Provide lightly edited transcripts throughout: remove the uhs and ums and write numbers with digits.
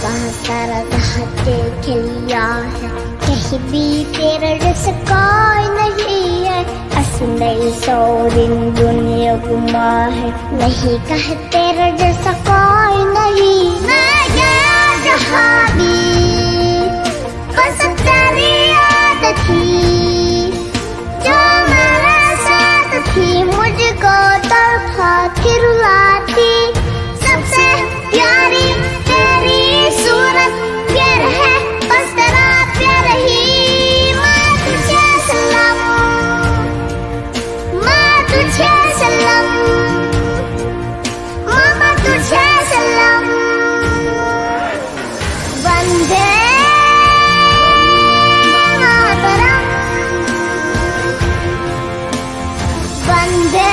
बहुत सारा चाहते खिलिया है, कहीं भी तेरा जैसा कोई नहीं है। असुंदरी सोरिन दुनिया गुमा है, नहीं कहे तेरा जैसा कोई नहीं। मैं गया जहाँ भी बस तेरी याद थी, जो मेरे साथ थी मुझको तड़पाती रुलाती। सबसे प्यारी तेरी सूरत प्यार है, बस तेरा प्यार ही। मैं तुझे सलाम, मैं तुझे सलाम, मामा तुझे सलाम। वंदे मातरम, वंदे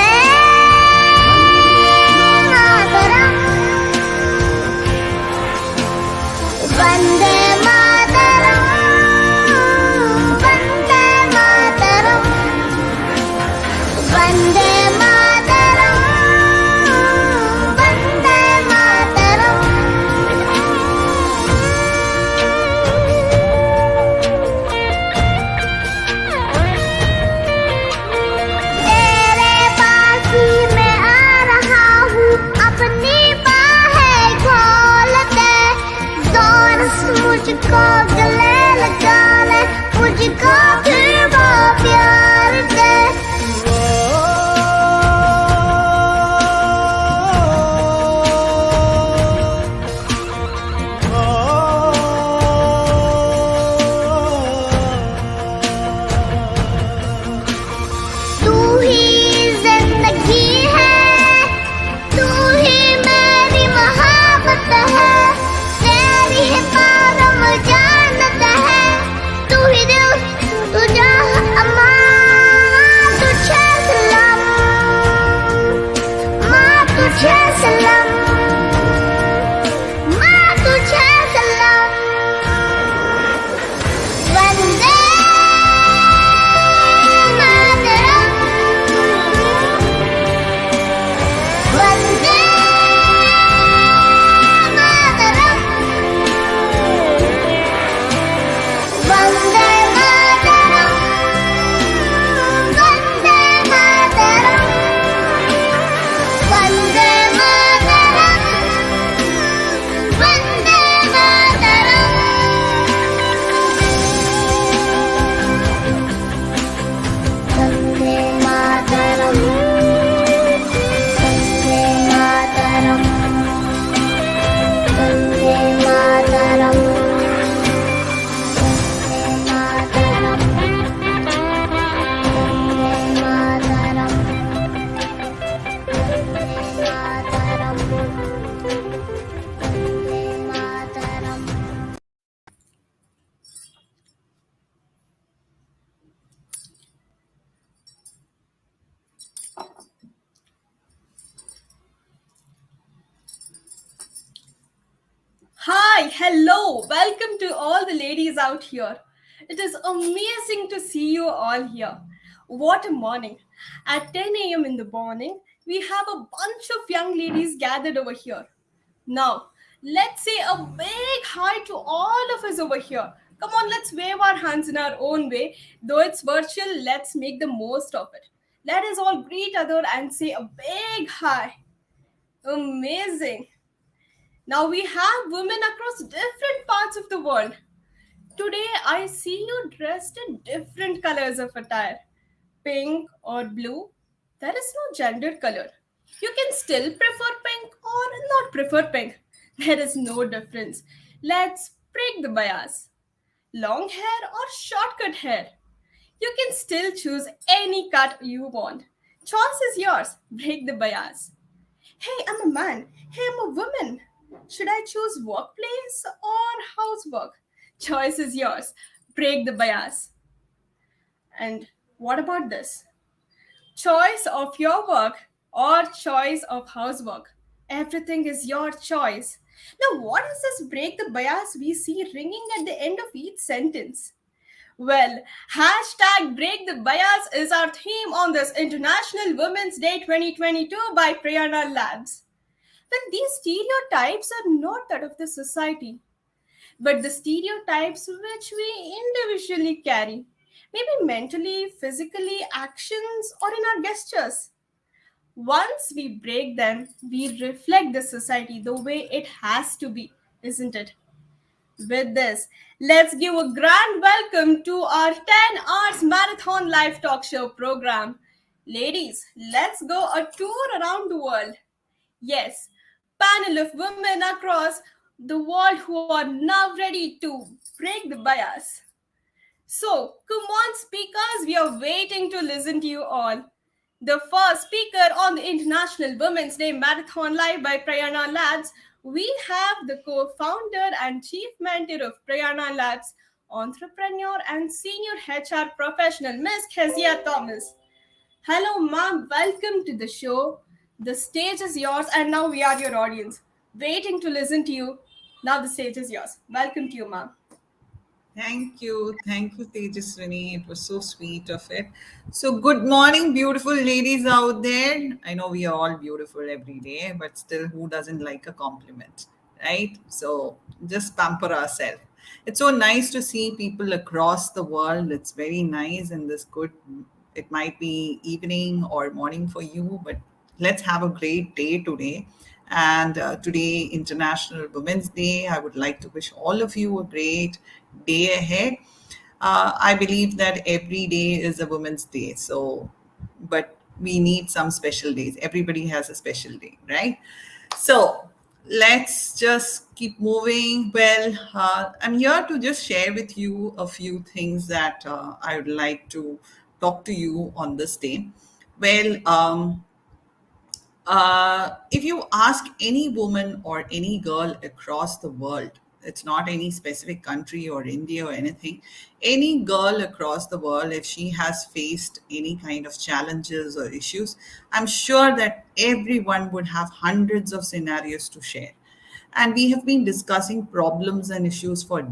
मातरम, वंदे मातरम, वंदे मातरम, वंदे मातरम, वंदे मातरम। तेरे पास ही मैं आ रहा हूँ, अपनी बाहें खोल दे। जोर से मुझको गले लगा ले, मुझको फिर वो प्यार दे। तू ही जिंदगी है, तू ही मेरी मोहब्बत है, तेरी ही पारम जानत है। तू ही दिल, तू जहाँ अम्मां, तुझे सलाम, माँ तुझे सलाम, माँ तुझे सलाम। Vande Mataram, Vande Mataram, Vande Mataram, Vande Mataram, Vande Mataram, Vande Mataram. Vande Mataram, Vande Mataram, Hi, hello, welcome to all the ladies out here. It is amazing to see you all here. What a morning! At 10 a.m. in the morning, we have a bunch of young ladies gathered over here. Now, let's say a big hi to all of us over here. Come on, let's wave our hands in our own way. Though it's virtual, let's make the most of it. Let us all greet other and say a big hi. Amazing. Now we have women across different parts of the world. Today I see you dressed in different colors of attire. Pink or blue. There is no gender color. You can still prefer pink or not prefer pink. There is no difference. Let's break the bias. Long hair or shortcut hair. You can still choose any cut you want. Choice is yours. Break the bias. Hey, I'm a man. Hey, I'm a woman. Should I choose workplace or housework? Choice is yours. Break the bias. And what about this? Choice of your work or choice of housework. Everything is your choice. Now, what is this break the bias we see ringing at the end of each sentence? Well, hashtag break the bias is our theme on this International Women's Day 2022 by Prayaana Labs. When these stereotypes are not that of the society, but the stereotypes which we individually carry, maybe mentally, physically, actions, or in our gestures. Once we break them, we reflect the society the way it has to be, isn't it? With this, let's give a grand welcome to our 10 hours marathon live talk show program. Ladies, let's go a tour around the world. Yes, panel of women across the world who are now ready to break the bias. So, come on, speakers, we are waiting to listen to you all. The first speaker on the International Women's Day Marathon Live by Prayaana Labs, we have the co founder and chief mentor of Prayaana Labs, entrepreneur and senior HR professional, Ms. Kezia Thomas. Hello, ma'am, welcome to the show. The stage is yours, and now we are your audience, waiting to listen to you. Now the stage is yours. Welcome to you, ma'am. Thank you. Thank you, Tejaswini. It was so sweet of it. So, good morning, beautiful ladies out there. I know we are all beautiful every day, but still, who doesn't like a compliment, right? So, just pamper ourselves. It's so nice to see people across the world. It's very nice and this good. It might be evening or morning for you, but let's have a great day today. And today, International Women's Day. I would like to wish all of you a great day ahead. I believe that every day is a Women's Day. So, but we need some special days. Everybody has a special day, right? So, let's just keep moving. Well, I'm here to just share with you a few things that I would like to talk to you on this day. Well, if you ask any woman or any girl across the world, it's not any specific country or India or anything, any girl across the world, if she has faced any kind of challenges or issues, I'm sure that everyone would have hundreds of scenarios to share. And we have been discussing problems and issues for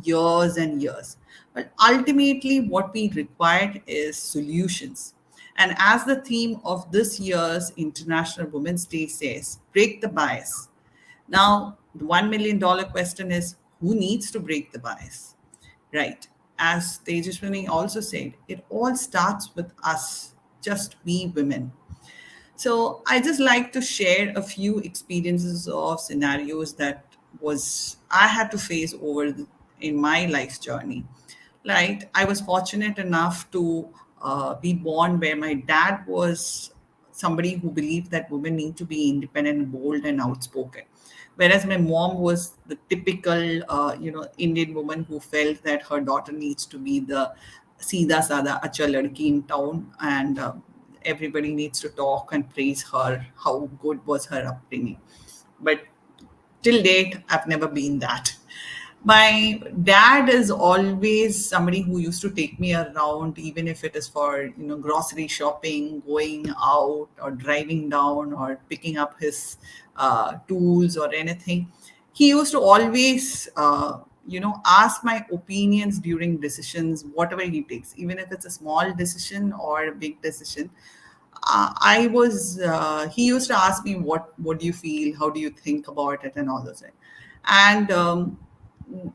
years and years. But ultimately, what we required is solutions. And as the theme of this year's International Women's Day says, break the bias. Now, the $1 million question is who needs to break the bias? Right. As Tejaswini also said, it all starts with us, just we women. So I just like to share a few experiences of scenarios that was I had to face in my life journey. Right, I was fortunate enough to be born where my dad was somebody who believed that women need to be independent, bold, and outspoken. Whereas my mom was the typical, Indian woman who felt that her daughter needs to be the Sida Sada Acha Ladki in town, and everybody needs to talk and praise her, how good was her upbringing. But till date, I've never been that. My dad is always somebody who used to take me around, even if it is for grocery shopping, going out, or driving down, or picking up his tools or anything. He used to always ask my opinions during decisions, whatever he takes, even if it's a small decision or a big decision. I was He used to ask me, what do you feel, how do you think about it, and all those things. And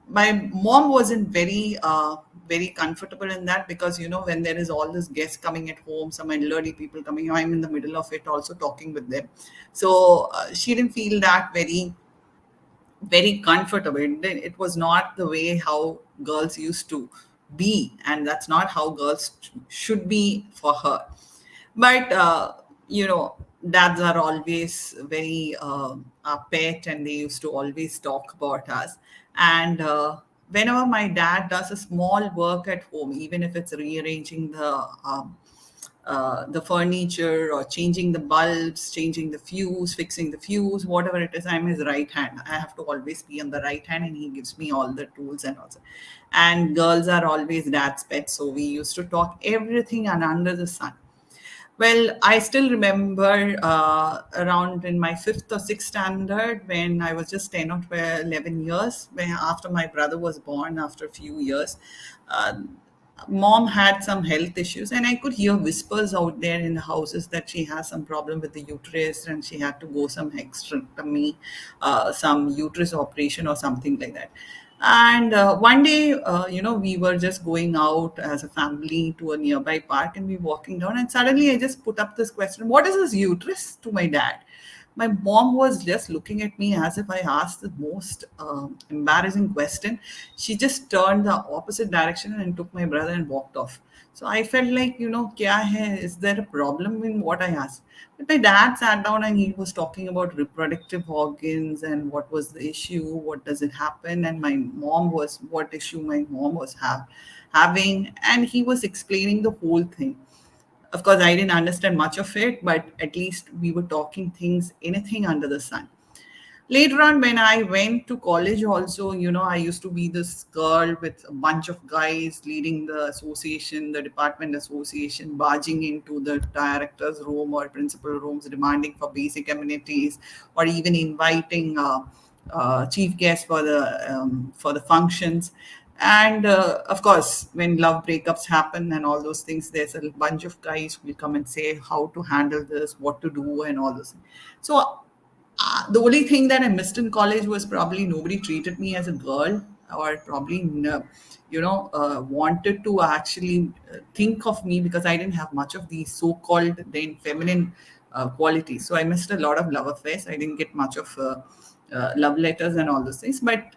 my mom wasn't very comfortable in that, because when there is all this guests coming at home, some elderly people coming, I'm in the middle of it also talking with them. So she didn't feel that very comfortable. It was not the way how girls used to be, and that's not how girls should be for her. But dads are always very pet, and they used to always talk about us. And whenever my dad does a small work at home, even if it's rearranging the furniture, or changing the bulbs, changing the fuse, fixing the fuse, whatever it is, I'm his right hand. I have to always be on the right hand, and he gives me all the tools and also. And girls are always dad's pets, so we used to talk everything and under the sun. Well, I still remember around in my fifth or sixth standard, when I was just 10 or 12, 11 years, when after my brother was born, after a few years, uh, mom had some health issues, and I could hear whispers out there in the houses that she has some problem with the uterus, and she had to go some hysterectomy, some uterus operation or something like that. And one day, we were just going out as a family to a nearby park, and we were walking down, and suddenly I just put up this question: "What is this uterus?" to my dad. My mom was just looking at me as if I asked the most embarrassing question. She just turned the opposite direction and took my brother and walked off. So I felt like, kya hai? Is there a problem in what I asked? But my dad sat down and he was talking about reproductive organs and what was the issue, what does it happen, and what issue my mom was having, and he was explaining the whole thing. Of course, I didn't understand much of it, but at least we were talking things, anything under the sun. Later on, when I went to college, also, I used to be this girl with a bunch of guys leading the association, the department association, barging into the director's room or principal rooms, demanding for basic amenities, or even inviting chief guests for the functions. And of course, when love breakups happen and all those things, there's a bunch of guys who will come and say how to handle this, what to do, and all those things. So the only thing that I missed in college was probably nobody treated me as a girl, or probably wanted to actually think of me, because I didn't have much of these so-called then feminine qualities. So I missed a lot of love affairs. I didn't get much of love letters and all those things. But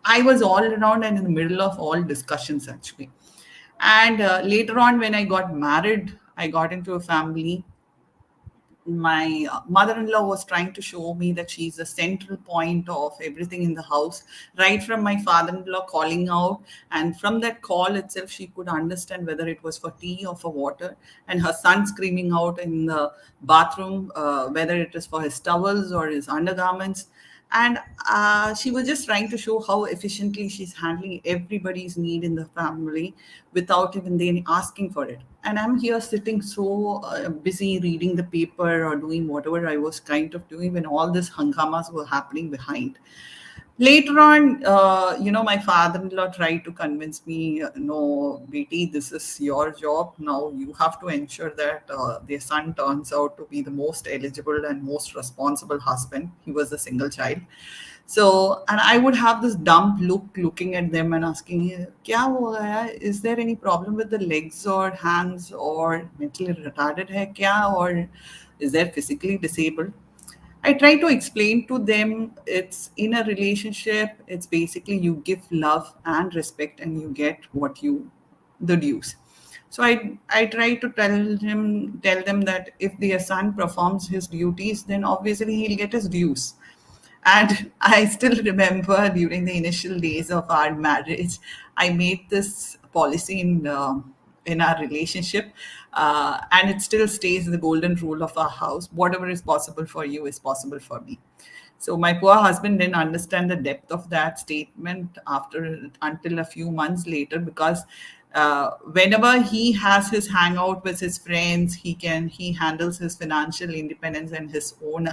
I was all around and in the middle of all discussions actually. And later on, when I got married, I got into a family. My mother-in-law was trying to show me that she's the central point of everything in the house, right from my father-in-law calling out, and from that call itself she could understand whether it was for tea or for water, and her son screaming out in the bathroom, whether it is for his towels or his undergarments. And she was just trying to show how efficiently she's handling everybody's need in the family without even then asking for it. And I'm here sitting so busy reading the paper or doing whatever I was kind of doing when all these hangamas were happening behind. Later on, my father-in-law tried to convince me, no, BT, this is your job. Now you have to ensure that their son turns out to be the most eligible and most responsible husband. He was a single child. So, and I would have this dumb look looking at them and asking, Kya hua hai? Is there any problem with the legs or hands, or mentally retarded hai kya, or is there physically disabled? I try to explain to them it's in a relationship, it's basically you give love and respect and you get the dues. So I try to tell them that if their son performs his duties, then obviously he'll get his dues. And I still remember during the initial days of our marriage, I made this policy in our relationship, and it still stays the golden rule of our house: whatever is possible for you is possible for me. So my poor husband didn't understand the depth of that statement after until a few months later, because whenever he has his hangout with his friends, he handles his financial independence and his own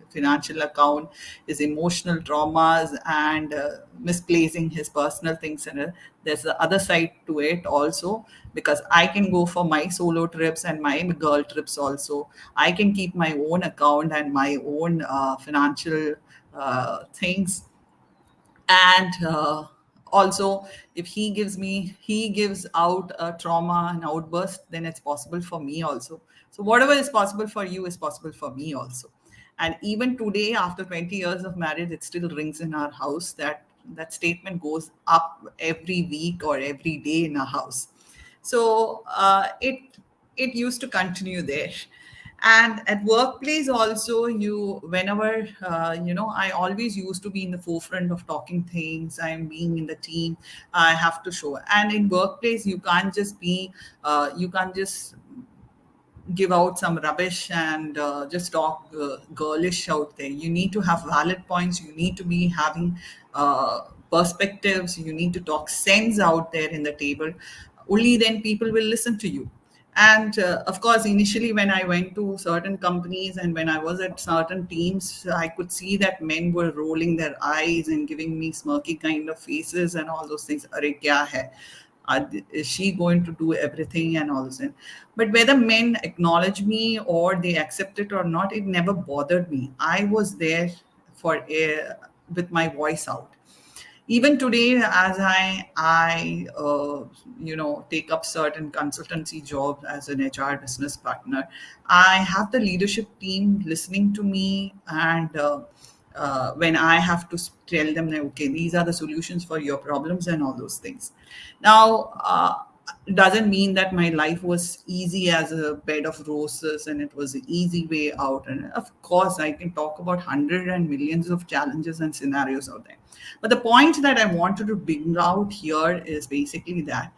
financial account, his emotional traumas, and misplacing his personal things. And there's the other side to it also, because I can go for my solo trips and my girl trips also. I can keep my own account and my own financial things. And also, if he gives out a trauma and outburst, then it's possible for me also. So whatever is possible for you is possible for me also. And even today, after 20 years of marriage, it still rings in our house. That statement goes up every week or every day in our house. So it used to continue there. And at workplace also, whenever I always used to be in the forefront of talking things. I'm being in the team, I have to show. And in workplace, you can't just give out some rubbish and just talk girlish out there. You need to have valid points. You need to be having perspectives. You need to talk sense out there in the table. Only then people will listen to you. And of course, initially when I went to certain companies and when I was at certain teams, I could see that men were rolling their eyes and giving me smirky kind of faces and all those things. Arey, kya hai? Is she going to do everything and all this? But whether men acknowledge me or they accept it or not, it never bothered me. I was there for with my voice out. Even today, as I take up certain consultancy jobs as an HR business partner, I have the leadership team listening to me, and when I have to tell them that, okay, these are the solutions for your problems and all those things. Now, it doesn't mean that my life was easy as a bed of roses and it was an easy way out. And of course, I can talk about hundreds and millions of challenges and scenarios out there. But the point that I wanted to bring out here is basically that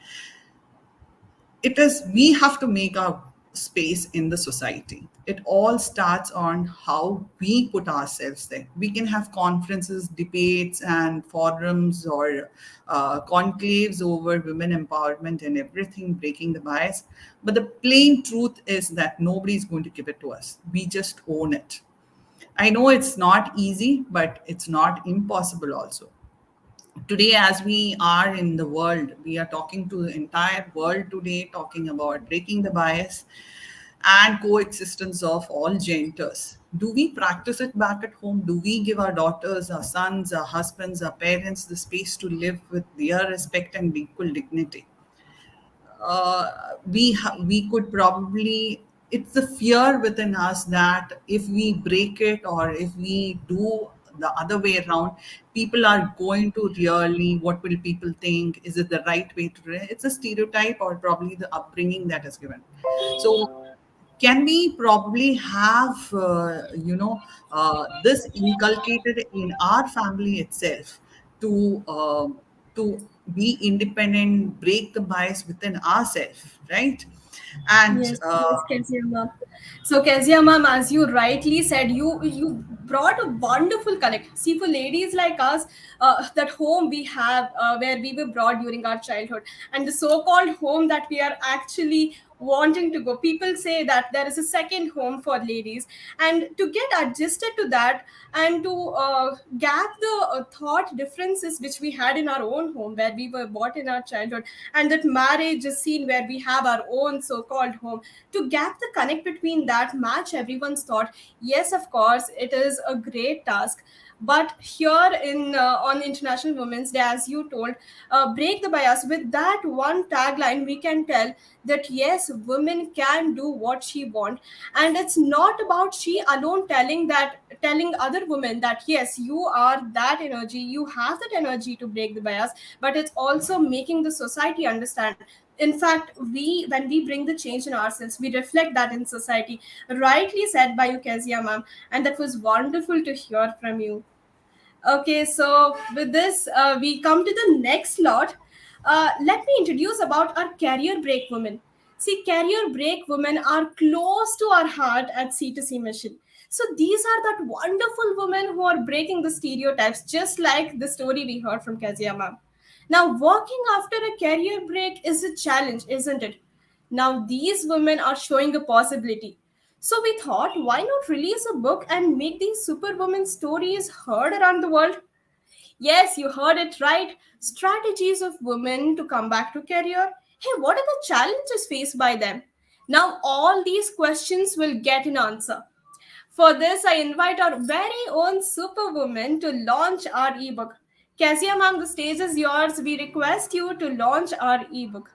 it is we have to make our space in the society. It all starts on how we put ourselves there. We can have conferences, debates, and forums or conclaves over women empowerment and everything, breaking the bias. But the plain truth is that nobody is going to give it to us. We just own it. I know it's not easy, but it's not impossible also. Today, as we are in the world, we are talking to the entire world today, talking about breaking the bias and coexistence of all genders. Do we practice it back at home? Do we give our daughters, our sons, our husbands, our parents the space to live with their respect and equal dignity? We could probably, it's the fear within us that if we break it or if we do the other way around, people are going to really, what will people think, is it the right way to do it? It's a stereotype or probably the upbringing that is given. So can we probably have this inculcated in our family itself to be independent, break the bias within ourselves, right? And Yes, yes, Kezia ma'am. So Kezia ma'am, as you rightly said, you brought a wonderful connect. See, for ladies like us, that home we have where we were brought during our childhood, and the so-called home that we are actually wanting to go. People say that there is a second home for ladies, and to get adjusted to that and to gap the thought differences which we had in our own home where we were brought in our childhood, and that marriage is seen where we have our own so-called home, to gap the connect between that, match everyone's thought. Yes, of course, it is a great task. But here in on International Women's Day, as you told, break the bias with that one tagline, we can tell that yes, women can do what she want. And it's not about she alone telling other women that yes, you are that energy, you have that energy to break the bias, but it's also making the society understand. In fact, we when we bring the change in ourselves, we reflect that in society. Rightly said by you, Kezia ma'am, and that was wonderful to hear from you. Okay, so with this, we come to the next lot. Let me introduce about our career break women. See, career break women are close to our heart at C2C Mission. So these are that wonderful women who are breaking the stereotypes, just like the story we heard from Kezia ma'am. Now, working after a career break is a challenge, isn't it? Now, these women are showing a possibility. So, we thought, why not release a book and make these superwoman stories heard around the world? Yes, you heard it right. Strategies of women to come back to career. Hey, what are the challenges faced by them? Now, all these questions will get an answer. For this, I invite our very own superwoman to launch our ebook. Kezia ma'am, the stage is yours. We request you to launch our ebook.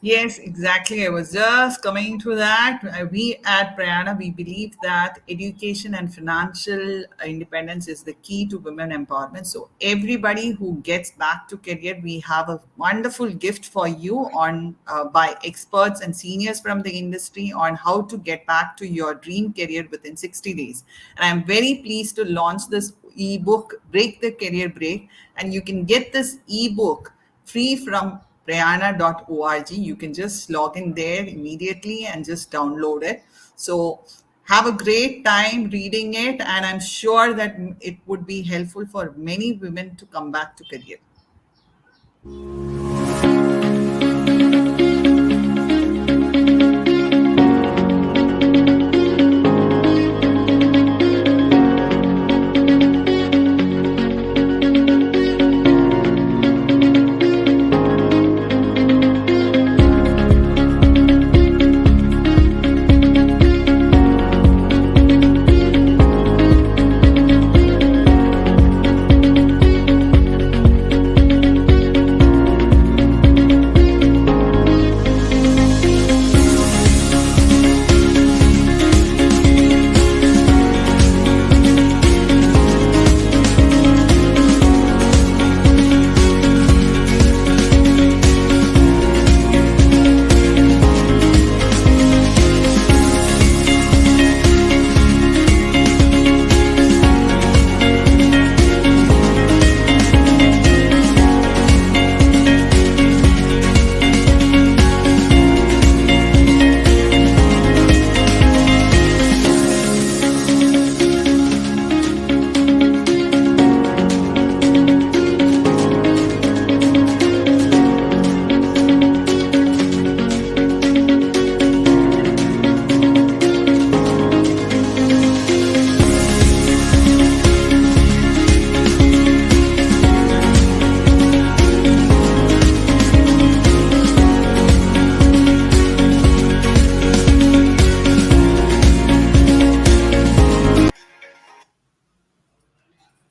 Yes, exactly. I was just coming to that. We at Prayaana, we believe that education and financial independence is the key to women empowerment. So everybody who gets back to career, we have a wonderful gift for you on by experts and seniors from the industry on how to get back to your dream career within 60 days. And I'm very pleased to launch this ebook, Break the Career Break, and you can get this ebook free from prayaana.org. You can just log in there immediately and just download it. So have a great time reading it, and I'm sure that it would be helpful for many women to come back to career.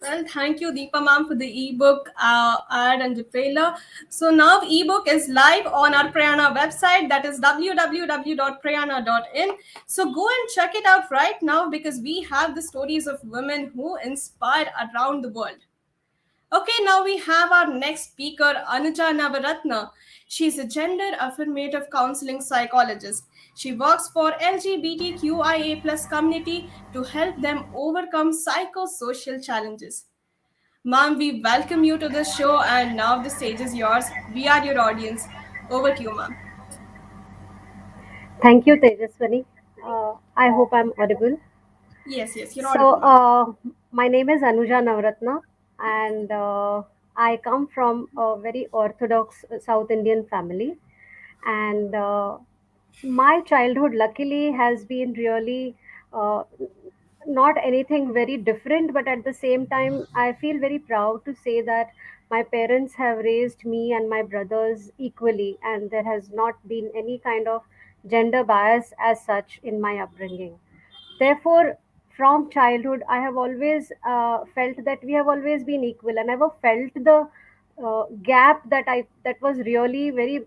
Well, thank you, Deepa ma'am, for the ebook ad and the trailer. So now ebook is live on our Prayaana website, that is www.prayaana.in. So go and check it out right now because we have the stories of women who inspire around the world. Okay, now we have our next speaker, Anuja Navaratna. She's a gender affirmative counseling psychologist. She works for LGBTQIA plus community to help them overcome psychosocial challenges. Ma'am, we welcome you to the show, and now the stage is yours. We are your audience. Over to you, ma'am. Thank you, Tejaswani. I hope I'm audible. Yes, yes, you're So, audible, ma'am. my name is Anuja Navratna, and I come from a very orthodox South Indian family. And my childhood, luckily, has been really uh, not anything very different, but at the same time, I feel very proud to say that my parents have raised me and my brothers equally, and there has not been any kind of gender bias as such in my upbringing. Therefore, from childhood, I have always felt that we have always been equal. I never felt the gap that was really very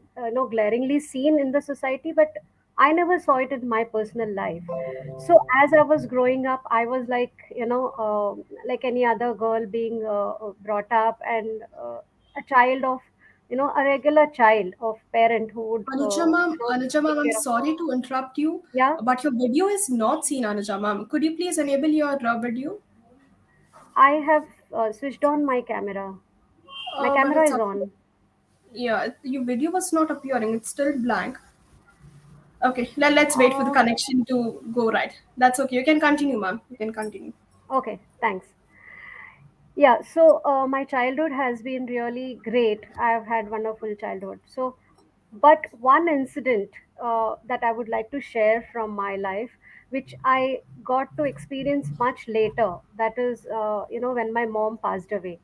glaringly seen in the society, but I never saw it in my personal life. So as I was growing up, I was like like any other girl being brought up and a child of a regular child of parent who would Anuja ma'am, take I'm care of. sorry to interrupt you, Yeah, but your video is not seen, Anuja ma'am. Could you please enable your video? I have switched on my camera. My But camera it's is up. on. Yeah, your video was not appearing. It's still blank. Okay, let's wait for the Uh, connection to go right. That's okay. You can continue, ma'am. You can continue. okay, thanks. Yeah, so my childhood has been really great. I have had wonderful childhood. So, but one incident that I would like to share from my life, which I got to experience much later, that is, when my mom passed away.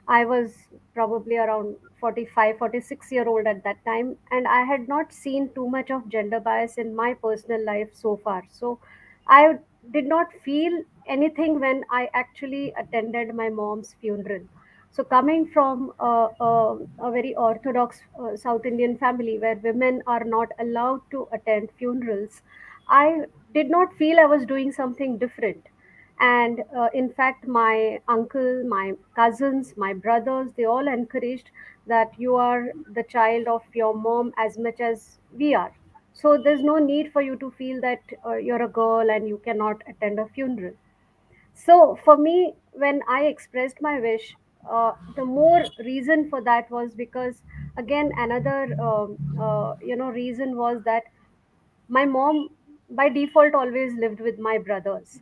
I was probably around 45, 46 year old at that time, and I had not seen too much of gender bias in my personal life so far. So I did not feel anything when I actually attended my mom's funeral. So, coming from a very orthodox South Indian family where women are not allowed to attend funerals, I did not feel I was doing something different. And in fact, my uncle, my cousins, my brothers, they all encouraged that you are the child of your mom as much as we are. So there's no need for you to feel that you're a girl and you cannot attend a funeral. So for me, when I expressed my wish, the more reason for that was because, again, another reason was that my mom by default always lived with my brothers,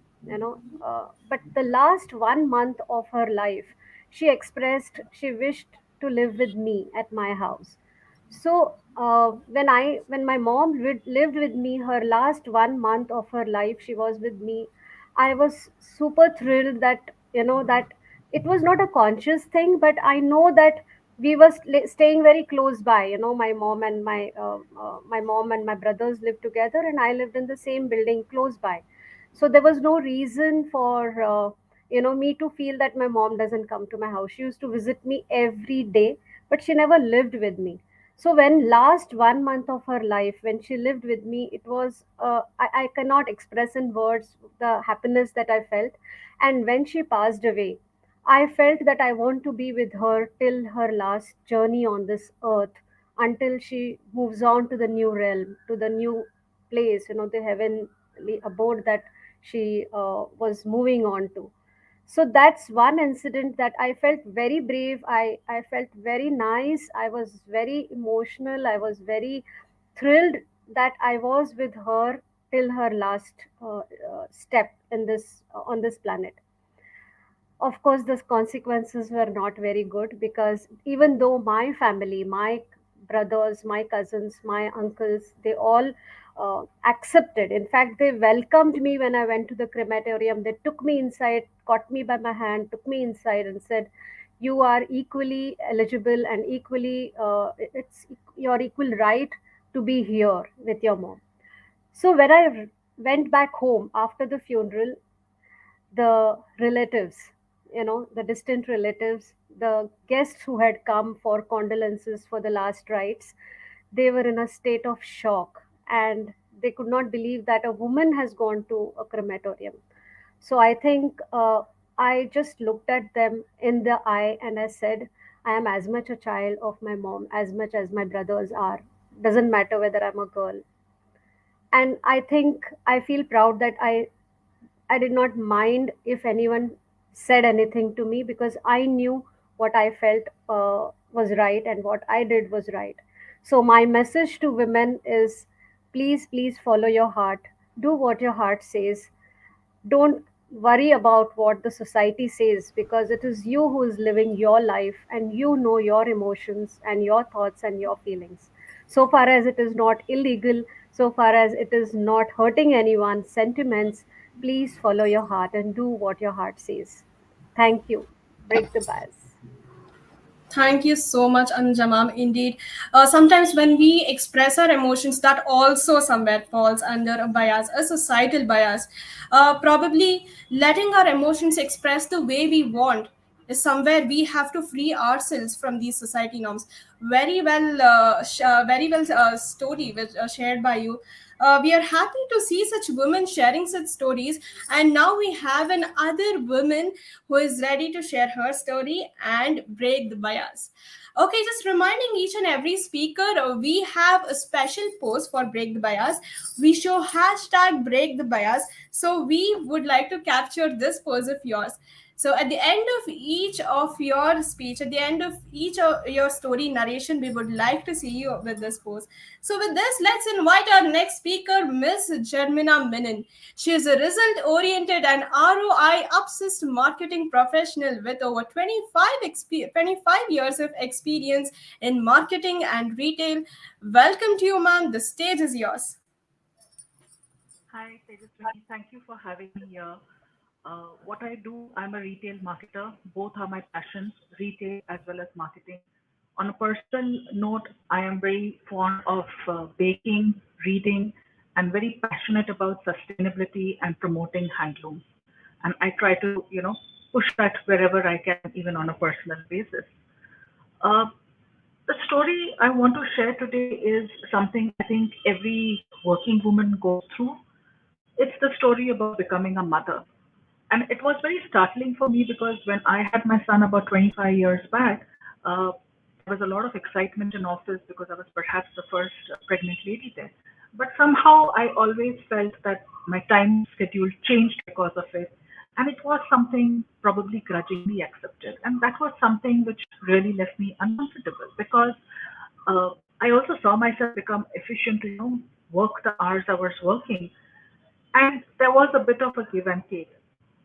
but the last 1 month of her life, she expressed she wished to live with me at my house. So when my mom lived with me her last 1 month of her life, she was with me. I was super thrilled that that it was not a conscious thing, but I know that we were staying very close by. My mom and my mom and my brothers lived together, and I lived in the same building close by. So there was no reason for me to feel that my mom doesn't come to my house. She used to visit me every day, but she never lived with me. So when last 1 month of her life, when she lived with me, it was I cannot express in words the happiness that I felt. And when she passed away, I felt that I want to be with her till her last journey on this earth, until she moves on to the new realm, to the new place, the heavenly abode that she was moving on to. So that's one incident that I felt very brave. I felt very nice. I was very emotional. I was very thrilled that I was with her till her last step in this on this planet. Of course, the consequences were not very good, because even though my family, my brothers, my cousins, my uncles, they all accepted. In fact, they welcomed me when I went to the crematorium. They took me inside, caught me by my hand, took me inside, and said, "You are equally eligible and equally, it's your equal right to be here with your mom." So when I went back home after the funeral, the relatives, the distant relatives, the guests who had come for condolences for the last rites, they were in a state of shock, and they could not believe that a woman has gone to a crematorium. So I think I just looked at them in the eye and I said, I am as much a child of my mom as much as my brothers are. Doesn't matter whether I'm a girl. And I think I feel proud that I did not mind if anyone said anything to me, because I knew what I felt was right and what I did was right. So, my message to women is, please, please follow your heart. Do what your heart says. Don't worry about what the society says, because it is you who is living your life and you know your emotions and your thoughts and your feelings. So far as it is not illegal, so far as it is not hurting anyone's sentiments, please follow your heart and do what your heart says. Thank you. Break the bias. Thank you so much, Anjamam. Indeed, sometimes when we express our emotions, that also somewhere falls under a bias, a societal bias. Probably letting our emotions express the way we want is somewhere we have to free ourselves from these society norms. Very well story which shared by you. We are happy to see such women sharing such stories, and now we have an other woman who is ready to share her story and break the bias. Okay, just reminding each and every speaker, we have a special post for break the bias. We show hashtag break the bias, so we would like to capture this post of yours. So at the end of each of your speech, at the end of each of your story narration, we would like to see you with this post. So with this, let's invite our next speaker, Miss Jermina Menon. She is a result-oriented and ROI-obsessed marketing professional with over 25 years of experience in marketing and retail. Welcome to you, ma'am. The stage is yours. Hi, Tejaswini. Thank you for having me here. What I do, I'm a retail marketer. Both are my passions, retail as well as marketing. On a personal note, I am very fond of baking, reading, and very passionate about sustainability and promoting handlooms. And I try to, push that wherever I can, even on a personal basis. Uh, the story I want to share today is something I think every working woman goes through. It's the story about becoming a mother. And it was very startling for me because when I had my son about 25 years back, there was a lot of excitement in office because I was perhaps the first pregnant lady there. But somehow I always felt that my time schedule changed because of it. And it was something probably grudgingly accepted. And that was something which really left me uncomfortable because uh, I also saw myself become efficient, work the hours I was working, and there was a bit of a give and take.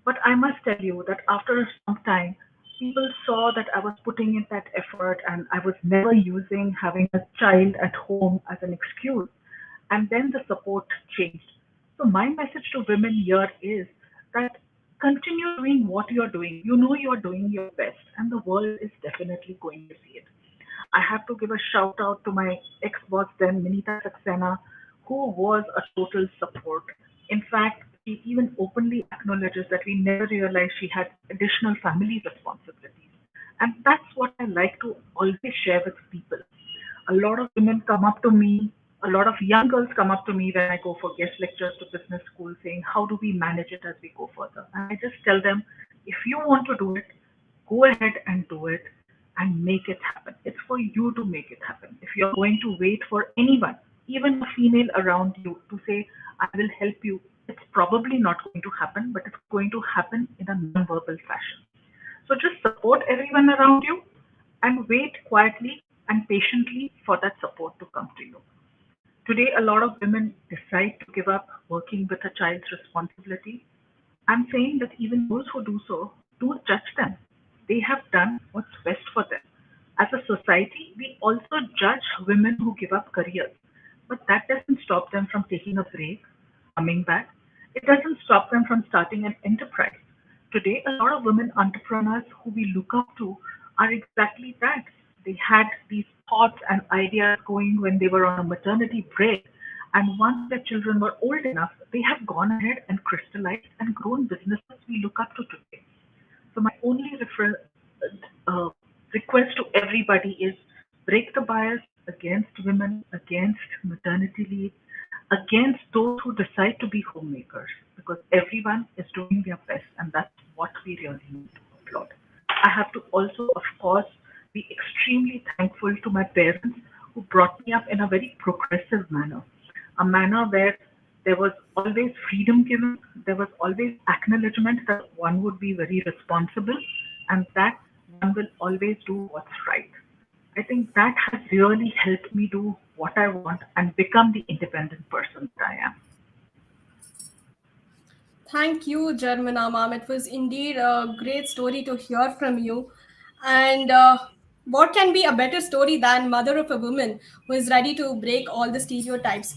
But I must tell you that after some time, people saw that I was putting in that effort and I was never using having a child at home as an excuse. And then the support changed. So, my message to women here is that continue doing what you're doing. You know you're doing your best, and the world is definitely going to see it. I have to give a shout out to my ex boss then, Minita Saxena, who was a total support. In fact, she even openly acknowledges that we never realized she had additional family responsibilities. And that's what I like to always share with people. A lot of women come up to me, a lot of young girls come up to me when I go for guest lectures to business school saying, how do we manage it as we go further? And I just tell them, if you want to do it, go ahead and do it and make it happen. It's for you to make it happen. If you're going to wait for anyone, even a female around you, to say, I will help you, it's probably not going to happen, but it's going to happen in a non-verbal fashion. So just support everyone around you and wait quietly and patiently for that support to come to you. Today, a lot of women decide to give up working with a child's responsibility. I'm saying that even those who do so, don't judge them. They have done what's best for them. As a society, we also judge women who give up careers, but that doesn't stop them from taking a break, coming back. It doesn't stop them from starting an enterprise. Today, a lot of women entrepreneurs who we look up to are exactly that. They had these thoughts and ideas going when they were on a maternity break. And once their children were old enough, they have gone ahead and crystallized and grown businesses we look up to today. So my only everybody is break the bias against women, against maternity leave, against those who decide to be homemakers, because everyone is doing their best, and that's what we really need to applaud. I have to also, of course, be extremely thankful to my parents who brought me up in a very progressive manner, a manner where there was always freedom given, there was always acknowledgement that one would be very responsible and that one will always do what's right. I think that has really helped me do what I want and become the independent person that I am. Thank you, Germana ma'am. It was indeed a great story to hear from you. And what can be a better story than mother of a woman who is ready to break all the stereotypes?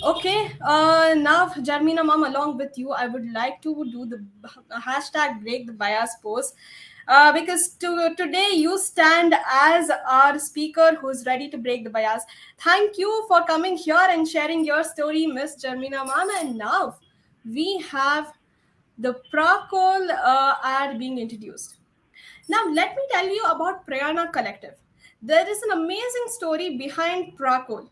Okay, now Germina ma'am, along with you, I would like to do the hashtag break the bias post. Because today you stand as our speaker who's ready to break the bias. Thank you for coming here and sharing your story, Miss Germina ma'am. And now we have the Pracol ad being introduced. Now, let me tell you about Prayaana Collective. There is an amazing story behind Pracol.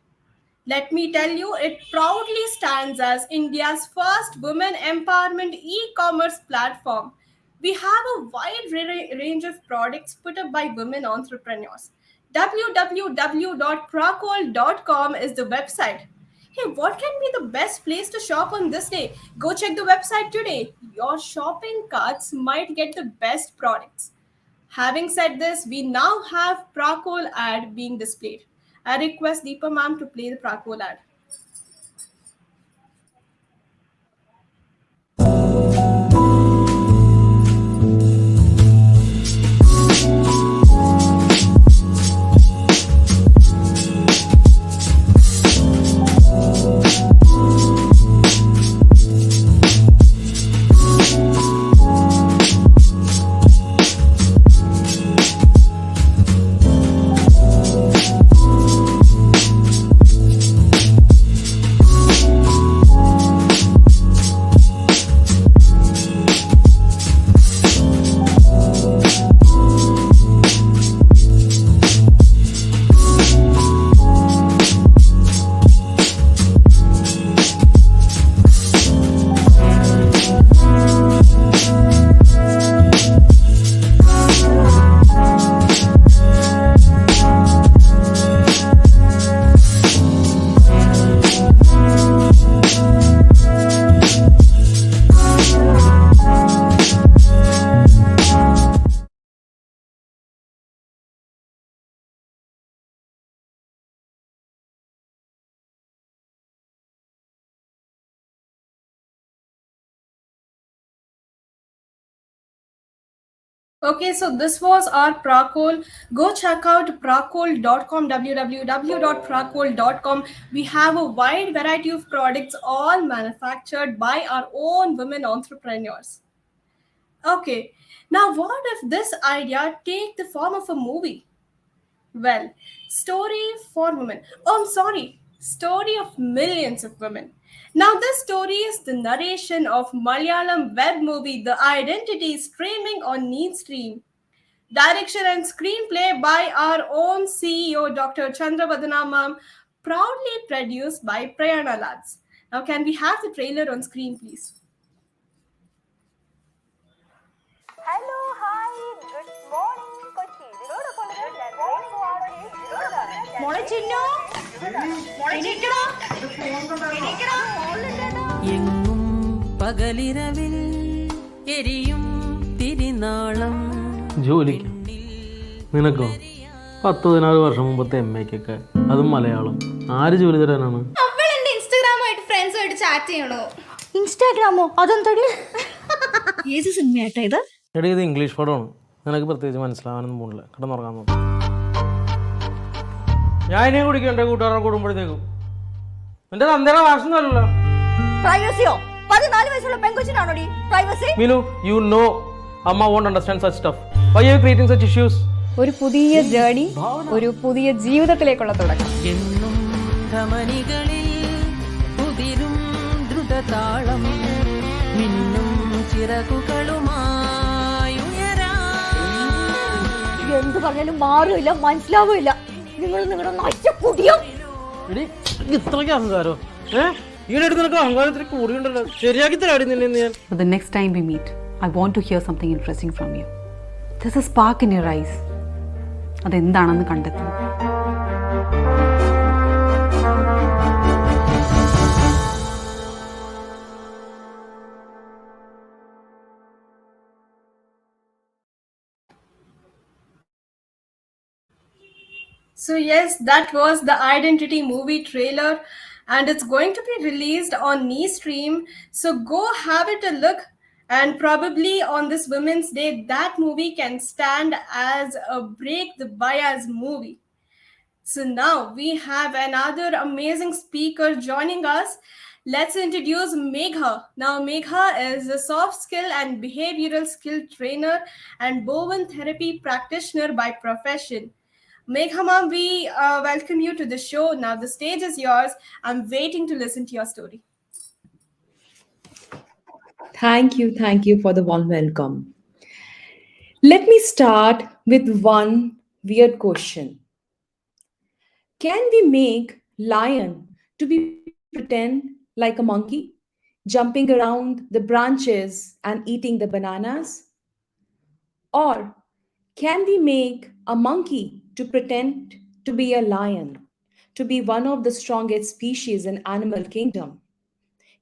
Let me tell you, it proudly stands as India's first women empowerment e-commerce platform. We have a wide range of products put up by women entrepreneurs. www.pracol.com is the website. Hey, what can be the best place to shop on this day? Go check the website today. Your shopping carts might get the best products. Having said this, we now have Pracol ad being displayed. I request Deepa ma'am to play the Pracol ad. Okay, so this was our Pracol. Go check out pracol.com, www.pracol.com. We have a wide variety of products, all manufactured by our own women entrepreneurs. Okay, now what if this idea take the form of a movie? Well, story for women. Oh, I'm sorry. Story of millions of women. Now, this story is the narration of Malayalam web movie The Identity streaming on Needstream. Direction and screenplay by our own CEO, Dr. Chandravadana ma'am, proudly produced by Prayaana Labs. Now, can we have the trailer on screen, please? Hello, hi, good morning, Kochi. ഇതിനോടൊപ്പം ഞാൻ radio artist ഇതിനോടാണ്. മോളെ ചിന്നു, എണീക്കടാ, എണീക്കടാ, എങ്ങും പകലിരവിൽ എരിയും തിരിനാളം ജോലിക്ക് നിനക്കോ 10-14 വർഷം മുമ്പത്തെ MA-ക്കൊക്കെ അതും മലയാളം ആര് ജോലി തരാനാണ്? അവൾ എന്റെ ഇൻസ്റ്റാഗ്രാമായിട്ട് ഫ്രണ്ട്സുമായിട്ട് ചാറ്റ് ചെയ്യണോ? ഇൻസ്റ്റാഗ്രാമോ? അതെന്തടി? ഏത് സിനിമയായിട്ടാ ഇത്? എടീ ഇത് ഇംഗ്ലീഷ് പടമാണ്, നിനക്ക് പ്രത്യേകിച്ച് മനസ്സിലാവാനൊന്നും പോണില്ല, കിടന്നുറങ്ങാൻ നോക്കും. ഞാൻ ഇനിയും കുടിക്കും എൻ്റെ കൂട്ടുകാരെ കൂടുമ്പോഴത്തേക്കും. എൻ്റെ തന്തയുടെ വാസനല്ലോ. പ്രൈവസിയോ? 14 വയസ്സുള്ള പെൺകൊച്ചിനാണോടി പ്രൈവസി? മീനു, യു നോ അമ്മ won't understand such stuff. Why are you creating such issues? ഒരു പുതിയ ജേർണി, ഒരു പുതിയ ജീവിതത്തിലേക്കുള്ള തുടക്കം. എന്നും ധമനികളിൽ കുതിരും ദ്രുതതാളം മിന്നും ചിറകുകളുമായി ഉയരാ. എന്റെ എന്ത് പറഞ്ഞാലും മാറില്ല, മനസ്സിലാവില്ല. നിങ്ങൾ നിങ്ങളുടെ നശിച്ച കുടിയോ. എടി ഇത്രയ്ക്ക് അഹങ്കാരോ? ഈയിടെ നിനക്ക് അഹങ്കാരത്തിന് കൂടിയുണ്ടല്ലോ. ശരിയാക്കി തരാടി നിന്നെ ഞാൻ. But the next time we meet, I want to hear something interesting from you. There's a spark in your eyes. അതെന്താണെന്ന് കണ്ടെത്തണം. So, yes, that was the Identity movie trailer, and it's going to be released on Stream. So, go have it a look. And probably on this Women's Day, that movie can stand as a break the bias movie. So, now we have another amazing speaker joining us. Let's introduce Megha. Now, Megha is a soft skill and behavioral skill trainer and Bowen therapy practitioner by profession. Megha ma'am, we welcome you to the show. Now the stage is yours. I'm waiting to listen to your story. Thank you for the warm welcome. Let me start with one weird question. Can we make lion to be pretend like a monkey, jumping around the branches and eating the bananas? Or can we make a monkey to pretend to be a lion, to be one of the strongest species in animal kingdom,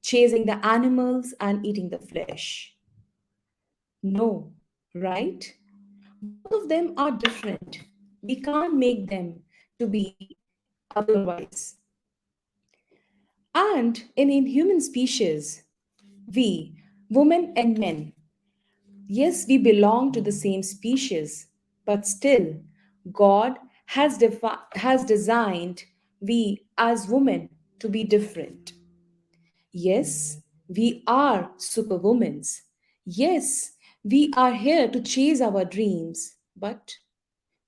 chasing the animals and eating the flesh? No, right? Both of them are different. We can't make them to be otherwise. And in human species, we, women and men, yes, we belong to the same species, but still, God has designed we as women to be different. Yes, we are superwomen. Yes, we are here to chase our dreams, but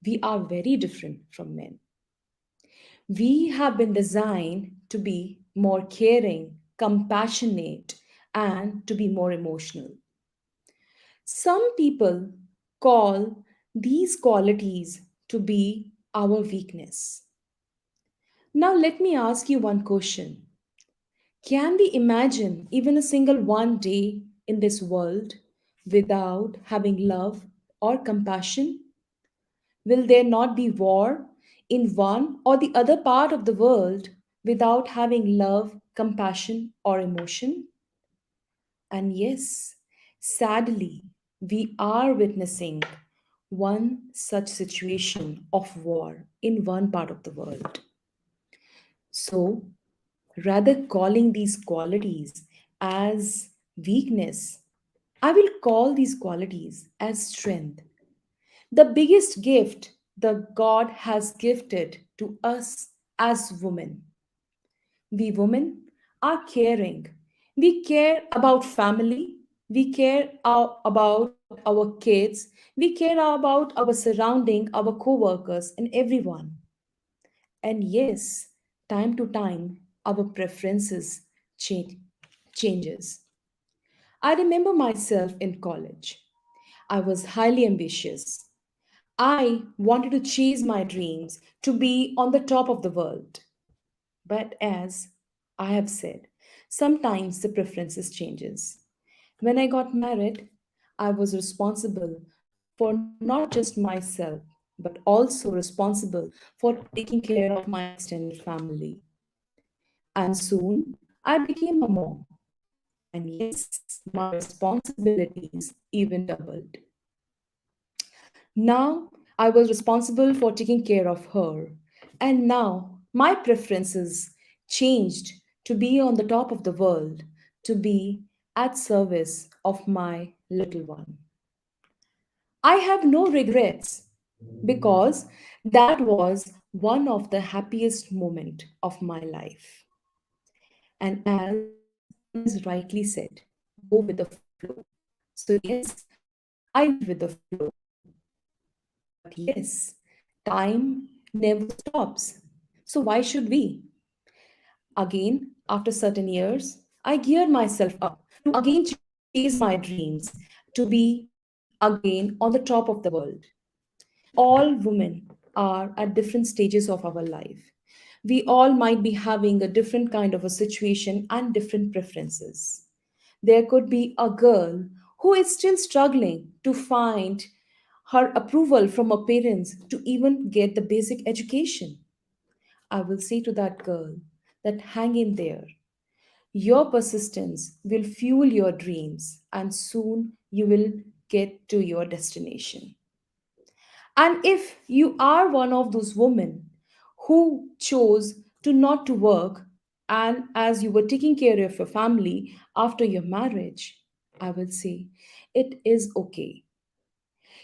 we are very different from men. We have been designed to be more caring, compassionate, and to be more emotional. Some people call these qualities to be our weakness. Now, let me ask you one question. Can we imagine even a single one day in this world without having love or compassion? Will there not be war in one or the other part of the world without having love, compassion, or emotion? And yes, sadly, we are witnessing one such situation of war in one part of the world. So, rather calling these qualities as weakness, I will call these qualities as strength. The biggest gift the God has gifted to us as women. We women are caring. We care about family. We care about our kids. We care about our surrounding, our co-workers, and everyone. And yes, time to time, our preferences change, changes. I remember myself in college. I was highly ambitious. I wanted to chase my dreams to be on the top of the world. But as I have said, sometimes the preferences changes. When I got married, I was responsible for not just myself, but also responsible for taking care of my extended family. And soon I became a mom. And yes, my responsibilities even doubled. Now I was responsible for taking care of her. And now my preferences changed to be on the top of the world, to be at service of my little one. I have no regrets because that was one of the happiest moment of my life. And as Prayaana has rightly said, go with the flow. So yes, I went with the flow. But yes, time never stops. So why should we? Again, after certain years, I geared myself up to again chase my dreams, to be again on the top of the world. all women are at different stages of our life. We all might be having a different kind of a situation and different preferences. There could be a girl who is still struggling to find her approval from her parents to even get the basic education. I will say to that girl that hang in there. Your persistence will fuel your dreams, and soon you will get to your destination. And if you are one of those women who chose to not to work, and as you were taking care of your family after your marriage, I will say it is okay.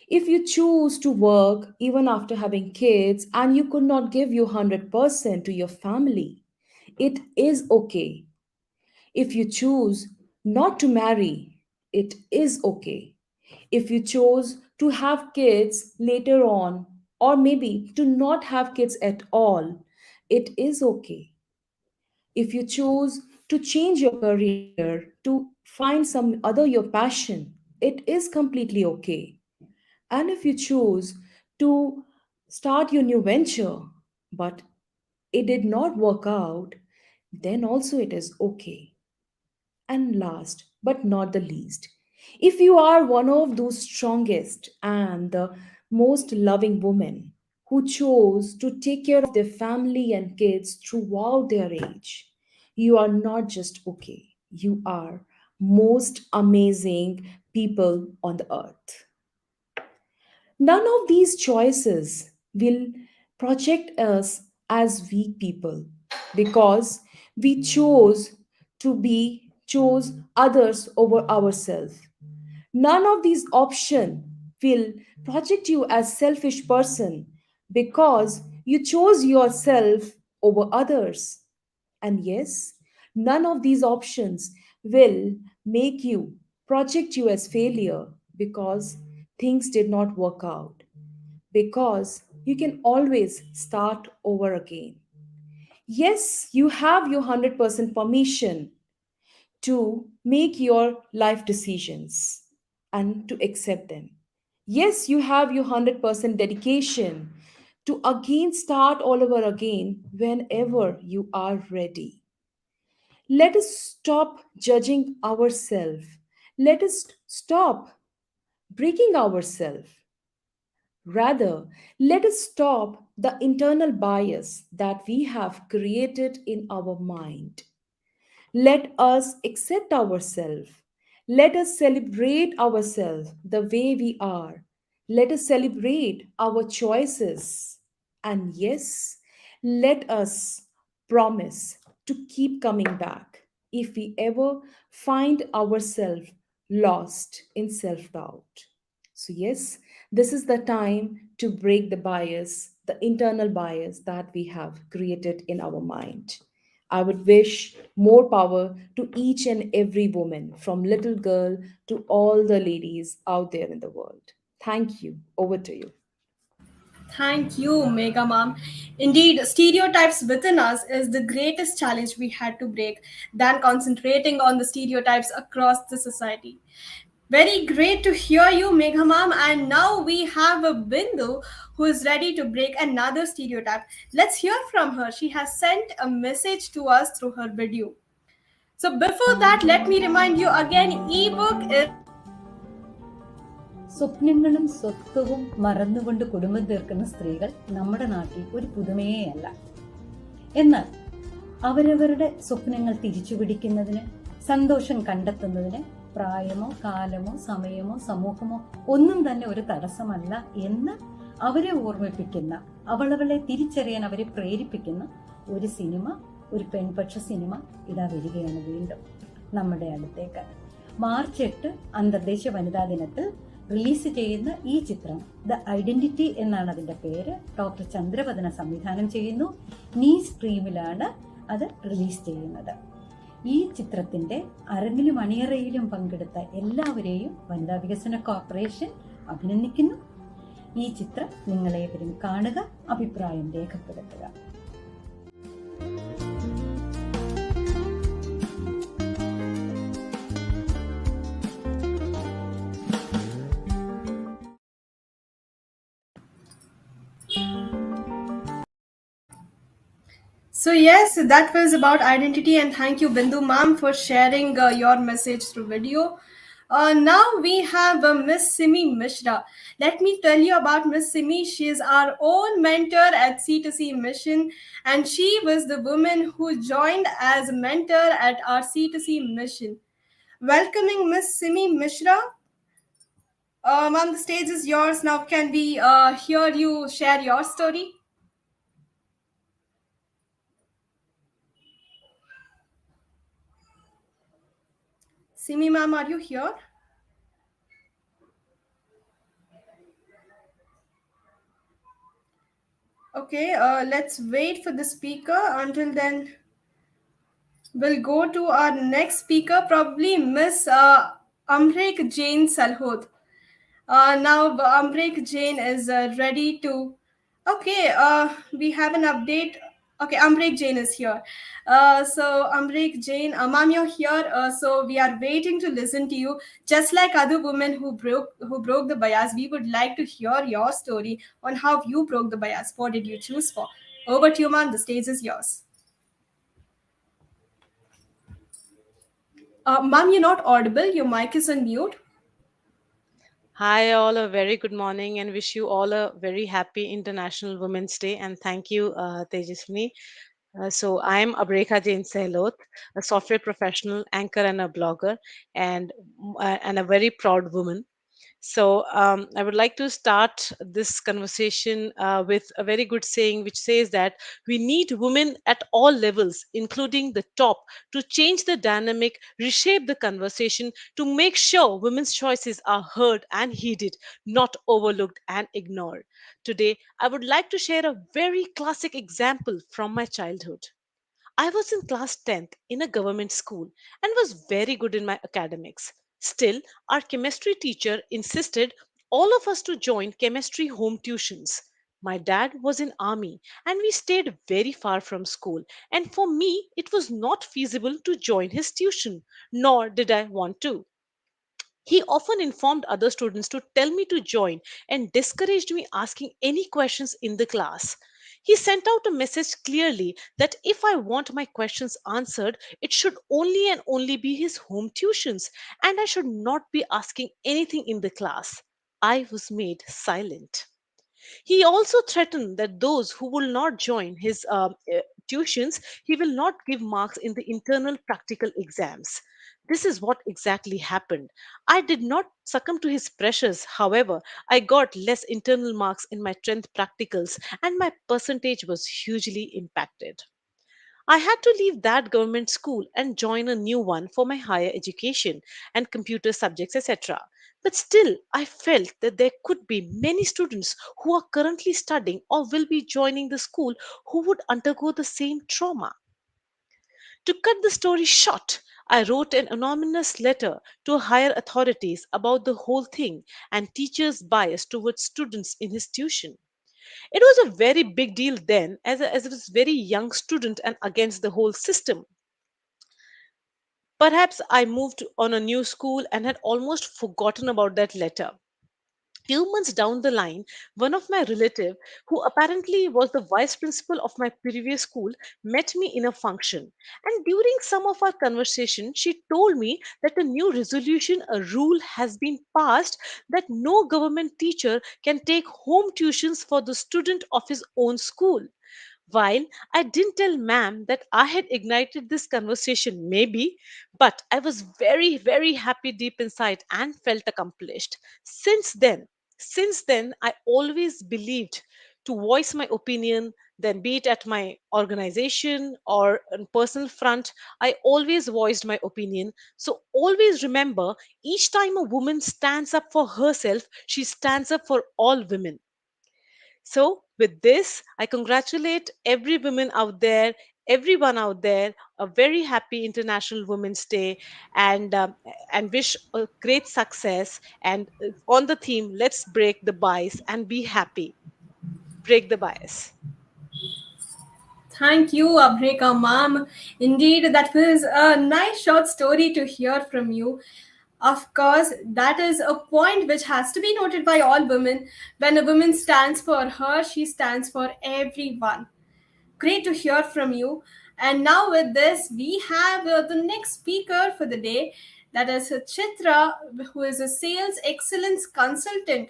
If you choose to work even after having kids and you could not give your 100% to your family, it is okay. If you choose not to marry, it is okay. If you chose to have kids later on, or maybe to not have kids at all, it is okay. If you choose to change your career, to find some other your passion, it is completely okay. And if you choose to start your new venture, but it did not work out, then also it is okay. And last but not the least, if you are one of those strongest and the most loving women who chose to take care of their family and kids throughout their age, you are not just okay. You are most amazing people on the earth. None of these choices will project us as weak people because we chose others over ourselves. None of these options will project you as selfish person because you chose yourself over others. And yes, none of these options will make you project you as failure because things did not work out. Because you can always start over again. Yes, you have your 100% permission to make your life decisions and to accept them. Yes, you have your 100% dedication to again start all over again whenever you are ready. Let us stop judging ourselves. Let us stop breaking ourselves. Rather, let us stop the internal bias that we have created in our mind. Let us accept ourselves. Let us celebrate ourselves the way we are. Let us celebrate our choices. And yes, let us promise to keep coming back if we ever find ourselves lost in self doubt. So, yes, this is the time to break the bias, the internal bias that we have created in our mind. I would wish more power to each and every woman, from little girl to all the ladies out there in the world. Thank you. Over to you. Thank you, Mega Mom. Indeed, stereotypes within us is the greatest challenge we had to break than concentrating on the stereotypes across the society. Very great to hear you, Mega Mom. And now we have a Bindu who is ready to break another stereotype. Let's hear from her. She has sent a message to us through her video. So before that, let me remind you again, ebook is സ്വപ്നങ്ങളും സ്വത്വവും മറന്നുകൊണ്ട് കുടുംബം തീർക്കുന്ന സ്ത്രീകൾ നമ്മുടെ നാട്ടിൽ ഒരു പുതുമയേ അല്ല. എന്നാൽ അവരവരുടെ സ്വപ്നങ്ങൾ തിരിച്ചുപിടിക്കുന്നതിന്, സന്തോഷം കണ്ടെത്തുന്നതിന് പ്രായമോ കാലമോ സമയമോ സമൂഹമോ ഒന്നും തന്നെ ഒരു തടസ്സമല്ല എന്ന് അവരെ ഓർമ്മിപ്പിക്കുന്ന, അവളവളെ തിരിച്ചറിയാൻ അവരെ പ്രേരിപ്പിക്കുന്ന ഒരു സിനിമ, ഒരു പെൺപക്ഷ സിനിമ ഇതാ വരികയാണ് വീണ്ടും നമ്മുടെ അടുത്തേക്ക്. മാർച്ച് 8 അന്തർദേശീയ വനിതാ ദിനത്തിൽ റിലീസ് ചെയ്യുന്ന ഈ ചിത്രം ദ ഐഡന്റിറ്റി എന്നാണ് അതിന്റെ പേര്. ഡോക്ടർ ചന്ദ്രവദന സംവിധാനം ചെയ്യുന്നു. നീ സ്ട്രീമിലാണ് അത് റിലീസ് ചെയ്യുന്നത്. ഈ ചിത്രത്തിന്റെ അരങ്ങിലും അണിയറയിലും പങ്കെടുത്ത എല്ലാവരെയും വനിതാ വികസന കോർപ്പറേഷൻ അഭിനന്ദിക്കുന്നു. ഈ ചിത്രം നിങ്ങളേവരും കാണുക, അഭിപ്രായം രേഖപ്പെടുത്തുക. So yes, that was about identity, and thank you, Bindu Ma'am, for sharing your message through video. Now we have Miss Simi Mishra. Let me tell you about Miss Simi. She is our own mentor at C2C Mission, and she was the woman who joined as a mentor at our C2C Mission. Welcoming Miss Simi Mishra. Ma'am, the stage is yours now. Can we hear you share your story? Simi, ma'am, are you here? Okay, let's wait for the speaker. Until then, we'll go to our next speaker, probably Miss Amrek Jain Salhot. Now, Amrek Jain is ready to. Okay, we have an update. Okay, Amrek Jain is here. So, Amrek Jain, ma'am, you're here. So, we are waiting to listen to you. Just like other women who broke the bias, we would like to hear your story on how you broke the bias. What did you choose for? Over to you, ma'am. The stage is yours. Ma'am, you're not audible. Your mic is on mute. Hi, all, a very good morning and wish you all a very happy International Women's Day. And thank you, Tejaswini. So, I'm Abrekha Jain Sehlot, a software professional, anchor, and a blogger, and a very proud woman. So, I would like to start this conversation with a very good saying, which says that we need women at all levels, including the top, to change the dynamic, reshape the conversation, to make sure women's choices are heard and heeded, not overlooked and ignored. Today, I would like to share a very classic example from my childhood. I was in class 10th in a government school and was very good in my academics. Still, our chemistry teacher insisted all of us to join chemistry home tuitions. My dad was in army and we stayed very far from school, and for me it was not feasible to join his tuition, nor did I want to. He often informed other students to tell me to join and discouraged me asking any questions in the class. He sent out a message clearly that if I want my questions answered, it should only and only be his home tuitions, and I should not be asking anything in the class. I was made silent. He also threatened that those who will not join his tuitions, he will not give marks in the internal practical exams. This is what exactly happened. I did not succumb to his pressures. However, I got less internal marks in my 10th practicals and my percentage was hugely impacted. I had to leave that government school and join a new one for my higher education and computer subjects, etc. But still, I felt that there could be many students who are currently studying or will be joining the school who would undergo the same trauma. To cut the story short, I wrote an anonymous letter to higher authorities about the whole thing and teachers' bias towards students in his tuition. It was a very big deal then, as I was a very young student and against the whole system. Perhaps I moved on a new school and had almost forgotten about that letter. Few months down the line, one of my relative, who apparently was the vice principal of my previous school, met me in a function. And during some of our conversation, she told me that a new resolution, a rule has been passed that no government teacher can take home tuitions for the student of his own school. While I didn't tell ma'am that I had ignited this conversation, maybe, but I was very, very happy deep inside and felt accomplished. Since then, since then, I always believed to voice my opinion, then be it at my organization or on personal front, I always voiced my opinion. So always remember, each time a woman stands up for herself, she stands up for all women. So, with this, I congratulate every woman out there, everyone out there, a very happy International Women's Day, and wish a great success. And on the theme, let's break the bias and be happy. Break the bias. Thank you, Abhreka ma'am. Indeed, that was a nice short story to hear from you. Of course, that is a point which has to be noted by all women. When a woman stands for her, she stands for everyone. Great to hear from you. And now, with this, we have the next speaker for the day, that is Chitra, who is a sales excellence consultant.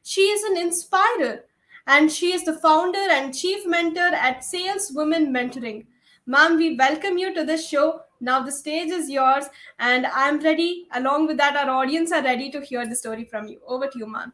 She is an inspirer, and she is the founder and chief mentor at Sales Women Mentoring. Ma'am, we welcome you to the show. Now, the stage is yours, and I'm ready. Along with that, our audience are ready to hear the story from you. Over to you, ma'am.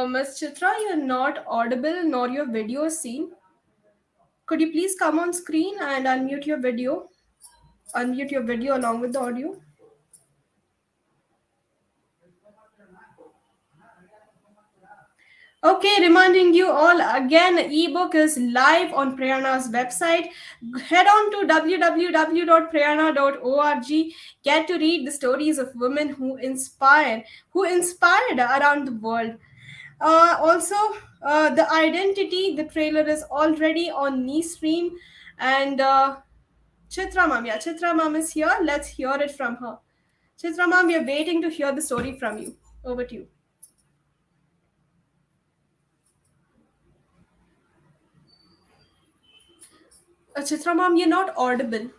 Ms. Chitra, you're not audible nor your video is seen. Could you please come on screen and unmute your video? Unmute your video along with the audio. Okay, reminding you all again, ebook is live on Prayaana's website. Head on to www.prayaana.org. Get to read the stories of women who inspired around the world. Also, the identity, the trailer is already on knee stream, and Chitra ma'am, yeah, Chitra ma'am is here. Let's hear it from her. Chitra ma'am, we are waiting to hear the story from you. Over to you. Chitra ma'am, you're not audible.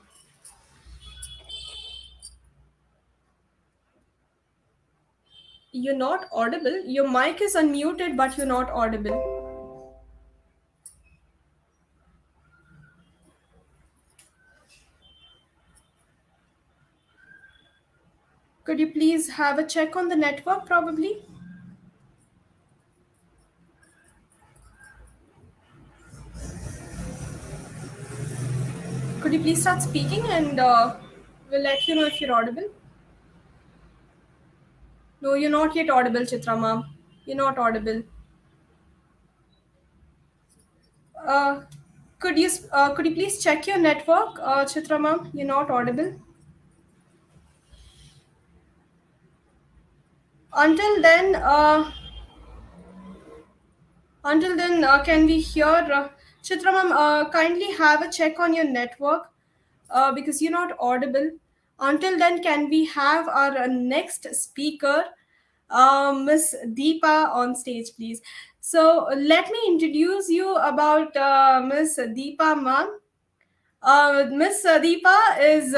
You're not audible. Your mic is unmuted, but you're not audible. Could you please have a check on the network, probably? Could you please start speaking, and we'll let you know if you're audible? No, you're not yet audible, Chitra ma'am. You're not audible. Uh, could you please check your network, Chitra ma'am? You're not audible. Until then, can we hear Chitra ma'am? Kindly have a check on your network because you're not audible. Until then, can we have our next speaker, Miss Deepa, on stage, please? So let me introduce you about Miss Deepa ma'am. Miss Deepa is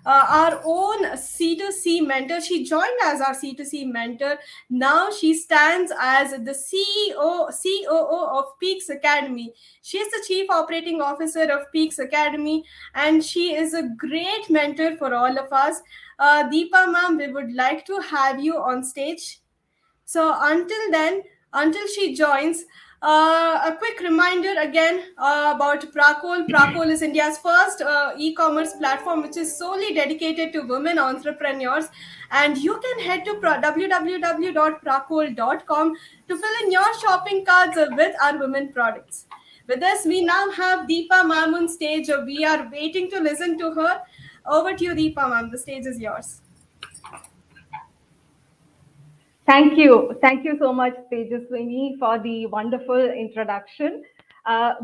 our own C2C mentor. She joined as our C2C mentor. Now she stands as the COO of Peaks Academy. She is the Chief Operating Officer of Peaks Academy, and she is a great mentor for all of us. Deepa ma'am, we would like to have you on stage. So until then, until she joins, a quick reminder again about Prakol. Prakol is India's first e-commerce platform which is solely dedicated to women entrepreneurs. And you can head to www.prakol.com to fill in your shopping carts with our women products. With this, we now have Deepa ma'am on stage. We are waiting to listen to her. Over to you, Deepa ma'am. The stage is yours. Thank you. Thank you so much, Tejaswini, for the wonderful introduction.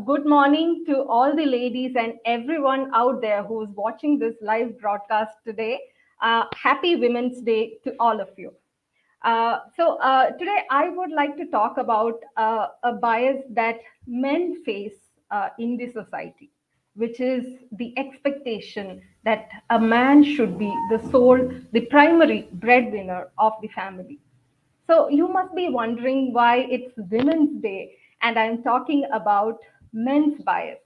Good morning to all the ladies and everyone out there who's watching this live broadcast today. Happy Women's Day to all of you. Today I would like to talk about a bias that men face in the society, which is the expectation that a man should be the primary breadwinner of the family. So you must be wondering why it's Women's Day and I'm talking about men's bias.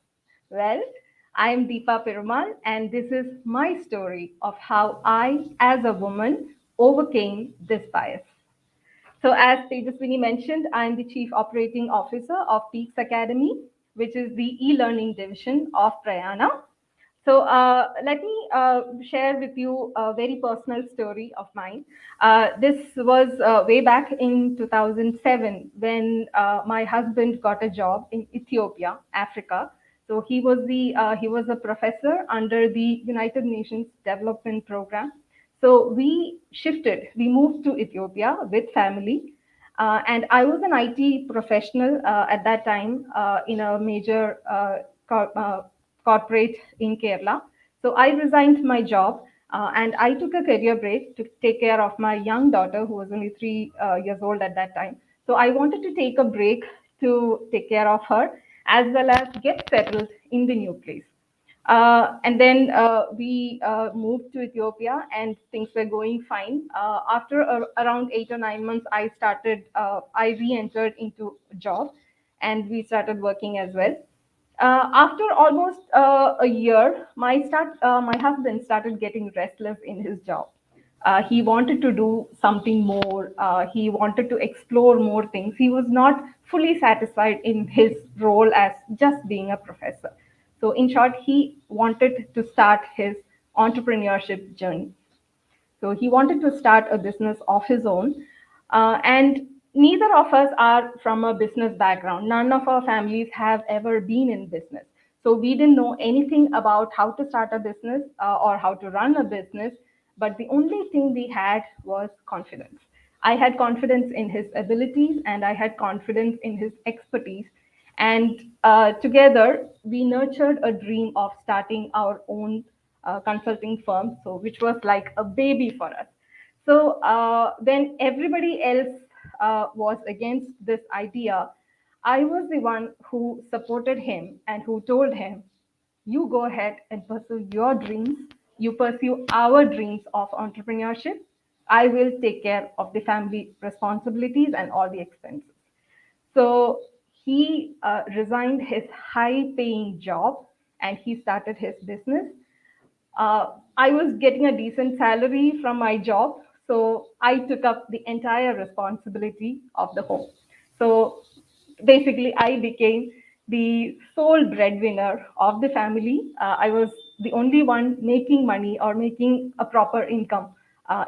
Well, I'm Deepa Perumal and this is my story of how I, as a woman, overcame this bias. So as Tejaswini mentioned, I'm the Chief Operating Officer of Peaks Academy, which is the e-learning division of Prayaana. So let me share with you a very personal story of mine. This was way back in 2007 when my husband got a job in Ethiopia, Africa. So he was a professor under the United Nations Development Program. So we moved to Ethiopia with family. And I was an IT professional at that time in a major corporate in Kerala. So I resigned my job and I took a career break to take care of my young daughter, who was only 3 years old at that time. So I wanted to take a break to take care of her as well as get settled in the new place. And then we moved to Ethiopia, and things were going fine. After around 8 or 9 months, I re-entered into a job, and we started working as well. After almost a year, my husband started getting restless in his job. He wanted to do something more. He wanted to explore more things. He was not fully satisfied in his role as just being a professor. So, in short, he wanted to start his entrepreneurship journey. So he wanted to start a business of his own. And neither of us are from a business background. None of our families have ever been in business. So we didn't know anything about how to start a business or how to run a business. But the only thing we had was confidence. I had confidence in his abilities and I had confidence in his expertise. And together, we nurtured a dream of starting our own consulting firm, so which was like a baby for us. So when everybody else was against this idea, I was the one who supported him and who told him, you go ahead and pursue your dreams. You pursue our dreams of entrepreneurship. I will take care of the family responsibilities and all the expenses. So he resigned his high paying job and he started his business. I was getting a decent salary from my job, so I took up the entire responsibility of the home. So basically, I became the sole breadwinner of the family. I was the only one making money or making a proper income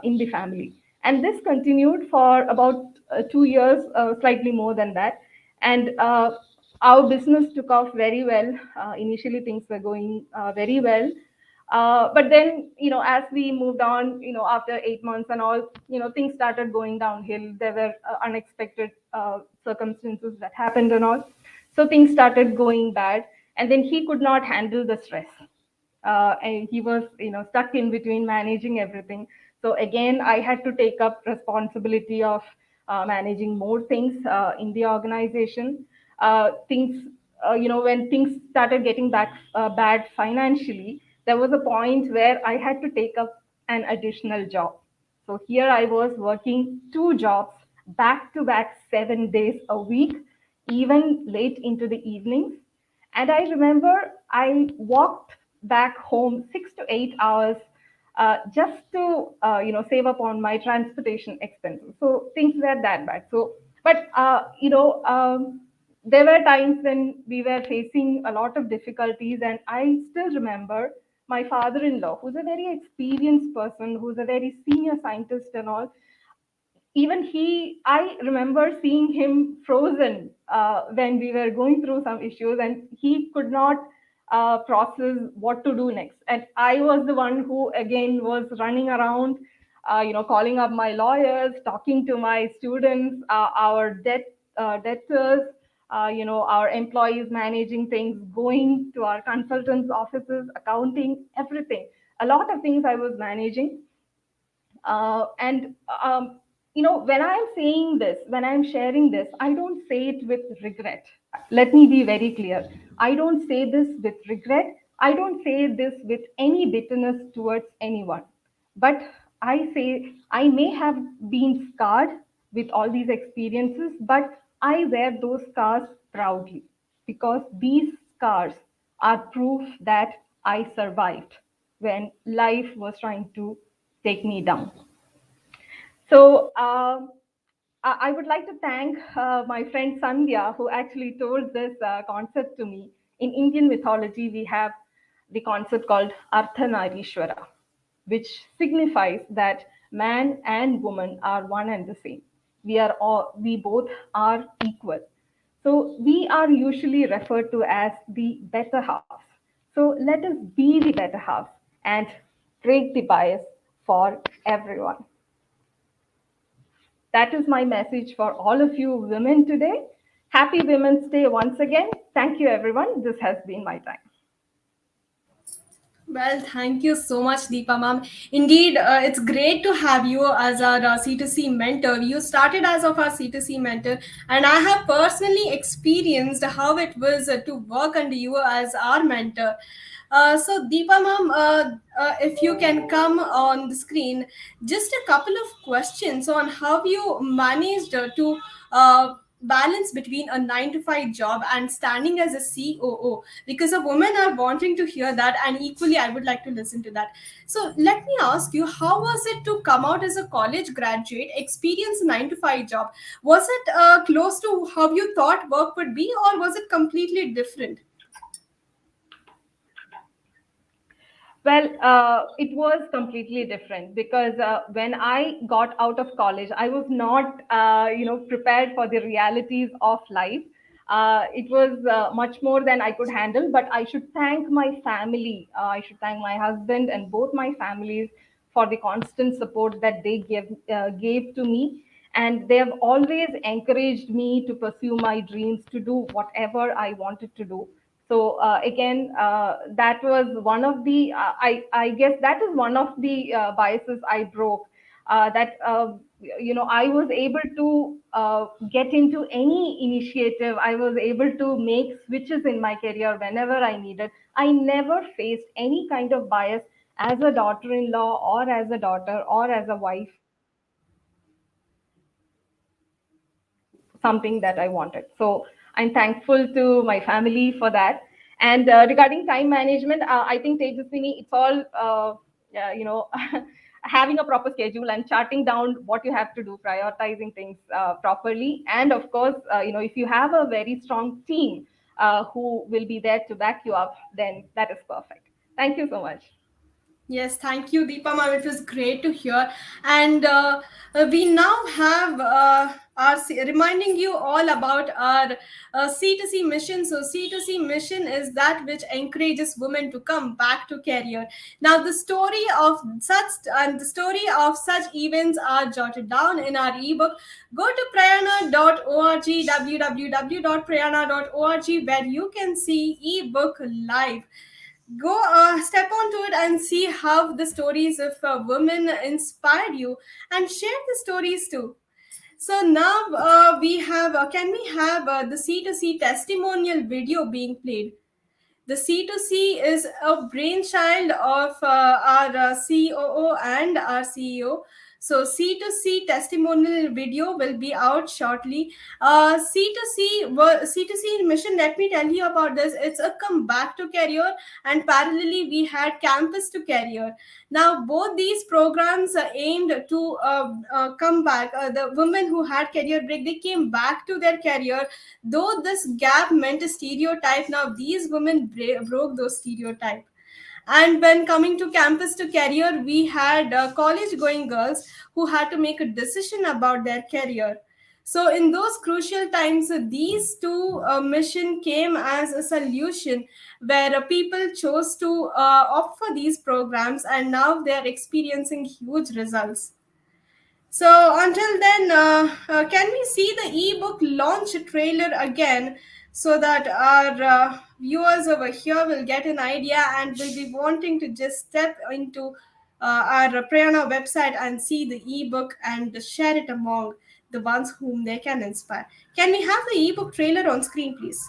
in the family. And this continued for about 2 years, slightly more than that. And our business took off very well. Initially, things were going very well. But then, as we moved on, after 8 months and all, things started going downhill. There were unexpected circumstances that happened and all. So things started going bad. And then he could not handle the stress. And he was, stuck in between managing everything. So again, I had to take up responsibility of managing more things in the organization. When things started getting bad financially, there was a point where I had to take up an additional job. So here I was working two jobs back to back, 7 days a week, even late into the evenings. And I remember I walked back home 6 to 8 hours just to save up on my transportation expenses. So things were that bad. So, but there were times when we were facing a lot of difficulties, and I still remember my father-in-law, who's a very experienced person, who's a very senior scientist and all. Even I remember seeing him frozen when we were going through some issues, and he could not process what to do next. And I was the one who again was running around, calling up my lawyers, talking to my students, our debtors, our employees, managing things, going to our consultants offices, accounting, everything. A lot of things I was managing. And when I'm saying this, when I'm sharing this, I don't say it with regret. Let me be very clear. I don't say this with regret. I don't say this with any bitterness towards anyone. But I say I may have been scarred with all these experiences, but I wear those scars proudly, because these scars are proof that I survived when life was trying to take me down. So I would like to thank my friend Sandhya, who actually told this concept to me. In Indian mythology, we have the concept called Ardhanarishwara, which signifies that man and woman are one and the same. We both are equal. So we are usually referred to as the better halves. So let us be the better halves and break the bias for everyone. That is my message for all of you women today. Happy Women's Day once again. Thank you, everyone. This has been my time. Well, thank you so much, Deepa ma'am. Indeed, it's great to have you as our C2C mentor. You started as of our C2C mentor, and I have personally experienced how it was to work under you as our mentor. So, Deepa ma'am, if you can come on the screen, just a couple of questions on how you managed to balance between a 9 to 5 job and standing as a COO, because a women are wanting to hear that, and equally I would like to listen to that. So let me ask you, how was it to come out as a college graduate, experience a 9 to 5 job? Was it close to how you thought work would be, or was it completely different? Well, it was completely different because when I got out of college, I was not, prepared for the realities of life. It was much more than I could handle, but I should thank my family. I should thank my husband and both my families for the constant support that they gave to me. And they have always encouraged me to pursue my dreams, to do whatever I wanted to do. So again, that was one of the I guess that is one of the biases I broke. That I was able to get into any initiative. I was able to make switches in my career whenever I needed. I never faced any kind of bias as a daughter-in-law or as a daughter or as a wife. Something that I wanted. So I'm thankful to my family for that. And regarding time management, I think Tejaswini, it's all having a proper schedule and charting down what you have to do, prioritizing things properly, and of course, if you have a very strong team who will be there to back you up, then that is perfect. Thank you so much. Yes, thank you, Deepa ma'am. It was great to hear. And we now have reminding you all about our C2C mission. So C2C mission is that which encourages women to come back to career. Now, the story of such events are jotted down in our ebook. Go to prayaana.org, www.prayaana.org, where you can see ebook live. Go step onto it and see how the stories of women inspired you, and share the stories too. So now we have can we have the C2C testimonial video being played? The C2C is a brainchild of our COO and our CEO. So C2C testimonial video will be out shortly. C2C mission, let me tell you about this. It's a come back to career, and parallelly we had campus to career. Now both these programs are aimed to come back. The women who had career break, they came back to their career. Though this gap meant a stereotype, now these women broke those stereotypes. And when coming to campus to career, we had college going girls who had to make a decision about their career. So in those crucial times, these two mission came as a solution, where people chose to opt for these programs, and now they are experiencing huge results. So until then, can we see the ebook launch trailer again, so that our viewers over here will get an idea and will be wanting to just step into our Prayaana website and see the ebook and share it among the ones whom they can inspire. Can we have the ebook trailer on screen, please?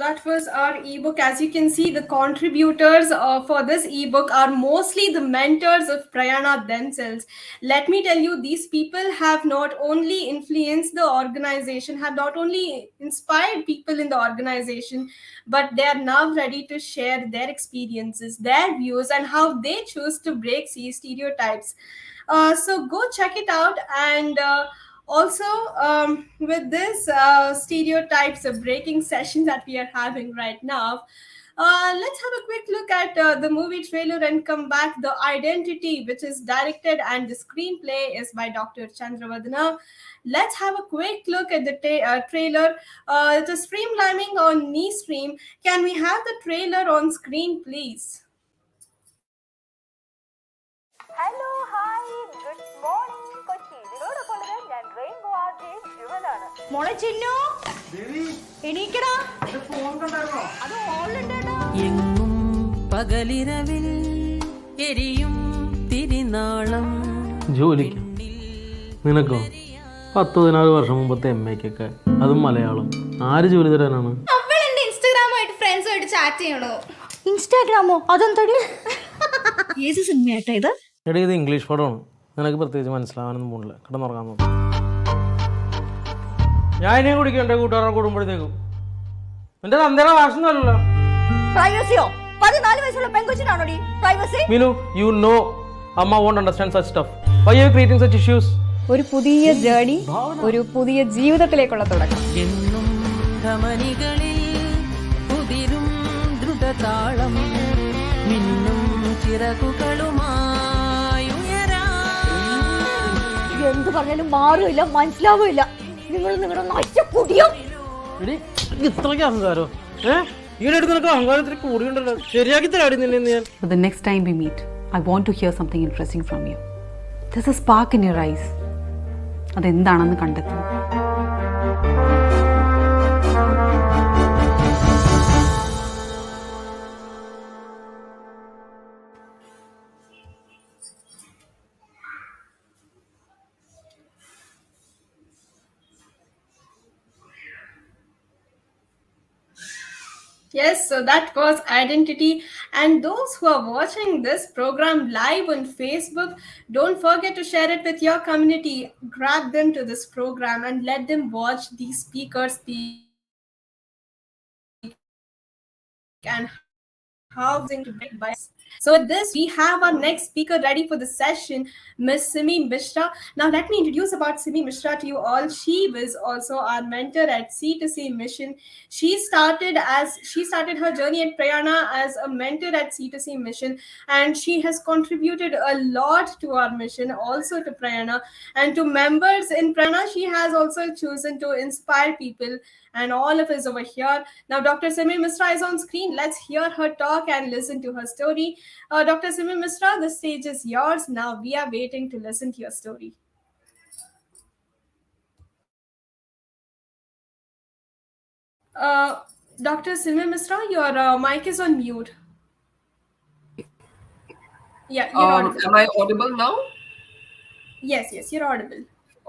that was our ebook. As you can see, the contributors for this ebook are mostly the mentors of Prayaana themselves. Let me tell you, these people have not only influenced the organization, have not only inspired people in the organization, but they are now ready to share their experiences, their views, and how they choose to break stereotypes. So go check it out. And also, with this stereotypes of breaking session that we are having right now, let's have a quick look at the movie trailer and come back. The Identity, which is directed, and the screenplay is by Dr. Chandravardhana. Let's have a quick look at the trailer. It is streamlining on knee stream. Can we have the trailer on screen, please? Hello hi good morning Kochi ഇതിനോടൊപ്പമുള്ളത് ഞാൻ rainbow RJ ജുവലാണ് മോളെ ചിന്നു എണീക്കടാ അത് ഓളുണ്ടേടാ എങ്ങും പകലിരവിൽ എരിയും തിരിനാളം ജോലിക്ക് നിനക്കോ 10-14 വർഷം മുമ്പത്തെ MA-ക്കൊക്കെ അതും മലയാളം ആര് ജോലി തരാനാണ്? അവൾ എന്റെ ഇൻസ്റ്റാഗ്രാമായിട്ട് ഫ്രണ്ട്സുമായിട്ട് ചാറ്റ് ചെയ്യണോ? ഇൻസ്റ്റാഗ്രാമോ അതെന്തടി ഏത് സിനിമയായിട്ടാ ഇത്? എടീ ഇത് ഇംഗ്ലീഷ് പടമാണ്, നിനക്ക് പ്രത്യേകിച്ച് മനസ്സിലാവാനൊന്നും പോണില്ല, കിടന്നുറങ്ങാൻ നോക്കും. ഞാൻ ഇനിയും കുടിക്കും എൻ്റെ കൂട്ടുകാരെ കൂടുമ്പോഴത്തേക്കും. എൻ്റെ തന്തയുടെ ഭാഷയൊന്നുമല്ലല്ലോ. പ്രൈവസിയോ? 14 വയസ്സുള്ള പെൺകൊച്ചിനാണോടി privacy? Meenu, you know amma won't understand such stuff. Why are you creating such issues? ഒരു പുതിയ ജേർണി, ഒരു പുതിയ ജീവിതത്തിലേക്കുള്ള തുടക്കം. എന്നും ധമനികളിൽ കുതിരും ദ്രുതതാളം മിന്നും ചിറകുകളുമായുയരാ. എന്ത് പറഞ്ഞാലും മാറില്ല, മനസ്സിലാവില്ല. നിങ്ങൾ നിങ്ങളുടെ നശിച്ച കുടിയോ ഇത്രയ്ക്ക് അഹങ്കാരോ? ഈയിടെടുത്ത് നിനക്ക് അഹങ്കാരത്തിന് കൂടിയുണ്ടല്ലോ. ശരിയാക്കി തരാടി നിന്നെ ഞാൻ. But the next time we meet, I want to hear something interesting from you. There's a spark in your eyes. അതെന്താണെന്ന് കണ്ടെത്തുന്നു. Yes, so that was Identity. And those who are watching this program live on Facebook, don't forget to share it with your community. Grab them to this program and let them watch these speakers speak and how to break bias. So with this, we have our next speaker ready for the session, Miss Simi Mishra. Now let me introduce about Simi Mishra to you all. She was also our mentor at C2C Mission. She started her journey at Prayaana as a mentor at C2C Mission, and she has contributed a lot to our mission, also to Prayaana and to members in Prayaana. She has also chosen to inspire people and all of us over here. Now Dr. Simi Mishra is on screen. Let's hear her talk and listen to her story. Dr. Simi Mishra, the stage is yours. Now we are waiting to listen to your story. Dr. Simi Mishra, your mic is on mute. Yeah, you're audible. Am I audible now? Yes, you're audible.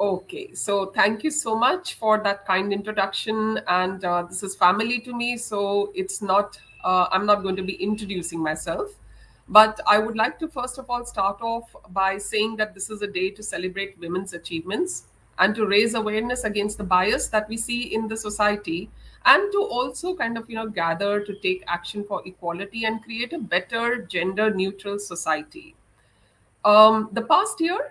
Okay, so thank you so much for that kind introduction. And this is family to me, so it's not, I'm not going to be introducing myself. But I would like to first of all start off by saying that this is a day to celebrate women's achievements and to raise awareness against the bias that we see in the society, and to also kind of, gather to take action for equality and create a better gender neutral society. The past year,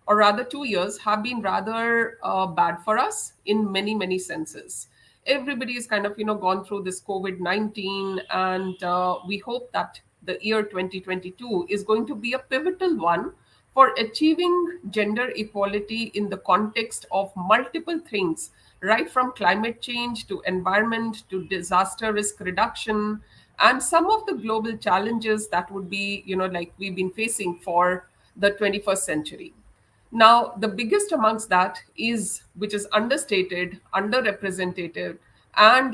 or rather 2 years, have been rather bad for us in many, many senses. Everybody is kind of, gone through this COVID-19, and we hope that the year 2022 is going to be a pivotal one for achieving gender equality in the context of multiple things, right from climate change to environment to disaster risk reduction, and some of the global challenges that would be, like we've been facing for the 21st century. Now, the biggest amongst that is, which is understated, underrepresented, and,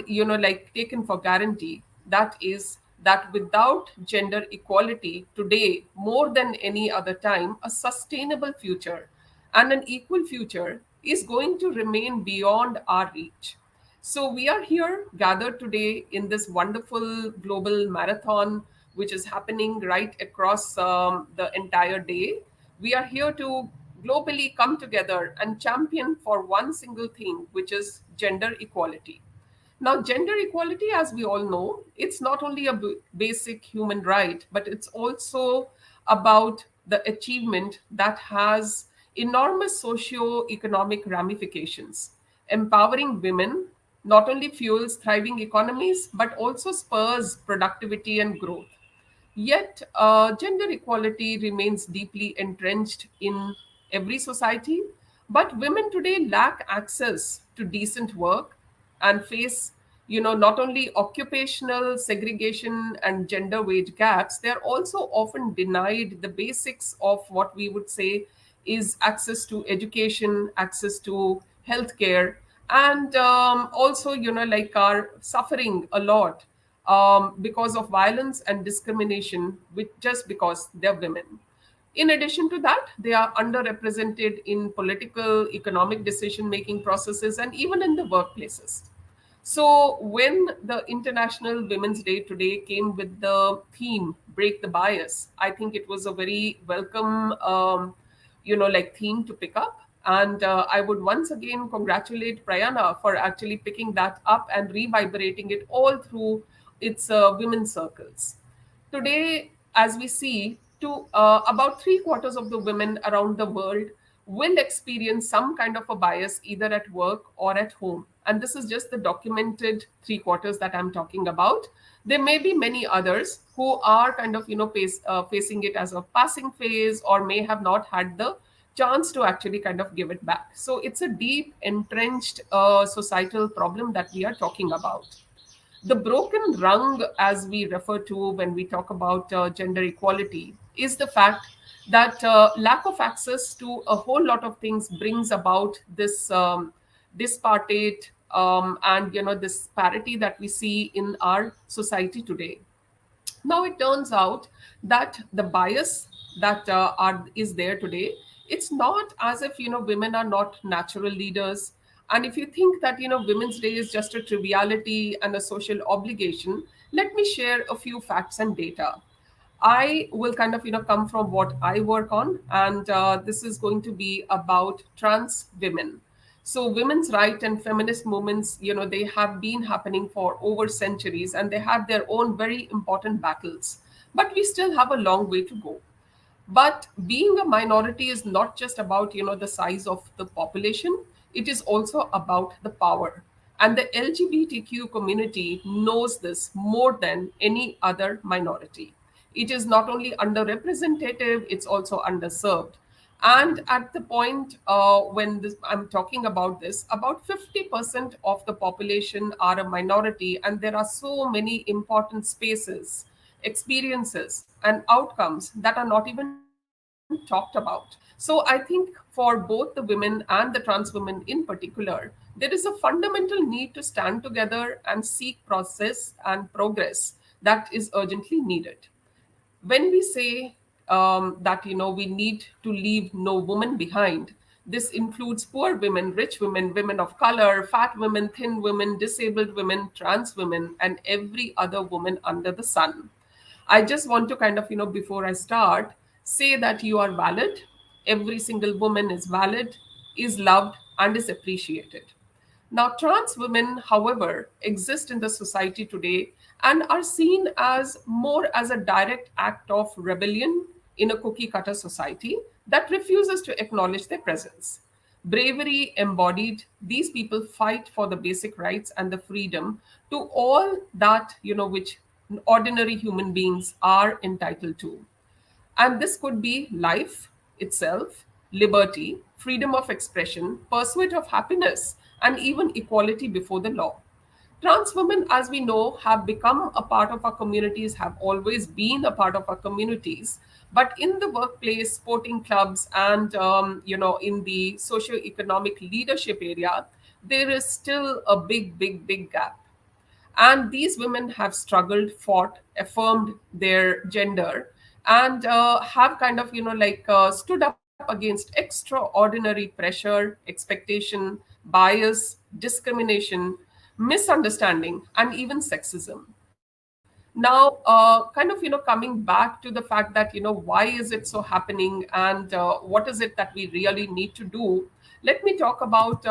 taken for guarantee, that is that without gender equality today, more than any other time, a sustainable future and an equal future is going to remain beyond our reach. So we are here gathered today in this wonderful global marathon, which is happening right across the entire day. We are here to globally come together and champion for one single thing, which is gender equality. Now, gender equality, as we all know, it's not only a basic human right, but it's also about the achievement that has enormous socio-economic ramifications. Empowering women not only fuels thriving economies, but also spurs productivity and growth. Yet, gender equality remains deeply entrenched in every society. But women today lack access to decent work and face, not only occupational segregation and gender wage gaps, they are also often denied the basics of what we would say is access to education, access to healthcare, and also, like are suffering a lot because of violence and discrimination, with just because they're women. In addition to that, they are underrepresented in political, economic decision making processes and even in the workplaces. So, when the International Women's Day today came with the theme "Break the Bias," I think it was a very welcome, like theme to pick up. And I would once again congratulate Prayaana for actually picking that up and reverberating it all through its women's circles. Today, as we see, about three-quarters of the women around the world will experience some kind of a bias either at work or at home. And this is just the documented three-quarters that I'm talking about. There may be many others who are kind of, facing it as a passing phase or may have not had the chance to actually kind of give it back. So it's a deep, entrenched societal problem that we are talking about. The broken rung, as we refer to when we talk about gender equality, is the fact that lack of access to a whole lot of things brings about this disparate and disparity that we see in our society today. Now it turns out that the bias that is there today, it's not as if women are not natural leaders. And if you think that Women's Day is just a triviality and a social obligation, let me share a few facts and data. I will kind of come from what I work on, and this is going to be about trans women. So women's right and feminist movements, they have been happening for over centuries, and they have their own very important battles. But we still have a long way to go. But being a minority is not just about the size of the population, it is also about the power. And the LGBTQ community knows this more than any other minority. It is not only underrepresented, it's also underserved. And at the point when I'm talking about this, about 50% of the population are a minority, and there are so many important spaces, experiences, and outcomes that are not even talked about. So I think for both the women and the trans women in particular, there is a fundamental need to stand together and seek process and progress that is urgently needed. When we say that we need to leave no woman behind, this includes poor women, rich women, women of color, fat women, thin women, disabled women, trans women, and every other woman under the sun. I just want to kind of before I start, say that you are valid. Every single woman is valid, is loved, and is appreciated. Now, trans women, however, exist in the society today and are seen as more as a direct act of rebellion in a cookie cutter society that refuses to acknowledge their presence. Bravery embodied, these people fight for the basic rights and the freedom to all that, which ordinary human beings are entitled to. And this could be life itself, liberty, freedom of expression, pursuit of happiness, and even equality before the law. Trans women, as we know, have become a part of our communities, have always been a part of our communities. But in the workplace, sporting clubs, and in the socio-economic leadership area, there is still a big, big, big gap. And these women have struggled, fought, affirmed their gender, and have kind of stood up against extraordinary pressure, expectation, bias, discrimination, misunderstanding, and even sexism. Now, coming back to the fact that, why is it so happening, and what is it that we really need to do? Let me talk about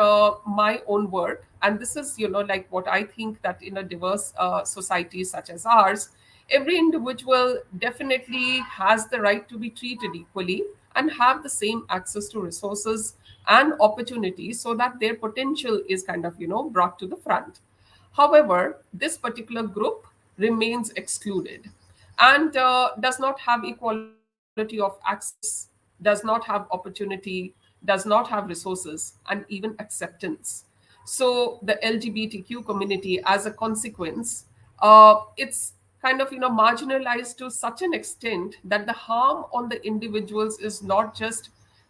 my own work. And this is, like what I think, that in a diverse society such as ours, every individual definitely has the right to be treated equally and have the same access to resources and opportunities, so that their potential is brought to the front. However, this particular group remains excluded and does not have equality of access, does not have opportunity, does not have resources, and even acceptance. So the LGBTQ community, as a consequence, it's marginalized to such an extent that the harm on the individuals is not just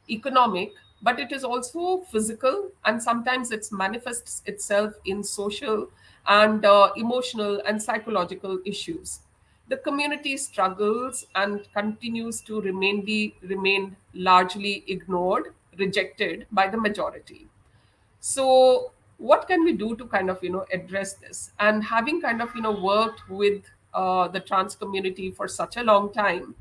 economic, but it is also physical, and sometimes it manifests itself in social and emotional and psychological issues. The community struggles and continues to remain largely ignored, rejected by the majority. So what can we do to address this? And having worked with the trans community for such a long time,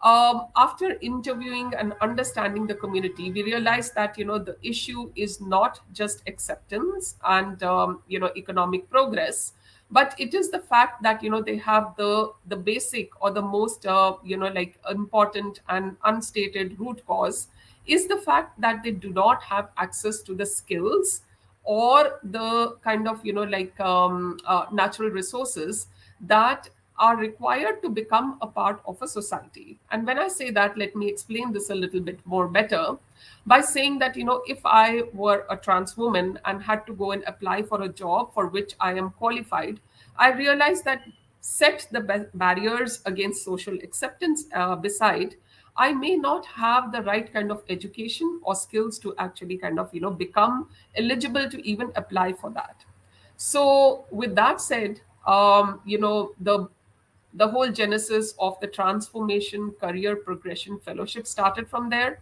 after interviewing and understanding the community, we realized that the issue is not just acceptance and economic progress, but it is the fact that they have the basic, or the most important and unstated root cause, is the fact that they do not have access to the skills or the natural resources that are required to become a part of a society. And when I say that, let me explain this a little bit more better by saying that if I were a trans woman and had to go and apply for a job for which I am qualified, I realized that set the barriers against social acceptance beside, I may not have the right kind of education or skills to actually become eligible to even apply for that. So, with that said, the whole genesis of the Transformation Career Progression Fellowship started from there.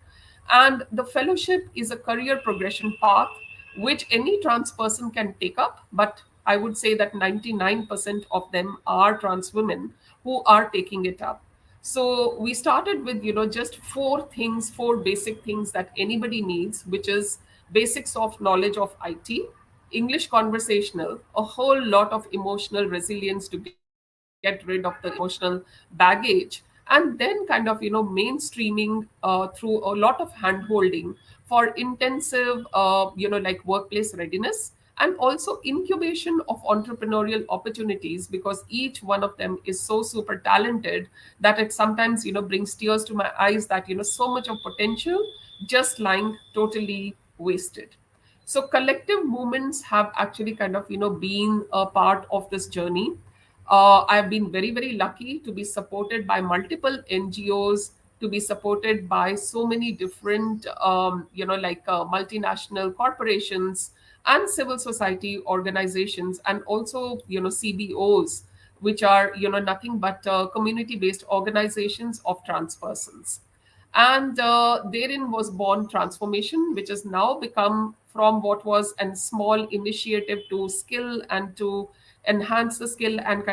And the fellowship is a career progression path which any trans person can take up. But I would say that 99% of them are trans women who are taking it up. So we started with, just four basic things that anybody needs, which is basics of knowledge of IT, English conversational, a whole lot of emotional resilience to get rid of the emotional baggage, and then mainstreaming through a lot of hand holding for intensive, workplace readiness, and also incubation of entrepreneurial opportunities, because each one of them is so super talented that it sometimes brings tears to my eyes, that so much of potential just lying totally wasted. So collective movements have actually been a part of this journey. I've been very, very lucky to be supported by multiple NGOs, to be supported by so many different, multinational corporations and civil society organizations, and also, CBOs, which are, nothing but community-based organizations of trans persons. And therein was born Transformation, which has now become, from what was a small initiative to skill and to enhance the skill and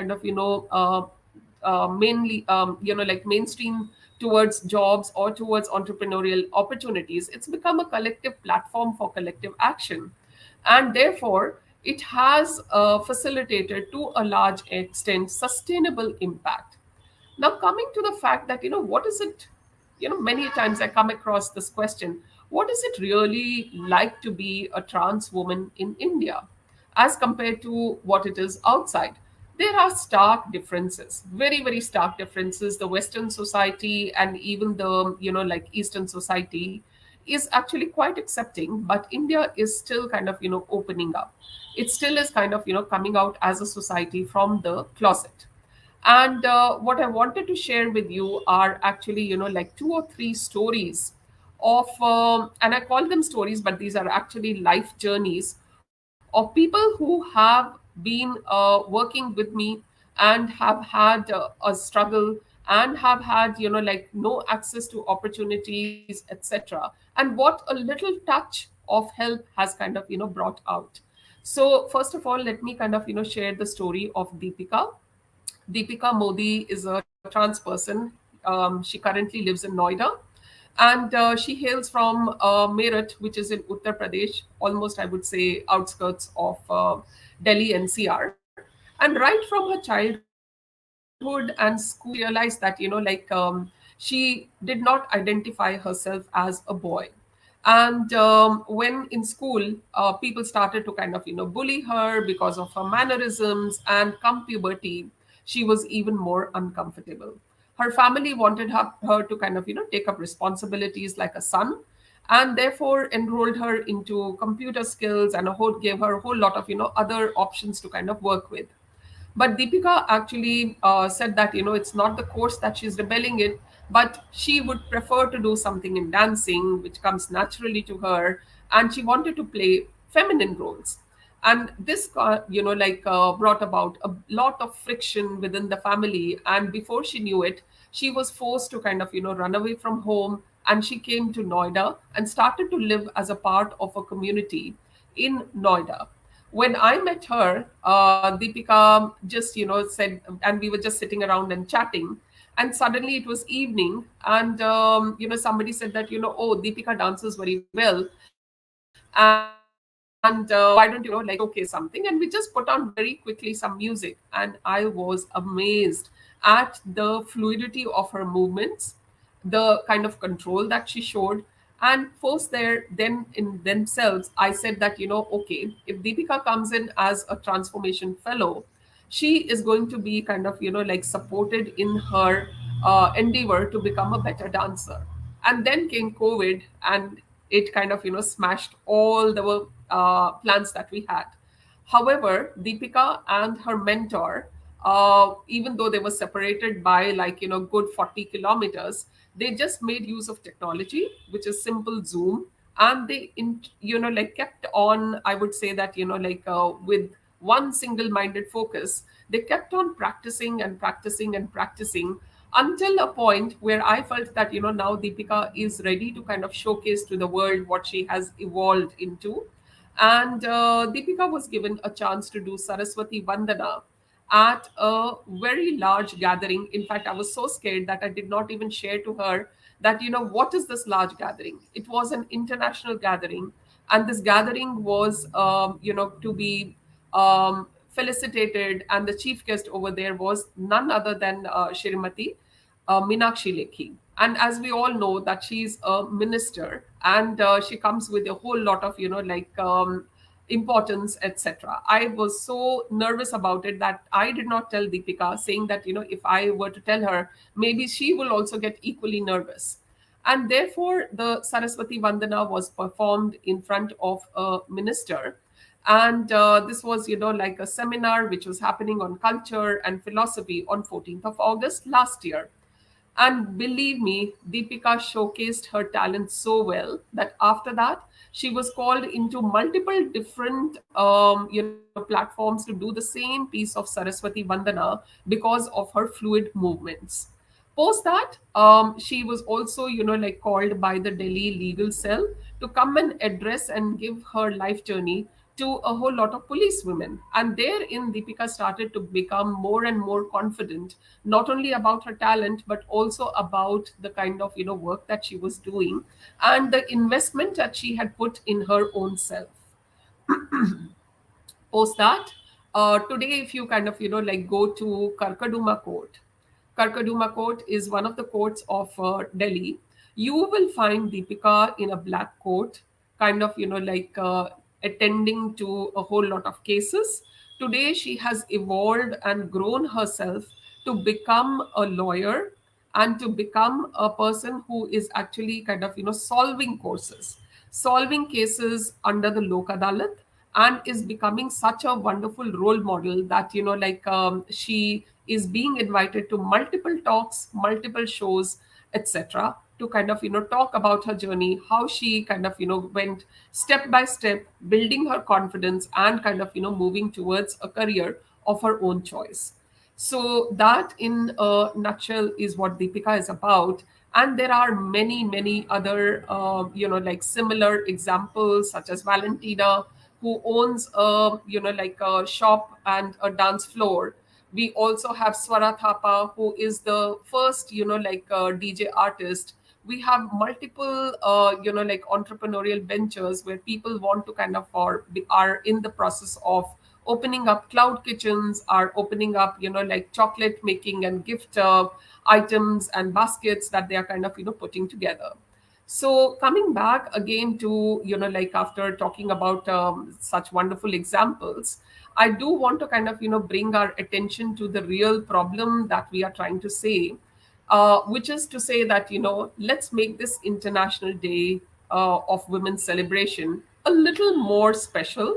mainly, mainstream towards jobs or towards entrepreneurial opportunities. It's become a collective platform for collective action. And therefore, it has facilitated to a large extent sustainable impact. Now, coming to the fact that, what is it, many times I come across this question: what is it really like to be a trans woman in India as compared to what it is outside? There are stark differences, very, very stark differences. The Western society and even the, Eastern society is actually quite accepting, but India is still opening up. It still is coming out as a society from the closet. And what I wanted to share with you are actually, two or three stories of, and I call them stories, but these are actually life journeys of people who have been working with me and have had a struggle and have had, no access to opportunities, etc. And what a little touch of help has brought out. So first of all, let me kind of share the story of Deepika. Deepika Modi is a trans person. She currently lives in Noida, and she hails from Meerut, which is in Uttar Pradesh, almost I would say outskirts of Delhi NCR. And right from her childhood and school, she realized that she did not identify herself as a boy. And when in school, people started to kind of bully her because of her mannerisms, and come puberty, she was even more uncomfortable. Her family wanted her to kind of take up responsibilities like a son, and therefore enrolled her into computer skills and gave her a whole lot of other options to kind of work with. But Deepika actually said that it's not the course that she's rebelling in, but she would prefer to do something in dancing, which comes naturally to her, and she wanted to play feminine roles. And this, brought about a lot of friction within the family. And before she knew it, she was forced to kind of run away from home, and she came to Noida and started to live as a part of a community in Noida. When I met her, Deepika just, said, and we were just sitting around and chatting. And suddenly it was evening, and, somebody said that, oh, Deepika dances very well. And why don't you, showcase something? And we just put on very quickly some music. And I was amazed at the fluidity of her movements, the kind of control that she showed. And forced there then in themselves, I said that okay, if Deepika comes in as a transformation fellow, she is going to be kind of supported in her endeavor to become a better dancer. And then came COVID, and it kind of smashed all the plans that we had. However, Deepika and her mentor, even though they were separated by good 40 kilometers, they just made use of technology, which is simple Zoom, and they kept on. I would say that with one single-minded focus, they kept on practicing and practicing and practicing until a point where I felt that now Deepika is ready to kind of showcase to the world what she has evolved into. And Deepika was given a chance to do Saraswati Vandana at a very large gathering. In fact, I was so scared that I did not even share to her that, what is this large gathering? It was an international gathering. And this gathering was, to be felicitated. And the chief guest over there was none other than Shrimati Meenakshi Lekhi. And as we all know that she's a minister, and she comes with a whole lot of, importance, etc. I was so nervous about it that I did not tell Deepika, saying that, if I were to tell her, maybe she will also get equally nervous. And therefore, the Saraswati Vandana was performed in front of a minister. And this was, like a seminar which was happening on culture and philosophy on 14th of August last year. And believe me, Deepika showcased her talent so well that after that, she was called into multiple different platforms to do the same piece of Saraswati Vandana because of her fluid movements. Post that, she was also, called by the Delhi legal cell to come and address and give her life journey to a whole lot of police women. And therein, Deepika started to become more and more confident, not only about her talent, but also about the kind of, work that she was doing and the investment that she had put in her own self. Post that, today, if you kind of go to Karkaduma court, Karkaduma court is one of the courts of Delhi. You will find Deepika in a black coat, kind of attending to a whole lot of cases. Today she has evolved and grown herself to become a lawyer and to become a person who is actually kind of solving courses, solving cases under the Lok Adalat, and is becoming such a wonderful role model that she is being invited to multiple talks, multiple shows, etc., to kind of talk about her journey, how she kind of went step by step, building her confidence and kind of moving towards a career of her own choice. So that, in a nutshell, is what Deepika is about. And there are many, many other, similar examples, such as Valentina, who owns a shop and a dance floor. We also have Swara Thapa, who is the first DJ artist. We have multiple entrepreneurial ventures where people want to kind of are in the process of opening up cloud kitchens, are opening up chocolate making and gift items and baskets that they are kind of putting together. So coming back again to after talking about such wonderful examples, I do want to kind of bring our attention to the real problem that we are trying to say, which is to say that let's make this International Day of Women's celebration a little more special,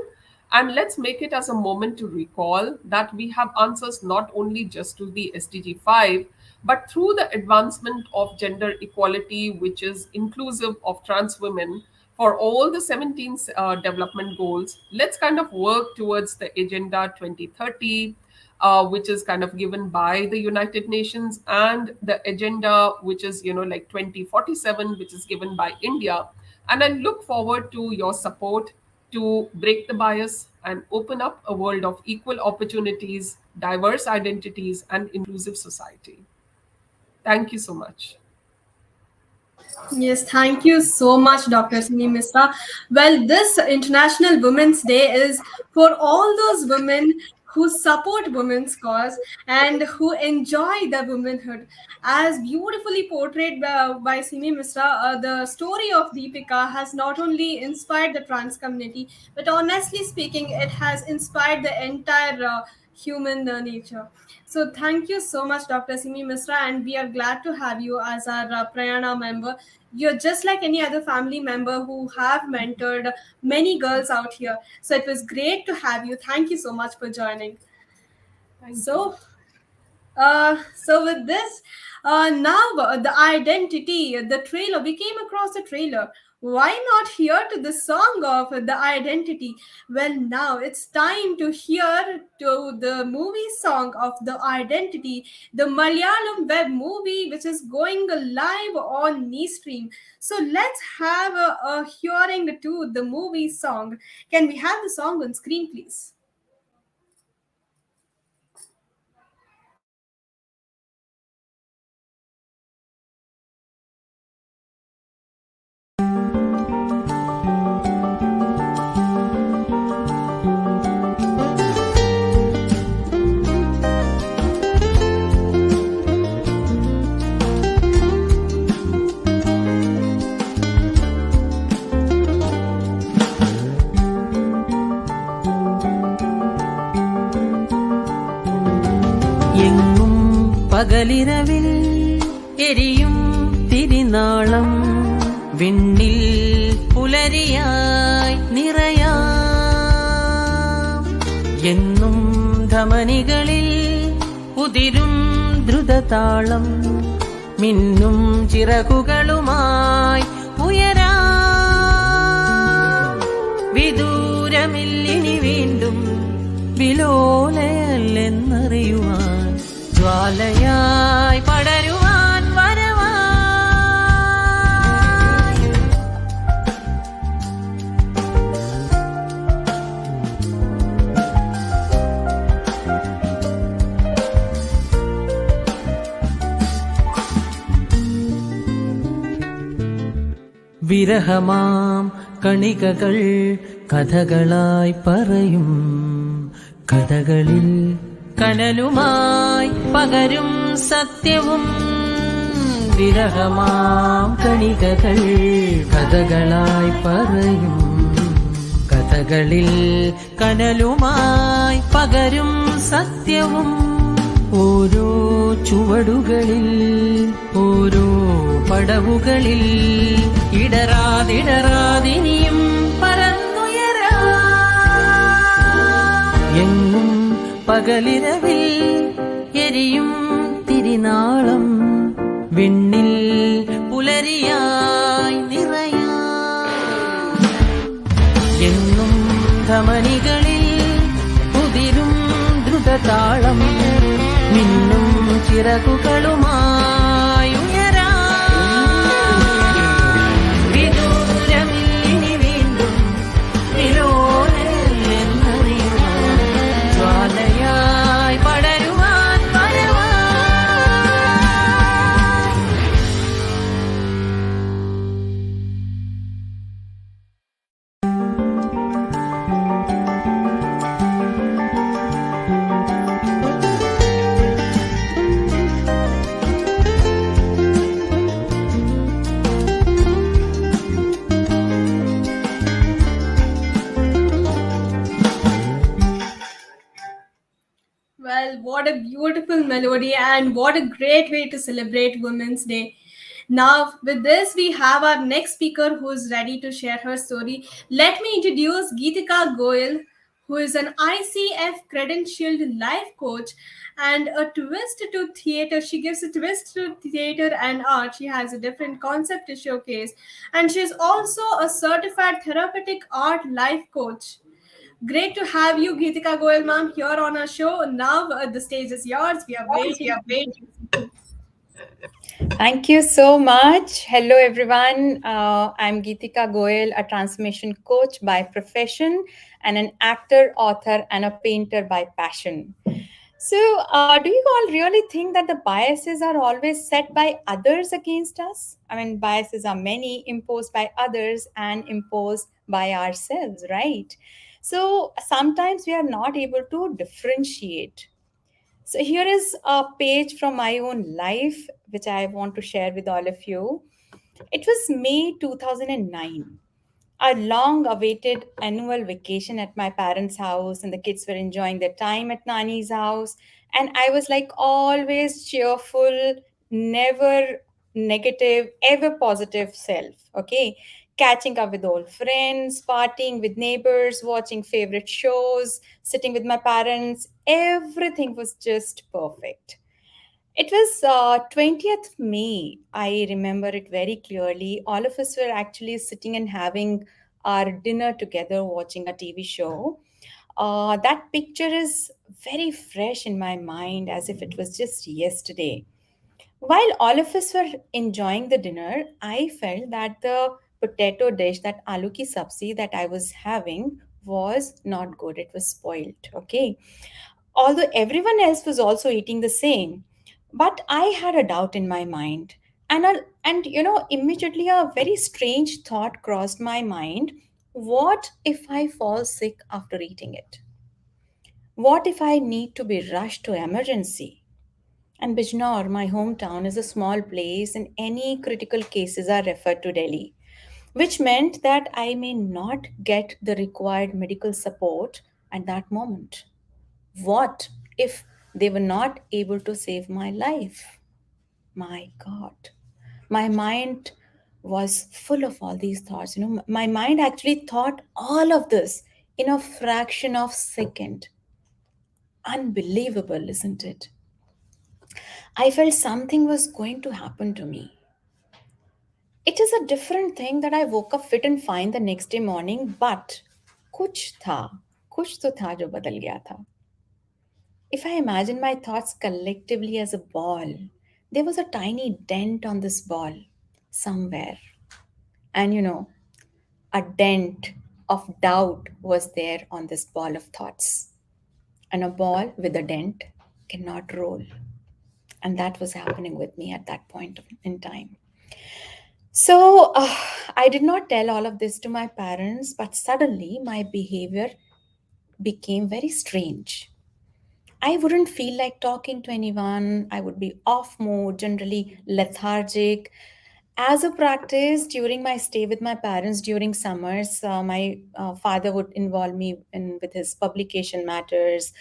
and let's make it as a moment to recall that we have answers not only just to the SDG 5, but through the advancement of gender equality, which is inclusive of trans women, for all the 17 development goals. Let's kind of work towards the Agenda 2030, which is kind of given by the United Nations, and the agenda, which is 2047, which is given by India. And I look forward to your support to break the bias and open up a world of equal opportunities, diverse identities, and inclusive society. Thank you so much. Yes, thank you so much, Dr. Simi Misra. Well, this International Women's Day is for all those women who support women's cause and who enjoy the womanhood. As beautifully portrayed by Simi Misra, the story of Deepika has not only inspired the trans community, but honestly speaking, it has inspired the entire human nature. So thank you so much, Dr. Simi Misra, and we are glad to have you as our Prayaana member. You're just like any other family member who have mentored many girls out here. So it was great to have you. Thank you so much for joining. So with this, now the identity, the trailer, we came across the trailer. Why not hear to the song of the identity? Well, now it's time to hear to the movie song of the identity, the Malayalam web movie, which is going live on Stream. So let's have a hearing to the movie song. Can we have the song on screen, please? പകലിരവിൽ എരിയും തിരിനാളം വിണ്ണിൽ പുലരിയായി നിറയാം എന്നും ധമനികളിൽ ഉതിരും ദ്രുതതാളം മിന്നും ചിറകുകളുമായി ഉയരാം വിദൂരമില്ലിനി വീണ്ടും വിലോലയല്ലെന്നറിയുവാൻ ജ്വാലയായി പടരുവാൻ വരവായി വിരഹമാം കണികകൾ കഥകളായി പറയും കഥകളിൽ കനലുമായി പകരും സത്യവും വിരഹമാം കണികകൾ കഥകളായി പറയും കഥകളിൽ കനലുമായി പകരും സത്യവും ഓരോ ചുവടുകളിൽ ഓരോ പടവുകളിൽ ഇടറാതിടറാതിനിയും പറന്നുയരാ എങ്ങും പകലിരവിൽ എരിയും തിരിനാളം വിണ്ണിൽ പുലരിയായി നിറയാം എന്നും ധമനികളിൽ ഉതിരും ദ്രുതതാളം മിന്നും ചിറകുകളുമായി ഉയരാം വിദൂരമില്ലിനി വീണ്ടും വിലോലയ what a beautiful melody, and what a great way to celebrate Women's Day. Now, with this, we have our next speaker who is ready to share her story. Let me introduce Geetika Goyal, who is an ICF credentialed life coach and a twist to theater. She gives a twist to theater and art. She has a different concept to showcase. And she's also a certified therapeutic art life coach. Great to have you, Geetika Goyal ma'am, here on our show. Now the stage is yours. We are waiting. Thank you so much. Hello, everyone. I'm Geetika Goyal, a transformation coach by profession and an actor, author, and a painter by passion. So, do you all really think that the biases are always set by others against us? I mean, biases are many, imposed by others and imposed by ourselves, right? So, sometimes we are not able to differentiate. So, here is a page from my own life, which I want to share with all of you. It was May 2009, a long awaited annual vacation at my parents' house, and the kids were enjoying their time at Nani's house. And I was like always cheerful, never negative, ever positive self. Okay. Catching up with old friends, partying with neighbors, watching favorite shows, sitting with my parents. Everything was just perfect. It was 20th May. I remember it very clearly. All of us were actually sitting and having our dinner together, watching a TV show. That picture is very fresh in my mind as if it was just yesterday. While all of us were enjoying the dinner, I felt that the potato dish, that aloo ki sabzi that I was having, was not good. It was spoiled. Okay. Although everyone else was also eating the same, but I had a doubt in my mind. And immediately a very strange thought crossed my mind. What if I fall sick after eating it? What if I need to be rushed to emergency? And Bijnor, my hometown, is a small place, and any critical cases are referred to Delhi, which meant that I may not get the required medical support at that moment. What if they were not able to save my life? My God. My mind was full of all these thoughts. My mind actually thought all of this in a fraction of second. Unbelievable, isn't it? I felt something was going to happen to me. It is a different thing that I woke up fit and fine the next day morning, but कुछ था, कुछ तो था जो बदल गया था. If I imagine my thoughts collectively as a ball, there was a tiny dent on this ball somewhere. And a dent of doubt was there on this ball of thoughts. And a ball with a dent cannot roll. And that was happening with me at that point in time. So I did not tell all of this to my parents, but suddenly my behavior became very strange. I wouldn't feel like talking to anyone. I would be off mood, generally lethargic. As a practice, during my stay with my parents during summers, my father would involve me in with his publication matters,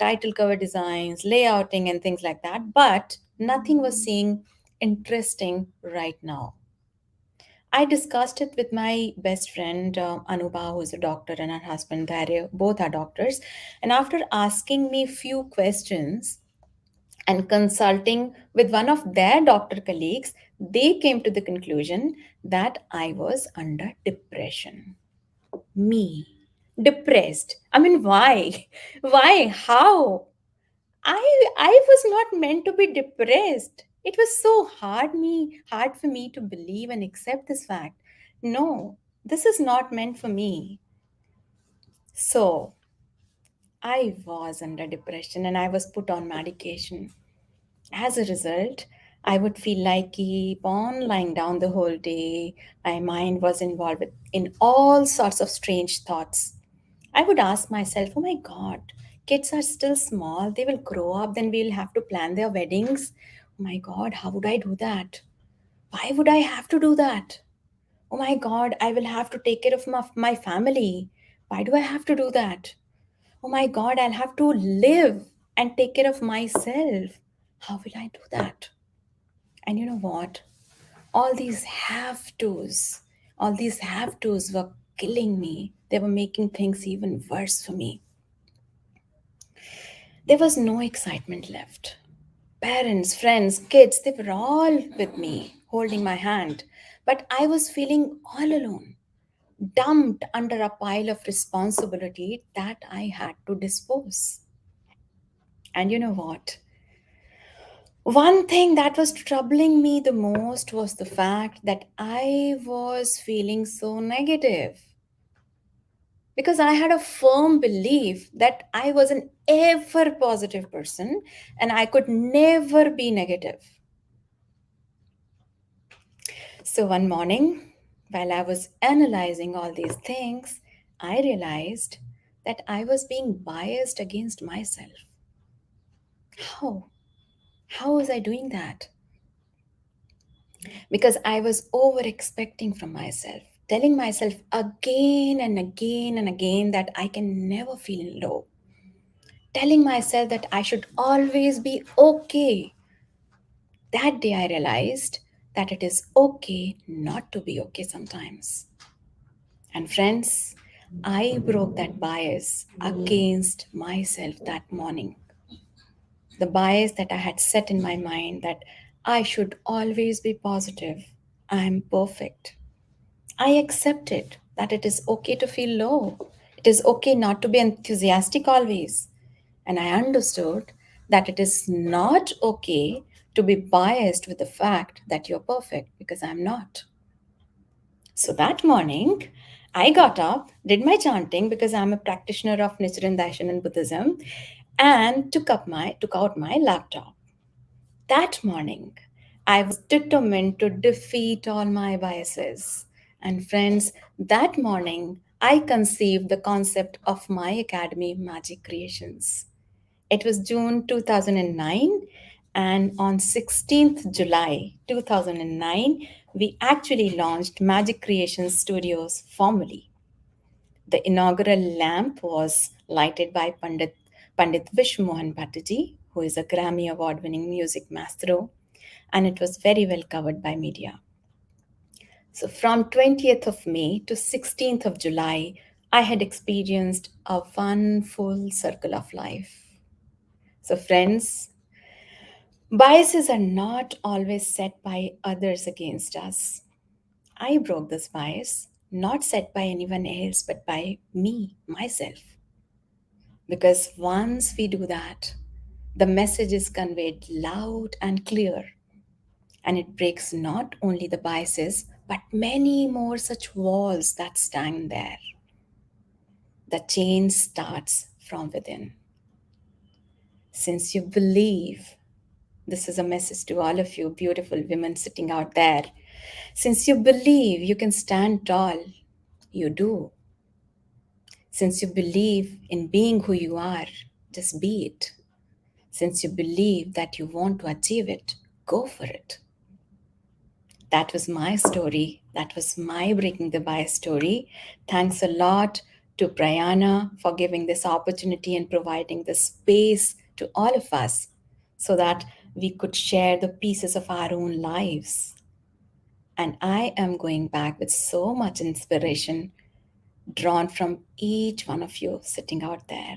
title cover designs, layouting, and things like that. But nothing was seeming interesting right now. I discussed it with my best friend Anubha, who's a doctor, and her husband Dharya. Both are doctors. And after asking me few questions and consulting with one of their doctor colleagues, they came to the conclusion that I was under depression. Me, depressed. I mean, why? Why? How? I was not meant to be depressed. It was so hard for me to believe and accept this fact. No, this is not meant for me. So I was under depression and I was put on medication. As a result, I would feel like keep on lying down the whole day. My mind was involved in all sorts of strange thoughts. I would ask myself, oh my God, kids are still small. They will grow up, then we'll have to plan their weddings. Oh my God, how would I do that? Why would I have to do that? Oh my God, I will have to take care of my family. Why do I have to do that? Oh my God, I'll have to live and take care of myself. How will I do that? And you know what? All these all these have tos were killing me. They were making things even worse for me. There was no excitement left. Parents, friends, kids, they were all with me, holding my hand. But I was feeling all alone, dumped under a pile of responsibility that I had to dispose. And you know what? One thing that was troubling me the most was the fact that I was feeling so negative because I had a firm belief that I was an ever positive person and I could never be negative. So one morning, while I was analyzing all these things, I realized that I was being biased against myself. How? How was I doing that? Because I was over expecting from myself, telling myself again and again and again that I can never feel low, telling myself that I should always be okay. That day I realized that it is okay not to be okay sometimes. And friends, I broke that bias against myself that morning. The bias that I had set in my mind that I should always be positive. I'm perfect. I accepted that it is okay to feel low. It is okay not to be enthusiastic always. And I understood that it is not okay to be biased with the fact that you're perfect because I'm not. So that morning, I got up, did my chanting because I'm a practitioner of Nichiren Daishin and Buddhism, and took out my laptop. That morning, I was determined to defeat all my biases. And friends, that morning, I conceived the concept of my academy, Magic Creations. It was June 2009, and on 16th July 2009, we actually launched Magic Creations Studios formally. The inaugural lamp was lighted by Pandit Vishnu Mohan Bhattaji, who is a Grammy Award winning music maestro, and it was very well covered by media. So from 20th of May to 16th of July, I had experienced a one full circle of life. So friends, biases are not always set by others against us. I broke this bias, not set by anyone else, but by me, myself. Because once we do that, the message is conveyed loud and clear. And it breaks not only the biases, but many more such walls that stand there. The change starts from within. Since you believe, this is a message to all of you beautiful women sitting out there. Since you believe you can stand tall, you do. Since you believe in being who you are, just be it. Since you believe that you want to achieve it, go for it. That was my story. That was my breaking the bias story. Thanks a lot to Prayaana for giving this opportunity and providing the space to all of us so that we could share the pieces of our own lives. And I am going back with so much inspiration drawn from each one of you sitting out there.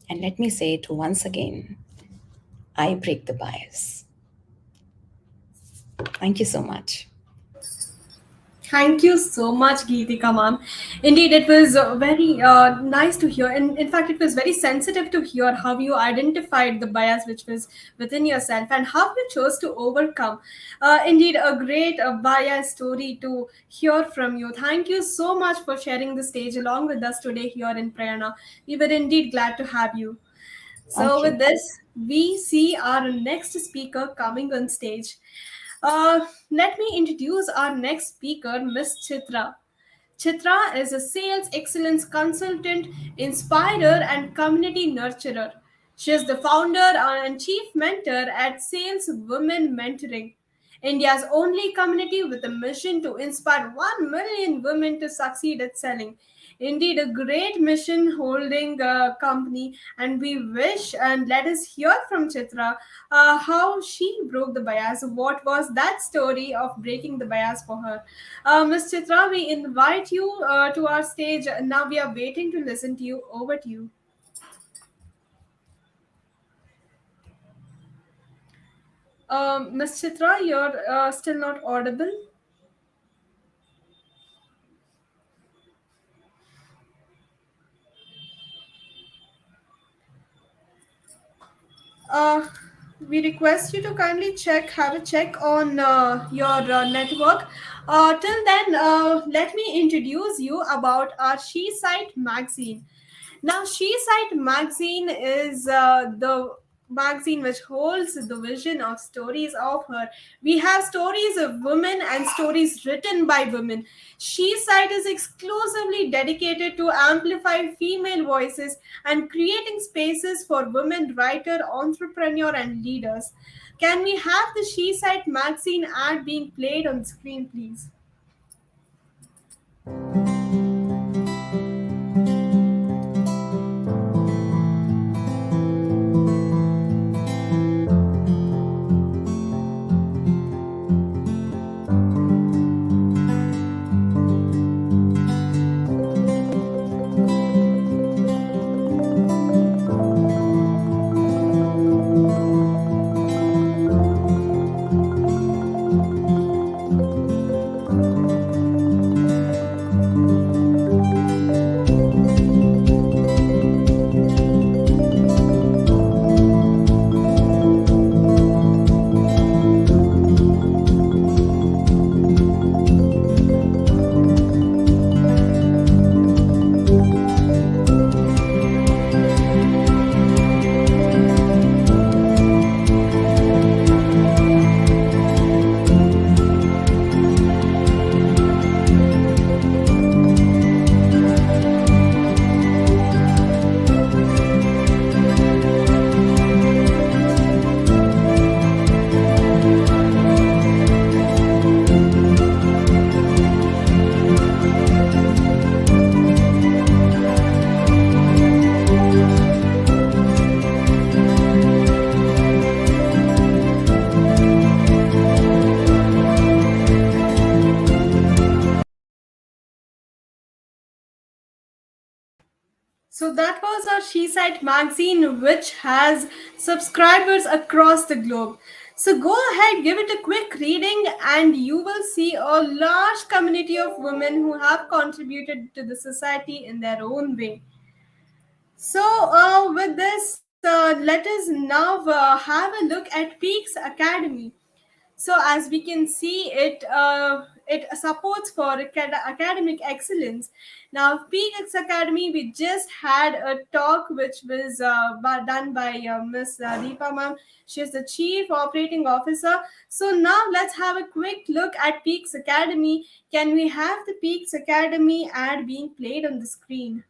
And let me say it once again, I break the bias. Thank you so much. Thank you so much, Geetika ma'am. Indeed, it was very nice to hear. And in fact, it was very sensitive to hear how you identified the bias which was within yourself and how you chose to overcome. Indeed, a great bias story to hear from you. Thank you so much for sharing the stage along with us today here in Prayaana. We were indeed glad to have you. So, Thank you. with this, we see our next speaker coming on stage. Let me introduce our next speaker, Miss Chitra. Chitra is a sales excellence consultant, inspirer, and community nurturer. She is the founder and chief mentor at Sales Women Mentoring, India's only community with a mission to inspire 1 million women to succeed at selling. Indeed, a great mission holding company. And we wish and let us hear from Chitra how she broke the bias. What was that story of breaking the bias for her? Ms. Chitra, we invite you to our stage. Now we are waiting to listen to you. Over to you. Ms. Chitra, you're still not audible. Uh, we request you to kindly have a check on your network. Till then, let me introduce you about our She Site magazine. Now, She Site magazine is the magazine which holds the vision of stories of her. We have stories of women and stories written by women. She Site is exclusively dedicated to amplify female voices and creating spaces for women writer, entrepreneur, and leaders. Can we have the She Site magazine ad being played on screen, please? So that was our She Site magazine, which has subscribers across the globe. So go ahead, give it a quick reading, and you will see a large community of women who have contributed to the society in their own way. So, with this, let us now have a look at Peaks Academy. So as we can see, it supports for academic excellence. Now, PX Academy, we just had a talk which was done by Ms. Deepa ma'am. She is the Chief Operating Officer. So now let's have a quick look at PX Academy. Can we have the PX Academy ad being played on the screen?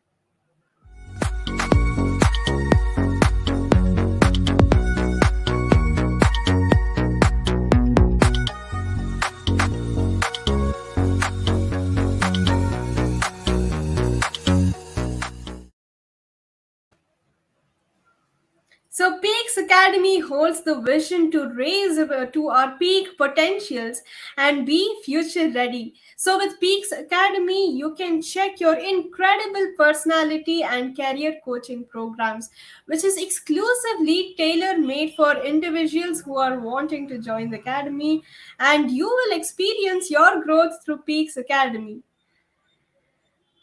So Peaks Academy holds the vision to raise to our peak potentials and be future ready. So with Peaks Academy, you can check your incredible personality and career coaching programs, which is exclusively tailor made for individuals who are wanting to join the academy, and you will experience your growth through Peaks Academy.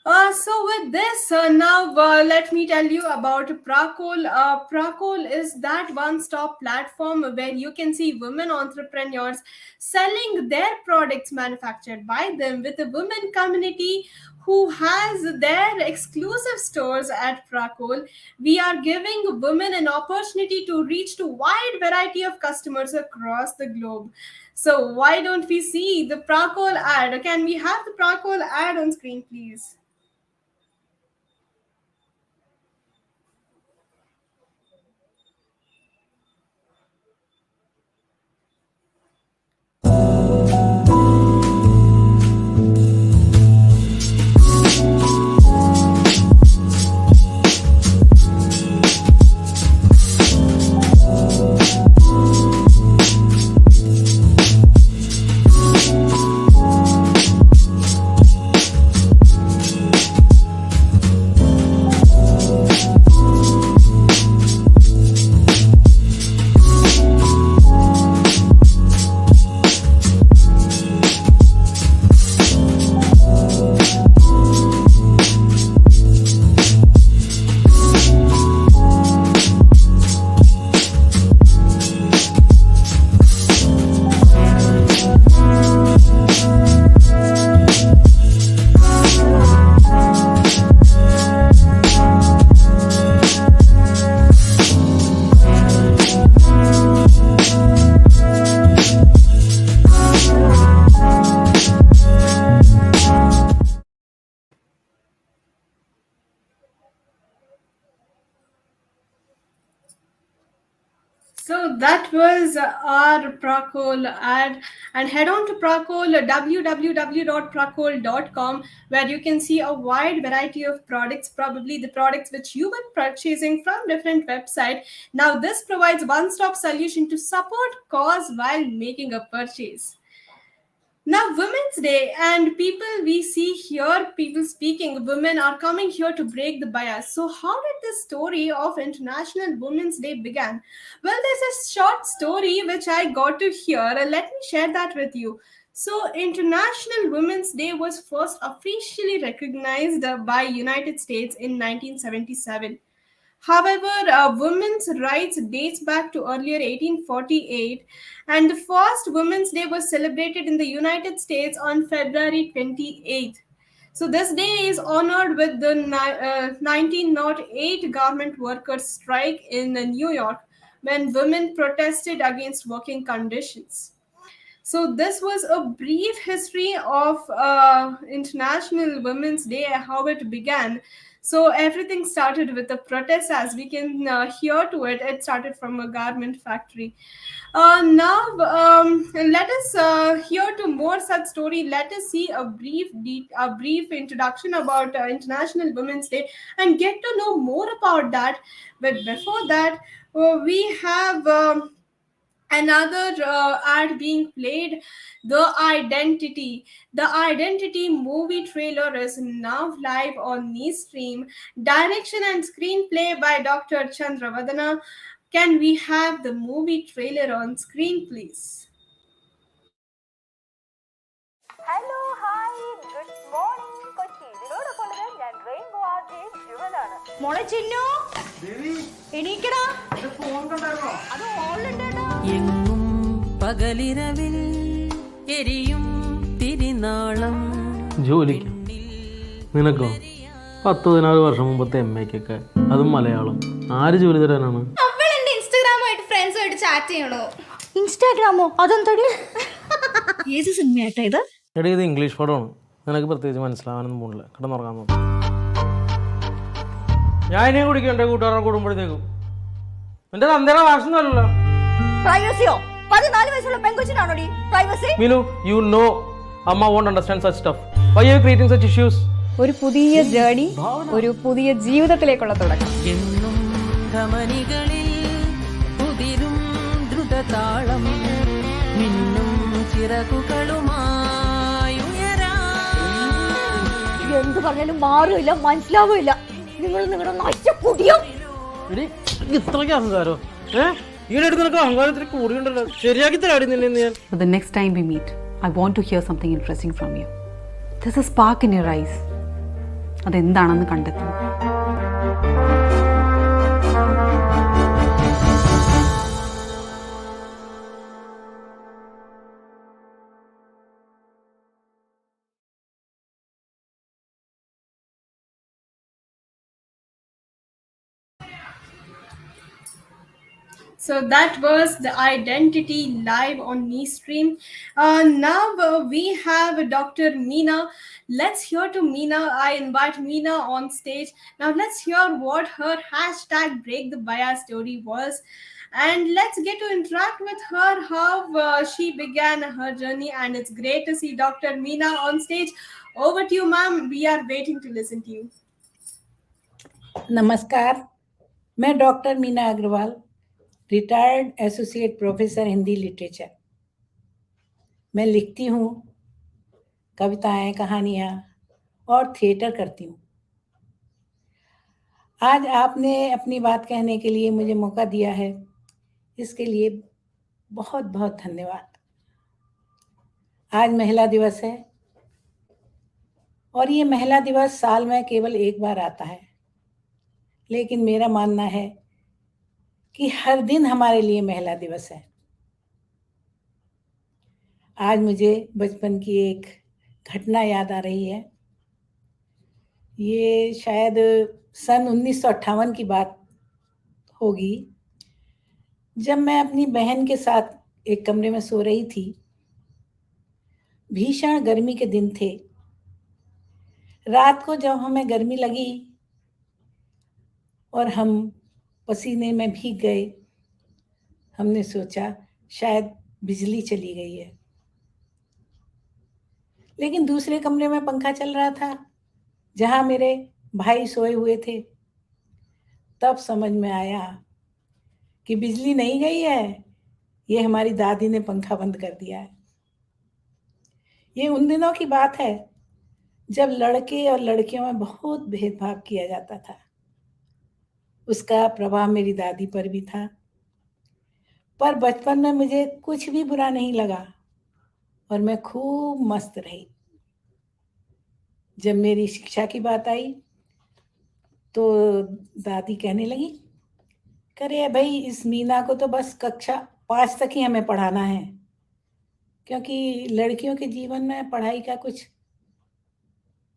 So with this, now let me tell you about Prakol. Prakol is that one-stop platform where you can see women entrepreneurs selling their products manufactured by them with a women community who has their exclusive stores at Prakol. We are giving women an opportunity to reach to wide variety of customers across the globe. So why don't we see the Prakol ad? Can we have the Prakol ad on screen, please? that was our Pracol ad. And head on to Pracol, www.pracol.com, where you can see a wide variety of products, probably the products which you were purchasing from different websites. Now, this provides one-stop solution to support cause while making a purchase. Now, Women's Day, and people we see here, people speaking, women are coming here to break the bias. So, how did this story of International Women's Day began? Well, there's a short story which I got to hear. Let me share that with you. So, International Women's Day was first officially recognized by United States in 1977. However, women's rights dates back to earlier 1848, and the first Women's Day was celebrated in the United States on February 28th. So this day is honored with the 1908 garment workers' strike in New York, when women protested against working conditions. So this was a brief history of International Women's Day, how it began. So everything started with a protest, as we can hear to it. It started from a garment factory. Now, let us hear to more such story. Let us see a brief introduction about International Women's Day and get to know more about that. But before that, we have. Another ad being played, the identity movie trailer is now live on Stream. Direction and screenplay by Dr. Chandravadana. Can we have the movie trailer on screen, please? Hello hi good morning Kochi ഇതിനോടൊപ്പമുള്ളത് ഞാൻ rainbow RJ ജുവലാണ്. മോളെ ചിന്നു എണീക്കടാ, അത് ഓളുണ്ടേടാ. എങ്ങും പകലിരവിൽ എരിയും തിരിനാളം. ജോലിക്ക് നിനക്കോ 10-14 വർഷം മുമ്പത്തെ MAക്കൊക്കെ, അതും മലയാളം. ആര് ജോലി തരാനാണ്? അവൾ എന്റെ ഇൻസ്റ്റാഗ്രാമായിട്ട് ഫ്രണ്ട്സുമായിട്ട് ചാറ്റ് ചെയ്യണോ? ഇൻസ്റ്റാഗ്രാമോ? അതെന്തടി? ഏത് സിനിമയായിട്ടാ ഇത്? എടീ, ഇത് ഇംഗ്ലീഷ് പടമാണ്. നിനക്ക് പ്രത്യേകിച്ച് മനസ്സിലാവാനൊന്നും പോണില്ല. കിടന്നുറങ്ങാൻ നോക്കും. ഞാൻ ഇനിയും കുടിക്കും എൻ്റെ കൂട്ടുകാരെ കൂടുമ്പോഴത്തേക്കും. നിന്റെ തന്തയുടെ ഭാഷയൊന്നുമല്ലല്ലോ. പ്രൈവസിയോ? 14 വയസ്സുള്ള പെൺകൊച്ചിനാണോടി privacy? Meenu, you know Amma won't understand such stuff. Why are you creating such issues? ഒരു പുതിയ ജേണി, ഒരു പുതിയ ജീവിതത്തിലേക്കുള്ള തുടക്കം. എന്നും ധമനികളിൽ കുതിരും ദ്രുതതാളം. മിന്നും ചിറകുകളുമായുയരാ. എന്ത് പറഞ്ഞാലും മാറില്ല, മനസ്സിലാവില്ല. നിങ്ങൾ നിങ്ങളുടെ നശിച്ച കുടിയോ? ഇത്രയ്ക്ക് അഹങ്കാരോ? ഈയിടെ നിനക്ക് അഹങ്കാരത്തിന് കൂടിയുണ്ടല്ലോ. ശരിയാക്കി തരാടി നിന്നെ ഞാൻ. But the next time we meet, I want to hear something interesting from you. There's a spark in your eyes. അതെന്താണെന്ന് കണ്ടെത്തും. So that was the identity live on Stream. Now we have Dr. Meena. Let's hear to Meena. I invite Meena on stage. Now let's hear what her hashtag break the bias story was. And let's get to interact with her, how she began her journey. And it's great to see Dr. Meena on stage. Over to you, ma'am. We are waiting to listen to you. नमस्कार, मैं doctor Meena Agrawal, retired associate professor Hindi literature. मैं लिखती हूँ कविताएं, कहानियाँ और theatre करती हूँ। आज आपने अपनी बात कहने के लिए मुझे मौका दिया है, इसके लिए बहुत बहुत धन्यवाद। आज महिला दिवस है और ये महिला दिवस साल में केवल एक बार आता है, लेकिन मेरा मानना है कि हर दिन हमारे लिए महिला दिवस है। आज मुझे बचपन की एक घटना याद आ रही है। ये शायद सन 1958 की बात होगी, जब मैं अपनी बहन के साथ एक कमरे में सो रही थी। भीषण गर्मी के दिन थे। रात को जब हमें गर्मी लगी और हम पसीने में भीग गए, हमने सोचा शायद बिजली चली गई है, लेकिन दूसरे कमरे में पंखा चल रहा था जहां मेरे भाई सोए हुए थे। तब समझ में आया कि बिजली नहीं गई है, ये हमारी दादी ने पंखा बंद कर दिया है। ये उन दिनों की बात है जब लड़के और लड़कियों में बहुत भेदभाव किया जाता था। उसका प्रभाव मेरी दादी पर भी था, पर बचपन में मुझे कुछ भी बुरा नहीं लगा और मैं खूब मस्त रही। जब मेरी शिक्षा की बात आई तो दादी कहने लगी, करे भाई इस मीना को तो बस कक्षा 5 तक ही हमें पढ़ाना है, क्योंकि लड़कियों के जीवन में पढ़ाई का कुछ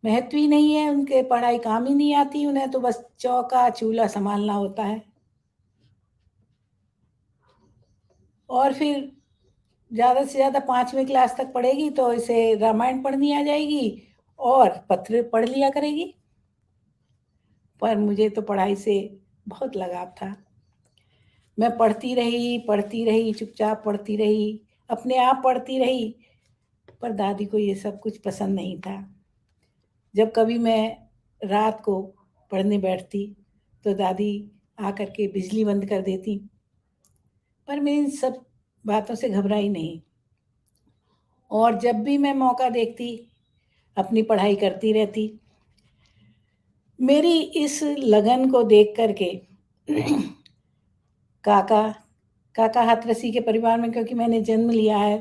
महत्व ही नहीं है, उनके पढ़ाई काम ही नहीं आती, उन्हें तो बस चौका चूल्हा संभालना होता है। और फिर ज़्यादा से ज़्यादा 5वीं क्लास तक पढ़ेगी तो इसे रामायण पढ़नी आ जाएगी और पत्र पढ़ लिया करेगी। पर मुझे तो पढ़ाई से बहुत लगाव था। मैं पढ़ती रही, चुपचाप पढ़ती रही, अपने आप पढ़ती रही, पर दादी को ये सब कुछ पसंद नहीं था। जब कभी मैं रात को पढ़ने बैठती तो दादी आकर के बिजली बंद कर देती, पर मैं इन सब बातों से घबराई नहीं। और जब भी मैं मौका देखती अपनी पढ़ाई करती रहती। मेरी इस लगन को देख करके काका हाथरसी के परिवार में, क्योंकि मैंने जन्म लिया है,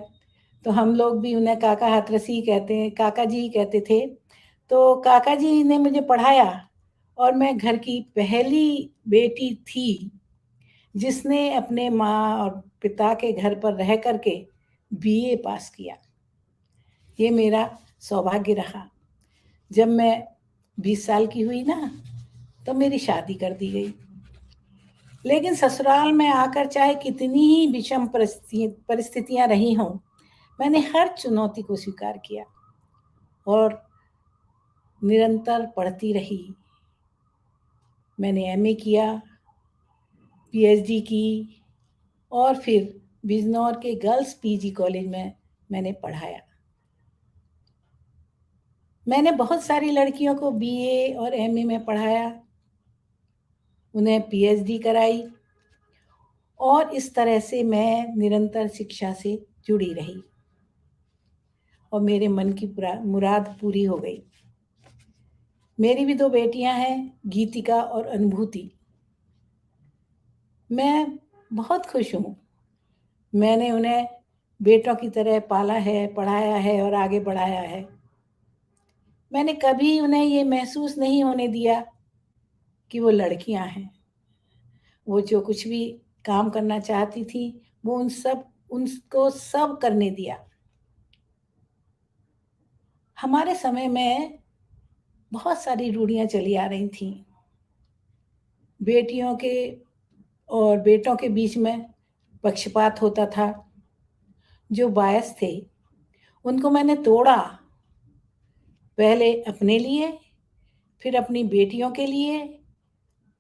तो हम लोग भी उन्हें काका हाथरसी कहते हैं, काका जी कहते थे। तो काका जी ने मुझे पढ़ाया और मैं घर की पहली बेटी थी जिसने अपने माँ और पिता के घर पर रह करके बीए पास किया। ये मेरा सौभाग्य रहा। जब मैं 20 साल की हुई ना, तो मेरी शादी कर दी गई। लेकिन ससुराल में आकर चाहे कितनी ही विषम परिस्थितियां रही हों, मैंने हर चुनौती को स्वीकार किया और निरंतर पढ़ती रही। मैंने एमए किया, पीएचडी की और फिर बिजनौर के गर्ल्स पीजी कॉलेज में मैंने पढ़ाया। मैंने बहुत सारी लड़कियों को बीए और एमए में पढ़ाया, उन्हें पीएचडी कराई और इस तरह से मैं निरंतर शिक्षा से जुड़ी रही और मेरे मन की मुराद पूरी हो गई। मेरी भी 2 बेटियां हैं, गीतिका और अनुभूति। मैं बहुत खुश हूँ। मैंने उन्हें बेटों की तरह पाला है, पढ़ाया है और आगे बढ़ाया है। मैंने कभी उन्हें ये महसूस नहीं होने दिया कि वो लड़कियां हैं। वो जो कुछ भी काम करना चाहती थी वो उनको सब करने दिया। हमारे समय में बहुत सारी रूढ़ियां चली आ रही थी। बेटियों के और बेटों के बीच में पक्षपात होता था। जो बायस थे उनको मैंने तोड़ा, पहले अपने लिए, फिर अपनी बेटियों के लिए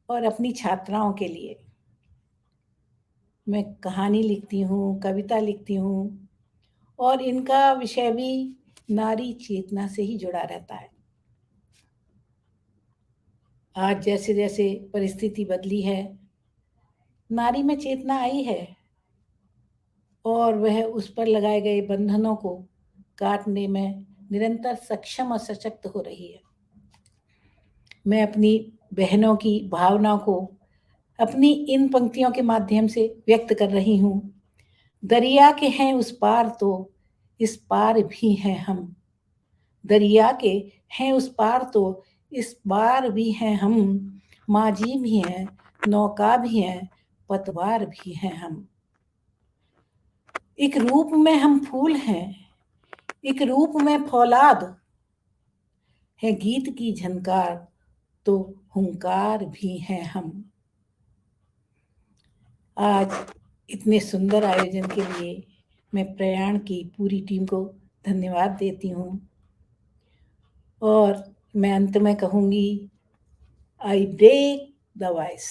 और अपनी छात्राओं के लिए। मैं कहानी लिखती हूँ, कविता लिखती हूँ और इनका विषय भी नारी चेतना से ही जुड़ा रहता है। आज जैसे जैसे परिस्थिति बदली है, नारी में चेतना आई है और वह उस पर लगाए गए बंधनों को काटने में निरंतर सक्षम और सशक्त हो रही है। मैं अपनी बहनों की भावनाओं को अपनी इन पंक्तियों के माध्यम से व्यक्त कर रही हूँ। दरिया के हैं उस पार तो इस पार भी हैं हम। दरिया के हैं उस पार तो इस पार भी हैं हम। माझी भी हैं, नौका भी हैं, पतवार भी हैं हम। एक रूप में हम फूल हैं, एक रूप में फौलाद है। गीत की झनकार तो हुंकार भी हैं हम। आज इतने सुंदर आयोजन के लिए मैं प्रयाण की पूरी टीम को धन्यवाद देती हूँ और मैं अंत में कहूँगी, I break the voice.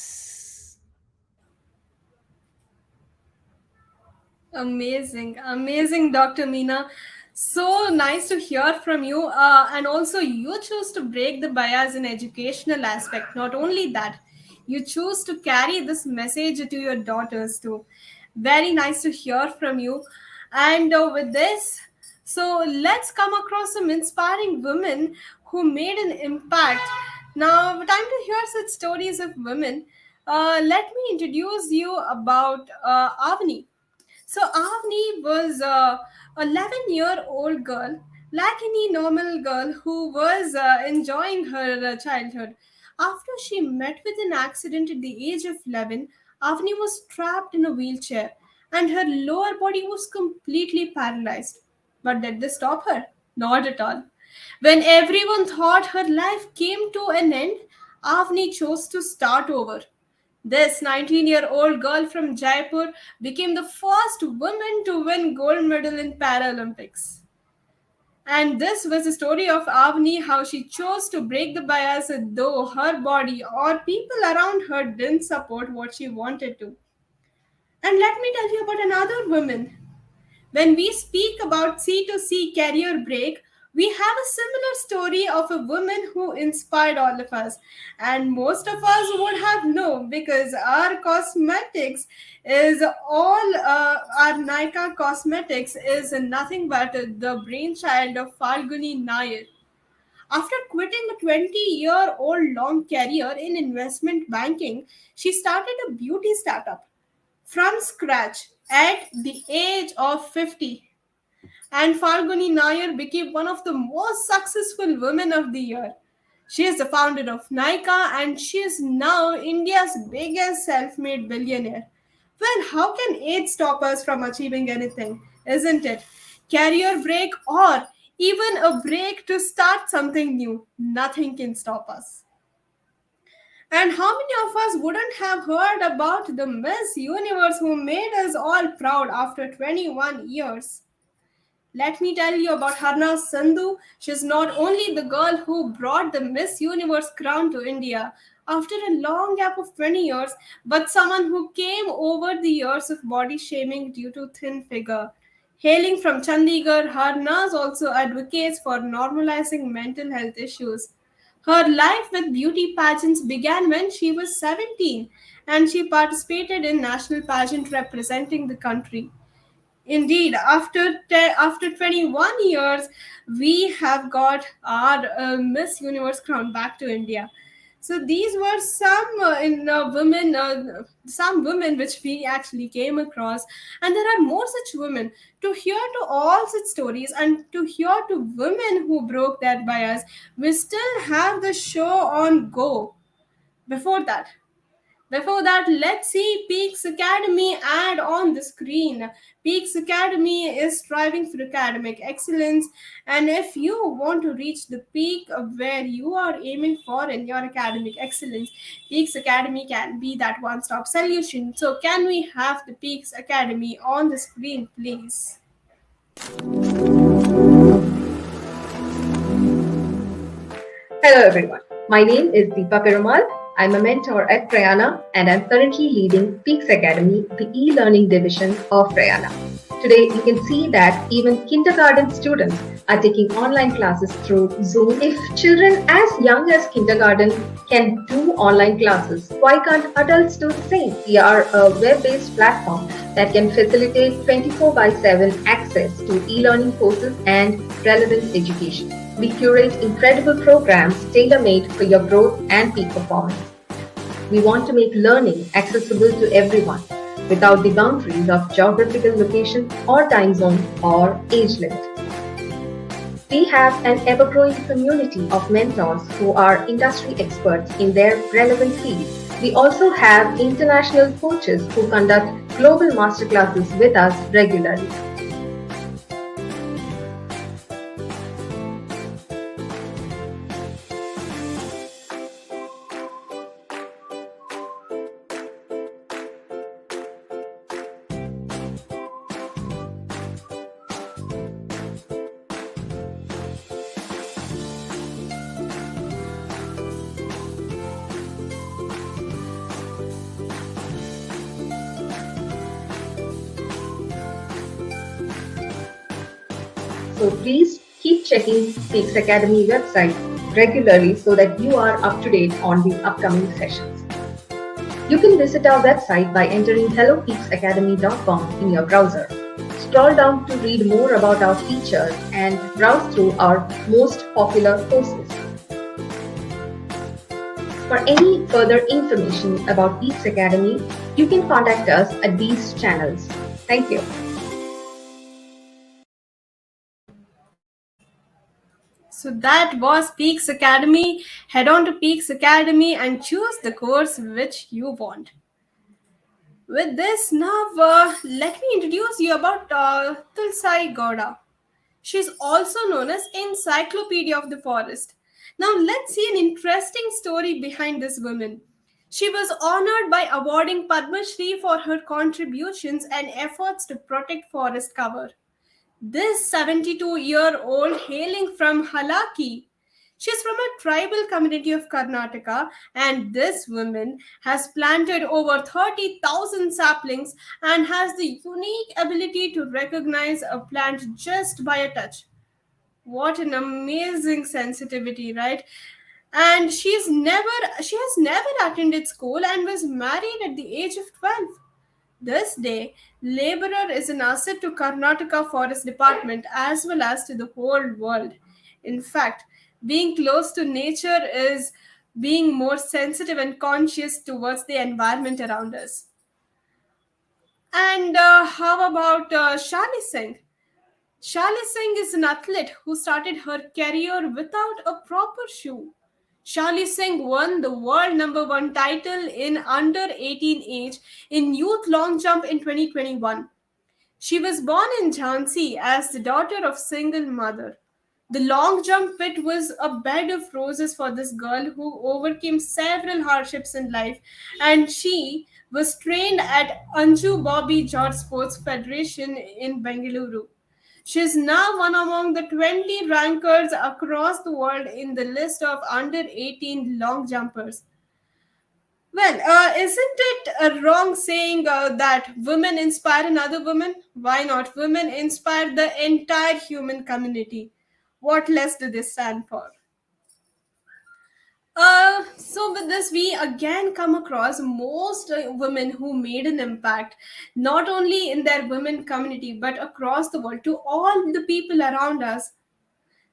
Amazing, amazing, Dr. Meena. So nice to hear from you. And also, you choose to break the bias in educational aspect. Not only that, you choose to carry this message to your daughters too. Very nice to hear from you. And with this, so let's come across some inspiring women who made an impact. Now, time to hear such stories of women. Let me introduce you about Avni. So Avni was a 11-year-old girl, like any normal girl who was enjoying her childhood. After she met with an accident at the age of 11, Avni was trapped in a wheelchair and her lower body was completely paralyzed. But did this stop her? Not at all. When everyone thought her life came to an end, Avni chose to start over. This 19-year-old girl from Jaipur became the first woman to win gold medal in Paralympics. And this was the story of Avni, how she chose to break the bias though her body or people around her didn't support what she wanted to. And let me tell you about another woman. When we speak about C2C career break, we have a similar story of a woman who inspired all of us. And most of us would have known because our cosmetics is our Nika cosmetics is nothing but the brainchild of Falguni Nair. After quitting a 20-year-old long career in investment banking, she started a beauty startup from scratch at the age of 50. And Falguni Nair became one of the most successful women of the year. She is the founder of Nika and she is now India's biggest self made billionaire. Well, how can age stop us from achieving anything, isn't it? Career break or even a break to start something new, nothing can stop us. And how many of us wouldn't have heard about the Miss Universe who made us all proud after 21 years? Let me tell you about Harna Sandhu. She's not only the girl who brought the Miss Universe crown to India after a long gap of 20 years, but someone who came over the years of body shaming due to thin figure. Hailing from Chandigarh, Harnas also advocates for normalizing mental health issues. Her life with beauty pageants began when she was 17 and she participated in national pageant representing the country. Indeed, after 21 years, we have got our Miss Universe crown back to India. So these were some women which we actually came across, and there are more such women. To hear to all such stories and to hear to women who broke that bias, we still have the show on go. Before that, let's see Peaks Academy ad on the screen. Peaks Academy is striving for academic excellence, and if you want to reach the peak of where you are aiming for in your academic excellence, Peaks Academy can be that one stop solution. So, can we have the Peaks Academy on the screen, please? Hello everyone, my name is Deepa Perumal. I'm a mentor at Prayaana and I'm currently leading Peaks Academy, the e-learning division of Prayaana. Today you can see that even kindergarten students are taking online classes through Zoom. If children as young as kindergarten can do online classes, why can't adults do the same? We are a web-based platform that can facilitate 24/7 access to e-learning courses and relevant education. We curate incredible programs tailor-made for your growth and peak performance. We want to make learning accessible to everyone without the boundaries of geographical location or time zone or age limit. We have an ever-growing community of mentors who are industry experts in their relevant fields. We also have international coaches who conduct global masterclasses with us regularly. So please keep checking Peaks Academy website regularly so that you are up to date on the upcoming sessions. You can visit our website by entering hellopeaksacademy.com in your browser. Scroll down to read more about our features and browse through our most popular courses. For any further information about Peaks Academy, you can contact us at these channels. Thank you. So that was Peaks Academy. Head on to Peaks Academy and choose the course which you want. With this, now let me introduce you about Tulsai Gowda. She's also known as Encyclopedia of the Forest. Now let's see an interesting story behind this woman. She was honored by awarding Padma Shri for her contributions and efforts to protect forest cover. This 72-year-old hailing from Halaki, she's from a tribal community of Karnataka, and this woman has planted over 30,000 saplings and has the unique ability to recognize a plant just by a touch. What an amazing sensitivity, right? And she has never attended school and was married at the age of 12. This day, laborer is an asset to Karnataka Forest Department as well as to the whole world. In fact, being close to nature is being more sensitive and conscious towards the environment around us. And how about Shali Singh? Shali Singh is an athlete who started her career without a proper shoe. Shali Singh won the world number one title in under 18 age in youth long jump in 2021. She was born in Jhansi as the daughter of single mother. The long jump pit was a bed of roses for this girl who overcame several hardships in life, and she was trained at Anju Bobby George Sports Federation in Bengaluru. She is now one among the 20 rankers across the world in the list of under 18 long jumpers. Well, isn't it wrong saying that women inspire another woman? Why not? Women inspire the entire human community. What less do this stand for? So with this, we again come across most women who made an impact, not only in their women community, but across the world to all the people around us.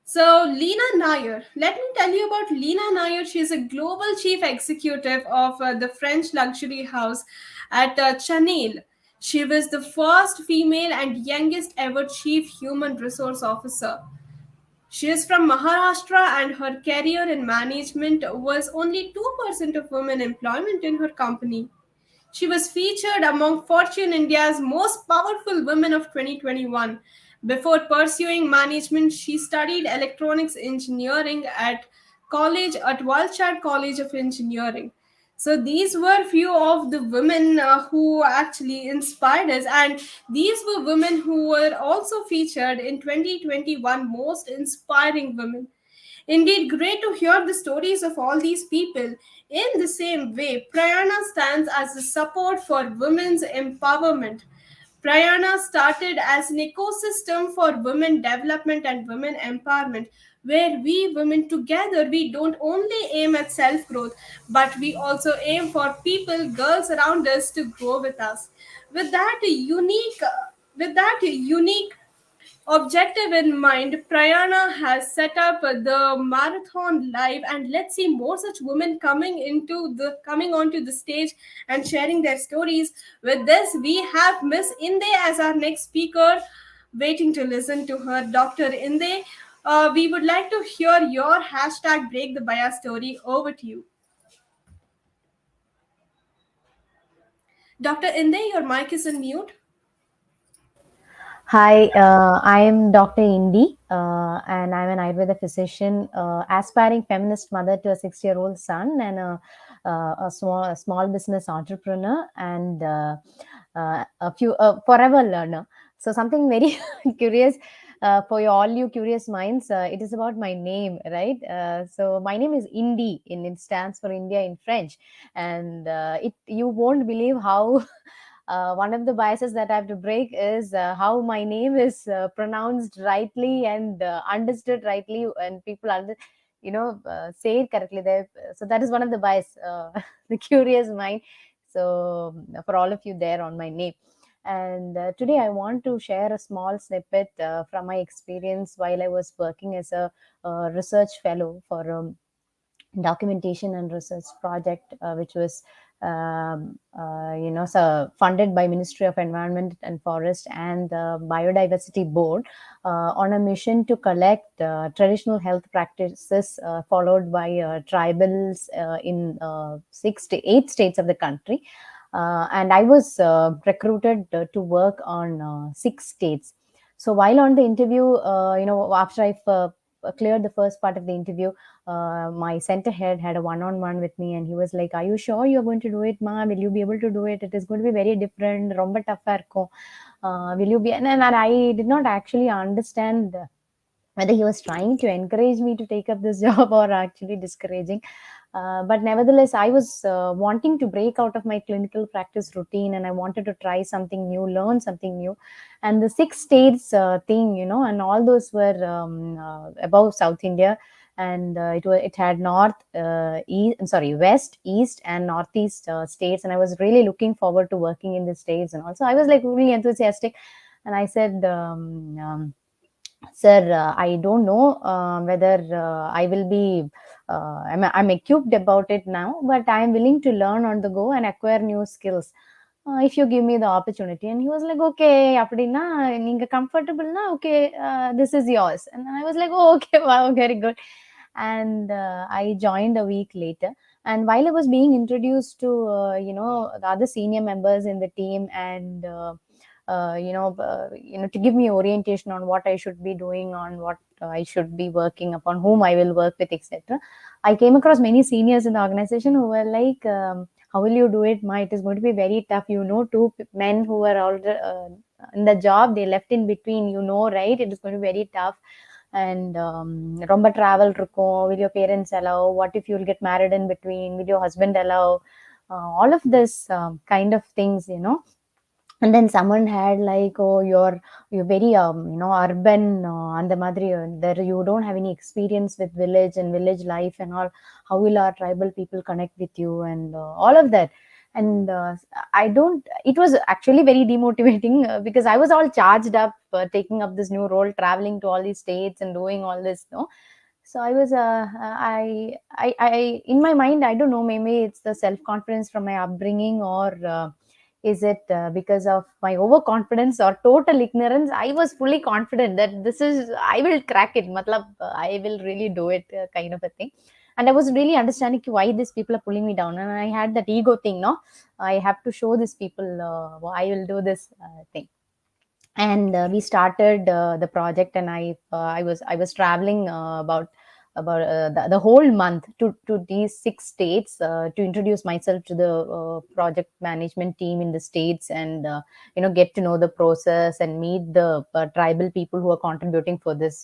So, Leena Nair, let me tell you about Leena Nair. She is a global chief executive of the French luxury house at Chanel. She was the first female and youngest ever chief human resource officer. She is from Maharashtra and her career in management was only 2% of women employment in her company. She was featured among Fortune India's most powerful women of 2021. Before pursuing management, she studied electronics engineering at Walchad College of Engineering. So these were few of the women who actually inspired us, and these were women who were also featured in 2021 Most Inspiring Women. Indeed, great to hear the stories of all these people. In the same way, Prayaana stands as a support for women's empowerment. Prayaana started as an ecosystem for women development and women empowerment, where we women together, we don't only aim at self-growth, but we also aim for people, girls around us to grow with us. With that unique objective in mind, Prayaana has set up the marathon live, and let's see more such women coming onto the stage and sharing their stories. With this, we have Miss Inde as our next speaker, waiting to listen to her. Dr. Inde, we would like to hear your hashtag Break the Bias story. Over to you. Dr. Inde, your mic is on mute. Hi, I am Dr. Indi, and I'm an Ayurveda physician, aspiring feminist mother to a 6-year-old son, and a small business entrepreneur, and a forever learner. So something very curious for all you curious minds. It is about my name, right? So my name is Indi, and it stands for India in French, and it you won't believe how. One of the biases that I have to break is how my name is pronounced rightly and understood rightly, and people say it correctly there. So that is one of the bias, the curious mind. So for all of you there on my name. And today I want to share a small snippet from my experience while I was working as a research fellow for documentation and research project, which was funded by Ministry of Environment and Forest and the Biodiversity Board, on a mission to collect traditional health practices followed by tribals in 8 states of the country. And I was recruited to work on 6 states. So while on the interview, after I cleared the first part of the interview, my center head had a one-on-one with me, and he was like, "Are you sure you're going to do it, ma? Will you be able to do it? It is going to be very different. Romba tough இருக்கும். Will you be?" And I did not actually understand whether he was trying to encourage me to take up this job or actually discouraging. But nevertheless, I was wanting to break out of my clinical practice routine, and I wanted to try something new, learn something new. And the 6 states thing, and all those were above South India, and it had west, east, and northeast states, and I was really looking forward to working in the states. And also, I was like really enthusiastic, and I said, "Sir, I don't know whether I will be, I'm equipped about it now, but I am willing to learn on the go and acquire new skills if you give me the opportunity." And he was like, "Okay, அப்படின்னா நீங்க comfortable-na, okay, this is yours." And then I was like, "Oh, okay, wow, very good." And I joined a week later. And while I was being introduced to, the other senior members in the team, and to give me orientation on what I should be doing, on what I should be working upon, whom I will work with, etc. I came across many seniors in the organization who were like, "How will you do it, Ma? It is going to be very tough. Two men who were already in the job, they left in between, right? It is going to be very tough. And ரொம்ப travel இருக்கும். Will your parents allow? What if you'll get married in between? Will your husband allow?" All of this kind of things. And then someone had like, "Oh, you're very urban, and the madri, there you don't have any experience with village and village life and all. How will our tribal people connect with you?" And all of that. And I don't it was actually very demotivating, because I was all charged up, taking up this new role, traveling to all these states and doing all this, no. So I was in my mind, I don't know, maybe it's the self confidence from my upbringing, or is it because of my overconfidence or total ignorance? I was fully confident that I will crack it, matlab, I will really do it, kind of a thing. And I was really understanding why these people are pulling me down, and I had that ego thing, no, I have to show these people, I will do this thing. And we started the project, and I was traveling about the whole month to these 6 states, to introduce myself to the project management team in the states, and get to know the process and meet the tribal people who are contributing for this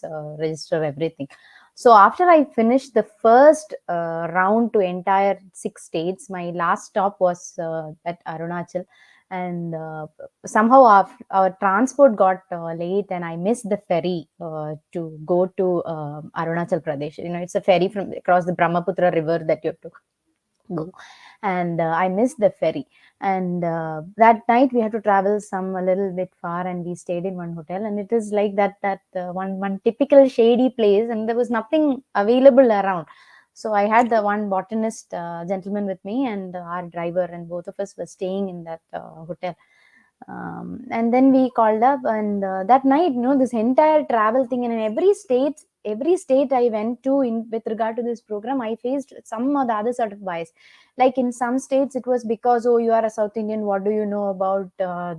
register, everything. So after I finished the first round to entire 6 states, my last stop was at Arunachal. And somehow our transport got late, and I missed the ferry to go to Arunachal Pradesh. It's a ferry from across the Brahmaputra river that you have to go. And I missed the ferry. And that night we had to travel a little bit far, and we stayed in one hotel, and it is like that one typical shady place, and there was nothing available around. So I had the one botanist gentleman with me, and our driver, and both of us were staying in that hotel. And then we called up, and that night, this entire travel thing, and in every state I went to with regard to this program, I faced some or the other sort of bias. Like in some states, it was because, "Oh, you are a South Indian, what do you know about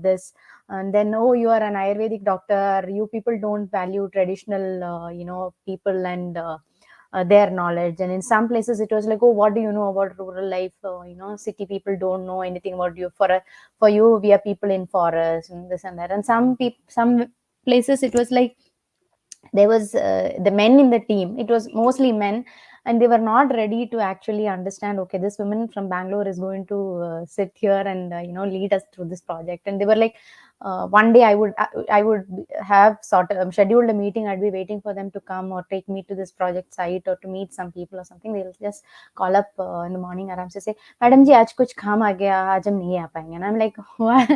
this?" And then, "Oh, you are an Ayurvedic doctor, you people don't value traditional, people and their knowledge." And in some places it was like, "Oh, what do you know about rural life? City people don't know anything about you. For you, we are people in forest," and this and that. And some places it was like, there was the men in the team, it was mostly men, and they were not ready to actually understand, okay, this woman from Bangalore is going to sit here and lead us through this project. And they were like, one day I would have sort of scheduled a meeting. I'd be waiting for them to come or take me to this project site or to meet some people or something. They'll just call up in the morning aram se say, madam ji aaj kuch kam aa gaya, aaj hum nahi aa payenge. And I'm like, what?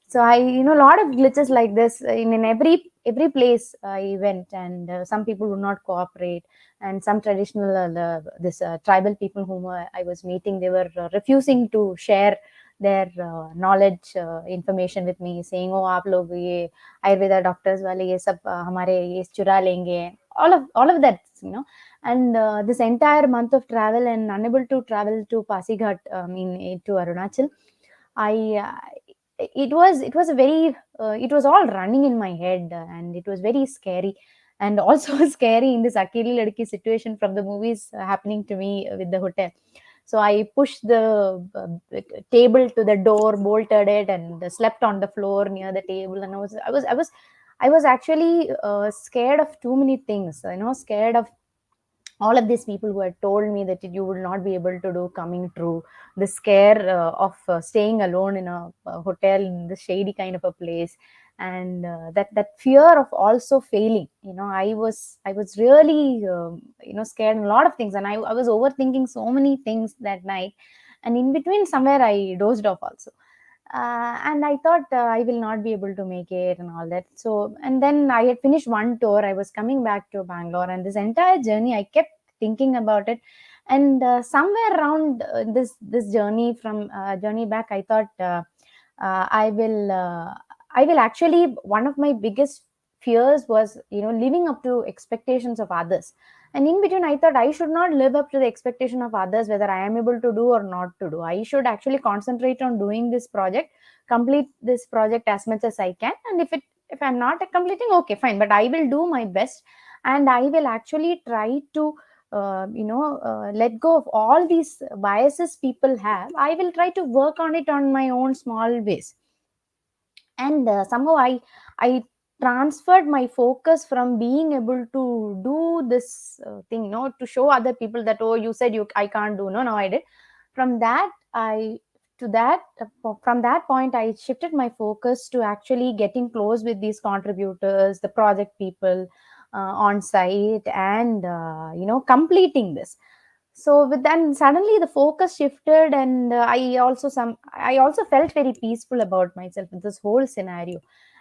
So I, a lot of glitches like this in every place I went, and some people would not cooperate, and some traditional this tribal people whom I was meeting, they were refusing to share their knowledge information with me, saying, oh aap log ye ayurveda doctors wale ye sab hamare ye chura lenge, all of that, and this entire month of travel and unable to travel to Pasighat, to Arunachal, I it was a very it was all running in my head, and it was very scary, and also scary in this Akeli Ladki situation from the movies happening to me with the hotel. So I pushed the table to the door, bolted it, and slept on the floor near the table. And I was actually scared of too many things. Scared of all of these people who had told me that you will not be able to do coming true, the scare of staying alone in a hotel in the shady kind of a place, and that fear of also failing. I was really scared in a lot of things, and I was overthinking so many things that night, and in between somewhere I dozed off also. And I thought I will not be able to make it and all that. So, and then I had finished one tour. I was coming back to Bangalore, and this entire journey, I kept thinking about it. And somewhere around this journey from journey back, I thought I will actually, one of my biggest fears was living up to expectations of others. And in between, I thought I should not live up to the expectation of others, whether I am able to do or not to do. I should actually concentrate on doing this project, complete this project as much as I can. And if I'm not completing, okay, fine. But I will do my best, and I will actually try to let go of all these biases people have. I will try to work on it on my own small ways. And somehow I transferred my focus from being able to do this thing, to show other people that, oh, you said I can't do, no, I did. From that I to that From that point, I shifted my focus to actually getting close with these contributors, the project people on site, and completing this. So with then suddenly the focus shifted, and I also felt very peaceful about myself in this whole scenario.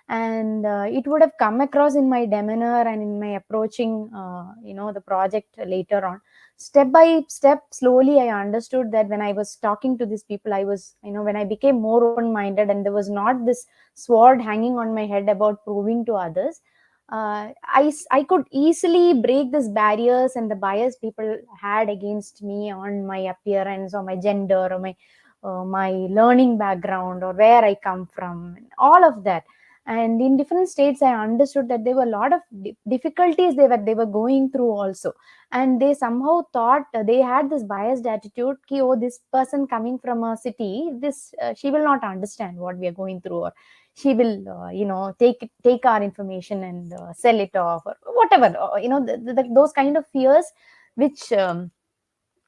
And it would have come across in my demeanor and in my approaching the project later on. Step by step, slowly I understood that when I was talking to these people, I was, when I became more open minded, and there was not this sword hanging on my head about proving to others, I could easily break these barriers and the bias people had against me on my appearance or my gender or my learning background or where I come from, all of that. And in different states, I understood that there were a lot of difficulties they were going through also, and they somehow thought they had this biased attitude ki, oh, this person coming from a city, this she will not understand what we are going through, or she will take our information and sell it off, or whatever, those kind of fears which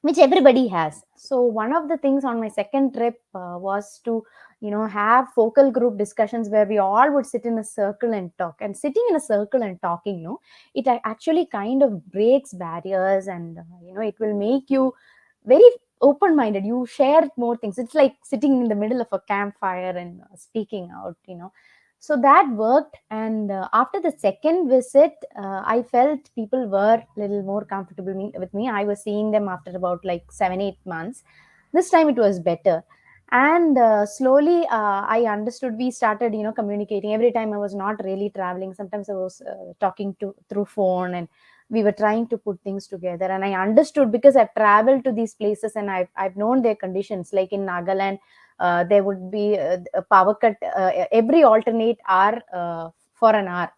which everybody has. So one of the things on my second trip was to have focal group discussions where we all would sit in a circle and talk. And sitting in a circle and talking, it actually kind of breaks barriers, and it will make you very open minded. You share more things. It's like sitting in the middle of a campfire and speaking out. So that worked. And after the second visit, I felt people were a little more comfortable with me. I was seeing them after about like 7-8 months. This time it was better. And slowly I understood. We started communicating. Every time I was not really traveling, sometimes I was talking to through phone, and we were trying to put things together. And I understood, because I've traveled to these places and I've known their conditions. Like in Nagaland, there would be a power cut every alternate hour for an hour,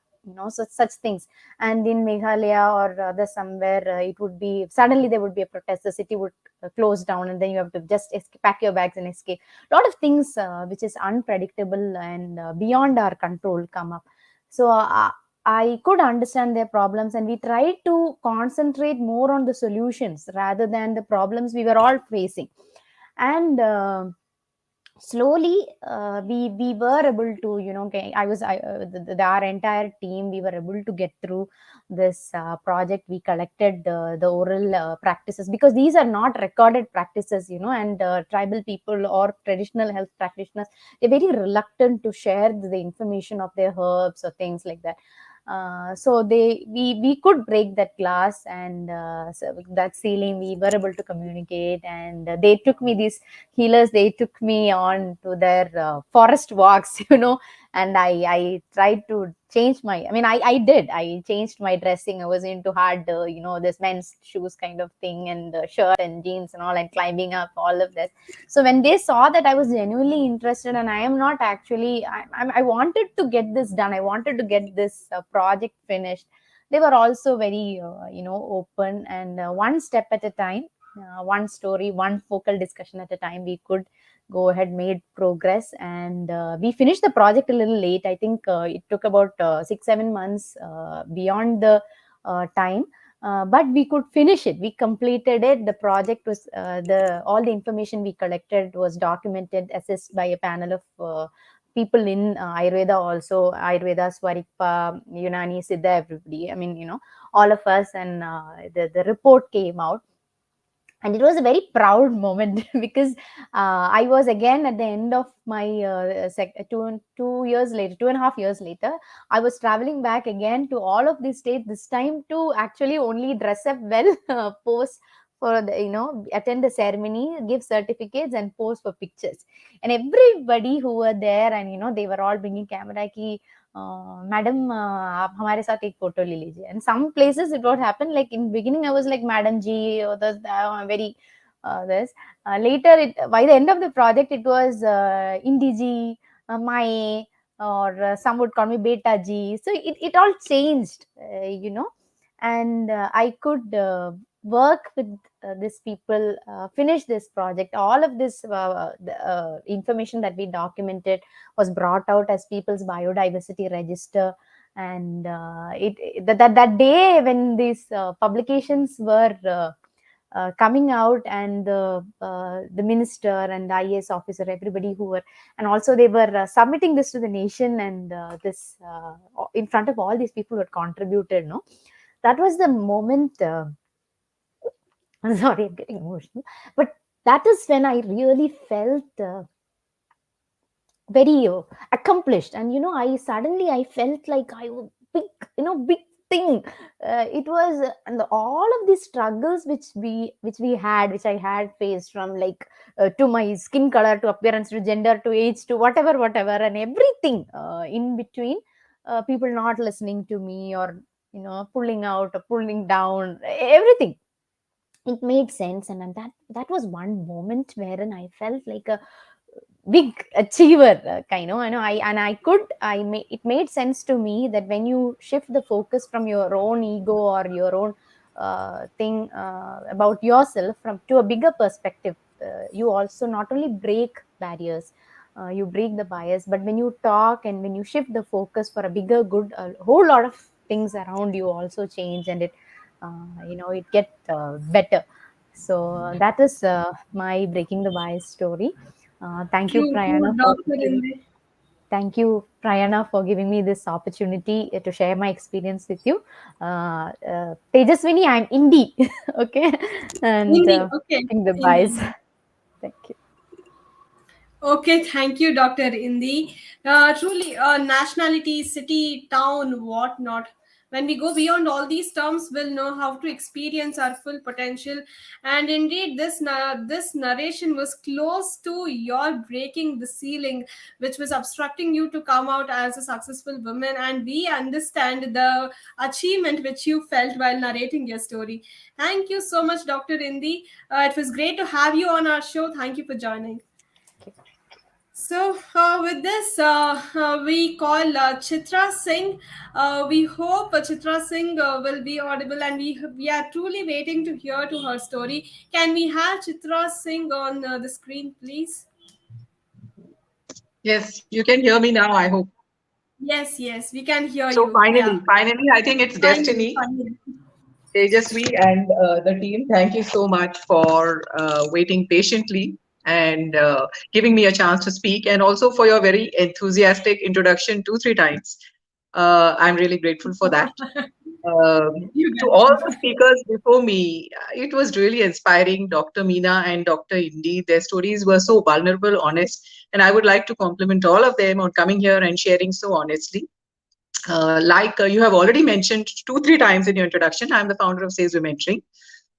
so such things. And in Meghalaya or other somewhere, it would be suddenly there would be a protest, the city would close down, and then you have to just pack your bags and escape. A lot of things which is unpredictable and beyond our control come up. So I could understand their problems, and we tried to concentrate more on the solutions rather than the problems we were all facing. And slowly, we were able to, I was our entire team, we were able to get through this project. We collected the oral practices, because these are not recorded practices, and tribal people or traditional health practitioners, they're very reluctant to share the information of their herbs or things like that. So we could break that glass, and so that ceiling, we were able to communicate. And they took me, these healers, they took me on to their forest walks, and I tried to change my, I changed my dressing. I was into hard, this men's shoes kind of thing, and shirt and jeans and all, and climbing up all of this. So when they saw that I was genuinely interested, and I am not actually, I wanted to get this done, I wanted to get this project finished, they were also very open. And one step at a time, one story, one focal discussion at a time, we could go ahead, made progress. And we finished the project a little late. I think it took about 6-7 months beyond the time, but we could finish it, we completed it. The project was, the all the information we collected was documented, assessed by a panel of people in Ayurveda also, Ayurveda, Swarikpa, Unani, Siddha, everybody, all of us. And the report came out, and it was a very proud moment because I was again at the end of my 2 years later, 2.5 years later, I was traveling back again to all of these states, this time to actually only dress up well, pose for the, attend the ceremony, give certificates, and pose for pictures. And everybody who were there, and they were all bringing camera ki, madam आप हमारे साथ एक photo ले लीजिए. And some places it would happen, like in beginning I was like madam ji, or the very this later, it by the end of the project, it was indi ji, mai, or some would call me beta ji. So it all changed, and I could work with these people, finish this project. All of this information that we documented was brought out as people's biodiversity register. And that day when these publications were coming out, and the minister and the IAS officer, everybody who were, and also they were submitting this to the nation, and this in front of all these people who had contributed, no, that was the moment. I'm sorry, I'm getting emotional, but that is when I really felt very accomplished. And I felt like I was big, big thing. It was and all of these struggles which we had, which I had faced, from like to my skin color, to appearance, to gender, to age, to whatever, and everything in between, people not listening to me, or pulling out or pulling down, everything, it made sense. And then that was one moment wherein I felt like a big achiever, kind of. It made sense to me that when you shift the focus from your own ego, or your own thing about yourself, from to a bigger perspective, you also not only break barriers, you break the bias, but when you talk and when you shift the focus for a bigger good, a whole lot of things around you also change, and it get better. So that is my breaking the bias story. Thank you, True, true, Prayaana, for Dr. giving. Indi. Thank you, Prayaana, for giving me this opportunity to share my experience with you. Tejaswini, I'm Indie, okay, and Hindi, okay. breaking the Hindi, bias. Hindi. Thank you. Okay, thank you, Dr. Indi. Truly, nationality, city, town, whatnot. When we go beyond all these terms, we'll know how to experience our full potential. And indeed, this narration was close to your breaking the ceiling, which was obstructing you to come out as a successful woman. And we understand the achievement which you felt while narrating your story. Thank you so much, Dr. Indi. It was great to have you on our show. Thank you for joining. So, with this, we call Chitra Singh. We hope Chitra Singh will be audible, and we are truly waiting to hear to her story. Can we have Chitra Singh on the screen, please? Yes, you can hear me now, I hope. Yes, we can hear So you. Yeah. finally, I think it's Finally, destiny. finally. Tejasvi and the team, thank you so much for waiting patiently and giving me a chance to speak, and also for your very enthusiastic introduction 2-3 times. I'm really grateful for that. You To get all it. the speakers before me, it was really inspiring. Dr. Meena and Dr. Indy, their stories were so vulnerable, honest, and I would like to compliment all of them on coming here and sharing so honestly. Like you have already mentioned 2-3 times in your introduction, I'm the founder of Says Mentoring,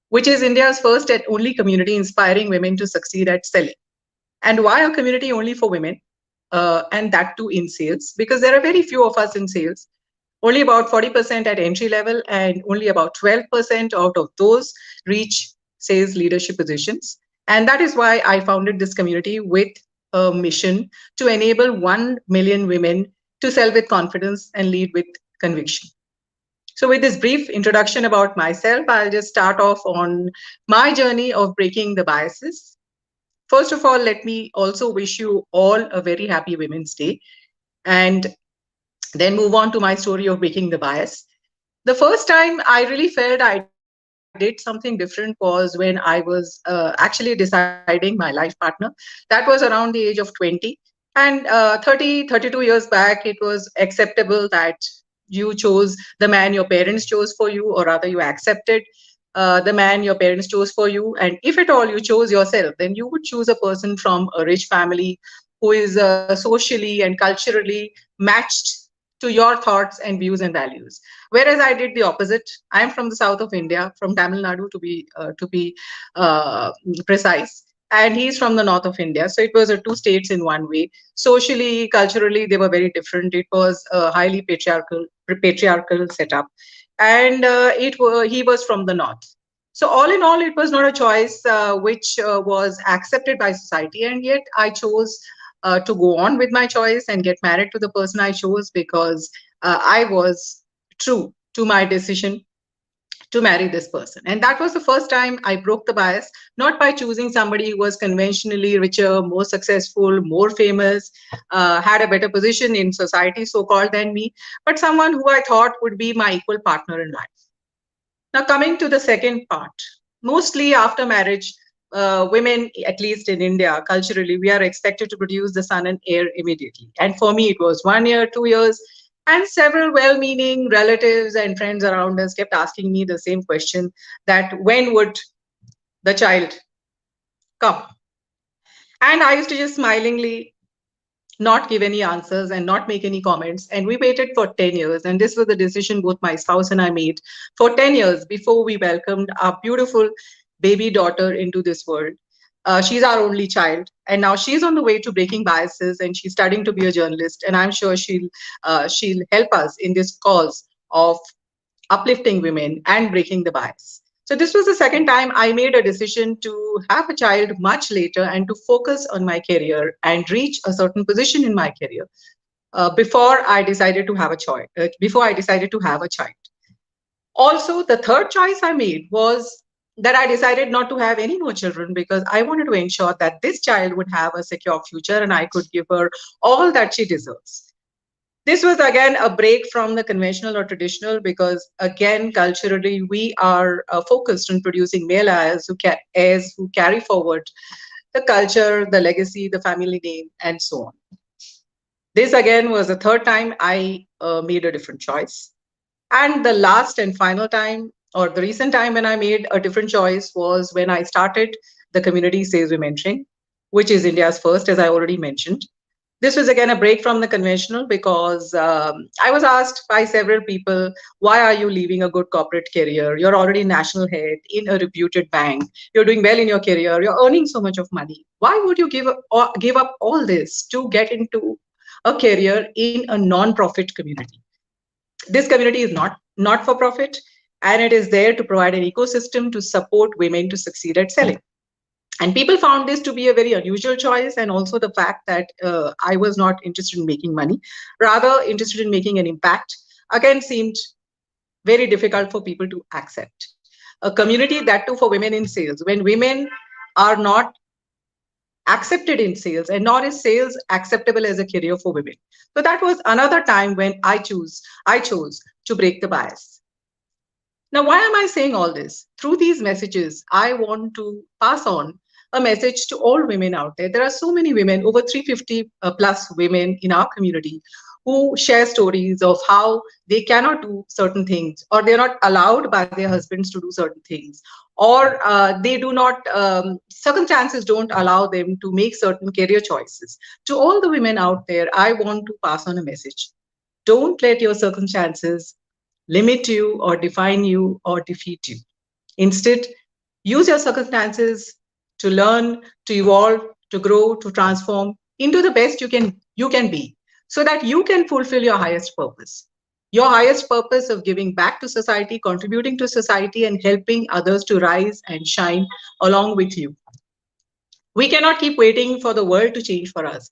which is India's first and only community inspiring women to succeed at selling. And why a community only for women? And that too in sales, because there are very few of us in sales. Only about 40% at entry level, and only about 12% out of those reach sales leadership positions. And that is why I founded this community with a mission to enable 1 million women to sell with confidence and lead with conviction. So, with this brief introduction about myself, I'll just start off on my journey of breaking the biases. First of all, let me also wish you all a very happy Women's Day, and then move on to my story of breaking the bias. The first time I really felt I did something different was when I was actually deciding my life partner. That was around the age of 20. And 32 years back, it was acceptable that you chose the man your parents chose for you, or rather, you accepted the man your parents chose for you. And if at all you chose yourself, then you would choose a person from a rich family who is socially and culturally matched to your thoughts and views and values. Whereas I did the opposite. I'm from the south of India, from Tamil Nadu to be precise, and he's from the north of India. So it was a two states in one way. Socially, culturally, they were very different. It was a highly patriarchal setup, and he was from the north. So all in all, it was not a choice which was accepted by society, and yet I chose to go on with my choice and get married to the person I chose, because I was true to my decision to marry this person. And that was the first time I broke the bias, not by choosing somebody who was conventionally richer, more successful, more famous, had a better position in society, so called, than me, but someone who I thought would be my equal partner in life. Now, coming to the second part, mostly after marriage, women, at least in India, culturally, we are expected to produce the son and heir immediately. And for me, it was 1 year, 2 years, and several well meaning relatives and friends around us kept asking me the same question, that when would the child come? And I used to just smilingly not give any answers and not make any comments. And we waited for 10 years. And this was the decision both my spouse and I made for 10 years before we welcomed our beautiful baby daughter into this world. She's our only child. And now she's on the way to breaking biases, and she's studying to be a journalist. And I'm sure she'll help us in this cause of uplifting women and breaking the bias. So this was the second time I made a decision to have a child much later and to focus on my career and reach a certain position in my career before I decided to have a choice. Before I decided to have a child. Also, the third choice I made was that I decided not to have any more children, because I wanted to ensure that this child would have a secure future and I could give her all that she deserves. This was again a break from the conventional or traditional, because again, culturally, we are focused on producing male heirs who carry forward the culture, the legacy, the family name, and so on. This again was the third time I made a different choice. And the last and final time, or the recent time when I made a different choice, was when I started the community Says Mentoring, which is India's first, as I already mentioned. This was again a break from the conventional, because I was asked by several people, why are you leaving a good corporate career? You're already national head in a reputed bank. You're doing well in your career. You're earning so much of money. Why would you give up all this to get into a career in a non-profit community? This community is not for profit, and it is there to provide an ecosystem to support women to succeed at selling. And people found this to be a very unusual choice, and also the fact that I was not interested in making money, rather interested in making an impact, again seemed very difficult for people to accept. A community, that too for women in sales, when women are not accepted in sales, and nor is sales acceptable as a career for women. So that was another time when I chose to break the bias. Now, why am I saying all this? Through these messages, I want to pass on a message to all women out there. There are so many women, over 350 plus women in our community, who share stories of how they cannot do certain things, or they're not allowed by their husbands to do certain things, or they do not, circumstances don't allow them to make certain career choices. To all the women out there, I want to pass on a message. Don't let your circumstances limit you or define you or defeat you. Instead, use your circumstances to learn, to evolve, to grow, to transform into the best you can be, so that you can fulfill your highest purpose. Your highest purpose of giving back to society, contributing to society, and helping others to rise and shine along with you. We cannot keep waiting for the world to change for us.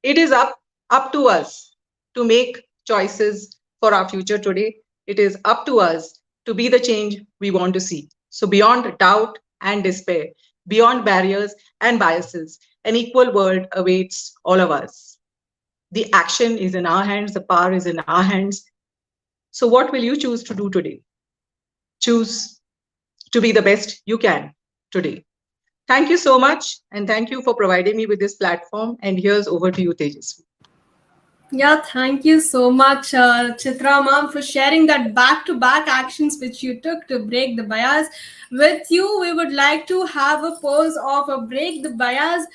It is up to us to make choices for our future today. It is up to us to be the change we want to see. So beyond doubt and despair, beyond barriers and biases, an equal world awaits all of us. The action is in our hands, the power is in our hands. So what will you choose to do today? Choose to be the best you can today. Thank you so much, and thank you for providing me with this platform. And here's over to you, Tejasvi. Yeah, thank you so much, Chitra ma'am, for sharing that back-to-back actions which you took to break the bias. With you, we would like to have a pose of a break the bias.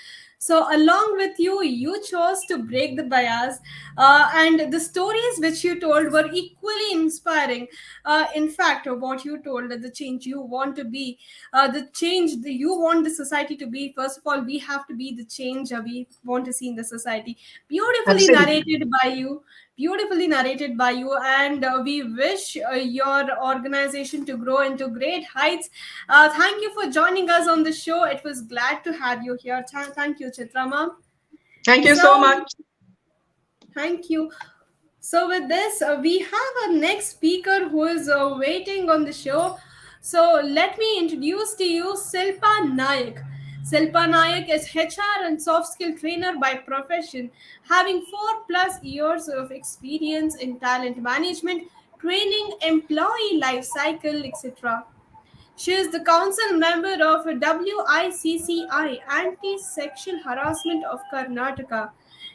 So, along with you, you chose to break the bias, and the stories which you told were equally inspiring. In fact, what you told, that the change you want to be, the change that you want the society to be. First of all, we have to be the change we want to see in the society. Beautifully Absolutely. narrated by you, beautifully narrated by you, and we wish your organization to grow into great heights. Thank you for joining us on the show. It was glad to have you here. Thank you, Chitra ma'am. Thank you so So much. thank you. So with this, we have our next speaker who is waiting on the show. So let me introduce to you Silpa Nayak. Silpa Nayak is HR and soft skill trainer by profession, having 4+ years of experience in talent management, training, employee life cycle, etc. She is the council member of WICCI Anti-Sexual Harassment of Karnataka.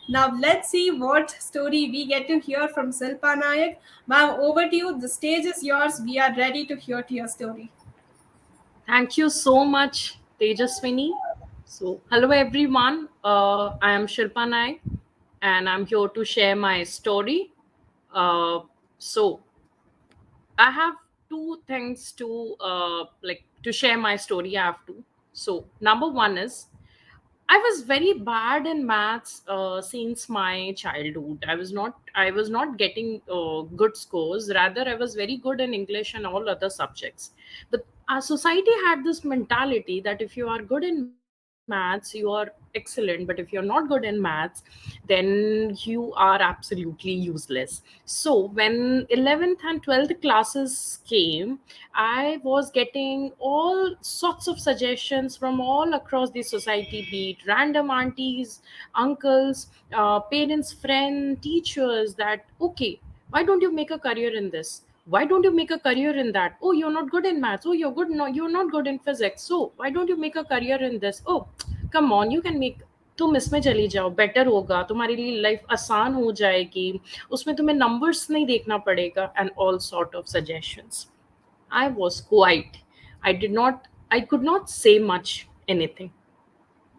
Now let's see what story we get to hear from Silpa Nayak. Ma'am, over to you. The stage is yours. We are ready to hear to your story. Thank you so much, Tejaswini. So, hello everyone. I am Shilpa Naik, and I'm here to share my story. So, I have two things to to share my story. I have two. So, number one is I was very bad in maths since my childhood. I was not getting good scores. Rather, I was very good in English and all other subjects. But our society had this mentality that if you are good in maths, you are excellent. But if you're not good in maths, then you are absolutely useless. So when 11th and 12th classes came, I was getting all sorts of suggestions from all across the society, be it random aunties, uncles, parents, friends, teachers, that, okay, why don't you make a career in this? Why don't you make a career in that? Oh, you're not good in maths. Oh, you're not good in physics. So why don't you make a career in this? Oh, come on, you can make, तुम इसमें चली जाओ, better होगा, तुम्हारे लिए life आसान हो जाएगी, उसमें तुम्हें नंबर्स नहीं देखना पड़ेगा, and all sort of suggestions. I was quiet. I could not say much anything.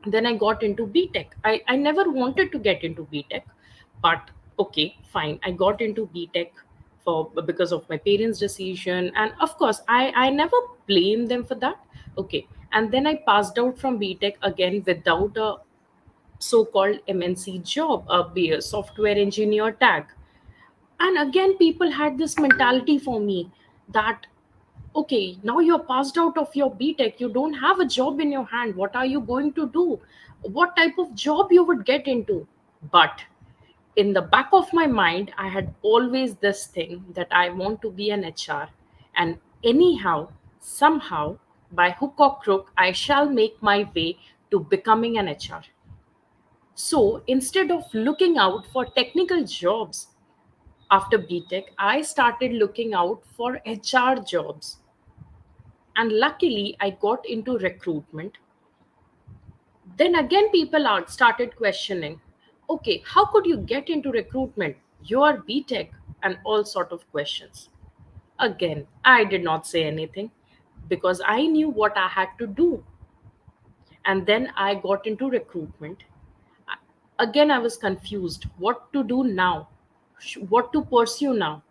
Then I got into BTech. I never wanted to get into BTech, but okay, fine. I got into BTech for because of my parents' decision. And of course, I never blame them for that. Okay. And then I passed out from BTech again without a so-called MNC job, be a software engineer tag. And again, people had this mentality for me that, okay, now you're passed out of your BTech, you don't have a job in your hand, what are you going to do? What type of job you would get into? But in the back of my mind, I had always this thing that I want to be an HR, and anyhow, somehow, by hook or crook, I shall make my way to becoming an HR. So instead of looking out for technical jobs after BTech, I started looking out for HR jobs. And luckily, I got into recruitment. Then again, people started questioning, okay, how could you get into recruitment? You are BTech, and all sort of questions. Again, I did not say anything because I knew what I had to do. And then I got into recruitment. Again, I was confused what to do now, what to pursue now.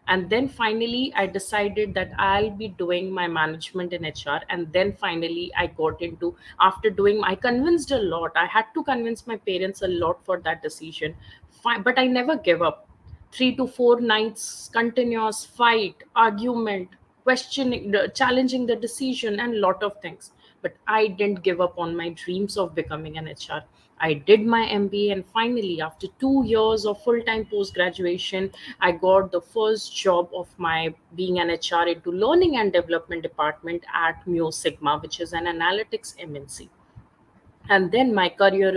And then finally, I decided that I'll be doing my management in HR. And then finally, I got into, after doing, I convinced a lot. I had to convince my parents a lot for that decision. But I never gave up. 3 to 4 nights, continuous fight, argument, questioning, challenging the decision, and lot of things. But I didn't give up on my dreams of becoming an HR. I did my MBA, and finally, after 2 years of full time post graduation, I got the first job of my being an HR into learning and development department at Mu Sigma, which is an analytics MNC. And then my career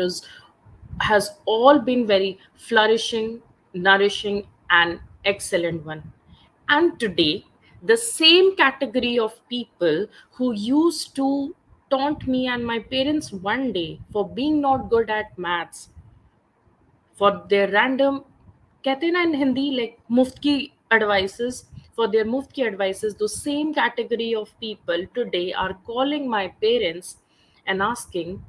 has all been very flourishing, nourishing, and excellent one. And today, the same category of people who used to taunt me and my parents one day for being not good at maths, for their random, कहते हैं ना in Hindi, like मुफ्त की advices, for their मुफ्त की advices, the same category of people today are calling my parents and asking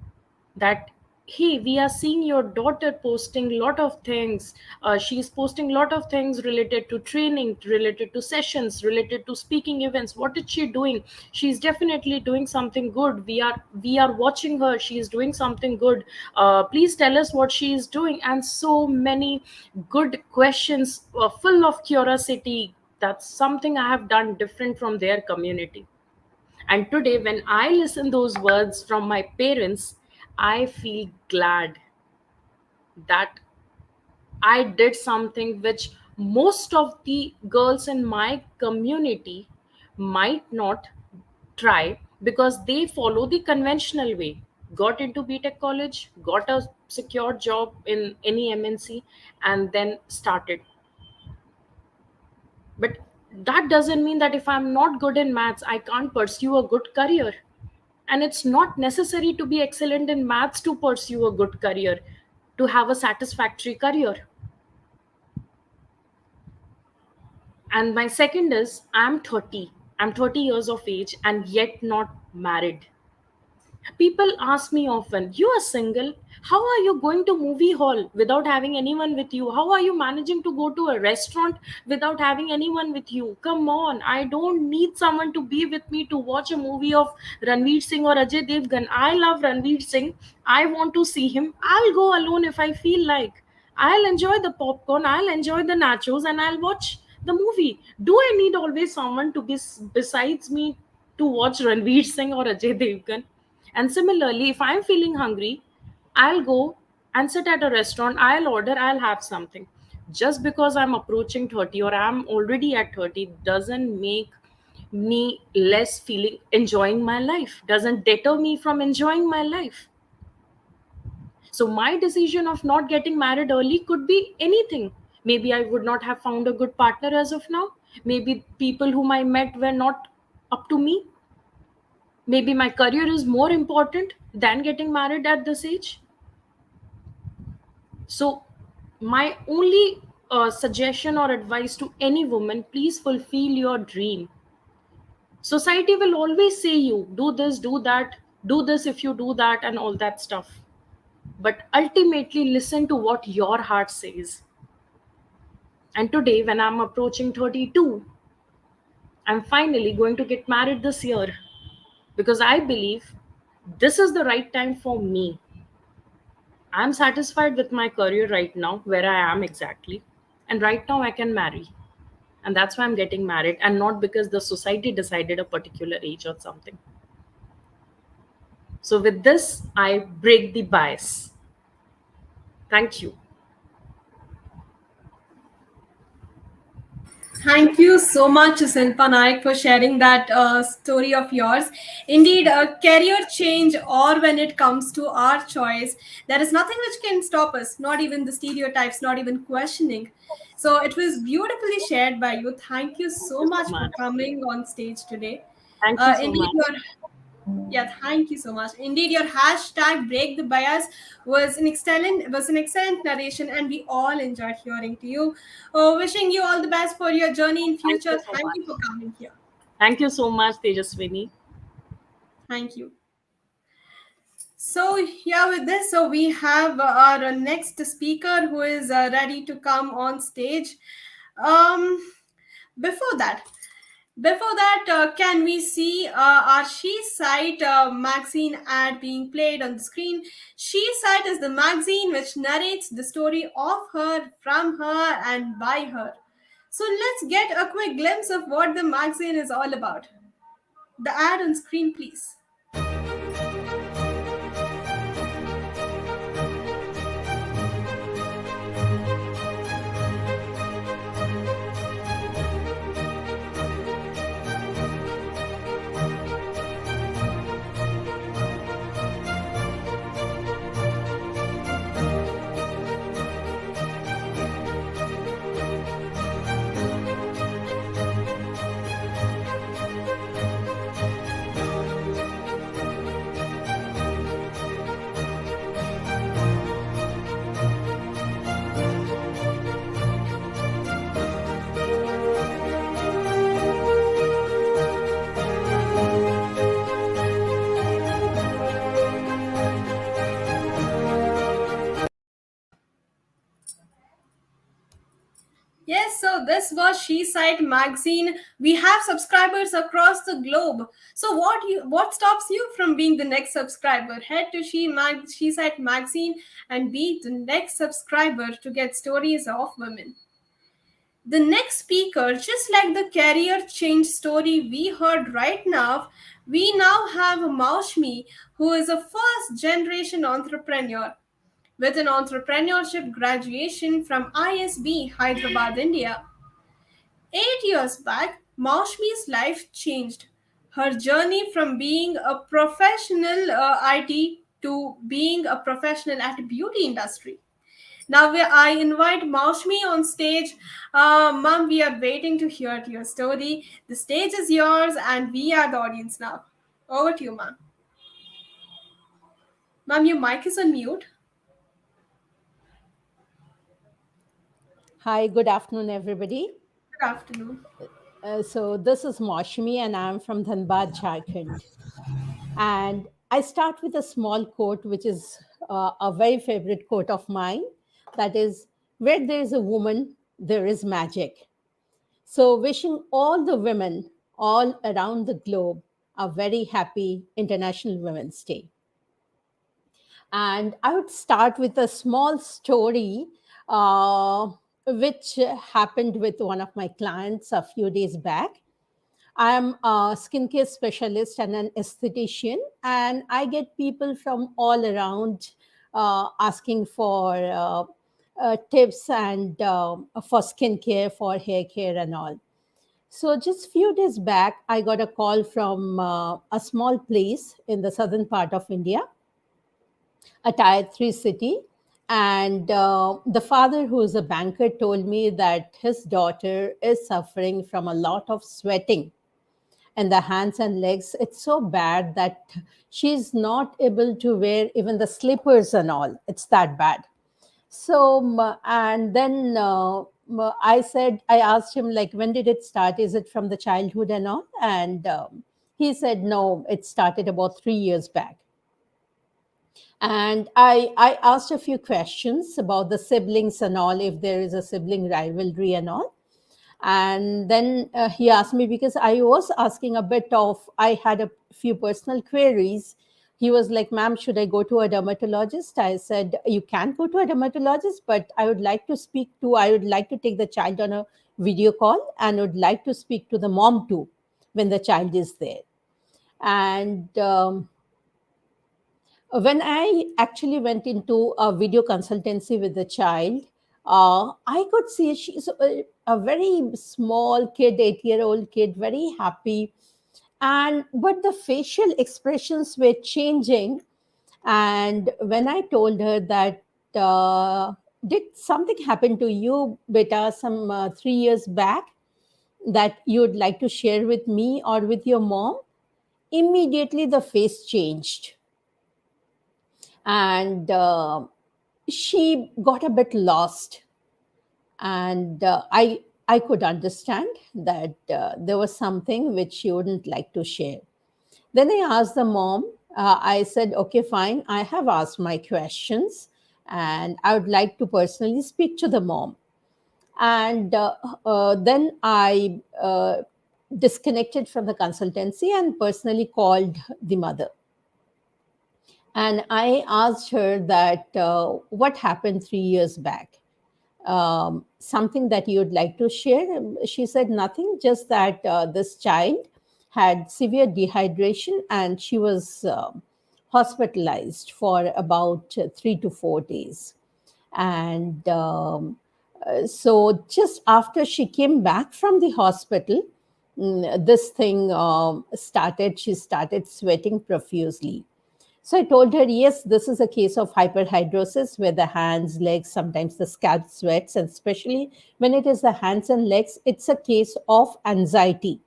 that, hey, we are seeing your daughter posting lot of things. She's posting lot of things related to training, related to sessions, related to speaking events. What is she doing? She's definitely doing something good. We are watching her. She is doing something good. Please tell us what she is doing. And so many good questions, full of curiosity. That's something I have done different from their community. And today, when I listen those words from my parents, I feel glad that I did something which most of the girls in my community might not try, because they follow the conventional way. Got into BTech college, got a secure job in any MNC, and then started. But that doesn't mean that if I'm not good in maths, I can't pursue a good career. And it's not necessary to be excellent in maths to pursue a good career, to have a satisfactory career. And my second is, I'm 30 years of age and yet not married. People ask me often, you are single, how are you going to movie hall without having anyone with you? How are you managing to go to a restaurant without having anyone with you? Come on, I don't need someone to be with me to watch a movie of Ranveer Singh or Ajay Devgan. I love Ranveer Singh, I want to see him, I'll go alone if I feel like. I'll enjoy the popcorn, I'll enjoy the nachos, and I'll watch the movie. Do I need always someone to be besides me to watch Ranveer Singh or Ajay Devgan? And similarly, if I'm feeling hungry, I'll go and sit at a restaurant, I'll order, I'll have something. Just because I'm approaching 30 or I'm already at 30 doesn't make me less feeling enjoying my life, doesn't deter me from enjoying my life. So my decision of not getting married early could be anything. Maybe I would not have found a good partner as of now. Maybe people whom I met were not up to me. Maybe my career is more important than getting married at this age. So my only suggestion or advice to any woman, please fulfill your dream. Society will always say you do this, do that, do this if you do that, and all that stuff. But ultimately, listen to what your heart says. And today, when I'm approaching 32, I'm finally going to get married this year, because I believe this is the right time for me. I'm satisfied with my career right now, where I am exactly. And right now, I can marry. And that's why I'm getting married, and not because the society decided a particular age or something. So, with this, I break the bias. Thank you. Thank you so much, Silpa Naik, for sharing that story of yours. Indeed, a career change, or when it comes to our choice, there is nothing which can stop us, not even the stereotypes, not even questioning. So it was beautifully shared by you. Thank you Thank so you so much for much. coming on stage today. Thank you so Indeed, much. your yeah, thank you so much. Indeed, your hashtag break the bias was an excellent narration, and we all enjoyed hearing to you. Wishing you all the best for your journey in Thank future. you so Thank much. you for coming here. Thank you so much, Tejaswini. Thank you. So yeah, with this, so we have our next speaker who is ready to come on stage. Um, before that, can we see our She Site magazine ad being played on the screen? She Site is the magazine which narrates the story of her, from her, and by her. So let's get a quick glimpse of what the magazine is all about. The ad on screen, please. Yes, so this was She Site magazine. We have subscribers across the globe. So what stops you from being the next subscriber? Head to She Site magazine and be the next subscriber to get stories of women. The next speaker, just like the career change story we heard right now, we now have Maushmi, who is a first generation entrepreneur with an entrepreneurship graduation from ISB, Hyderabad, India. 8 years back, Maushmi's life changed. Her journey from being a professional IT to being a professional at beauty industry. Now I invite Maushmi on stage. Mom, we are waiting to hear your story. The stage is yours, and we are the audience now. Over to you, ma'am. Ma'am, your mic is on mute. Hi, good afternoon, everybody. Good afternoon. So this is Maushmi, and I'm from Dhanbad, Jharkhand. And I start with a small quote, which is a very favorite quote of mine. That is, where there is a woman, there is magic. So wishing all the women all around the globe a very happy International Women's Day. And I would start with a small story which happened with one of my clients a few days back. I am a skincare specialist and an esthetician, and I get people from all around asking for tips and for skincare, for hair care, and all. So just few days back, I got a call from a small place in the southern part of India, a tier 3 city. And the father, who is a banker, told me that his daughter is suffering from a lot of sweating in the hands and legs. It's so bad that she's not able to wear even the slippers and all. It's that bad. So, and then I asked him, like, when did it start? Is it from the childhood and all? And he said, no, it started about 3 years back. And I asked a few questions about the siblings and all, if there is a sibling rivalry and all. And then he asked me, because I was asking a bit of, I had a few personal queries. He was like, ma'am, should I go to a dermatologist? I said, you can go to a dermatologist, but I would like to take the child on a video call, and would like to speak to the mom too when the child is there. And when I actually went into a video consultancy with the child, I could see she's a very small kid, 8-year-old kid, very happy. And but the facial expressions were changing. And when I told her that, did something happen to you, beta, some 3 years back that you'd like to share with me or with your mom? Immediately the face changed. And she got a bit lost. And I could understand that there was something which she wouldn't like to share. Then I asked the mom. I said, okay, fine, I have asked my questions and I would like to personally speak to the mom. And then I disconnected from the consultancy and personally called the mother. And I asked her that, what happened 3 years back? Something that you'd like to share? She said, nothing, just that this child had severe dehydration and she was hospitalized for about 3 to 4 days. And so just after she came back from the hospital, this thing started. She started sweating profusely. So I told her, yes, this is a case of hyperhidrosis where the hands, legs, sometimes the scalp sweats, and especially when it is the hands and legs, it's a case of anxiety.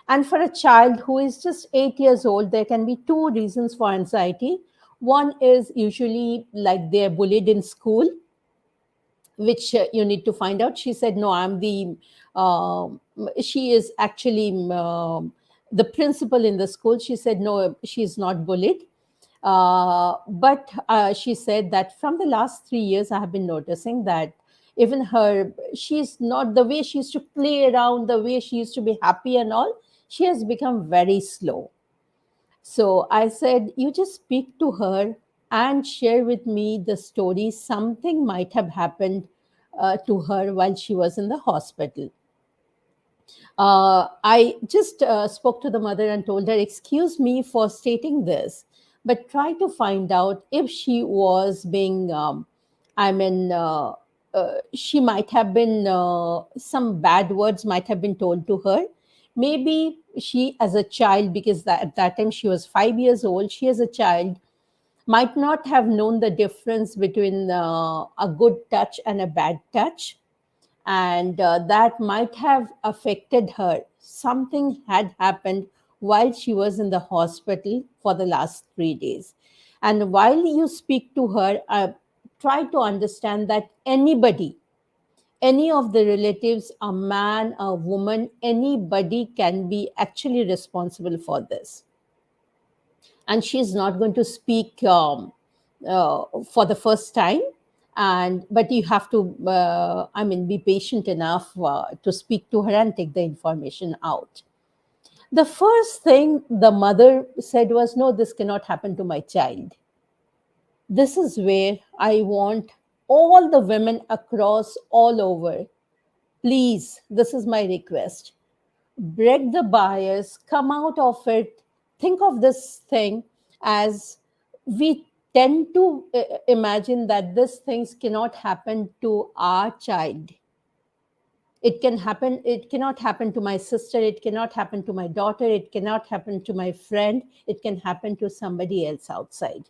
And for a child who is just 8 years old, there can be two reasons for anxiety. One is usually like they're bullied in school, which you need to find out. She said, no, she is actually the principal in the school. She said, no, she's not bullied. But she said that from the last 3 years, I have been noticing that even she's not the way she used to play around, the way she used to be happy and all, she has become very slow. So I said, you just speak to her and share with me the story. Something might have happened to her while she was in the hospital. I just spoke to the mother and told her, excuse me for stating this, but try to find out if she was being, she might have been, some bad words might have been told to her. Maybe she, as a child, because at that time she was 5 years old, she as a child might not have known the difference between a good touch and a bad touch, and that might have affected her. Something had happened while she was in the hospital for the last 3 days. And while you speak to her, try to understand that anybody, any of the relatives, a man, a woman, anybody can be actually responsible for this. And she's not going to speak for the first time, but you have to be patient enough to speak to her and take the information out. The first thing the mother said was, no, this cannot happen to my child. This is where I want all the women across all over, please, this is my request, break the bias, come out of it, think of this thing as, we tend to imagine that these things cannot happen to our child. It cannot happen to my sister, it cannot happen to my daughter, it cannot happen to my friend, it can happen to somebody else outside.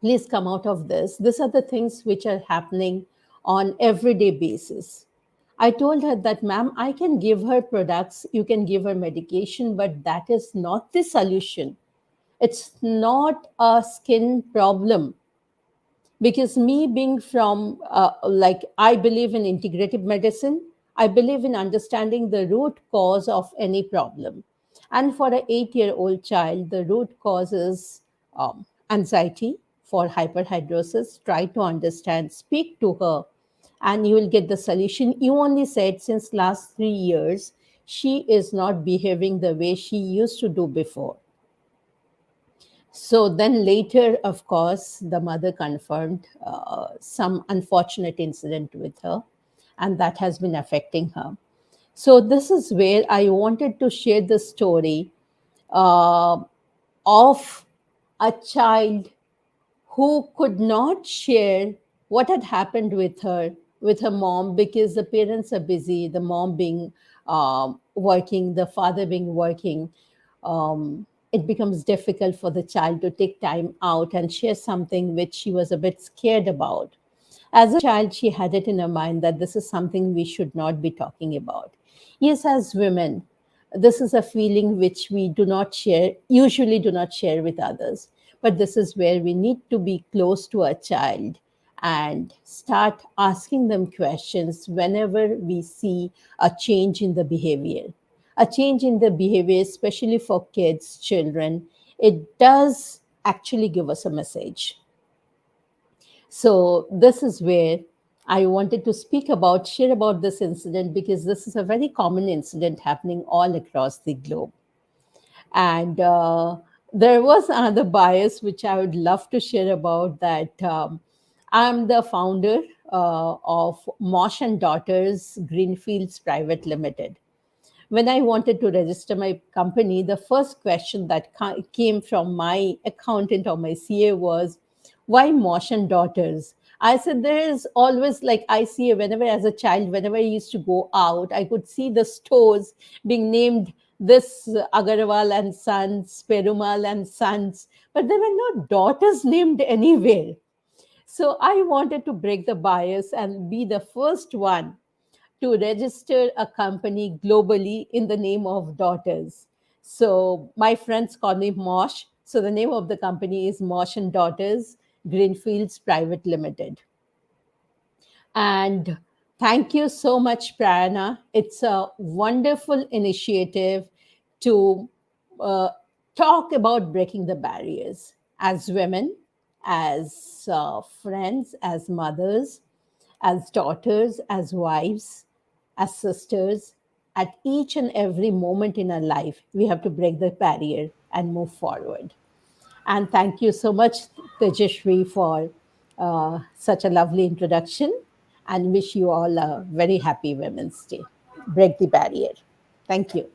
Please come out of this. These are the things which are happening on everyday basis. I told her that, ma'am, I can give her products, you can give her medication, but that is not the solution. It's not a skin problem. Because me being from, I believe in integrative medicine, I believe in understanding the root cause of any problem. And for an 8-year-old child, the root cause is anxiety. For hyperhidrosis, try to understand, speak to her, and you will get the solution. You only said since last 3 years, she is not behaving the way she used to do before. So then later, of course, the mother confirmed some unfortunate incident with her, and that has been affecting her. So this is where I wanted to share the story of a child who could not share what had happened with her mom, because the parents are busy, the mom being working, the father being working. It becomes difficult for the child to take time out and share something which she was a bit scared about. As a child, she had it in her mind that this is something we should not be talking about. Yes, as women, this is a feeling which we do not share, usually do not share with others. But this is where we need to be close to a child and start asking them questions whenever we see a change in the behavior. A change in the behavior, especially for kids, children, it does actually give us a message. So this is where I wanted to share about this incident, because this is a very common incident happening all across the globe. And there was another bias which I would love to share about, that I'm the founder of Mosh and Daughters Greenfields Private Limited. When I wanted to register my company, the first question that came from my accountant or my CA was, why Mosh and Daughters? I said, there is always, like I see, whenever as a child, whenever I used to go out, I could see the stores being named this Agarwal and Sons, Perumal and Sons, but there were no daughters named anywhere. So I wanted to break the bias and be the first one to register a company globally in the name of daughters. So my friends call me Mosh. So the name of the company is Mosh and Daughters Greenfields Private Limited. And thank you so much, Prayaana. It's a wonderful initiative to talk about breaking the barriers as women, as friends, as mothers, as daughters, as wives, as sisters. At each and every moment in our life, we have to break the barrier and move forward. And thank you so much, Tejashri, for such a lovely introduction, and wish you all a very happy Women's Day. Break the barrier. Thank you.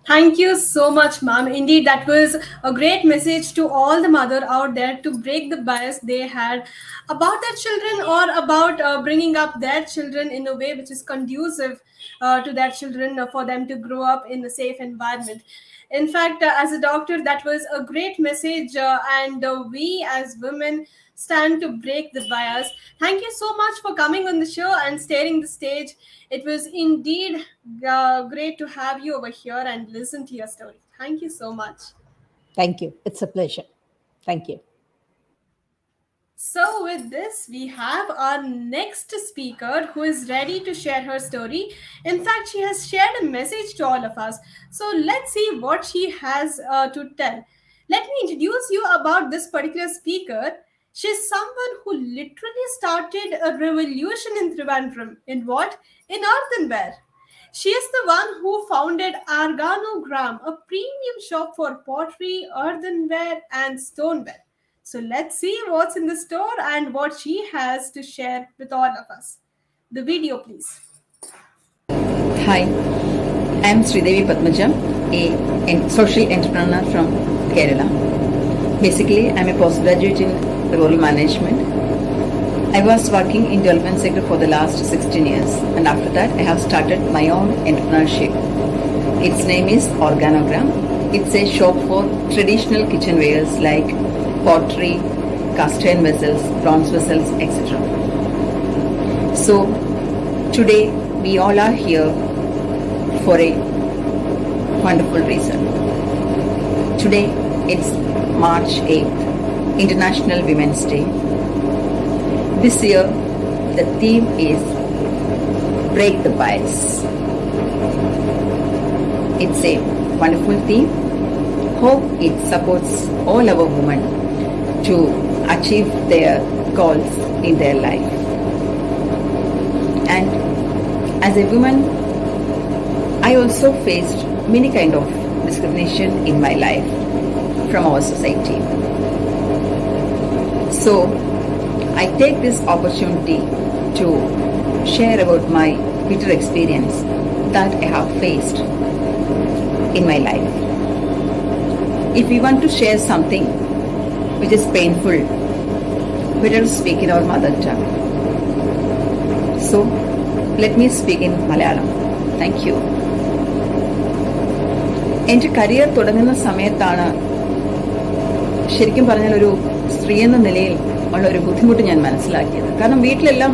Thank you so much, ma'am. Indeed, that was a great message to all the mother out there to break the bias they had about their children, or about bringing up their children in a way which is conducive to their children, for them to grow up in a safe environment. In fact, as a doctor, that was a great message, and we as women stand to break the bias. Thank you so much for coming on the show and staring the stage. It was indeed great to have you over here and listen to your story. Thank you so much. Thank you. It's a pleasure. Thank you. So with this, we have our next speaker who is ready to share her story. In fact, she has shared a message to all of us. So let's see what she has to tell. Let me introduce you about this particular speaker. She's someone who literally started a revolution in Trivandrum. In what? In earthenware. She is the one who founded Organogram, a premium shop for pottery, earthenware, and stoneware. So let's see what's in the store and what she has to share with all of us. The video, please. Hi, I'm Sridevi Padmajam, a social entrepreneur from Kerala. Basically, I'm a postgraduate in rural management. I was working in development sector for the last 16 years, and after that I have started my own entrepreneurship. Its name is Organogram. It's a shop for traditional kitchenwares like pottery, cast iron vessels, bronze vessels, etc. So today we all are here for a wonderful reason. Today it's March 8th, International Women's Day. This year the theme is Break the Bias. It's a wonderful theme. Hope it supports all our women to achieve their goals in their life. And as a woman, I also faced many kind of discrimination in my life from our society. So I take this opportunity to share about my bitter experience that I have faced in my life. If we want to share something which is painful better to speak in our mother tongue. So, let me speak in Malayalam. Thank you. എൻ്റെ career തുടങ്ങുന്ന സമയത്താണ് ശരിക്കും പറഞ്ഞാൽ ഒരു സ്ത്രീ എന്ന നിലയിൽ ഉള്ള ഒരു ബുദ്ധിമുട്ട് ഞാൻ മനസ്സിലാക്കിയത്. കാരണം വീട്ടിലെല്ലാം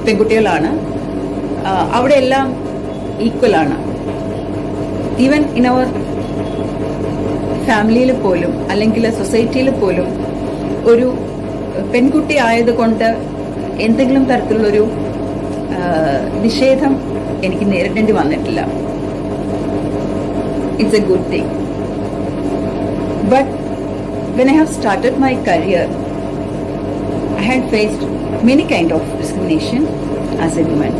പെൺകുട്ടികളാണ്, അവിടെ എല്ലാം ഈക്വലാണ്. ഈവൻ ഇൻ അവർ ഫാമിലിയിൽ പോലും അല്ലെങ്കിൽ സൊസൈറ്റിയിൽ പോലും ഒരു പെൺകുട്ടി ആയതുകൊണ്ട് എന്തെങ്കിലും തരത്തിലുള്ളൊരു നിഷേധം എനിക്ക് നേരിടേണ്ടി വന്നിട്ടില്ല. It's a good thing. But when I have started my career, I had faced many kind of discrimination as a woman.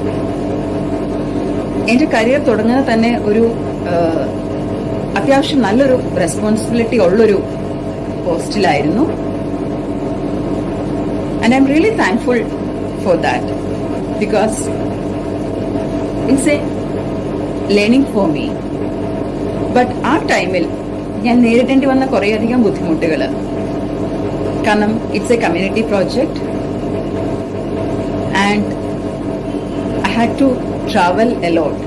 എൻ്റെ കരിയർ തുടങ്ങുന്നത് തന്നെ ഒരു അത്യാവശ്യം നല്ലൊരു റെസ്പോൺസിബിലിറ്റി ഉള്ളൊരു പോസ്റ്റിലായിരുന്നു. And I'm really thankful for that because it's a learning for me. But ആ ടൈമിൽ ഞാൻ നേരിടേണ്ടി വന്ന കുറേയധികം ബുദ്ധിമുട്ടുകൾ. കാരണം it's a community project and I had to travel a lot.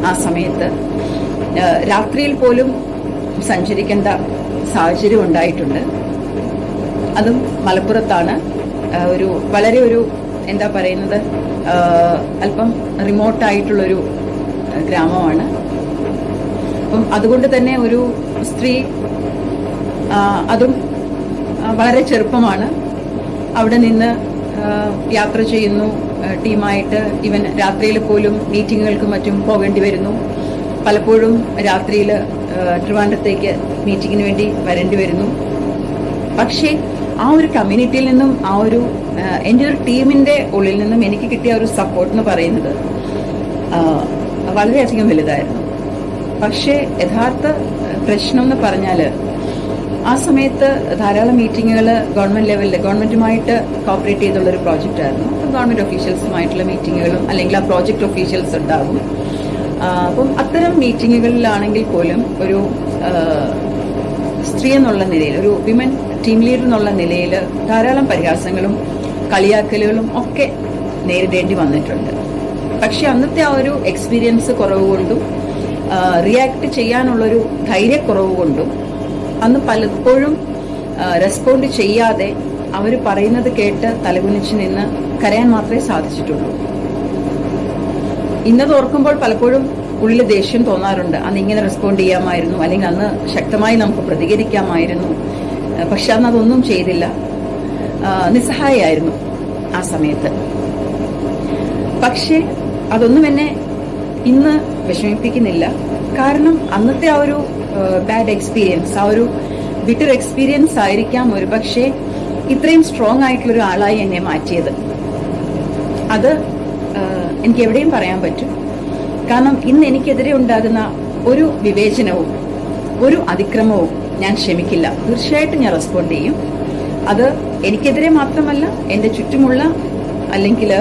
ആ സമയത്ത് രാത്രിയിൽ പോലും സഞ്ചരിക്കേണ്ട സാഹചര്യം ഉണ്ടായിട്ടുണ്ട്. അതും മലപ്പുറത്താണ്. വളരെ ഒരു എന്താ പറയുന്നത്, അല്പം റിമോട്ടായിട്ടുള്ളൊരു ഗ്രാമമാണ്. അപ്പം അതുകൊണ്ട് തന്നെ ഒരു സ്ത്രീ, അതും വളരെ ചെറുപ്പമാണ്, അവിടെ നിന്ന് യാത്ര ചെയ്യുന്നു ടീമായിട്ട്. ഈവൻ രാത്രിയിൽ പോലും മീറ്റിങ്ങുകൾക്കും മറ്റും പോകേണ്ടി വരുന്നു. പലപ്പോഴും രാത്രിയിൽ ട്രിവാൻഡ്രത്തേക്ക് മീറ്റിങ്ങിന് വേണ്ടി വരേണ്ടി വരുന്നു. പക്ഷേ ആ ഒരു കമ്മ്യൂണിറ്റിയിൽ നിന്നും എൻ്റെ ഒരു ടീമിൻ്റെ ഉള്ളിൽ നിന്നും എനിക്ക് കിട്ടിയ ഒരു സപ്പോർട്ട് എന്ന് പറയുന്നത് വളരെയധികം വലുതായിരുന്നു. പക്ഷേ യഥാർത്ഥ പ്രശ്നം എന്ന് പറഞ്ഞാൽ ആ സമയത്ത് ധാരാളം മീറ്റിങ്ങുകൾ ഗവൺമെന്റ് ലെവലിൽ ഗവൺമെന്റുമായിട്ട് കോപ്പറേറ്റ് ചെയ്തുള്ളൊരു പ്രോജക്റ്റ് ആയിരുന്നു. അപ്പം ഗവൺമെന്റ് ഒഫീഷ്യൽസുമായിട്ടുള്ള മീറ്റിങ്ങുകളും അല്ലെങ്കിൽ ആ പ്രോജക്റ്റ് ഒഫീഷ്യൽസ് ഉണ്ടാകും. അപ്പം അത്തരം മീറ്റിങ്ങുകളിലാണെങ്കിൽ പോലും ഒരു സ്ത്രീ എന്നുള്ള നിലയിൽ, ഒരു വിമൻ ടീം ലീഡർ എന്നുള്ള നിലയിൽ ധാരാളം പരിഹാസങ്ങളും കളിയാക്കലുകളും ഒക്കെ നേരിടേണ്ടി വന്നിട്ടുണ്ട്. പക്ഷെ അന്നത്തെ ആ ഒരു എക്സ്പീരിയൻസ് കുറവ് കൊണ്ടും റിയാക്ട് ചെയ്യാനുള്ളൊരു ധൈര്യക്കുറവ് കൊണ്ടും അന്ന് പലപ്പോഴും റെസ്പോണ്ട് ചെയ്യാതെ അവർ പറയുന്നത് കേട്ട് തലകുനിച്ച് നിന്ന് കരയാൻ മാത്രമേ സാധിച്ചിട്ടുള്ളൂ. ഇന്നത് ഓർക്കുമ്പോൾ പലപ്പോഴും ഉള്ളിൽ ദേഷ്യം തോന്നാറുണ്ട്. അന്ന് ഇങ്ങനെ റെസ്പോണ്ട് ചെയ്യാമായിരുന്നു, അല്ലെങ്കിൽ അന്ന് ശക്തമായി നമുക്ക് പ്രതികരിക്കാമായിരുന്നു. പക്ഷെ അന്ന് അതൊന്നും ചെയ്തില്ല. നിസ്സഹായായിരുന്നു ആ സമയത്ത്. പക്ഷെ അതൊന്നും എന്നെ ഇന്ന് വിഷമിപ്പിക്കുന്നില്ല. കാരണം അന്നത്തെ ആ ഒരു ബാഡ് എക്സ്പീരിയൻസ്, ആ ഒരു ബിറ്റർ എക്സ്പീരിയൻസ് ആയിരിക്കാം ഒരു പക്ഷേ ഇത്രയും സ്ട്രോങ് ആയിട്ടുള്ളൊരു ആളായി എന്നെ മാറ്റിയത്. അത് എനിക്ക് എവിടെയും പറയാൻ പറ്റും. കാരണം ഇന്ന് എനിക്കെതിരെ ഉണ്ടാകുന്ന ഒരു വിവേചനവും ഒരു അതിക്രമവും ഞാൻ ക്ഷമിക്കില്ല. തീർച്ചയായിട്ടും ഞാൻ റെസ്പോണ്ട് ചെയ്യും. അത് എനിക്കെതിരെ മാത്രമല്ല, എൻ്റെ ചുറ്റുമുള്ള അല്ലെങ്കിൽ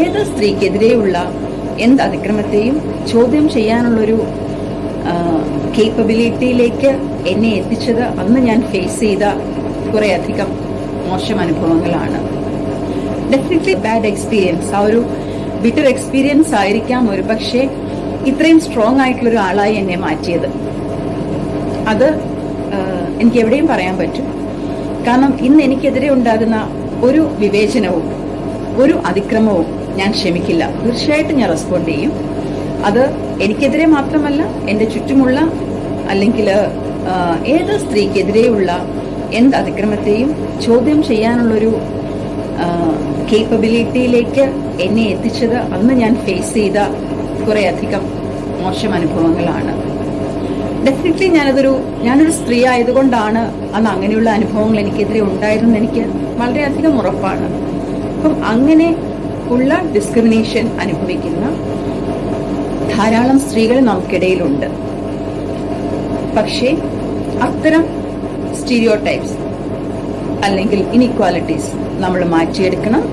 ഏത് സ്ത്രീക്കെതിരെയുള്ള എന്ത് അതിക്രമത്തെയും ചോദ്യം ചെയ്യാനുള്ളൊരു കേപ്പബിലിറ്റിയിലേക്ക് എന്നെ എത്തിച്ചത് അന്ന് ഞാൻ ഫേസ് ചെയ്ത കുറേയധികം മോശം അനുഭവങ്ങളാണ്. ഡെഫിനറ്റ്ലി ബാഡ് എക്സ്പീരിയൻസ്, ആ ഒരു ബിറ്റർ എക്സ്പീരിയൻസ് ആയിരിക്കാം ഒരു പക്ഷേ ഇത്രയും സ്ട്രോങ് ആയിട്ടുള്ളൊരു ആളായി എന്നെ മാറ്റിയത്. അത് എനിക്ക് എവിടെയും പറയാൻ പറ്റും. കാരണം ഇന്ന് എനിക്കെതിരെ ഉണ്ടാകുന്ന ഒരു വിവേചനവും ഒരു അതിക്രമവും ഞാൻ ക്ഷമിക്കില്ല. തീർച്ചയായിട്ടും ഞാൻ റെസ്പോണ്ട് ചെയ്യും. അത് എനിക്കെതിരെ മാത്രമല്ല, എൻ്റെ ചുറ്റുമുള്ള അല്ലെങ്കിൽ ഏത് സ്ത്രീക്കെതിരെയുള്ള എന്ത് അതിക്രമത്തെയും ചോദ്യം ചെയ്യാനുള്ളൊരു കേപ്പബിലിറ്റിയിലേക്ക് എന്നെ എത്തിച്ചത് അന്ന് ഞാൻ ഫേസ് ചെയ്ത കുറേയധികം മോശം അനുഭവങ്ങളാണ്. ഡെഫിനറ്റ്ലി ഞാനൊരു സ്ത്രീ ആയതുകൊണ്ടാണ് അന്ന് അങ്ങനെയുള്ള അനുഭവങ്ങൾ എനിക്കെതിരെ ഉണ്ടായിരുന്നെന്ന് എനിക്ക് വളരെയധികം ഉറപ്പാണ്. അപ്പം അങ്ങനെ ഉള്ള ഡിസ്ക്രിമിനേഷൻ അനുഭവിക്കുന്ന ധാരാളം സ്ത്രീകൾ നമുക്കിടയിലുണ്ട്. പക്ഷേ അത്തരം സ്റ്റീരിയോടൈപ്സ് അല്ലെങ്കിൽ ഇൻഇക്വാലിറ്റീസ് നമ്മൾ മാറ്റിയെടുക്കണം.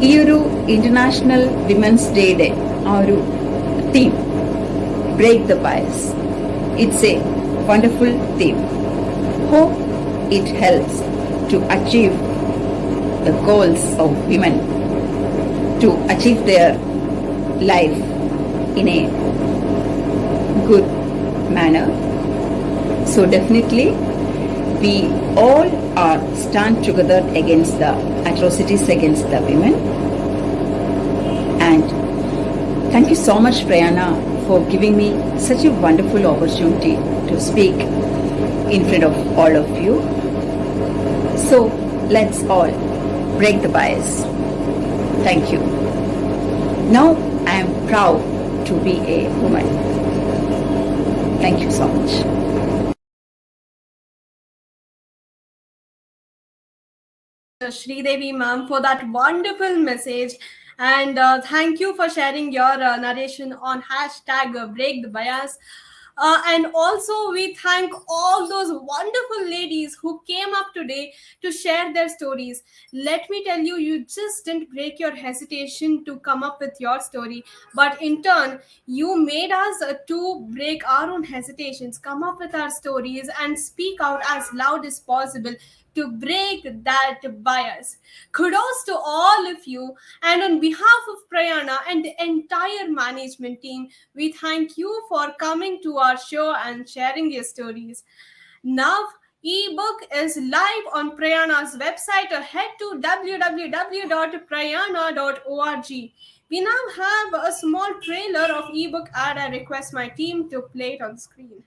ഈ ഒരു ഇന്റർനാഷണൽ വിമൻസ് ഡേയുടെ ആ ഒരു theme, break the bias, it's a wonderful theme. Hope it helps to achieve the goals of women to achieve their life in a good manner. So definitely we all are stand together against the atrocities against the women. And thank you so much, Prayaana, for giving me such a wonderful opportunity to speak in front of all of you. So let's all break the bias. Thank you. Now I am proud to be a woman. Thank you so much. Sridevi ma'am, for that wonderful message. And thank you for sharing your narration on hashtag break the bias. And also, we thank all those wonderful ladies who came up today to share their stories. Let me tell you, you just didn't break your hesitation to come up with your story, but in turn, you made us to break our own hesitations, come up with our stories, and speak out as loud as possible to break that bias. Kudos to all of you. And on behalf of Prayaana and the entire management team, we thank you for coming to our show and sharing your stories. Now, ebook is live on Prayaana's website. Head to www.prayaana.org. We now have a small trailer of ebook ad. I request my team to play it on screen.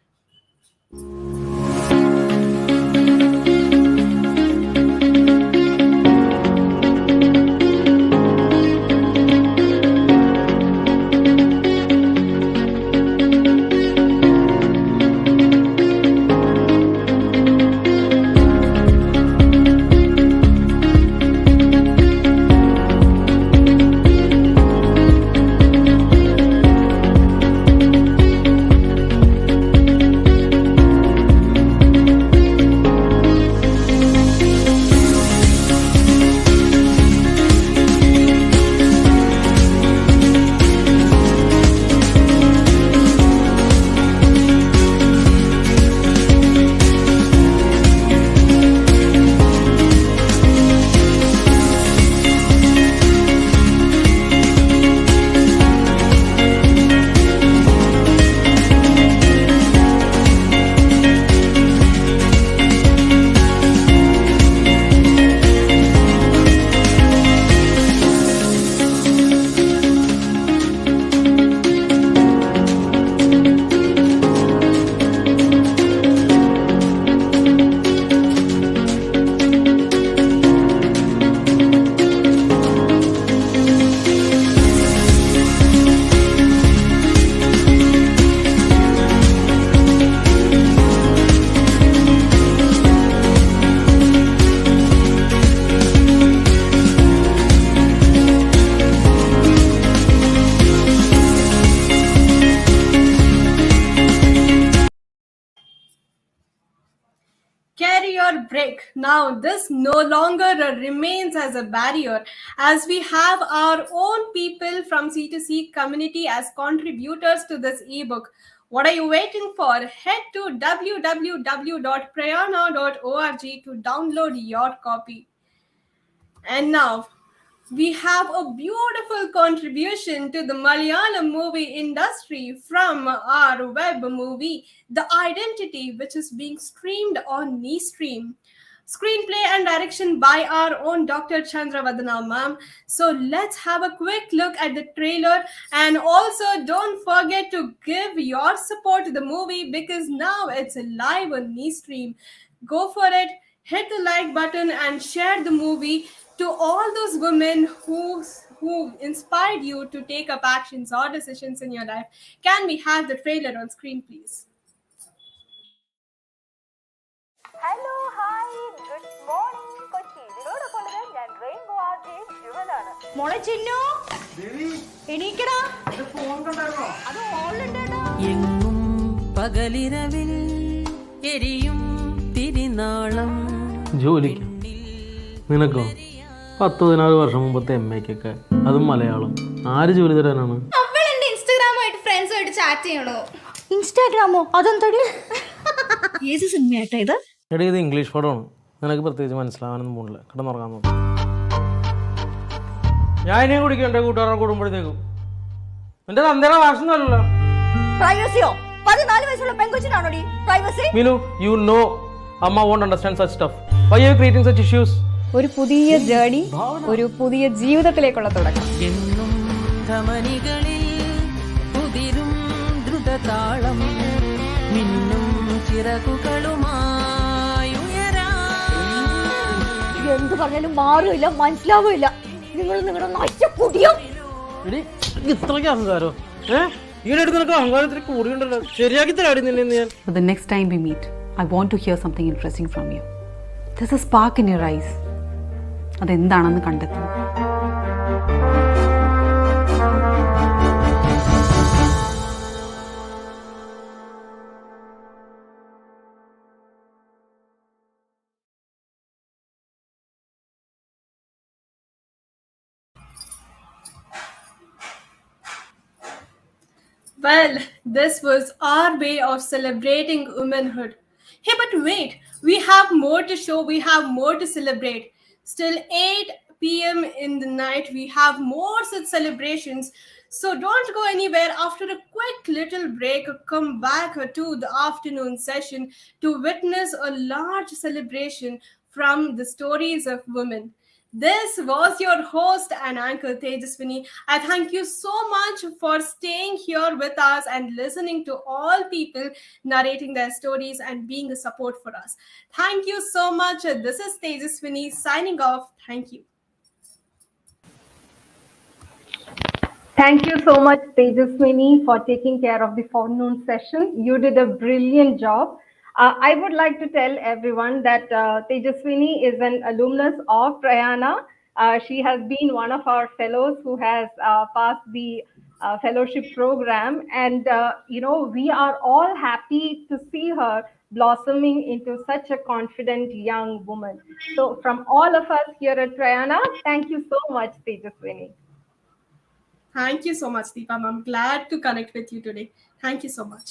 Career break. Now, this no longer remains as a barrier as we have our own people from C2C community as contributors to this ebook. What are you waiting for? Head to www.prayaana.org to download your copy. And now, we have a beautiful contribution to the Malayalam movie industry from our web movie, The Identity, which is being streamed on Stream. Screenplay and direction by our own Dr. Chandravadana ma'am. So let's have a quick look at the trailer, and also don't forget to give your support to the movie because now it's live on Stream. Go for it, hit the like button and share the movie to all those women who inspired you to take up actions or decisions in your life. Can we have the trailer on screen, please? Hello hi good morning Kochi ഇതിനോടൊപ്പം ഞാൻ rainbow RJ ജുവലാണ് മോളെ ചിന്നു എണീക്കടാ അത് ഓളുണ്ടേടാ എങ്ങും പകലിരവിൽ എരിയും തിരിനാളം ജോലിക്ക് നിനക്കോ 10-14 വർഷം മുമ്പത്തെ MA-ക്കൊക്കെ അതും മലയാളം ആര് ജോലി തരാനാണ്? അവൾ എന്റെ ഇൻസ്റ്റാഗ്രാമായിട്ട് ഫ്രണ്ട്സുമായിട്ട് ചാറ്റ് ചെയ്യണോ? ഇൻസ്റ്റാഗ്രാമോ? അതെന്തടി? ഏത് സിനിമയായിട്ടാ ഇത്? എടീ ഇത് ഇംഗ്ലീഷ് പടമാണ്. നിനക്ക് പ്രത്യേകിച്ച് മനസ്സിലാവാനൊന്നും പോണില്ല. കിടന്നുറങ്ങാൻ നോക്കും. ഞാൻ ഇനിയും കുടിക്കും എൻ്റെ കൂട്ടുകാരെ കൂടുമ്പോഴത്തേക്കും. എൻ്റെ തന്തയുടെ വാസനല്ലോ. പ്രൈവസിയോ? 14 വയസ്സുള്ള പെൺകൊച്ചിനാണോടി privacy? Meenu, you know Amma won't understand such stuff. Why are you creating such issues? ഒരു പുതിയ ജേർണി, ഒരു പുതിയ ജീവിതത്തിലേക്കുള്ള തുടക്കം. എന്നും ധമനികളിൽ കുതിരും ദ്രുതതാളം മിന്നും ചിറകുകളുമായി എന്ത് പറഞ്ഞാലും മാറില്ല, മനസ്സിലാവില്ല. നിങ്ങൾ നിങ്ങളുടെ നശിച്ചുകൂടിയോ? ഇത്രയ്ക്ക് അഹങ്കാരോ? ഈയിടെ നിനക്ക് അഹങ്കാരത്തിൽ കൂടിയുണ്ടല്ലോ. ശരിയാക്കി തരാടി നിന്നെ ഞാൻ. But the next time we meet, I want to hear something interesting from you. There's a spark in your eyes. അതെന്താണെന്ന് കണ്ടെത്തും. Well, this was our way of celebrating womanhood. Hey, but wait, we have more to show, we have more to celebrate. Still 8 p.m. in the night, we have more such celebrations. So don't go anywhere. After a quick little break, come back to the afternoon session to witness a large celebration from the stories of women. This was your host and anchor Tejaswini. I thank you so much for staying here with us and listening to all people narrating their stories and being a support for us. Thank you so much. This is Tejaswini signing off. Thank you. Thank you so much, Tejaswini, for taking care of the forenoon session. You did a brilliant job. I would like to tell everyone that Tejaswini is an alumnus of Prayaana. She has been one of our fellows who has passed the fellowship program. And, we are all happy to see her blossoming into such a confident young woman. So from all of us here at Prayaana, thank you so much, Tejaswini. Thank you so much, Deepam. I'm glad to connect with you today. Thank you so much.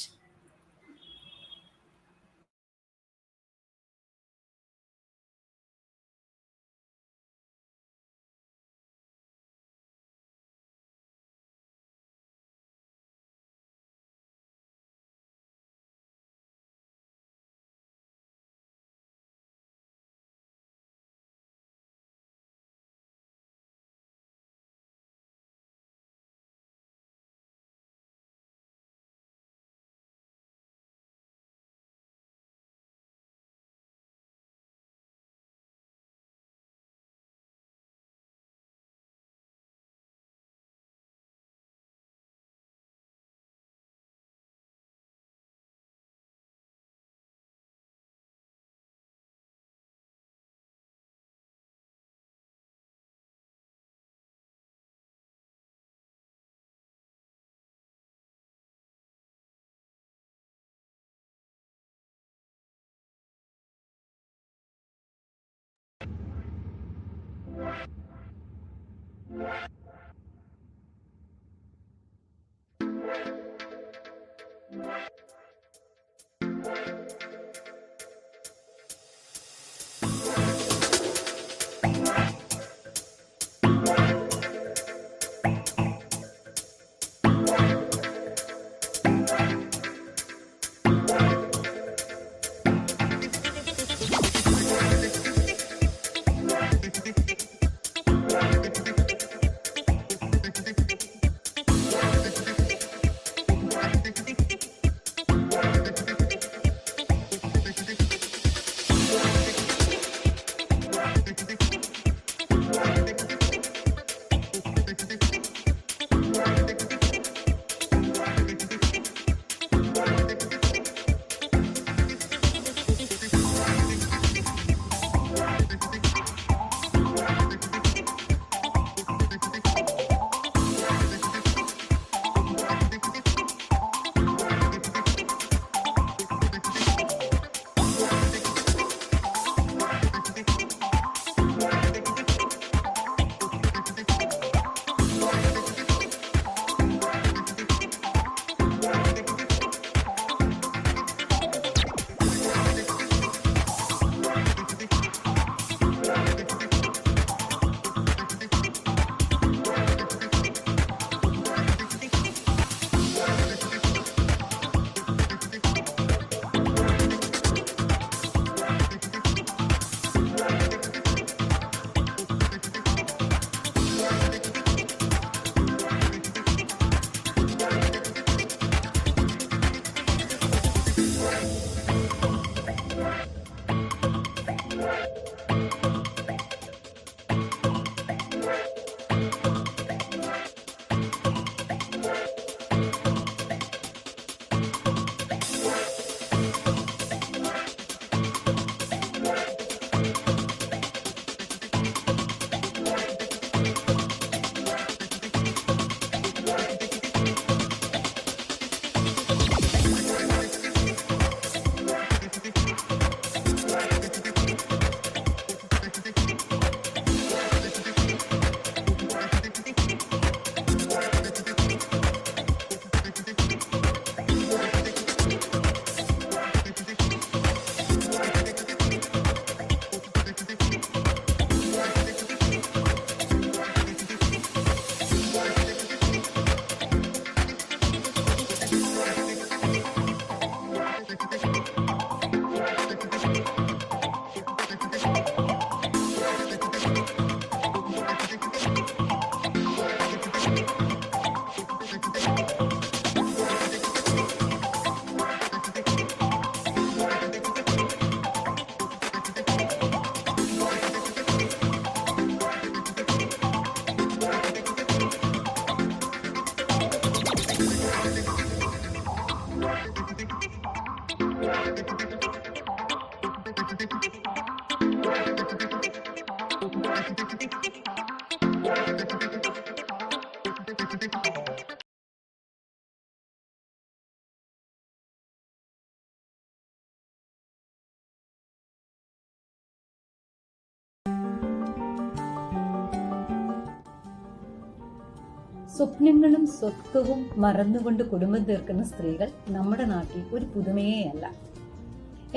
സ്വപ്നങ്ങളും സ്വത്വവും മറന്നുകൊണ്ട് കുടുംബം തീർക്കുന്ന സ്ത്രീകൾ നമ്മുടെ നാട്ടിൽ ഒരു പുതുമയേ അല്ല.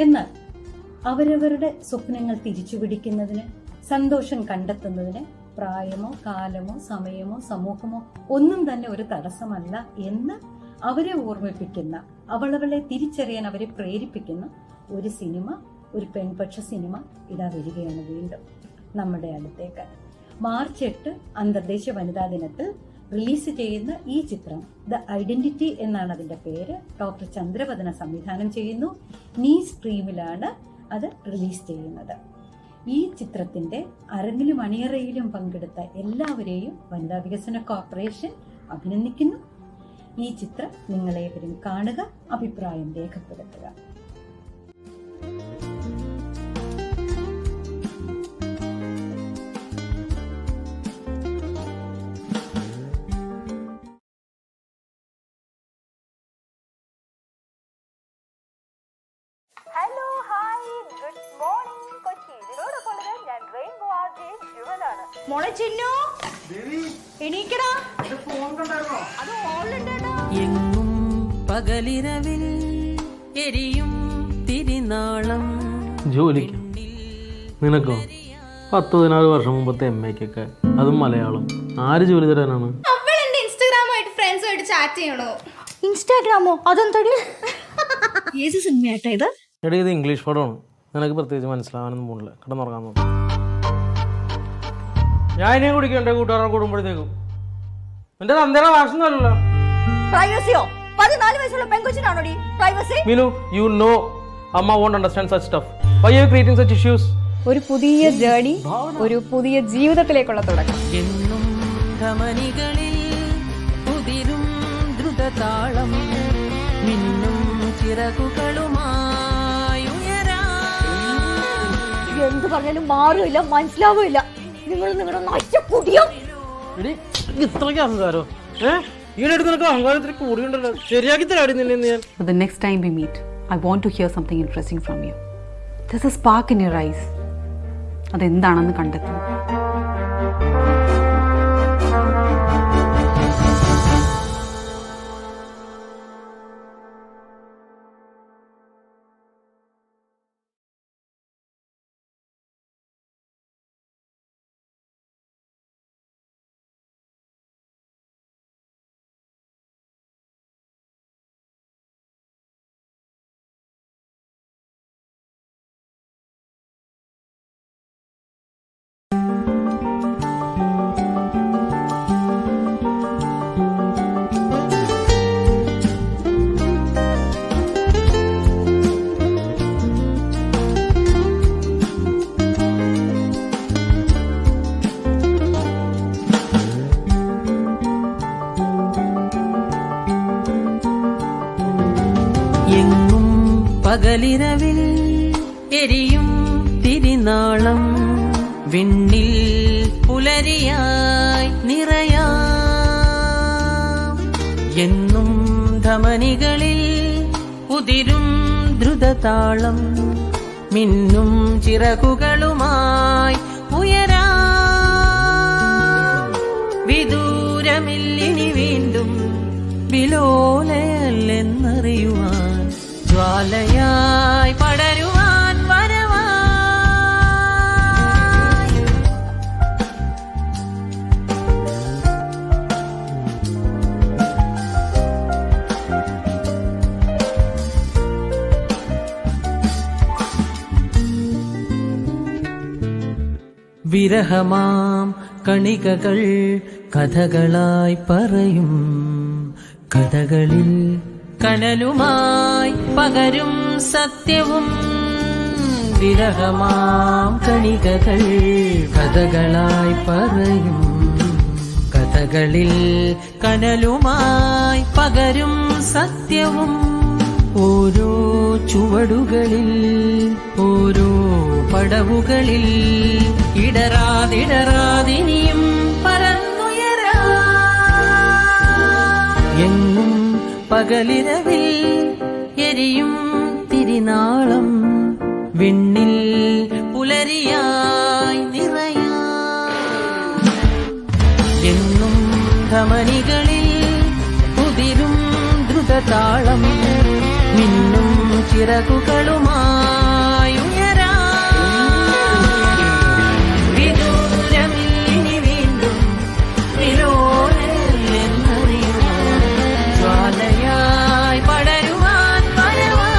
എന്നാൽ അവരവരുടെ സ്വപ്നങ്ങൾ തിരിച്ചുപിടിക്കുന്നതിന്, സന്തോഷം കണ്ടെത്തുന്നതിന് പ്രായമോ കാലമോ സമയമോ സമൂഹമോ ഒന്നും തന്നെ ഒരു തടസ്സമല്ല എന്ന് അവരെ ഓർമ്മിപ്പിക്കുന്ന, അവളവളെ തിരിച്ചറിയാൻ അവരെ പ്രേരിപ്പിക്കുന്ന ഒരു സിനിമ, ഒരു പെൺപക്ഷ സിനിമ ഇതാ വരികയാണ് വീണ്ടും നമ്മുടെ അടുത്തേക്ക്. മാർച്ച് 8 അന്തർദേശീയ വനിതാ ദിനത്തിൽ റിലീസ് ചെയ്യുന്ന ഈ ചിത്രം ദ ഐഡന്റിറ്റി എന്നാണ് അതിന്റെ പേര്. ഡോക്ടർ ചന്ദ്രവദന സംവിധാനം ചെയ്യുന്നു. നീ സ്ട്രീമിലാണ് അത് റിലീസ് ചെയ്യുന്നത്. ഈ ചിത്രത്തിന്റെ അരങ്ങിലും അണിയറയിലും പങ്കെടുത്ത എല്ലാവരെയും വനിതാ വികസന കോർപ്പറേഷൻ അഭിനന്ദിക്കുന്നു. ഈ ചിത്രം നിങ്ങളേവരും കാണുക, അഭിപ്രായം രേഖപ്പെടുത്തുക. Hello, hi, good morning Kochi. ഇതിനോടൊപ്പം ഞാൻ റെയിൻബോ ആർജെ ജുവലാണ്. മോളെ ചിന്നു, എണീക്കടാ, അത് ഓളുണ്ടേടാ. എങ്ങും പകലിരവിൽ എരിയും തിരിനാളം. ജോലിക്ക് നിനക്കോ 10-14 വർഷം മുമ്പത്തെ MAക്കൊക്കെ, അതും മലയാളം. ആര് ജോലി തരാനാണ്? അവൾ എന്റെ ഇൻസ്റ്റാഗ്രാമായിട്ട് ഫ്രണ്ട്സുമായിട്ട് ചാറ്റ് ചെയ്യണോ? ഇൻസ്റ്റാഗ്രാമോ? അതെന്തടി? ഏത് സിനിമയായിട്ടാ ഇത്? എടീ, ഇത് ഇംഗ്ലീഷ് പടമാണ്. നിനക്ക് പ്രത്യേകിച്ച് മനസ്സിലാവാനൊന്നും പോണില്ല. കിടന്നുറങ്ങാൻ നോക്കും. ഞാൻ ഇനിയും കുടിക്കും എൻ്റെ കൂട്ടുകാരെ കൂടുമ്പോഴത്തേക്കും. എന്റെ തന്തയുടെ ഭാഷയൊന്നുമല്ലല്ലോ. പ്രൈവസിയോ? 14 വയസ്സുള്ള പെൺകൊച്ചിനാണോടി privacy? Minu, you know Amma won't understand such stuff. Why are you creating such issues? ഒരു പുതിയ ജേർണി, ഒരു പുതിയ ജീവിതത്തിലേക്കുള്ള തുടക്കം. എന്നും ധമനികളിൽ കുതിരും ദ്രുതതാളം. മിന്നും ചിറകുകളുമായി ഉയരാം. എന്ത് പറഞ്ഞാലും മാറില്ല, മനസ്സിലാവില്ല. നിങ്ങൾ നിങ്ങളുടെ നശിച്ചുകൂടിയോ? ഇത്രയ്ക്ക് അഹങ്കാരോ? ഈയിടെ നിനക്ക് അഹങ്കാരത്തിൽ കൂടിയുണ്ടല്ലോ. ശരിയാക്കി തരാടി നിന്നെ ഞാൻ. But the next time we meet, I want to hear something interesting from you. There's a spark in your eyes. അതെന്താണെന്ന് കണ്ടെത്തും. എങ്ങും പകലിരവിൽ എരിയും തിരിനാളം. വിണ്ണിൽ പുലരിയായി നിറയാം. എന്നും ധമനികളിൽ ഉതിരും ദ്രുതതാളം. മിന്നും ചിറകുകളുമായി ഉയരാം. വിദൂരമില്ലിനി വീണ്ടും വിലോലയല്ലെന്നറിയുവാൻ, ജ്വാലയായി പടരുവാൻ വരവായി. വിരഹമാം കണികകൾ കഥകളായി പറയും. കഥകളിൽ കനലുമായി പകരും സത്യവും. വിരഹമാം കണികകൾ കഥകളായി പറയും. കഥകളിൽ കനലുമായി പകരും സത്യവും. ഓരോ ചുവടുകളിൽ, ഓരോ പടവുകളിൽ ഇടറാതിടറാതിനിയും പറന്നുയരാ. എങ്ങും പകലിരവിൽ എരിയും തിരിനാളം. വിണ്ണിൽ പുലരിയായി നിറയാം. എന്നും ധമനികൾ താളം മിന്നും ചിറകുകളുമായുയരാ വിദൂരമില്ലിനി വീണ്ടും വിലോലൽ എന്നറിയുമോ ജ്വാലയായി പടരുവാൻ വരവാ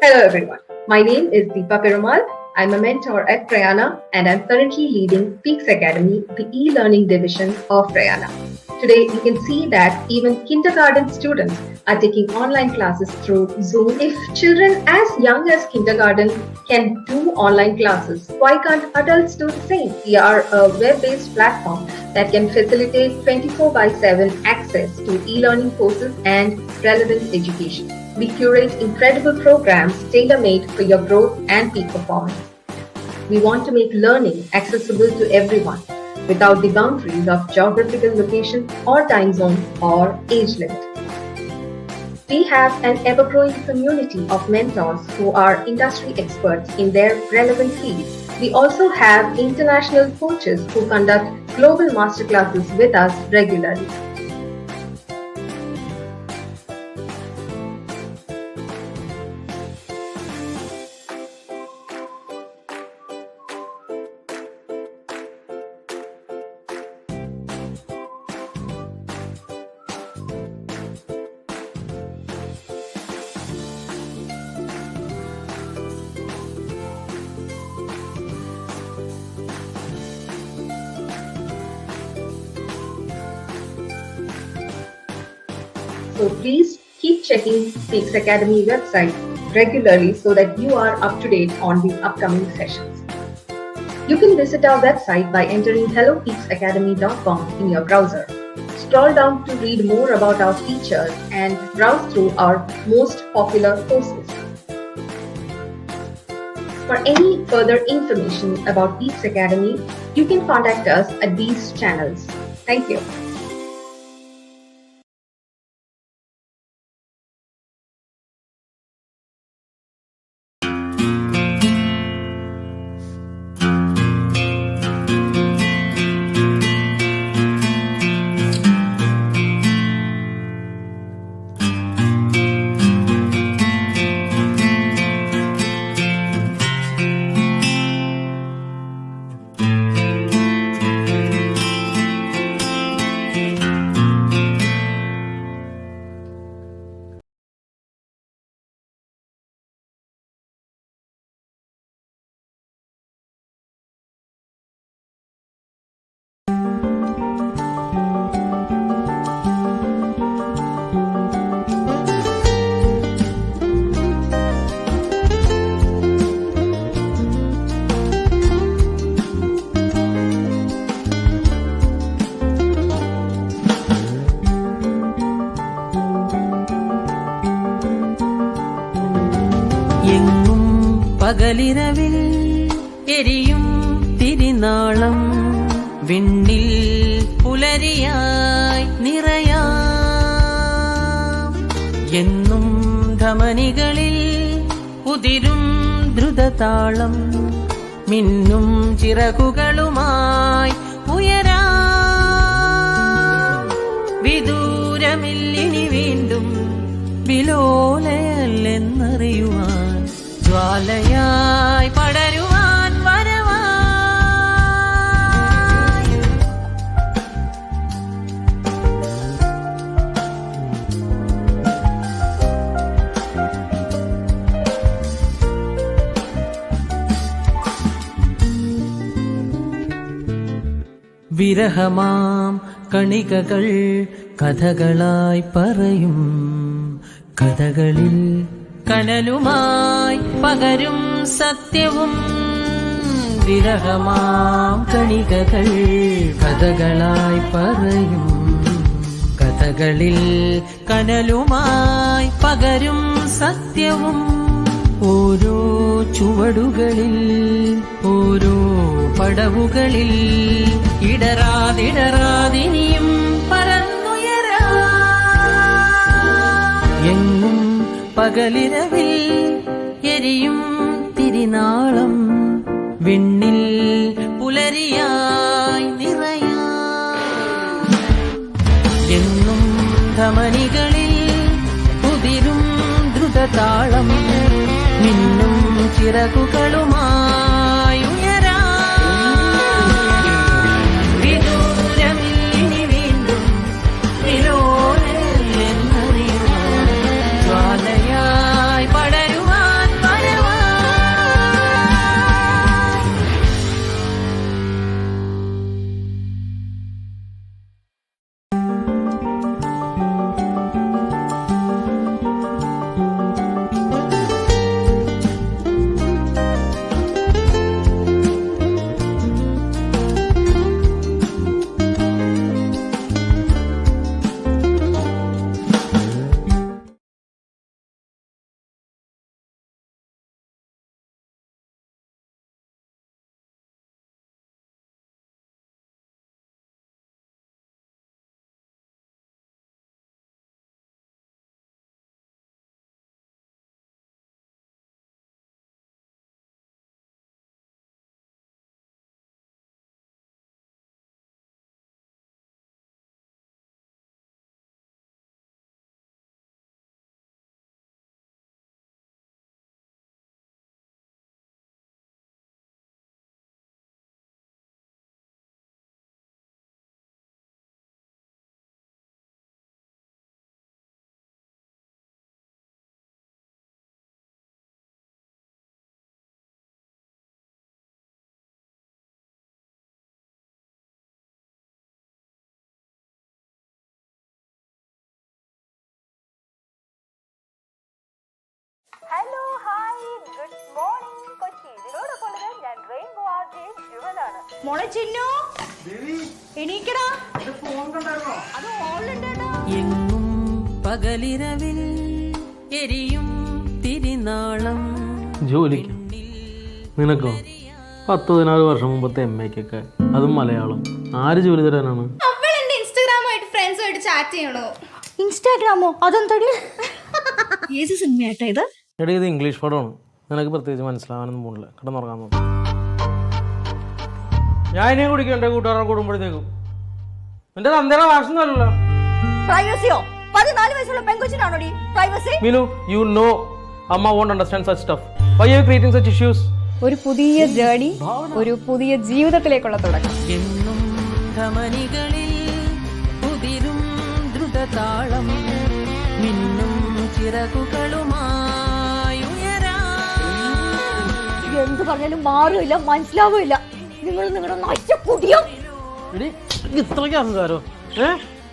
Hello everyone. My name is Deepa Perumal. I'm a mentor at Prayaana and I'm currently leading Peaks Academy, the e-learning division of Prayaana. Today, you can see that even kindergarten students are taking online classes through Zoom. If children as young as kindergarten can do online classes, why can't adults do the same? We are a web-based platform that can facilitate 24/7 access to e-learning courses and relevant education. We curate incredible programs tailor-made for your growth and peak performance. We want to make learning accessible to everyone without the boundaries of geographical location or time zone or age limit. We have an ever-growing community of mentors who are industry experts in their relevant fields. We also have international coaches who conduct global masterclasses with us regularly. So please keep checking Peaks Academy website regularly so that you are up to date on the upcoming sessions. You can visit our website by entering hellopeaksacademy.com in your browser. Scroll down to read more about our features and browse through our most popular courses. For any further information about Peaks Academy, you can contact us at these channels. Thank you. പകലിരവിൽ എരിയും തിരിനാളം വിണ്ണിൽ പുലരിയായി നിറയാം എന്നും ധമനികളിൽ ഉതിരും ദ്രുതതാളം മിന്നും ചിറകുകളുമായി ഉയരാം വിദൂരമില്ലിനി വീണ്ടും വിലോലയല്ലെന്നറിയുവാൻ ജ്വാലയായി പടരുവാൻ വരവായി വിരഹമാം കണികകൾ കഥകളായി പറയും കഥകളിൽ കനലുമായി പകരും സത്യവും വിരഹമാം കണികകൾ കഥകളായി പറയും കഥകളിൽ കനലുമായി പകരും സത്യവും ഓരോ ചുവടുകളിൽ ഓരോ പടവുകളിൽ ഇടറാതിടറാതിനിയും പറന്നുയരാ എങ്ങും പകലിരവിൽ എരിയും തിരിനാളം വിണ്ണിൽ പുലരിയായി നിറയാം എന്നും ധമനികളിൽ ഉതിരും ദ്രുതതാളം മിന്നും ചിറകുകളുമായി ഉയരാം വിദൂരമില്ലിനി വീണ്ടും വിലോലയെന്നറിയുവാൻ ജ്വാലയായി പടരുവാൻ hello hi good morning Kochi ഇതിനോടൊപ്പം ഞാൻ റെയിൻബോ ആർജെ ജുവലാണ്. മോളെ ചിന്നു എണീക്കടാ, അത് ഓളുണ്ടേട്ടാ. എങ്ങും പകലിരവിൽ എരിയും തിരിനാളം. ജോലിക്ക് നിനക്കോ 10-14 വർഷം മുമ്പത്തെ MAക്കൊക്കെ, അതും മലയാളം. ആര് ജോലി തരാനാണ്? അവൾ എന്റെ ഇൻസ്റ്റാഗ്രാമായിട്ട് ഫ്രണ്ട്സുമായിട്ട് ചാറ്റ് ചെയ്യണോ? ഇൻസ്റ്റാഗ്രാമോ? അതെന്തടി? ഏത് സിനിമയായിട്ടാ ഇത്? എടീ, ഇത് ഇംഗ്ലീഷ് പടമാണ്. നിനക്ക് പ്രത്യേകിച്ച് മനസ്സിലാവാനൊന്നും പോണില്ല. കിടന്നുറങ്ങാൻ നോക്കും. ഞാൻ ഇനിയും കുടിക്കും എൻ്റെ കൂട്ടുകാരെ കൂടുമ്പോഴത്തേക്കും. എൻ്റെ തന്തേടെ വാശനല്ലോ. പ്രൈവസിയോ? 14 വയസ്സുള്ള പെൺകൊച്ചിനാണോടി പ്രൈവസി? മീനു, യു നോ അമ്മ won't understand such stuff. Why are you creating such issues? ഒരു പുതിയ ജേണി, ഒരു പുതിയ ജീവിതത്തിലേക്കുള്ള തുടക്കം. എന്നും ധമനികളിൽ ഉതിരും ദ്രുതതാളം. മിന്നും ചിറകുകളുമായി എന്ത് പറഞ്ഞാലും മാറില്ല, മനസ്സിലാവില്ല. നിങ്ങൾ നിങ്ങളുടെ നശിച്ചുകൂടിയോ? ഇത്രയ്ക്ക് അഹങ്കാരോ?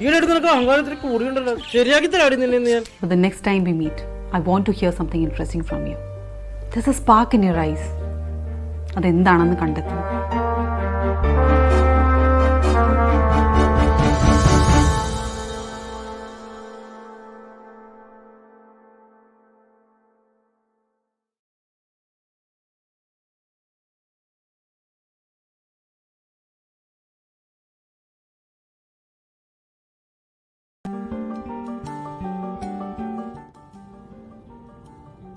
ഈയിടെ നിനക്ക് അഹങ്കാരത്തിൽ കൂടിയുണ്ടല്ലോ. ശരിയാക്കി തരാടി നിന്നെ ഞാൻ. But the next time we meet, I want to hear something interesting from you. There's a spark in your eyes. അതെന്താണെന്ന് കണ്ടെത്തണം.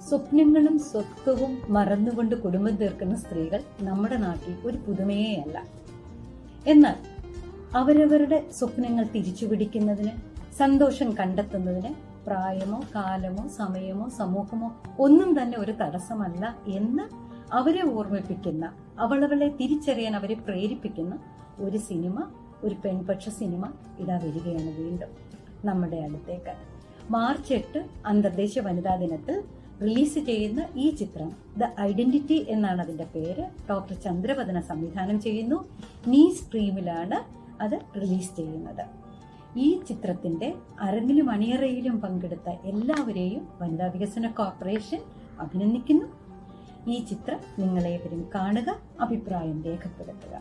സ്വപ്നങ്ങളും സ്വത്വവും മറന്നുകൊണ്ട് കുടുംബം തീർക്കുന്ന സ്ത്രീകൾ നമ്മുടെ നാട്ടിൽ ഒരു പുതുമയേ അല്ല. എന്നാൽ അവരവരുടെ സ്വപ്നങ്ങൾ തിരിച്ചുപിടിക്കുന്നതിന്, സന്തോഷം കണ്ടെത്തുന്നതിന് പ്രായമോ കാലമോ സമയമോ സമൂഹമോ ഒന്നും തന്നെ ഒരു തടസ്സമല്ല എന്ന് അവരെ ഓർമ്മിപ്പിക്കുന്ന, അവളവളെ തിരിച്ചറിയാൻ അവരെ പ്രേരിപ്പിക്കുന്ന ഒരു സിനിമ, ഒരു പെൺപക്ഷ സിനിമ ഇതാ വരികയാണ് വീണ്ടും നമ്മുടെ അടുത്തേക്ക്. മാർച്ച് 8 അന്തർദേശീയ വനിതാ ദിനത്തിൽ റിലീസ് ചെയ്യുന്ന ഈ ചിത്രം ദ ഐഡന്റിറ്റി എന്നാണ് അതിന്റെ പേര്. ഡോക്ടർ ചന്ദ്രവദന സംവിധാനം ചെയ്യുന്നു. നീ സ്ട്രീമിലാണ് അത് റിലീസ് ചെയ്യുന്നത്. ഈ ചിത്രത്തിന്റെ അരങ്ങിലും അണിയറയിലും പങ്കെടുത്ത എല്ലാവരെയും വനിതാ വികസന കോർപ്പറേഷൻ അഭിനന്ദിക്കുന്നു. ഈ ചിത്രം നിങ്ങളേവരും കാണുക, അഭിപ്രായം രേഖപ്പെടുത്തുക.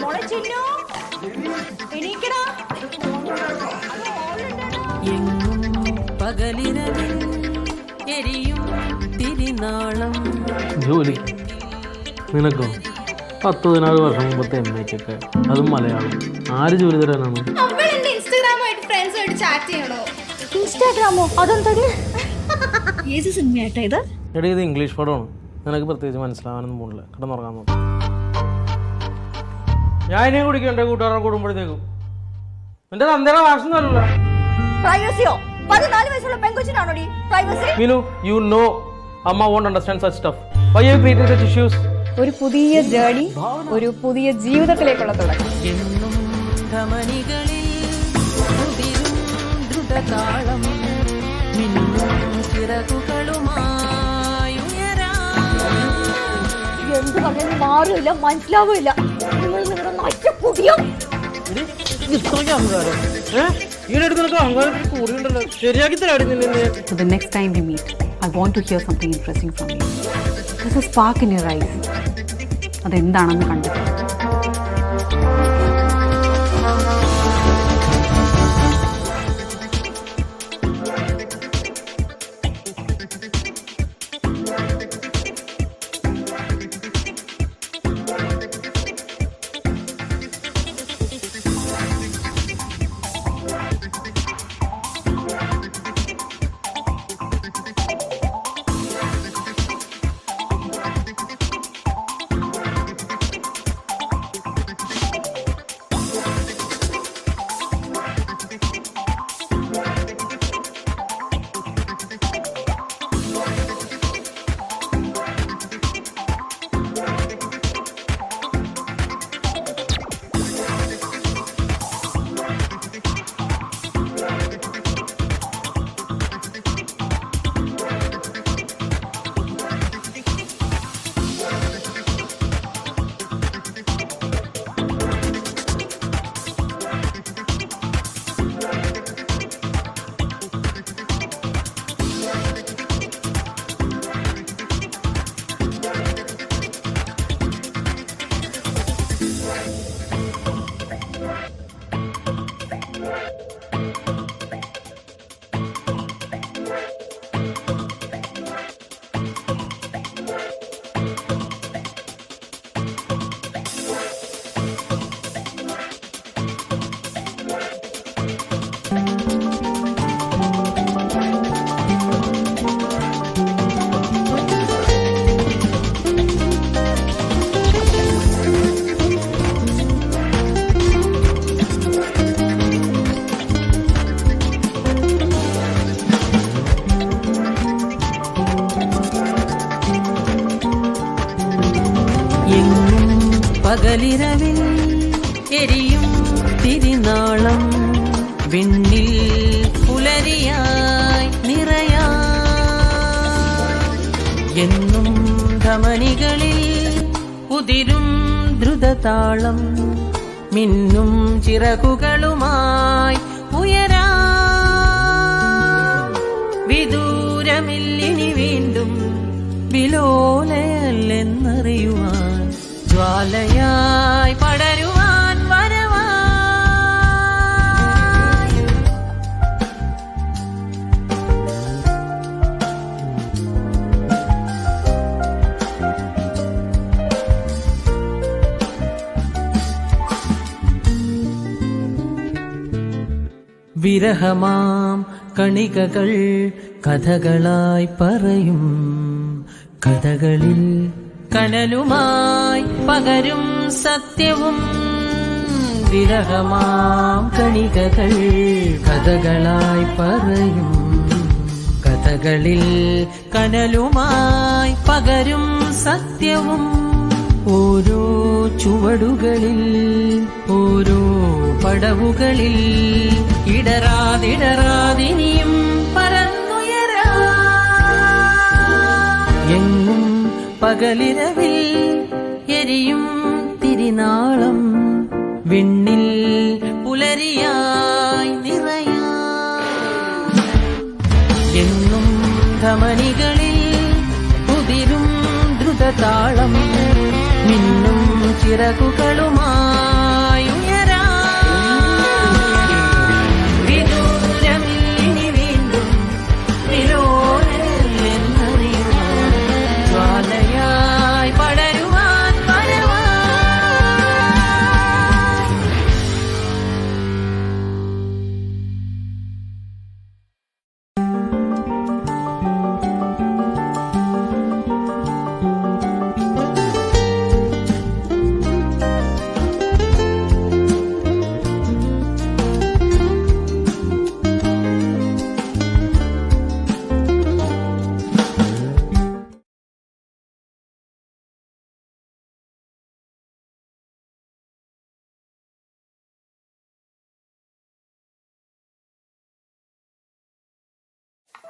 മോളെ ചിന്നു, എണീക്കടാ. എങ്ങും പകലിരവിൽ എരിയും തിരിനാളം. ജോലി നിനക്കോ? 10-14 വർഷം മുമ്പത്തെ MAക്കൊക്കെ, അതും മലയാളം. ആര് ജോലി തരാനാണ്? അവൾ എന്റെ ഇൻസ്റ്റാഗ്രാമായിട്ട് ഫ്രണ്ട്സുമായിട്ട് ചാറ്റ് ചെയ്യണോ? ഇൻസ്റ്റാഗ്രാമോ? അതെന്തടി? ഏത് സിനിമയായിട്ടാ ഇത്? എടീ, ഇത് ഇംഗ്ലീഷ് പടമാണ്. നിനക്ക് പ്രത്യേകിച്ച് മനസ്സിലാവാനൊന്നും പോണില്ല. കിടന്നുറങ്ങാൻ നോക്കും. ഞാൻ ഇനിയും കുടിക്കും എൻ്റെ കൂട്ടുകാരെ കൂടുമ്പോഴത്തേക്കും. എൻ്റെ തന്തയുടെ ഭാഷയൊന്നുമല്ലല്ലോ. പ്രൈവസിയോ? 14 വയസ്സുള്ള പെൺകൊച്ചിനാണോടി പ്രൈവസി? മീനു, യു നോ അമ്മ won't understand such stuff. Why are you creating such issues? ഒരു പുതിയ ജേർണി, ഒരു പുതിയ ജീവിതത്തിലേക്കുള്ള തുടക്കം. എന്നും ധമനികളിൽ ഉതിരും ദ്രുതതാളം. മിന്നും ചിറകുകളുമായി എന്ത് പറഞ്ഞാലും മാറില്ല, മനസ്സിലാവില്ല. നിങ്ങൾ നിങ്ങളുടെ നഷ്ടപ്പുതിയോ? So the next time we meet, I want to hear something interesting from you. There's a spark in your eyes. അതെന്താണെന്ന് കണ്ടെത്തുക. പകലിരവിൽ എരിയും തിരിനാളം. വിണ്ണിൽ പുലരിയായി നിറയാ. എന്നും ധമനികളിൽ ഉതിരും ദ്രുതതാളം. മിന്നും ചിറകുകളുമായി ഉയരാ. വിദൂരമില്ലിനി വീണ്ടും വിലോലയല്ലെന്നറിയുവാൻ. ജ്വാലയായി പടരുവാൻ വരവായി. വിരഹമാം കണികകൾ കഥകളായി പറയും. കഥകളിൽ കനലുമായി പകരും സത്യവും. വിരഹമാം കണികകൾ കഥകളായി പറയും. കഥകളിൽ കനലുമായി പകരും സത്യവും. ഓരോ ചുവടുകളിൽ ഓരോ പടവുകളിൽ ഇടറാതിടറാതിനിയും പറന്നുയരാ. എങ്ങും പകലിരവിൽ എരിയും തിരിനാളം. വിണ്ണിൽ പുലരിയായി നിറയാ. എന്നും ധമനികളിൽ ഉതിരും ദ്രുത ദ്രുതതാളം മിന്നും ചിറകുകളുമായുയരാ വിദൂരമിനി വീണ്ടും വിലോലമെന്നറിയുവാൻ ജ്വാലയായി പടരുവാൻ പരവാൻ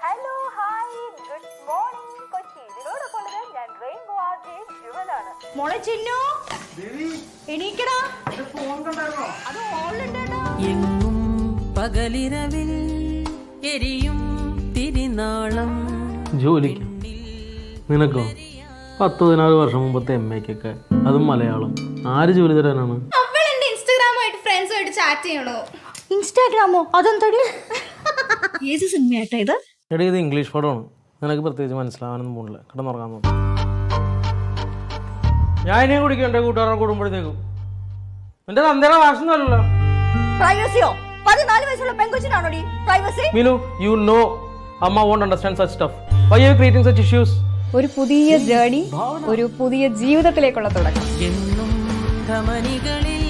hello hi good morning Kochi. ഇതിനോടൊപ്പം ഞാൻ റെയിൻബോ ആർജെ ജുവലാണ്. മോളെ ചിന്നു എണീക്കടാ, അത് ഓളുണ്ടേടാ. എങ്ങും പകലിരവിൽ എരിയും തിരിനാളം ജോലിക്ക് നിനക്കോ 10-14 വർഷം മുമ്പത്തെ MAക്കൊക്കെ അതും മലയാളം ആര് ജോലി തരാനാണ്? അവൾ എന്റെ ഇൻസ്റ്റാഗ്രാമായിട്ട് ഫ്രണ്ട്സുമായിട്ട് ചാറ്റ് ചെയ്യണോ? ഇൻസ്റ്റാഗ്രാമോ? അതെന്തടി? ഏത് സിനിമയായിട്ടാ ഇത്? എടീ ഇത് ഇംഗ്ലീഷ് പടമാണ്, നിനക്ക് പ്രത്യേകിച്ച് മനസ്സിലാവാനൊന്നും പോണില്ല. കിടന്നുറങ്ങാൻ നോക്കും. ഞാൻ ഇനിയും കുടിക്കും എൻ്റെ കൂട്ടുകാരെ കൂടുമ്പോഴത്തേക്കും. നിന്റെ തന്തയുടെ വാശനല്ലോ. പ്രൈവസിയോ? 14 വയസ്സുള്ള പെൺകൊച്ചിനാണോടി privacy? Meenu, you know Amma won't understand such stuff. Why are you creating such issues? ഒരു പുതിയ ജേണി, ഒരു പുതിയ ജീവിതത്തിലേക്കുള്ള തുടക്കം. എന്നും ധമനികളിൽ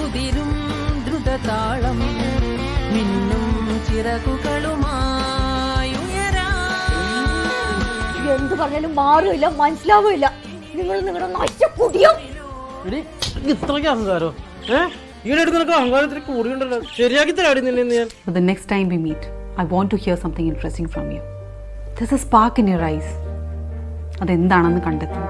ഉതിരും ദ്രുതതാളം മിന്നും ചിറകുകളുമായുയരാ എന്ത് പറഞ്ഞാലും മാറില്ല, മനസ്സിലാവില്ല. നിങ്ങൾ നിങ്ങളുടെ നശിച്ചുകൂടിയോ? ഇത്രയ്ക്ക് അഹങ്കാരോ? ഈയിടെ നിനക്ക് അഹങ്കാരത്തിൽ കൂടിയുണ്ടല്ലോ. ശരിയാക്കി തരാടി നിന്നെ ഞാൻ. But the next time we meet, I want to hear something interesting from you. There's a spark in your eyes. അതെന്താണെന്ന് കണ്ടെത്തും.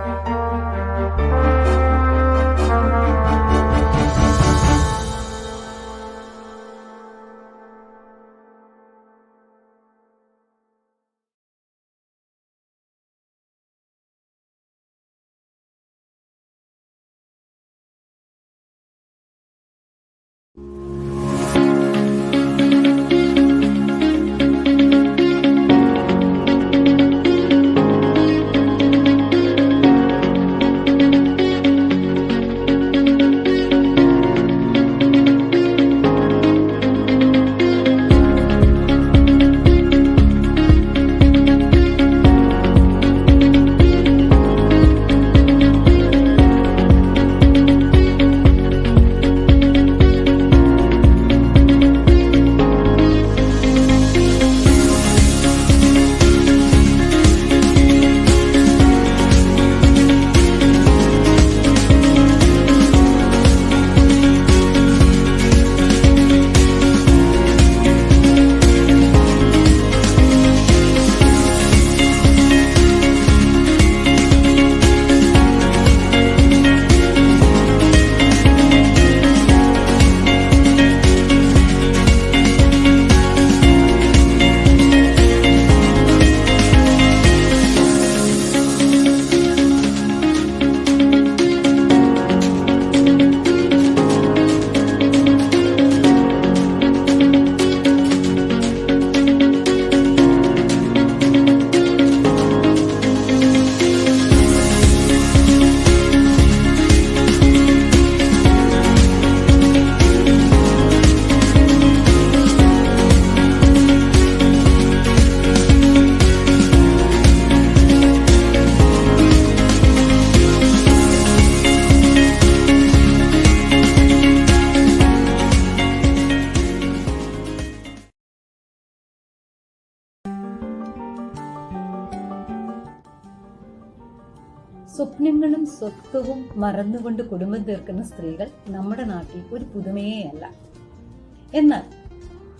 സ്വപ്നങ്ങളും സ്വത്വവും മറന്നുകൊണ്ട് കുടുംബം തീർക്കുന്ന സ്ത്രീകൾ നമ്മുടെ നാട്ടിൽ ഒരു പുതുമയേ അല്ല. എന്നാൽ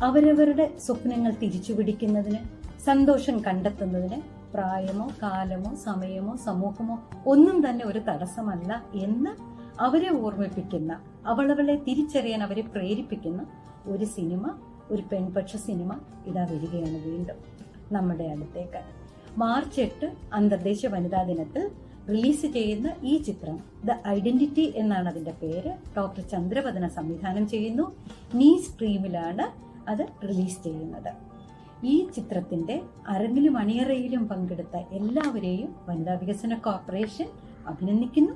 അവരവരുടെ സ്വപ്നങ്ങൾ തിരിച്ചുപിടിക്കുന്നതിന്, സന്തോഷം കണ്ടെത്തുന്നതിന് പ്രായമോ കാലമോ സമയമോ സമൂഹമോ ഒന്നും തന്നെ ഒരു തടസ്സമല്ല എന്ന് അവരെ ഓർമ്മിപ്പിക്കുന്ന, അവളവളെ തിരിച്ചറിയാൻ അവരെ പ്രേരിപ്പിക്കുന്ന ഒരു സിനിമ, ഒരു പെൺപക്ഷ സിനിമ ഇതാ വരികയാണ് വീണ്ടും നമ്മുടെ അടുത്തേക്ക്. മാർച്ച് 8 അന്തർദേശീയ വനിതാ ദിനത്തിൽ റിലീസ് ചെയ്യുന്ന ഈ ചിത്രം ദ ഐഡന്റിറ്റി എന്നാണ് അതിൻ്റെ പേര്. ഡോക്ടർ ചന്ദ്രവദന സംവിധാനം ചെയ്യുന്നു. നീ സ്ട്രീമിലാണ് അത് റിലീസ് ചെയ്യുന്നത്. ഈ ചിത്രത്തിൻ്റെ അരങ്ങിലും അണിയറയിലും പങ്കെടുത്ത എല്ലാവരെയും വനിതാ വികസന കോർപ്പറേഷൻ അഭിനന്ദിക്കുന്നു.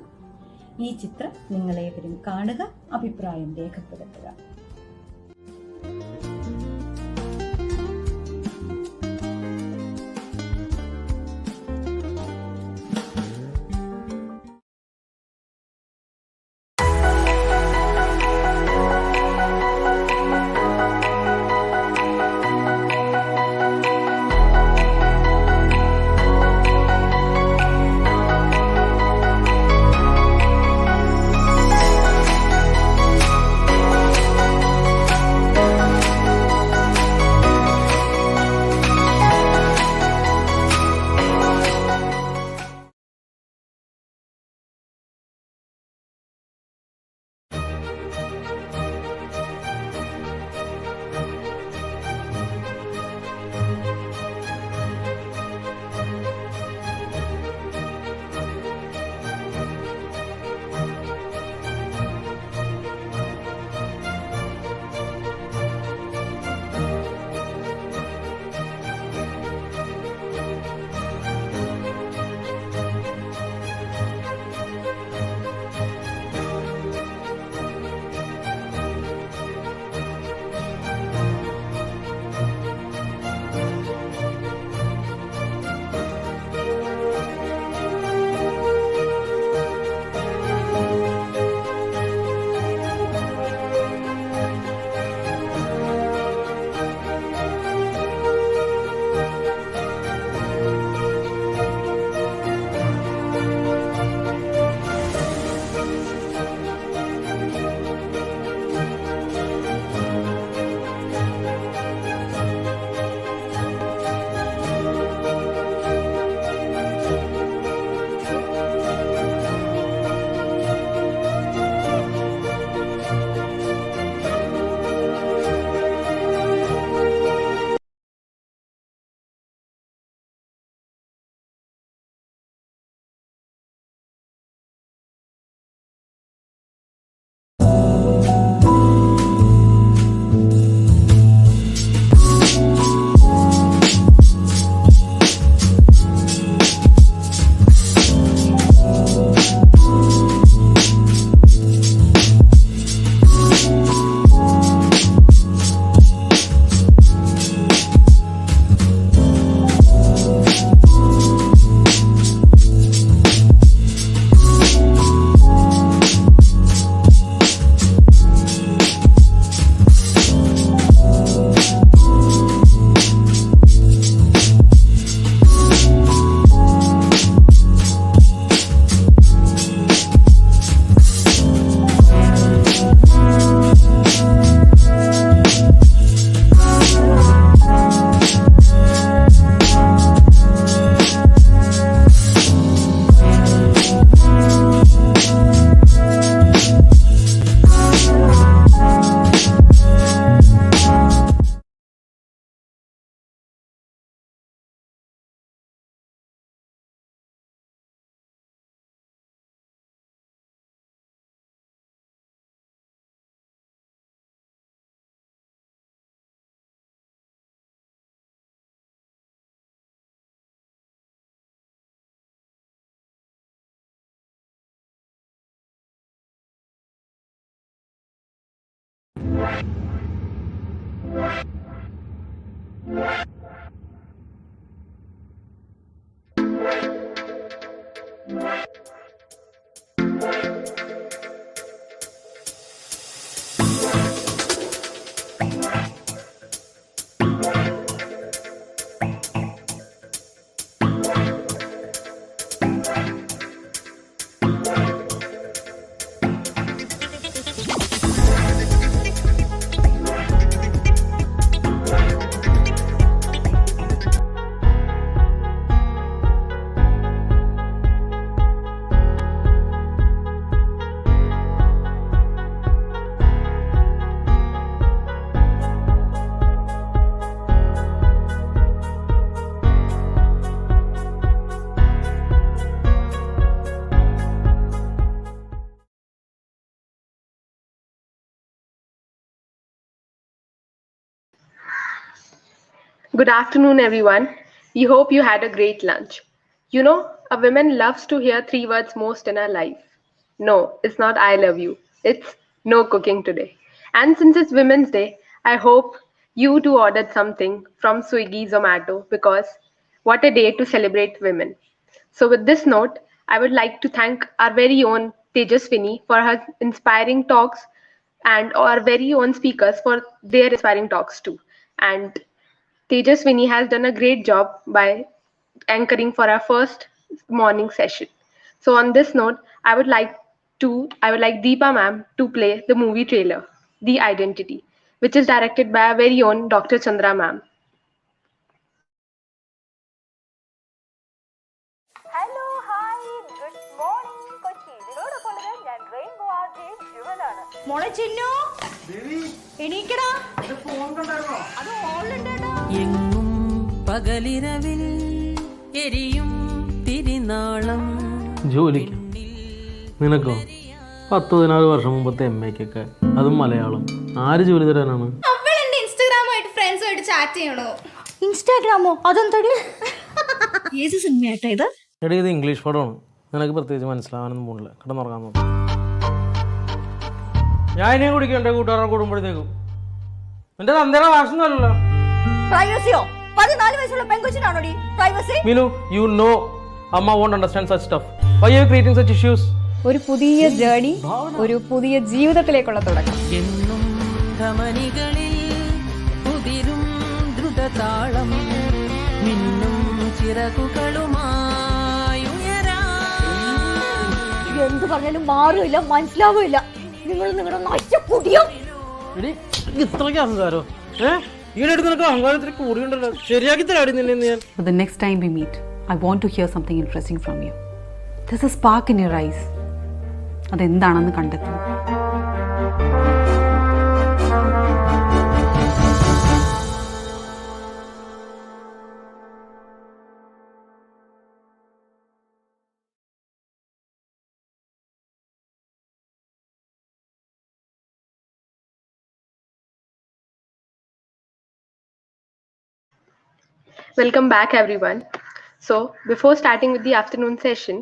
ഈ ചിത്രം നിങ്ങളേവരും കാണുക, അഭിപ്രായം രേഖപ്പെടുത്തുക. Good afternoon, everyone. We hope you had a great lunch. You know, a woman loves to hear three words most in her life. No, it's not I love you. It's no cooking today. And since it's Women's Day, I hope you too ordered something from Swiggy Zomato because what a day to celebrate women. So, with this note, I would like to thank our very own Tejaswini for her inspiring talks and our very own speakers for their inspiring talks too. And Tejaswini has done a great job by anchoring for our first morning session. So on this note, I would like Deepa ma'am to play the movie trailer, The Identity, which is directed by our very own Dr. Chandra ma'am. Hello hi good morning Kochi ഇതിനോടൊപ്പമുള്ളത് ഞാൻ rainbow R J ജുവലാണ്. മോളെ ചിന്നു എണീക്കടാ, അത് ഓളുണ്ടോ? എങ്ങും പകലിരവിൽ എരിയും തിരിനാളം. ജോലിക്ക് നിനക്കോ 10-14 വർഷം മുമ്പത്തെ MAക്കൊക്കെ അതും മലയാളം ആര് ജോലി തരാനാണ്? അവൾ എന്റെ ഇൻസ്റ്റാഗ്രാമായിട്ട് ഫ്രണ്ട്സുമായിട്ട് ചാറ്റ് ചെയ്യണോ? ഇൻസ്റ്റാഗ്രാമോ? അതെന്തടി? ഏത് സിനിമയായിട്ടാ ഇത്? എടീ ഇത് ഇംഗ്ലീഷ് പടമാണ്, നിനക്ക് പ്രത്യേകിച്ച് മനസ്സിലാവാനൊന്നും പോണില്ല, കിടന്നുറങ്ങാൻ നോക്കും. ഞാൻ ഇനിയും കുടിക്കണ്ടേ കൂട്ടുകാരെ കൂടുമ്പോഴത്തേക്കും? എന്റെ തന്തയുടെ വാസനല്ലോ. പ്രൈവസിയോ? 14 വയസ്സുള്ള പെൺകൊച്ചിനാണോടി പ്രൈവസി? മീനു, യു നോ അമ്മ won't understand such stuff. Why are you creating such issues? ഒരു പുതിയ ജേർണി, ഒരു പുതിയ ജീവിതത്തിലേക്കുള്ള തുടക്കം. എന്നും ധമനികളിൽ കുതിരും ദ്രുതതാളം. മിന്നും ചിറകുകളുമായി എന്ത് പറഞ്ഞാലും മാറില്ല, മനസ്സിലാവില്ല. നിങ്ങൾ നിങ്ങളുടെ നശിച്ച കുടിയോ? ഇത്രയ്ക്ക് അഹങ്കാരോ? ഈയിടെടുത്ത് നിനക്ക് അഹങ്കാരത്തിൽ കൂടിയുണ്ടല്ലോ. ശരിയാക്കി തരാടി നിന്നെ ഞാൻ. But the next time we meet, I want to hear something interesting from you. There's a spark in your eyes. അതെന്താണെന്ന് കണ്ടെത്തും. Welcome back, everyone. So, before starting with the afternoon session,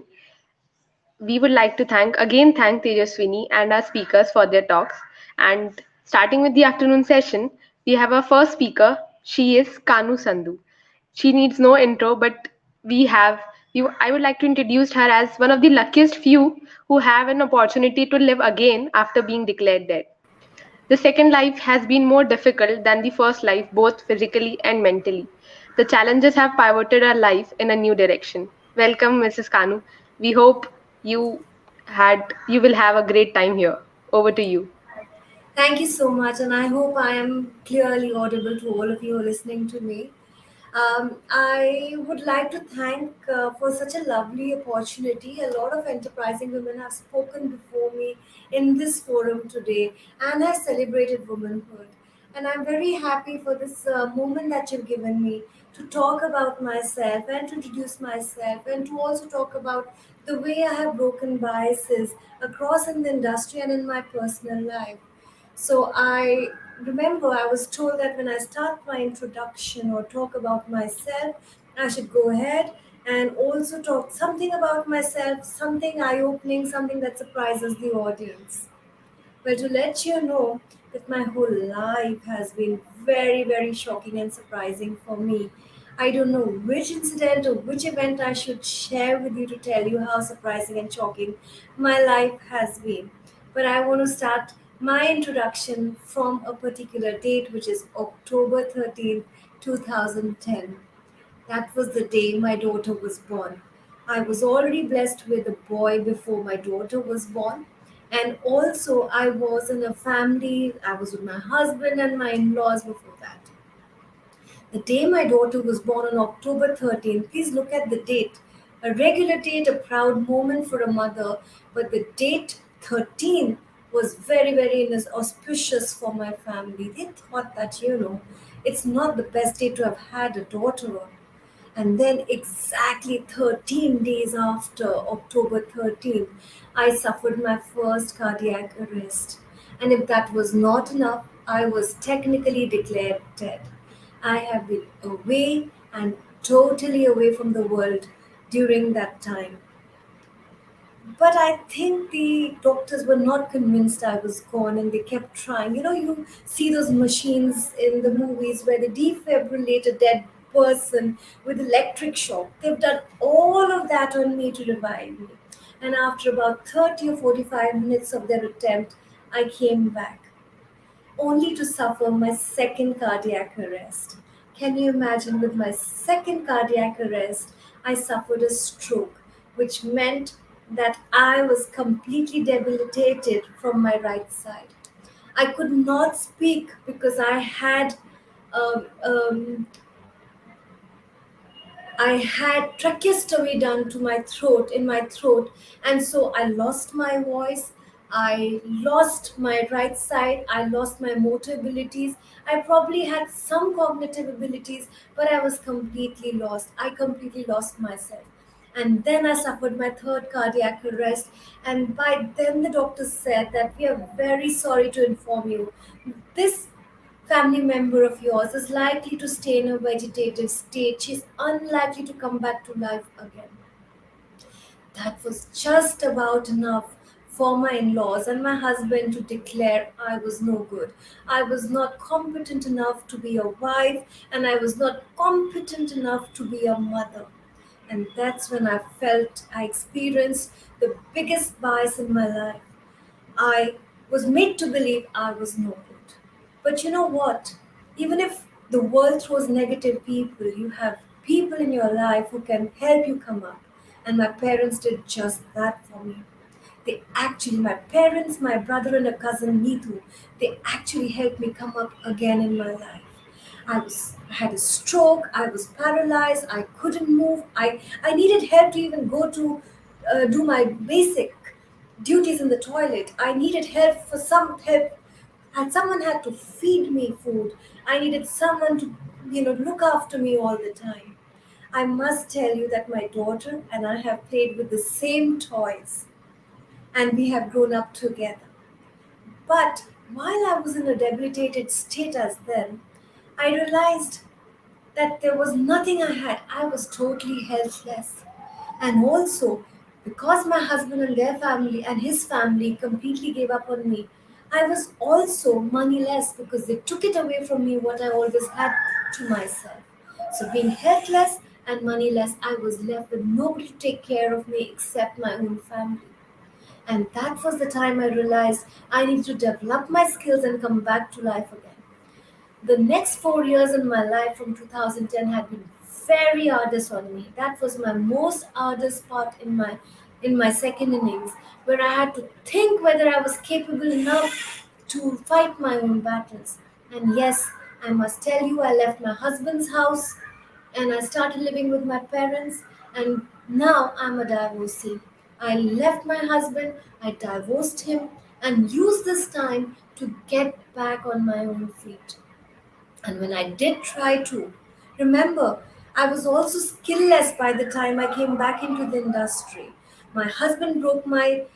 we would like to thank Tejaswini and our speakers for their talks. And starting with the afternoon session, we have our first speaker. She is Kanu Sandhu. She needs no intro, but I would like to introduce her as one of the luckiest few who have an opportunity to live again after being declared dead. The second life has been more difficult than the first life, both physically and mentally. The challenges have pivoted our life in a new direction. Welcome, Mrs. Kanu. We hope you will have a great time here. Over to you. Thank you so much, and I hope I am clearly audible to all of you who are listening to me. I would like to thank for such a lovely opportunity. A lot of enterprising women have spoken before me in this forum today and have celebrated womanhood. And I'm very happy for this moment that you've given me to talk about myself and to introduce myself and to also talk about the way I have broken biases across in the industry and in my personal life. So I remember I was told that when I start my introduction or talk about myself, I should go ahead and also talk something about myself, something eye-opening, something that surprises the audience. Well, to let you know that my whole life has been very, very shocking and surprising for me. I don't know which incident or which event I should share with you to tell you how surprising and shocking my life has been. But I want to start my introduction from a particular date, which is October 13th, 2010. That was the day my daughter was born. I was already blessed with a boy before my daughter was born. And also, I was in a family, I was with my husband and my in laws before that. The day my daughter was born on October 13th, please look at the date. A regular date, a proud moment for a mother, but the date 13 was very, very auspicious for my family. They thought that, it's not the best day to have had a daughter on. And then, exactly 13 days after October 13th, I suffered my first cardiac arrest. And if that was not enough, I was technically declared dead. I have been away and totally away from the world during that time. But I think the doctors were not convinced I was gone and they kept trying. You know, you see those machines in the movies where they defibrillate a dead person with electric shock. They've done all of that on me to revive me. And after about 30 or 45 minutes of their attempt, I came back only to suffer my second cardiac arrest. Can you imagine? With my second cardiac arrest, I suffered a stroke, which meant that I was completely debilitated from my right side. I could not speak because I had um, um, I had tracheostomy done to my throat, in my throat, and so I lost my voice. I lost my right side. I lost my motor abilities. I probably had some cognitive abilities, but I was completely lost. I completely lost myself. And then I suffered my third cardiac arrest. And by then, the doctor said that we are very sorry to inform you. This family member of yours is likely to stay in a vegetative state. She's unlikely to come back to life again. That was just about enough for my in laws and my husband to declare I was no good. I was not competent enough to be a wife, and I was not competent enough to be a mother. And that's when I experienced the biggest bias in my life. I was made to believe I was no good. But you know what? Even if the world throws negative people, you have people in your life who can help you come up. And my parents did just that for me. My parents, my brother, and a cousin, Neetu, they actually helped me come up again in my life. I had a stroke. I was paralyzed. I couldn't move. I needed help to even go to do my basic duties in the toilet. I needed help for some help, and someone had to feed me food. I needed someone to, look after me all the time. I must tell you that my daughter and I have played with the same toys, and we have grown up together. But while I was in a debilitated state as then, I realized that there was nothing I had. I was totally helpless. And also, because my husband and their family and his family completely gave up on me, I was also moneyless because they took it away from me what I always had to myself. So, being helpless and moneyless, I was left with nobody to take care of me except my own family. And that was the time I realized I need to develop my skills and come back to life again. The next 4 years in my life from 2010 had been very arduous on me. That was my most arduous part in my second innings, where I had to think whether I was capable enough to fight my own battles. And yes, I must tell you, I left my husband's house and I started living with my parents, and now I'm a divorcee. I left my husband, I divorced him, and used this time to get back on my own feet. And when I did try to, remember, I was also skillless by the time I came back into the industry. My husband broke my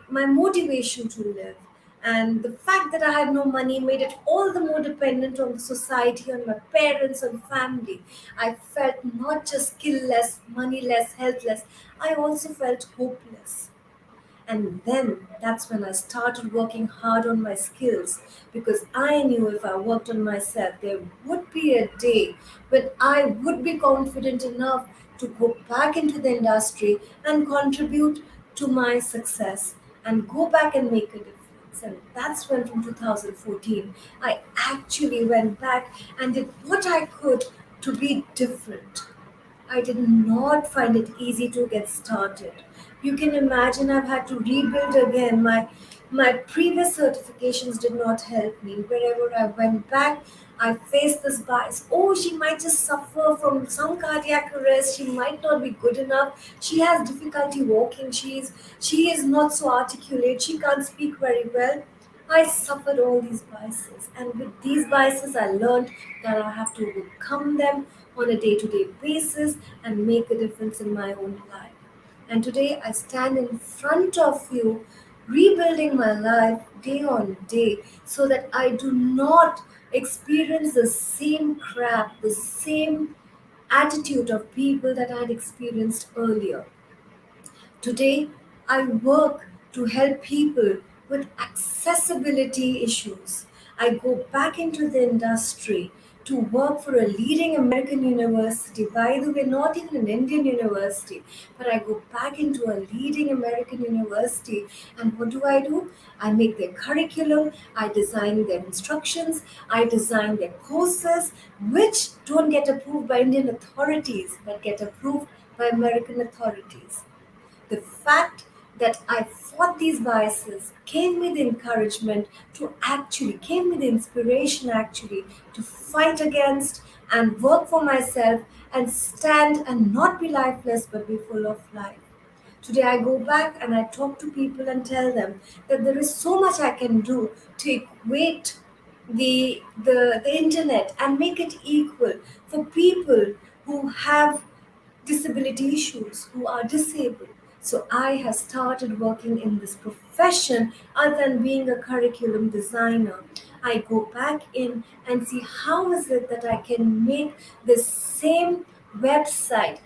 motivation to live. And the fact that I had no money made it all the more dependent on the society, on my parents, on family. I felt not just skillless, moneyless, healthless, I also felt hopeless. And then that's when I started working hard on my skills, because I knew if I worked on myself, there would be a day when I would be confident enough to go back into the industry and contribute to my success and go back and make a difference. And that's when, from 2014, I actually went back and did what I could to be different. I did not find it easy to get started. You can imagine I've had to rebuild again. My previous certifications did not help me. Wherever I went back, I faced this bias. Oh, she might just suffer from some cardiac arrest. She might not be good enough. She has difficulty walking. She is not so articulate. She can't speak very well. I suffered all these biases, and with these biases, I learned that I have to overcome them on a day to day basis and make a difference in my own life. And today, I stand in front of you, rebuilding my life day on day, so that I do not experience the same crap, the same attitude of people that I had experienced earlier. Today, I work to help people with accessibility issues. I go back into the industry to work for a leading American university. By the way, not even an Indian university, but I go back into a leading American university. And what do? I make their curriculum, I design their instructions, I design their courses, which don't get approved by Indian authorities, but get approved by American authorities. The fact that I fought these biases gave me the encouragement to actually, gave me the inspiration actually to fight against and work for myself and stand and not be lifeless but be full of life. Today I go back and I talk to people and tell them that there is so much I can do to equate the internet and make it equal for people who have disability issues, who are disabled. So I have started working in this profession other than being a curriculum designer. I go back in and see how is it that I can make the same website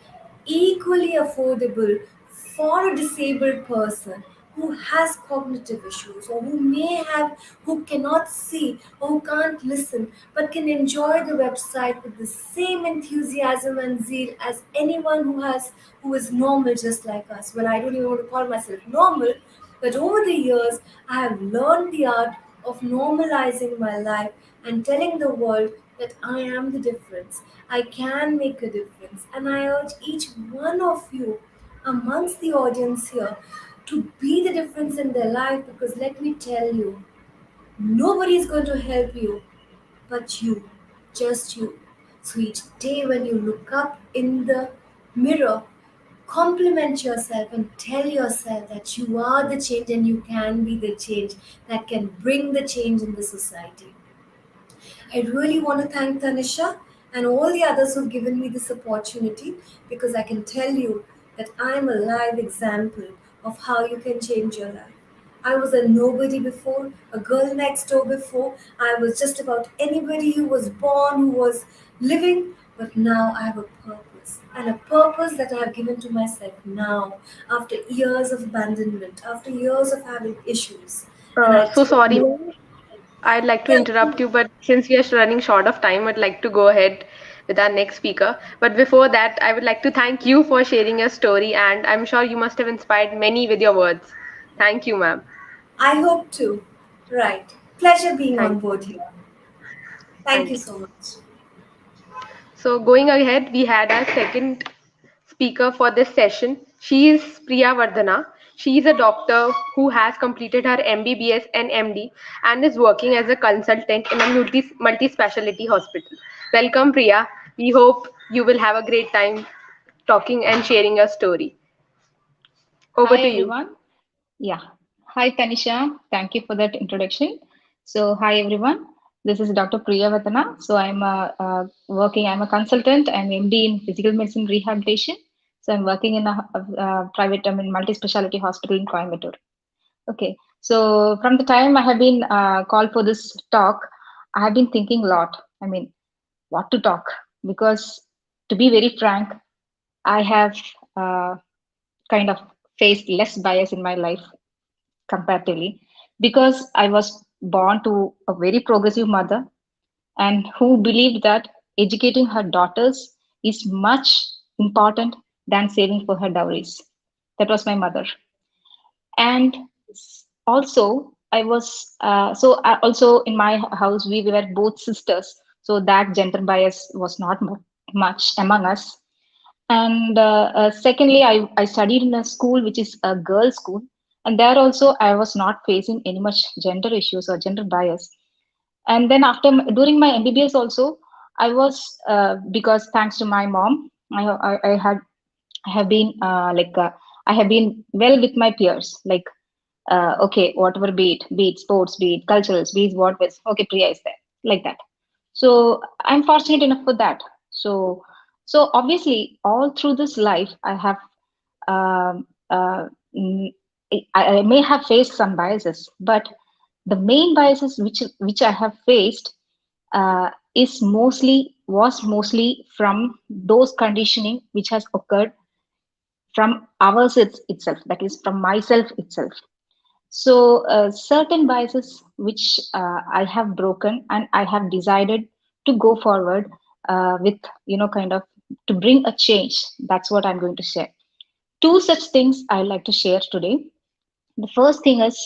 equally affordable for a disabled person who has cognitive issues or who cannot see or who can't listen but can enjoy the website with the same enthusiasm and zeal as anyone who is normal just like us. Well, I don't even want to call myself normal, but over the years I have learned the art of normalizing my life and telling the world that I am the difference. I can make a difference. And I urge each one of you amongst the audience here to be the difference in their life, because let me tell you, nobody is going to help you but you, just you. So each day when you look up in the mirror, compliment yourself and tell yourself that you are the change and you can be the change that can bring the change in the society. I really want to thank Tanisha and all the others who've given me this opportunity, because I can tell you that I'm a live example of how you can change your life. I was a nobody before, a girl next door before. I was just about anybody who was born, who was living, but now I have a purpose. And a purpose that I have given to myself now, after years of abandonment, after years of having issues. And I So tell sorry, you, ma'am. I'd like to interrupt you, but since we are running short of time, I'd like to go ahead with our next speaker. But before that, I would like to thank you for sharing your story, and I'm sure you must have inspired many with your words. Thank you, ma'am. I hope to. Right. Pleasure being on Thank board you. here. Thank you Thank you. so much. So going ahead, we had our second speaker for this session. She is Priya Vardhana. She is a doctor who has completed her MBBS and MD and is working as a consultant in a multi-specialty hospital. Welcome, Priya. We hope you will have a great time talking and sharing your story. Over Hi to you. everyone. Yeah. Hi Tanisha. Thank you for that introduction. So hi everyone. This is Dr. Priya Vatana. So I'm a consultant. I'm MD in physical medicine rehabilitation. So I'm working in a private, multi-specialty hospital in Coimbatore. Okay. So from the time I have been called for this talk, I have been thinking a lot. What to talk? Because to be very frank, I have uh, kind of faced less bias in my life comparatively, because I was born to a very progressive mother and who believed that educating her daughters is much important than saving for her dowries. That was my mother. And also, also in my house, we were both sisters. So that gender bias was not much among us. And secondly, I studied in a school which is a girls' school, and there also I was not facing any much gender issues or gender bias. And then during my MBBS also, I was because thanks to my mom, I have been I have been well with my peers. Like okay, whatever be it sports, be it culturals, be it what was okay, Priya is there, like that. So I'm fortunate enough for that. So obviously all through this life I have um, uh, mm, I may have faced some biases, but the main biases which I have faced was mostly from those conditioning which has occurred from itself, that is from myself itself. So certain biases which I have broken, and I have decided to go forward with, kind of to bring a change. That's what I'm going to share. Two such things I like to share today. The first thing is,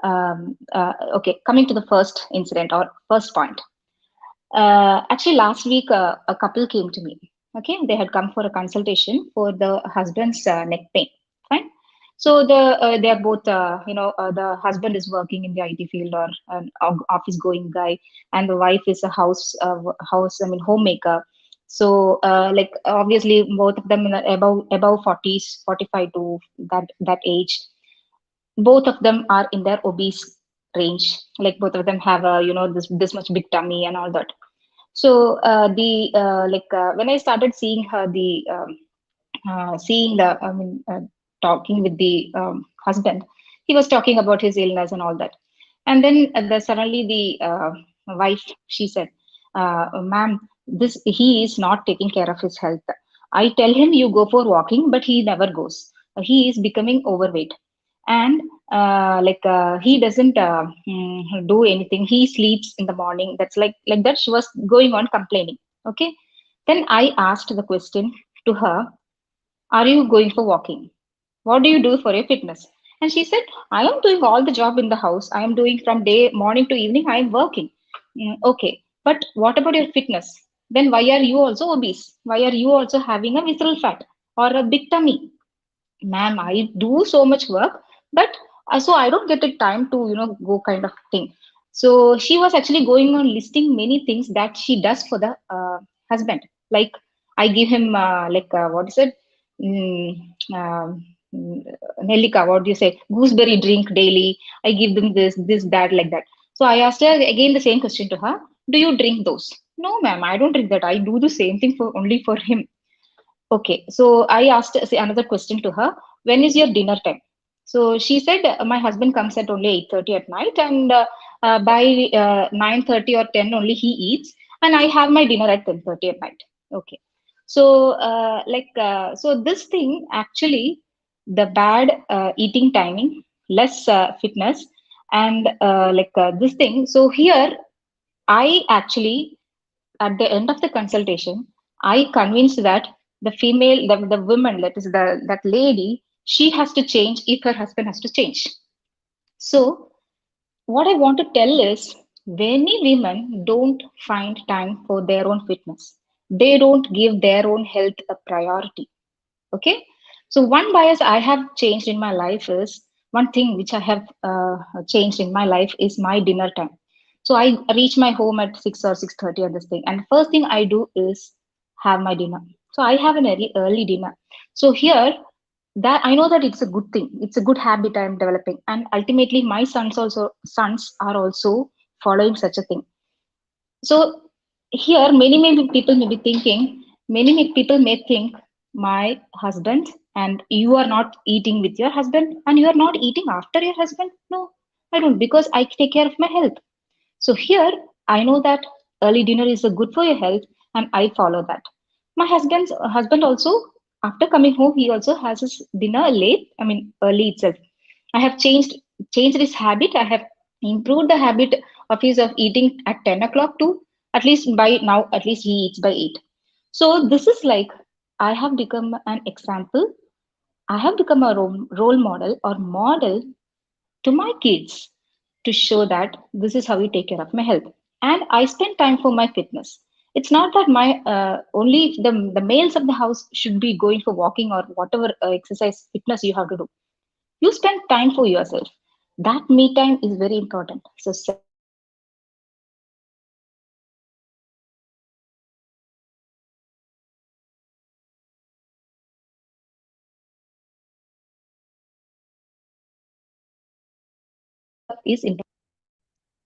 okay, coming to the first incident or first point. Actually, last week a couple came to me. Okay, they had come for a consultation for the husband's neck pain. Fine. So they are both, the husband is working in the IT field or an office going guy, and the wife is a homemaker. So like obviously both of them in the above 40s, 45 to that age. Both of them are in their obese range. Like both of them have a, this much big tummy and all that. So the when I started seeing her, seeing the talking with the husband, he was talking about his illness and all that. And then suddenly the wife, she said, ma'am, this he is not taking care of his health. I tell him you go for walking, but he never goes. He is becoming overweight, and he doesn't do anything. He sleeps in the morning. That's like that. She was going on complaining. Okay. Then I asked the question to her, are you going for walking? What do you do for your fitness? And she said, I am doing all the job in the house. I am doing from day morning to evening. I am working. Okay. But what about your fitness? Then why are you also obese? Why are you also having a visceral fat or a big tummy? Ma'am, I do so much work, but so I don't get the time to, go kind of thing. So she was actually going on listing many things that she does for the husband. Like I give him what is it? Mm, um, Nelika, what do you say? Gooseberry drink daily. I give them this, that, like that. So I asked her again the same question to her. Do you drink those? No, ma'am, I don't drink that. I do the same thing for only for him. Okay, so I asked another question to her. When is your dinner time? So she said, my husband comes at only 8:30 at night, and by 9:30 or 10 only he eats, and I have my dinner at 10:30 at night. Okay, so so this thing actually, the bad eating timing, less fitness, and this thing. So here I actually, at the end of the consultation, I convinced that the female, the woman, that is that lady, she has to change if her husband has to change. So what I want to tell is, many women don't find time for their own fitness. They don't give their own health a priority. Okay. So one bias I have changed in my life is, one thing which I have changed in my life is my dinner time. So I reach my home at 6 or 6:30 on this thing, and first thing I do is have my dinner. So I have an early dinner. So here, that I know that it's a good thing. It's a good habit I am developing, and ultimately my sons are also following such a thing. So here, many people may be thinking, many people may think, my husband, and you are not eating with your husband, and you are not eating after your husband. No, I don't, because I take care of my health. So here, I know that early dinner is a good for your health, and I follow that. My husband also, after coming home, he also has his dinner late. I mean, early itself. I have changed his habit. I have improved the habit of his of eating at 10 o'clock to, at least by now, at least he eats by 8. So this is like, I have become an example. I have become a role model or model to my kids, to show that this is how we take care of my health. And I spend time for my fitness. It's not that my only the males of the house should be going for walking or whatever exercise fitness you have to do. You spend time for yourself. That me time is very important. So is important.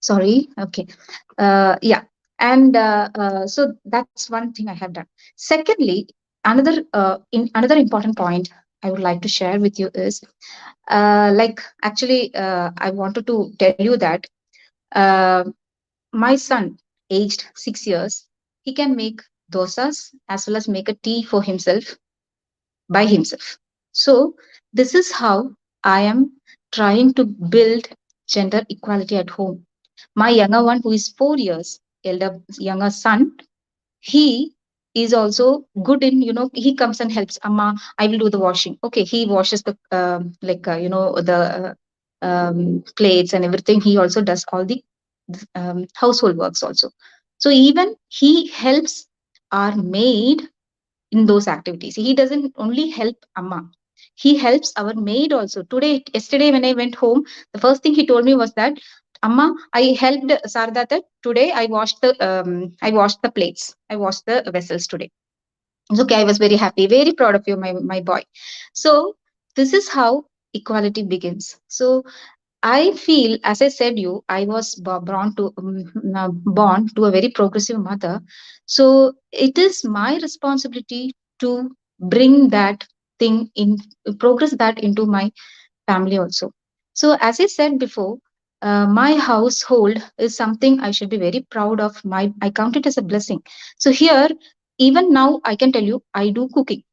Sorry. Okay. Yeah. And so that's one thing I have done. Secondly, another important point I would like to share with you is, I wanted to tell you that uh, my son aged 6 years, he can make dosas as well as make a tea for himself by himself. So, this is how I am trying to build gender equality at home. My younger one, who is 4 years, younger son, he is also good in, he comes and helps amma, I will do the washing. Okay, he washes the the plates and everything. He also does all the household works also. So even he helps our maid in those activities. He doesn't only help amma, he helps our maid also. Yesterday when I went home, the first thing he told me was that amma, I helped Sarda that today I washed the plates, I washed the vessels today. It's okay, I was very happy, very proud of you, my boy. So this is how equality begins. So I feel, as I said, I was born to a very progressive mother. So it is my responsibility to bring that thing in, progress that into my family also. So as I said before, my household is something I should be very proud of. I count it as a blessing. So here, even now, I can tell you, I do cooking.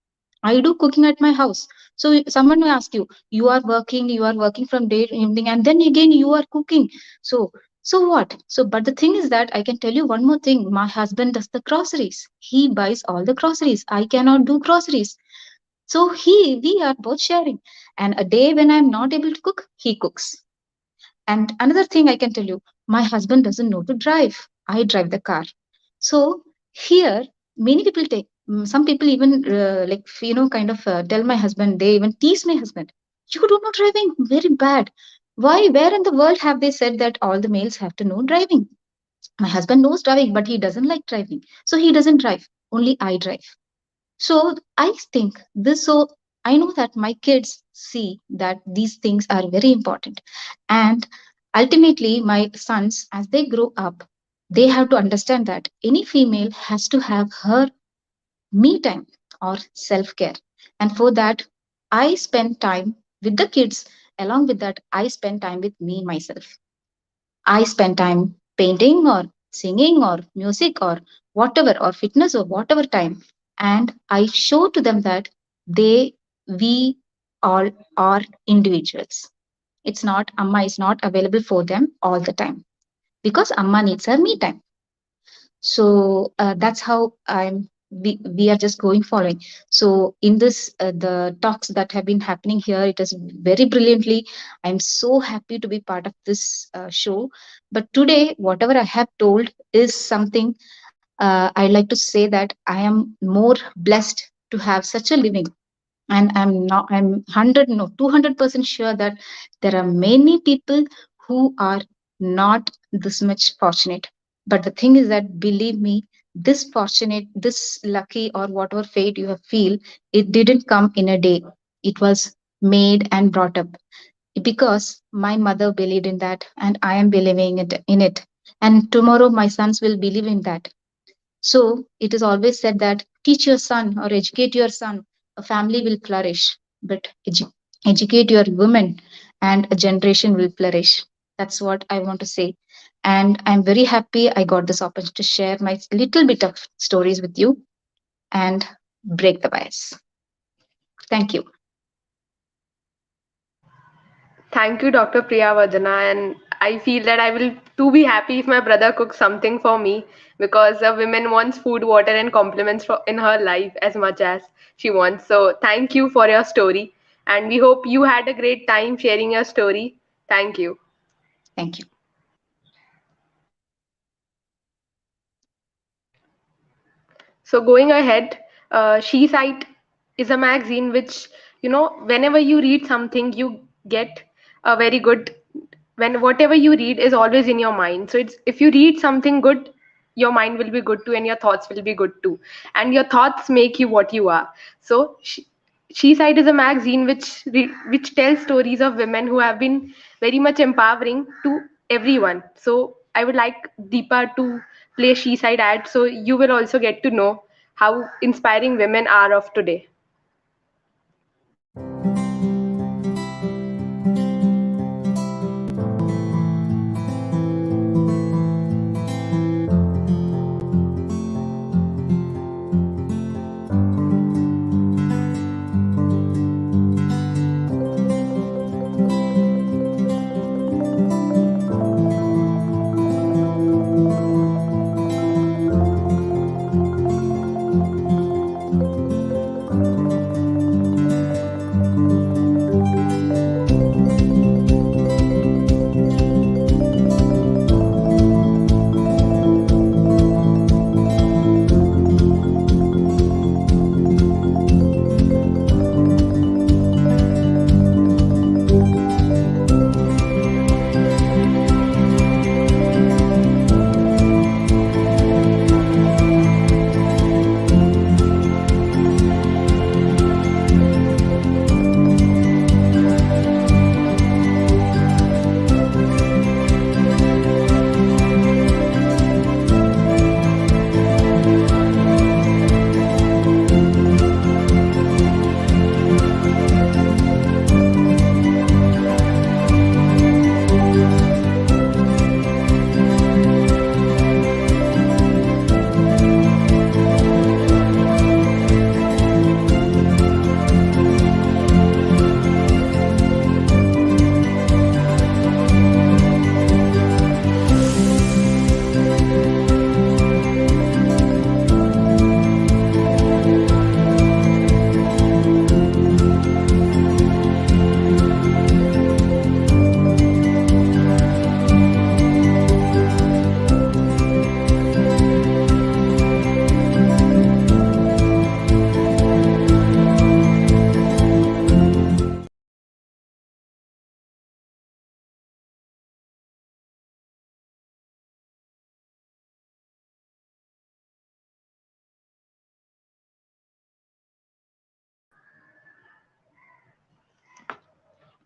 I do cooking at my house. So someone may ask you, you are working from day to evening, and then again you are cooking. So what? So, but the thing is that I can tell you one more thing. My husband does the groceries. He buys all the groceries. I cannot do groceries. So we are both sharing. And a day when I'm not able to cook, he cooks. And another thing I can tell you, my husband doesn't know to drive. I drive the car. So here, many people some people even kind of tell my husband, they even tease my husband. You do not driving, very bad. Why? Where in the world have they said that all the males have to know driving? My husband knows driving, but he doesn't like driving. So he doesn't drive. Only I drive. So I think this, so I know that my kids see that these things are very important. And ultimately, my sons, as they grow up, they have to understand that any female has to have her me time or self care. And for that, I spend time with the kids. Along with that, I spend time with me myself. I spend time painting or singing or music or whatever, or fitness or whatever time. And I show to them that we all are individuals. It's not, Amma is not available for them all the time because Amma needs her me time. So that's how we are just going following. So in this the talks that have been happening here, it is very brilliantly. I'm so happy to be part of this show. But today whatever I have told is something, I'd like to say that I am more blessed to have such a living. And I'm 100 no 200% sure that there are many people who are not this much fortunate. But the thing is that, believe me, this fortunate, this lucky, or whatever fate you have feel, it didn't come in a day. It was made and brought up because my mother believed in that, and I am believing in it, and tomorrow my sons will believe in that. So it is always said that teach your son or educate your son, a family will flourish. But educate your women, and a generation will flourish. That's what I want to say. And I'm very happy I got this opportunity to share my little bit of stories with you and break the bias. Thank you. Thank you, Dr. Priya Vardhana, and I feel that I will too be happy if my brother cooks something for me because a woman wants food, water, and compliments in her life as much as she wants. So, thank you for your story, and we hope you had a great time sharing your story. Thank you. Thank you. So going ahead, She Site is a magazine which, whenever you read something, you get a very good, when whatever you read is always in your mind. So it's, if you read something good, your mind will be good too, and your thoughts will be good too. And your thoughts make you what you are. So She Site is a magazine which tells stories of women who have been very much empowering to everyone. So I would like Deepa to play She Side ad so you will also get to know how inspiring women are of today.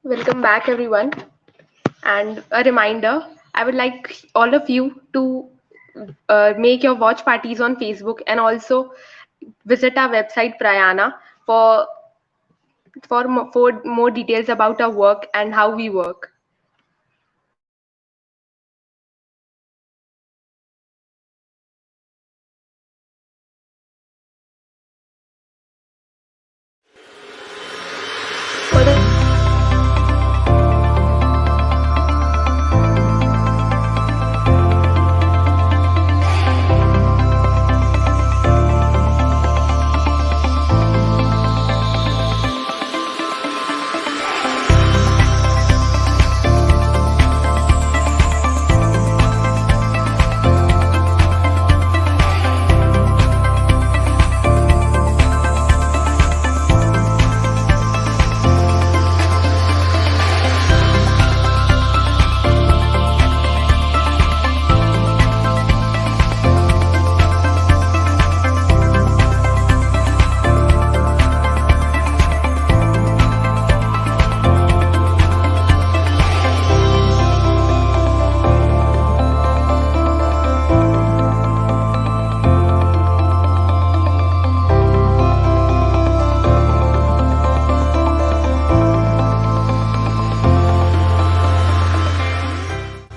Welcome back, everyone. And a reminder, I would like all of you to make your watch parties on Facebook and also visit our website Prayaana for for more details about our work and how we work. For the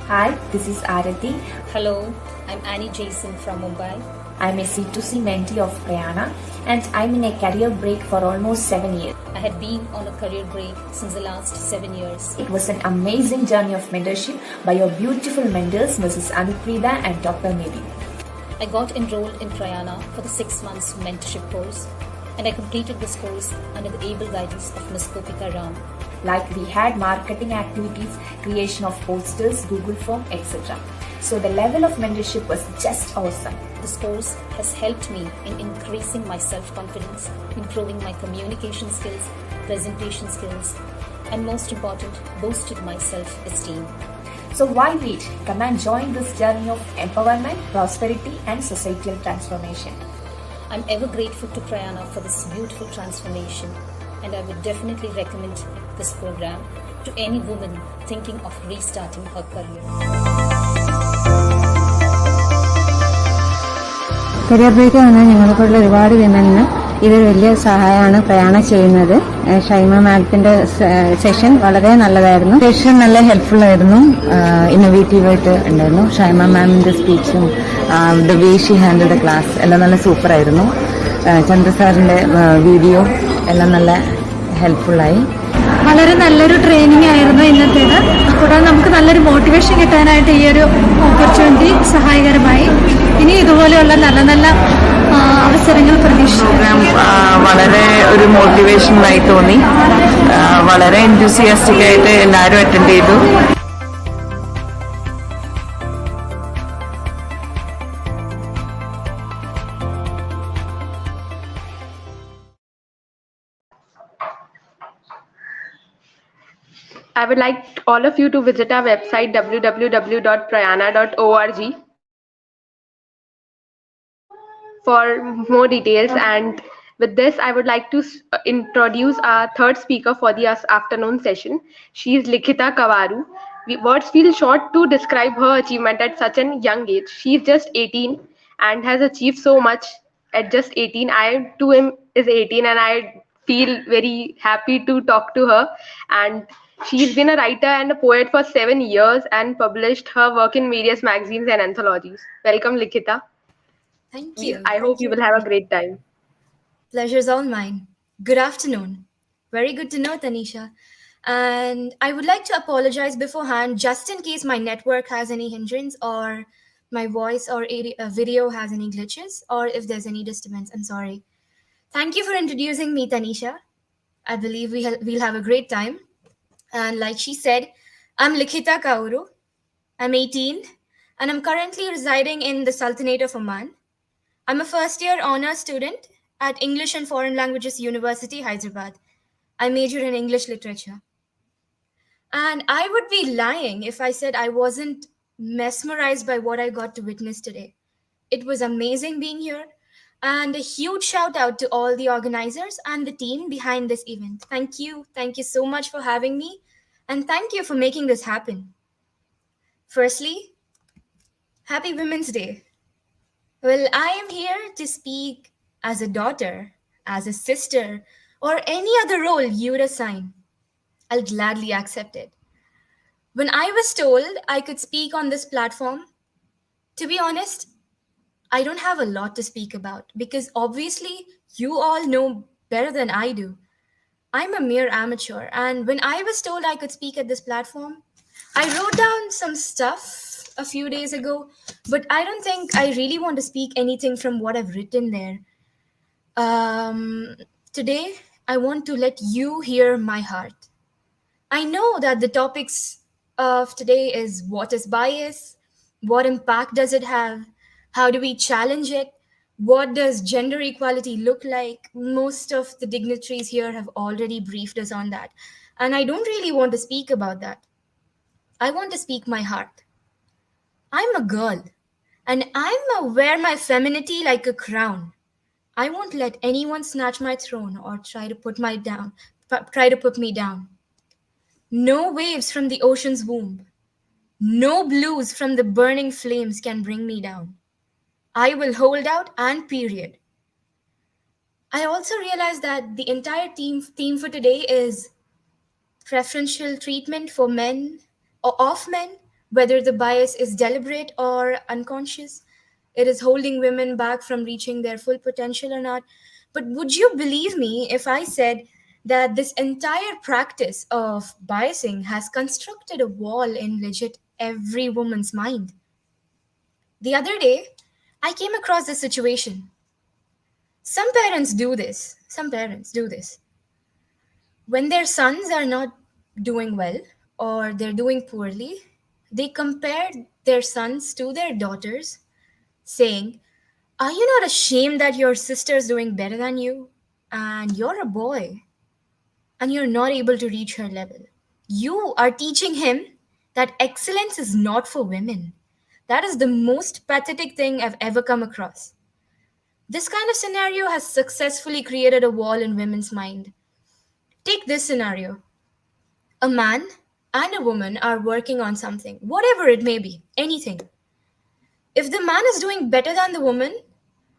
Hi, this is Arati. Hello, I'm Annie Jason from Mumbai. I'm a C2C mentee of Prayaana and I'm in a career break for almost 7 years. I had been on a career break since the last 7 years. It was an amazing journey of mentorship by your beautiful mentors, Mrs. Anuprida and Dr. Nidhi. I got enrolled in Prayaana for the 6 months mentorship course and I completed this course under the able guidance of Ms. Kopika Ram. Like we had marketing activities, creation of posters, Google form, etc. So the level of mentorship was just awesome. This course has helped me in increasing my self-confidence, improving my communication skills, presentation skills, and most important, boosted my self-esteem. So why wait? Come and join this journey of empowerment, prosperity, and societal transformation. I'm ever grateful to Prayaana for this beautiful transformation, and I would definitely recommend this program to any woman thinking of restarting her career. Career break വന്നാൽ ഞങ്ങളെപ്പോലുള്ള ഒരുപാട് വിമനിന് ഇതൊരു വലിയ സഹായമാണ് പ്രയാണ ചെയ്യുന്നത്. ഷൈമ മാഡത്തിന്റെ session വളരെ നല്ലതായിരുന്നു. സെഷൻ നല്ല ഹെൽപ്ഫുൾ ആയിരുന്നു, ഇന്നോവേറ്റീവായിട്ട് ഉണ്ടായിരുന്നു. ഷൈമ മാമിന്റെ സ്പീച്ചും the way she handle the class എല്ലാം നല്ല സൂപ്പറായിരുന്നു. ചന്ദ്ര സാറിന്റെ വീഡിയോ എല്ലാം നല്ല ഹെൽപ്ഫുള്ളായി. വളരെ നല്ലൊരു ട്രെയിനിങ് ആയിരുന്നു ഇന്നത്തേത്. കൂടാതെ നമുക്ക് നല്ലൊരു മോട്ടിവേഷൻ കിട്ടാനായിട്ട് ഈ ഒരു ഓപ്പർച്യൂണിറ്റി സഹായകരമായി. ഇനി ഇതുപോലെയുള്ള നല്ല നല്ല അവസരങ്ങൾ പ്രതീക്ഷിക്കാം. വളരെ ഒരു മോട്ടിവേഷനായി തോന്നി. വളരെ എൻതൂസിയാസ്റ്റിക് ആയിട്ട് എല്ലാവരും അറ്റൻഡ് ചെയ്തു. I would like all of you to visit our website www.prayaana.org for more details. And with this, I would like to introduce our third speaker for the afternoon session. She is Likhita Kavaru. Words feel short to describe her achievement at such a young age. She is just 18 and has achieved so much at just 18. I too is 18 and I feel very happy to talk to her. And she's been a writer and a poet for 7 years and published her work in various magazines and anthologies. Welcome, Likhita. Thank you. I hope you will have a great time. Pleasure's all mine. Good afternoon. Very good to know, Tanisha. And I would like to apologize beforehand just in case my network has any hindrance or my voice or video has any glitches or if there's any disturbance. I'm sorry. Thank you for introducing me, Tanisha. I believe we'll have a great time. And like she said, I'm Likhita Kauru. I'm 18 and I'm currently residing in the Sultanate of Oman. I'm a first-year honors student at English and Foreign Languages University, Hyderabad. I major in English literature. And I would be lying if I said I wasn't mesmerized by what I got to witness today. It was amazing being here. And a huge shout out to all the organizers and the team behind this event. Thank you. Thank you so much for having me. and thank you for making this happen. Firstly, Happy Women's Day. Well, I am here to speak as a daughter, as a sister, or any other role you would assign. I'll gladly accept it. When I was told I could speak on this platform, to be honest, I don't have a lot to speak about because obviously you all know better than I do. I'm a mere amateur, and when I was told I could speak at this platform, I wrote down some stuff a few days ago, but I don't think I really want to speak anything from what I've written there. Today, I want to let you hear my heart. I know that the topics of today is what is bias, what impact does it have, how do we challenge it, what does gender equality look like. Most of the dignitaries here have already briefed us on that. And I don't really want to speak about that. I want to speak my heart. I'm a girl, and I'm wear my femininity like a crown. I won't let anyone snatch my throne or try to put me down. No waves from the ocean's womb, no blues from the burning flames can bring me down. I will hold out and period. I also realize that the entire theme for today is preferential treatment for men or of men, whether the bias is deliberate or unconscious. It is holding women back from reaching their full potential or not. But would you believe me if I said that this entire practice of biasing has constructed a wall in legit every woman's mind? The other day, I came across this situation. Some parents do this. Some parents do this. When their sons are not doing well or they're doing poorly, they compare their sons to their daughters, saying, "Are you not ashamed that your sister's doing better than you? And you're a boy and you're not able to reach her level." You are teaching him that excellence is not for women. That is the most pathetic thing I've ever come across. This kind of scenario has successfully created a wall in women's mind. Take this scenario. A man and a woman are working on something, whatever it may be, anything. If the man is doing better than the woman,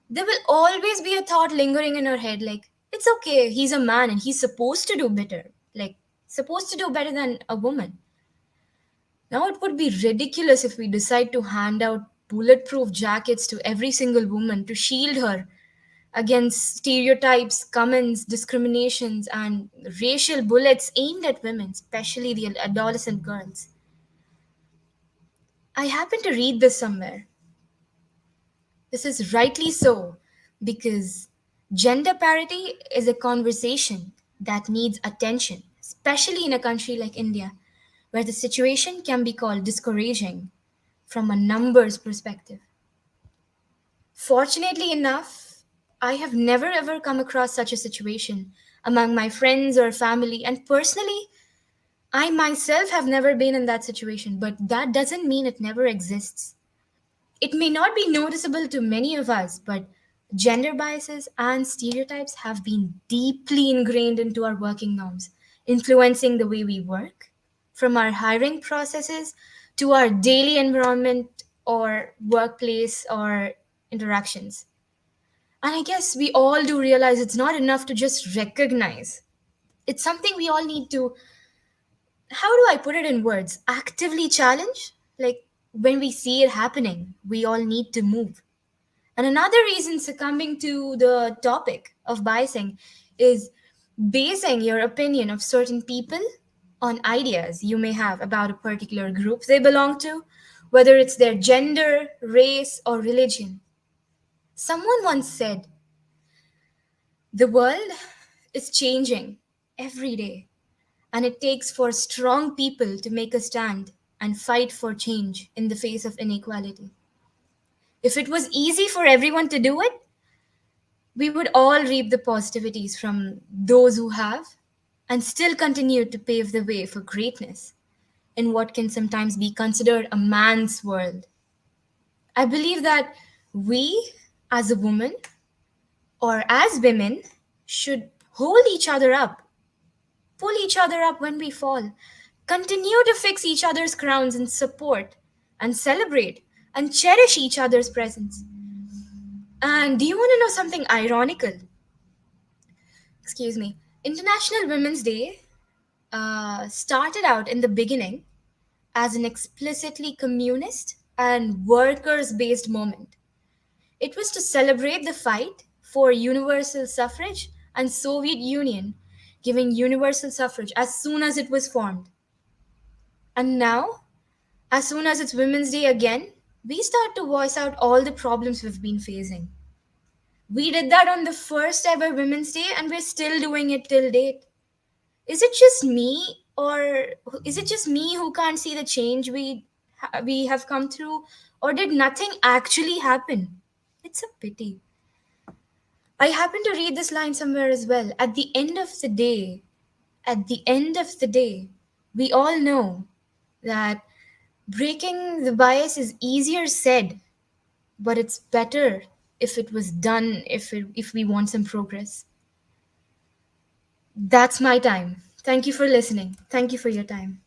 there will always be a thought lingering in her head like, it's okay, he's a man and he's supposed to do better, like, supposed to do better than a woman. Now, it would be ridiculous if we decide to hand out bulletproof jackets to every single woman to shield her against stereotypes, comments, discriminations, and racial bullets aimed at women, especially the adolescent girls. I happened to read this somewhere. This is rightly so, because gender parity is a conversation that needs attention, especially in a country like India, where the situation can be called discouraging from a numbers perspective. Fortunately enough, I have never ever come across such a situation among my friends or family, and personally, I myself have never been in that situation, but that doesn't mean it never exists. It may not be noticeable to many of us, but gender biases and stereotypes have been deeply ingrained into our working norms, influencing the way we work, from our hiring processes to our daily environment or workplace or interactions. And I guess we all do realize it's not enough to just recognize. It's something we all need to, how do I put it in words, actively challenge? Like when we see it happening, we all need to move. And another reason succumbing to the topic of biasing is basing your opinion of certain people on ideas you may have about a particular group they belong to, whether it's their gender, race, or religion. Someone once said, the world is changing every day, and it takes for strong people to make a stand and fight for change in the face of inequality. If it was easy for everyone to do it, we would all reap the positivities from those who have and still continue to pave the way for greatness in what can sometimes be considered a man's world. I believe that we, as a woman or as women, should hold each other up, pull each other up when we fall, Continue to fix each other's crowns and support and celebrate and cherish each other's presence. And do you want to know something ironical? Excuse me. International Women's Day started out in the beginning as an explicitly communist and workers based moment. It was to celebrate the fight for universal suffrage and Soviet Union giving universal suffrage as soon as it was formed. And now, as soon as it's Women's Day again, we start to voice out all the problems we've been facing. We did that on the first ever Women's Day and we're still doing it till date. Is it just me or is it just me who can't see the change we have come through, or did nothing actually happen? It's a pity. I happen to read this line somewhere as well. At the end of the day, we all know that breaking the bias is easier said, but it's better if it was done, if we want some progress. That's my time. Thank you for listening. Thank you for your time.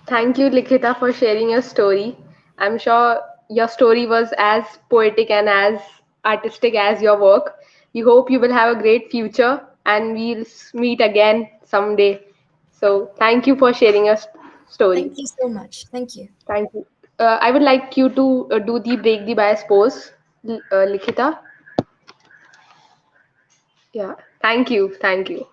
Thank you, Likhita, for sharing your story. I'm sure your story was as poetic and as artistic as your work. We hope you will have a great future and we'll meet again someday. So, thank you for sharing your story. Thank you so much. Thank you. Thank you. I would like you to do the break the bias pose, Likhita. Yeah, thank you. Thank you.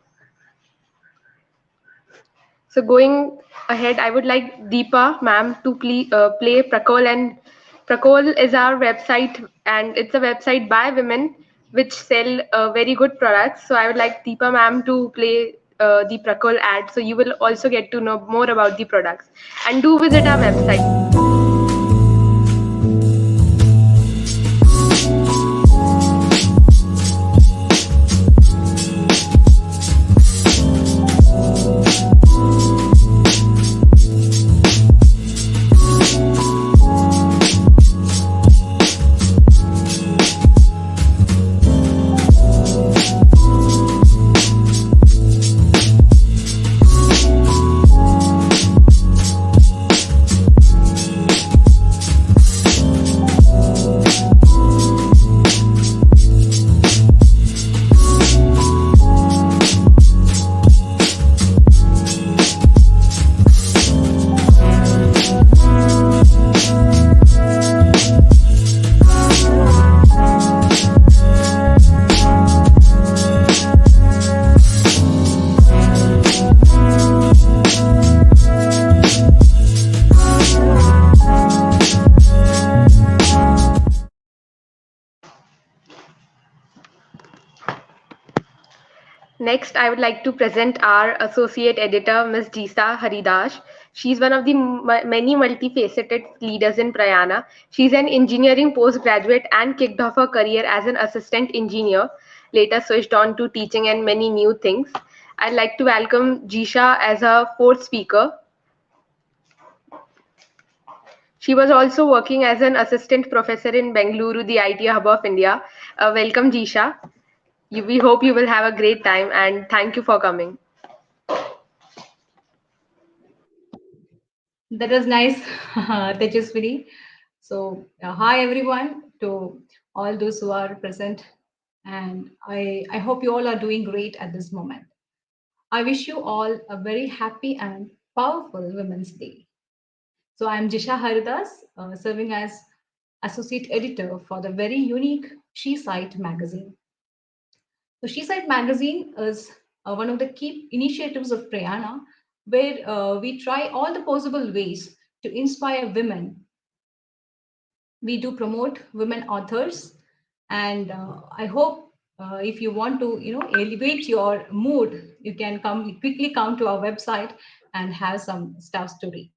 So going ahead, I would like Deepa ma'am to play Prakol, and Prakol is our website and it's a website by women which sell very good products. So I would like Deepa ma'am to play the Prakol ad, so you will also get to know more about the products, and do visit our website. Next, I would like to present our associate editor, Ms. Jisa Haridas. She's one of the many multifaceted leaders in Prayaana. She's an engineering postgraduate and kicked off her career as an assistant engineer, later switched on to teaching and many new things. I'd like to welcome Jisha as a fourth speaker. She was also working as an assistant professor in Bengaluru, the IT hub of India. Welcome, Jisha. We hope you will have a great time, and thank you for coming. That was nice, Tejaswini. So, hi everyone to all those who are present, and I hope you all are doing great at this moment. I wish you all a very happy and powerful Women's Day. So, I'm Jisha Haridas, serving as associate editor for the very unique She Site magazine. So, She Site magazine is one of the key initiatives of Prayaana, where we try all the possible ways to inspire women. We do promote women authors, and I hope if you want to, elevate your mood, you can quickly come to our website and have some stuff to read.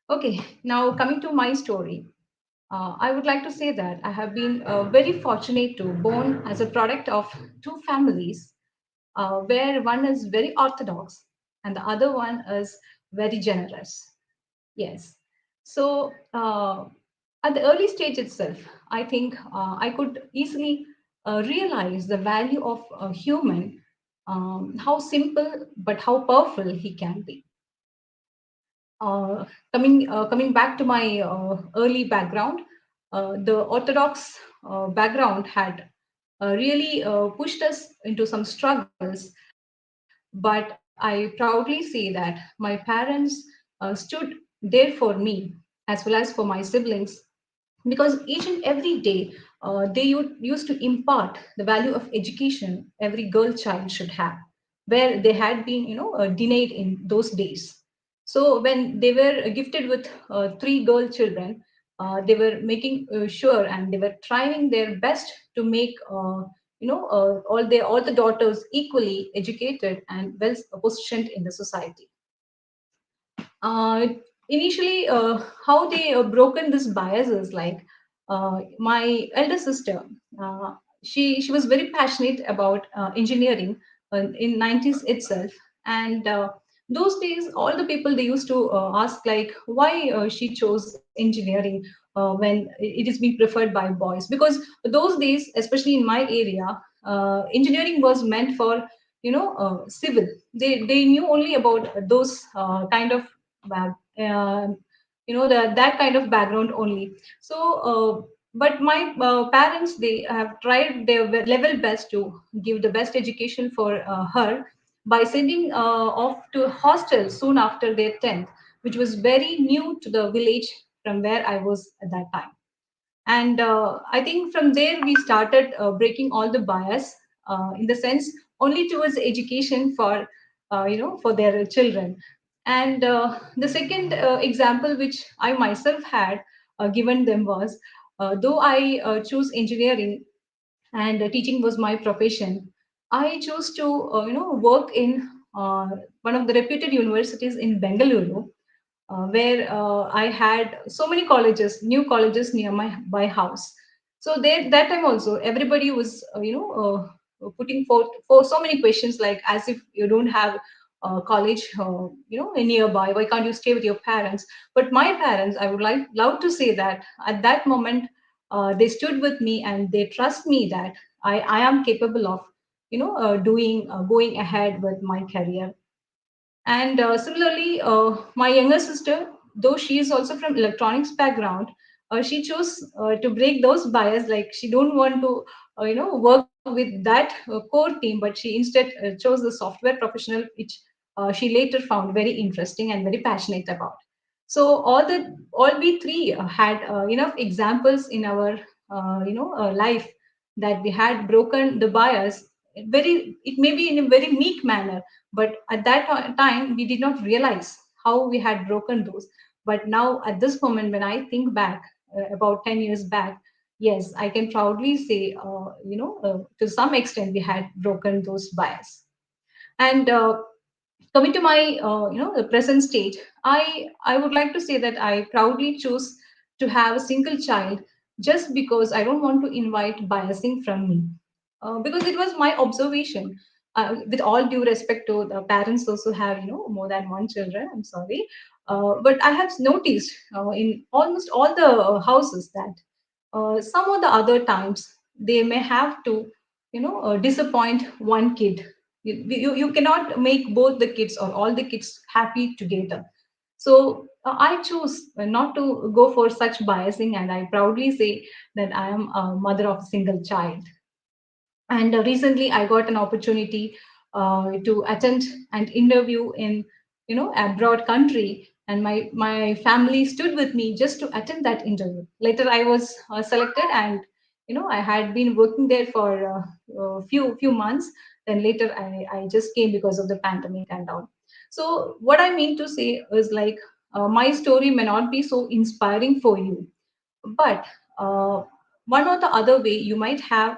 Okay, now coming to my story. I would like to say that I have been very fortunate to born as a product of two families, where one is very orthodox and the other one is very generous. Yes. So at the early stage itself, I think I could easily realize the value of a human, how simple but how powerful he can be. Coming back to my early background, the Orthodox background had really pushed us into some struggles, but I proudly say that my parents stood there for me as well as for my siblings, because each and every day they used to impart the value of education every girl child should have, where they had been denied in those days. So when they were gifted with three girl children, they were making sure and they were trying their best to make all the daughters equally educated and well positioned in the society. uh, Initially, how they broken this biases, like my elder sister, uh, she was very passionate about engineering in 90s itself. And those days all the people, they used to ask like why she chose engineering when it is being preferred by boys, because those days, especially in my area, engineering was meant for civil. They knew only about those kind of back that kind of background only. So but my parents, they have tried their level best to give the best education for her by sending off to hostel soon after their 10th, which was very new to the village from where I was at that time. And I think from there we started breaking all the bias, in the sense only towards education for for their children. And the second example which I myself had given them was, though I chose engineering and teaching was my profession, I chose to work in one of the reputed universities in Bengaluru, where I had so many colleges, new colleges near my house. So there, that time also, everybody was, putting forth for so many questions, like as if you don't have college, nearby. Why can't you stay with your parents? But my parents, I would like love to say that at that moment, they stood with me and they trust me that I am capable of, doing going ahead with my career. And similarly, my younger sister, though she is also from electronics background, she chose to break those bias. Like she don't want to, work with that core team, but she instead chose the software professional, which she later found very interesting and very passionate about. So all we three had enough examples in our life, that we had broken the bias. Very, it may be in a very meek manner, but at that time we did not realize how we had broken those. But now at this moment, when I think back about 10 years back, yes, I can proudly say, to some extent we had broken those bias. And coming to my the present stage, I would like to say that I proudly choose to have a single child, just because I don't want to invite biasing from me, because it was my observation. With all due respect to the parents also have more than one children, I'm sorry, but I have noticed in almost all the houses that some of the other times they may have to disappoint one kid. You cannot make both the kids or all the kids happy together. So I choose not to go for such biasing, and I proudly say that I am a mother of a single child. And recently I got an opportunity to attend an interview in abroad country, and my family stood with me just to attend that interview. Later I was selected, and I had been working there for a few months. Then later I just came because of the pandemic and all. So what I mean to say is like, my story may not be so inspiring for you, but one or the other way you might have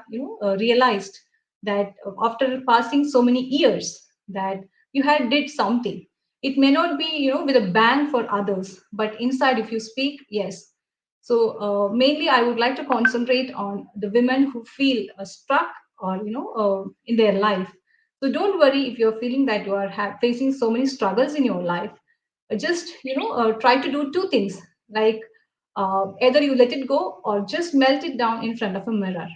realized that after passing so many years, that you had did something. It may not be with a bang for others, but inside if you speak, yes. So mainly I would like to concentrate on the women who feel stuck, or in their life. So don't worry if you're feeling that you are facing so many struggles in your life. Just try to do two things, like either you let it go or just melt it down in front of a mirror.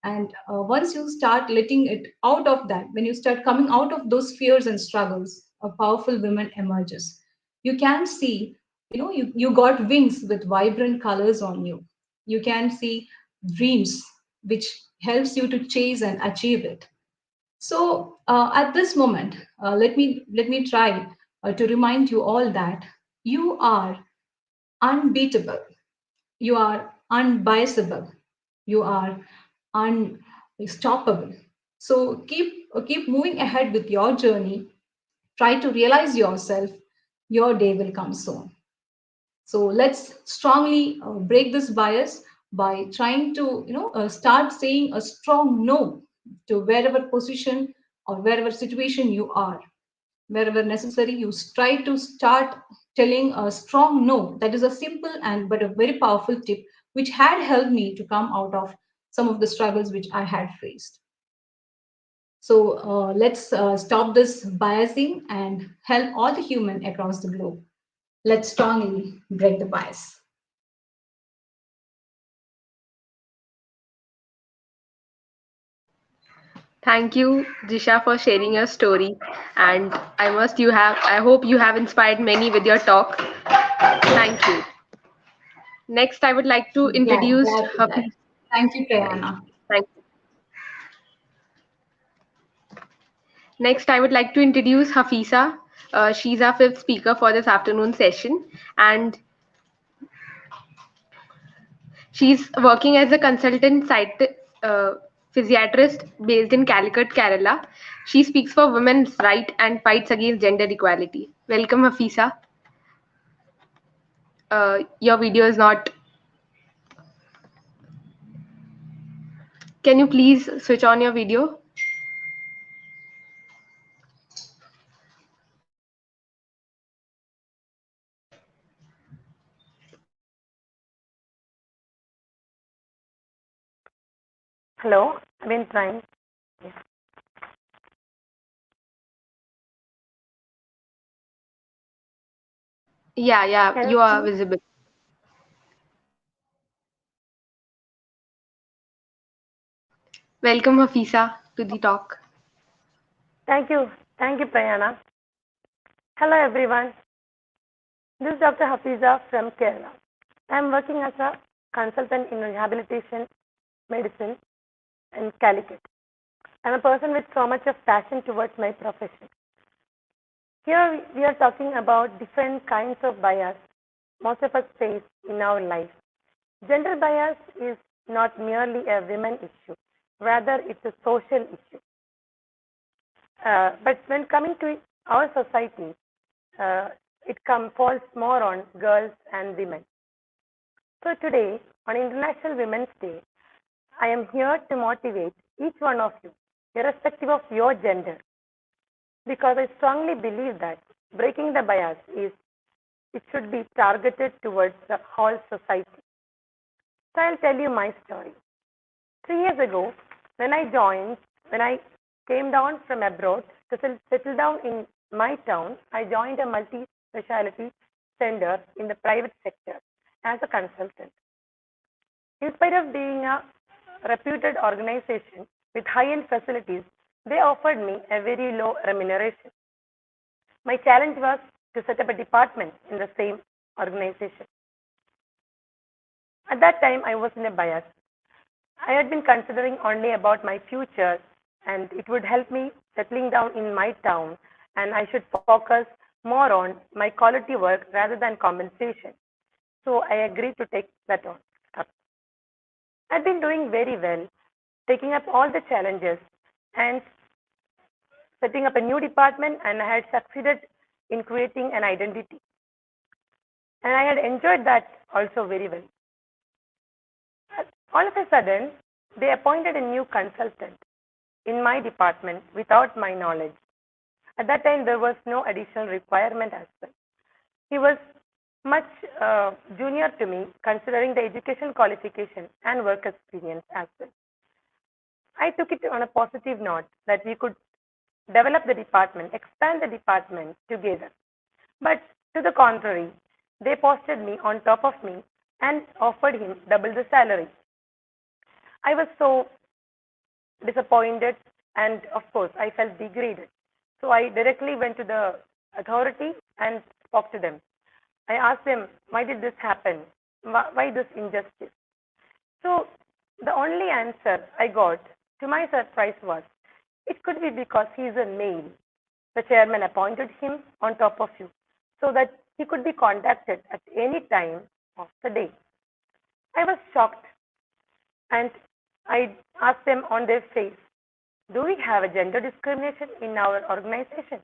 And once you start letting it out of that, when you start coming out of those fears and struggles, a powerful woman emerges. You can see, you got wings with vibrant colors on you. You can see dreams, which helps you to chase and achieve it. So at this moment, let me try to remind you all that you are unbeatable, you are unbiasable, you are unstoppable. So keep moving ahead with your journey. Try to realize yourself. Your day will come soon. So let's strongly break this bias by trying to start saying a strong no to wherever position or wherever situation you are. Wherever necessary, you try to start telling a strong no. That is a simple and but a very powerful tip which had helped me to come out of some of the struggles which I had faced. So let's stop this biasing and help all the human across the globe. Let's strongly break the bias. Thank you, Jisha, for sharing your story. And I hope you have inspired many with your talk. Thank you. Next, I would like to introduce Glad to that. Hafiz. Thank you, Right. Prayaana. Thank you. Next, I would like to introduce Hafisa. She's our fifth speaker for this afternoon session, and she's working as a consultant physiatrist based in Calicut, Kerala. She speaks for women's rights and fights against gender equality. Welcome, Hafisa. Your video is not. Can you please switch on your video? Hello, I've been trying. Yeah, Can you you are see? visible. Welcome, Hafisa, to the talk. Thank you. Thank you, Prayaana. Hello, everyone. This is Dr. Hafiza from Kerala. I'm working as a consultant in rehabilitation medicine in Calicut. I'm a person with so much of passion towards my profession. Here we are talking about different kinds of bias most of us face in our life. Gender bias is not merely a women issue, rather it's a social issue. But when coming to our society, falls more on girls and women. So today, on International Women's Day, I am here to motivate each one of you, irrespective of your gender, because I strongly believe that breaking the bias it should be targeted towards the whole society. So I'll tell you my story. 3 years ago, when I came down from abroad to settle down in my town, I joined a multi-specialty center in the private sector as a consultant. In spite of being a reputed organization with high-end facilities, they offered me a very low remuneration. My challenge was to set up a department in the same organization. At that time, I was in a bias. I had been considering only about my future and it would help me settling down in my town and I should focus more on my quality work rather than compensation. So I agreed to take that on up. I've been doing very well, taking up all the challenges and setting up a new department and I had succeeded in creating an identity. And I had enjoyed that also very well. All of a sudden, they appointed a new consultant in my department without my knowledge. At that time, there was no additional requirement as well. He was much junior to me, considering the education qualification and work experience as well. I took it on a positive note that we could develop the department, expand the department together. But to the contrary, they posted me on top of me and offered him double the salary. I was so disappointed, and of course, I felt degraded. So I directly went to the authority and spoke to them. I asked them, why did this happen? Why this injustice? So the only answer I got, to my surprise, was it could be because he is a male. The chairman appointed him on top of you so that he could be contacted at any time of the day. I was shocked and I asked them on their face, do we have a gender discrimination in our organization?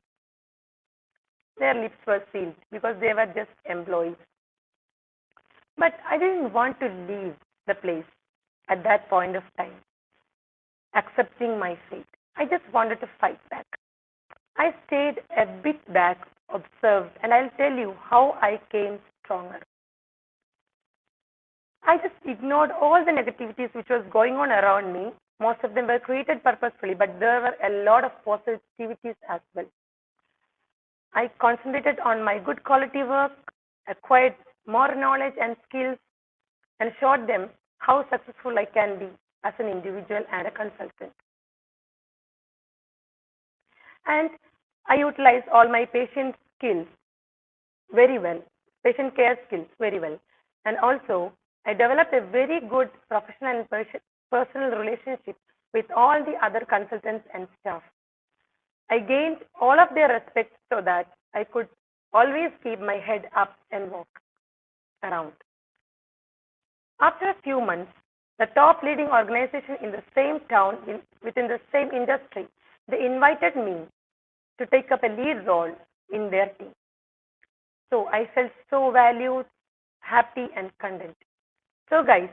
Their lips were sealed because they were just employees. But I didn't want to leave the place at that point of time, accepting my fate. I just wanted to fight back. I stayed a bit back, observed, and I'll tell you how I came stronger. I just ignored all the negativities which was going on around me. Most of them were created purposefully, but there were a lot of positivities as well. I concentrated on my good quality work, acquired more knowledge and skills, and showed them how successful I can be as an individual and a consultant. And I utilized all my patient skills very well, patient care skills very well. And also, I developed a very good professional and personal relationship with all the other consultants and staff. I gained all of their respect so that I could always keep my head up and walk around. After a few months, the top leading organization in the same town, within the same industry, they invited me to take up a lead role in their team. So I felt so valued, happy, and content. So guys,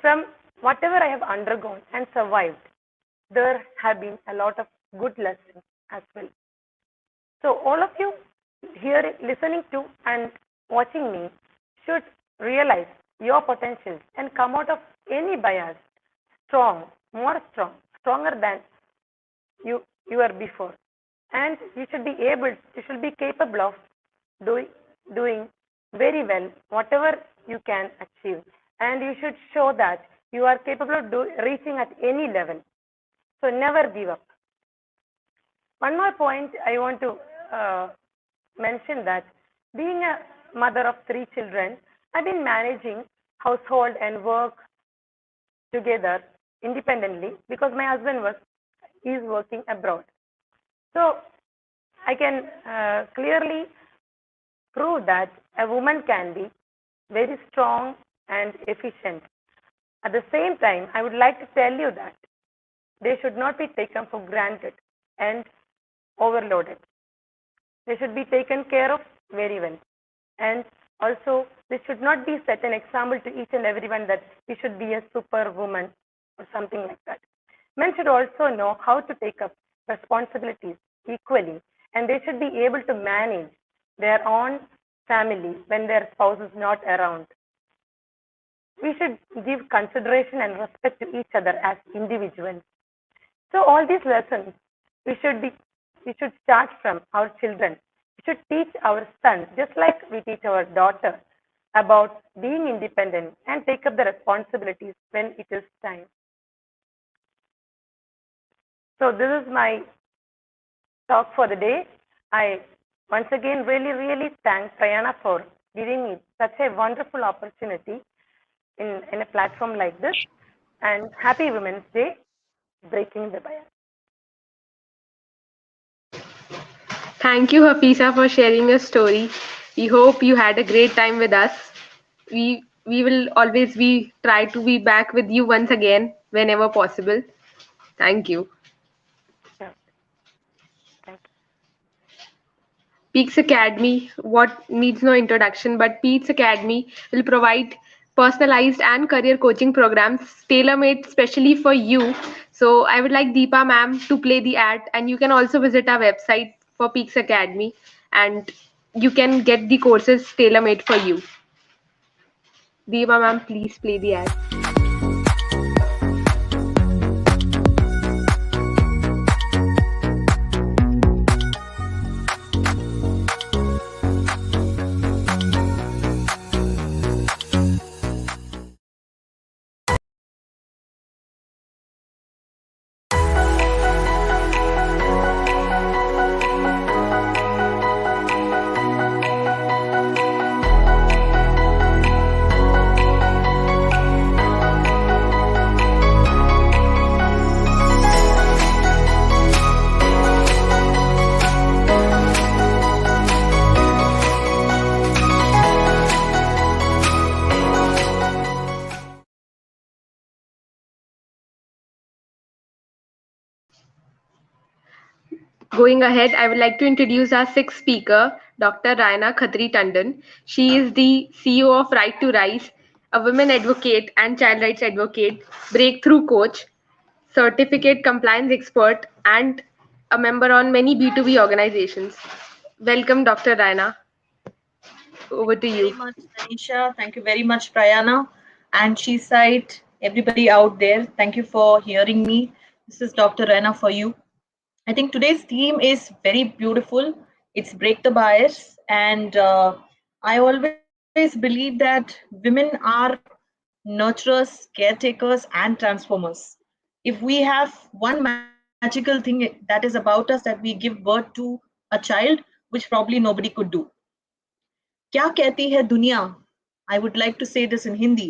from whatever I have undergone and survived, there have been a lot of good lessons as well. So all of you here listening to and watching me should realize your potentials and come out of any bias strong, more strong, stronger than you were before. And you should be capable of doing very well whatever you can achieve. And you should show that you are capable of reaching at any level. So never give up. One more point I want to mention that being a mother of 3 children, I've been managing household and work together independently because my husband is working abroad. So I can clearly prove that a woman can be very strong and efficient. At the same time, I would like to tell you that they should not be taken for granted and overloaded. They should be taken care of very well. And also, this should not be set an example to each and everyone that you should be a superwoman or something like that. Men should also know how to take up responsibilities equally, and they should be able to manage their own family when their spouse is not around. We should give consideration and respect to each other as individuals. So all these lessons we should start from our children. We should teach our sons, just like we teach our daughter, about being independent and take up the responsibilities when it is time. So this is my talk for the day. I once again really thank Prayaana for giving me such a wonderful opportunity in a platform like this. And happy Women's Day, breaking the bias. Thank you, Hafisa, for sharing your story. We hope you had a great time with us. We will always try to be back with you once again whenever possible. Thank you. Yeah. Thank you. Peaks Academy, what needs no introduction, but Peaks Academy will provide personalized and career coaching programs tailor-made specially for you. So I would like Deepa ma'am to play the ad, and you can also visit our website for Peaks Academy, and you can get the courses tailor-made for you. Deepa ma'am, please play the ad. going ahead, I would like to introduce our sixth speaker, Dr. Prayaana Khatri Tandon. She is the CEO of Right to Rise, a women advocate and child rights advocate, breakthrough coach, certificate compliance expert, and a member on many B2B organizations. Welcome, Dr. Prayaana. Over to you. Very much, Tanisha. Thank you very much, Prayaana. And Sheeside, everybody out there, thank you for hearing me. This is Dr. Prayaana for you. I think today's theme is very beautiful. It's break the bias. And I always believe that women are nurturers, caretakers, and transformers. If we have one magical thing that is about us, that we give birth to a child, which probably nobody could do. क्या कहती है दुनिया? I would like to say this in Hindi.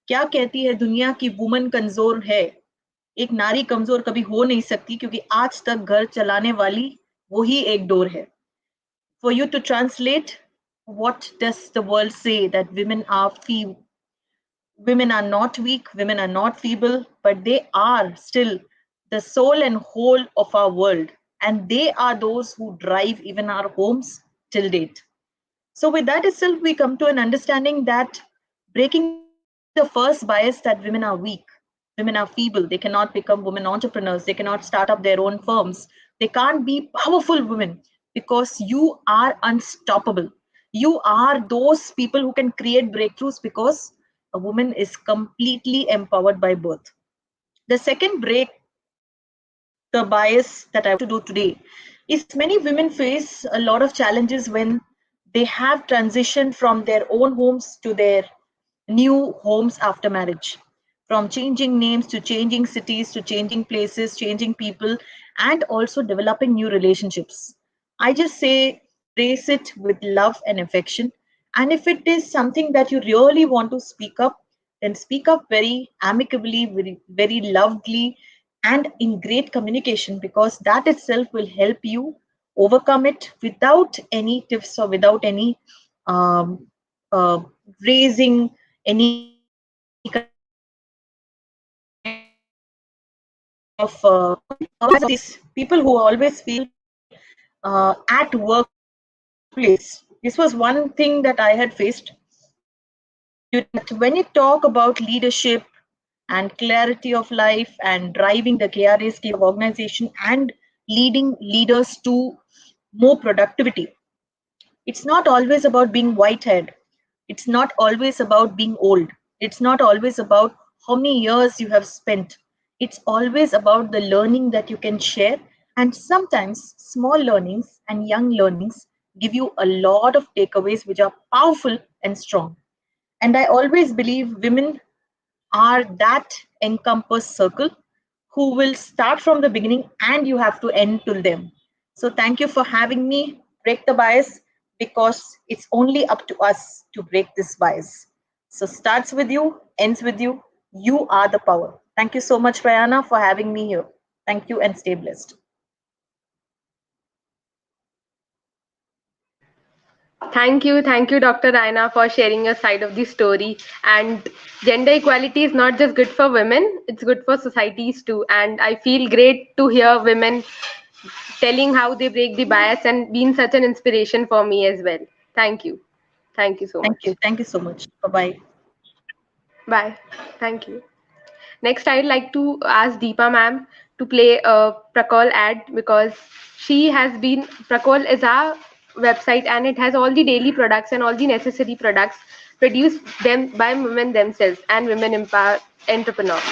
क्या कहती है दुनिया की woman कमजोर है? एक नारी कमजोर कभी हो नहीं सकती क्योंकि आज तक घर चलाने वाली वही एक डोर है. For you to translate, what does the world say? That women are not weak, women are not feeble, but they are still the soul and whole of our world, and they are those who drive even our homes till date. So with that itself, we come to an understanding that breaking the first bias that women are weak, women are feeble, they cannot become women entrepreneurs, they cannot start up their own firms, they can't be powerful women, because you are unstoppable. You are those people who can create breakthroughs because a woman is completely empowered by birth. The second break the bias that I want to do today is many women face a lot of challenges when they have transitioned from their own homes to their new homes after marriage. From changing names to changing cities to changing places, changing people, and also developing new relationships. I just say embrace it with love and affection. And if it is something that you really want to speak up, then speak up very amicably, very loudly, and in great communication, because that itself will help you overcome it without any tips or without any um, raising any kind of these people who always feel at workplace. This was one thing that I had faced. When you talk about leadership and clarity of life and driving the KRA scheme of organization and leading leaders to more productivity, it's not always about being white-haired. It's not always about being old. It's not always about how many years you have spent. It's always about the learning that you can share. And sometimes small learnings and young learnings give you a lot of takeaways which are powerful and strong. And I always believe women are that encompassed circle who will start from the beginning and you have to end till them. So thank you for having me break the bias, because it's only up to us to break this bias. So starts with you, ends with you. You are the power. Thank you so much, Prayaana, for having me here. Thank you and stay blessed. Thank you, Dr. Prayaana, for sharing your side of the story. And gender equality is not just good for women, it's good for societies too. And I feel great to hear women telling how they break the bias and being such an inspiration for me as well. Thank you. Thank you so much. Thank you so much. Bye-bye. Bye. Thank you. Next, I'd like to ask Deepa ma'am to play a Prakol ad, because Prakol is our website and it has all the daily products and all the necessary products produced by women themselves and women empowered entrepreneurs.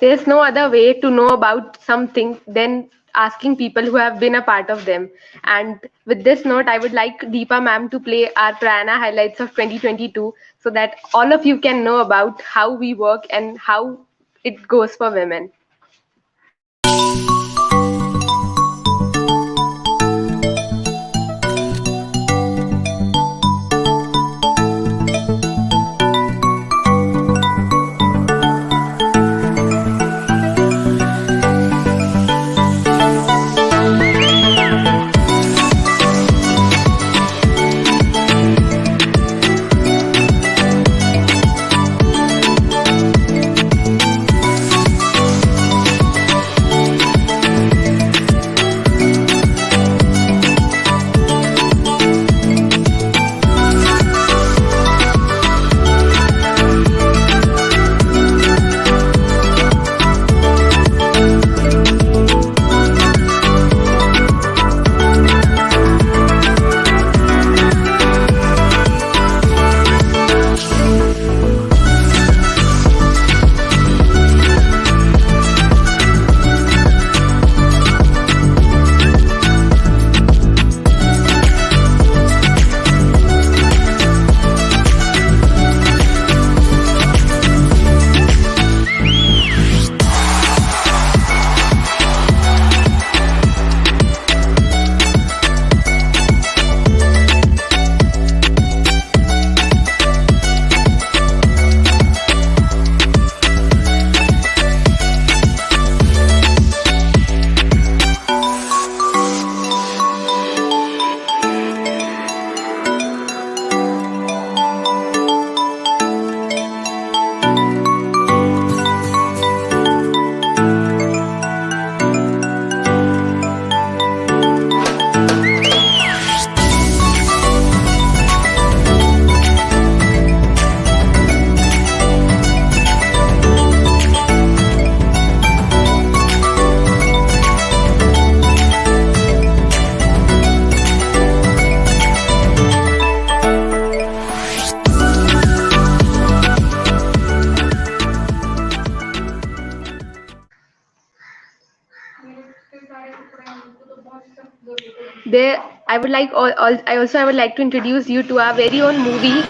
there's no other way to know about something than asking people who have been a part of them. And with this note, I would like Deepa ma'am to play our Prayaana highlights of 2022 so that all of you can know about how we work and how it goes for women. There, I would like to introduce you to our very own movie.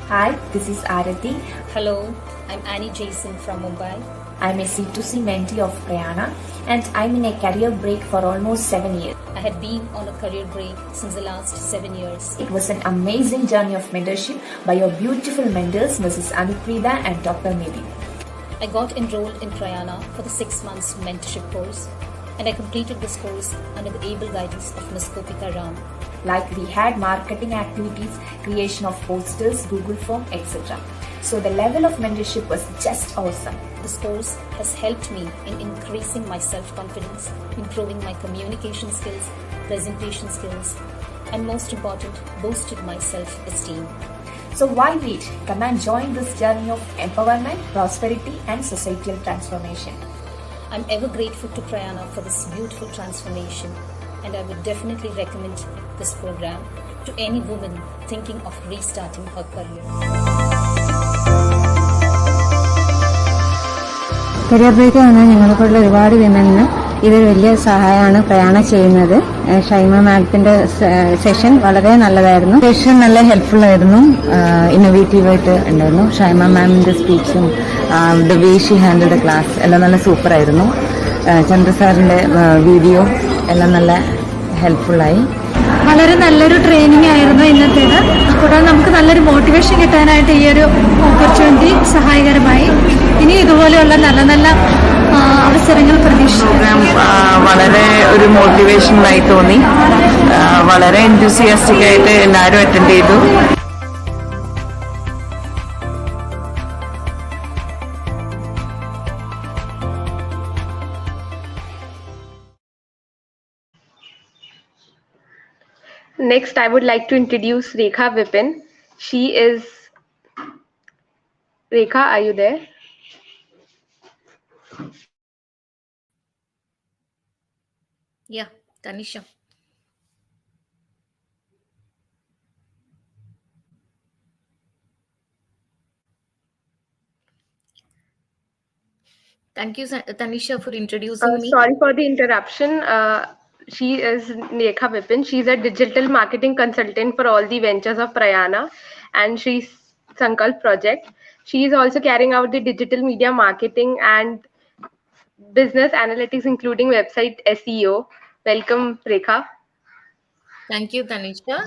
Hi, this is Arati. Hello, I'm Annie Jason from Mumbai. I'm a C2C mentee of Prayaana and I'm in a career break for almost 7 years. I had been on a career break since the last 7 years. It was an amazing journey of mentorship by your beautiful mentors, Mrs. Anuprida and Dr. Nidhi. I got enrolled in Prayaana for the 6 months mentorship course and I completed this course under the able guidance of Ms. Kopika Ram. Like we had marketing activities, creation of posters, Google form, etc. So the level of mentorship was just awesome. This course has helped me in increasing my self-confidence, improving my communication skills, presentation skills, and most important, boosted my self-esteem. So why wait? Come and join this journey of empowerment, prosperity, and societal transformation. I'm ever grateful to Prayaana for this beautiful transformation, and I would definitely recommend this program to any woman thinking of restarting her career. Career break വന്നാൽ ഞങ്ങളെപ്പോലുള്ള ഒരുപാട് വിമനിന് ഇതൊരു വലിയ സഹായമാണ് പ്രയാണ ചെയ്യുന്നത്. ഷൈമ മാഡത്തിന്റെ session വളരെ നല്ലതായിരുന്നു. സെഷൻ നല്ല ഹെൽപ്ഫുൾ ആയിരുന്നു, ഇന്നോവേറ്റീവ് ആയിട്ട് ഉണ്ടായിരുന്നു. ഷൈമ മാമിന്റെ സ്പീച്ചും the way she handle the class എല്ലാം നല്ല സൂപ്പർ ആയിരുന്നു. ചന്ദ്ര സാറിന്റെ വീഡിയോ എല്ലാം നല്ല ഹെൽപ്ഫുള്ളായി. വളരെ നല്ലൊരു ട്രെയിനിങ് ആയിരുന്നു ഇന്നത്തേത്. കൂടാതെ നമുക്ക് നല്ലൊരു മോട്ടിവേഷൻ കിട്ടാനായിട്ട് ഈ ഒരു ഓപ്പർച്യൂണിറ്റി സഹായകരമായി. ഇനി ഇതുപോലെയുള്ള നല്ല നല്ല അവസരങ്ങൾ പ്രതീക്ഷിക്കാം. വളരെ ഒരു മോട്ടിവേഷനായി തോന്നി. വളരെ എൻതൂസിയാസ്റ്റിക് ആയിട്ട് എല്ലാവരും അറ്റൻഡ് ചെയ്തു. Next, I would like to introduce Rekha Vipin. She is... Rekha, are you there? Yeah, Tanisha. Thank you, Tanisha, for introducing me. Sorry for the interruption. She is Rekha Vipin. She's a digital marketing consultant for all the ventures of Prayaana and Shri's Sankalp project. She is also carrying out the digital media marketing and business analytics, including website SEO. Welcome, Rekha. Thank you, Tanisha.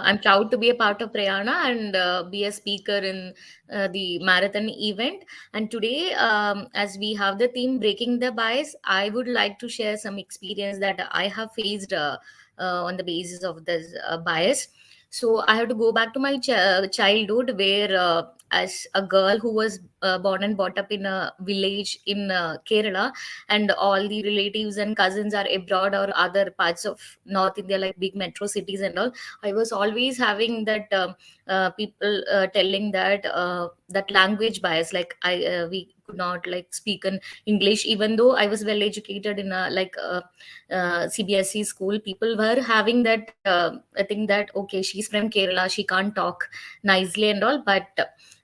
I'm proud to be a part of Prayaana and be a speaker in the marathon event. And today, as we have the theme Breaking the Bias, I would like to share some experience that I have faced on the basis of this bias. So I have to go back to my childhood where as a girl who was born and brought up in a village in Kerala, and all the relatives and cousins are abroad or other parts of North India, like big metro cities and all, I was always having that people telling that that language bias, like we could not like speak in English, even though I was well educated in a CBSE school. People were having that I think that okay, she's from Kerala, she can't talk nicely and all, but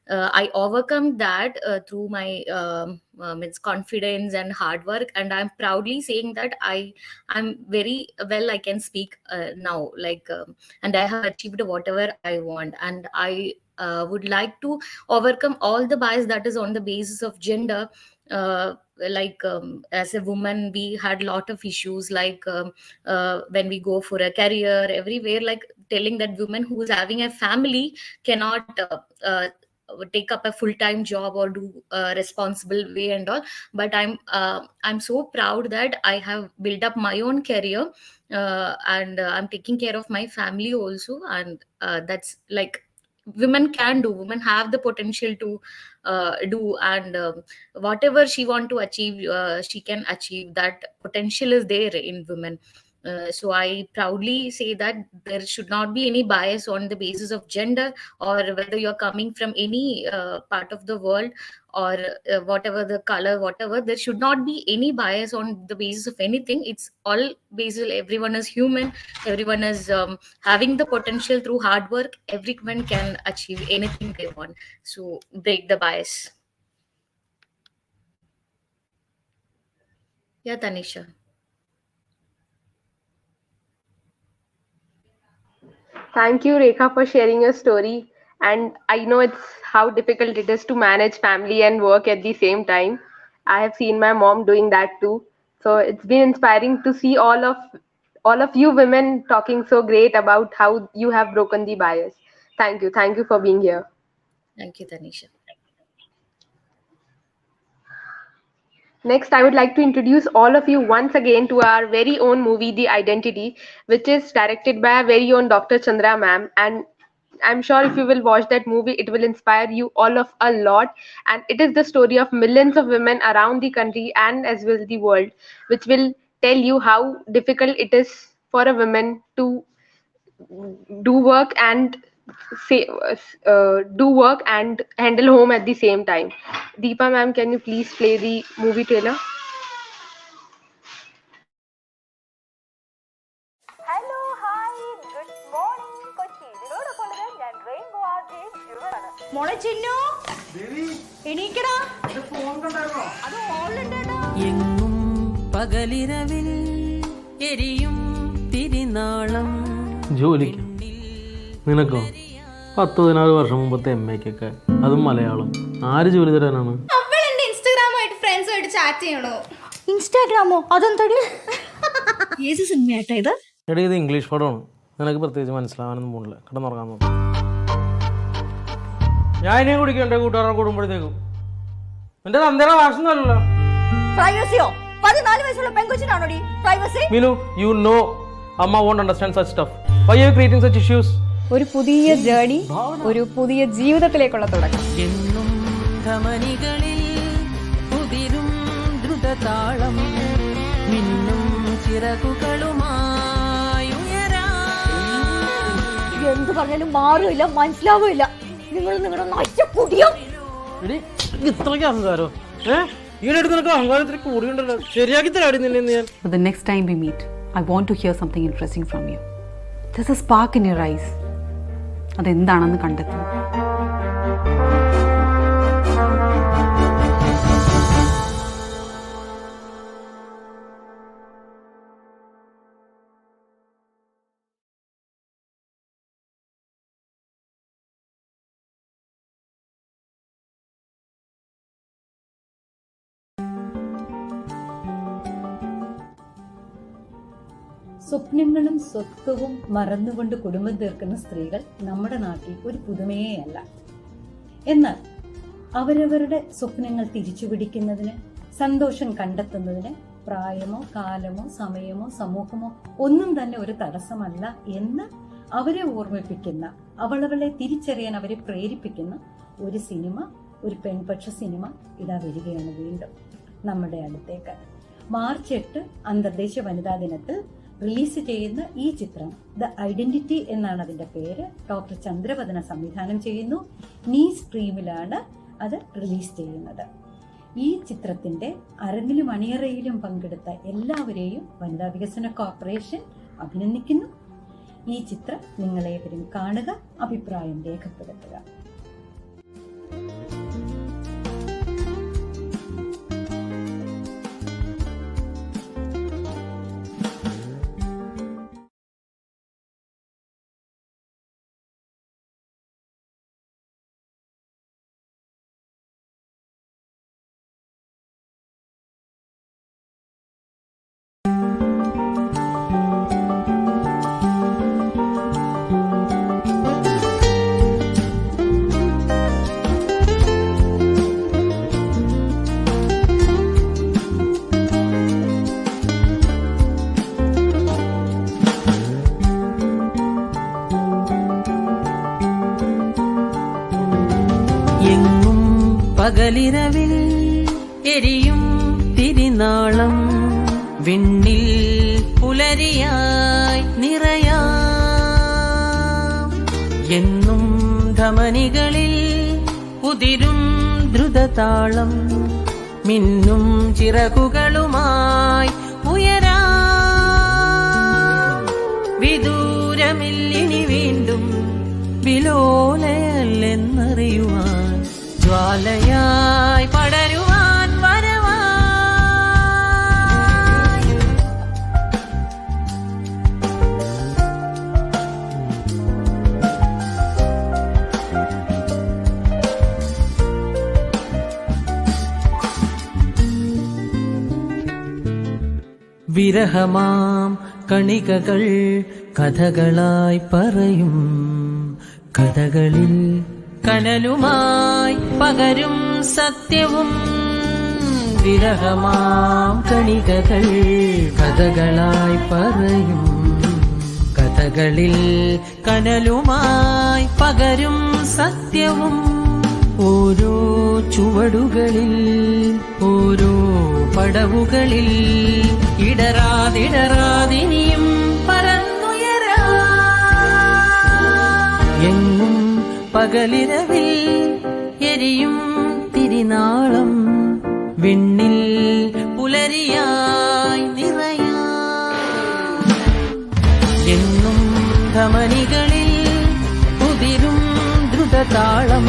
I overcome that through my means confidence and hard work, and I'm proudly saying that I'm very well, I can speak now, and I have achieved whatever I want, and I would like to overcome all the bias that is on the basis of gender. As a woman, we had a lot of issues, when we go for a career everywhere, like telling that woman who is having a family cannot take up a full-time job or do a responsible way and all, but I'm so proud that I have built up my own career, and I'm taking care of my family also, and that's like women can do, women have the potential to do, and whatever she want to achieve, she can achieve. That potential is there in women. So I proudly say that there should not be any bias on the basis of gender, or whether you're coming from any part of the world, or whatever the color, whatever, there should not be any bias on the basis of anything. It's all basis, everyone is human, everyone is having the potential. Through hard work, everyone can achieve anything they want. So break the bias. Yeah, Tanisha. Thank you, Rekha, for sharing your story. And I know it's how difficult it is to manage family and work at the same time. I have seen my mom doing that too. So it's been inspiring to see all of you women talking so great about how you have broken the bias. Thank you. Thank you for being here. Thank you, Tanisha. Next, I would like to introduce all of you once again to our very own movie, The Identity, which is directed by our very own Dr. Chandra ma'am. And I'm sure if you will watch that movie, it will inspire you all of a lot. And it is the story of millions of women around the country and as well as the world, which will tell you how difficult it is for a woman to do work and handle home at the same time. Deepa ma'am, can you please play the movie trailer? Hello hi good morning Kochi. ഇതിനോടൊപ്പം ഞാൻ rainbow RJ ജുവലാണ്. മോളെ ചിന്നു എണീക്കടാ, അത് ഓളുണ്ടേടാ. എങ്ങും പകലിരവിൽ എരിയും തിരിനാളം. ജോലിക്ക് നിനക്കോ 10-14 വർഷം മുമ്പത്തെ MAക്കൊക്കെ, അതും മലയാളം. ആര് ജോലി തരാനാണ്? അവൾ എന്റെ ഇൻസ്റ്റാഗ്രാമായിട്ട് ഫ്രണ്ട്സുമായിട്ട് ചാറ്റ് ചെയ്യണോ? ഇൻസ്റ്റാഗ്രാമോ? അതെന്തടി? ഏത് സിനിമയായിട്ടാ ഇത്? എടീ, ഇത് ഇംഗ്ലീഷ് പടമാണ്. നിനക്ക് പ്രത്യേകിച്ച് മനസ്സിലാവാനൊന്നും പോണില്ല. കിടന്നുറങ്ങാൻ നോക്കും. ഞാൻ ഇനിയും കുടിക്കും എൻ്റെ കൂട്ടുകാരെ കൂടുമ്പോഴത്തേക്കും. എന്റെ തന്തയുടെ വാസനല്ലോ. പ്രൈവസിയോ? 14 വയസ്സുള്ള പെൺകൊച്ചിനാണോടി privacy? Meenu, you know Amma won't understand such stuff. Why are you creating such issues? ഒരു പുതിയ ജേർണി, ഒരു പുതിയ ജീവിതത്തിലേക്കുള്ള തുടക്കം. എന്നും ധമനികളിൽ കുതിരും ദ്രുതതാളം, മിന്നും ചിറകുകളുമായി എന്ത് പറഞ്ഞാലും മാറില്ല, മനസ്സിലാവില്ല. നിങ്ങൾ നിങ്ങളുടെ നശിച്ച കുടിയോ? ഇത്രയ്ക്ക് അഹങ്കാരോ? അഹങ്കാരത്തിന് കൂടിയുണ്ടല്ലോ. ശരിയാക്കി തരാടി നിന്നെ ഞാൻ. But the next time we meet, I want to hear something interesting from you. There's a spark in your eyes. അതെന്താണെന്ന് കണ്ടെത്തണം. സ്വപ്നങ്ങളും സ്വത്വവും മറന്നുകൊണ്ട് കുടുംബം തീർക്കുന്ന സ്ത്രീകൾ നമ്മുടെ നാട്ടിൽ ഒരു പുതുമയേ അല്ല. എന്നാൽ അവരവരുടെ സ്വപ്നങ്ങൾ തിരിച്ചുപിടിക്കുന്നതിന്, സന്തോഷം കണ്ടെത്തുന്നതിന് പ്രായമോ കാലമോ സമയമോ സമൂഹമോ ഒന്നും തന്നെ ഒരു തടസ്സമല്ല എന്ന് അവരെ ഓർമ്മിപ്പിക്കുന്ന, അവളവളെ തിരിച്ചറിയാൻ അവരെ പ്രേരിപ്പിക്കുന്ന ഒരു സിനിമ, ഒരു പെൺപക്ഷ സിനിമ ഇതാ വരികയാണ് വീണ്ടും നമ്മുടെ അടുത്തേക്ക്. മാർച്ച് 8 അന്തർദേശീയ വനിതാ ദിനത്തിൽ റിലീസ് ചെയ്യുന്ന ഈ ചിത്രം ദ ഐഡന്റിറ്റി എന്നാണ് അതിന്റെ പേര്. ഡോക്ടർ ചന്ദ്രവദന സംവിധാനം ചെയ്യുന്നു. നീ സ്ട്രീമിലാണ് അത് റിലീസ് ചെയ്യുന്നത്. ഈ ചിത്രത്തിന്റെ അരങ്ങിലും അണിയറയിലും പങ്കെടുത്ത എല്ലാവരെയും വനിതാ വികസന കോർപ്പറേഷൻ അഭിനന്ദിക്കുന്നു. ഈ ചിത്രം നിങ്ങളേവരും കാണുക, അഭിപ്രായം രേഖപ്പെടുത്തുക. എങ്ങും പകലിരവിൽ എരിയും തിരിനാളം, വിണ്ണിൽ പുലരിയായി നിറയാം. എന്നും ധമനികളിൽ ഉതിരും ദ്രുതതാളം, മിന്നും ചിറകുകളുമായി ഉയരാം. വിദൂരമില്ലിനി വീണ്ടും വിലോലയല്ലെന്നറിയുവാൻ, ജ്വാലയായി പടരുവാൻ വരവായി. വിരഹമാം കണികകൾ കഥകളായി പറയും, കഥകളിൽ കനലുമായി പകരും സത്യവും. വിരഹമാം കണികകൾ കഥകളായി പറയും, കഥകളിൽ കനലുമായി പകരും സത്യവും. ഓരോ ചുവടുകളിൽ, ഓരോ പടവുകളിൽ ഇടറാതിടറാതിനിയും പറന്നുയരാ. എങ്ങും പകലിരവിൽ എരിയും തിരിനാളം, വിണ്ണിൽ പുലരിയായി നിറയാം. എങ്ങും ധമനികളിൽ ഉതിരും ദ്രുതതാളം,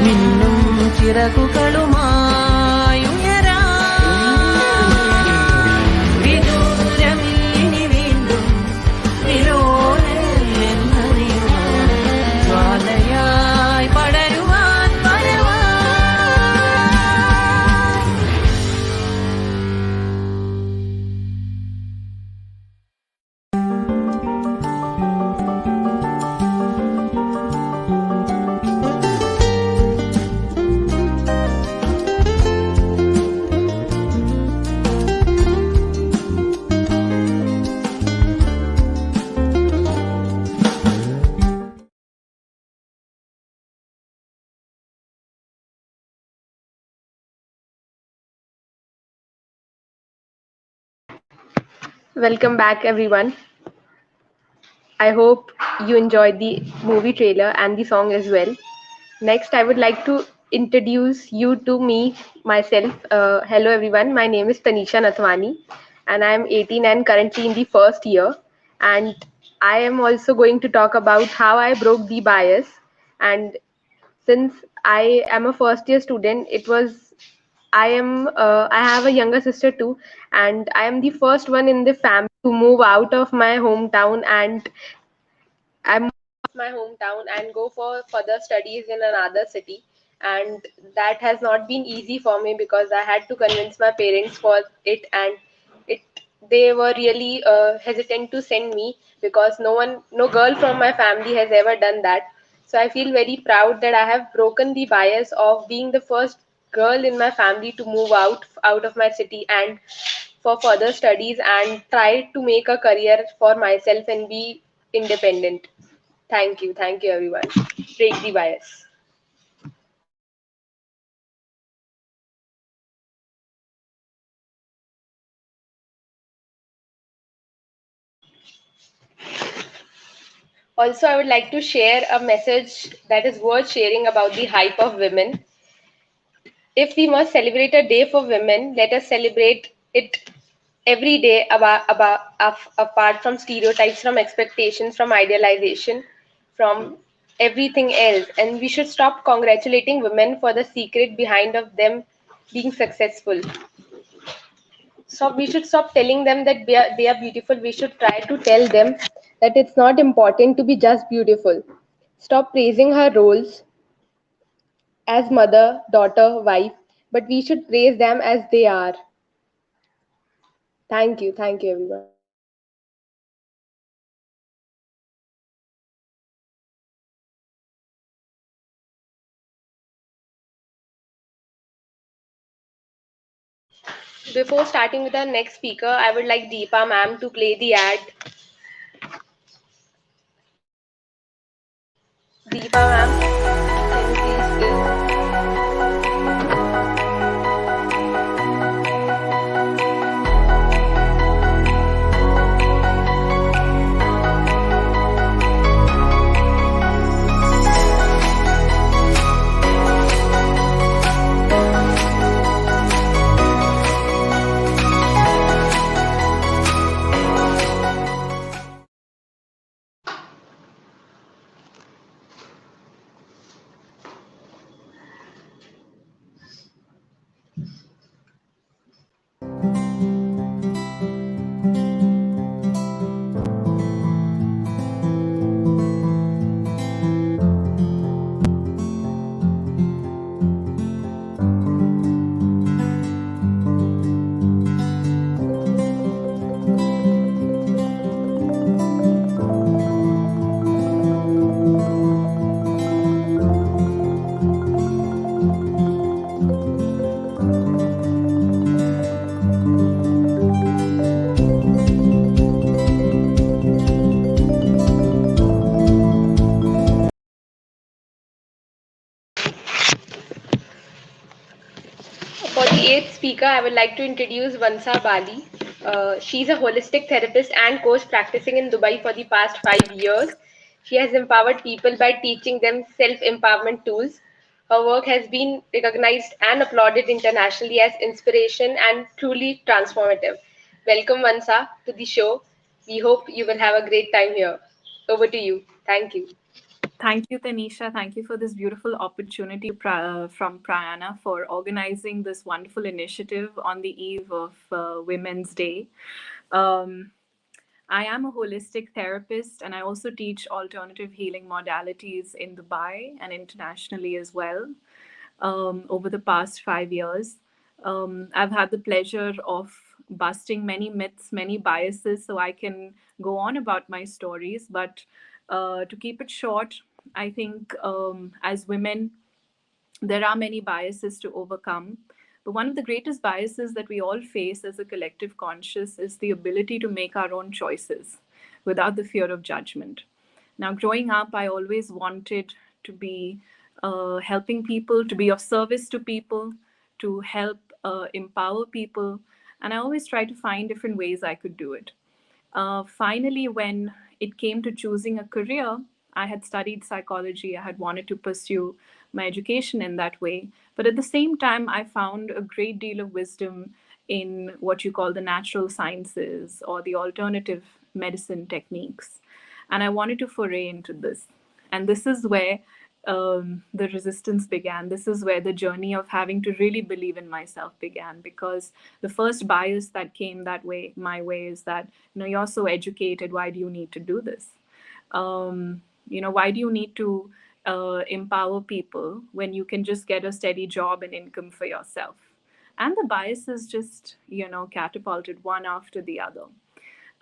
മിന്നും ചിറകുകളുമായി ഉയരാം. Welcome back, everyone. I hope you enjoyed the movie trailer and the song as well. Next, I would like to introduce you to myself. Hello, everyone. My name is Tanisha Nathwani, and I am 18 and currently in the first year. And I am also going to talk about how I broke the bias. And since I am a first year student, I have a younger sister too, and I am the first one in the family to move out of my hometown, and I moved out of my hometown and go for further studies in another city. And that has not been easy for me because I had to convince my parents for it, and it they were really hesitant to send me because no girl from my family has ever done that. So I feel very proud that I have broken the bias of being the first girl in my family to move out of my city and for further studies and try to make a career for myself and be independent. Thank you everyone. Break the bias. Also, I would like to share a message that is worth sharing about the hype of women. If we must celebrate a day for women, let us celebrate it every day apart from stereotypes, from expectations, from idealization, from everything else. And we should stop congratulating women for the secret behind of them being successful. So we should stop telling them that they are beautiful. We should try to tell them that it's not important to be just beautiful. Stop praising her roles as mother, daughter, wife, but we should praise them as they are. Thank you everyone. Before starting with our next speaker, I would like Deepa ma'am to play the ad. Deepa ma'am, can you please play? For the eighth speaker, I would like to introduce Vansa Bali. She's a holistic therapist and coach practicing in Dubai for the past 5 years. She has empowered people by teaching them self empowerment tools. Her work has been recognized and applauded internationally as inspiration and truly transformative. Welcome, Vansa, to the show. We hope you will have a great time here. Over to you. Thank you. Thank you, Tanisha. Thank you for this beautiful opportunity from Prayaana for organizing this wonderful initiative on the eve of Women's Day. Um, I am a holistic therapist and I also teach alternative healing modalities in Dubai and internationally as well over the past 5 years. I've had the pleasure of busting many myths, many biases, so I can go on about my stories. But to keep it short, I think as women, there are many biases to overcome. But one of the greatest biases that we all face as a collective conscious is the ability to make our own choices without the fear of judgment. Now, growing up, I always wanted to be helping people, to be of service to people, to help empower people. And I always try to find different ways I could do it. Finally, when it came to choosing a career, I had studied psychology. I had wanted to pursue my education in that way. But at the same time, I found a great deal of wisdom in what you call the natural sciences or the alternative medicine techniques. And I wanted to foray into this. And this is where the resistance began. This is where the journey of having to really believe in myself began, because the first bias that came that way, my way, is that, you're so educated, why do you need to do this? Why do you need to empower people when you can just get a steady job and income for yourself? And the biases just, catapulted one after the other.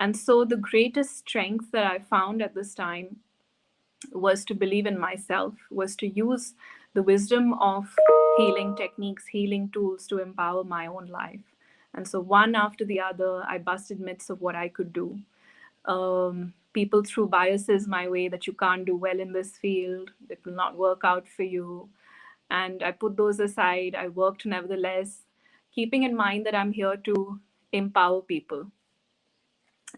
And so the greatest strength that I found at this time was to believe in myself, was to use the wisdom of healing techniques, healing tools to empower my own life. And so one after the other, I busted myths of what I could do. People threw biases my way that you can't do well in this field, it will not work out for you. And I put those aside. I worked nevertheless, keeping in mind that I'm here to empower people.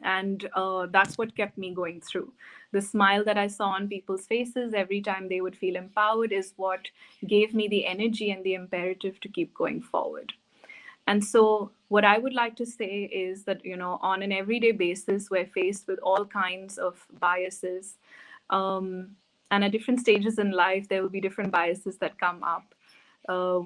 And that's what kept me going through. The smile that I saw on people's faces every time they would feel empowered is what gave me the energy and the imperative to keep going forward. And so what I would like to say is that, on an everyday basis, we're faced with all kinds of biases. And at different stages in life, there will be different biases that come up.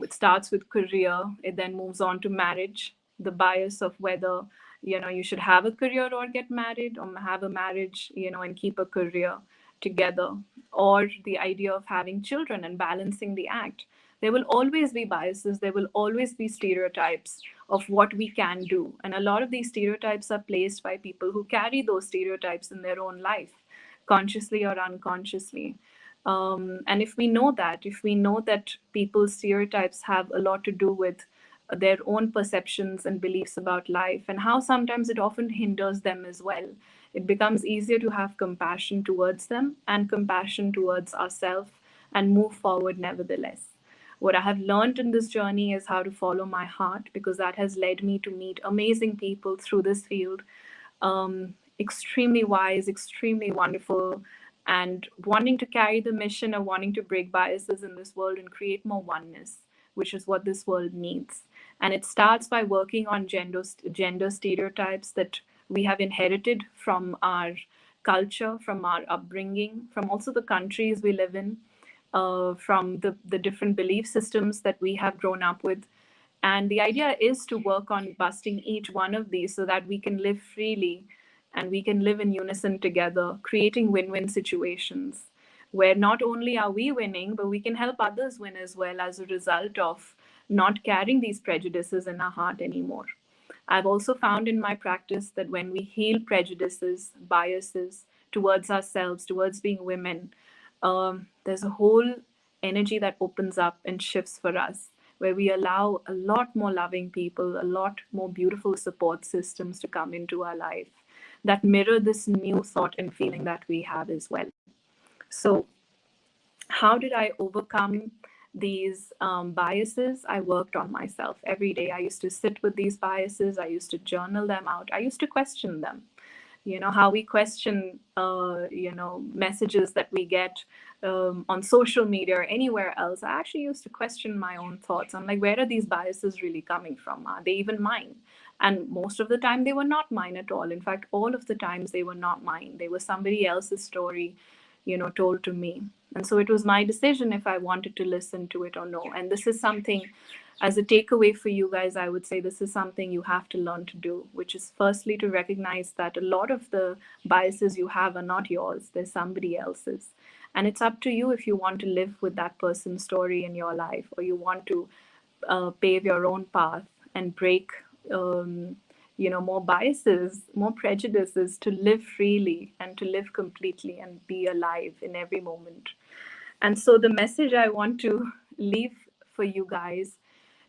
It starts with career, it then moves on to marriage, the bias of whether, you should have a career or get married, or have a marriage, and keep a career together, or the idea of having children and balancing the act. There will always be biases, there will always be stereotypes of what we can do. And a lot of these stereotypes are placed by people who carry those stereotypes in their own life, consciously or unconsciously. And if we know that people's stereotypes have a lot to do with their own perceptions and beliefs about life, and how sometimes it often hinders them as well, it becomes easier to have compassion towards them and compassion towards ourselves and move forward nevertheless. What I have learned in this journey is how to follow my heart, because that has led me to meet amazing people through this field. Extremely wise, extremely wonderful, and wanting to carry the mission of wanting to break biases in this world and create more oneness, which is what this world needs. And it starts by working on gender stereotypes that we have inherited from our culture, from our upbringing, from also the countries we live in, from the different belief systems that we have grown up with. And the idea is to work on busting each one of these so that we can live freely and we can live in unison together, creating win-win situations where not only are we winning, but we can help others win as well as a result of not carrying these prejudices in our heart anymore. I've also found in my practice that when we heal prejudices, biases towards ourselves, towards being women, there's a whole energy that opens up and shifts for us, where we allow a lot more loving people, a lot more beautiful support systems to come into our life that mirror this new thought and feeling that we have as well. So how did I overcome these biases? I worked on myself every day. I used to sit with these biases. I used to journal them out. I used to question them. How we question, messages that we get on social media or anywhere else. I actually used to question my own thoughts. I'm like, where are these biases really coming from? Are they even mine? And most of the time, they were not mine at all. In fact, all of the times, they were not mine. They were somebody else's story, told to me. And so it was my decision if I wanted to listen to it or no. And this is something, as a takeaway for you guys, I would say this is something you have to learn to do, which is firstly to recognize that a lot of the biases you have are not yours, they're somebody else's. And it's up to you if you want to live with that person's story in your life, or you want to pave your own path and break more biases, more prejudices, to live freely and to live completely and be alive in every moment. And so the message I want to leave for you guys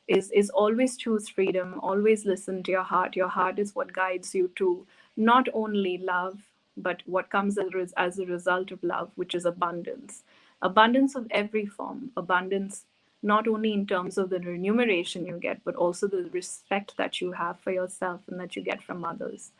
is always choose freedom, always listen to your heart. Your heart is what guides you to not only love, but what comes as a result of love, which is abundance. Abundance of every form, abundance not only in terms of the remuneration you get, but also the respect that you have for yourself and that you get from others.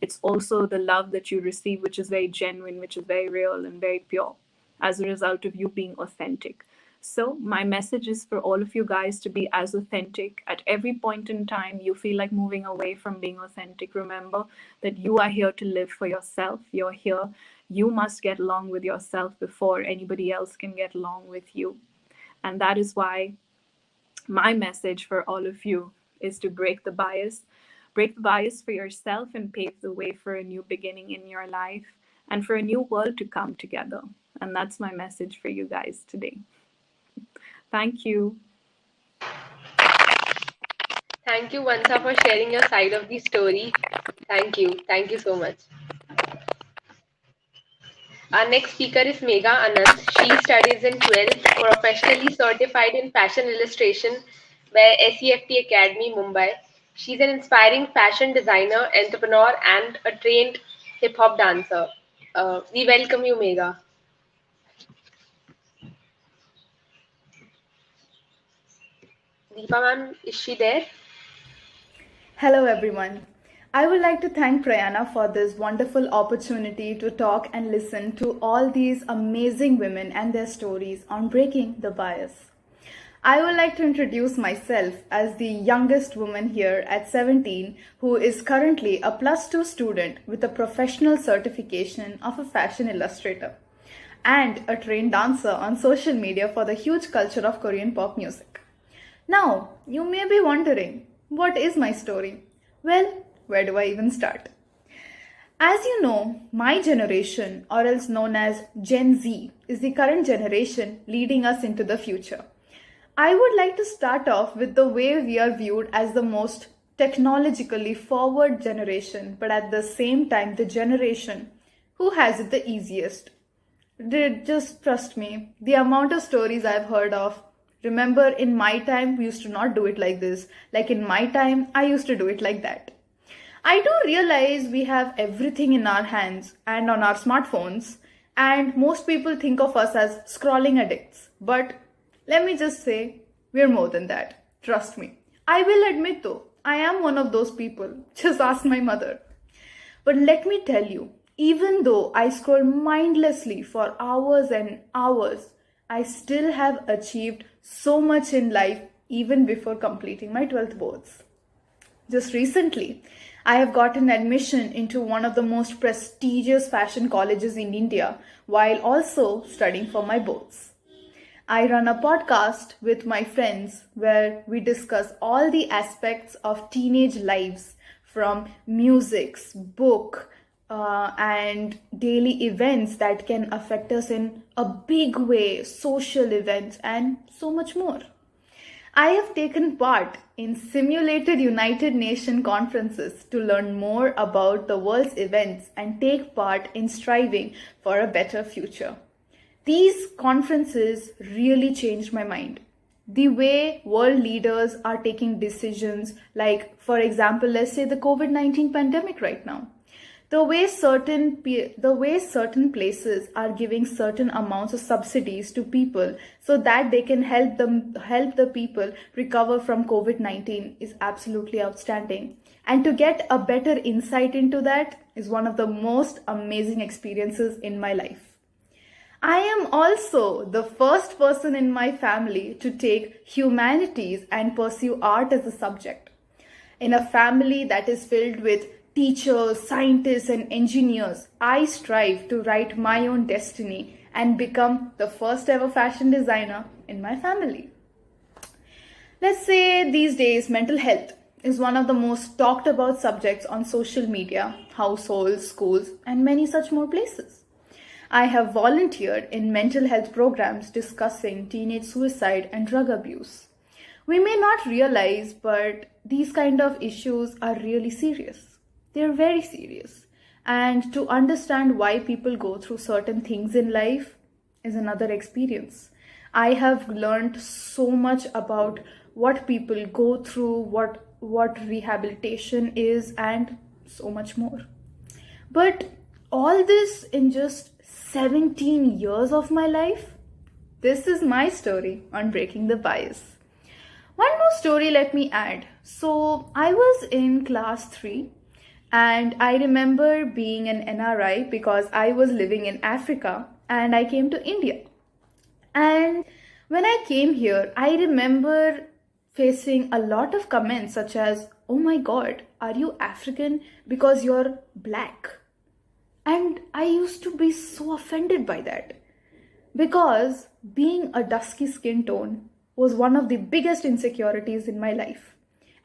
It's also the love that you receive, which is very genuine, which is very real and very pure as a result of you being authentic. So, my message is for all of you guys to be as authentic. At every point in time you feel like moving away from being authentic, remember that you are here to live for yourself. You're here. You must get along with yourself before anybody else can get along with you. And that is why my message for all of you is to break the bias. Break the bias for yourself and pave the way for a new beginning in your life and for a new world to come together. And that's my message for you guys today. Thank you. Thank you, Vansa, for sharing your side of the story. Thank you. Thank you so much. Our next speaker is Megha Anand. She studies in 12th, professionally certified in fashion illustration by SEFT Academy, Mumbai. She's an inspiring fashion designer, entrepreneur, and a trained hip-hop dancer. We welcome you, Megha. Deepa ma'am, is she there? Hello everyone. I would like to thank Prayaana for this wonderful opportunity to talk and listen to all these amazing women and their stories on breaking the bias. I would like to introduce myself as the youngest woman here at 17 who is currently a +2 student with a professional certification of a fashion illustrator and a trained dancer on social media for the huge culture of Korean pop music. Now, you may be wondering, what is my story? Well, where do I even start? As you know, my generation, or else known as Gen Z, is the current generation leading us into the future. I would like to start off with the way we are viewed as the most technologically forward generation, but at the same time, the generation who has it the easiest. Just trust me, the amount of stories I've heard of. Remember, in my time, we used to not do it like this. Like in my time, I used to do it like that. I do realize we have everything in our hands and on our smartphones, and most people think of us as scrolling addicts. But let me just say, we're more than that. Trust me. I will admit though, I am one of those people. Just ask my mother. But let me tell you, even though I scroll mindlessly for hours and hours, I still have achieved so much in life even before completing my 12th boards. Just recently, I have gotten admission into one of the most prestigious fashion colleges in India while also studying for my boards. I run a podcast with my friends where we discuss all the aspects of teenage lives, from musics, book, and daily events that can affect us in a big way, social events, and so much more. I have taken part in simulated United Nations conferences to learn more about the world's events and take part in striving for a better future. These conferences really changed my mind. The way world leaders are taking decisions, like, for example, let's say the COVID-19 pandemic right now. The way certain places are giving certain amounts of subsidies to people so that they can help the people recover from COVID-19 is absolutely outstanding. And to get a better insight into that is one of the most amazing experiences in my life. I am also the first person in my family to take humanities and pursue art as a subject. In a family that is filled with teachers, scientists, and engineers, I strive to write my own destiny and become the first ever fashion designer in my family. Let's say these days mental health is one of the most talked about subjects on social media, households, schools, and many such more places. I have volunteered in mental health programs discussing teenage suicide and drug abuse. We may not realize, but these kind of issues are really serious. They're very serious. And to understand why people go through certain things in life is another experience. I have learned so much about what people go through, what rehabilitation is, and so much more. But all this in just 17 years of my life? This is my story on breaking the bias. One more story let me add. So I was in class 3 And I remember being an NRI because I was living in Africa and I came to India. And when I came here, I remember facing a lot of comments such as, "Oh my God, are you African because you're black?" And I used to be so offended by that because being a dusky skin tone was one of the biggest insecurities in my life.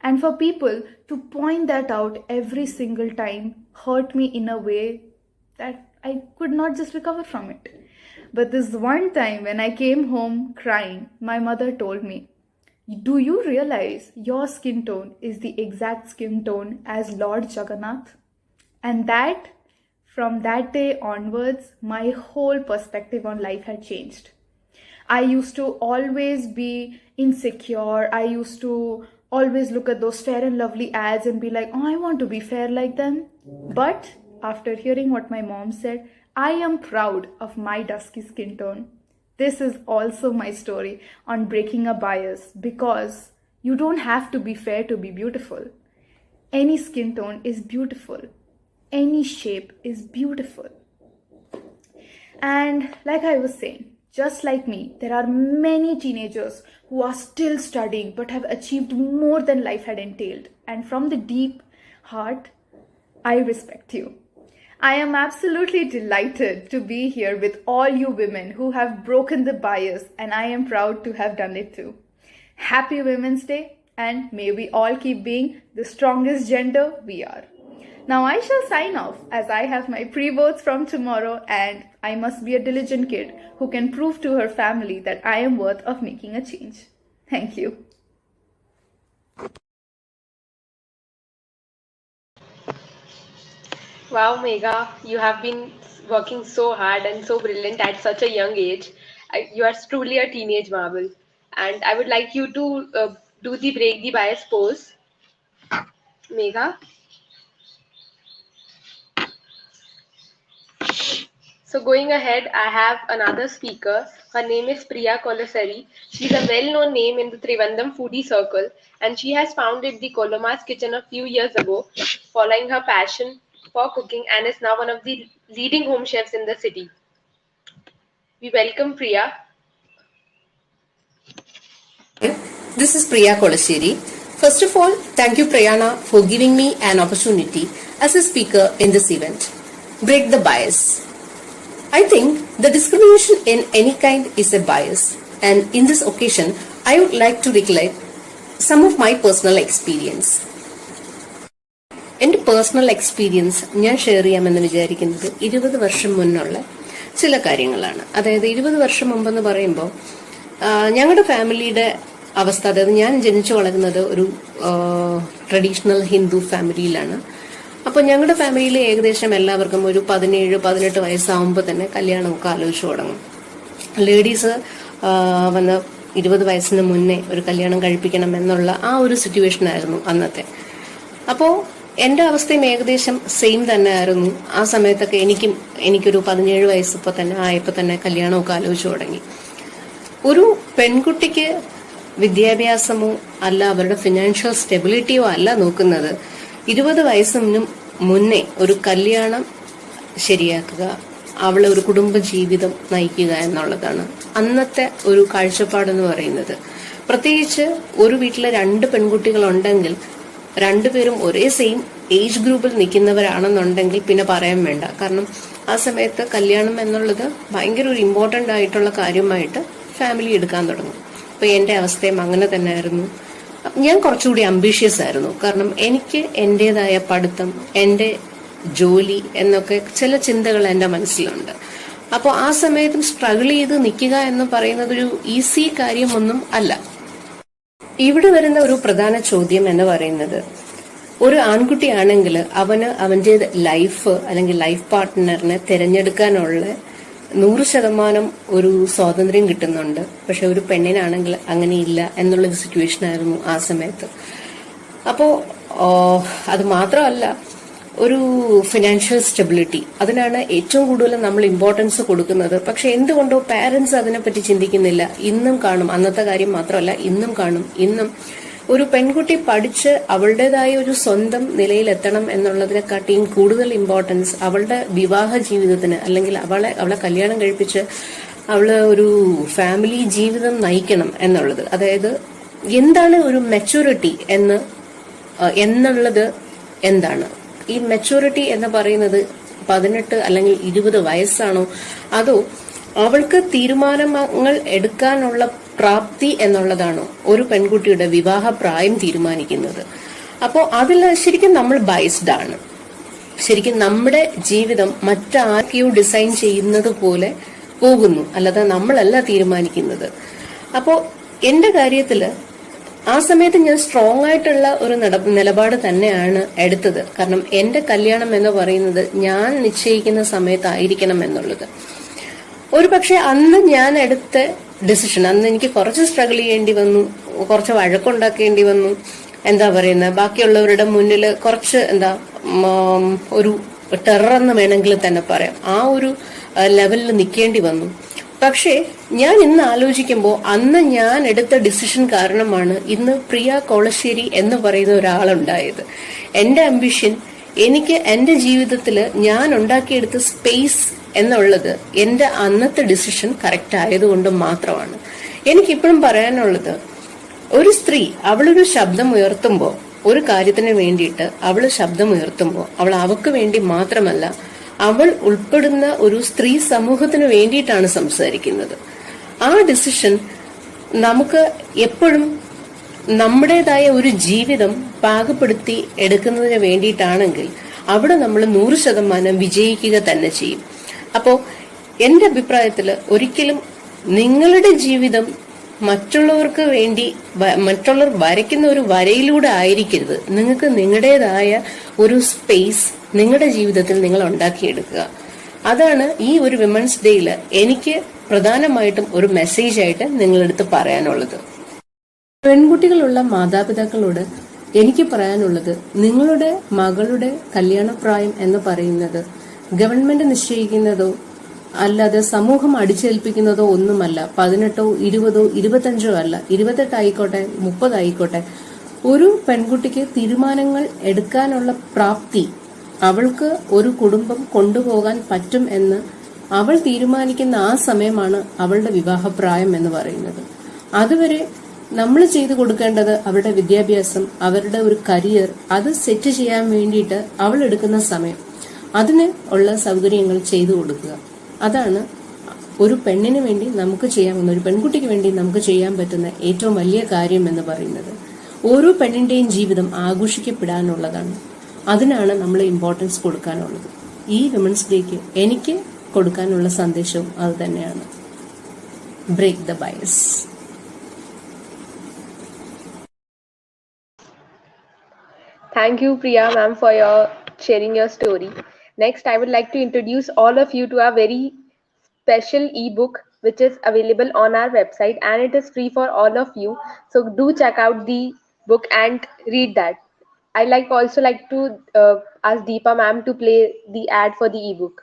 And for people to point that out every single time hurt me in a way that I could not just recover from it. But this one time when I came home crying, my mother told me, "Do you realize your skin tone is the exact skin tone as Lord Jagannath?" And from that day onwards, my whole perspective on life had changed. I used to always be insecure. I used to always look at those Fair and Lovely ads and be like, "Oh, I want to be fair like them." But after hearing what my mom said, I am proud of my dusky skin tone. This is also my story on breaking a bias, because you don't have to be fair to be beautiful. Any skin tone is beautiful. Any shape is beautiful. And like I was saying, just like me, there are many teenagers who are still studying but have achieved more than life had entailed. And from the deep heart, I respect you. I am absolutely delighted to be here with all you women who have broken the bias, and I am proud to have done it too. Happy Women's Day, and may we all keep being the strongest gender we are. Now I shall sign off as I have my pre-boards from tomorrow, and I must be a diligent kid who can prove to her family that I am worth of making a change. Thank you. Wow, Megha, you have been working so hard and so brilliant at such a young age. You are truly a teenage marvel. And I would like you to do the break the bias pose. Megha. So going ahead, I have another speaker. Her name is Priya Kolasari. She's a well-known name in the Trivandrum foodie circle, and she has founded the Koloma's Kitchen a few years ago, following her passion for cooking, and is now one of the leading home chefs in the city. We welcome Priya. This is Priya Kolasari. First of all, thank you Prayaana for giving me an opportunity as a speaker in this event. Break the bias. I think the discrimination in any kind is a bias, and in this occasion, I would like to recollect some of my personal experience. എൻ്റെ personal experience ഞാൻ share ചെയ്യാമെന്ന് വിചാരിക്കുന്നത് 20 വർഷം മുന്നുള്ള ചില കാര്യങ്ങളാണ്. അതായത് 20 വർഷം മുമ്പെന്ന് പറയുമ്പോൾ ഞങ്ങളുടെ ഫാമിലിയുടെ അവസ്ഥ, അതായത് ഞാൻ ജനിച്ചു വളരുന്നത് ഒരു ട്രഡീഷണൽ ഹിന്ദു ഫാമിലിയിലാണ്. അപ്പോൾ ഞങ്ങളുടെ ഫാമിലിയിൽ ഏകദേശം എല്ലാവർക്കും ഒരു 17-18 വയസ്സാകുമ്പോൾ തന്നെ കല്യാണമൊക്കെ ആലോചിച്ചു തുടങ്ങും. ലേഡീസ് വന്ന് 20 വയസ്സിന് മുന്നേ ഒരു കല്യാണം കഴിപ്പിക്കണം എന്നുള്ള ആ ഒരു സിറ്റുവേഷൻ ആയിരുന്നു അന്നത്തെ. അപ്പോൾ എൻ്റെ അവസ്ഥയും ഏകദേശം സെയിം തന്നെ ആയിരുന്നു. ആ സമയത്തൊക്കെ എനിക്കൊരു 17 വയസ്സിപ്പോൾ തന്നെ ആയപ്പോൾ തന്നെ കല്യാണമൊക്കെ ആലോചിച്ചു തുടങ്ങി. ഒരു പെൺകുട്ടിക്ക് വിദ്യാഭ്യാസമോ അല്ല അവരുടെ ഫിനാൻഷ്യൽ സ്റ്റെബിലിറ്റിയോ അല്ല നോക്കുന്നത്. 20 വയസ്സിന് മുന്നേ ഒരു കല്യാണം ശരിയാക്കുക, അവളെ ഒരു കുടുംബ ജീവിതം നയിക്കുക എന്നുള്ളതാണ് അന്നത്തെ ഒരു കാഴ്ചപ്പാടെന്ന് പറയുന്നത്. പ്രത്യേകിച്ച് ഒരു വീട്ടിലെ 2 പെൺകുട്ടികളുണ്ടെങ്കിൽ 2 പേരും ഒരേ സെയിം ഏജ് ഗ്രൂപ്പിൽ നിൽക്കുന്നവരാണെന്നുണ്ടെങ്കിൽ പിന്നെ പറയാൻ വേണ്ട. കാരണം ആ സമയത്ത് കല്യാണം എന്നുള്ളത് ഭയങ്കര ഒരു ഇമ്പോർട്ടൻ്റ് ആയിട്ടുള്ള കാര്യമായിട്ട് ഫാമിലി എടുക്കാൻ തുടങ്ങും. അപ്പോൾ എൻ്റെ അവസ്ഥയും അങ്ങനെ തന്നെ ആയിരുന്നു. ഞാൻ കുറച്ചുകൂടി അംബീഷ്യസ് ആയിരുന്നു. കാരണം എനിക്ക് എൻ്റെതായ പഠിത്തം, എൻ്റെ ജോലി എന്നൊക്കെ ചില ചിന്തകൾ എൻ്റെ മനസ്സിലുണ്ട്. അപ്പോൾ ആ സമയത്തും സ്ട്രഗിൾ ചെയ്ത് നിൽക്കുക എന്ന് പറയുന്നത് ഒരു ഈസി കാര്യമൊന്നും അല്ല. ഇവിടെ വരുന്ന ഒരു പ്രധാന ചോദ്യം എന്ന് പറയുന്നത്, ഒരു ആൺകുട്ടിയാണെങ്കിൽ അവന് അവൻ്റെ ലൈഫ് അല്ലെങ്കിൽ ലൈഫ് പാർട്ട്ണറിനെ തിരഞ്ഞെടുക്കാനുള്ള 100% ഒരു സ്വാതന്ത്ര്യം കിട്ടുന്നുണ്ട്. പക്ഷെ ഒരു പെണ്ണിനാണെങ്കിൽ അങ്ങനെയില്ല എന്നുള്ളൊരു സിറ്റുവേഷൻ ആയിരുന്നു ആ സമയത്ത്. അപ്പോൾ അത് മാത്രമല്ല, ഒരു ഫിനാൻഷ്യൽ സ്റ്റെബിലിറ്റി, അതിനാണ് ഏറ്റവും കൂടുതൽ നമ്മൾ ഇമ്പോർട്ടൻസ് കൊടുക്കുന്നത്. പക്ഷെ എന്തുകൊണ്ടോ പാരന്റ്സ് അതിനെപ്പറ്റി ചിന്തിക്കുന്നില്ല. ഇന്നും കാണും, അന്നത്തെ കാര്യം മാത്രമല്ല ഇന്നും കാണും, ഇന്നും ഒരു പെൺകുട്ടി പഠിച്ച് അവളുടേതായ ഒരു സ്വന്തം നിലയിലെത്തണം എന്നുള്ളതിനെക്കാട്ടിയും കൂടുതൽ ഇമ്പോർട്ടൻസ് അവളുടെ വിവാഹ ജീവിതത്തിന്, അല്ലെങ്കിൽ അവളെ കല്യാണം കഴിപ്പിച്ച് അവള് ഒരു ഫാമിലി ജീവിതം നയിക്കണം എന്നുള്ളത്. അതായത് എന്താണ് ഒരു മെച്യൂരിറ്റി എന്നുള്ളത് എന്താണ്? ഈ മെച്യൂരിറ്റി എന്ന് പറയുന്നത് 18 അല്ലെങ്കിൽ 20 വയസ്സാണോ, അതോ അവൾക്ക് തീരുമാനങ്ങൾ എടുക്കാനുള്ള പ്രാപ്തി എന്നുള്ളതാണോ ഒരു പെൺകുട്ടിയുടെ വിവാഹ പ്രായം തീരുമാനിക്കുന്നത്? അപ്പോൾ അതിൽ ശരിക്കും നമ്മൾ ബയസ്ഡ് ആണ്. ശരിക്കും നമ്മുടെ ജീവിതം മറ്റാർക്കെയോ ഡിസൈൻ ചെയ്യുന്നത് പോലെ പോകുന്നു, അല്ലാതെ നമ്മളല്ല തീരുമാനിക്കുന്നത്. അപ്പോൾ എന്റെ കാര്യത്തില് ആ സമയത്ത് ഞാൻ സ്ട്രോങ് ആയിട്ടുള്ള ഒരു നിലപാട് തന്നെയാണ് എടുത്തത്. കാരണം എന്റെ കല്യാണം എന്ന് പറയുന്നത് ഞാൻ നിശ്ചയിക്കുന്ന സമയത്തായിരിക്കണം എന്നുള്ളത്. ഒരു പക്ഷെ അന്ന് ഞാൻ എടുത്ത ഡിസിഷൻ, അന്ന് എനിക്ക് കുറച്ച് സ്ട്രഗിൾ ചെയ്യേണ്ടി വന്നു, കുറച്ച് വഴക്കുണ്ടാക്കേണ്ടി വന്നു, എന്താ പറയുന്നത്, ബാക്കിയുള്ളവരുടെ മുന്നിൽ കുറച്ച് ഒരു ടെറർ എന്ന് വേണമെങ്കിൽ തന്നെ പറയാം, ആ ഒരു ലെവലിൽ നിൽക്കേണ്ടി വന്നു. പക്ഷേ ഞാൻ ഇന്ന് ആലോചിക്കുമ്പോൾ അന്ന് ഞാൻ എടുത്ത ഡിസിഷൻ കാരണമാണ് ഇന്ന് പ്രിയ കോളശ്ശേരി എന്ന് പറയുന്ന ഒരാളുണ്ടായത്. എന്റെ അംബിഷൻ, എനിക്ക് എന്റെ ജീവിതത്തിൽ ഞാൻ ഉണ്ടാക്കിയെടുത്ത സ്പേസ് എന്നുള്ളത് എന്റെ അന്നത്തെ ഡിസിഷൻ കറക്റ്റ് ആയതുകൊണ്ട് മാത്രമാണ്. എനിക്കിപ്പോഴും പറയാനുള്ളത്, ഒരു സ്ത്രീ അവളൊരു ശബ്ദം ഉയർത്തുമ്പോൾ, ഒരു കാര്യത്തിന് വേണ്ടിയിട്ട് അവള് ശബ്ദം ഉയർത്തുമ്പോൾ അവൾ അവക്ക് വേണ്ടി മാത്രമല്ല, അവൾ ഉൾപ്പെടുന്ന ഒരു സ്ത്രീ സമൂഹത്തിന് വേണ്ടിയിട്ടാണ് സംസാരിക്കുന്നത്. ആ ഡിസിഷൻ നമുക്ക് എപ്പോഴും നമ്മുടേതായ ഒരു ജീവിതം പാകപ്പെടുത്തി എടുക്കുന്നതിന് വേണ്ടിയിട്ടാണെങ്കിൽ അവിടെ നമ്മൾ 100% വിജയിക്കുക തന്നെ ചെയ്യും. അപ്പോ എന്റെ അഭിപ്രായത്തില് ഒരിക്കലും നിങ്ങളുടെ ജീവിതം മറ്റുള്ളവർക്ക് വേണ്ടി മറ്റുള്ളവർ വരയ്ക്കുന്ന ഒരു വരയിലൂടെ ആയിരിക്കരുത്. നിങ്ങൾക്ക് നിങ്ങളുടേതായ ഒരു സ്പേസ് നിങ്ങളുടെ ജീവിതത്തിൽ നിങ്ങൾ ഉണ്ടാക്കിയെടുക്കുക. അതാണ് ഈ ഒരു വിമൻസ് ഡേയില് എനിക്ക് പ്രധാനമായിട്ടും ഒരു മെസ്സേജ് ആയിട്ട് നിങ്ങളടുത്ത് പറയാനുള്ളത്. പെൺകുട്ടികളുള്ള മാതാപിതാക്കളോട് എനിക്ക് പറയാനുള്ളത്, നിങ്ങളുടെ മകളുടെ കല്യാണപ്രായം എന്ന് പറയുന്നത് ഗവൺമെന്റ് നിശ്ചയിക്കുന്നതോ അല്ലാതെ സമൂഹം അടിച്ചേൽപ്പിക്കുന്നതോ ഒന്നുമല്ല. 18, 20, 25 അല്ല, 28 ആയിക്കോട്ടെ, 30 ആയിക്കോട്ടെ. ഒരു പെൺകുട്ടിക്ക് തീരുമാനങ്ങൾ എടുക്കാനുള്ള പ്രാപ്തി, അവൾക്ക് ഒരു കുടുംബം കൊണ്ടുപോകാൻ പറ്റും എന്ന് അവൾ തീരുമാനിക്കുന്ന ആ സമയമാണ് അവളുടെ വിവാഹപ്രായം എന്ന് പറയുന്നത്. അതുവരെ നമ്മൾ ചെയ്തു കൊടുക്കേണ്ടത് അവരുടെ വിദ്യാഭ്യാസം, അവരുടെ ഒരു കരിയർ, അത് സെറ്റ് ചെയ്യാൻ വേണ്ടിയിട്ട് അവൾ എടുക്കുന്ന സമയം, അതിന് ഉള്ള സൗകര്യങ്ങൾ ചെയ്തു കൊടുക്കുക. അതാണ് ഒരു പെണ്ണിന് വേണ്ടി നമുക്ക് ചെയ്യാവുന്ന, ഒരു പെൺകുട്ടിക്ക് വേണ്ടി നമുക്ക് ചെയ്യാൻ പറ്റുന്ന ഏറ്റവും വലിയ കാര്യം എന്ന് പറയുന്നത്. ഓരോ പെണ്ണിന്റെയും ജീവിതം ആഘോഷിക്കപ്പെടാനുള്ളതാണ്. അതിനാണ് നമ്മൾ ഇമ്പോർട്ടൻസ് കൊടുക്കാനുള്ളത്. ഈ വിമൻസ് ഡേക്ക് എനിക്ക് കൊടുക്കാനുള്ള സന്ദേശവും അത് തന്നെയാണ്. Break the bias. Thank you, Priya ma'am, for sharing your story. Next, I would like to introduce all of you to our very special ebook, which is available on our website, and it is free for all of you. So do check out the book and read that. I also like to ask Deepa ma'am to play the ad for the ebook.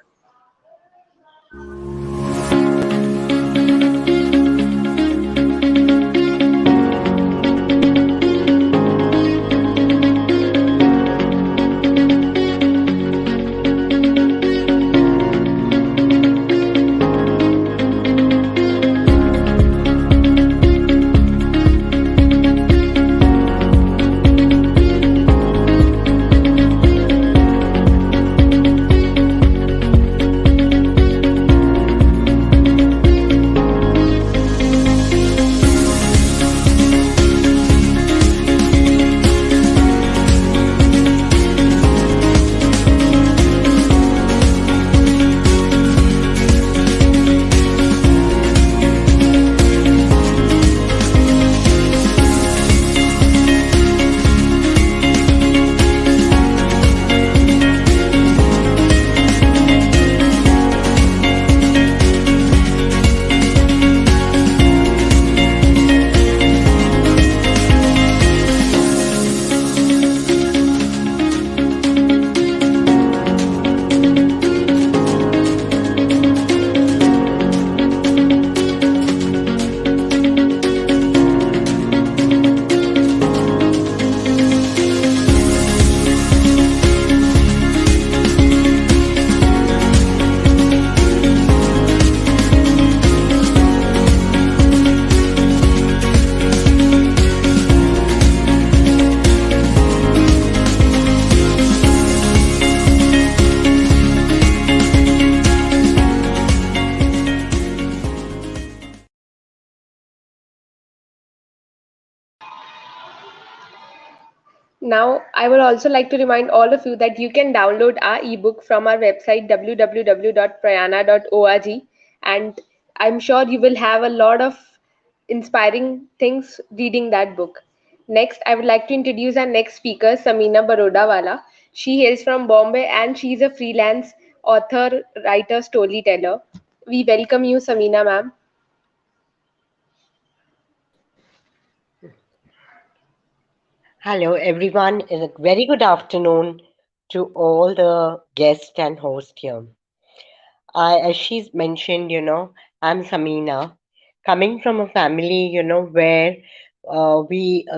Now, I would also like to remind all of you that you can download our ebook from our website www.prayaana.org, and I'm sure you will have a lot of inspiring things reading that book. Next, I would like to introduce our next speaker, Samina Barodawala. She hails from Bombay and she's a freelance author, writer, storyteller. We welcome you, Samina ma'am. Hello, everyone, and a very good afternoon to all the guests and hosts here. As she's mentioned, I'm Samina, coming from a family, where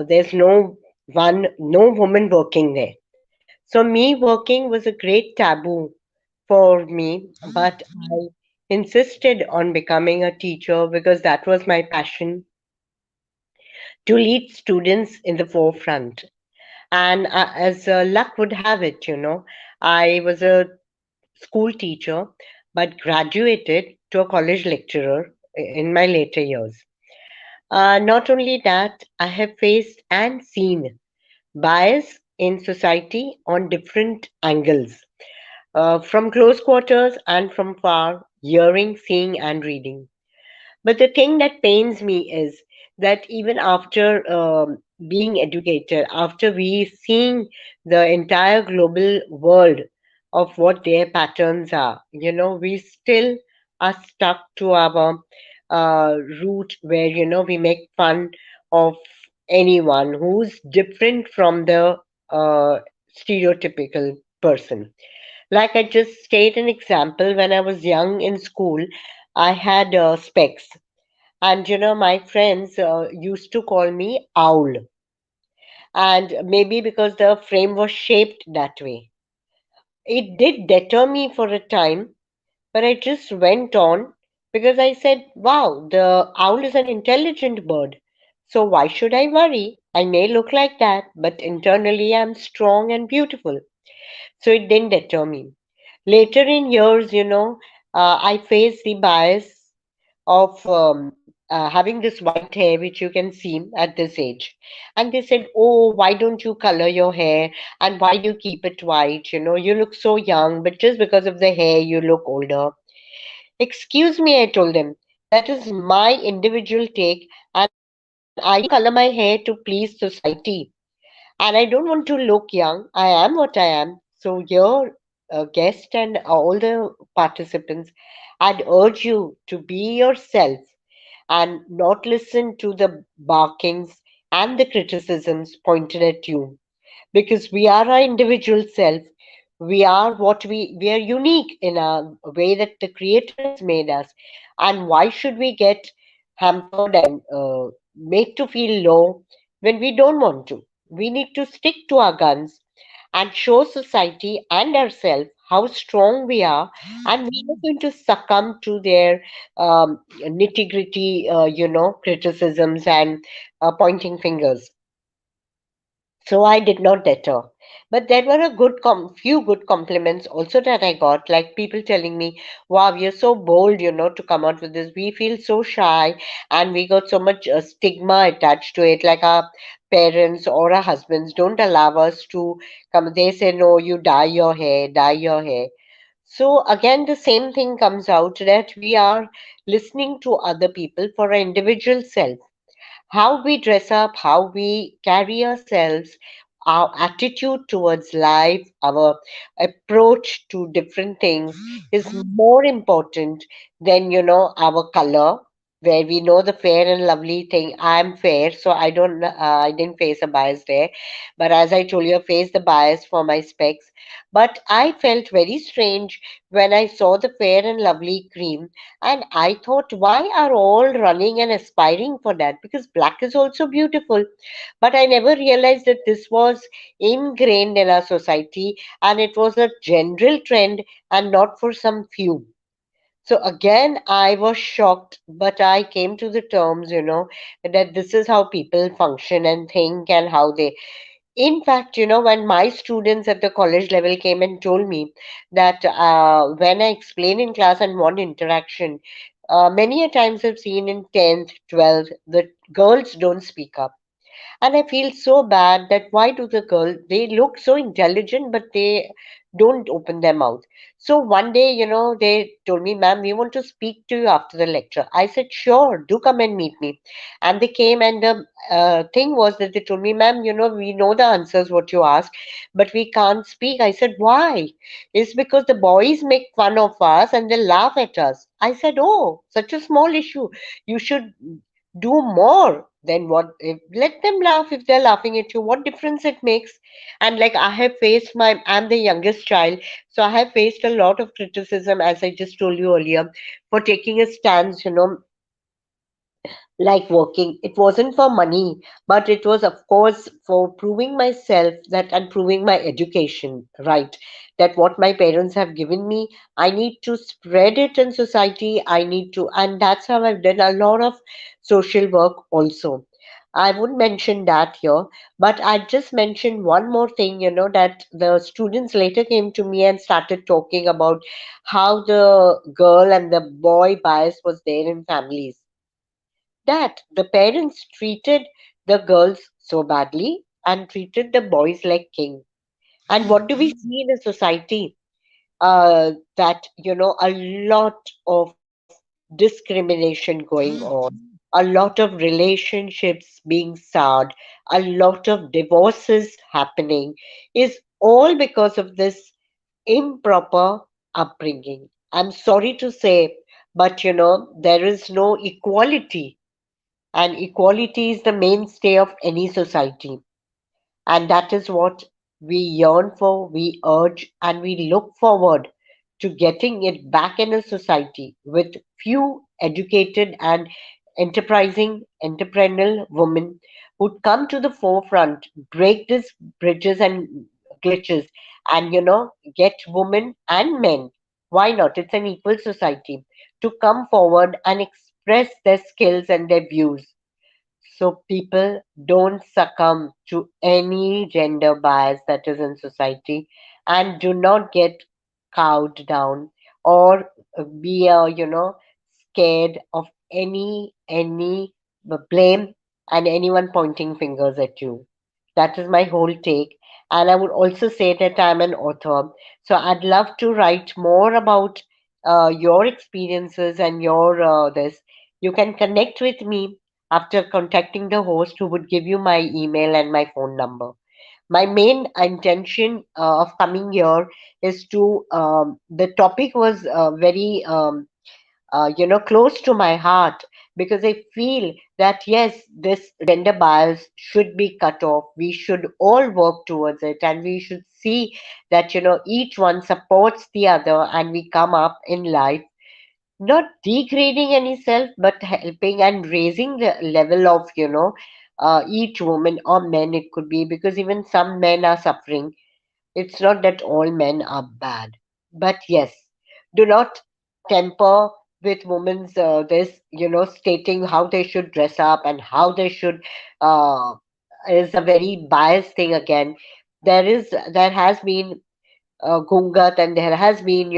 there's no woman working there. So me working was a great taboo for me, but I insisted on becoming a teacher because that was my passion to lead students in the forefront. And as luck would have it, I was a school teacher, but graduated to a college lecturer in my later years. Not only that, I have faced and seen bias in society on different angles, from close quarters and from far, hearing, seeing, and reading. But the thing that pains me is that even after being educated, after we seeing the entire global world of what their patterns are, we still are stuck to our root where, we make fun of anyone who's different from the stereotypical person. Like I just state an example, when I was young in school, I had specs, and my friends used to call me Owl, and maybe because the frame was shaped that way. It did deter me for a time, but I just went on because I said, wow, the owl is an intelligent bird. So why should I worry? I may look like that, but internally I'm strong and beautiful. So it didn't deter me. Later in years, I faced the bias of having this white hair, which you can see at this age. And they said, oh, why don't you color your hair? And why do you keep it white? You look so young, but just because of the hair, you look older. Excuse me, I told them. That is my individual take, and I don't color my hair to please society. And I don't want to look young. I am what I am. So, your guest and all the participants, I'd urge you to be yourself and not listen to the barkings and the criticisms pointed at you, because we are our individual self. We are what we are unique in a way that the creator has made us. And why should we get hampered and made to feel low when we don't want to? We need to stick to our guns and show society and ourselves how strong we are, and we're not going to succumb to their nitty gritty criticisms and pointing fingers. So I did not deter. But there were a few good compliments also that I got, like people telling me, wow, you're so bold, to come out with this. We feel so shy, and we got so much stigma attached to it. Like our parents or our husbands don't allow us to come. They say, no, you dye your hair, dye your hair. So again, the same thing comes out that we are listening to other people for our individual self. How we dress up, how we carry ourselves, our attitude towards life, our approach to different things is more important than, our color. Where we know the fair and lovely thing. I'm fair, so I didn't face a bias there. But as I told you, I faced the bias for my specs. But I felt very strange when I saw the fair and lovely cream, and I thought, why are all running and aspiring for that? Because black is also beautiful. But I never realized that this was ingrained in our society and it was a general trend and not for some few. So again, I was shocked, but I came to the terms, that this is how people function and think and how they. In fact, when my students at the college level came and told me that when I explain in class and want interaction, many a times I've seen in 10th, 12th, the girls don't speak up. And I feel so bad that why do the girls, they look so intelligent, but they don't open their mouth. So one day, they told me, ma'am, we want to speak to you after the lecture. I said, sure, do come and meet me. And they came, and the thing was that they told me, ma'am, we know the answers what you asked, but we can't speak. I said, why? It's because the boys make fun of us and they laugh at us. I said, oh, such a small issue. You should do more than what, let them laugh. If they're laughing at you, what difference it makes? And like, I'm the youngest child, so I have faced a lot of criticism, as I just told you earlier, for taking a stance, like working. It wasn't for money, but it was, of course, for proving myself that and proving my education, right? That what my parents have given me, I need to spread it in society. I need to, and that's how I've done a lot of social work also. I would mention that here, but I just mentioned one more thing, that the students later came to me and started talking about how the girl and the boy bias was there in families, that the parents treated the girls so badly and treated the boys like king. And what do we see in a society? That, a lot of discrimination going on, a lot of relationships being soured, a lot of divorces happening, is all because of this improper upbringing. I'm sorry to say, but there is no equality, and equality is the mainstay of any society. And that is what we yearn for, we urge, and we look forward to getting it back in a society with few educated and enterprising, entrepreneurial women who come to the forefront, break these bridges and glitches, and get women and men. Why not? It's an equal society to come forward and express their skills and their views, so people don't succumb to any gender bias that is in society, and do not get cowed down or be scared of any blame and anyone pointing fingers at you. That is my whole take. And I would also say that I'm an author, so I'd love to write more about your experiences and your this. You can connect with me after contacting the host, who would give you my email and my phone number. My main intention of coming here is to, the topic was very close to my heart, because I feel that yes, this gender bias should be cut off. We should all work towards it, and we should see that each one supports the other, and we come up in life not degrading any self, but helping and raising the level of each woman or man. It could be because even some men are suffering. It's not that all men are bad, but yes, do not temper with women's this, stating how they should dress up and how they should, uh, is a very biased thing again. There has been gungat, and there has been,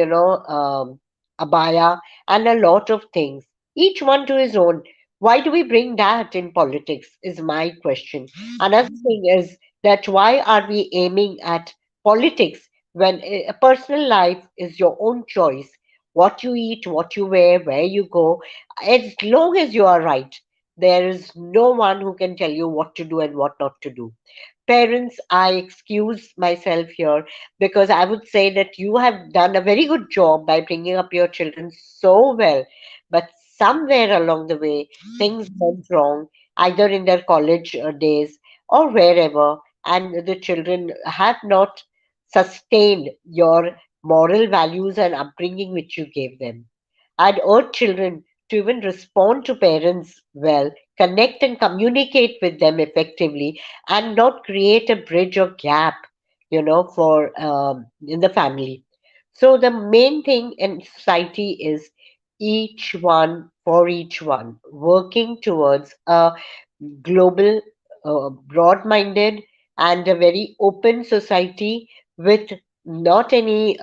abaya, and a lot of things. Each one to his own. Why do we bring that in politics? Is my question. Another thing is that why are we aiming at politics when a personal life is your own choice? What you eat, what you wear, where you go, as long as you are right, there is no one who can tell you what to do and what not to do. Parents, I excuse myself here, because I would say that you have done a very good job by bringing up your children so well. But somewhere along the way, things went wrong, either in their college days or wherever, and the children have not sustained your moral values and upbringing which you gave them. I'd urge children to even respond to parents well, connect and communicate with them effectively, and not create a bridge or gap, for in the family. So the main thing in society is each one for each one, working towards a global, broad-minded, and a very open society with not any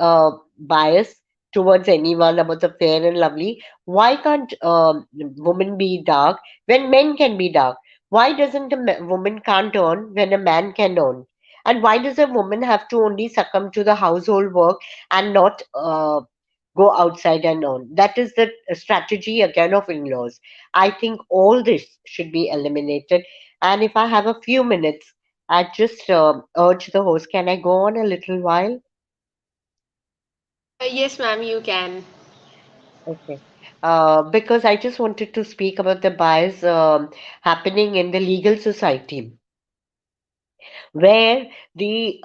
bias towards anyone about the fair and lovely. Why can't women be dark when men can be dark? Why doesn't a woman can't earn when a man can earn? And why does a woman have to only succumb to the household work and not go outside and earn? That is the strategy again of in-laws. I think all this should be eliminated. And if I have a few minutes, I just urge the host, can I go on a little while? Yes, ma'am, you can. Okay. Because I just wanted to speak about the bias happening in the legal society, where the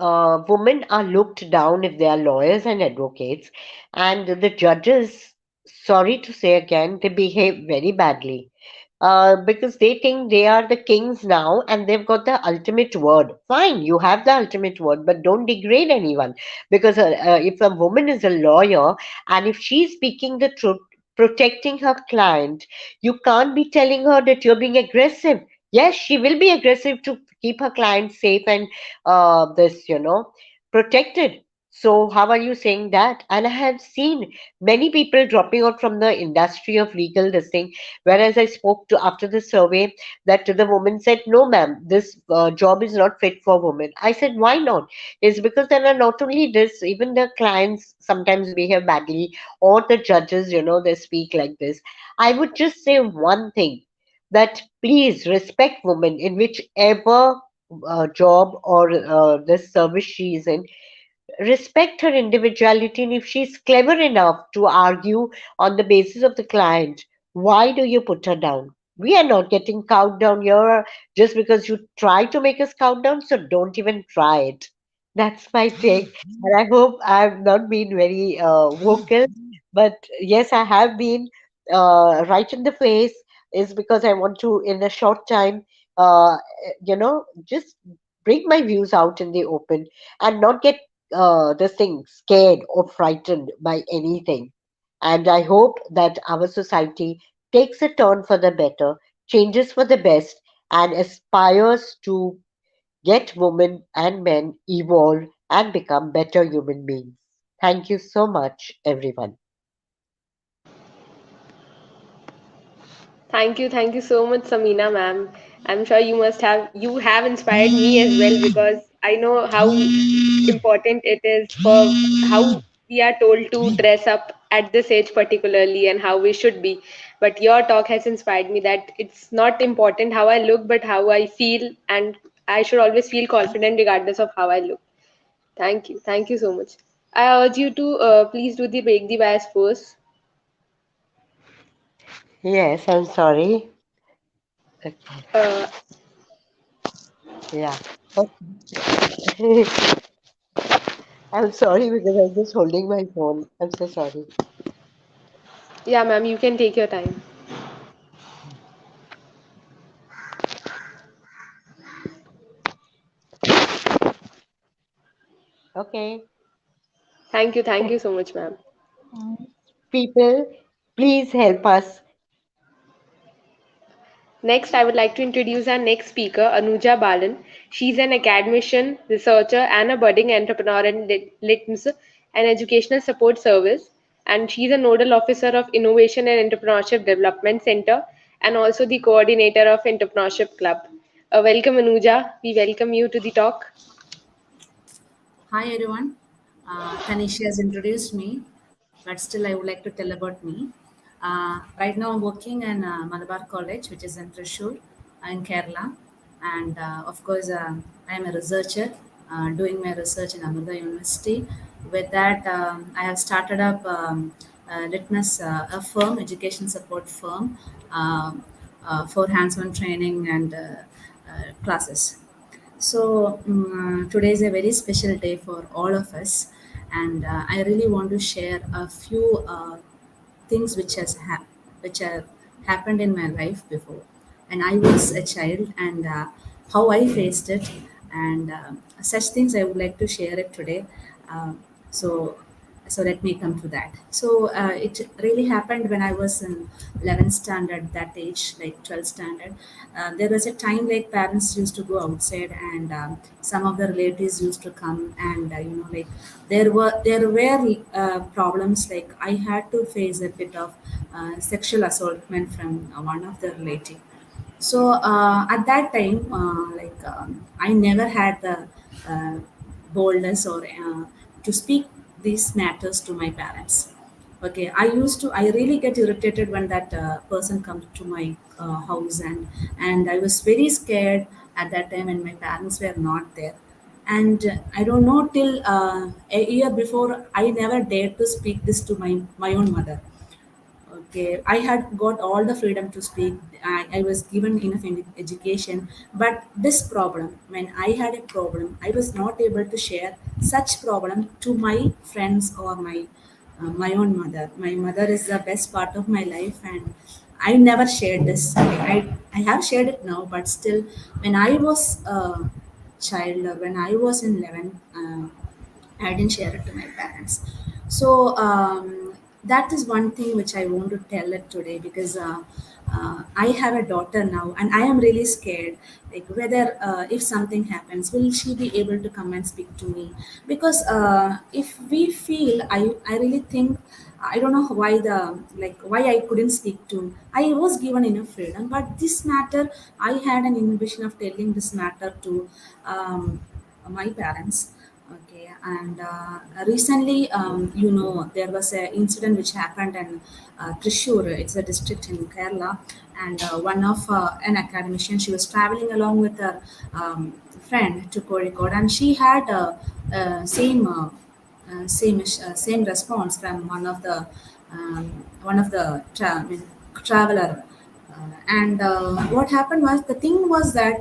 women are looked down if they are lawyers and advocates, and the judges, sorry to say again, they behave very badly because they think they are the kings now and they've got the ultimate word. Fine, you have the ultimate word, but don't degrade anyone. Because if a woman is a lawyer and if she's speaking the truth, protecting her client, you can't be telling her that you're being aggressive. Yes, she will be aggressive to keep her client safe and protected. So, how are you saying that? And I have seen many people dropping out from the industry of legal this thing. Whereas I spoke to after the survey that the woman said, "No, ma'am, this job is not fit for women." I said, "Why not?" It's because there are not only this, even the clients sometimes behave badly, or the judges, they speak like this. I would just say one thing, that please respect women in whichever job or this service she is in. Respect her individuality, and if she's clever enough to argue on the basis of the client, why do you put her down? We are not getting cowed down here just because you try to make us cow down, so don't even try it. That's my take, and I hope I've not been very vocal, but yes, I have been right in the face. Is because I want to, in a short time, just bring my views out in the open and not get this thing scared or frightened by anything. And I hope that our society takes a turn for the better, changes for the best, and aspires to get women and men evolve and become better human beings. Thank you so much, everyone. Thank you so much, Samina ma'am. I'm sure you have inspired me as well, because I know how important it is for how we are told to dress up at this age particularly and how we should be. But your talk has inspired me that it's not important how I look, but how I feel, and I should always feel confident regardless of how I look. Thank you. Thank you so much. I urge you to please do the break the bias first. Yes, I'm sorry. Okay. Uh, Yeah. Okay. I'm sorry because I'm just holding my phone. I'm so sorry. yeah, ma'am, you can take your time. Okay. Thank you so much, ma'am. People, please help us. Next, I would like to introduce our next speaker, Anuja Balan. She's an academician, researcher, and a budding entrepreneur in LITMS, an educational support service. And she's a nodal officer of Innovation and Entrepreneurship Development Center, and also the coordinator of Entrepreneurship Club. Welcome, Anuja. We welcome you to the talk. Hi everyone. Tanisha has introduced me, but still I would like to tell about me. Right now I'm working in Malabar College, which is in Thrissur in Kerala. And of course, I am a researcher doing my research in Amrita University. With that, I have started up Litmus, a firm, education support firm for hands-on training and classes. So today is a very special day for all of us, and I really want to share a few things which have happened in my life before, and I was a child, and how I faced it, and such things I would like to share it today. Um, so so let me come to that. So it really happened when I was in 11th standard, that age, like 12th standard. There was a time like parents used to go outside, and some of the relatives used to come, and like there were problems, like I had to face a bit of sexual assaultment from one of the relative. So at that time, I never had the boldness or to speak these matters to my parents. Okay, I really get irritated when that person comes to my house, and I was very scared at that time when my parents were not there. And I don't know, till a year before, I never dared to speak this to my own mother. Okay, I had got all the freedom to speak. I was given enough education, but this problem, when I had a problem, I was not able to share such problem to my friends or my own mother. My mother is the best part of my life, and I never shared this. I have shared it now, but still, when I was a child, or when I was in 11, I didn't share it to my parents. So that is one thing which I want to tell it today, because I have a daughter now, and I am really scared. Like, whether if something happens, will she be able to come and speak to me? Because if we feel, I really think, I don't know why I couldn't speak to. I was given enough freedom, but this matter, I had an inhibition of telling this matter to my parents. Okay, and recently, there was an incident which happened in Trishur. It's a district in Kerala, and one of an academician, she was traveling along with her friend to Kozhikode, and she had same response from one of the I mean, traveler. And what happened was, the thing was that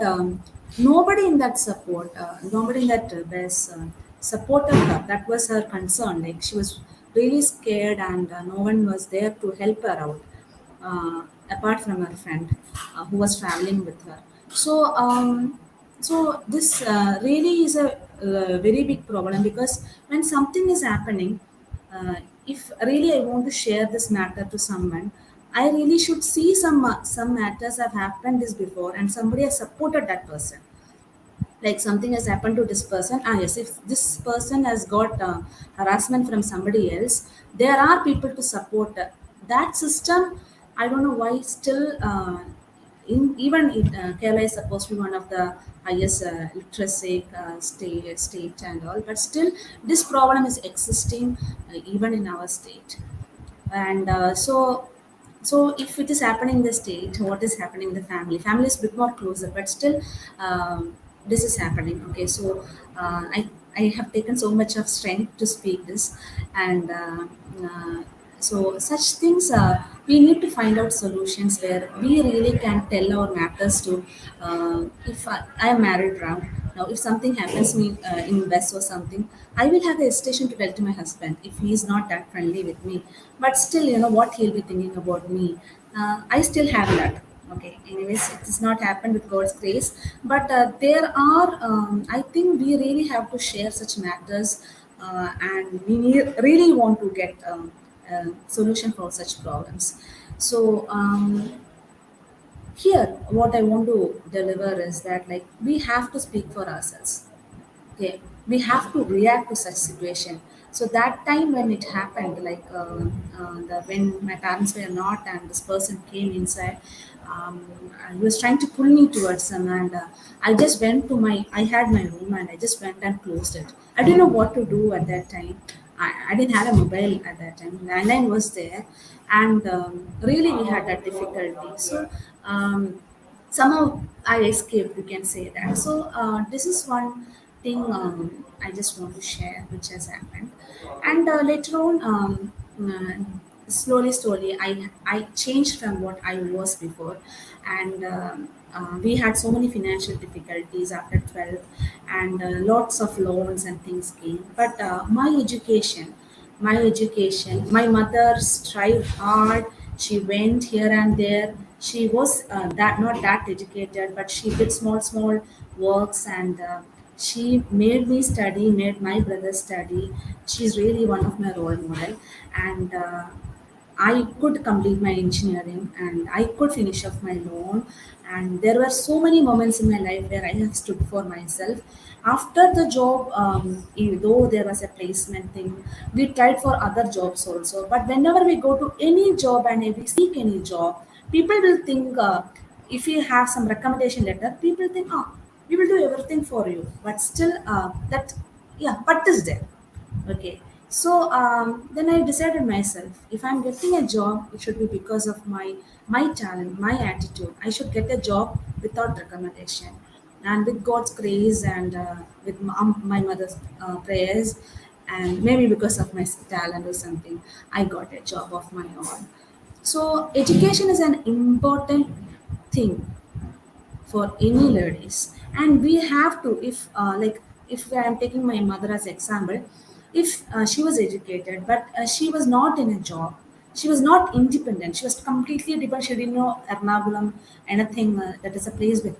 nobody in that support, nobody in that base supported her. That was her concern. Like, she was really scared, and no one was there to help her out, apart from her friend who was traveling with her. So this really is a very big problem, because when something is happening, if really I want to share this matter to someone, I really should see some matters have happened this before, and somebody has supported that person. Like, something has happened to this person. Ah, yes, if this person has got harassment from somebody else, there are people to support that system. I don't know why still, Kerala is supposed to be one of the highest literacy state and all, but still this problem is existing even in our state. And so if it is happening in the state, what is happening in the family is a bit more closer, but still, this is happening. Okay, so I have taken so much of strength to speak this. And uh, so such things, we need to find out solutions where we really can tell our matters to, if I am married now, if something happens to me in bus or something, I will have the hesitation to tell to my husband if he is not that friendly with me. But still, what he'll be thinking about me. I still have that. Okay. Anyways, it has not happened with God's grace. But there are, I think we really have to share such matters, and we really want to get a solution for such problems. So, here, what I want to deliver is that, like, we have to speak for ourselves. Okay, we have to react to such situation. So that time when it happened, like, when my parents were not, and this person came inside, he was trying to pull me towards him, and I just went to I had my room, and I just went and closed it. I didn't know what to do at that time. I didn't have a mobile at that time. Landline was there, and really we had that difficulty. So somehow I escaped, you can say that. So this is one thing I just want to share, which has happened. And later on, slowly, I changed from what I was before, and we had so many financial difficulties after 12th, and lots of loans and things came. But my mother strived hard. She went here and there. She was that not that educated, but she did small works, and she made me study, made my brother study. She's really one of my role model. And I could complete my engineering, and I could finish off my loan. And there were so many moments in my life where I have stood for myself. After the job, though there was a placement thing, we tried for other jobs also. But whenever we go to any job and if we seek any job, people will think if you have some recommendation letter, people think, oh, we will do everything for you. But still, that, yeah, but is there. Okay. So then I decided myself, if I'm getting a job, it should be because of my talent, my attitude. I should get a job without recommendation. And with God's grace and with my mother's prayers, and maybe because of my talent or something, I got a job of my own. So education is an important thing for any ladies, and we have to, if like, if I am taking my mother as example, if she was educated but she was not in a job, she was not independent, she was completely dependent, she didn't know Ernakulam anything, that is a place where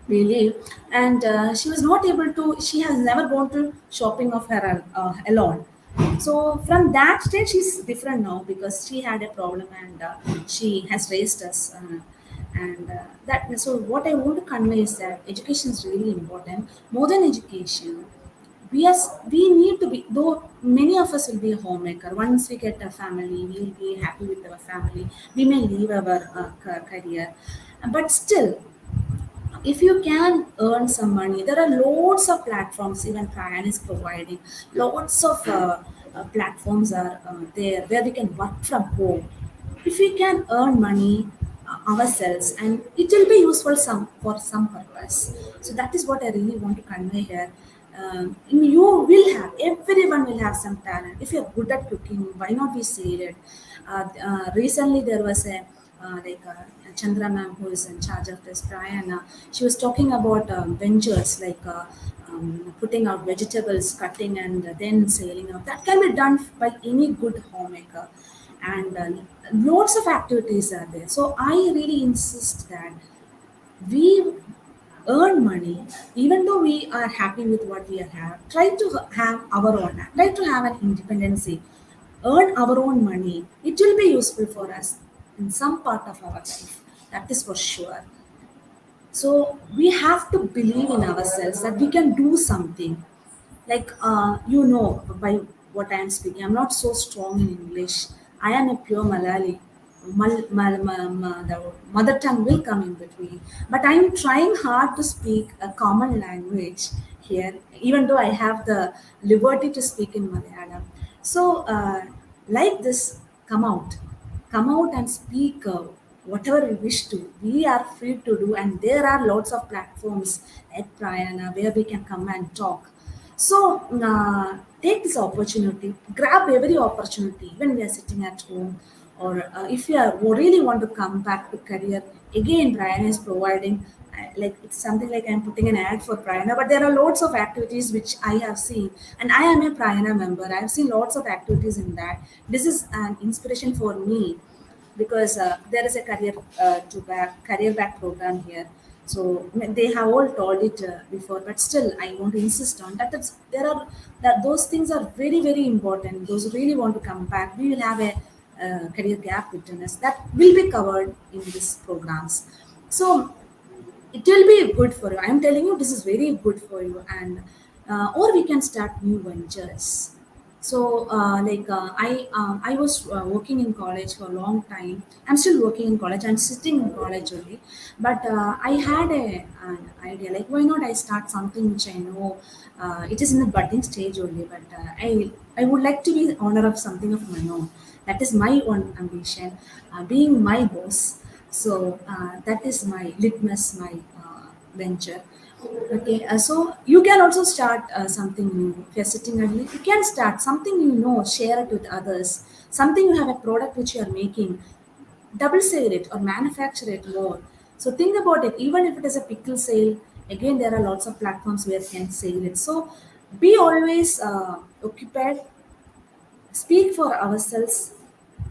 we live, and she was not able to, she has never gone to shopping of her alone. So from that stage she's different now, because she had a problem, and she has raised us, and that, so what I want to convey is that education is really important. More than education, we need to be, though many of us will be a homemaker, once we get a family we will be happy with our family, we may leave our career, but still, if you can earn some money, there are loads of platforms, even Prayaana is providing lots of platforms are there where we can work from home. If we can earn money ourselves, and it will be useful some for some purpose. So that is what I really want to convey here. You will have, everyone will have some talent. If you're good at cooking, why not be say it? Recently there was a like Chandra ma'am, who is in charge of this Prayaana, she was talking about ventures like putting out vegetables, cutting, and then selling out. That can be done by any good homemaker, and lots of activities are there. So I really insist that we earn money, even though we are happy with what we have. Try to have our own, try to have an independency, earn our own money. It will be useful for us in some part of our life. That is for sure. So we have to believe in ourselves that we can do something. Like by what I am speaking, I'm not so strong in English. I am a pure Malayali. The mother tongue will come in between, but I'm trying hard to speak a common language here, even though I have the liberty to speak in Malayalam. So like this, come out, come out and speak whatever we wish to. We are free to do, and there are lots of platforms at Prayaana where we can come and talk. So take this opportunity, grab every opportunity when we are sitting at home, or if you really want to come back to career. Again, Prayaana is providing, like, it's something like I'm putting an ad for Prayaana, but there are lots of activities which I have seen, and I am a Prayaana member. I have seen lots of activities in that. This is an inspiration for me, because there is a career back program here. So they have all told it before, but still I want to insist on that. There are that those things are very very important. Those who really want to come back, we will have a career gap between us that will be covered in these programs. So it will be good for you. I am telling you, this is very good for you, and or we can start new ventures. So I was working in college for a long time. I'm still working in college. I'm sitting in college only, but I had an idea, like, why not I start something which I know it is in the budding stage only, but I would like to be owner of something of my own. That is my own ambition, being my boss. So that is my litmus, my venture. Okay, so you can also start something new. If you're sitting at home, you can start something you know, share it with others. Something, you have a product which you are making, double sell it or manufacture it more. So think about it. Even if it is a pickle sale, again there are lots of platforms where you can sell it. So be always occupied, speak for ourselves,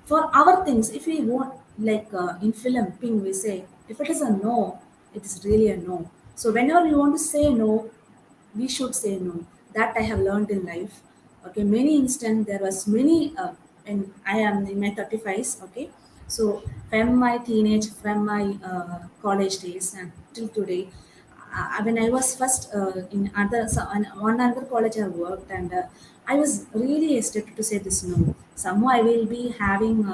for our things. If we want, like in film ping, we say if it is a no, it is really a no. So whenever you want to say no, we should say no. That I have learned in life. Okay, many instant there was many and I am in my 35s. Okay, so from my teenage, from my college days and till today, when I was first in other, so on one other college I worked, and I was really hesitant to say this no. Somehow I will be having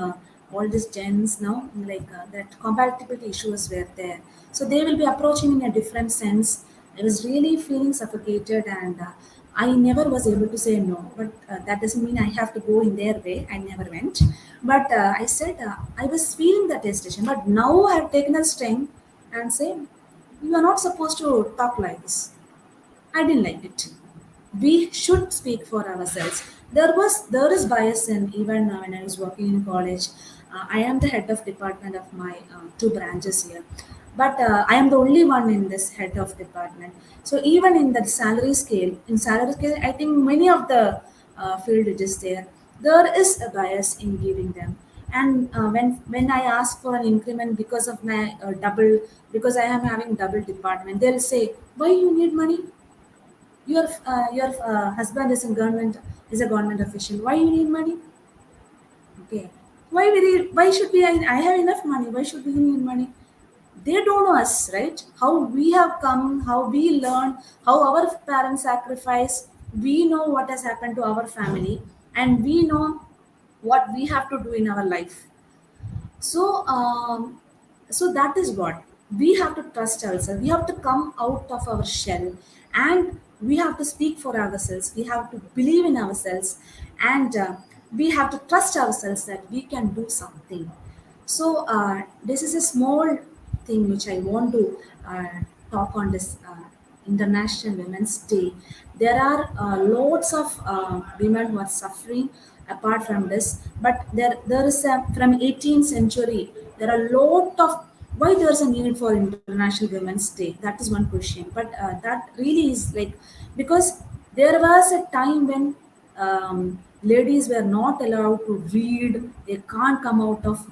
all these gens now, like that compatibility issues were there, so they will be approaching in a different sense. I was really feeling suffocated, and I never was able to say no, but that doesn't mean I have to go in their way. I never went, but I said I was feeling that hesitation, but now I have taken a strength and say, you are not supposed to talk like this. I didn't like it. We should speak for ourselves. There is bias in even when I was working in college. I am the head of department of my two branches here, but I am the only one in this head of department. So even in the salary scale, I think many of the field it is there. There is a bias in giving them. And when I ask for an increment because of my because I am having double department, they'll say, "Why you need money? Your husband is a government official. Why you need money? Okay, why should we? I have enough money. Why should we need money? They don't know us, right? How we have come, how we learn, how our parents sacrifice. We know what has happened to our family, and we know what we have to do in our life. So that is what we have to trust ourselves. We have to come out of our shell, and we have to speak for ourselves. We have to believe in ourselves, and we have to trust ourselves that we can do something. So this is a small thing which I want to talk on this International Women's Day. There are loads of women who are suffering apart from this, but there is from 18th century there are a lot of why there is a need for International Women's Day. That is one question, but that really is like because there was a time when ladies were not allowed to read, they can't come out of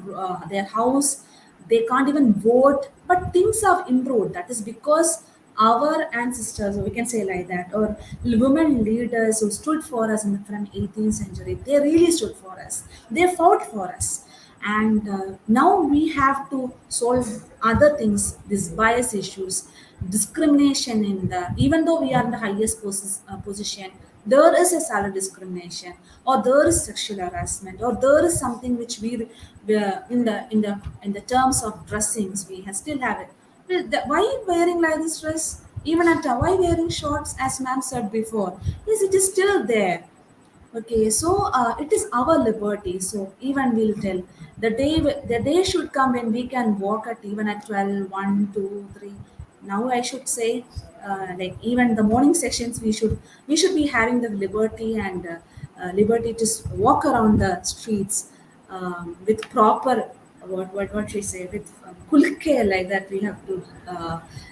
their house, they can't even vote, but things have improved. That is because our ancestors, or we can say like that, or women leaders who stood for us from 18th century, they really stood for us, they fought for us. And now we have to solve other things, these bias issues, discrimination in the, even though we are in the highest position, there is a salary discrimination, or there is sexual harassment, or there is something which in the terms of dressings we still have it. Well, why wearing like this dress? Even at why wearing shorts, as ma'am said before, yes, it is still there. Okay, so it is our liberty. So even we'll tell the day should come when we can walk at even at 12, 1, 2, 3. Now I should say, like even the morning sessions, we should be having the liberty and liberty to walk around the streets with proper what we say with full care, like that we have to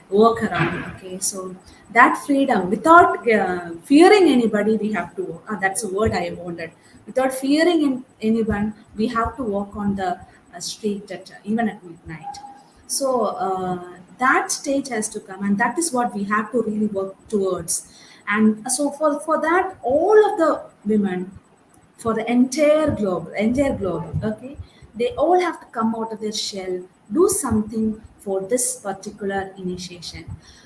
work around. Okay, so that freedom without fearing anybody, we have to that's a word I wanted, without fearing anyone, we have to walk on the street at even at midnight. So that stage has to come, and that is what we have to really work towards. And so for that, all of the women, for the entire globe, okay, they all have to come out of their shell, do something for this particular initiation.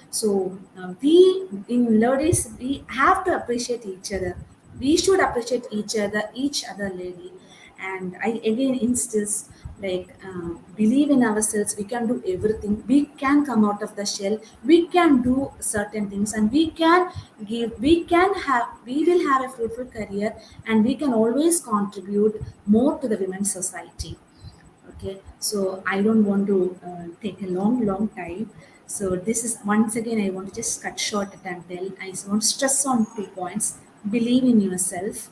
So we in ladies, we have to appreciate each other. We should appreciate each other lady. And I again insist, like believe in ourselves, we can do everything, we can come out of the shell, we can do certain things, and we will have a fruitful career, and we can always contribute more to the women's society. Okay, so I don't want to take a long time. So this is, once again, I want to just cut short it and tell, I want to stress on 2 points. Believe in yourself,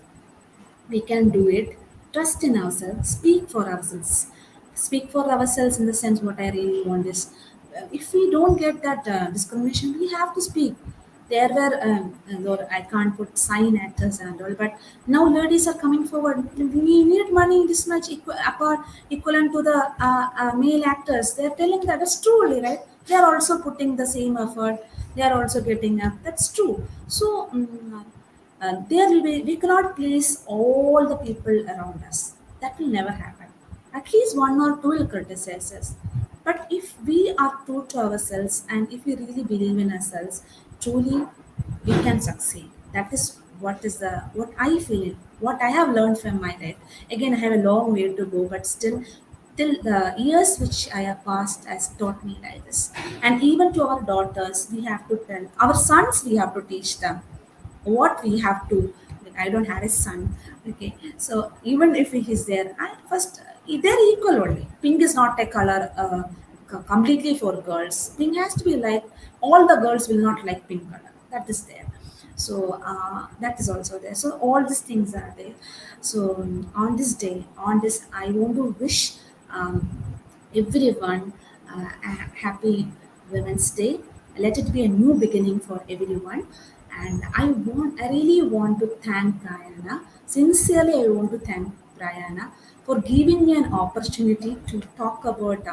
we can do it. Trust in ourselves, speak for ourselves in the sense, what I really want is, if we don't get that discrimination, we have to speak. There were though I can't put sign actors and all, but now ladies are coming forward, we need money this much equivalent to the male actors. They're telling that it's truly right, they are also putting the same effort, they are also getting up, that's true. So there will be, we cannot please all the people around us. That will never happen. At least one or two will criticize us. But if we are true to ourselves, and if we really believe in ourselves, truly we can succeed. That is what I feel. what I have learned from my life. Again, I have a long way to go, but still, till the years which I have passed has taught me like this. And even to our daughters, we have to tell our sons, we have to teach them what we have to. Like, I don't have a son, okay? So even if he is there, I first they're equal only. Pink is not a color completely for girls. Pink has to be like all the girls will not like pink color. That is there. So that is also there. So all these things are there. So on this day, on this, I want to wish everyone a happy Women's Day. Let it be a new beginning for everyone. And I really want to thank Prayaana. Sincerely, I want to thank Prayaana for giving me an opportunity to talk about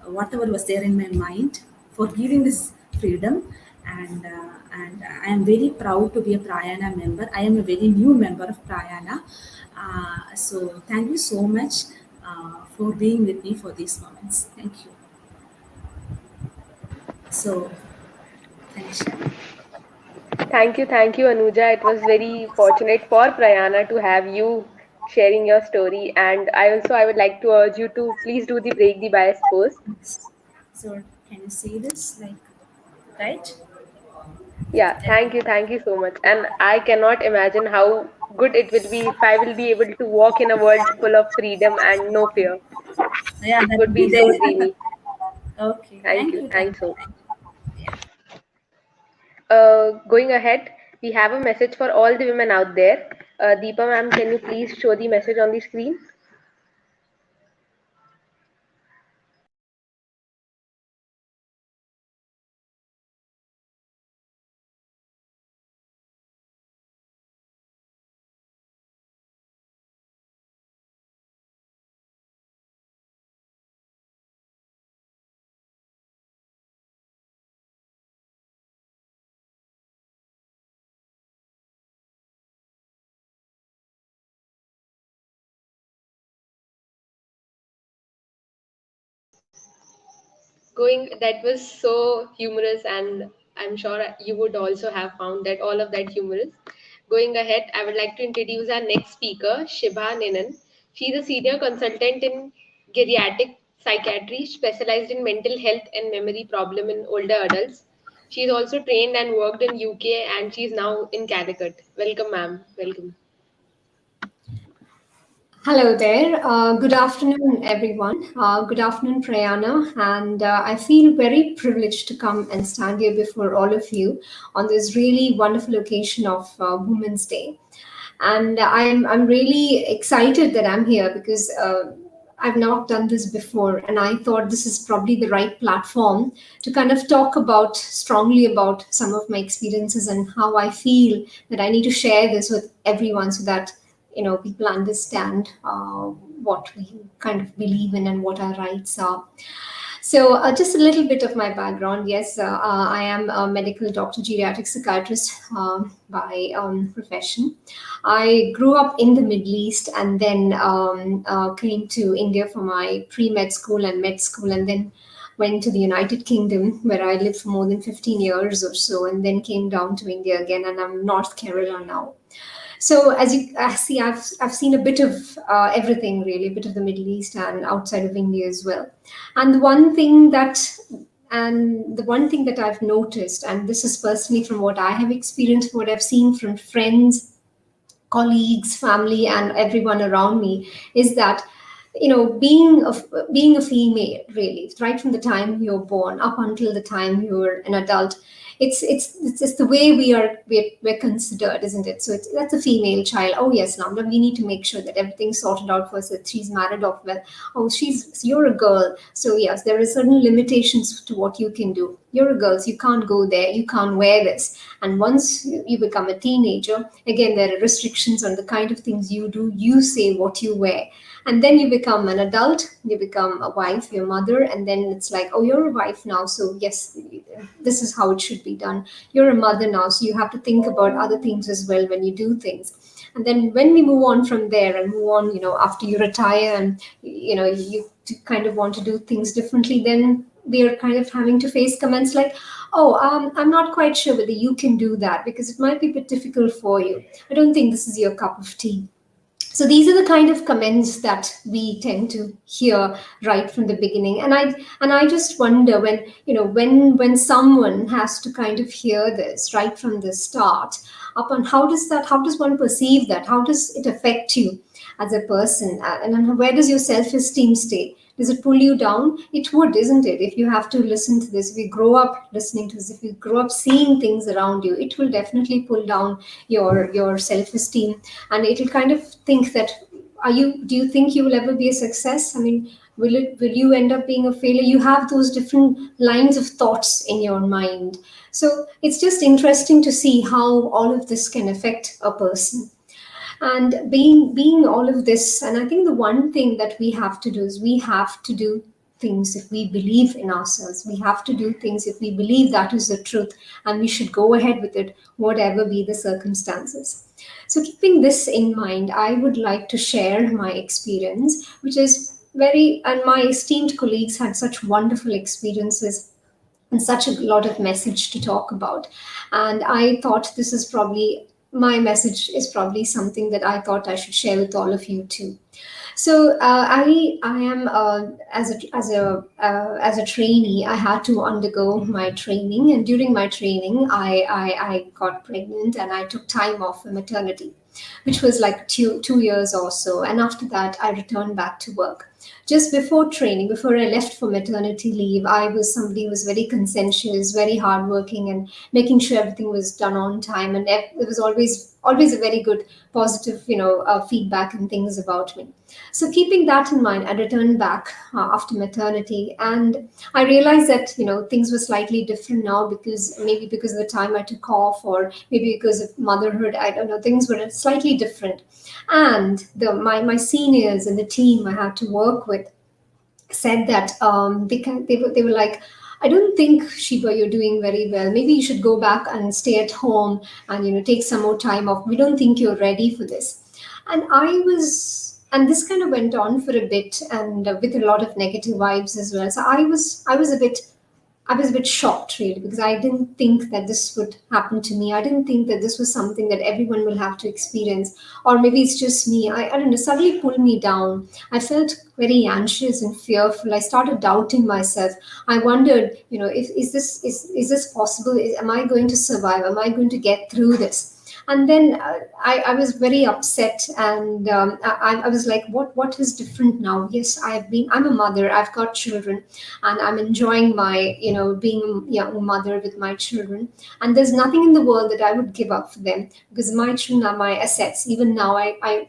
whatever was there in my mind, for giving this freedom. And I am very proud to be a Prayaana member. I am a very new member of Prayaana. So thank you so much for being with me for these moments. Thank you. So, Tanisha. Thank you, Anuja. It was very fortunate for Prayaana to have you sharing your story. And I would like to urge you to please do the break the bias post. So can you see this? Like, right? Yeah, thank you so much. And I cannot imagine how good it will be if I will be able to walk in a world full of freedom and no fear. Yeah, It that would would be be so there. dreamy. Okay, Thank thank you. you, Thanks so Tanisha. Going ahead, we have a message for all the women out there. Deepa ma'am, can you please show the message on the screen? That was so humorous, and I'm sure you would also have found that all of that humorous. Going ahead, I would like to introduce our next speaker, Shibha Ninan. She's a senior consultant in geriatric psychiatry specialized in mental health and memory problem in older adults. She's also trained and worked in UK, and she's now in Calicut. Welcome, ma'am. Welcome. Hello there. Good afternoon, everyone. Good afternoon, Prayaana. And I feel very privileged to come and stand here before all of you on this really wonderful occasion of Women's Day. And I'm really excited that I'm here because I've not done this before, and I thought this is probably the right platform to kind of talk about strongly about some of my experiences and how I feel that I need to share this with everyone so that people understand what we kind of believe in and what our rights are. So, just a little bit of my background. Yes, I am a medical doctor, geriatric psychiatrist by profession. I grew up in the Middle East and then came to India for my pre med school and med school, and then went to the United Kingdom where I lived for more than 15 years or so, and then came down to India again, and I'm North Kerala now. So as you see, I've seen a bit of everything really, a bit of the Middle East and outside of India as well. And the one thing that I've noticed, and this is personally from what I have experienced, what I've seen from friends, colleagues, family, and everyone around me, is that being a female, really, right from the time you're born up until the time you're an adult, it's just the way we're considered, isn't it? So that's a female child. Oh yes, now we need to make sure that everything's sorted out first, that she's married off well. Oh, you're a girl, so yes, there are certain limitations to what you can do. You're a girl, so you can't go there, you can't wear this. And once you become a teenager, again, there are restrictions on the kind of things you do, you say, what you wear. And then you become an adult, you become a wife, your mother, and then it's like, oh, you're a wife now, so yes, this is how it should be done. You're a mother now, so you have to think about other things as well when you do things. And then when we move on from there and move on, after you retire and you kind of want to do things differently, then we are kind of having to face comments like, oh, I'm not quite sure whether you can do that because it might be a bit difficult for you. I don't think this is your cup of tea. So these are the kind of comments that we tend to hear right from the beginning. And I just wonder, when when someone has to kind of hear this right from the start, upon how does one perceive that, how does it affect you as a person, and where does your self-esteem stay? Does it pull you down? It would, isn't it? If you have to listen to this, if you grow up listening to this, if you grow up seeing things around you, it will definitely pull down your self-esteem, and it'll kind of think that, do you think you will ever be a success? I mean, will you end up being a failure? You have those different lines of thoughts in your mind. So it's just interesting to see how all of this can affect a person. And being all of this, and I think the one thing that we have to do is we have to do things if we believe in ourselves. We have to do things if we believe that is the truth, and we should go ahead with it, whatever be the circumstances. So keeping this in mind, I would like to share my experience, which is and my esteemed colleagues had such wonderful experiences and such a lot of message to talk about. And I thought this is probably, my message is probably something that I thought I should share with all of you too. So I am as a trainee, I had to undergo my training, and during my training, I got pregnant and I took time off for maternity, which was like 2 years or so. And after that, I returned back to work. Just before training, before I left for maternity leave, I was somebody who was very conscientious, very hardworking, and making sure everything was done on time. And there was always a very good, positive, feedback and things about me. So keeping that in mind, I returned back after maternity, and I realized that things were slightly different now, because maybe because of the time I took off, or maybe because of motherhood, I don't know, things were slightly different. And my seniors and the team I had to work with said that they were like, I don't think, Shiva, you're doing very well. Maybe you should go back and stay at home and take some more time off. We don't think you're ready for this. And this kind of went on for a bit, and with a lot of negative vibes as well. So I was a bit shocked, really, because I didn't think that this would happen to me. I didn't think that this was something that everyone will have to experience, or maybe it's just me. I don't know, suddenly pulled me down. I felt very anxious and fearful. I started doubting myself. I wondered, is this possible? Am I going to survive? Am I going to get through this? And then I was very upset, and I was like, what is different now? Yes, I'm a mother, I've got children, and I'm enjoying my, being a young mother with my children. And there's nothing in the world that I would give up for them, because my children are my assets. Even now, I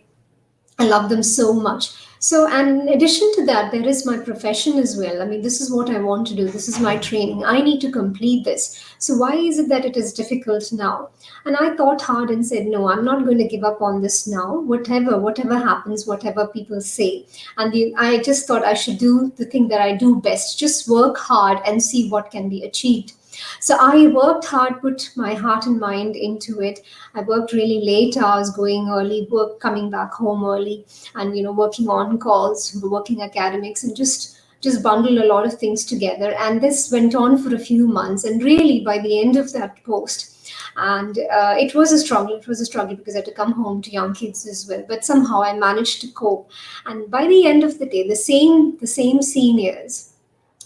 love them so much. So, and in addition to that, there is my profession as well. I mean, this is what I want to do. This is my training. I need to complete this. So, why is it that it is difficult now? And I thought hard and said, no, I'm not going to give up on this now. Whatever happens, whatever people say. And I just thought I should do the thing that I do best. Just work hard and see what can be achieved. So I worked hard, put my heart and mind into it. I worked really late hours, going early, coming back home early, and working on calls, working academics, and just bundle a lot of things together. And this went on for a few months. And really, by the end of that post, and it was a struggle. It was a struggle because I had to come home to young kids as well. But somehow I managed to cope. And by the end of the day, the same seniors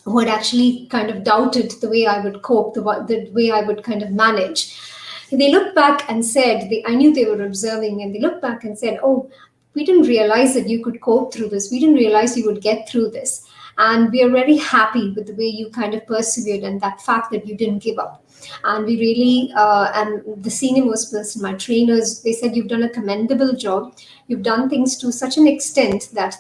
who had actually kind of doubted the way I would cope, the way I would kind of manage, they looked back and said, I knew they were observing, and they looked back and said, oh, we didn't realize that you could cope through this. We didn't realize you would get through this. And we are very happy with the way you kind of persevered, and that fact that you didn't give up. And we really, and the senior most person, my trainers, they said, you've done a commendable job. You've done things to such an extent that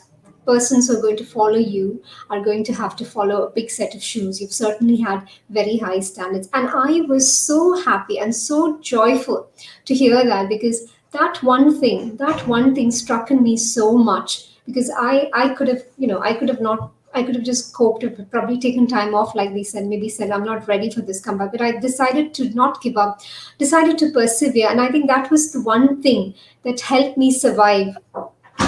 persons who are going to follow you are going to have to follow a big set of shoes. You've certainly had very high standards. And I was so happy and so joyful to hear that, because that one thing struck in me so much, because I could have just coped, probably taken time off, like they said, maybe said, I'm not ready for this comeback. But I decided to not give up, decided to persevere. And I think that was the one thing that helped me survive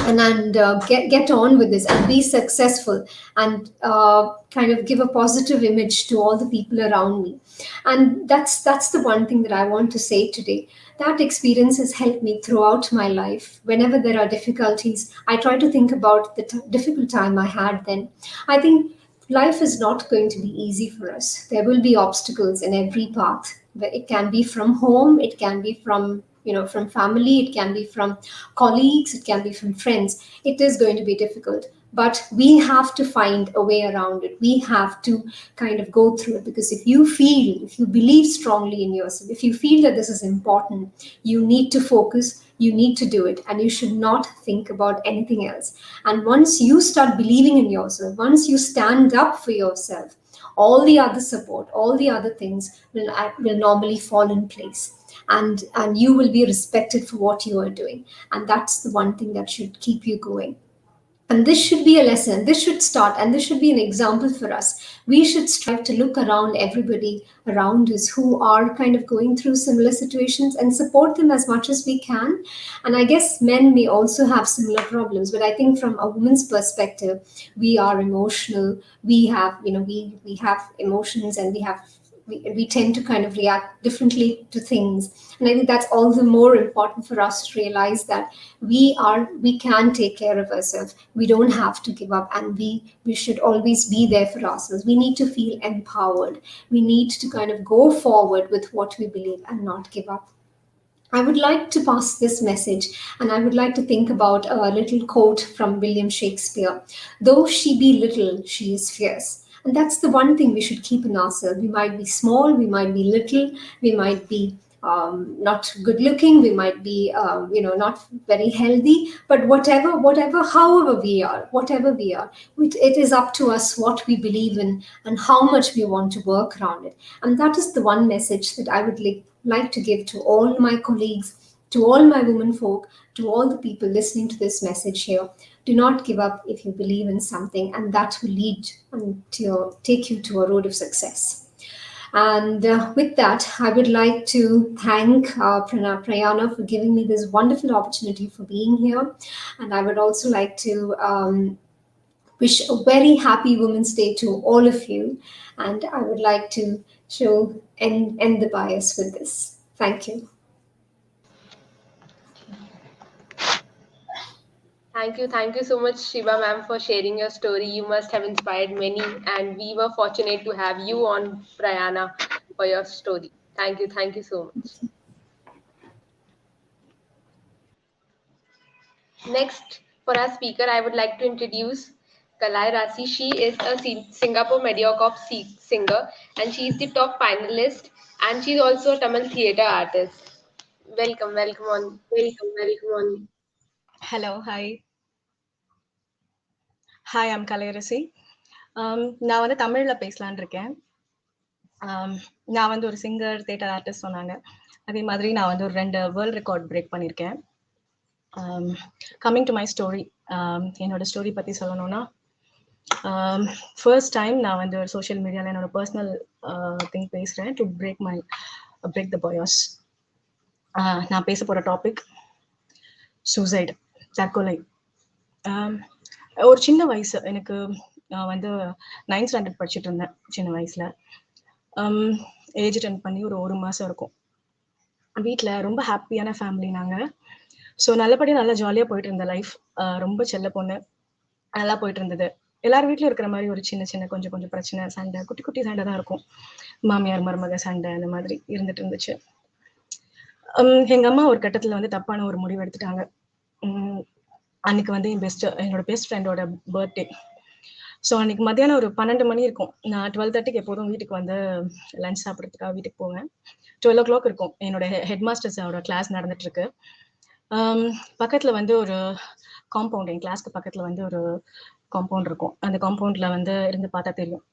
and get on with this and be successful and kind of give a positive image to all the people around me. And that's the one thing that I want to say today. That experience has helped me throughout my life. Whenever there are difficulties, I try to think about the difficult time I had then. I think life is not going to be easy for us. There will be obstacles in every path. It can be from home, it can be from from family, it can be from colleagues, it can be from friends. It is going to be difficult, but we have to find a way around it. We have to kind of go through it, because if you believe strongly in yourself, if you feel that this is important, you need to focus, you need to do it, and you should not think about anything else. And once you start believing in yourself, once you stand up for yourself, all the other support, all the other things will normally fall in place, and you will be respected for what you are doing. And that's the one thing that should keep you going. And this should be a lesson. This should start, and this should be an example for us. We should strive to look around everybody around us who are kind of going through similar situations and support them as much as we can. And I guess men may also have similar problems, but I think from a woman's perspective, we are emotional. We have, we have emotions, and we tend to kind of react differently to things. And I think that's all the more important for us to realize that we can take care of ourselves. We don't have to give up, and we should always be there for ourselves. We need to feel empowered. We need to kind of go forward with what we believe and not give up. I would like to pass this message, and I would like to think about a little quote from William Shakespeare. Though she be little, she is fierce. And that's the one thing we should keep in ourselves. We might be small, we might be little, we might be not good looking, we might be not very healthy, but however we are, it is up to us what we believe in and how much we want to work around it. And that is the one message that I would like to give to all my colleagues, to all my women folk, to all the people listening to this message here. Do not give up if you believe in something, and that will lead to take you to a road of success. And with that, I would like to thank Prayaana for giving me this wonderful opportunity for being here. And I would also like to wish a very happy Women's Day to all of you. And I would like to end the bias with this. Thank you. Thank you so much, Shiva ma'am, for sharing your story. You must have inspired many, and we were fortunate to have you on, Prayaana, for your story. Thank you so much. Next, for our speaker, I would like to introduce Kalai Rasi. She is a Singapore Mediocre singer, and she is the top finalist, and she's also a Tamil theatre artist. Welcome on. Hello, hi. Hi, I'm Kalayarasi. நான் வந்து தமிழில் பேசலான் இருக்கேன். நான் வந்து ஒரு singer, theatre artist சொன்னாங்க. அதே மாதிரி நான் வந்து ஒரு 2 வேர்ல்ட் ரெக்கார்ட் பிரேக் பண்ணியிருக்கேன். கம்மிங் டு மை ஸ்டோரி, என்னோட ஸ்டோரி பற்றி சொல்லணும்னா, ஃபர்ஸ்ட் டைம் நான் வந்து ஒரு சோஷியல் மீடியாவில் என்னோட பர்சனல் திங் பேசுகிறேன் டு பிரேக் த பயாஸ். நான் பேச போகிற டாபிக் சூசைடு, தற்கொலை. ஒரு சின்ன வயசு, எனக்கு நான் வந்து 9th ஸ்டாண்டர்ட் படிச்சுட்டு இருந்தேன். சின்ன வயசில் ஏஜ் அட்டெண்ட் பண்ணி ஒரு 1 மாதம் இருக்கும். வீட்டில் ரொம்ப ஹாப்பியான ஃபேமிலி நாங்கள். ஸோ நல்லபடியாக நல்லா ஜாலியாக போயிட்டு இருந்த லைஃப். ரொம்ப செல்ல பொண்ணு, நல்லா போயிட்டு இருந்தது. எல்லார் வீட்லையும் இருக்கிற மாதிரி ஒரு சின்ன கொஞ்சம் பிரச்சனை, சண்டை, குட்டி சண்டை தான் இருக்கும். மாமியார் மருமக சண்டை, அந்த மாதிரி இருந்துட்டு இருந்துச்சு. எங்கள் அம்மா ஒரு கட்டத்தில் வந்து தப்பான ஒரு முடிவு எடுத்துட்டாங்க. அன்னைக்கு வந்து என்னோட பெஸ்ட் ஃப்ரெண்டோட பர்த்டே. ஸோ அன்னைக்கு மத்தியானம் ஒரு 12 மணி இருக்கும். நான் 12:30க்கு எப்போதும் வீட்டுக்கு வந்து லஞ்ச் சாப்பிட்றதுக்காக வீட்டுக்கு போவேன். 12 o'clock இருக்கும். என்னோட ஹெட் மாஸ்டர்ஸோட கிளாஸ் நடந்துட்டு இருக்கு. பக்கத்தில் வந்து ஒரு காம்பவுண்ட், என் கிளாஸ்க்கு பக்கத்தில் வந்து ஒரு காம்பவுண்ட் இருக்கும். அந்த காம்பவுண்டில் வந்து இருந்து பார்த்தா தெரியும்.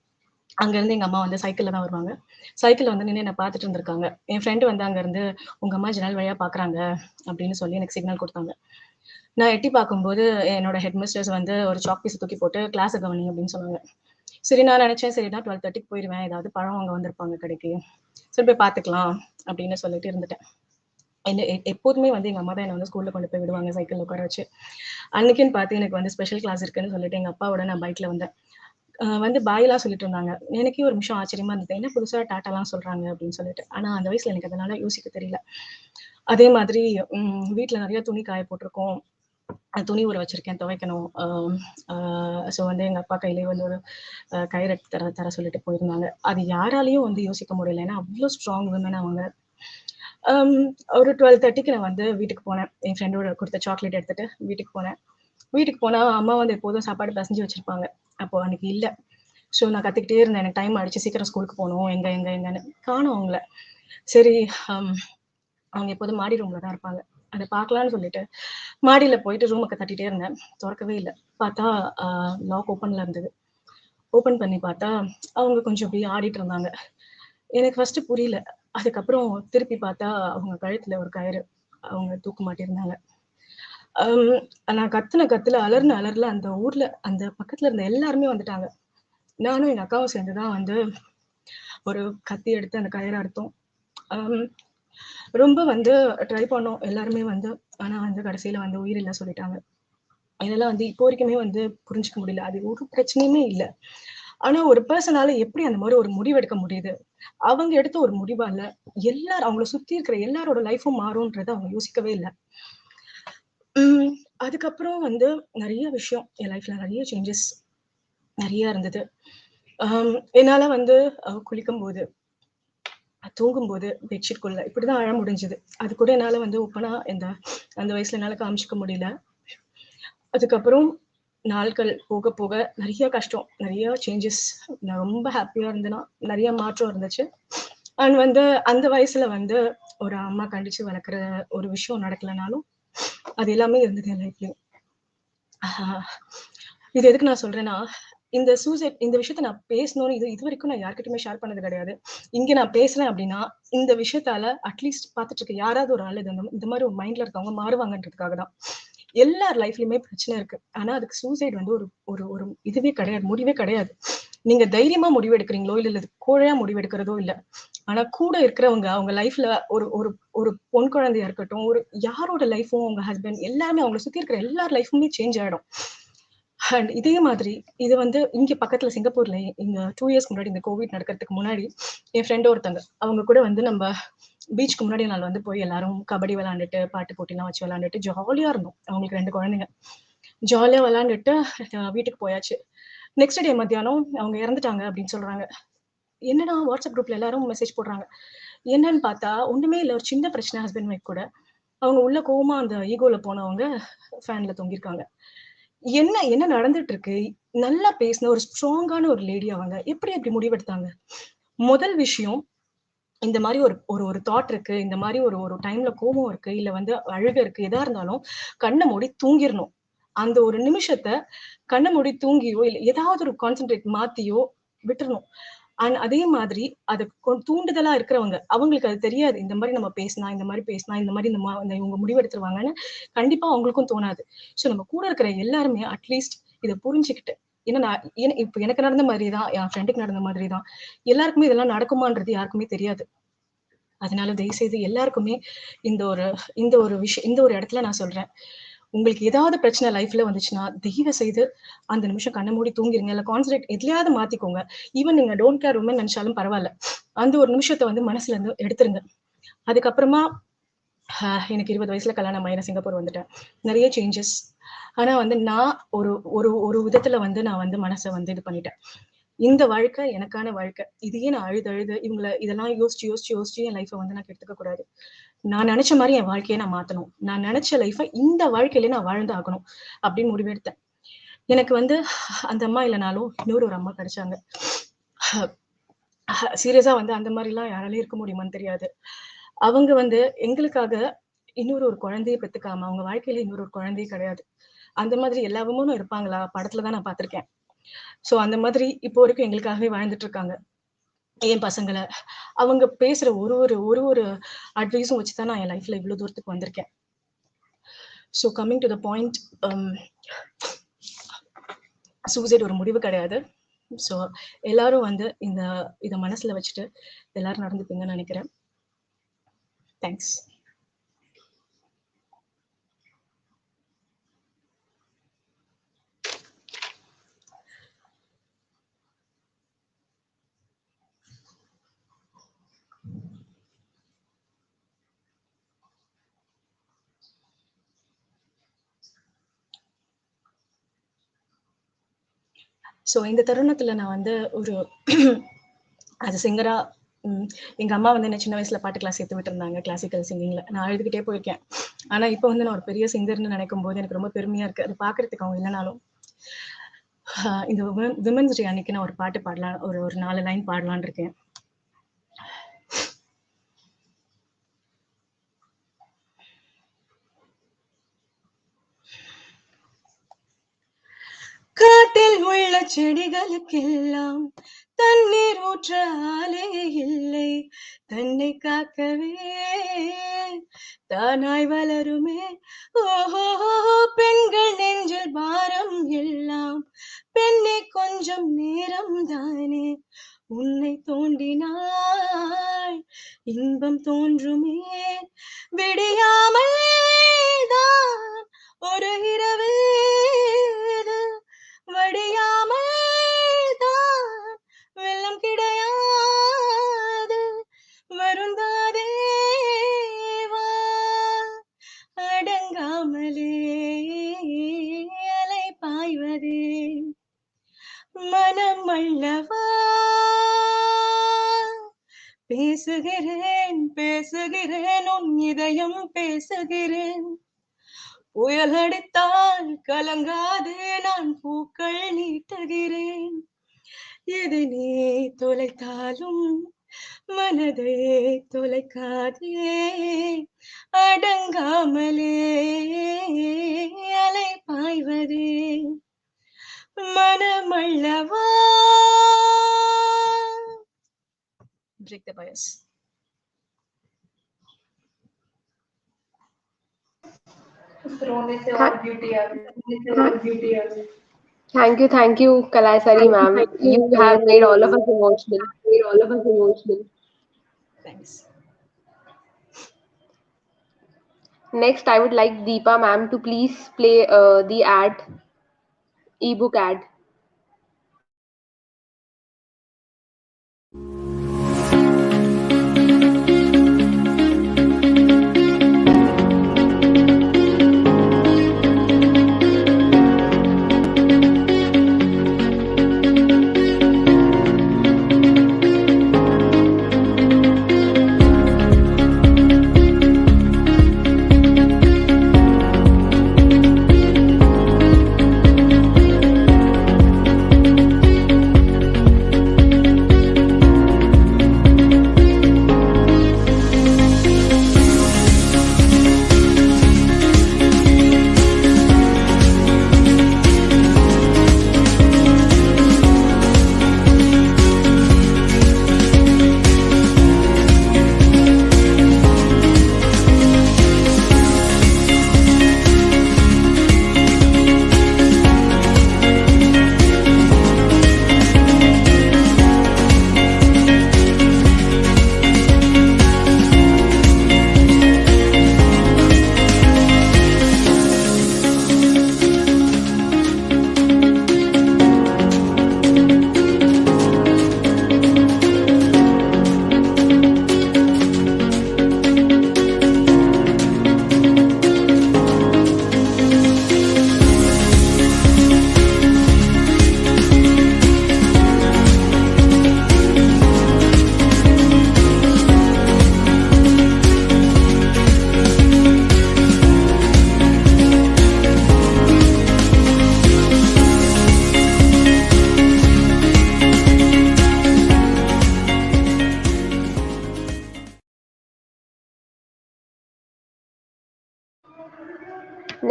அங்கேருந்து எங்கள் அம்மா வந்து சைக்கிளில் தான் வருவாங்க. சைக்கிளில் வந்து நின்று என்னை பார்த்துட்டு இருந்திருக்காங்க. என் ஃப்ரெண்டு வந்து அங்கேருந்து உங்கள் அம்மா ஜன்னல் வழியாக பார்க்குறாங்க அப்படின்னு சொல்லி எனக்கு சிக்னல் கொடுத்தாங்க. நான் எட்டி பார்க்கும்போது என்னோட ஹெட் மிஸ்டர்ஸ் வந்து ஒரு சாக் பீஸ் தூக்கி போட்டு கிளாஸை கவனி அப்படின்னு சொன்னாங்க. சரி, நான் நினச்சேன், சரி நான் 12:30க்கு போயிடுவேன், ஏதாவது பழம் அங்கே வந்திருப்பாங்க கடைக்கு, சரி போய் பார்த்துக்கலாம் அப்படின்னு சொல்லிட்டு இருந்துட்டேன். என்ன எப்போதுமே வந்து எங்கள் அம்மா தான் என்னை வந்து ஸ்கூலில் கொண்டு போய் விடுவாங்க சைக்கிளில் உட்கார வச்சு. அன்னைக்குன்னு பார்த்து எனக்கு வந்து ஸ்பெஷல் கிளாஸ் இருக்குன்னு சொல்லிட்டு எங்கள் அப்பாவோட நான் பைக்கில் வந்தேன். வந்து பாயெல்லாம் சொல்லிட்டு இருந்தாங்க. எனக்கே ஒரு நிமிஷம் ஆச்சரியமா இருந்தது. என்ன புதுசாக டாட்டாலாம் சொல்கிறாங்க அப்படின்னு சொல்லிட்டு. ஆனால் அந்த வயசில் எனக்கு அதனால யோசிக்க தெரியல. அதே மாதிரி வீட்டில் நிறைய துணி காய போட்டிருக்கோம். துணி ஊற வச்சிருக்கேன், துவைக்கணும். ஸோ வந்து எங்கள் அப்பா கையிலேயே வந்து ஒரு கயிறு தர சொல்லிட்டு போயிருந்தாங்க. அது யாராலையும் வந்து யோசிக்க முடியல. ஏன்னா அவ்வளோ ஸ்ட்ராங் விமன் அவங்க. ஒரு 12:30க்கு நான் வந்து வீட்டுக்கு போனேன். என் ஃப்ரெண்டோட கொடுத்த சாக்லேட் எடுத்துட்டு வீட்டுக்கு போனேன். வீட்டுக்கு போனால் அம்மா வந்து எப்போதும் சாப்பாடு பிசைஞ்சு வச்சிருப்பாங்க. அப்போ அன்னைக்கு இல்லை. ஸோ நான் கற்றுக்கிட்டே இருந்தேன். எனக்கு டைம் ஆயிடுச்சு, சீக்கிரம் ஸ்கூலுக்கு போகணும். எங்கன்னு காணும் அவங்கள. சரி, அவங்க எப்போதும் மாடி ரூமில் தான் இருப்பாங்க. அதை பார்க்கலான்னு சொல்லிட்டு மாடியில் போயிட்டு ரூமுக்கு தட்டிகிட்டே இருந்தேன். திறக்கவே இல்லை. பார்த்தா லாக் ஓப்பனில் இருந்தது. ஓப்பன் பண்ணி பார்த்தா அவங்க கொஞ்சம் அப்படியே ஆடிட்டு இருந்தாங்க. எனக்கு ஃபர்ஸ்ட் புரியல. அதுக்கப்புறம் திருப்பி பார்த்தா அவங்க கழுத்துல ஒரு கயிறு அவங்க தூக்க மாட்டிருந்தாங்க. நான் கத்துல அலர்ல அந்த ஊர்ல அந்த பக்கத்துல இருந்த எல்லாருமே வந்துட்டாங்க. நானும் எங்க அக்காவும் சேர்ந்துதான் வந்து ஒரு கத்தி எடுத்து அந்த கயிறை அறுத்தோம். ரொம்ப வந்து ட்ரை பண்ணோம் எல்லாருமே வந்து. ஆனா வந்து கடைசியில வந்து உயிர் இல்லை சொல்லிட்டாங்க. இதெல்லாம் வந்து இப்போ வரைக்குமே வந்து புரிஞ்சுக்க முடியல. அது ஒரு பிரச்சனையுமே இல்லை. ஆனா ஒரு பர்சனால எப்படி அந்த மாதிரி ஒரு முடிவு எடுக்க முடியுது? அவங்க எடுத்த ஒரு முடிவால எல்லாரும் அவங்கள சுத்தி இருக்கிற எல்லாரோட லைஃபும் மாறும்ன்றத அவங்க யோசிக்கவே இல்லை. அதுக்கப்புறம் வந்து நிறைய விஷயம் என் லைஃப்ல நிறைய சேஞ்சஸ் நிறைய இருந்தது. என்னால வந்து குளிக்கும் போது, தூங்கும்போது பெட்ஷீட்குள்ள இப்படிதான் அழ முடிஞ்சது. அது கூட என்னால வந்து ஓப்பனா அந்த வயசுல என்னால காமிச்சிக்க முடியல. அதுக்கப்புறம் நாட்கள் போக போக நிறைய கஷ்டம், நிறைய சேஞ்சஸ். நான் ரொம்ப ஹாப்பியா இருந்தேன்னா நிறைய மாற்றம் இருந்துச்சு. அண்ட் வந்து அந்த வயசுல வந்து ஒரு அம்மா கண்டிச்சு வளர்க்குற ஒரு விஷயம் நடக்கலைனாலும் அது எல்லாமே இருந்தது என் லைஃப்லயும். இது எதுக்கு நான் சொல்றேன்னா, இந்த சூசைட் இந்த விஷயத்த நான் பேசணும்னு இது வரைக்கும் நான் யார்கிட்டயுமே ஷேர் பண்ணது கிடையாது. இங்க நான் பேசுறேன் அப்படின்னா இந்த விஷயத்தால அட்லீஸ்ட் பார்த்துட்டு இருக்க யாராவது ஒரு ஆள் இந்த மாதிரி ஒரு மைண்ட்ல இருக்கவங்க மாறுவாங்கன்றதுக்காக தான். எல்லார் லைஃப்லயுமே பிரச்சனை இருக்கு. ஆனா அதுக்கு சூசைட் வந்து ஒரு ஒரு ஒரு இதுவே கிடையாது, முடிவே கிடையாது. நீங்க தைரியமா முடிவு எடுக்கிறீங்களோ இல்ல கோழையா முடிவு எடுக்கிறதோ இல்ல. ஆனா கூட இருக்கிறவங்க அவங்க லைஃப்ல ஒரு ஒரு ஒரு பொன் குழந்தையா இருக்கட்டும், ஒரு யாரோட லைஃபும் உங்க ஹஸ்பண்ட் எல்லாருமே அவங்களை சுத்தி இருக்கிற எல்லார் லைஃபுமே சேஞ்ச் ஆயிடும். அண்ட் இதே மாதிரி இது வந்து இங்க பக்கத்துல சிங்கப்பூர்ல இந்த 2 இயர்ஸ் முன்னாடி இந்த கோவிட் நடக்கிறதுக்கு முன்னாடி என் ஃப்ரெண்ட் ஒருத்தங்க அவங்க கூட வந்து நம்ம பீச்சுக்கு முன்னாடி நாள் வந்து போய் எல்லாரும் கபடி விளையாண்டுட்டு பாட்டு போட்டிலாம் வச்சு விளையாண்டுட்டு ஜாலியா இருந்தோம். அவங்களுக்கு 2 குழந்தைங்க. ஜாலியா விளையாண்டுட்டு வீட்டுக்கு போயாச்சு. நெக்ஸ்ட் டே மத்தியானம் அவங்க இறந்துட்டாங்க அப்படின்னு சொல்றாங்க. என்னடா வாட்ஸ்அப் குரூப்ல எல்லாரும் மெசேஜ் போடுறாங்க. என்னன்னு பார்த்தா ஒண்ணுமே இல்லை, ஒரு சின்ன பிரச்சனை ஹஸ்பண்ட் ஒய்ஃப் கூட. அவங்க உள்ள கோவமா அந்த ஈகோல போனவங்க ஃபேன்ல தொங்கிருக்காங்க. என்ன என்ன நடந்துட்டு இருக்கு? நல்லா பேசின ஒரு ஸ்ட்ராங்கான ஒரு லேடி அவங்க எப்படி முடிவெடுத்தாங்க? முதல் விஷயம், இந்த மாதிரி ஒரு தாட் இருக்கு, இந்த மாதிரி ஒரு டைம்ல கோபம் இருக்கு, இல்ல வந்து அழுக இருக்கு, எதா இருந்தாலும் கண்ணை மூடி தூங்கிடணும். அந்த ஒரு நிமிஷத்தை கண்ணை மூடி தூங்கியோ இல்ல ஏதாவது ஒரு கான்சென்ட்ரேட் மாத்தியோ விட்டுறணும். அண்ட் அதே மாதிரி அது தூண்டுதலா இருக்கிறவங்க அவங்களுக்கு அது தெரியாது. இந்த மாதிரி நம்ம பேசினா இந்த மாதிரி இவங்க முடிவெடுத்துருவாங்கன்னு கண்டிப்பா அவங்களுக்கும் தோணாது. ஸோ நம்ம கூட இருக்கிற எல்லாருமே அட்லீஸ்ட் இதை புரிஞ்சுக்கிட்டு, ஏன்னா இப்ப எனக்கு நடந்த மாதிரிதான் என் ஃப்ரெண்டுக்கு நடந்த மாதிரிதான் எல்லாருக்குமே இதெல்லாம் நடக்குமான்றது யாருக்குமே தெரியாது. அதனால தயவு செய்து எல்லாருக்குமே இந்த ஒரு விஷயம் இந்த ஒரு இடத்துல நான் சொல்றேன், உங்களுக்கு ஏதாவது பிரச்சனை லைஃப்ல வந்துச்சுன்னா தயவு செய்து அந்த நிமிஷம் கண்ணை மூடி தூங்கிருங்க. இல்ல கான்சன்ட்ரேட் எதுலயாவது மாத்திக்கோங்க. ஈவன் நீங்க டோன்ட் கேர் உமன் நினைச்சாலும் பரவாயில்ல, அந்த ஒரு நிமிஷத்தை வந்து மனசுல இருந்து எடுத்துருங்க. அதுக்கப்புறமா எனக்கு 20 வயசுல கல்யாணம் ஆயிரம் சிங்கப்பூர் வந்துட்டேன். நிறைய சேஞ்சஸ். ஆனா வந்து நான் ஒரு ஒரு ஒரு விதத்துல வந்து நான் வந்து மனசை வந்து இது பண்ணிட்டேன். இந்த வாழ்க்கை எனக்கான வாழ்க்கை. இதையே நான் அழுது இதெல்லாம் யோசிச்சு என் லைஃபை வந்து நான் கெடுத்துக்க கூடாது. நான் நினைச்ச மாதிரி என் வாழ்க்கையை நான் மாத்தணும். நான் நினைச்ச லைஃபை இந்த வாழ்க்கையில நான் வாழ்ந்து ஆகணும் அப்படின்னு முடிவெடுத்தேன். எனக்கு வந்து அந்த அம்மா இல்லைனாலும் இன்னொரு ஒரு அம்மா கிடைச்சாங்க. சீரியஸா வந்து அந்த மாதிரி எல்லாம் யாராலையும் இருக்க முடியுமான்னு தெரியாது. அவங்க வந்து எங்களுக்காக இன்னொரு ஒரு குழந்தையை பெத்துக்காம அவங்க வாழ்க்கையில இன்னொரு ஒரு குழந்தையே கிடையாது. அந்த மாதிரி எல்லா விமனும் இருப்பாங்களா? படத்துலதான் நான் பார்த்திருக்கேன். சோ அந்த மாதிரி இப்போ வரைக்கும் எங்களுக்காகவே வாழ்ந்துட்டு இருக்காங்க. என் பசங்களை அவங்க பேசுற ஒரு அட்வைஸும் வச்சுதான் நான் என் லைஃப்ல இவ்வளவு தூரத்துக்கு வந்திருக்கேன். So coming to the point, suicide ஒரு முடிவு கிடையாது. ஸோ எல்லாரும் வந்து இதை மனசுல வச்சுட்டு எல்லாரும் நடந்துப்பீங்கன்னு நினைக்கிறேன். தேங்க்ஸ். ஸோ இந்த தருணத்தில் நான் வந்து ஒரு அது சிங்கராக எங்கள் அம்மா வந்து என்ன சின்ன வயசில் பாட்டு கிளாஸ் சேர்த்து விட்டுருந்தாங்க கிளாசிக்கல் சிங்கிங்கில். நான் எழுதிக்கிட்டே போயிருக்கேன். ஆனால் இப்போ வந்து நான் ஒரு பெரிய சிங்கர்னு நினைக்கும் போது எனக்கு ரொம்ப பெருமையாக இருக்குது. அது பார்க்குறதுக்கு அவங்க இல்லைனாலும் இந்த விமன்ஸ் டே அன்னைக்கு நான் ஒரு பாட்டு பாடலாம், ஒரு 4 லைன் பாடலான் இருக்கேன். காட்டில் உள்ள செடிகளுக்கெல்லாம் தண்ணீர் ஊற்ற ஆளே இல்லை, தன்னை காக்கவே தானாய் வளருமே. ஓஹோ, பெண்கள் நெஞ்சில் பாரம் எல்லாம் பெண்ணே கொஞ்சம் நேரம் தானே, உன்னை தோண்டினாய் இன்பம் தோன்றுமே. விடியாமல் தான் ஒரு இரவு, வடியாமல் தான் வெள்ளம் கிடையாது, வருந்தாதே வா, அடங்காமலே அலை பாய்வதே மனம் அல்லவா. பேசுகிறேன் பேசுகிறேன் உன் இதயம் பேசுகிறேன், புயல் அடித்தால் கலங்காதே நான் பூக்கள் நீட்டுகிறேன். எது நீ தொலைத்தாலும் மனதை தொலைக்காதே, அடங்காமலே அலை பாய்வதே மனமல்லவா. Break the bias. Thank you, Kalaisari ma'am. You have made all of us emotional. Thanks. Next, I would like Deepa ma'am to please play the ad, ebook ad.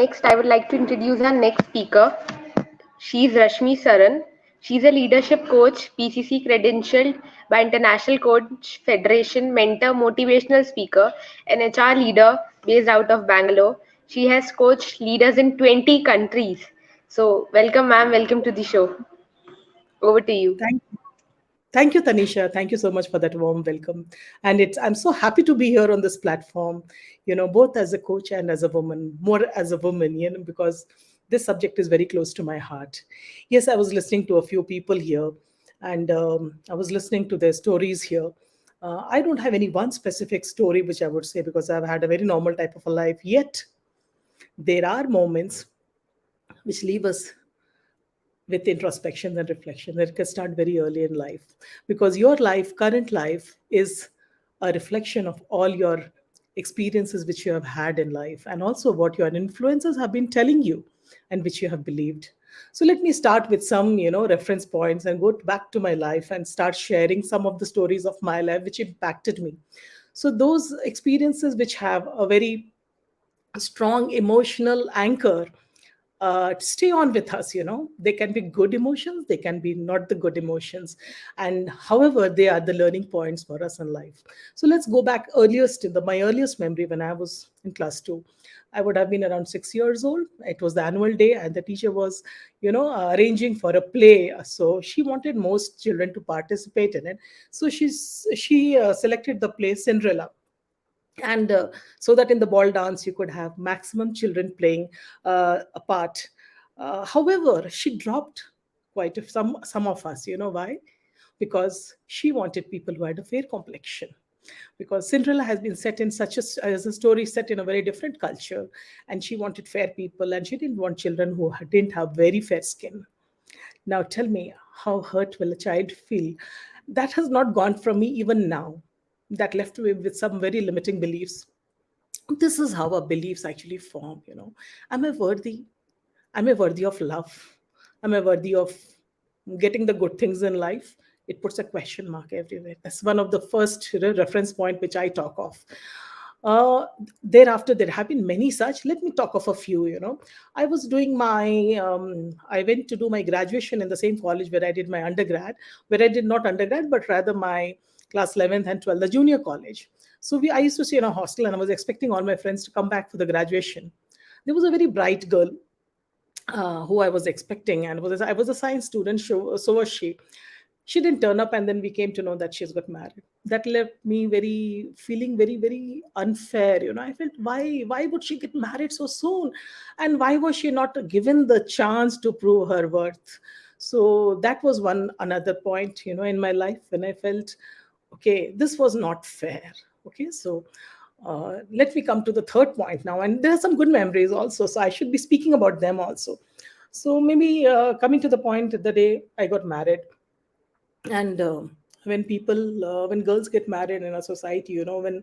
Next, I would like to introduce our next speaker. She's Rashmi Saran. She's a leadership coach, PCC credentialed by International Coach Federation, mentor, motivational speaker, and HR leader based out of Bangalore. She has coached leaders in 20 countries. So, welcome, ma'am. Welcome to the show. Over to you. Thank you, Tanisha. Thank you so much for that warm welcome. And I'm so happy to be here on this platform, both as a coach and as a woman, more as a woman, because this subject is very close to my heart. Yes, I was listening to a few people here, and I was listening to their stories here. I don't have any one specific story which I would say, because I've had a very normal type of a life. Yet, there are moments which leave us with introspection and reflection. It can start very early in life, because your life, current life, is a reflection of all your experiences which you have had in life, and also what your influencers have been telling you and which you have believed. So let me start with some, reference points, and go back to my life and start sharing some of the stories of my life which impacted me. So those experiences which have a very strong emotional anchor stay on with us. They can be good emotions, they can be not the good emotions, and however, they are the learning points for us in life. So let's go back earliest in my earliest memory. When I was in class 2, I would have been around 6 years old. It was the annual day, and the teacher was arranging for a play. So she wanted most children to participate in it. So she selected the play Cinderella, and so that in the ball dance you could have maximum children playing a part. However, she dropped some of us. You know why? Because she wanted people who had a fair complexion, because Cinderella has been set in such as a story set in a very different culture, and she wanted fair people, and she didn't want children who didn't have very fair skin. Now tell me, how hurt will a child feel? That has not gone from me even now. That left me with some very limiting beliefs. This is how our beliefs actually form. Am I worthy? Am I worthy of love? Am I worthy of getting the good things in life? It puts a question mark everywhere. That's one of the first reference point which I talk of. Thereafter, there have been many such. Let me talk of a few. I was doing I went to do my graduation in the same college where I did my undergrad, where I did not undergrad, but rather my class 11th and 12th, the junior college. So I used to stay in a hostel, and I was expecting all my friends to come back for the graduation. There was a very bright girl who I was expecting, and I was a science student, so was she. She didn't turn up, and then we came to know that she's got married. That left me feeling very, very unfair. I felt, why would she get married so soon, and why was she not given the chance to prove her worth? So that was another point, in my life, when I felt, okay, this was not fair. Okay, so let me come to the third point now, and there are some good memories also, so I should be speaking about them also. So maybe coming to the point, the day I got married, and when girls get married in a society, when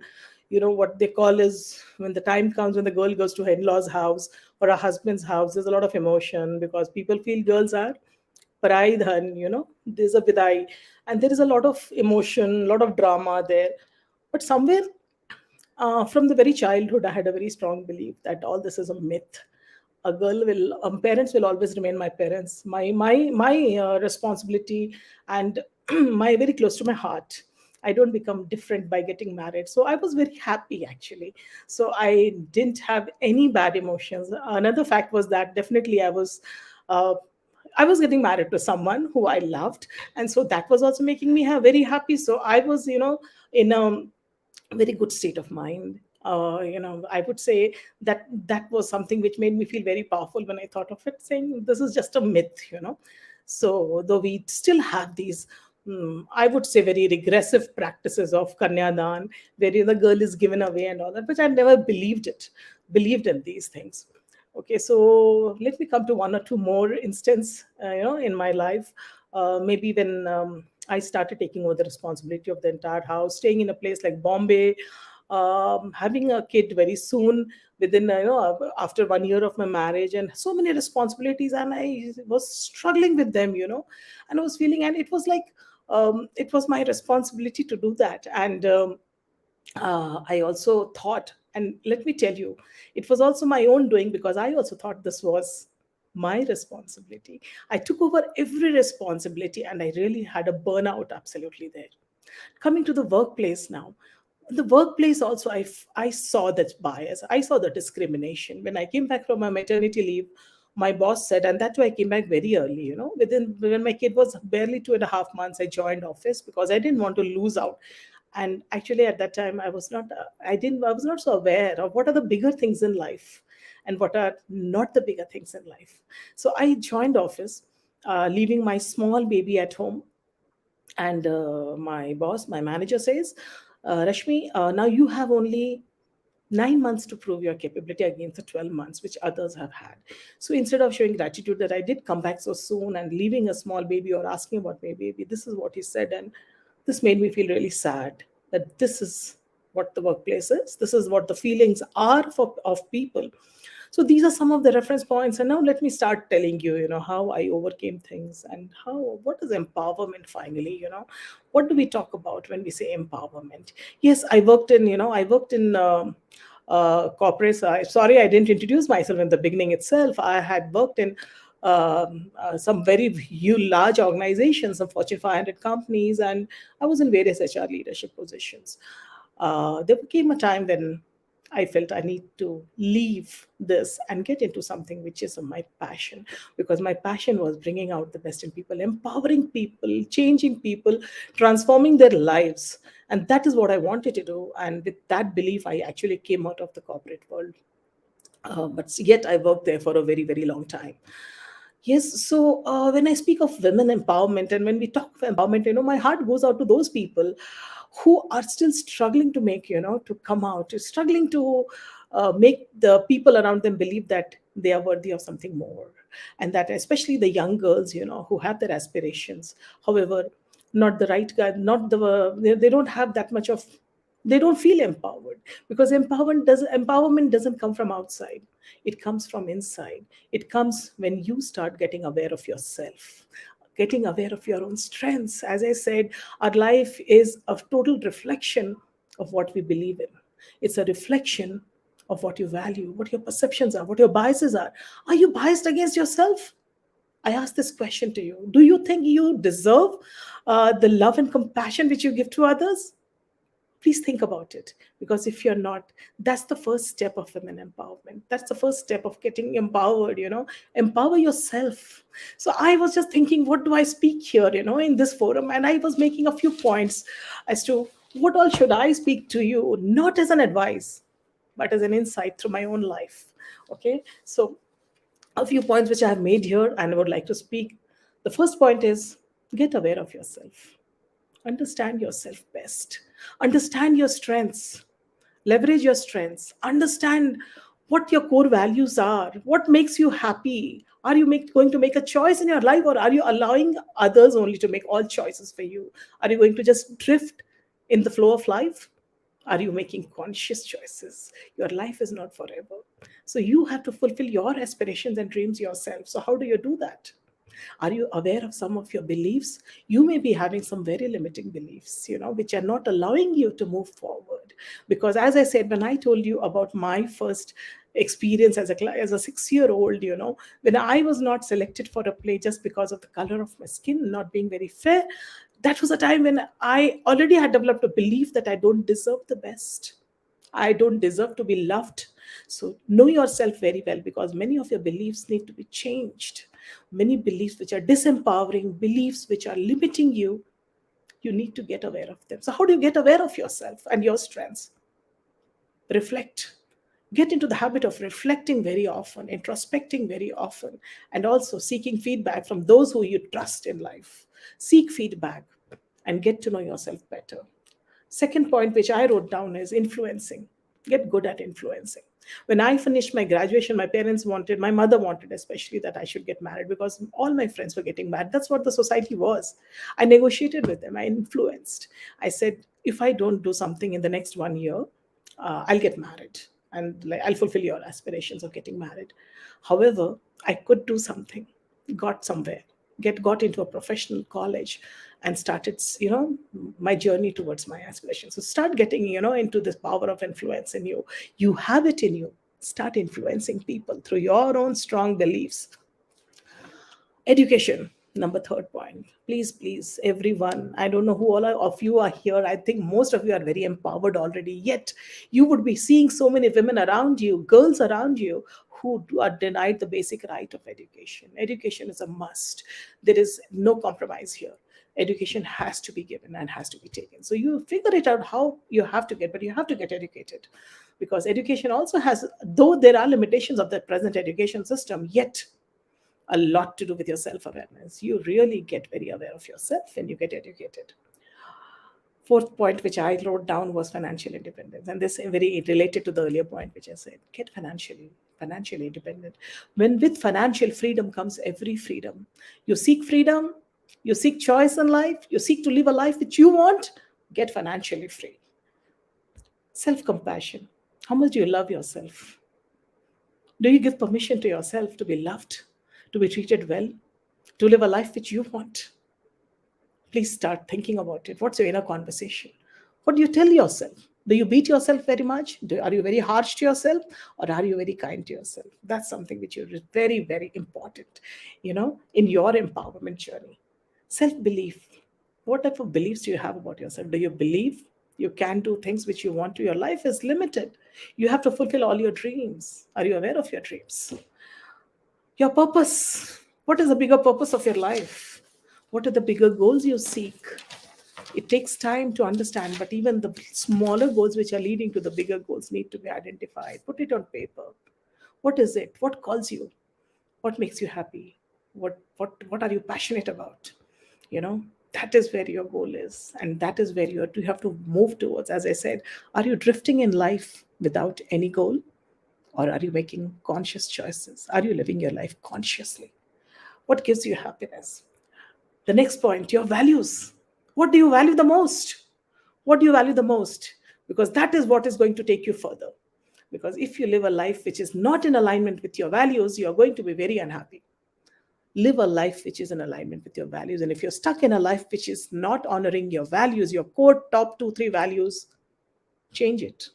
what they call is, when the time comes when the girl goes to her in-laws house or her husband's house, there's a lot of emotion, because people feel girls are pride, and there's a bidai, and there is a lot of emotion, a lot of drama there. But somewhere, from the very childhood, I had a very strong belief that all this is a myth. A girl will Parents will always remain my parents, my responsibility, and my very close to my heart. I don't become different by getting married. So I was very happy, actually. So I didn't have any bad emotions. Another fact was that definitely uh, I was getting married to someone who I loved, and so that was also making me very happy. So I was, in a very good state of mind. I would say that that was something which made me feel very powerful when I thought of it, saying this is just a myth. So though we still have these, I would say, very regressive practices of kanyadan, where the girl is given away and all that, which I never believed in these things. Okay, so let me come to one or two more instances, in my life. Maybe when I started taking over the responsibility of the entire house, staying in a place like Bombay, having a kid very soon, within after 1 year of my marriage, and so many responsibilities, and I was struggling with them, and I was feeling, and it was like, it was my responsibility to do that. And I also thought, and let me tell you, it was also my own doing, because I also thought this was my responsibility. I took over every responsibility, and I really had a burnout absolutely there. Coming to the workplace now, the workplace also, I saw that bias, I saw the discrimination. When I came back from my maternity leave, my boss said, and that's why I came back very early, within when my kid was barely 2.5 months, I joined office, because I didn't want to lose out. And actually, at that time, I was not so aware of what are the bigger things in life and what are not the bigger things in life. So I joined office, leaving my small baby at home. And my manager says, Rashmi, now you have only 9 months to prove your capability against the 12 months which others have had. So instead of showing gratitude that I did come back so soon and leaving a small baby or asking about my baby, this is what he said. And this made me feel really sad that this is what the workplace is. This is what the feelings are of people. So these are some of the reference points. And now let me start telling you, how I overcame things and what is empowerment finally, what do we talk about when we say empowerment? Yes, I worked in corporates. Sorry, I didn't introduce myself in the beginning itself. I had worked in some very huge, large organizations, some Fortune 500 companies, and I was in various HR leadership positions. There came a time when I felt I need to leave this and get into something which is my passion, because my passion was bringing out the best in people, empowering people, changing people, transforming their lives. And that is what I wanted to do. And with that belief, I actually came out of the corporate world. But yet I worked there for a very, very long time. Yes, so when I speak of women empowerment and when we talk of empowerment, my heart goes out to those people who are still struggling to make, to come out, struggling to make the people around them believe that they are worthy of something more. And that especially the young girls, who have their aspirations. However, not the right guy, not they don't have that much of, they don't feel empowered, because empowerment doesn't come from outside. It comes from inside. It comes when you start getting aware of yourself, getting aware of your own strengths. As I said, our life is a total reflection of what we believe in. It's a reflection of what you value, what your perceptions are, what your biases are. Are you biased against yourself? I ask this question to you. Do you think you deserve the love and compassion which you give to others? Please think about it, because if you're not, that's the first step of women empowerment. That's the first step of getting empowered. Empower yourself. So I was just thinking, what do I speak here, in this forum? And I was making a few points as to what all should I speak to you, not as an advice, but as an insight through my own life. Okay, so a few points which I have made here and I would like to speak. The first point is, get aware of yourself. Understand yourself best. Understand your strengths. Leverage your strengths. Understand what your core values are. What makes you happy? Are you going to make a choice in your life, or are you allowing others only to make all choices for you? Are you going to just drift in the flow of life? Are you making conscious choices? Your life is not forever. So you have to fulfill your aspirations and dreams yourself. So how do you do that? Are you aware of some of your beliefs? You may be having some very limiting beliefs, which are not allowing you to move forward. Because as I said, when I told you about my first experience as a 6-year-old, when I was not selected for a play just because of the color of my skin not being very fair, that was a time when I already had developed a belief that I don't deserve the best. I don't deserve to be loved. So know yourself very well, because many of your beliefs need to be changed. Many beliefs which are disempowering, beliefs which are limiting you, you need to get aware of them. So how do you get aware of yourself and your strengths? Reflect. Get into the habit of reflecting very often, introspecting very often, and also seeking feedback from those who you trust in life. Seek feedback and get to know yourself better. Second point, which I wrote down, is influencing. Get good at influencing. When I finished my graduation, my mother wanted especially, that I should get married, because all my friends were getting married. That's what the society was. I negotiated with them. I influenced. I said, if I don't do something in the next 1 year, I'll get married, and I'll fulfill your aspirations of getting married. However, I could do something, got somewhere, got into a professional college, and started, my journey towards my aspirations. So start getting, into this power of influence in you. You have it in you. Start influencing people through your own strong beliefs. Education, number third point. Please, everyone. I don't know who all of you are here. I think most of you are very empowered already. Yet you would be seeing so many women around you, girls around you, who are denied the basic right of education. Education is a must. There is no compromise here. Education has to be given and has to be taken. So you figure it out how you have to get, but you have to get educated, because education also has, though there are limitations of the present education system, yet a lot to do with your self-awareness. You really get very aware of yourself when you get educated. Fourth point which I wrote down was financial independence, and this is very related to the earlier point which I said. Get financially independent. When with financial freedom comes every freedom. You seek freedom, you seek choice in life, you seek to live a life which you want. Get financially free. Self-compassion. How much do you love yourself? Do you give permission to yourself to be loved, to be treated well, to live a life which you want? Please start thinking about it. What's your inner conversation? What do you tell yourself? Do you beat yourself very much? Are you very harsh to yourself, or are you very kind to yourself? That's something which is very, very important, in your empowerment journey. Self-belief. What type of beliefs do you have about yourself? Do you believe you can do things which you want to? Your life is limited. You have to fulfill all your dreams. Are you aware of your dreams? Your purpose. What is the bigger purpose of your life? What are the bigger goals you seek? It takes time to understand, but even the smaller goals which are leading to the bigger goals need to be identified. Put it on paper. What is it? What calls you? What makes you happy? What are you passionate about? That is where your goal is, and that is where you have to move towards. As I said, are you drifting in life without any goal, or are you making conscious choices? Are you living your life consciously? What gives you happiness? The next point, your values. What do you value the most? What do you value the most? Because that is what is going to take you further. Because if you live a life which is not in alignment with your values, you are going to be very unhappy. Live a life which is in alignment with your values. And if you're stuck in a life which is not honoring your values, your core top 2-3 values, change it.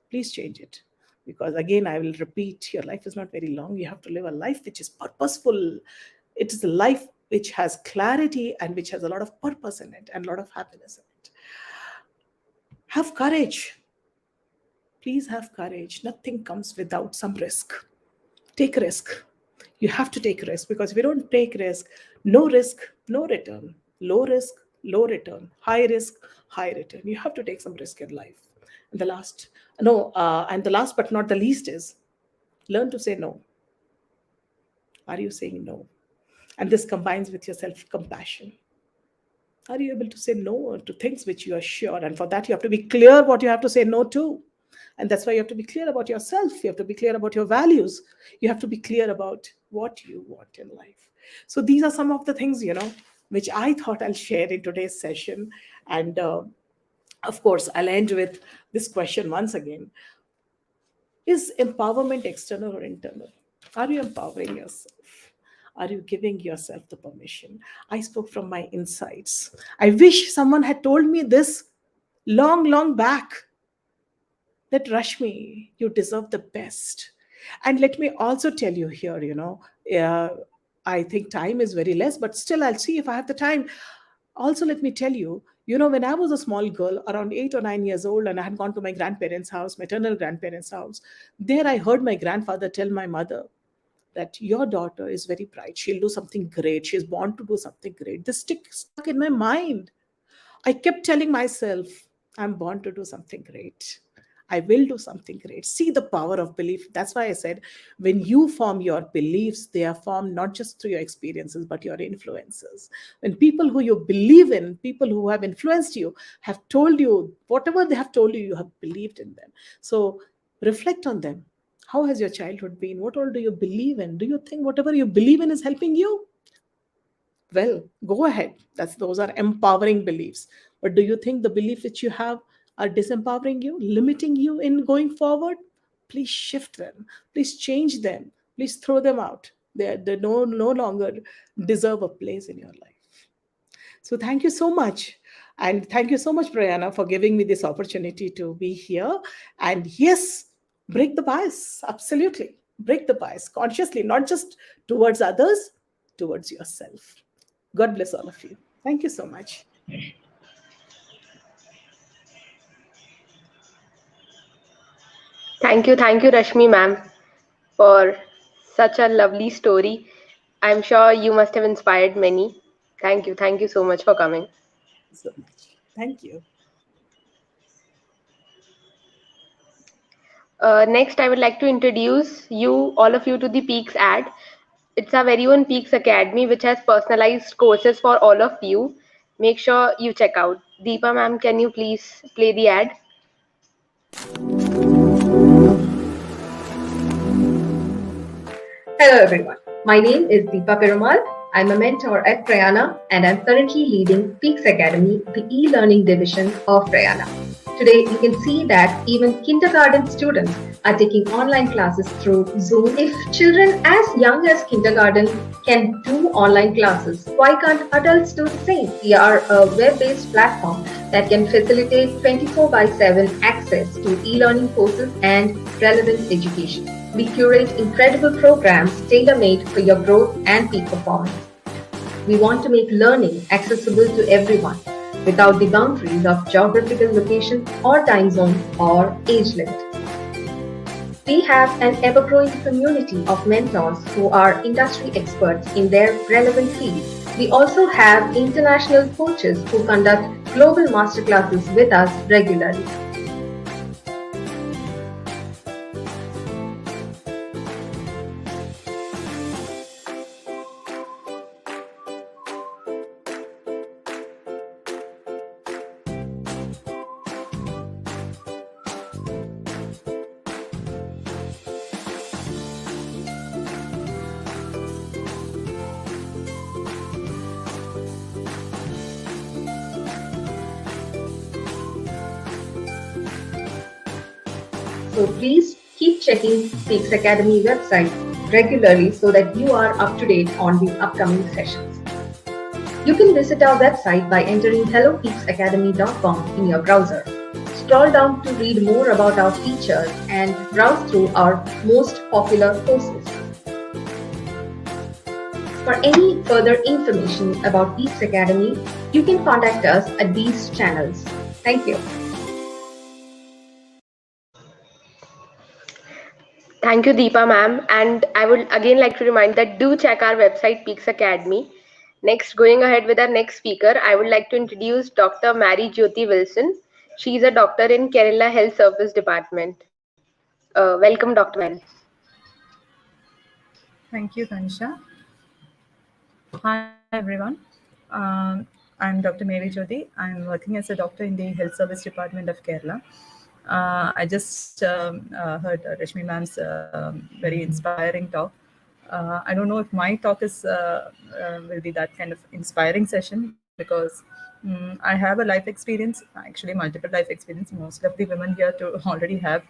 Please change it. Because again, I will repeat, your life is not very long. You have to live a life which is purposeful. It is a life which has clarity and which has a lot of purpose in it and a lot of happiness in it. Have courage. Please have courage. Nothing comes without some risk. Take risk. You have to take risk, because if you don't take risk, no return. Low risk, low return. High risk, high return. You have to take some risk in life. And the last but not the least is learn to say no. Are you saying no? And this combines with your self-compassion. Are you able to say no to things which you are sure? And for that, you have to be clear what you have to say no to. And that's why you have to be clear about yourself. You have to be clear about your values. You have to be clear about what you want in life. So these are some of the things, which I thought I'll share in today's session. And of course, I'll end with this question once again. Is empowerment external or internal? Are you empowering yourself? Are you giving yourself the permission? I spoke from my insights. I wish someone had told me this long back, that Rashmi, you deserve the best. And let me also tell you here, I think time is very less, but still I'll see if I have the time. Also, let me tell you, when I was a small girl, around 8 or 9 years old, and I had gone to my grandparents' house, maternal grandparents' house, there I heard my grandfather tell my mother that your daughter is very bright. She'll do something great. She's born to do something great. This stuck in my mind. I kept telling myself, I'm born to do something great. I will do something great. See the power of belief. That's why I said, when you form your beliefs, they are formed not just through your experiences, but your influences. When people who you believe in, people who have influenced you, have told you, whatever they have told you, you have believed in them. So reflect on them. How has your childhood been? What all do you believe in? Do you think whatever you believe in is helping you? Well, go ahead. Those are empowering beliefs. But do you think the belief which you have are disempowering you, limiting you in going forward? Please shift them. Please change them. Please throw them out. They no longer deserve a place in your life. So thank you so much. And thank you so much, Prayaana, for giving me this opportunity to be here. And yes, break the bias. Absolutely. Break the bias consciously, not just towards others, towards yourself. God bless all of you. Thank you so much. Thank you, Rashmi ma'am, for such a lovely story. I'm sure you must have inspired many. Thank you so much for coming. So much. Thank you. Next, I would like to introduce all of you to the Peaks ad. It's our very own Peaks Academy, which has personalized courses for all of you. Make sure you check out Deepa ma'am, can you please play the ad? Hello everyone, my name is Deepa Perumal. I'm a mentor at Prayaana and I'm currently leading Peaks Academy, the e-learning division of Prayaana. Today you can see that even kindergarten students are taking online classes through Zoom. If children as young as kindergarten can do online classes, why can't adults do the same? We are a web-based platform that can facilitate 24/7 access to e-learning courses and relevant education. We curate incredible programs tailor-made for your growth and peak performance. We want to make learning accessible to everyone without the boundaries of geographical location or time zone or age limit. We have an ever-growing community of mentors who are industry experts in their relevant fields. We also have international coaches who conduct global masterclasses with us regularly. So please keep checking Peaks Academy website regularly so that you are up to date on the upcoming sessions. You can visit our website by entering hellopeaksacademy.com in your browser. Scroll down to read more about our features and browse through our most popular courses. For any further information about Peaks Academy, you can contact us at these channels. Thank you. Thank you, Deepa ma'am. And I would again like to remind that do check our website, Peaks Academy. Next, going ahead with our next speaker, I would like to introduce Dr. Mary Jyoti Wilson. She is a doctor in Kerala Health Service Department. Welcome, Dr. Mary. Thank you, Tanisha. Hi, everyone. I'm Dr. Mary Jyoti. I'm working as a doctor in the Health Service Department of Kerala. I just heard Rashmi ma'am's very inspiring talk. I don't know if my talk is will be that kind of inspiring session because I have a life experience, actually multiple life experience. Most of the women here to already have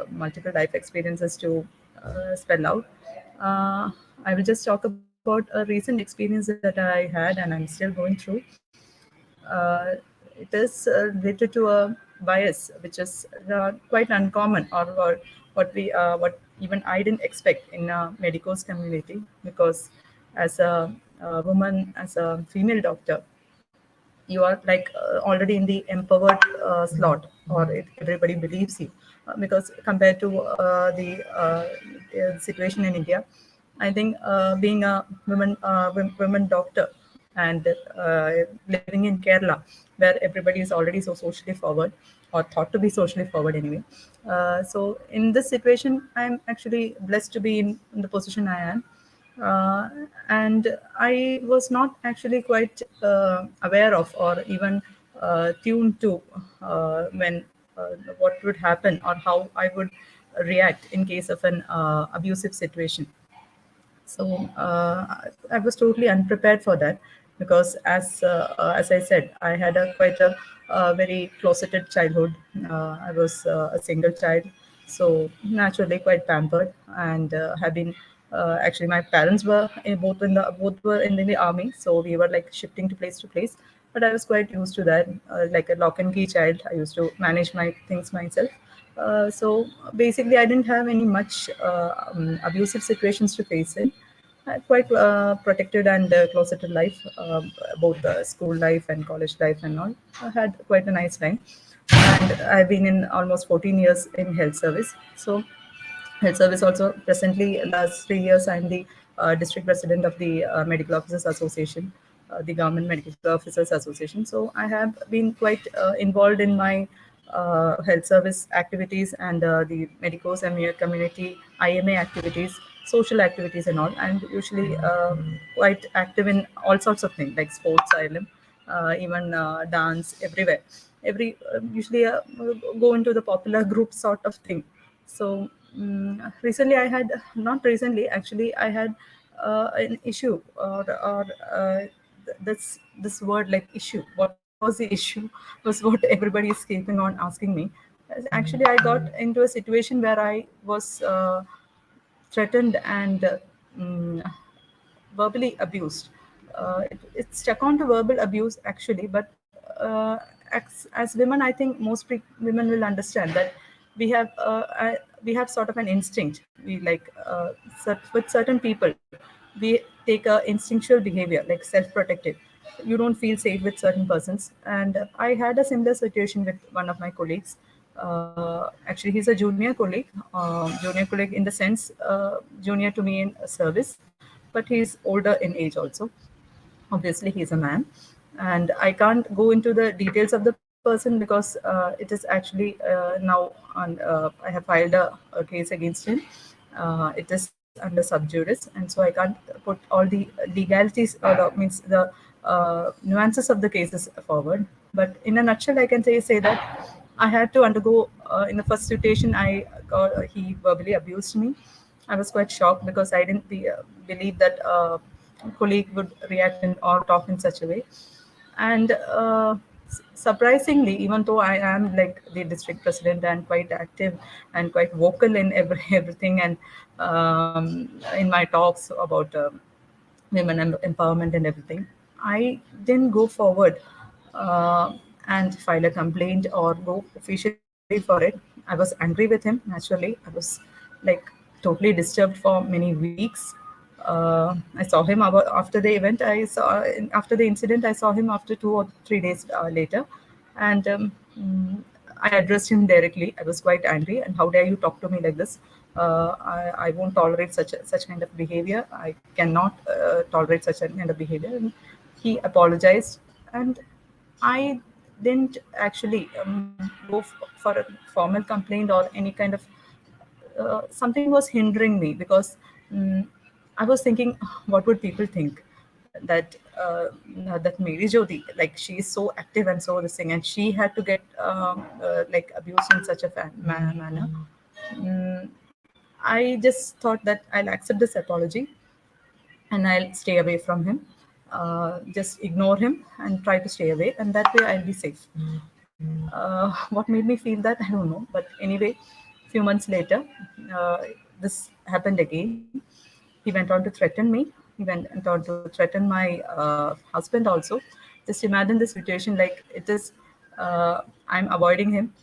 multiple life experiences to spell out. I will just talk about a recent experience that I had and I'm still going through. It is related to a bias, which is quite uncommon, or what even I didn't expect in a medicos community, because as a woman, as a female doctor, you are like already in the empowered slot, or everybody believes you, because compared to the situation in India, I think being a women doctor and living in Kerala, where everybody is already so socially forward, or thought to be socially forward anyway. So in this situation, I'm actually blessed to be in the position I am. And I was not actually quite aware of, or even tuned to when what would happen or how I would react in case of an abusive situation. So I was totally unprepared for that, because as I said, I had a quite a very closeted childhood. I was a single child, so naturally quite pampered, and have been actually my parents were both were in the army, so we were like shifting to place. But I was quite used to that, like a lock and key child. I used to manage my things myself. So basically, I didn't have any much abusive situations to face in. I had quite protected and closeted life, both school life and college life and all. I had quite a nice time. And I've been in almost 14 years in health service. So health service also, presently last 3 years, I'm the district president of the Medical Officers Association, the Government Medical Officers Association. So I have been quite involved in my health service activities and the medicos and mere community IMA activities, social activities and all. And usually quite active in all sorts of things like sports, ILM. even dance everywhere. Usually go into the popular group sort of thing. So recently I had, not recently actually, I had an issue, or this word like issue. What was the issue was what everybody is keeping on asking me. Actually, I got into a situation where I was threatened and verbally abused. It's stuck on to verbal abuse actually, but as women, I think most women will understand that we have sort of an instinct. We like with certain people, we take a instinctual behavior like self-protective. You don't feel safe with certain persons, and I had a similar situation with one of my colleagues. Actually, he's a junior colleague in the sense junior to me in service, but he's older in age also. Obviously, he's a man, and I can't go into the details of the person because it is actually now on. I have filed a case against him. It is under sub judice, and so I can't put all the legalities or means the nuances of the cases forward. But in a nutshell, I can say that I had to undergo in the first situation. He verbally abused me. I was quite shocked because I didn't believe that colleague would react or talk in such a way. And surprisingly, even though I am like the district president and quite active and quite vocal in everything, and in my talks about women empowerment and everything, I didn't go forward and file a complaint or go officially for it. I was angry with him naturally. I was like totally disturbed for many weeks. I saw him after the event. After the incident, I saw him after 2 or 3 days later, and I addressed him directly. I was quite angry, and how dare you talk to me like this? I won't tolerate such kind of behavior. I cannot tolerate such a kind of behavior. And he apologized, and I didn't actually go for a formal complaint or any kind of something was hindering me because I was thinking, what would people think? That that Mary Jyoti, like she is so active and so this thing, and she had to get like abused in such a manner. I just thought that I'll accept this apology and I'll stay away from him. Just ignore him and try to stay away, and that way I'll be safe. What made me feel that, I don't know, but anyway, few months later, this happened again. He went on to threaten me. He went on to threaten my husband also. Just imagine the situation, like it is. I'm avoiding him.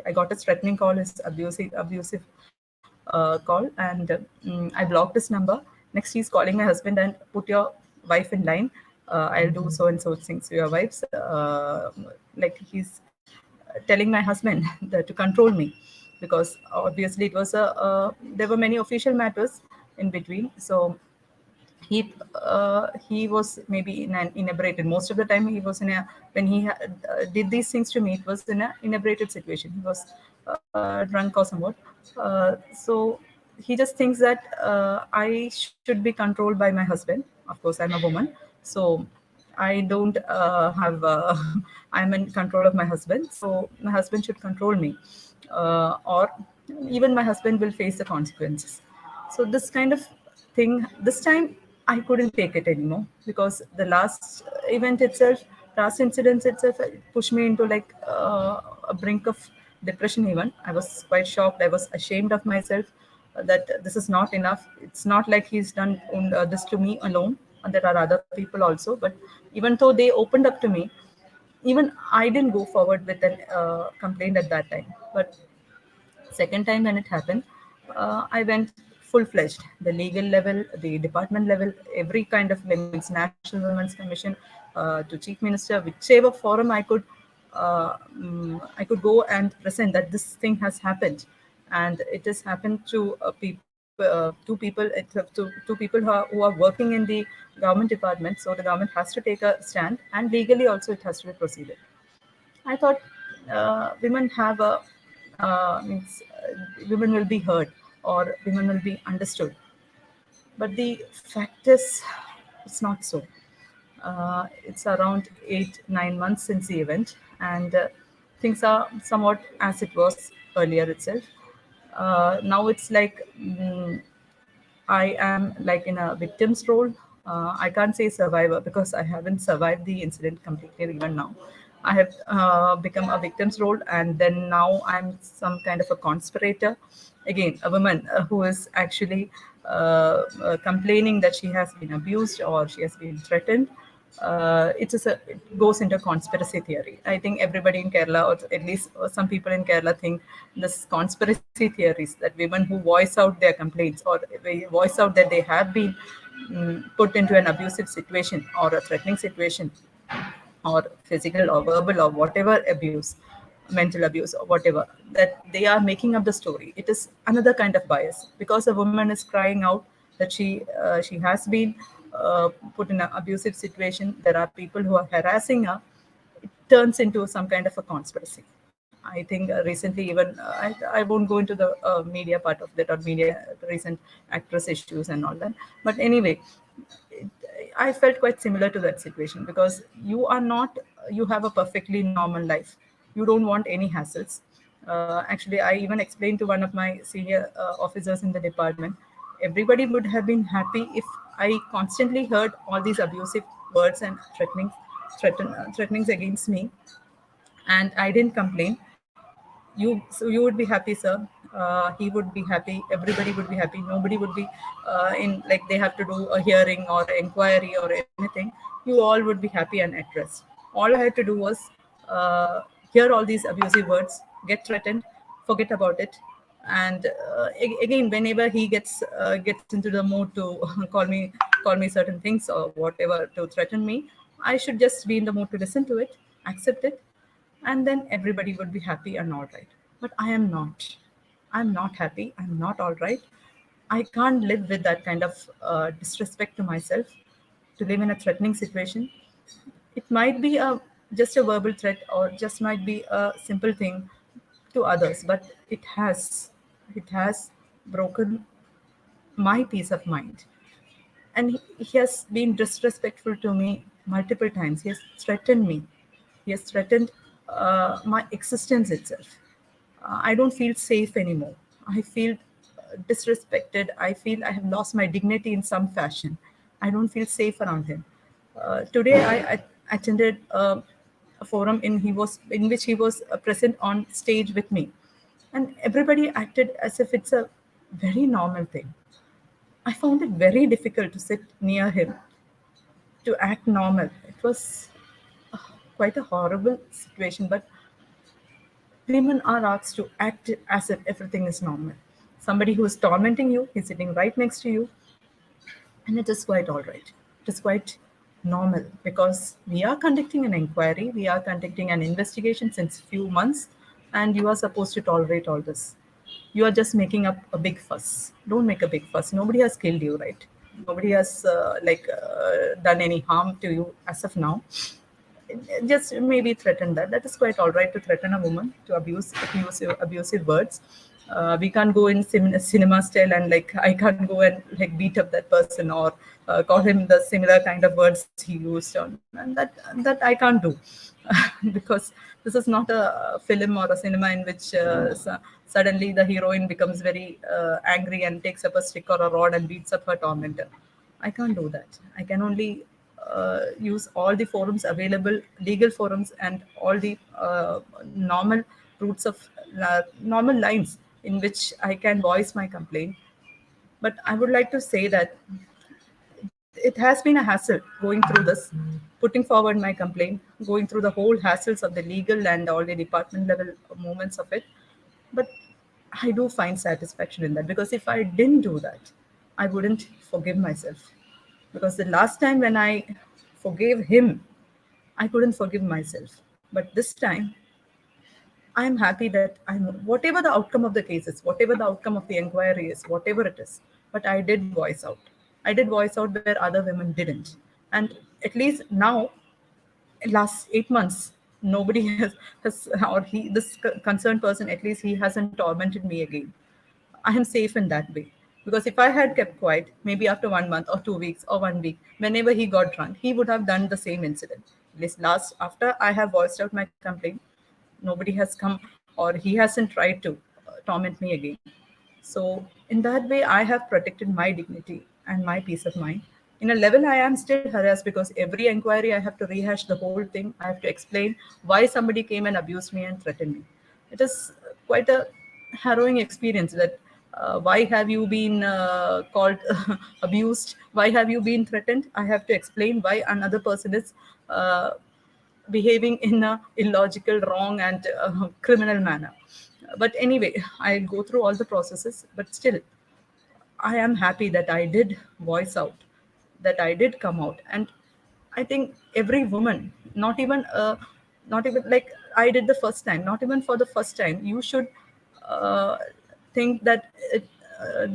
I got a threatening call, his abusive call, and I blocked his number. Next, he's calling my husband and put your wife in line. I'll do so and so things to your wives. Like he's telling my husband that to control me, because obviously it was there were many official matters in between. So he was maybe in an inebriated. Most of the time he was in a, when he did these things to me, it was in an inebriated situation. He was drunk or somewhat. So he just thinks that I should be controlled by my husband. Of course, I'm a woman, so I don't have I'm in control of my husband, so my husband should control me, or even my husband will face the consequences. So this kind of thing, this time I couldn't take it anymore, because the last event itself, last incident itself, pushed me into like a brink of depression. Even I was quite shocked. I was ashamed of myself, that this is not enough. It's not like he's done this to me alone, and there are other people also. But even though they opened up to me, even I didn't go forward with a complaint at that time. But second time when it happened, I went full-fledged. The legal level, the department level, every kind of limits, National Women's Commission, to Chief Minister, whichever forum I could go and present that this thing has happened, and it has happened to two people who are working in the government department. So the government has to take a stand, and legally also it has to be proceeded. I thought women have a women will be heard, or women will be understood. But the fact is, it's not so. It's around 8-9 months since the event, and things are somewhat as it was earlier itself. Now it's like I am like in a victim's role. I can't say survivor because I haven't survived the incident completely even now. I have become a victim's role, and then now I'm some kind of a conspirator. Again, a woman who is actually complaining that she has been abused or she has been threatened. It goes into conspiracy theory. I think everybody in Kerala, or at least some people in Kerala, think this conspiracy theories that women who voice out their complaints or they voice out that they have been put into an abusive situation or a threatening situation or physical or verbal or whatever abuse, mental abuse or whatever, that they are making up the story. It is another kind of bias because a woman is crying out that she has been put in an abusive situation. There are people who are harassing her. It turns into some kind of a conspiracy. I think recently, even I won't go into the media part of that or media recent actress issues and all that. But anyway, I felt quite similar to that situation because you have a perfectly normal life. You don't want any hassles. Actually, I even explained to one of my senior officers in the department, everybody would have been happy if I constantly heard all these abusive words and threatenings against me, and I didn't complain. You would be happy, sir. He would be happy, everybody would be happy, nobody would be in like they have to do a hearing or inquiry or anything. You all would be happy and at rest. All I had to do was hear all these abusive words, get threatened, forget about it, and again whenever he gets into the mood to call me certain things or whatever to threaten me, I should just be in the mood to listen to it, accept it, and then everybody would be happy and all right. But I am not. I'm not happy. I'm not all right. I can't live with that kind of disrespect to myself, to live in a threatening situation. It might be just a verbal threat or just might be a simple thing to others, but it has broken my peace of mind. And he has been disrespectful to me multiple times. He has threatened me. He has threatened my existence itself. I don't feel safe anymore. I feel disrespected. I feel I have lost my dignity in some fashion. I don't feel safe around him. Today, I attended a forum in which he was present on stage with me, and everybody acted as if it's a very normal thing. I found it very difficult to sit near him, to act normal. It was quite a horrible situation, but women are asked to act as if everything is normal. Somebody who is tormenting you is sitting right next to you, and it is quite all right. It is quite normal because we are conducting an inquiry, we are conducting an investigation since few months, and you are supposed to tolerate all this. You are just making up a big fuss. Don't make a big fuss. Nobody has killed you, right? Nobody has done any harm to you as of now. Just maybe threaten that is quite all right to threaten a woman, to abusive words. We can't go in cinema style and like I can't go and like beat up that person or call him the similar kind of words he used on, and that I can't do because this is not a film or a cinema in which suddenly the heroine becomes very angry and takes up a stick or a rod and beats up her tormentor. I can't do that. I can only use all the forums available, legal forums, and all the normal routes of normal lines in which I can voice my complaint. But I would like to say that it has been a hassle going through this, putting forward my complaint, going through the whole hassles of the legal and all the department level movements of it. But I do find satisfaction in that because if I didn't do that, I wouldn't forgive myself. Because the last time when I forgave him, I couldn't forgive myself. But this time, I'm happy that I'm whatever the outcome of the case is, whatever the outcome of the inquiry is, whatever it is. But I did voice out. I did voice out where other women didn't. And at least now, last 8 months, nobody has or this concerned person, at least he hasn't tormented me again. I am safe in that way. Because if I had kept quiet, maybe after 1 month or 2 weeks or 1 week, whenever he got drunk, he would have done the same incident. This last, after I have voiced out my complaint, nobody has come or he hasn't tried to torment me again. So, in that way, I have protected my dignity and my peace of mind. In a level, I am still harassed because every inquiry I have to rehash the whole thing. I have to explain why somebody came and abused me and threatened me. It is quite a harrowing experience that why have you been called abused? Why have you been threatened? I have to explain why another person is behaving in a illogical, wrong, and criminal manner. But anyway, I go through all the processes, but still, I am happy that I did voice out, that I did come out, and I think every woman, not even like I did the first time, not even for the first time, you should uh, think that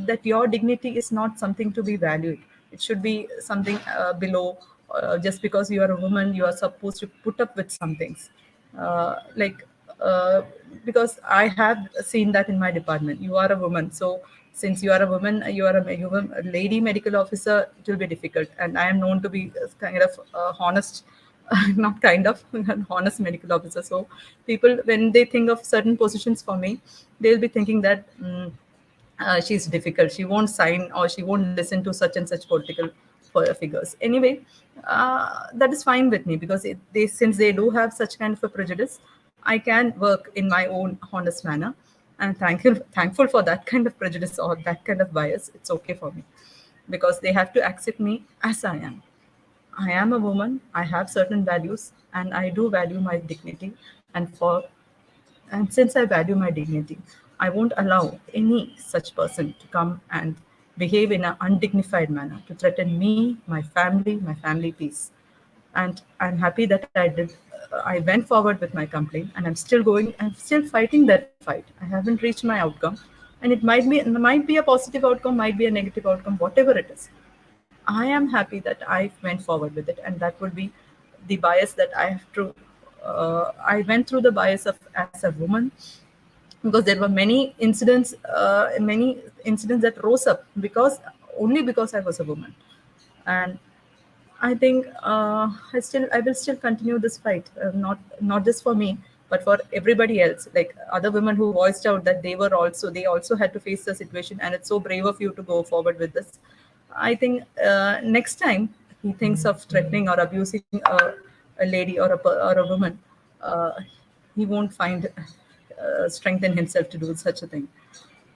that your dignity is not something to be valued. It should be something below. Just because you are a woman, you are supposed to put up with some things. Like because I have seen that in my department. You are a woman, so since you are a woman, you are a lady medical officer. It will be difficult, and I am known to be kind of honest, not kind of an honest medical officer. So people, when they think of certain positions for me, they'll be thinking that. She's difficult. She won't sign or she won't listen to such and such political figures. Anyway, that is fine with me because since they do have such kind of a prejudice, I can work in my own honest manner. And thankful for that kind of prejudice or that kind of bias. It's okay for me because they have to accept me as I am. I am a woman. I have certain values, and I do value my dignity. And since I value my dignity, I won't allow any such person to come and behave in an undignified manner to threaten me, my family peace. And I'm happy that I did. I went forward with my complaint, and I'm still going. I'm still fighting that fight. I haven't reached my outcome, and it might be a positive outcome, might be a negative outcome, whatever it is. I am happy that I went forward with it, and that would be the bias that I have to. I went through the bias of as a woman because there were many incidents that rose up because I was a woman, and I think I will still continue this fight, not just for me, but for everybody else. Like other women who voiced out that they also had to face the situation, and it's so brave of you to go forward with this. I think next time he thinks of threatening or abusing a lady or a woman, uh, he won't find strength in himself to do such a thing.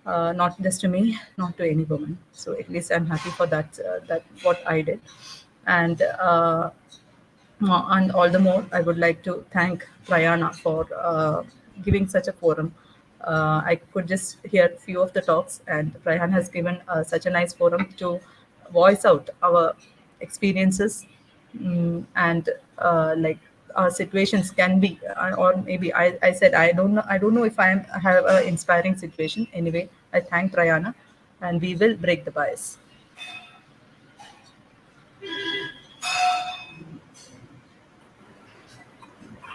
Not just to me, not to any woman. So at least I'm happy for that. That what I did, and and all the more, I would like to thank Prayaana for giving such a forum. I could just hear a few of the talks, and Prayaana has given such a nice forum to voice out our experiences and like our situations can be, or maybe I said I don't know if I have an inspiring situation. Anyway, I thank Prayaana, and we will break the bias.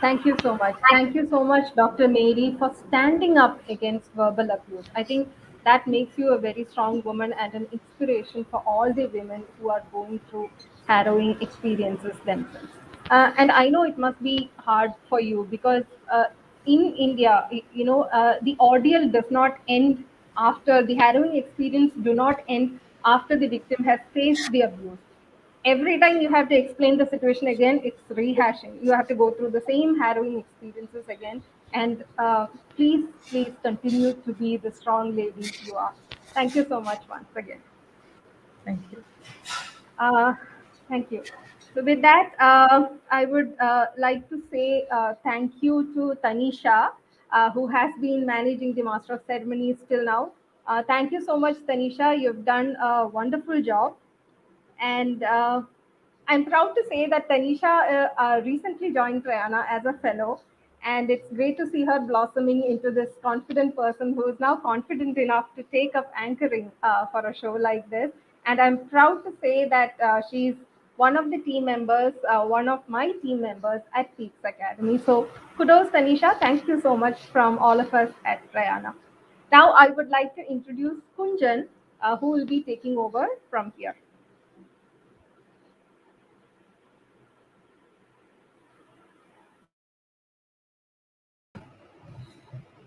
Thank you so much. Thank you so much, Dr. Mary, for standing up against verbal abuse. I think that makes you a very strong woman and an inspiration for all the women who are going through harrowing experiences themselves. And I know it must be hard for you because in India, the ordeal does not end after the harrowing experience, do not end after the victim has faced the abuse. Every time you have to explain the situation again, it's rehashing. You have to go through the same harrowing experiences again. And please continue to be the strong lady you are. Thank you so much once again. Thank you. uh, Thank you. So with that, I would like to say thank you to Tanisha, who has been managing the Master of Ceremonies till now. Thank you so much, Tanisha. You've done a wonderful job. And I'm proud to say that Tanisha recently joined Prayaana as a fellow, and it's great to see her blossoming into this confident person who is now confident enough to take up anchoring for a show like this. And I'm proud to say that she's one of the team members, one of my team members at Peaks Academy. So kudos, Tanisha. Thank you so much from all of us at Prayaana. Now I would like to introduce Kunjan, who will be taking over from here.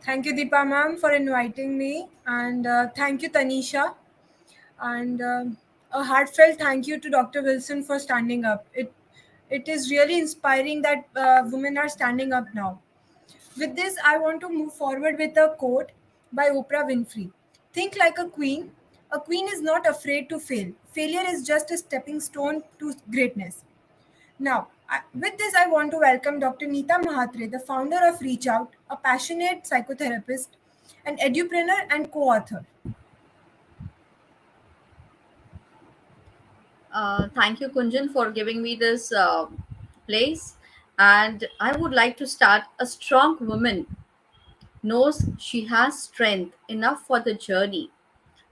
Thank you, Deepa ma'am, for inviting me, and thank you, Tanisha, and a heartfelt thank you to Dr. Wilson for standing up. It is really inspiring that women are standing up now. With this, I want to move forward with a quote by Oprah Winfrey. Think like a queen. A queen is not afraid to fail. Failure is just a stepping stone to greatness. Now, with this, I want to welcome Dr. Neeta Mahatre, the founder of Reach Out, a passionate psychotherapist, an edupreneur, and co author. Thank you, Kunjan, for giving me this place. And I would like to start. A strong woman knows she has strength enough for the journey,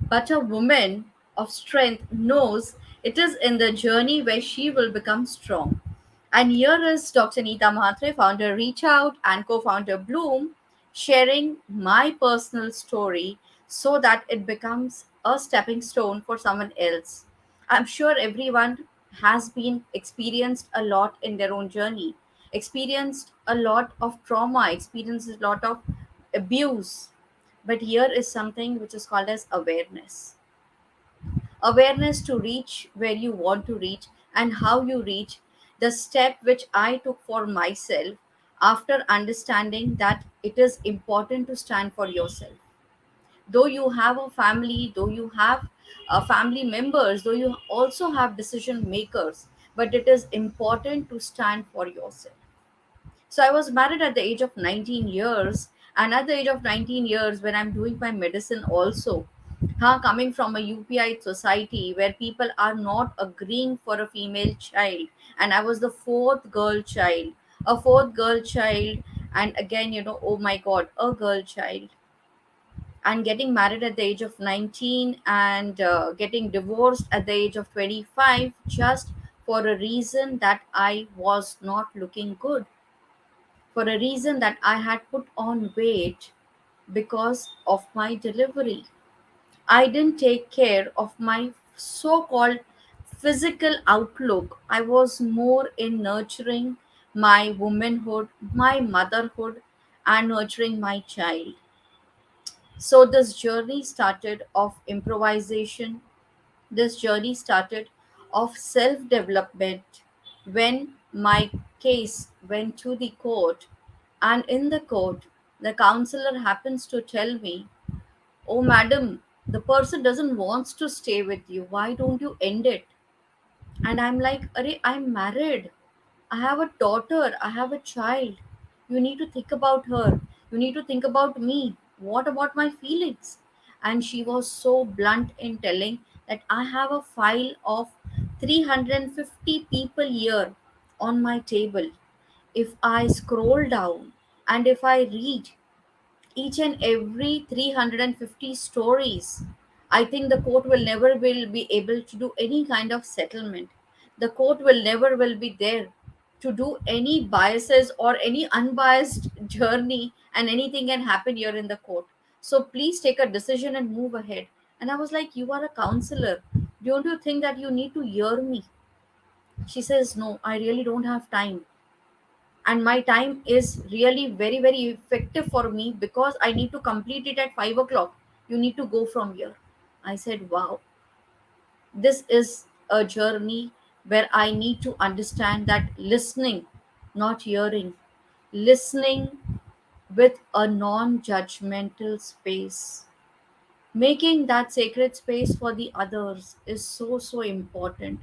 but a woman of strength knows it is in the journey where she will become strong. And here is Dr. Neeta Mahatre, founder Reach Out and co founder Bloom, sharing my personal story so that it becomes a stepping stone for someone else. I'm sure everyone has been experienced a lot in their own journey, experienced a lot of trauma, experienced a lot of abuse. But here is something which is called as awareness to reach where you want to reach and how you reach. The step which I took for myself after understanding that it is important to stand for yourself. Though you have a family, though you have family members, though you also have decision makers, but it is important to stand for yourself. So I was married at the age of 19 years. And at the age of 19 years, when I'm doing my medicine also, coming from a UPI society where people are not agreeing for a female child, and I was the fourth girl child, a fourth girl child, and again, oh my God, a girl child, and getting married at the age of 19 and getting divorced at the age of 25 just for a reason that I was not looking good, for a reason that I had put on weight because of my delivery. I didn't take care of my so called physical outlook. I was more in nurturing my womanhood, my motherhood, and nurturing my child. So, this journey started of improvisation, this journey started of self development when my case went to the court. And in the court, the counselor happens to tell me, "Oh, madam, the person doesn't wants to stay with you. Why don't you end it?" And I'm like, "Arey, I'm married. I have a daughter. I have a child. You need to think about her. You need to think about me. What about my feelings?" And she was so blunt in telling that I have a file of 350 people here on my table. If I scroll down and if I read each and every 350 stories, I think the court will be able to do any kind of settlement. The court will be there to do any biases or any unbiased journey, and anything can happen here in the court. So please take a decision and move ahead. And I was like, "You are a counselor, don't you think that you need to hear me?" She says, "No, I really don't have time, and my time is really very very effective for me because I need to complete it at 5 o'clock. You need to go from here." I said, "Wow, this is a journey where I need to understand that listening, not hearing, listening with a non judgmental space, making that sacred space for the others is so important.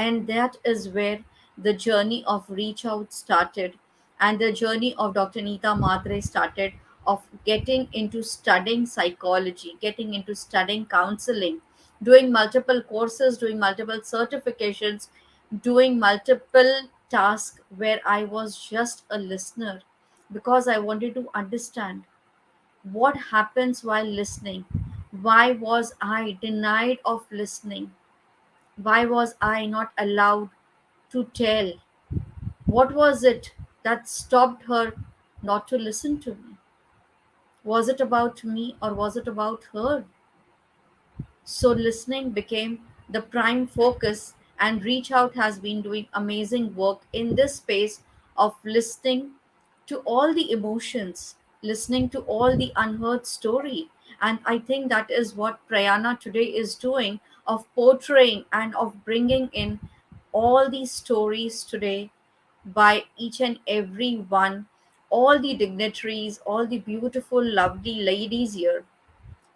And that is where the journey of Reach Out started, and the journey of Dr. Neeta Matre started, of getting into studying psychology, getting into studying counseling, doing multiple courses, doing multiple certifications, doing multiple tasks where I was just a listener because I wanted to understand what happens while listening. Why was I denied of listening? Why was I not allowed to tell? What was it that stopped her not to listen to me? Was it about me or was it about her? So listening became the prime focus, and Reach Out has been doing amazing work in this space of listening to all the emotions, listening to all the unheard story. And I think that is what Prayaana today is doing, of portraying and of bringing in all these stories today by each and every one, all the dignitaries, all the beautiful, lovely ladies here.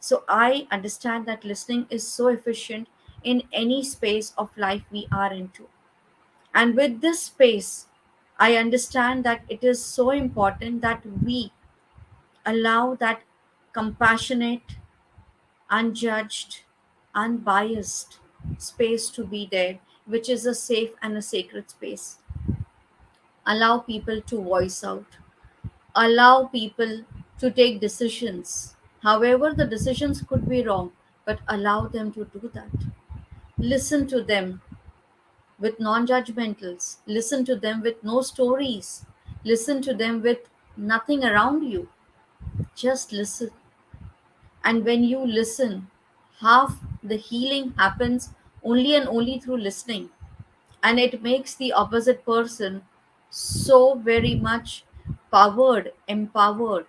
So I understand that listening is so efficient in any space of life we are into. And with this space, I understand that it is so important that we allow that compassionate, unjudged, unbiased space to be there, which is a safe and a sacred space. Allow people to voice out, allow people to take decisions. However, the decisions could be wrong, but allow them to do that. Listen to them with non judgmentals, listen to them with no stories, listen to them with nothing around you. Just listen. And when you listen, half the healing happens only and only through listening. And it makes the opposite person so very much powered, empowered.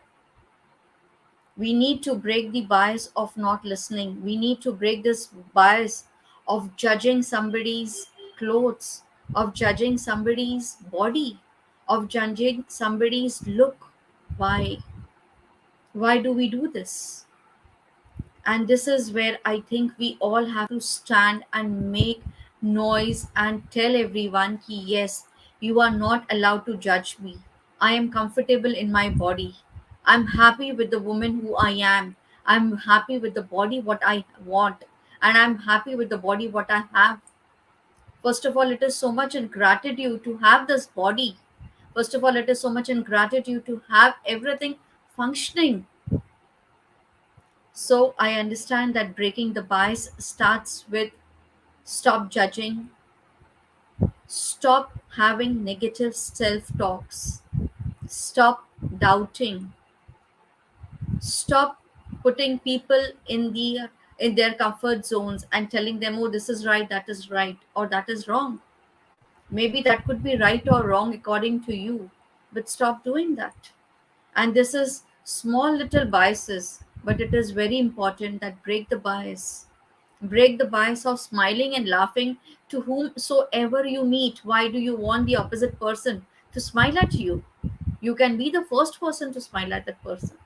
We need to break the bias of not listening. We need to break this bias of judging somebody's clothes, of judging somebody's body, of judging somebody's look. Why? Why do we do this? And this is where I think we all have to stand and make noise and tell everyone, yes, you are not allowed to judge me. I am comfortable in my body. I'm happy with the woman who I am. I'm happy with the body what I want. And I'm happy with the body what I have. First of all, it is so much in gratitude to have this body. First of all, it is so much in gratitude to have everything functioning. So I understand that breaking the bias starts with stop judging, stop having negative self talks, stop doubting, stop putting people in their comfort zones and telling them, oh, this is right, or that is wrong. Maybe that could be right or wrong according to you, but stop doing that. And this is small little biases, but it is very important that break the bias. Break the bias of smiling and laughing to whomsoever you meet. Why do you want the opposite person to smile at you? You can be the first person to smile at that person.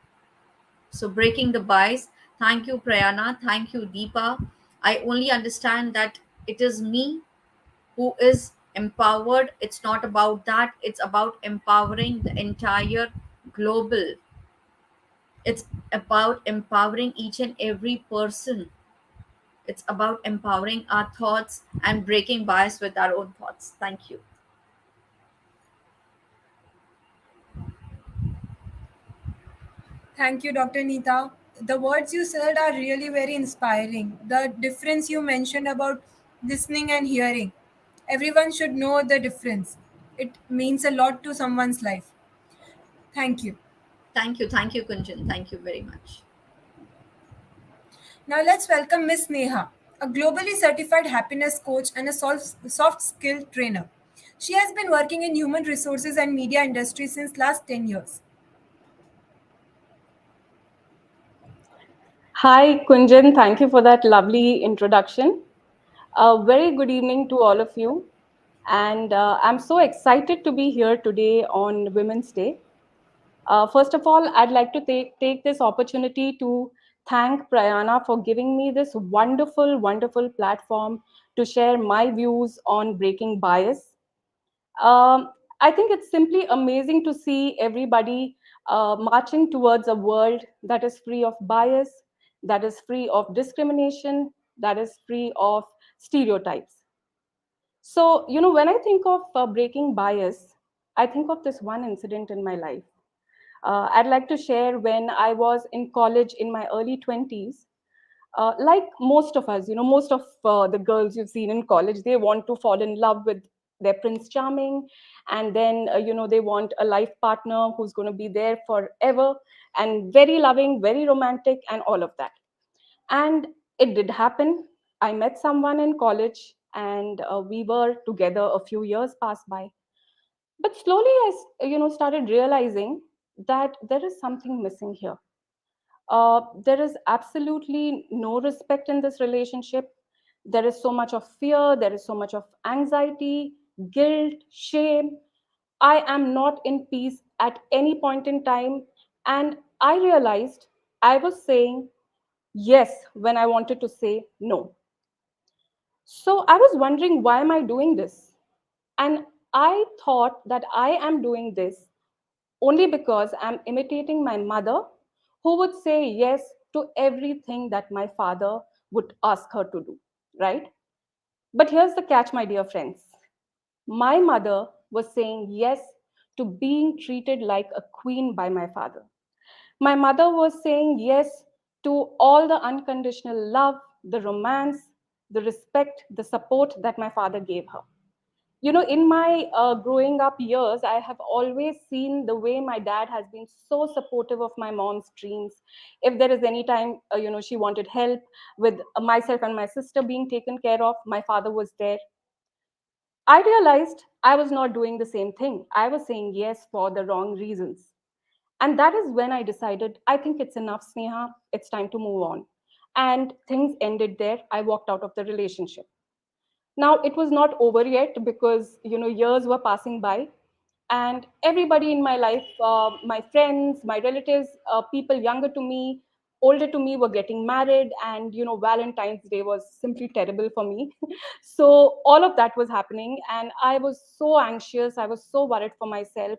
So, breaking the bias. Thank you, Prayaana. Thank you, Deepa. I only understand that it is me who is empowered. It's not about that, it's about empowering the entire global. It's about empowering each and every person. It's about empowering our thoughts and breaking bias with our own thoughts. Thank you. Thank you, Dr. Neeta. The words you said are really very inspiring. The difference you mentioned about listening and hearing. Everyone should know the difference. It means a lot to someone's life. Thank you. Thank you, Kunjan. Thank you very much. Now let's welcome Miss Neha, a globally certified happiness coach and a soft skill trainer. She has been working in human resources and media industry since last 10 years. Hi, Kunjan. Thank you for that lovely introduction. A very good evening to all of you. And I'm so excited to be here today on Women's Day. First of all, I'd like to take this opportunity to thank Prayaana for giving me this wonderful, wonderful platform to share my views on breaking bias. I think it's simply amazing to see everybody marching towards a world that is free of bias, that is free of discrimination, that is free of stereotypes. So, when I think of breaking bias, I think of this one incident in my life. I'd like to share when I was in college in my early 20s. Like most of us, most of the girls you've seen in college, they want to fall in love with their Prince Charming. And then, they want a life partner who's going to be there forever and very loving, very romantic, and all of that. And It did happen. I met someone in college, and we were together. A few years passed by, but slowly started realizing that there is something missing here. There is absolutely no respect in this relationship. There is so much of fear, there is so much of anxiety, guilt, shame. I am not in peace at any point in time. And I realized I was saying yes when I wanted to say no. So I was wondering, why am I doing this? And I thought that I am doing this only because I'm imitating my mother, who would say yes to everything that my father would ask her to do, right? But here's the catch, my dear friends. My mother was saying yes to being treated like a queen by my father. My mother was saying yes to all the unconditional love, the romance, the respect, the support that my father gave her. In my growing up years, I have always seen the way my dad has been so supportive of my mom's dreams. If there is any time, she wanted help with myself and my sister being taken care of, my father was there. I realized I was not doing the same thing. I was saying yes for the wrong reasons. And that is when I decided, I think it's enough, Sneha. It's time to move on. And things ended there. I walked out of the relationship. Now, it was not over yet, because years were passing by, and everybody in my life, my friends, my relatives, people younger to me, older to me, were getting married, and Valentine's Day was simply terrible for me. So all of that was happening, and I was so anxious. I was so worried for myself.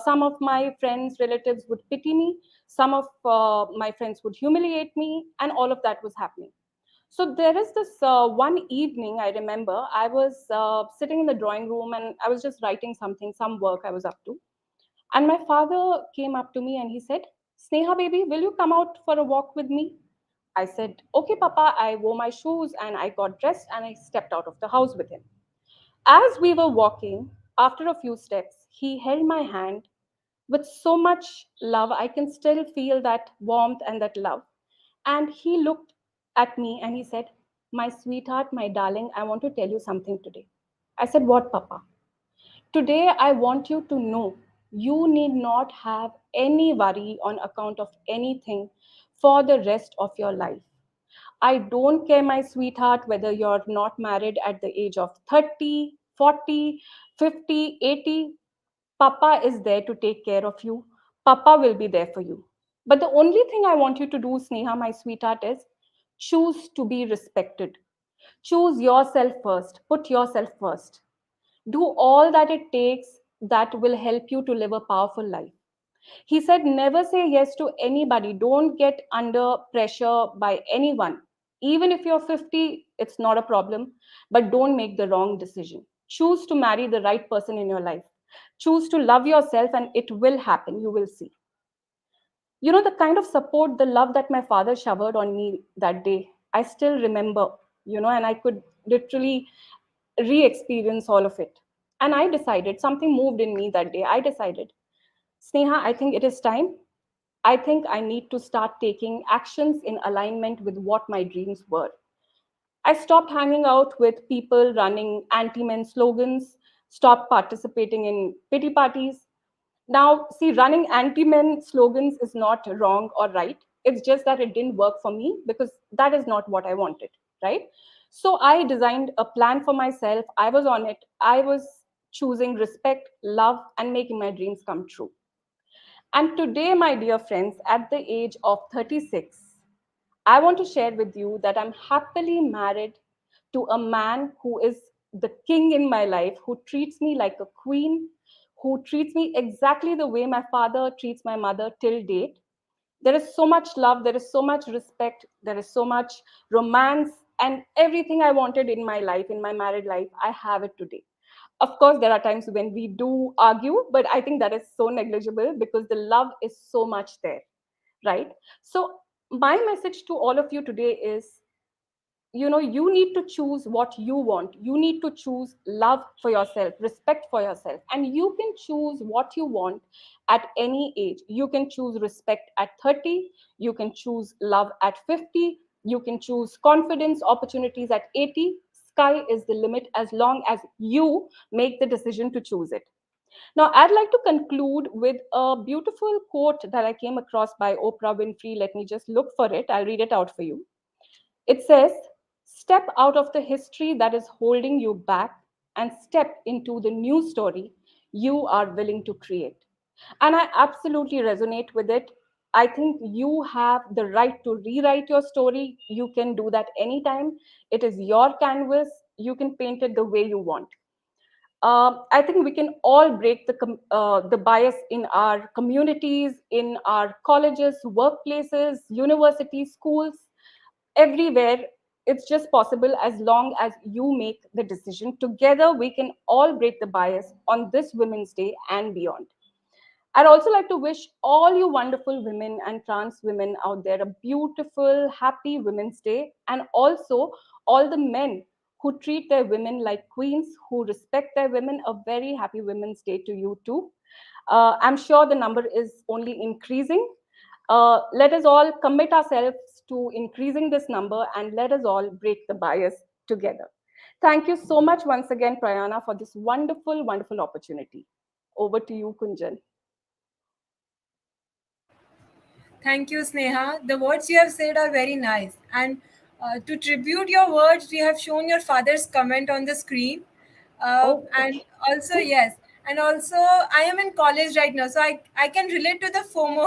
Some of my friends, relatives would pity me. Some of my friends would humiliate me, and all of that was happening. So there is this one evening, I remember, I was sitting in the drawing room, and I was just writing something, some work I was up to. And my father came up to me and he said, "Sneha, baby, will you come out for a walk with me?" I said, "Okay, Papa." I wore my shoes and I got dressed and I stepped out of the house with him. As we were walking, after a few steps, he held my hand with so much love. I can still feel that warmth and that love. And he looked at me and he said, "My sweetheart, my darling, I want to tell you something today." I said, "What, Papa?" "Today, I want you to know you need not have any worry on account of anything for the rest of your life. I don't care, my sweetheart, whether you're not married at the age of 30, 40, 50, 80. Papa is there to take care of you. Papa will be there for you. But the only thing I want you to do, Sneha, my sweetheart, is choose to be respected. Choose yourself first. Put yourself first. Do all that it takes that will help you to live a powerful life." He said, "Never say yes to anybody. Don't get under pressure by anyone. Even if you're 50, it's not a problem, but don't make the wrong decision. Choose to marry the right person in your life. Choose to love yourself, and it will happen. You will see." The kind of support, the love that my father showered on me that day, I still remember, and I could literally re experience all of it. And I decided, something moved in me that day. I decided, Sneha, I think it is time. I think I need to start taking actions in alignment with what my dreams were. I stopped hanging out with people running anti men slogans, stopped participating in pity parties. Now, see, running anti men slogans is not wrong or right. It's just that it didn't work for me because that is not what I wanted, right? So I designed a plan for myself. I was on it. I was choosing respect, love, and making my dreams come true. And today, my dear friends, at the age of 36, I want to share with you that I'm happily married to a man who is the king in my life, who treats me like a queen, who treats me exactly the way my father treats my mother till date. There is so much love, there is so much respect, there is so much romance, and everything I wanted in my life, in my married life, I have it today. Of course, there are times when we do argue, but I think that is so negligible because the love is so much there, right? So, my message to all of you today is, you need to choose what you want. You need to choose love for yourself, respect for yourself, and you can choose what you want at any age. You can choose respect at 30, you can choose love at 50, You can choose confidence, opportunities at 80. Sky is the limit as long as you make the decision to choose it. Now, I'd like to conclude with a beautiful quote that I came across by Oprah Winfrey. Let me just look for it. I'll read it out for you. It says, "Step out of the history that is holding you back and step into the new story you are willing to create." And I absolutely resonate with it. I think you have the right to rewrite your story. You can do that anytime. It is your canvas. You can paint it the way you want. I think we can all break the bias in our communities, in our colleges, workplaces, universities, schools, everywhere. It's just possible as long as you make the decision. Together, we can all break the bias on this Women's Day and beyond. I'd also like to wish all you wonderful women and trans women out there a beautiful, happy Women's Day, and also all the men who treat their women like queens, who respect their women, a very happy Women's Day to you too. I'm sure the number is only increasing. Let us all commit ourselves to increasing this number and let us all break the bias together. Thank you so much once again, Prayaana, for this wonderful, wonderful opportunity. Over to you, Kunjan. Thank you, Sneha. The words you have said are very nice. And to tribute your words, we have shown your father's comment on the screen. And also, yes. And also, I am in college right now, so I can relate to the FOMO.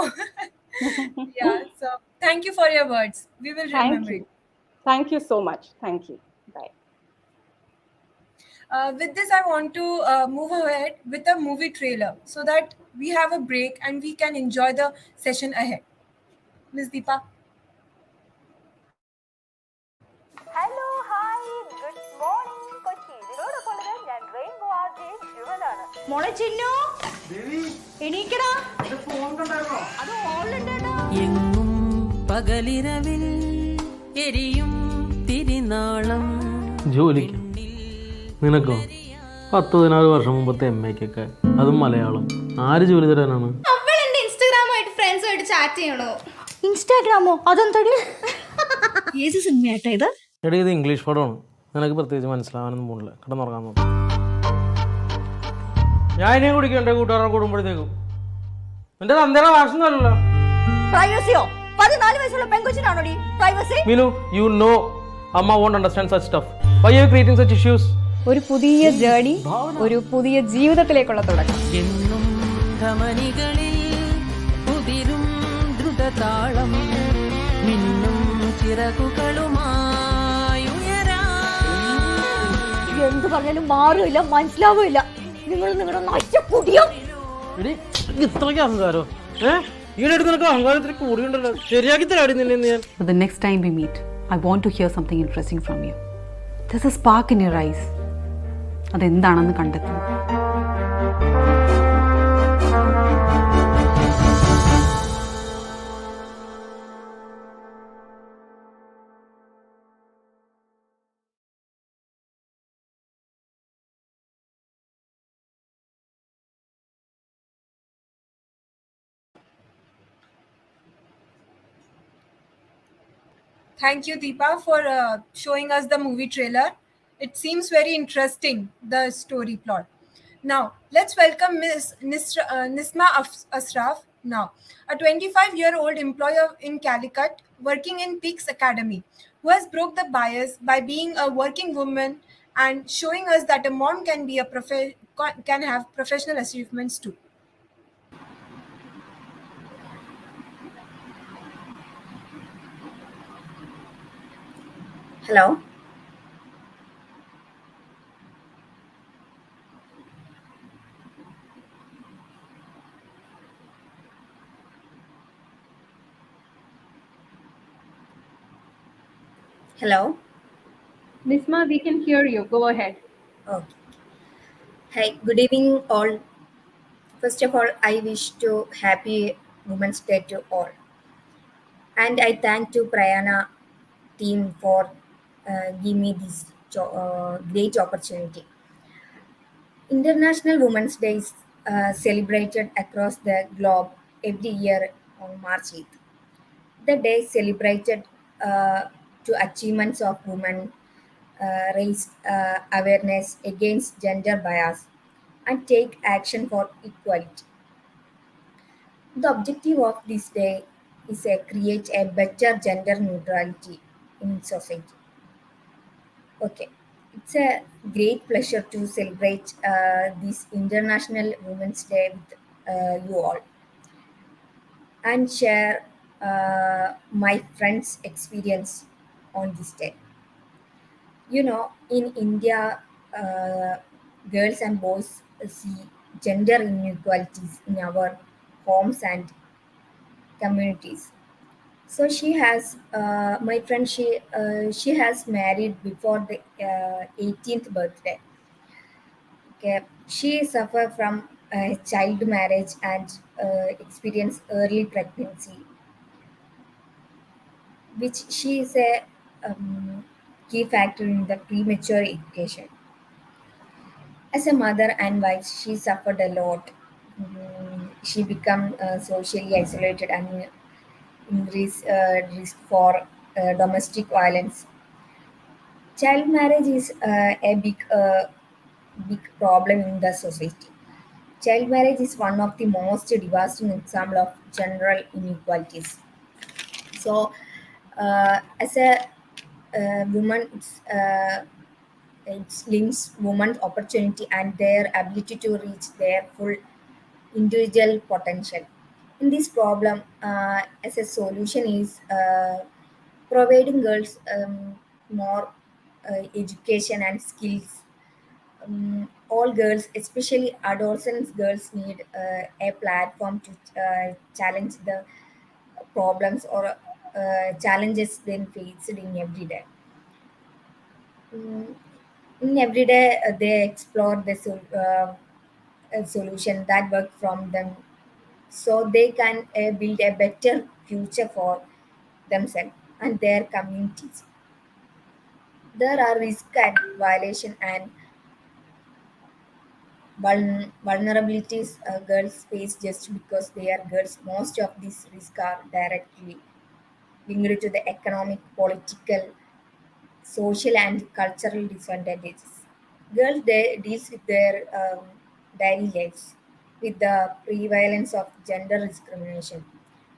Yeah. So thank you for your words. We will Thank remember you. it. Thank you so much. Thank you. Bye. With this, I want to move ahead with a movie trailer so that we have a break and we can enjoy the session ahead. Ms. Deepa. Hello hi good morning Kochi ഇതിനോടൊപ്പമുള്ളത് ഞാൻ rainbow RJ ജുവലാണ് മോളെ ചിന്നു എണീക്കടാ അത് ഓളുണ്ടേടാ എങ്ങും പകലിരവിൽ എരിയും തിരിനാളം ജോലിക്ക് നിനക്കോ 10-14 വർഷം മുമ്പത്തെ എമ്മയ്ക്കൊക്കെ അതും മലയാളം ആര് ജോലി തരാനാണ്? അവൾ എന്റെ ഇൻസ്റ്റാഗ്രാമായിട്ട് ഫ്രണ്ട്സുമായിട്ട് ചാറ്റ് ചെയ്യണോ? ഇൻസ്റ്റാഗ്രാമോ അതെന്തടി ഏത് സിനിമയായിട്ടാ ഇത്? എടീ ഇത് ഇംഗ്ലീഷ് പടമാണ്. നിനക്ക് പ്രത്യേകിച്ച് മനസ്സിലാവാനൊന്നും പോണില്ല. കിടന്നുറങ്ങാൻ നോക്കും. ഞാൻ ഇനിയും കുടിക്കും എൻ്റെ കൂട്ടുകാരെ കൂടുമ്പോഴത്തേക്കും. നിന്റെ തന്തയുടെ ഭാഷയൊന്നുമല്ലല്ലോ. പ്രൈവസിയോ? 14 വയസ്സുള്ള പെൺകൊച്ചിനാണോടി privacy? Meenu, you know Amma won't understand such stuff. Why are you creating such issues? ഒരു പുതിയ ജേർണി, ഒരു പുതിയ ജീവിതത്തിലേക്കുള്ള തുടക്കം. എന്നും ധമനികളിൽ ഉതിരും ദ്രുതതാളം മിന്നും ചിറകുകളുമായുയരാ. എന്ത് പറഞ്ഞാലും മാറില്ല, മനസ്സിലാവില്ല. നിങ്ങൾ നിങ്ങളുടെ നശിച്ചുകൂടിയോ? ഇത്രയ്ക്ക് അഹങ്കാരോ? ഈയിടെ നിനക്ക് അഹങ്കാരത്തിന് കൂടിയുണ്ടല്ലോ. ശരിയാക്കി തരാടി നിന്നെ ഞാൻ. But the next time we meet, I want to hear something interesting from you. There's a spark in your eyes. അതെന്താണെന്ന് കണ്ടെത്തുന്നു. Thank you, Deepa, for showing us the movie trailer. It seems very interesting, the story plot. Now, let's welcome Ms. Nisma Asraf now, a 25-year-old employee in Calicut working in Peaks Academy, who has broke the bias by being a working woman and showing us that a mom can be can have professional achievements too. Hello. Hello. Nisma, we can hear you. Go ahead. Okay. Hi, good evening all. First of all, I wish to happy Women's Day to all. And I thank to Prayaana team for giving me this great opportunity. International Women's Day is celebrated across the globe every year on March 8th. The day celebrated to achievements of women, raise awareness against gender bias, and take action for equality. The objective of this day is to create a better gender neutrality in society. Okay, it's a great pleasure to celebrate this International Women's Day with you all and share my friends' experience on this day. You know, in India, girls and boys see gender inequalities in our homes and communities. So she has my friend. She has married before the 18th birthday. Okay, she suffered from child marriage and experienced early pregnancy, which she is a key factor in the premature education. As a mother and wife, she suffered a lot. She became socially isolated and increased risk for domestic violence. Child marriage is a big problem in the society. Child marriage is one of the most devastating example of general inequalities. So, as a woman, it limits women's opportunity and their ability to reach their full individual potential. In this problem, as a solution is providing girls more education and skills. All girls, especially adolescent girls, need a platform to challenge the problems or challenges they faced in every day. Mm, in every day, they explore the a solution that work from them, so they can build a better future for themselves and their communities. There are risk and violation and vulnerabilities girls face just because they are girls. Most of these risks are directly linked to the economic, political, social, and cultural disadvantages. Girls deals with their daily lives with the prevalence of gender discrimination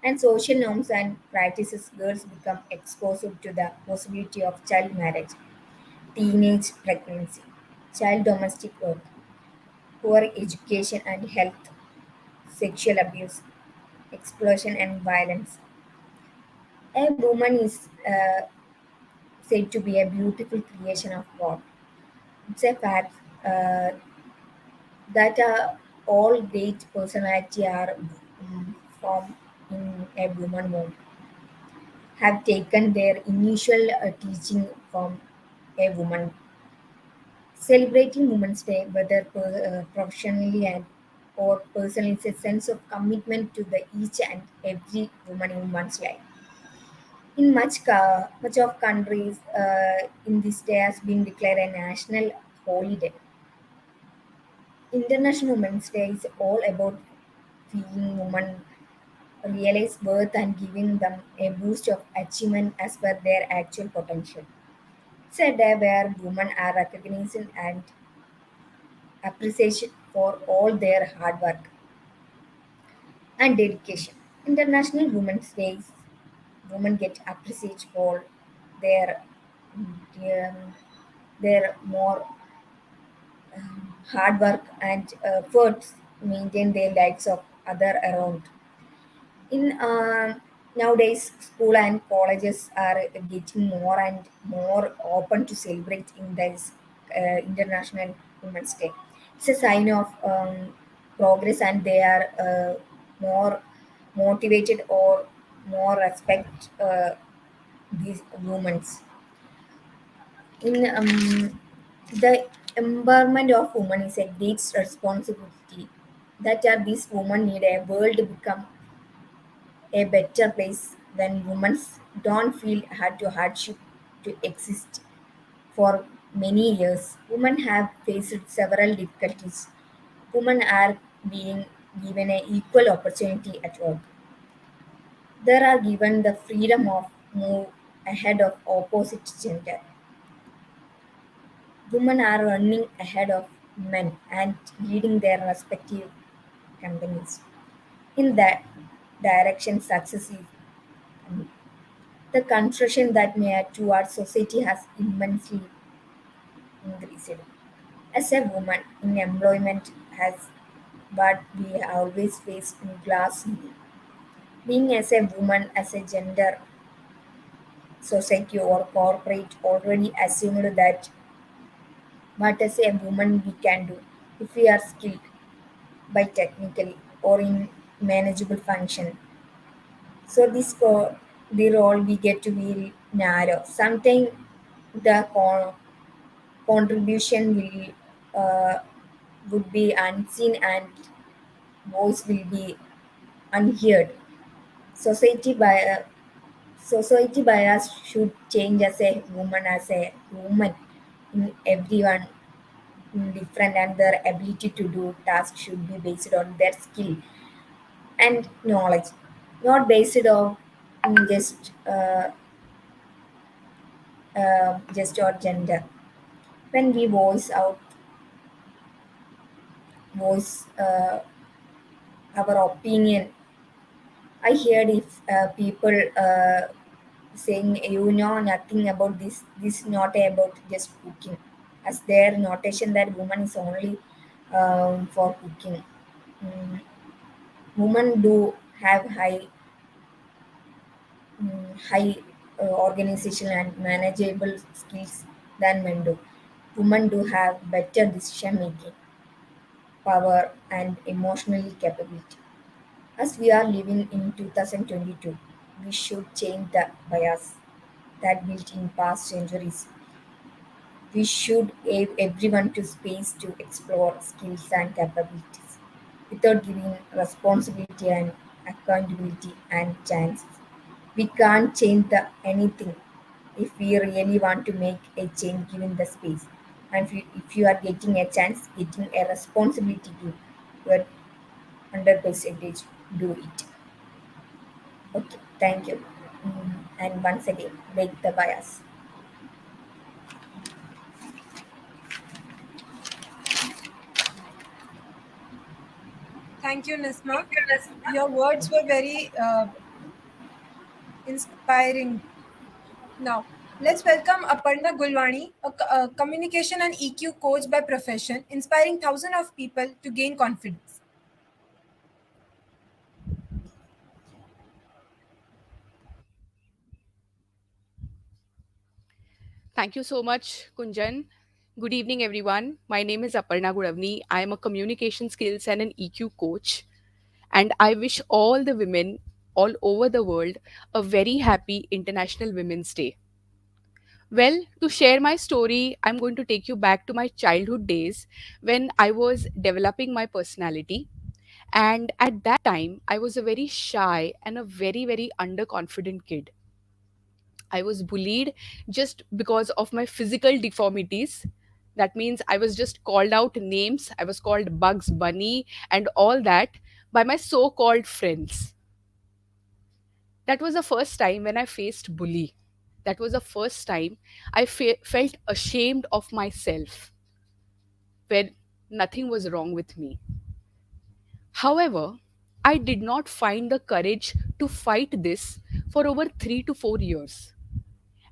and social norms and practices. Girls become exposed to the possibility of child marriage, teenage pregnancy, child domestic work, poor education and health, sexual abuse, explosion, and violence. A woman is said to be a beautiful creation of God. It's a fact that all great personality are formed in a woman womb, have taken their initial teaching from a woman. Celebrating Women's Day, whether professionally and or personally, is a sense of commitment to the each and every woman in one's life. In much of countries, in this day has been declared a national holiday. International Women's Day is all about feeling women realize worth and giving them a boost of achievement as per their actual potential. It's a day where women are recognized and appreciated for all their hard work and dedication. International Women's Day, women get appreciated for their um, their more hard work and efforts maintain their lives of other around. In nowadays, school and colleges are getting more and more open to celebrate in this International Women's Day. It's a sign of progress, and they are more motivated or more respect these women. In the empowerment of women is a great responsibility. That are these women need a world to become a better place when women don't feel had to hardship to exist. For many years, women have faced several difficulties. Women are being given an equal opportunity at work. They are given the freedom of move ahead of opposite gender. Women are running ahead of men and leading their respective companies. In that direction, success is coming. The confusion that may towards society has immensely increased. As a woman in employment has what we always face in glass ceiling. Being as a woman as a gender society or corporate already assumed that what as a woman we can do if we are skilled by technically or in manageable function. So the role we get to be narrow. Sometimes the contribution will would be unseen and voice will be unheard. Society by society bias should change as a woman in everyone different and their ability to do tasks should be based on their skill and knowledge, not based on just or gender. When we voice our opinion, I heard if people saying you know nothing about this. This is not about just cooking, as their notation that woman is only for cooking. Mm, women do have high organization and manageable skills than men do. Women do have better decision making power and emotionally capability. As we are living in 2022, we should change the bias that built in past centuries. We should give everyone to space to explore skills and capabilities without giving responsibility and accountability and chances. We can't change anything if we really want to make a change given the space. And if you are getting a chance, getting a responsibility to your 100% do it. Okay, thank you. And once again, break the bias. Thank you, Nisma. Your words were very inspiring. Now, let's welcome Aparna Gulwani, a communication and EQ coach by profession, inspiring thousands of people to gain confidence. Thank you so much, Kunjan. Good evening, everyone. My name is Aparna Guravni. I am a communication skills and an EQ coach. And I wish all the women all over the world a very happy International Women's Day. Well, to share my story, I'm going to take you back to my childhood days when I was developing my personality. And at that time, I was a very shy and a very underconfident kid. I was bullied just because of my physical deformities. That means I was just called out names. I was called Bugs Bunny and all that by my so called friends. That was the first time when I faced bully. That was the first time I felt ashamed of myself, when nothing was wrong with me. However, I did not find the courage to fight this for over 3 to 4 years.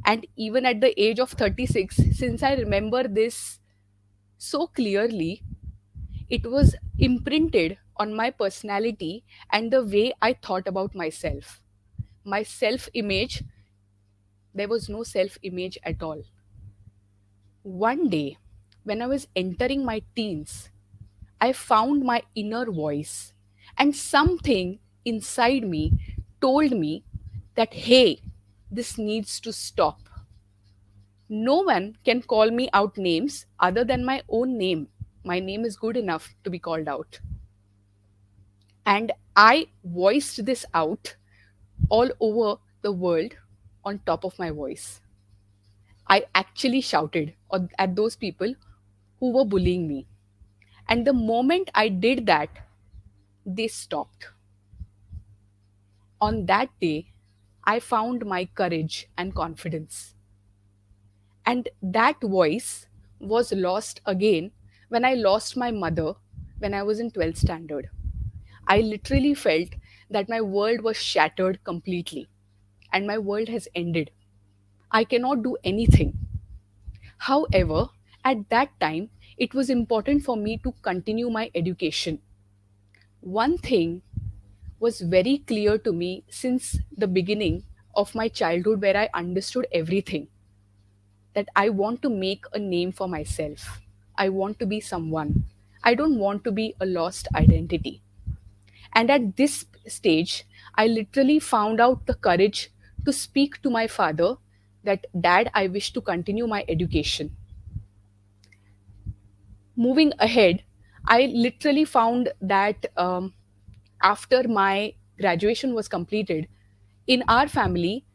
And even at the age of 36, since I remember this so clearly, it was imprinted on my personality and the way I thought about myself. My self image, there was no self image at all. One day, when I was entering my teens, I found my inner voice, and something inside me told me that, hey, this needs to stop. No one can call me out names other than my own name. My name is good enough to be called out. And I voiced this out all over the world on top of my voice. I actually shouted at those people who were bullying me. And the moment I did that, they stopped. On that day, I found my courage and confidence. And that voice was lost again when I lost my mother when I was in 12th standard. I literally felt that my world was shattered completely and my world has ended. I cannot do anything. However, at that time, it was important for me to continue my education. One thing was very clear to me since the beginning of my childhood, where I understood everything, that I want to make a name for myself. I want to be someone. I don't want to be a lost identity. And at this stage, I literally found out the courage to speak to my father that, Dad, I wish to continue my education. Moving ahead, I literally found that after my graduation was completed, in our family,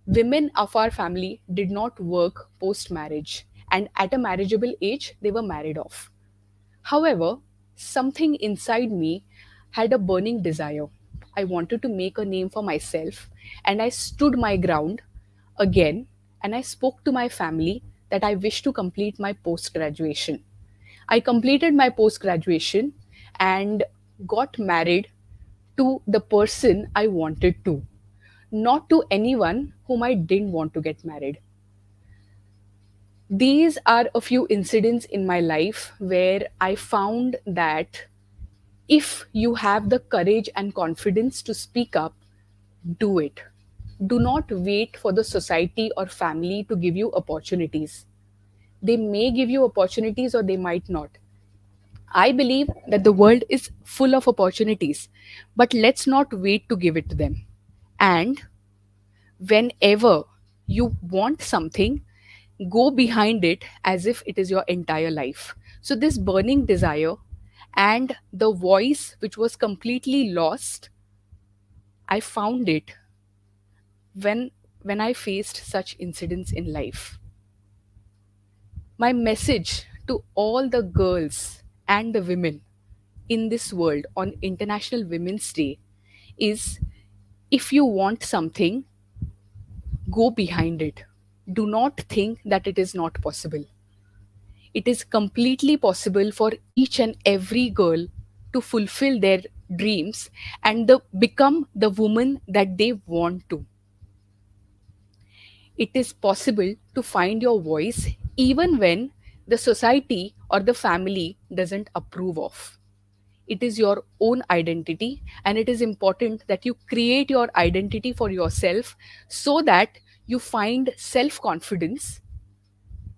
women of our family did not work post marriage, and at a marriageable age, they were married off. However, something inside me had a burning desire. I wanted to make a name for myself, and I stood my ground again, and I spoke to my family that I wish to complete my post graduation. I completed my post graduation and got married to the person I wanted to, not to anyone whom I didn't want to get married. These are a few incidents in my life where I found that if you have the courage and confidence to speak up, do it. Do not wait for the society or family to give you opportunities. They may give you opportunities or they might not. I believe that the world is full of opportunities, but let's not wait to give it to them. And whenever you want something, go behind it as if it is your entire life. So, this burning desire and the voice which was completely lost, I found it when I faced such incidents in life. My message to all the girls and the women in this world on International Women's Day is, if you want something, go behind it. Do not think that it is not possible. It is completely possible for each and every girl to fulfill their dreams and become the woman that they want to. It is possible to find your voice even when the society or the family doesn't approve of. It is your own identity, and it is important that you create your identity for yourself so that you find self confidence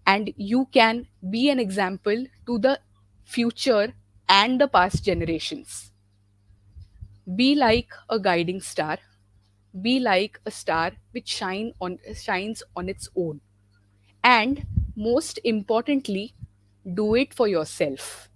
and you can be an example to the future and the past generations. Be like a guiding star. Be like a star which shines on its own. And most importantly, do it for yourself.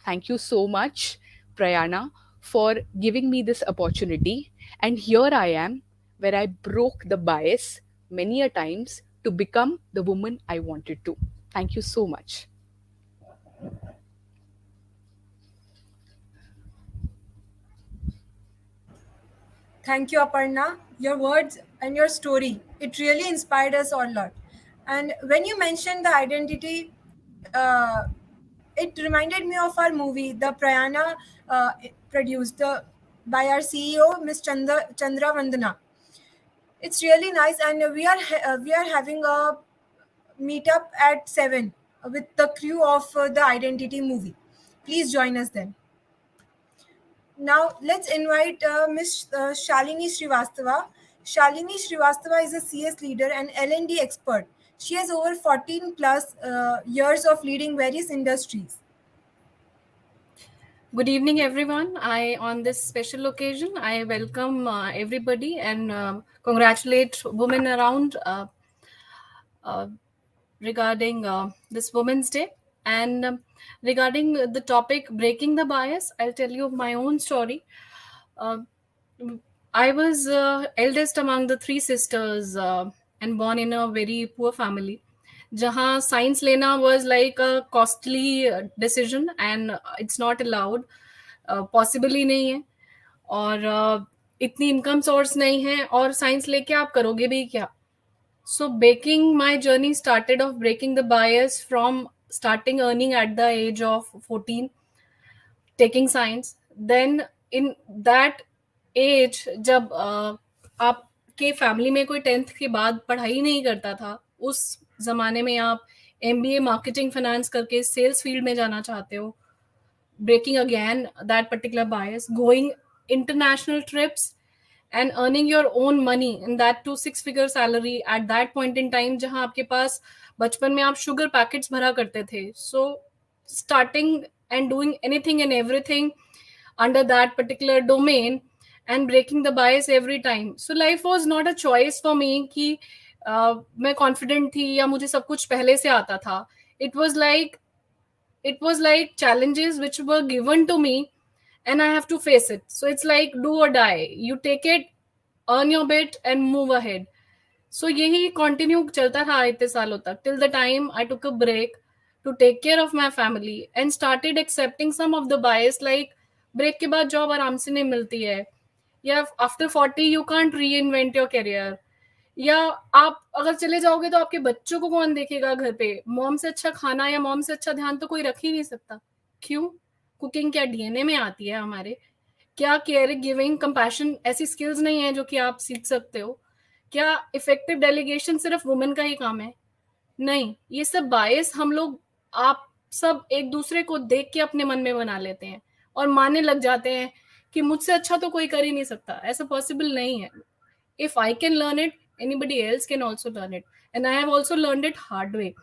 Thank you so much, Prayaana, for giving me this opportunity. And here I am, where I broke the bias many a times to become the woman I wanted to. Thank you so much. Thank you, Aparna. Your words and your story, it really inspired us a lot. And when you mentioned the identity, it reminded me of our movie, the Prayaana, produced by our CEO, Miss Chandra Vandana. It's really nice, and we are having a meetup at 7 with the crew of the Identity movie. Please join us then. Now, let's invite Ms. Shalini Srivastava. Shalini Srivastava is a CS leader and L&D expert. She has over 14 plus years of leading various industries. Good evening, everyone. On this special occasion, I welcome everybody and congratulate women around regarding this Women's Day. And regarding the topic breaking the bias, I'll tell you my own story. I was eldest among the three sisters and born in a very poor family. Jahan science lena was like a costly decision and it's not allowed, possibly nahi hai. और इतनी income source नहीं है और science लेके आप करोगे भी क्या. So baking, my journey started of breaking the bias from starting earning at the age of 14, taking science. Then in that age, जब आपके फैमिली में कोई 10th के बाद पढ़ाई नहीं करता था, उस जमाने में आप MBA मार्केटिंग फाइनेंस करके सेल्स फील्ड में जाना चाहते हो, breaking again that particular bias, going international trips and earning your own money, and that to 6 figure salary at that point in time, जहां आपके पास बचपन में आप शुगर पैकेट्स भरा करते थे. So starting and doing anything and everything under that particular domain and breaking the bias every time. So life was not a choice for me कि मैं confident थी या मुझे सब कुछ पहले से आता था. It was like challenges which were given to me and I have to face it. So it's like do or die. You take it, earn your bit and move ahead. So यही continue चलता रहा इतने सालों तक till the time I took a break to take care of my family and started accepting some of the bias like break के बाद job आराम से नहीं मिलती है या after 40 you can't reinvent your career या आप अगर चले जाओगे तो आपके बच्चों को कौन देखेगा घर पे. मॉम से अच्छा खाना या मॉम से अच्छा ध्यान तो कोई रख ही नहीं सकता. क्यों? कुकिंग क्या डीएनए में आती है हमारे? क्या केयर गिविंग कंपैशन ऐसी स्किल्स नहीं है जो कि आप सीख सकते हो? क्या इफेक्टिव डेलीगेशन सिर्फ वुमेन का ही काम है? नहीं. ये सब बायस हम लोग आप सब एक दूसरे को देख के अपने मन में बना लेते हैं और मानने लग जाते हैं कि मुझसे अच्छा तो कोई कर ही नहीं सकता. ऐसा पॉसिबल नहीं है. If I can learn it, anybody else can also learn it. And I have also learned it hard way.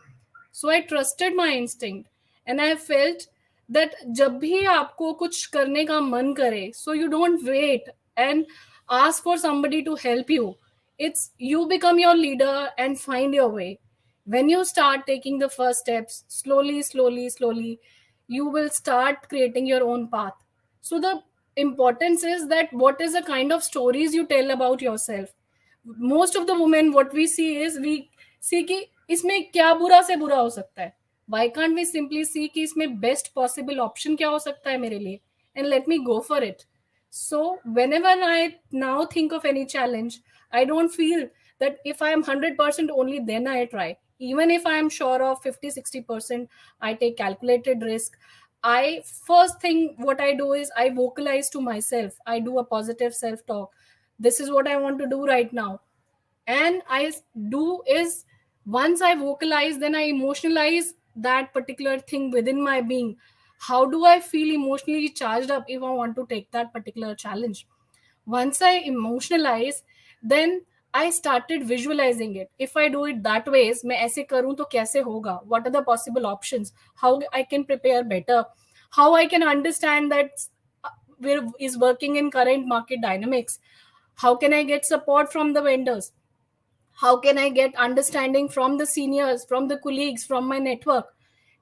So I trusted my instinct and I felt that जब भी आपको कुछ करने का मन करे, so you don't wait and ask for somebody to help you. It's you become your leader and find your way. When you start taking the first steps, slowly, you will start creating your own path. So the importance is that what is the kind of stories you tell about yourself. Most of the women what we see is we see कि इसमें क्या बुरा से बुरा हो सकता है. Why can't we simply see कि इसमें best possible option क्या हो सकता है मेरे लिए and let me go for it. So whenever I now think of any challenge, I don't feel that if I am 100% only then I try. Even if I am sure of 50-60%, I take calculated risk. I first thing what I do is I vocalize to myself. I do a positive self talk. This is what I want to do right now. And I do is once I vocalize, then I emotionalize that particular thing within my being. How do I feel emotionally charged up if I want to take that particular challenge? Once I emotionalize, then I started visualizing it. If I do it that ways, मैं ऐसे करूं तो कैसे होगा? What are the possible options? How I can prepare better? How I can understand that where is working in current market dynamics? How can I get support from the vendors? How can I get understanding from the seniors, from the colleagues, from my network?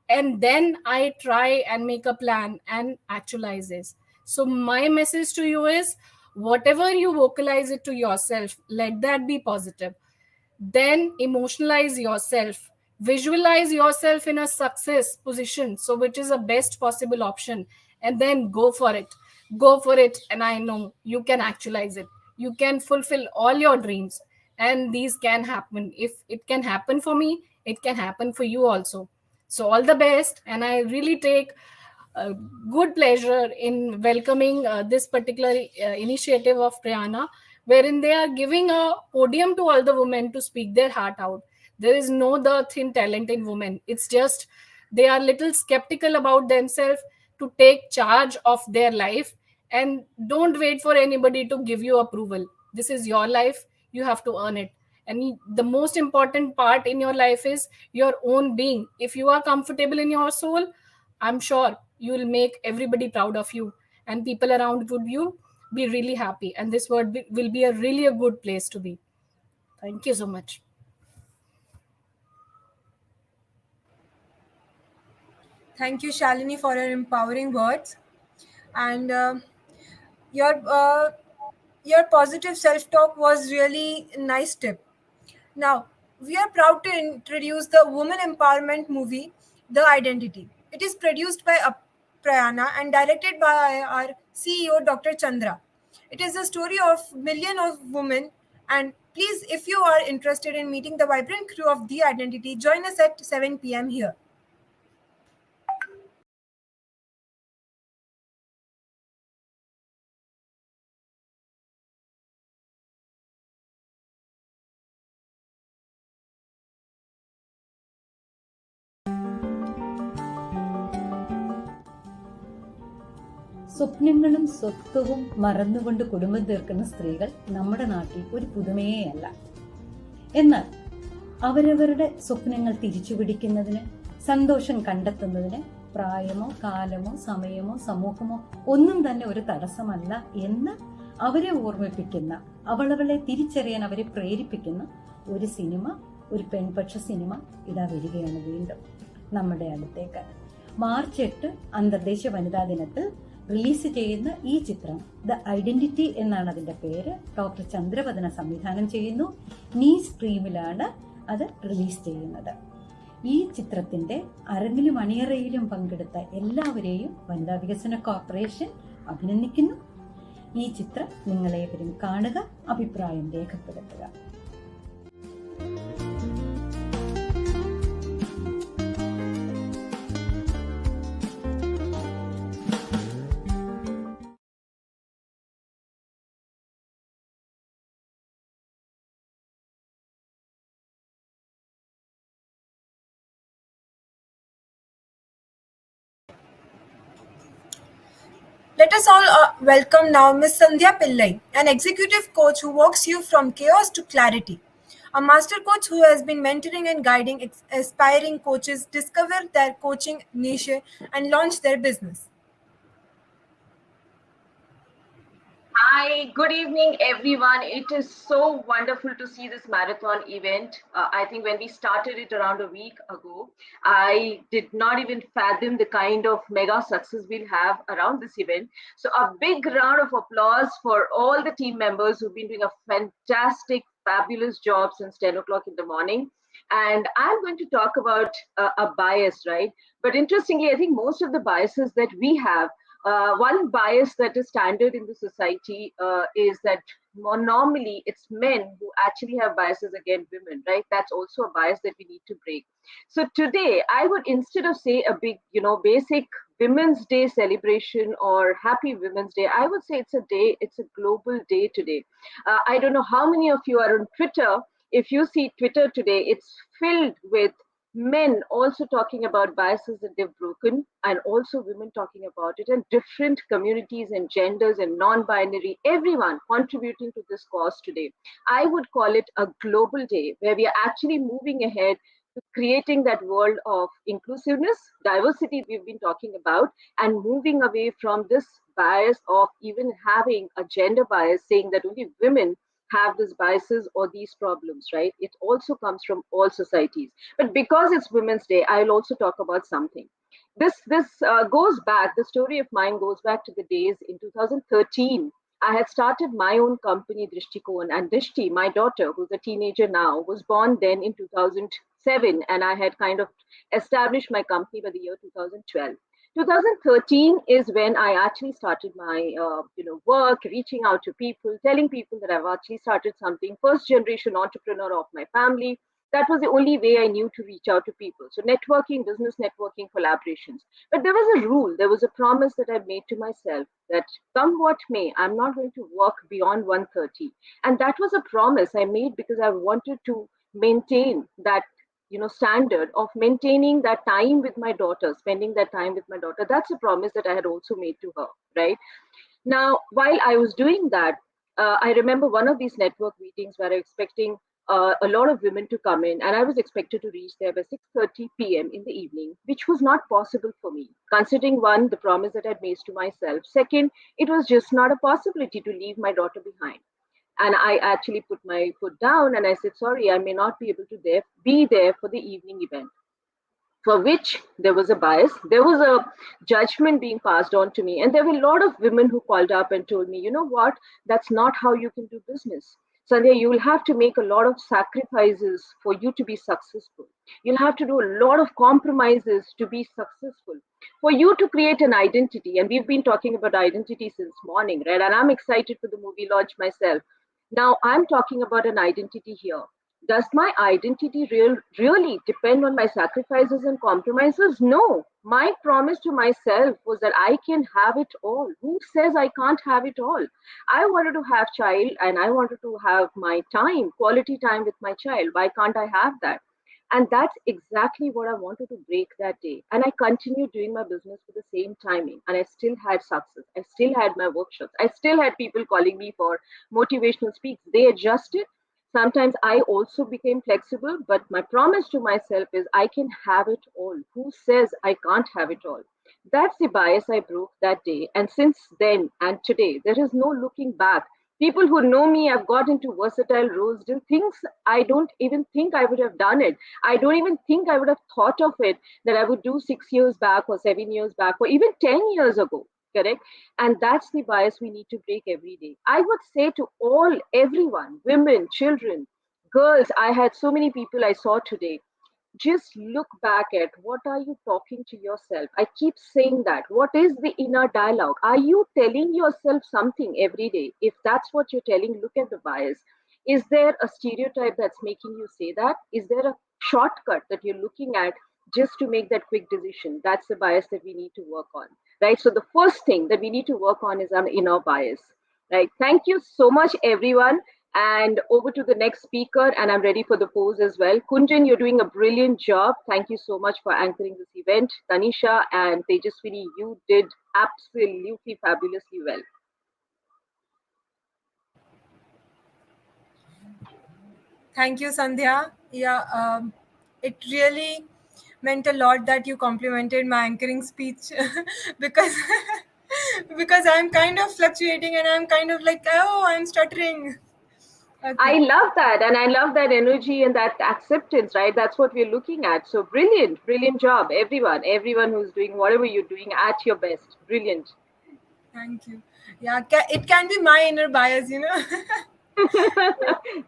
And then I try and make a plan and actualize this. So my message to you is whatever you vocalize it to yourself, let that be positive. Then emotionalize yourself, visualize yourself in a success position, so which is the best possible option, and then go for it. And I know you can actualize it, you can fulfill all your dreams, and these can happen. If it can happen for me, it can happen for you also. So all the best, and I really take good pleasure in welcoming this particular initiative of Prayaana, wherein they are giving a podium to all the women to speak their heart out. There is no the thin talent in women. It's just they are little skeptical about themselves to take charge of their life and don't wait for anybody to give you approval. This is your life. You have to earn it. And the most important part in your life is your own being. If you are comfortable in your soul, I'm sure you will make everybody proud of you, and people around would you be really happy, and this will be a really a good place to be. Thank you so much. Thank you, Shalini, for your empowering words. And your your positive self-talk was really a nice tip. Now, we are proud to introduce the women empowerment movie, The Identity. It is produced by Prayaana and directed by our CEO, Dr. Chandra. It is a story of millions of women. And please, if you are interested in meeting the vibrant crew of The Identity, join us at 7 p.m. here. സ്വപ്നങ്ങളും സ്വത്വവും മറന്നുകൊണ്ട് കുടുംബം തീർക്കുന്ന സ്ത്രീകൾ നമ്മുടെ നാട്ടിൽ ഒരു പുതുമയേ അല്ല. എന്നാൽ അവരവരുടെ സ്വപ്നങ്ങൾ തിരിച്ചുപിടിക്കുന്നതിന്, സന്തോഷം കണ്ടെത്തുന്നതിന് പ്രായമോ കാലമോ സമയമോ സമൂഹമോ ഒന്നും തന്നെ ഒരു തടസ്സമല്ല എന്ന് അവരെ ഓർമ്മിപ്പിക്കുന്ന, അവളവളെ തിരിച്ചറിയാൻ അവരെ പ്രേരിപ്പിക്കുന്ന ഒരു സിനിമ, ഒരു പെൺപക്ഷ സിനിമ ഇതാ വരികയാണ് വീണ്ടും നമ്മുടെ അടുത്തേക്ക്. മാർച്ച് 8 അന്തർദേശീയ വനിതാ ദിനത്തിൽ റിലീസ് ചെയ്യുന്ന ഈ ചിത്രം ദ ഐഡന്റിറ്റി എന്നാണ് അതിൻ്റെ പേര്. ഡോക്ടർ ചന്ദ്രവദന സംവിധാനം ചെയ്യുന്നു. നീ സ്ട്രീമിലാണ് അത് റിലീസ് ചെയ്യുന്നത്. ഈ ചിത്രത്തിൻ്റെ അരങ്ങിലും അണിയറയിലും പങ്കെടുത്ത എല്ലാവരെയും വനിതാ വികസന കോർപ്പറേഷൻ അഭിനന്ദിക്കുന്നു. ഈ ചിത്രം നിങ്ങളേവരും കാണുക, അഭിപ്രായം രേഖപ്പെടുത്തുക. Let us all welcome now Ms. Sandhya Pillai, an executive coach who walks you from chaos to clarity. A master coach who has been mentoring and guiding aspiring coaches discover their coaching niche and launch their business. Hi, good evening, everyone. It is so wonderful to see this marathon event. I think when we started it around a week ago, I did not even fathom the kind of mega success we'll have around this event. So a big round of applause for all the team members who've been doing a fantastic, fabulous job since 10 o'clock in the morning. And I'm going to talk about a bias, right? But interestingly, I think most of the biases that we have, one bias that is standard in the society is that normally it's men who actually have biases against women, right? That's also a bias that we need to break. So today, I would, instead of say a big, basic Women's Day celebration or Happy Women's Day, I would say it's a day, it's a global day today. I don't know how many of you are on Twitter. If you see Twitter today, it's filled with men also talking about biases that they've broken, and also women talking about it, and different communities and genders and non-binary, everyone contributing to this cause today. I would call it a global day where we are actually moving ahead to creating that world of inclusiveness, diversity we've been talking about, and moving away from this bias of even having a gender bias saying that only women have these biases or these problems, right? It also comes from all societies. But because it's Women's Day, I'll also talk about something. This goes back, the story of mine goes back to the days in 2013. I had started my own company, Drishtikon, and Drishti, my daughter, who's a teenager now, was born then in 2007, and I had kind of established my company by the year 2012. 2013 is when I actually started my work, reaching out to people, telling people that I've actually started something, first generation entrepreneur of my family. That was the only way I knew to reach out to people. So networking, business networking, collaborations. But there was a rule, there was a promise that I made to myself that come what may, I'm not going to work beyond 1:30. And that was a promise I made because I wanted to maintain that standard of maintaining that time with my daughter, spending that time with my daughter. That's a promise that I had also made to her, right? Now, while I was doing that, I remember one of these network meetings where I was expecting a lot of women to come in, and I was expected to reach there by 6:30 p.m. in the evening, which was not possible for me, considering one, the promise that I'd made to myself. Second, it was just not a possibility to leave my daughter behind. And I actually put my foot down and I said, sorry, I may not be able to be there for the evening event, for which there was a bias. There was a judgment being passed on to me. And there were a lot of women who called up and told me, you know what, that's not how you can do business. Sandhya, you will have to make a lot of sacrifices for you to be successful. You'll have to do a lot of compromises to be successful. For you to create an identity, and we've been talking about identity since morning, right? And I'm excited for the movie launch myself. Now I'm talking about an identity here. Does my identity really depend on my sacrifices and compromises? No. My promise to myself was that I can have it all. Who says I can't have it all? I wanted to have child and I wanted to have my time, quality time with my child. Why can't I have that? And that's exactly what I wanted to break that day. And I continued doing my business with the same timing. And I still had success. I still had my workshops. I still had people calling me for motivational speaks. They adjusted. Sometimes I also became flexible, but my promise to myself is I can have it all. Who says I can't have it all? That's the bias I broke that day. And since then and today, there is no looking back. People who know me have got into versatile roles, do things I don't even think I would have done it. I don't even think I would have thought of it that I would do 6 years back or 7 years back or even 10 years ago. Correct? And that's the bias we need to break every day. I would say to everyone, women, children, girls, I had so many people I saw today, just look back at what are you talking to yourself. I keep saying that. What is the inner dialogue? Are you telling yourself something every day? If that's what you're telling, look at the bias. Is there a stereotype that's making you say that? Is there a shortcut that you're looking at just to make that quick decision? That's the bias that we need to work on, right? So the first thing that we need to work on is our inner bias, right? Thank you so much, everyone. And over to the next speaker, and I'm ready for the pose as well. Kunjan, you're doing a brilliant job. Thank you so much for anchoring this event. Tanisha and Tejaswini, you did absolutely fabulously well. Thank you, Sandhya. Yeah, it really meant a lot that you complimented my anchoring speech because because I'm kind of fluctuating and I'm kind of like, oh, I'm stuttering. Okay. I love that. And I love that energy and that acceptance, right? That's what we're looking at. So brilliant, brilliant job, everyone who's doing whatever you're doing at your best. Brilliant. Thank you. Yeah, it can be my inner bias, you know.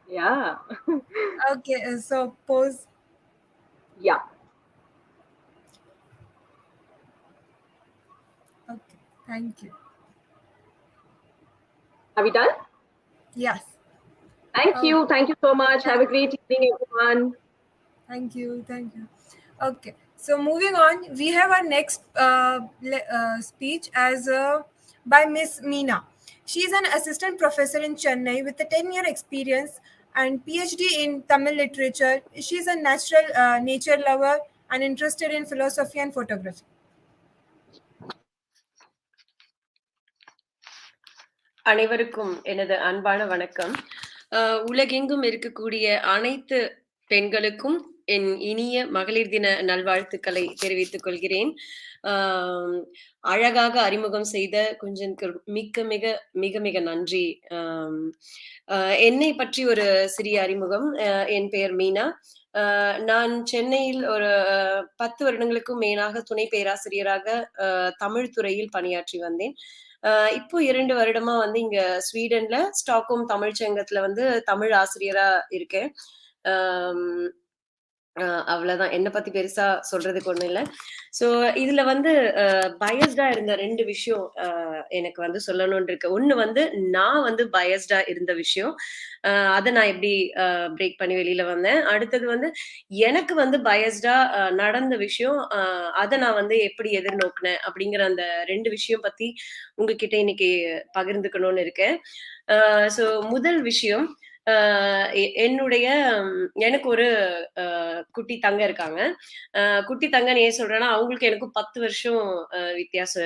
Yeah. Okay, so pose. Yeah. Okay, thank you. Are we done? Yes. Thank you. Thank you so much. Have a great evening, everyone. Thank you. Thank you. Okay. So moving on, we have our next speech as by Miss Meena. She is an assistant professor in Chennai with a 10-year experience and PhD in Tamil literature. She is a nature lover and interested in philosophy and photography. அனைவருக்கும் எனது அன்பான வணக்கம். உலகெங்கும் இருக்கக்கூடிய அனைத்து பெண்களுக்கும் என் இனிய மகளிர் தின நல்வாழ்த்துக்களை தெரிவித்துக் கொள்கிறேன். அழகாக அறிமுகம் செய்த குஞ்சனுக்கு மிக மிக மிக மிக நன்றி. என்னை பற்றி ஒரு சிறிய அறிமுகம். என் பெயர் மீனா. நான் சென்னையில் ஒரு 10 வருடங்களுக்கும் மேலாக துணை பேராசிரியராக தமிழ் துறையில் பணியாற்றி வந்தேன். இப்போ 2 வருடமா வந்து இங்க ஸ்வீடன்ல ஸ்டாக்ஹோம் தமிழ் சங்கத்துல வந்து தமிழ் ஆசிரியரா இருக்கேன். அவ்வளவுதான். என்ன பத்தி பெருசா சொல்றதுக்கு ஒண்ணும் இல்ல. சோ இதுல வந்து பயஸ்டா இருந்த 2 விஷயம் எனக்கு வந்து சொல்லணும்னு இருக்கு. ஒண்ணு வந்து நான் வந்து பயஸ்டா இருந்த விஷயம். அதை நான் எப்படி பிரேக் பண்ணி வெளியில வந்தேன். அடுத்தது வந்து எனக்கு வந்து பயஸ்டா நடந்த விஷயம், அதை நான் வந்து எப்படி எதிர்நோக்கினேன் அப்படிங்கிற அந்த 2 விஷயம் பத்தி உங்ககிட்ட இன்னைக்கு பகிர்ந்துக்கணும்னு இருக்கேன். சோ முதல் விஷயம், என்னுடைய எனக்கு ஒரு குட்டி தங்க இருக்காங்க. குட்டி தங்கன்னு ஏன் சொல்றேன்னா, அவங்களுக்கு எனக்கும் 10 வருஷம் வித்தியாசம்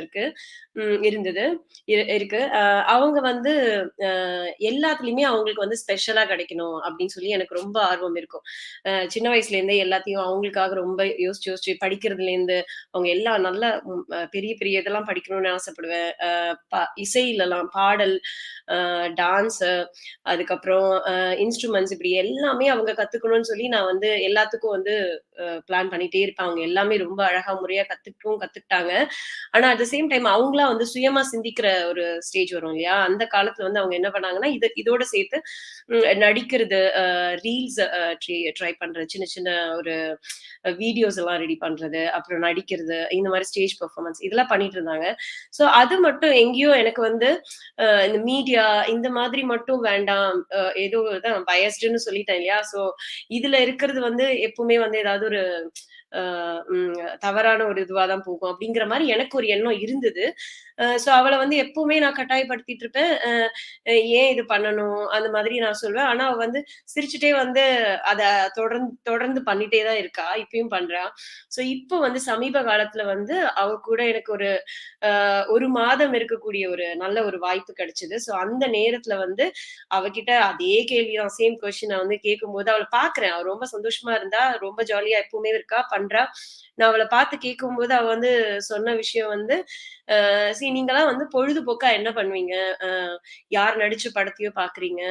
இருந்தது இருக்கு. அவங்க வந்து எல்லாத்துலயுமே அவங்களுக்கு வந்து ஸ்பெஷலா கிடைக்கணும் அப்படின்னு சொல்லி எனக்கு ரொம்ப ஆர்வம் இருக்கும். சின்ன வயசுல இருந்தே எல்லாத்தையும் அவங்களுக்காக ரொம்ப யோசிச்சு படிக்கிறதுல இருந்து அவங்க எல்லாம் நல்ல பெரிய பெரிய இதெல்லாம் படிக்கணும்னு ஆசைப்படுவேன். இசையிலலாம் பாடல், டான்ஸ், அதுக்கப்புறம் இன்ஸ்ட்ருமெண்ட்ஸ் இப்படி எல்லாமே அவங்க கத்துக்கணும்னு சொல்லி நான் வந்து எல்லாத்துக்கும் வந்து பிளான் பண்ணிட்டே இருப்பேன். அவங்க எல்லாமே ரொம்ப அழகா முறையா கத்துக்கிட்டாங்க. ஆனா அட் த சேம் டைம் அவங்களா வந்து சுயமா சிந்திக்கிற ஒரு ஸ்டேஜ் வரும் இல்லையா? அந்த காலத்துல வந்து அவங்க என்ன பண்ணாங்கன்னா, இதோட சேர்த்து நடிக்கிறது, ரீல்ஸ் ட்ரை பண்றது, சின்ன சின்ன ஒரு வீடியோஸ் எல்லாம் ரெடி பண்றது, அப்புறம் நடிக்கிறது, இந்த மாதிரி ஸ்டேஜ் பெர்ஃபார்மன்ஸ் இதெல்லாம் பண்ணிட்டு இருந்தாங்க. ஸோ அது மட்டும் எங்கேயோ எனக்கு வந்து இந்த மீடியா இந்த மாதிரி மட்டும் வேண்டாம், ஏதோ தான் பயஸ்டுன்னு சொல்லிட்டேன் இல்லையா? ஸோ இதுல இருக்கிறது வந்து எப்பவுமே வந்து ஏதாவது ஒரு தவறான ஒரு இதுவா தான் போகும் அப்படிங்கிற மாதிரி எனக்கு ஒரு எண்ணம் இருந்தது. ஸோ அவளை வந்து எப்பவுமே நான் கட்டாயப்படுத்திட்டு இருப்பேன். ஏன் இது பண்ணணும் அந்த மாதிரி நான் சொல்வேன். ஆனா அவ வந்து சிரிச்சுட்டே வந்து அத தொடர்ந்து பண்ணிட்டே தான் இருக்கா. இப்பயும் பண்றா. ஸோ இப்போ வந்து சமீப காலத்துல வந்து அவ கூட எனக்கு ஒரு மாதம் இருக்கக்கூடிய ஒரு நல்ல ஒரு வாய்ப்பு கிடைச்சது. ஸோ அந்த நேரத்துல வந்து அவகிட்ட அதே கேள்விதான், சேம் கொஸ்டின் நான் வந்து கேட்கும்போது அவளை பாக்குறேன். அவ ரொம்ப சந்தோஷமா இருந்தா, ரொம்ப ஜாலியா எப்பவுமே இருக்கா, பண்றா. நான் அவளை பார்த்து கேட்கும்போது அவ வந்து சொன்ன விஷயம் வந்து, சரி நீங்கலாம் வந்து பொழுதுபோக்கா என்ன பண்ணுவீங்க? யார் நடிச்ச படத்தையோ பாக்குறீங்க,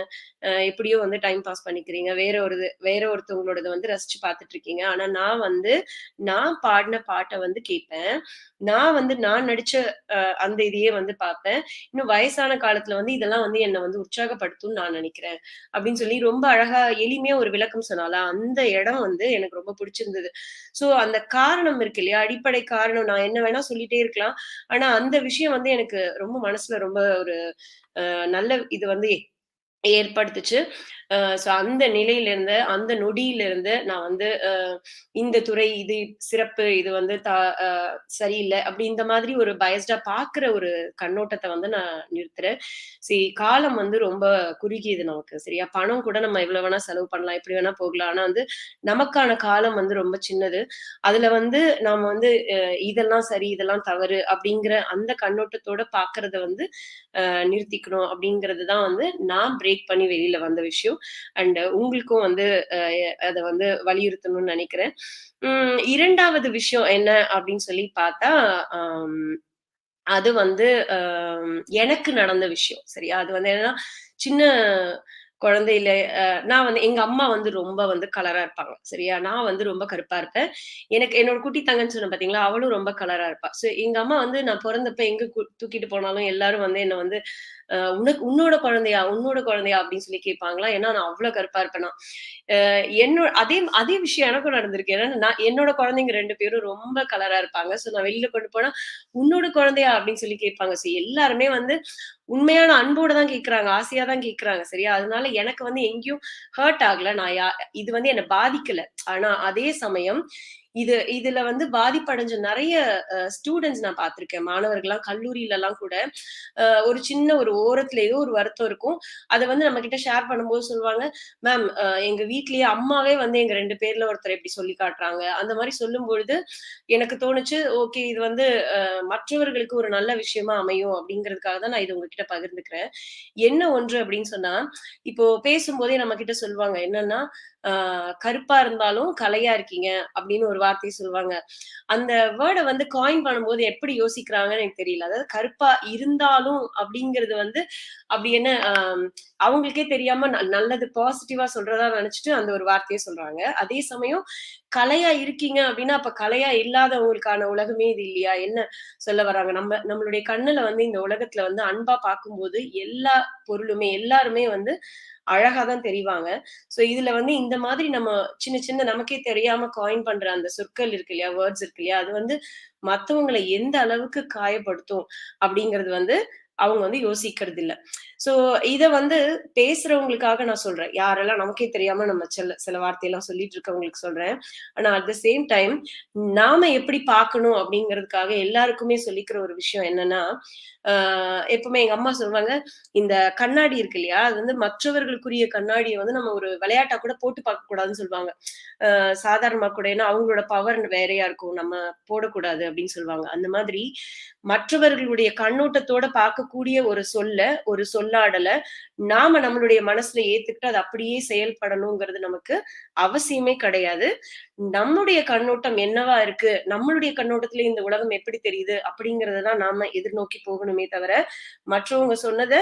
எப்படியோ வந்து டைம் பாஸ் பண்ணிக்கிறீங்க, வேற ஒருத்தவங்களோடத வந்து ரசிச்சு பார்த்துட்டு இருக்கீங்க. ஆனா நான் பாடின பாட்டை வந்து கேட்பேன். நான் நடிச்ச அந்த இதையே வந்து பார்ப்பேன். இன்னும் வயசான காலத்துல வந்து இதெல்லாம் வந்து என்ன வந்து உற்சாகப்படுத்தும்னு நான் நினைக்கிறேன் அப்படின்னு சொல்லி ரொம்ப அழகா எளிமையா ஒரு விளக்கம் சொன்னாலா, அந்த இடம் வந்து எனக்கு ரொம்ப பிடிச்சிருந்தது. சோ அந்த காரணம் இருக்கு இல்லையா, அடிப்படை காரணம் நான் என்ன வேணா சொல்லிட்டே இருக்கலாம். ஆனா அந்த விஷயம் வந்து எனக்கு ரொம்ப மனசுல ரொம்ப ஒரு நல்ல இது வந்து ஏற்படுத்துச்சு. ஸோ அந்த நிலையிலிருந்து, அந்த நொடியிலிருந்து நான் வந்து இந்த துறை இது சிறப்பு, இது வந்து சரியில்ல. அப்படி இந்த மாதிரி ஒரு பயஸ்டா பார்க்குற ஒரு கண்ணோட்டத்த வந்து நான் நிறுத்துறேன். சரி காலம் வந்து ரொம்ப குறுகியது நமக்கு. சரியா? பணம் கூட நம்ம எவ்வளவு வேணா செலவு பண்ணலாம், எப்படி வேணா போகலாம். ஆனா வந்து நமக்கான காலம் வந்து ரொம்ப சின்னது. அதுல வந்து நாம வந்து இதெல்லாம் சரி, இதெல்லாம் தவறு அப்படிங்கிற அந்த கண்ணோட்டத்தோட பார்க்கறத வந்து நிறுத்திக்கணும் அப்படிங்கிறது தான் வந்து நான் பிரேக் பண்ணி வெளியில வந்த விஷயம். அண்ட் உங்களுக்கும் வந்து அத வந்து வலியுறுத்தணும்னு நினைக்கிறேன். 2வது விஷயம் என்ன அப்படின்னு சொல்லி பார்த்தா, அது வந்து எனக்கு நடந்த விஷயம். சரியா? அது வந்து என்னன்னா, சின்ன குழந்தையில நான் வந்து எங்க அம்மா வந்து ரொம்ப வந்து கலரா இருப்பாங்க. சரியா? நான் வந்து ரொம்ப கருப்பா இருப்பேன். என்னோட குட்டி தங்கன்னு சொன்னேன் பார்த்தீங்களா? அவளும் ரொம்ப கலரா இருப்பா. ஸோ எங்க அம்மா வந்து நான் பொறந்தப்ப எங்க தூக்கிட்டு போனாலும் எல்லாரும் வந்து என்ன வந்து உன்னோட குழந்தையா? உன்னோட குழந்தையா? அப்படின்னு சொல்லி கேட்பாங்களாம். ஏன்னா நான் அவ்ளோ கருப்பா இருப்பேனா. அதே விஷயம் எனக்கும் நடந்திருக்கு. ஏன்னா என்னோட குழந்தைங்க 2 பேரும் ரொம்ப கலரா இருப்பாங்க. ஸோ நான் வெளியில கொண்டு போனா, "உன்னோட குழந்தையா?" அப்படின்னு சொல்லி கேட்பாங்க. ஸோ எல்லாருமே வந்து உண்மையான அன்போட தான் கேட்கறாங்க. ஆசையா தான் கேட்கறாங்க. சரியா? அதனால எனக்கு வந்து எங்கேயும் ஹர்ட் ஆகல. இது வந்து என்ன பாதிக்கல. ஆனா அதே சமயம் இதுல வந்து பாதிப்படைஞ்ச நெறைய ஸ்டூடண்ட்ஸ் நான் பார்த்திருக்கேன். மாணவர்கள்லாம் கல்லூரியிலலாம் கூட ஒரு சின்ன ஒரு ஓரத்துல ஏதோ ஒரு வருத்தம் இருக்கும். அத வந்து நம்மகிட்ட ஷேர் பண்ணும்போது சொல்லுவாங்க, "மேம் எங்க வீட்லயே அம்மாவே வந்து எங்க 2 பேர்ல ஒருத்தர இப்படி சொல்லி காட்டுறாங்க." அந்த மாரி சொல்லும்பொழுது எனக்கு தோணுச்சு, ஓகே இது வந்து மற்றவர்களுக்கு ஒரு நல்ல விஷயமா அமையும் அப்படிங்கிறதுக்காக தான் நான் இத உங்ககிட்ட பகிர்ந்துக்கிறேன். என்ன ஒன்று அப்படின்னு சொன்னா, இப்போ பேசும்போதே நம்மகிட்ட சொல்லுவாங்க. என்னன்னா, கருப்பா இருந்தாலும் கலையா இருக்கீங்க அப்படின்னு ஒரு வார்த்தை சொல்லுவாங்க. அந்த வேர்ட வந்து காயின் பண்ணும்போது எப்படி யோசிக்கிறாங்கன்னு எனக்கு தெரியல. அதாவது கருப்பா இருந்தாலும் அப்படிங்கிறது வந்து அப்படி என்ன அவங்களுக்கே தெரியாம நல்லது பாசிட்டிவா சொல்றதா நினைச்சுட்டு அந்த ஒரு வார்த்தையை சொல்றாங்க. அதே சமயம் கலையா இருக்கீங்க அப்படின்னா, அப்ப கலையா இல்லாதவங்களுக்கான உலகமே இது இல்லையா? என்ன சொல்ல வராங்க? நம்மளுடைய கண்ணுல வந்து இந்த உலகத்துல வந்து அன்பா பார்க்கும்போது எல்லா பொருளுமே எல்லாருமே வந்து அழகா தான் தெரிவாங்க. சோ இதுல வந்து இந்த மாதிரி நம்ம சின்ன சின்ன நமக்கே தெரியாம காயின் பண்ற அந்த சொற்கள் இருக்கு இல்லையா? வேர்ட்ஸ் இருக்கு இல்லையா? அது வந்து மத்தவங்கள எந்த அளவுக்கு காயப்படுத்தும் அப்படிங்கிறது வந்து அவங்க வந்து யோசிக்கிறது இல்ல. சோ இத வந்து பேசுறவங்களுக்காக நான் சொல்றேன். யாரெல்லாம் நமக்கே தெரியாம நம்ம சில வார்த்தையெல்லாம் சொல்லிட்டு இருக்கவங்களுக்கு சொல்றேன். ஆனா அட் த சேம் டைம் நாம எப்படி பார்க்கணும் அப்படிங்கிறதுக்காக எல்லாருக்குமே சொல்லிக்கிற ஒரு விஷயம் என்னன்னா, எப்பவுமே எங்க அம்மா சொல்லுவாங்க, இந்த கண்ணாடி இருக்கு இல்லையா? அது வந்து மற்றவர்களுக்குரிய கண்ணாடிய வந்து நம்ம ஒரு விளையாட்டா கூட போட்டு பார்க்க கூடாதுன்னு சொல்லுவாங்க. சாதாரணமா கூட. ஏன்னா அவங்களோட பவர் வேறையா இருக்கும். நம்ம போடக்கூடாது அப்படின்னு சொல்லுவாங்க. அந்த மாதிரி மற்றவர்களுடைய கண்ணோட்டத்தோட பார்க்கக்கூடிய ஒரு சொல்ல சொல்லாடல. நாம நம்மளுடைய மனசுல ஏத்துக்கிட்டு அது அப்படியே செயல்படணுங்கிறது நமக்கு அவசியமே கிடையாது. நம்முடைய கண்ணோட்டம் என்னவா இருக்கு, நம்மளுடைய கண்ணோட்டத்துல இந்த உலகம் எப்படி தெரியுது அப்படிங்கறத தான் நாம எதிர்நோக்கி போகணுமே தவிர, மற்றவங்க சொன்னத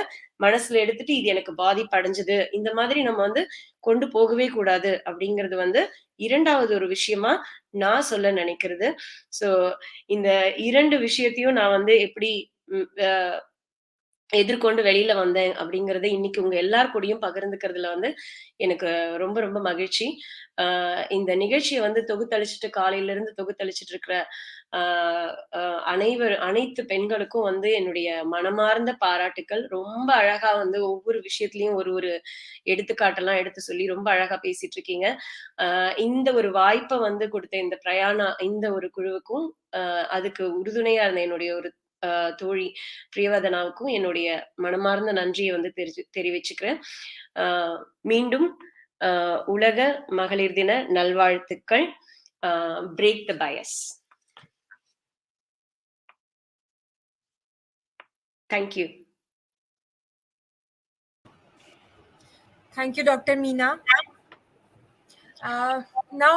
மனசுல எடுத்துட்டு இது எனக்கு பாதிப்பு அடைஞ்சது இந்த மாதிரி நம்ம வந்து கொண்டு போகவே கூடாது அப்படிங்கிறது வந்து 2வது ஒரு விஷயமா நான் சொல்ல நினைக்கிறது. சோ இந்த 2 விஷயத்தையும் நான் வந்து எப்படி ம் அ எதிர்கொண்டு வெளியில வந்தேன் அப்படிங்கிறத இன்னைக்கு உங்க எல்லார் கூடயும் பகிர்ந்துக்கிறதுல வந்து எனக்கு ரொம்ப ரொம்ப மகிழ்ச்சி. இந்த நிகழ்ச்சிய வந்து தொகுத்தளிச்சுட்டு காலையில இருந்து தொகுத்தளிச்சுட்டு இருக்கிற ஆ அ அனைத்து பெண்களுக்கும் வந்து என்னுடைய மனமார்ந்த பாராட்டுக்கள். ரொம்ப அழகா வந்து ஒவ்வொரு விஷயத்திலயும் ஒரு ஒரு எடுத்துக்காட்டெல்லாம் எடுத்து சொல்லி ரொம்ப அழகா பேசிட்டு இருக்கீங்க. இந்த ஒரு வாய்ப்ப வந்து குடுத்த இந்த பிரயாணா இந்த ஒரு குழுவுக்கும், அதுக்கு உறுதுணையா இருந்த என்னுடைய ஒரு தோழி பிரியவதனாவுக்கும் என்னுடைய மனமார்ந்த நன்றிய வந்து தெரிவிச்சுக்கிறேன். அ மீண்டும் உலக மகளிர் தின நல்வாழ்த்துக்கள். Break the bias. Thank you. Thank you, Dr. Meena. Now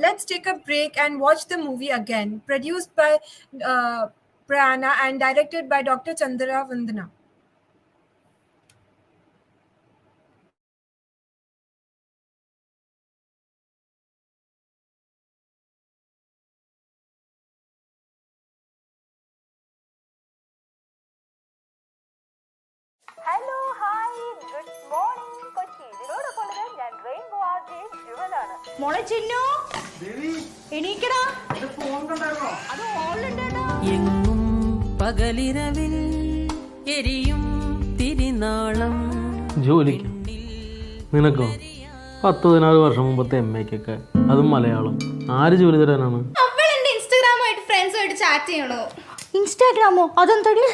let's take a break and watch the movie again, produced by Prayaana and directed by Dr. Chandra Vandana. Hello hi good morning Kochi ഇതിനോടൊപ്പം ഞാൻ rainbow RJ ജുവലാണ് മോളെ ചിന്നു എണീക്കടാ അത് ഓളുണ്ടേടാ എങ്ങും പകലിരവിൽ എരിയും തിരിനാളം ജോലിക്ക് നിനക്കോ 10-14 വർഷം മുമ്പത്തെ MAക്കൊക്കെ അതും മലയാളം ആര് ജോലി തരാനാണ്? അവൾ എന്റെ ഇൻസ്റ്റാഗ്രാമായിട്ട് ഫ്രണ്ട്സുമായിട്ട് ചാറ്റ് ചെയ്യണോ? ഇൻസ്റ്റാഗ്രാമോ അതെന്തടി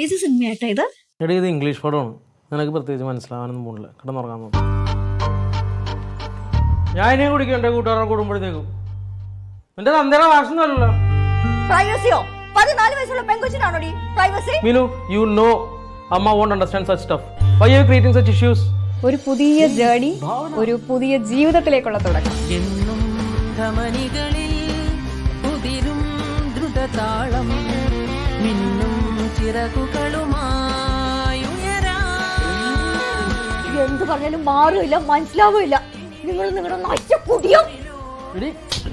ഏത് സിനിമയായിട്ടാ ഇത്? എടീ ഇത് ഇംഗ്ലീഷ് പടമാണ്, നിനക്ക് പ്രത്യേകിച്ച് മനസ്സിലാവാനൊന്നും പോണില്ല, കിടന്നുറങ്ങാൻ നോക്കും. ഞാൻ ഇനിയും കുടിക്കും എൻ്റെ കൂട്ടുകാരെ കൂടുമ്പോഴത്തേക്കും. നിന്റെ തന്തയുടെ വാശനല്ലോ. പ്രൈവസിയോ? 14 വയസ്സുള്ള പെൺകൊച്ചിനാണോടി പ്രൈവസി? മീനു, യു നോ അമ്മ won't understand such stuff. Why are you creating such issues? ഒരു പുതിയ ജേർണി, ഒരു പുതിയ ജീവിതത്തിലേക്കുള്ള തുടക്കം. എന്നും ധമനികളിൽ ഉതിരും ദ്രുതതാളം മിന്നും ചിറകുകളുമായി ഉയരാ. എന്ത് പറഞ്ഞാലും മാറില്ല, മനസ്സിലാവില്ല. നിങ്ങൾ നിങ്ങളുടെ നശിച്ചുകൂടിയോ?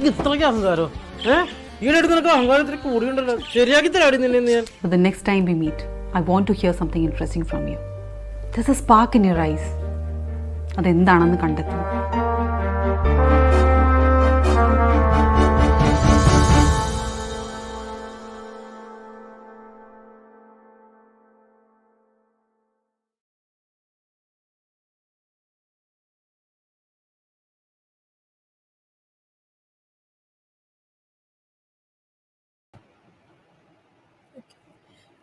ഇത്രയ്ക്ക് അഹങ്കാരോ? ഈയിടെ നിനക്ക് അഹങ്കാരത്തിന് കൂടിയുണ്ടല്ലോ, ശരിയാക്കി തരാടി നിന്നെ ഞാൻ. But the next time we meet, I want to hear something interesting from you. There's a spark in your eyes. അതെന്താണെന്ന് കണ്ടെത്തും.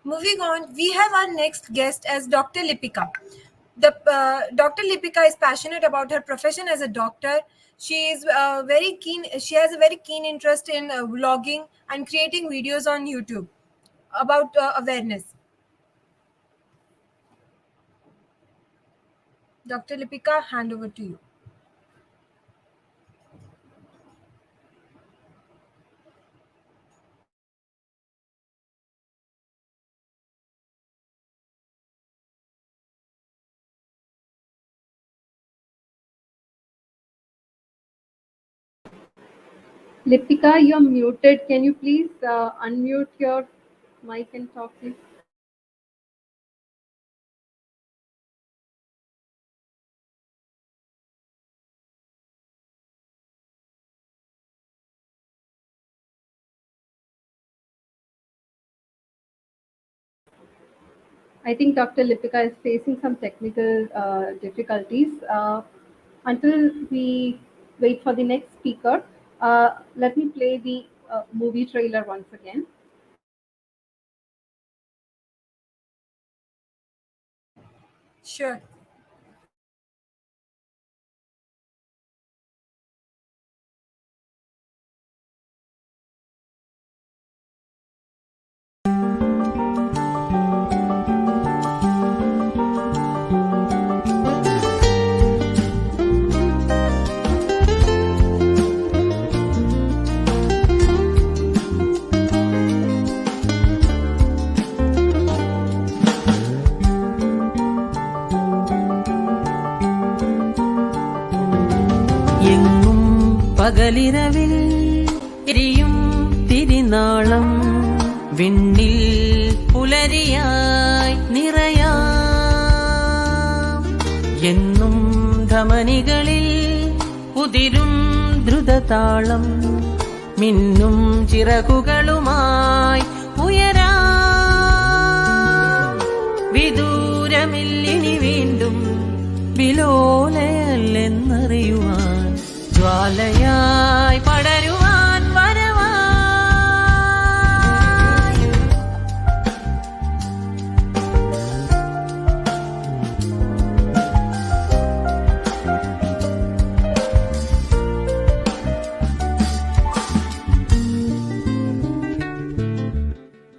Moving on, we have our next guest as Dr. Lipika. Dr. Lipika is passionate about her profession as a doctor. She is very keen. She has a very keen interest in vlogging and creating videos on YouTube about awareness. Dr. Lipika, hand over to you. Lipika, you're muted. Can you please unmute your mic and talk, please? I think Dr. Lipika is facing some technical difficulties. Until we wait for the next speaker, let me play the movie trailer once again. Sure. പകലിരവിൽ എരിയും തിരിനാളം വിണ്ണിൽ പുലരിയായി നിറയാം എന്നും ധമനികളിൽ ഉതിരും ദ്രുതതാളം മിന്നും ചിറകുകളുമായി ഉയരാം വിദൂരമില്ലിനി വീണ്ടും വിലോലയല്ലെന്നറിയുവാൻ ജ്വാലയായി പടരുവാൻ വരവായി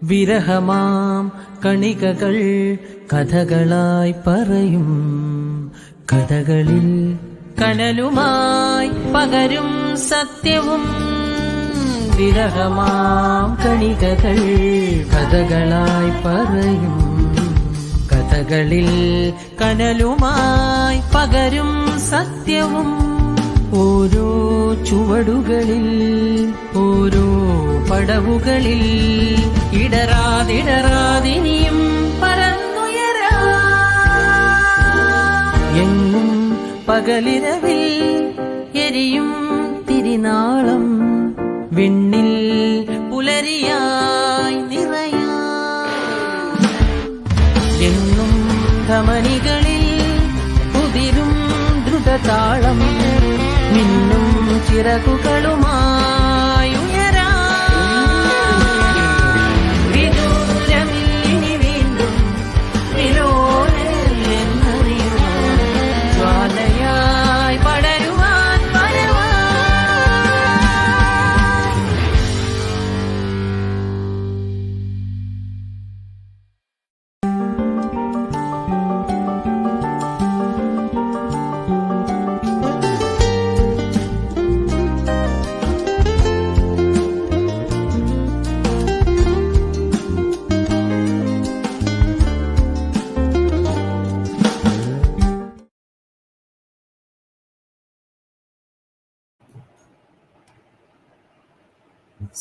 വിരഹമാം കണികകൾ കഥകളായി പറയും കഥകളിൽ കനലുമായി പകരും സത്യവും വിരഹമാം കണികകൾ കഥകളായി പറയും കഥകളിൽ കനലുമായി പകരും സത്യവും ഓരോ ചുവടുകളിൽ ഓരോ പടവുകളിൽ ഇടറാതിടറാതിനിയും പറന്നുയരാ എങ്ങും പകലിരവിൽ എരിയും തിരിനാളം വിണ്ണിൽ പുലരിയായി നിറയാം എങ്ങും ധമനികളിൽ ഉതിരും ദ്രുതതാളം മിന്നും ചിറകുകളുമായി ഉയരാം വിദൂരമില്ലിനി വീണ്ടും വിലോലയെന്നറിയുവാൻ ജ്വാലയായി പടരുവാൻ വരവായി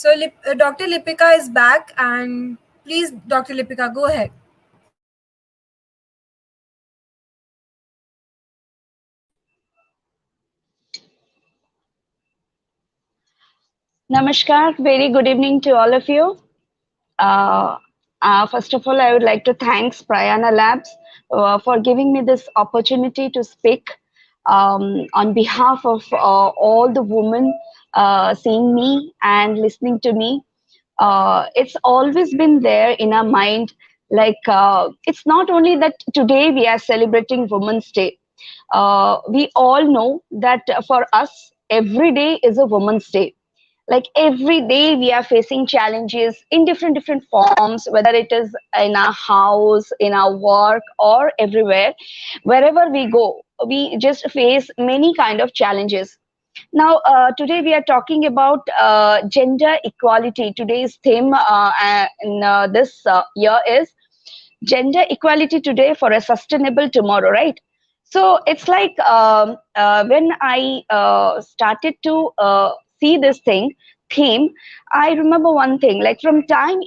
So, Dr. Lipika is back, and please, Dr. Lipika, go ahead. Namaskar, very good evening to all of you. First of all, I would like to thank Prayaana Labs for giving me this opportunity to speak on behalf of all the women seeing me and listening to me. It's always been there in our mind. It's not only that today we are celebrating Women's Day. We all know that for us, every day is a Women's Day. Like every day we are facing challenges in different forms, whether it is in our house, in our work, or everywhere. Wherever we go, we just face many kind of challenges. Now today we are talking about gender equality. Today's theme in this year is gender equality today for a sustainable tomorrow, right? So it's like when I started to see this theme, I remember one thing, like from time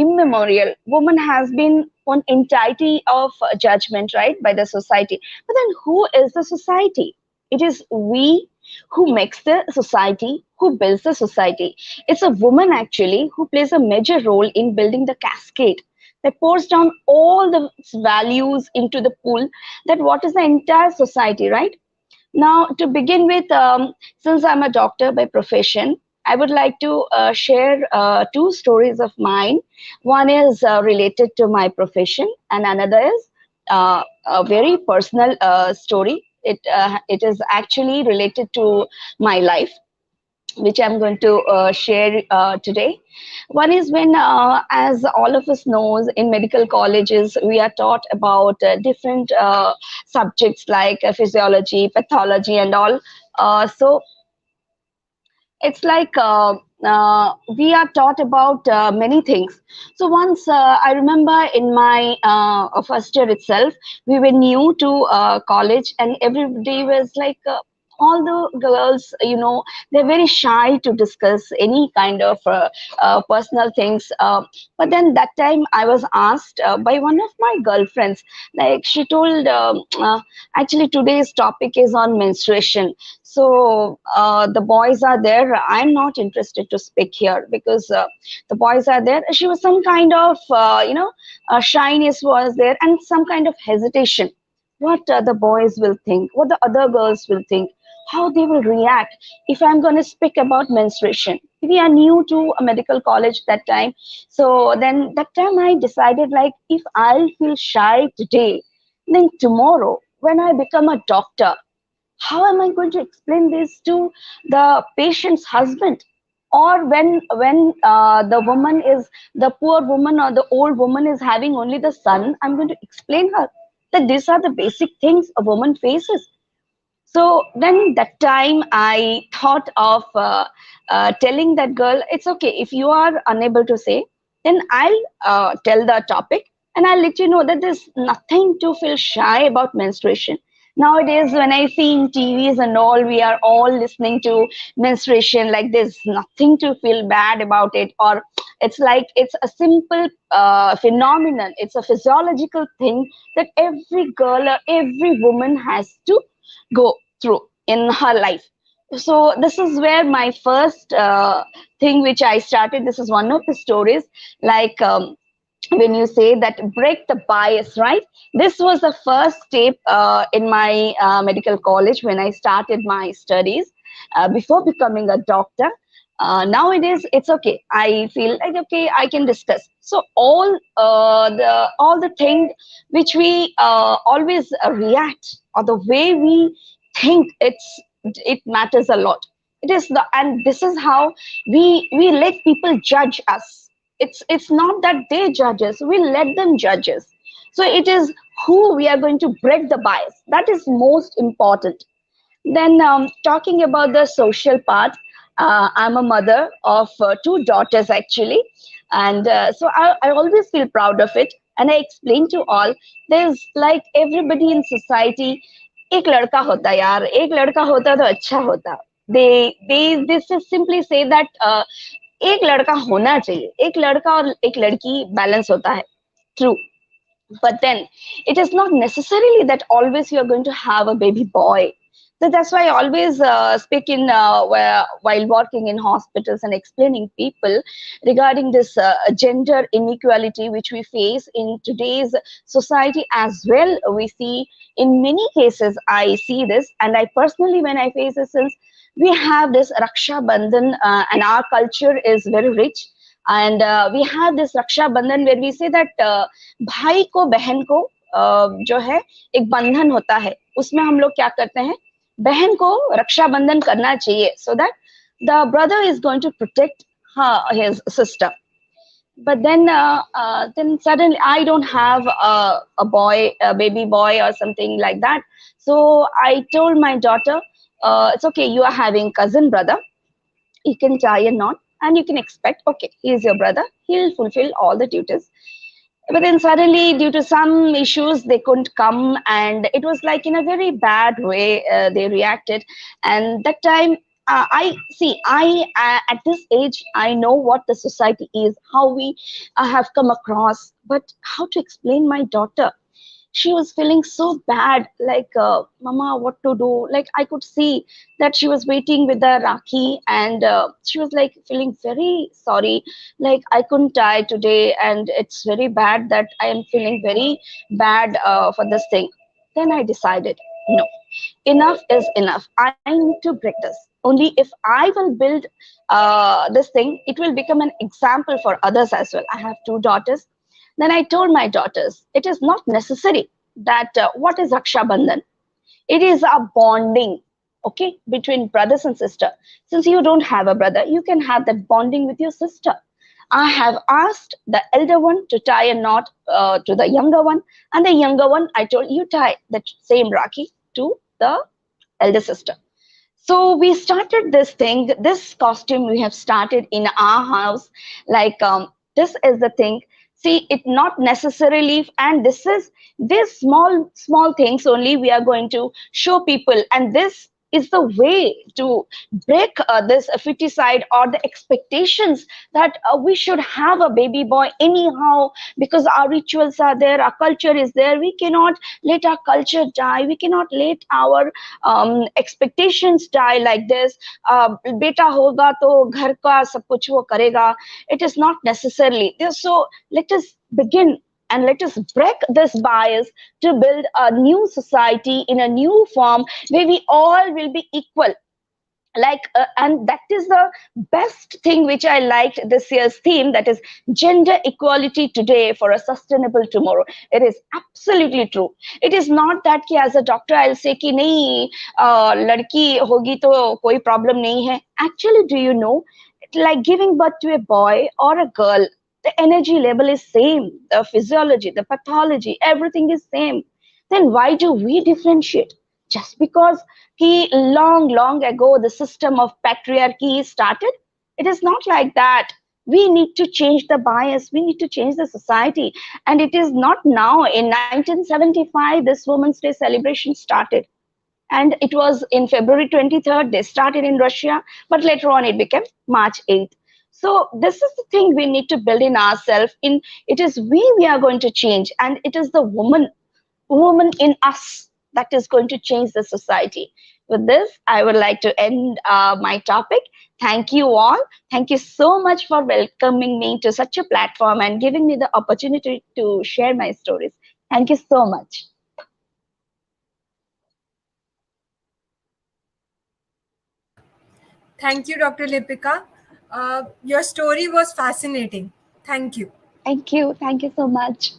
immemorial, woman has been on entirety of judgment, right, by the society. But then who is the society? It is we who makes the society, who builds the society. It's a woman actually who plays a major role in building the cascade that pours down all the values into the pool, that what is the entire society, right? Now, to begin with, since I'm a doctor by profession, I would like to share two stories of mine. One is related to my profession, and another is a very personal story. It is actually related to my life, which I'm going to share today. One is when, as all of us knows, in medical colleges, we are taught about different subjects like physiology, pathology, and all. So it's like we are taught about many things. So once I remember in my first year itself, we were new to college, and everybody was like, all the girls, they're very shy to discuss any kind of personal things. But then that time I was asked by one of my girlfriends, like she told, actually today's topic is on menstruation. So the boys are there. I'm not interested to speak here because the boys are there. She was some kind of, shyness was there and some kind of hesitation. What the boys will think, what the other girls will think, how they will react if I'm going to speak about menstruation. We are new to a medical college that time. So then that time I decided, like, if I'll feel shy today, then tomorrow when I become a doctor, how am I going to explain this to the patient's husband? Or when the woman is, the poor woman or the old woman is having only the son, I'm going to explain her that these are the basic things a woman faces. So then that time I thought of telling that girl, it's okay if you are unable to say, then I'll tell the topic and I'll let you know that there's nothing to feel shy about menstruation. Nowadays, when I see in TVs and all, we are all listening to menstruation, like there's nothing to feel bad about it, or it's like it's a simple phenomenon. It's a physiological thing that every girl or every woman has to go through in her life. So this is where my first thing which I started. This is one of the stories, like when you say that break the bias, right? This was the first step in my medical college when I started my studies before becoming a doctor. Nowadays it's okay, I feel like okay, I can discuss. So all the thing which we always react, or the way we think, it matters a lot. It is the, and this is how we let people judge us. It's not that they judge us, we let them judge us. So it is who we are going to break the bias, that is most important. Then talking about the social part, I'm a mother of two daughters actually, and so I always feel proud of it. And I explain to all, there's like everybody in society, एक लड़का होता यार, एक लड़का होता तो अच्छा होता. They just simply say that एक लड़का होना चाहिए, एक लड़का और एक लड़की बैलेंस होता है. True. But then it is not necessarily that always you are going to have a baby boy. So that's why I always speak in while working in hospitals and explaining people regarding this gender inequality which we face in today's society as well. We see in many cases, I see this, and I personally, when I face this, since we have this Raksha Bandhan and our culture is very rich, and we have this Raksha Bandhan where we say that भाई को बहन को जो है एक बंधन होता है, उसमें हम लोग क्या करते हैं, बहन को रक्षा बंधन करना चाहिए, so that the brother is going to protect his sister. But then suddenly I don't have a boy, a baby boy or something like that. So I told my daughter, it's okay, you are having cousin brother, you can tie a knot and you can expect, okay, he is your brother, he'll fulfill all the duties. But then suddenly, due to some issues, they couldn't come, and it was like in a very bad way they reacted. And that time, I at this age, I know what the society is, how we have come across, but how to explain my daughter? She was feeling so bad, like, Mama, what to do? Like, I could see that she was waiting with the Rakhi, and she was like feeling very sorry, like, I couldn't tie today, and it's very bad that I am feeling very bad for this thing. Then I decided, no, enough is enough. I need to break this. Only if I will build this thing, it will become an example for others as well. I have two daughters. Then I told my daughters, it is not necessary that what is Raksha Bandhan? It is a bonding, okay, between brothers and sister. Since you don't have a brother, you can have that bonding with your sister. I have asked the elder one to tie a knot to the younger one, and the younger one, I told you tie the same Rakhi to the elder sister. So we started this thing, this costume we have started in our house, like this is the thing. See, it not necessarily, and this is this small things only we are going to show people, and this is the way to break this feticide or the expectations that we should have a baby boy anyhow because our rituals are there, our culture is there. We cannot let our culture die. We cannot let our expectations die like this. Beta hoga to ghar ka sab kuch wo karega. It is not necessarily. So let us begin and let us break this bias to build a new society in a new form where we all will be equal. And that is the best thing which I liked this year's theme, that is gender equality today for a sustainable tomorrow. It is absolutely true. It is not that ki as a doctor I'll say ki nahi, ladki hogi to koi problem nahi hai. Actually, do you know, like giving birth to a boy or a girl, the energy level is same, the physiology, the pathology, everything is same. Then why do we differentiate? Just because long ago the system of patriarchy started? It is not like that. We need to change the bias. We need to change the society. And it is not now. In 1975, this Women's Day celebration started. And it was in February 23rd, they started in Russia, but later on it became March 8th. So this is the thing we need to build in ourselves. It is we are going to change, and it is the woman in us that is going to change the society. With this, I would like to end my topic. Thank you all. Thank you so much for welcoming me to such a platform and giving me the opportunity to share my stories. Thank you so much. Thank you, Dr. Lipika. Your story was fascinating. Thank you. Thank you. Thank you so much.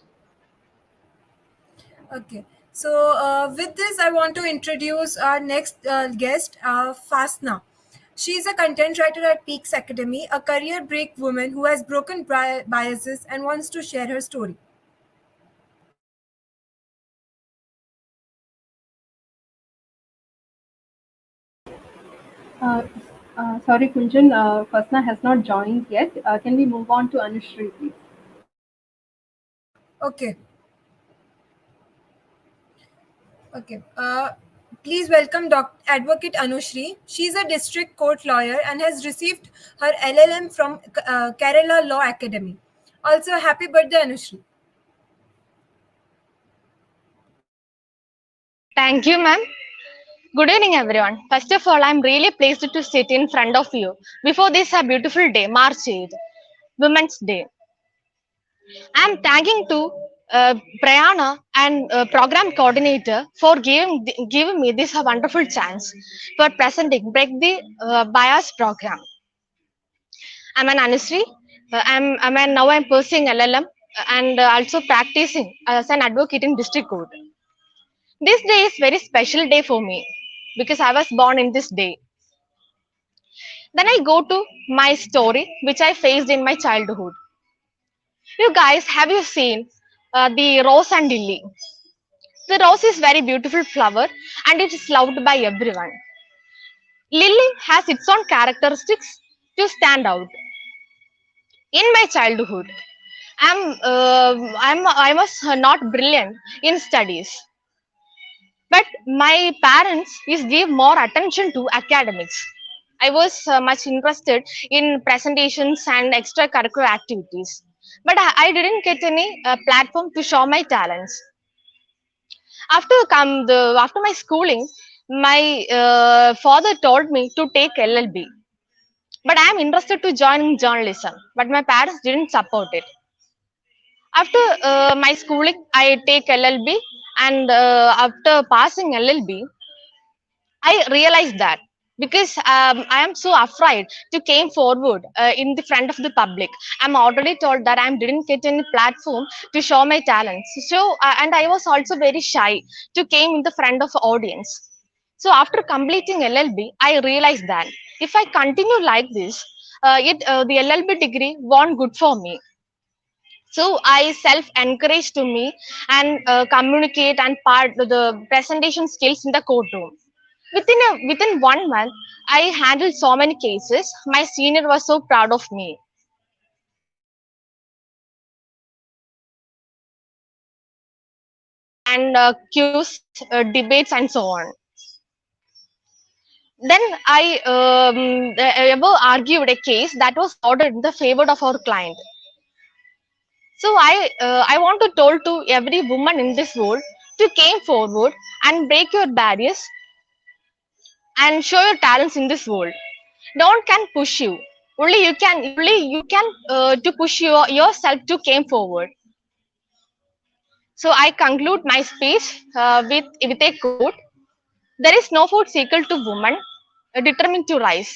Okay. So, with this, I want to introduce our next guest, Fasna. She is a content writer at Peaks Academy, a career break woman who has broken biases and wants to share her story. Uh, Sorry, Kunjan, Fasna has not joined yet. Can we move on to Anushri, please? Okay. Okay. Please welcome Advocate Anushri. She is a district court lawyer and has received her LLM from Kerala Law Academy. Also, happy birthday, Anushri. Thank you, ma'am. Good evening, everyone. First of all, I'm really pleased to sit in front of you before this a beautiful day, March 8th, Women's Day. I'm thanking to Prayaana and program coordinator for giving me this a wonderful chance for presenting Break the Bias program. I'm an Anusri. Now I'm pursuing LLM and also practicing as an advocate in district court. This day is very special day for me because I was born in this day. Then I go to my story which I faced in my childhood. You guys, have you seen the rose and lily? The rose is very beautiful flower and it is loved by everyone. Lily has its own characteristics to stand out. In my childhood, I was not brilliant in studies, but my parents is give more attention to academics. I was much interested in presentations and extracurricular activities, but I didn't get any platform to show my talents. After my schooling, my father told me to take LLB, but I am interested to join in journalism, but my parents didn't support it. After my schooling, I take LLB, and after passing LLB, I realized that because I am so afraid to came forward in the front of the public. I'm already told that I didn't get any platform to show my talents. So and I was also very shy to came in the front of audience. So after completing LLB, I realized that if I continue like this, the LLB degree won't good for me. So I self encourage to me and communicate and part the presentation skills in the courtroom. Within 1 month, I handled so many cases. My senior was so proud of me. And cues, debates, and so on. Then above argued a case that was ordered in the favor of our client. So I want to told to every woman in this world to came forward and break your barriers and show your talents in this world. No one can push you. Only you can to push yourself to came forward. So I conclude my speech with a quote. There is no food equal to woman determined to rise.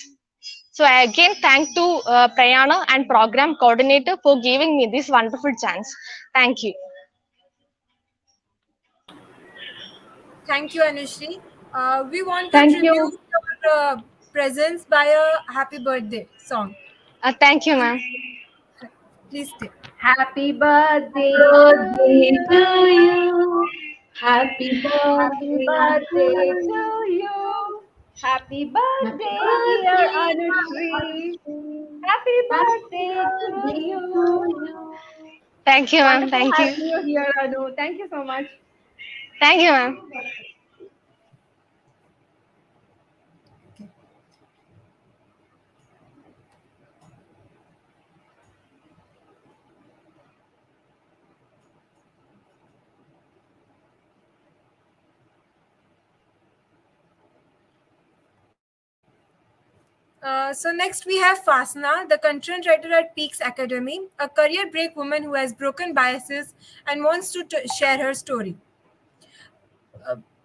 So I again thank to Prayaana and program coordinator for giving me this wonderful chance. Thank you. Thank you, Anushri. We want to Thank you. tribute your presence by a happy birthday song. Thank you, ma'am. Please take. Happy birthday to Birthday to you. you. Happy Happy birthday birthday to to you. you. Happy Happy birthday, dear birthday, Anushri. Anushri. Happy Happy birthday to birthday to you. you. Thank you, ma'am. Wonderful Thank you. having you here, Anu. Thank you so much. Thank you, ma'am. So next we have Fasna, the content writer at Peaks Academy, a career break woman who has broken biases and wants to share her story.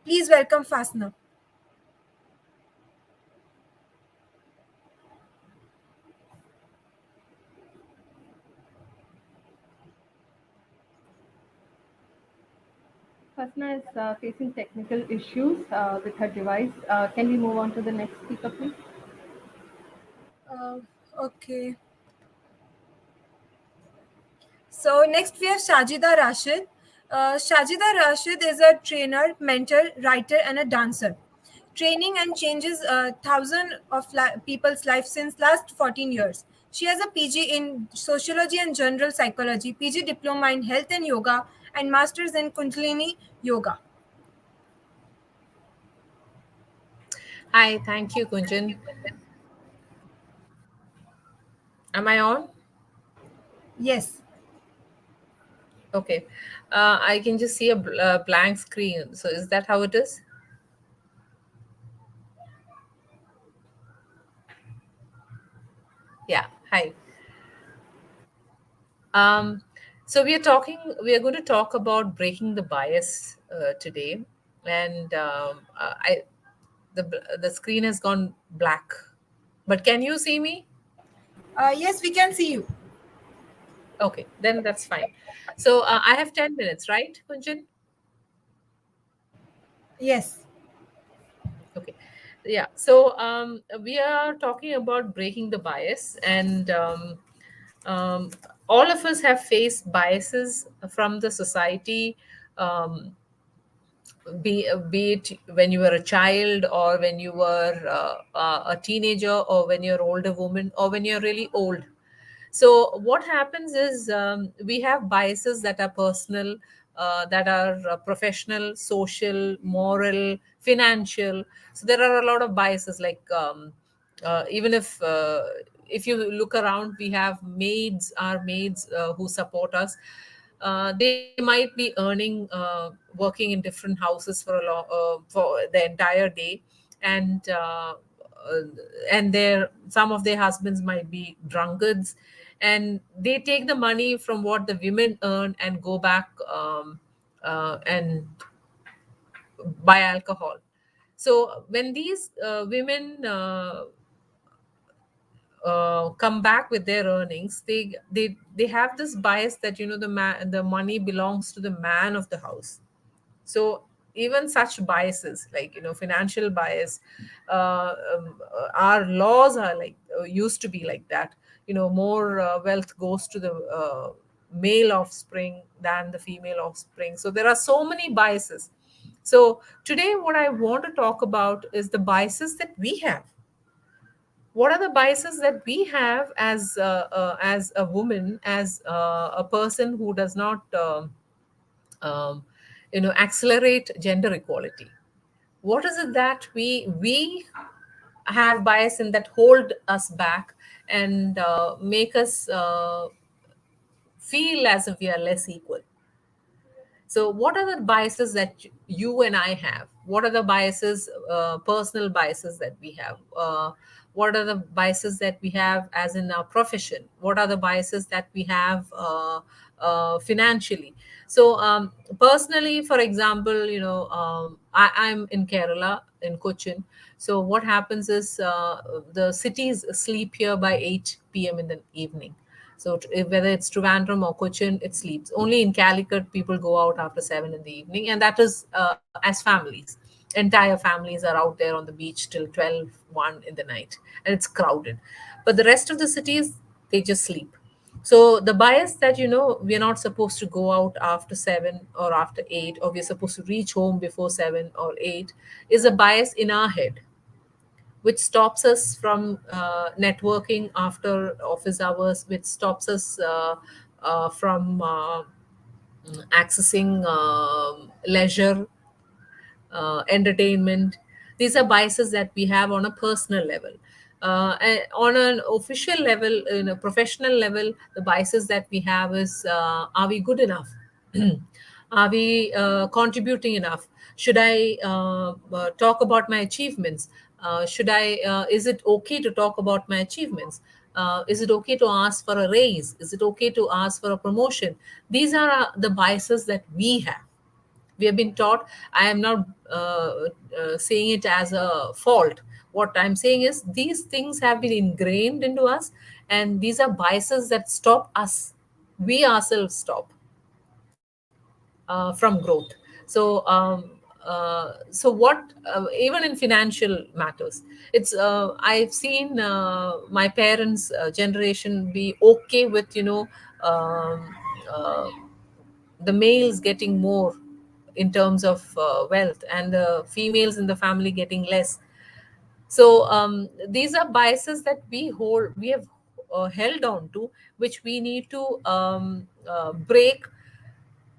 Please welcome Fasna. Fasna is facing technical issues with her device. Can we move on to the next speaker, please? Okay. So next we have Sajida Rashid. Sajida Rashid is a trainer, mentor, writer, and a dancer. Training and changes thousands of people's lives since last 14 years. She has a PG in sociology and general psychology, PG diploma in health and yoga, and masters in Kundalini yoga. Hi, thank you, Kunjan. Am I on? Yes. Okay. I can just see a blank screen. So is that how it is? Yeah. Hi. So we are going to talk about breaking the bias today. And the screen has gone black. But can you see me? Yes, we can see you. Okay, then that's fine. So I have 10 minutes, right, Kunjan? Yes. Okay. Yeah. So we are talking about breaking the bias, and um, all of us have faced biases from the society. Um, be it when you were a child, or when you were a teenager, or when you're an older woman, or when you're really old. So what happens is, we have biases that are personal, that are professional, social, moral, financial. So there are a lot of biases, like even if you look around, we have our maids who support us. They might be earning, working in different houses for the entire day, and uh, and some of their husbands might be drunkards, and they take the money from what the women earn and go back, and buy alcohol. So when these women come back with their earnings, they have this bias that, the money belongs to the man of the house. So even such biases, like, financial bias, our laws are like, used to be like that. More wealth goes to the male offspring than the female offspring. So there are so many biases. So today what I want to talk about is the biases that we have. What are the biases that we have as a woman, as a person who does not um, accelerate gender equality? What is it that we have bias and that hold us back and make us feel as if we are less equal. So, what are the biases that you and I have? What are the biases, personal biases that we have? What are the biases that we have as in our profession? What are the biases that we have financially? So, personally, for example, I'm in Kerala, in Cochin. So, what happens is the cities sleep here by 8 p.m. in the evening. So whether it's Trivandrum or Cochin, it sleeps. Only in Calicut, people go out after 7 in the evening, and that is as families. Entire families are out there on the beach till 12, 1 in the night, and it's crowded. But the rest of the cities, they just sleep. So the bias that, we're not supposed to go out after 7 or after 8, or we're supposed to reach home before 7 or 8, is a bias in our head, which stops us from networking after office hours, which stops us from accessing leisure, entertainment. These are biases that we have on a personal level. And on an official level, in a professional level, the biases that we have is, are we good enough? Are we contributing enough? Should I talk about my achievements? Is it okay to talk about my achievements? Is it okay to ask for a raise? Is it okay to ask for a promotion? These are the biases that we have. We have been taught. I am not saying it as a fault. What I'm saying is these things have been ingrained into us, and these are biases that stop us. We ourselves stop from growth. So what, even in financial matters, I've seen my parents generation be okay with, uh, the males getting more in terms of wealth, and the females in the family getting less. So these are biases that we have held on to, which we need to break.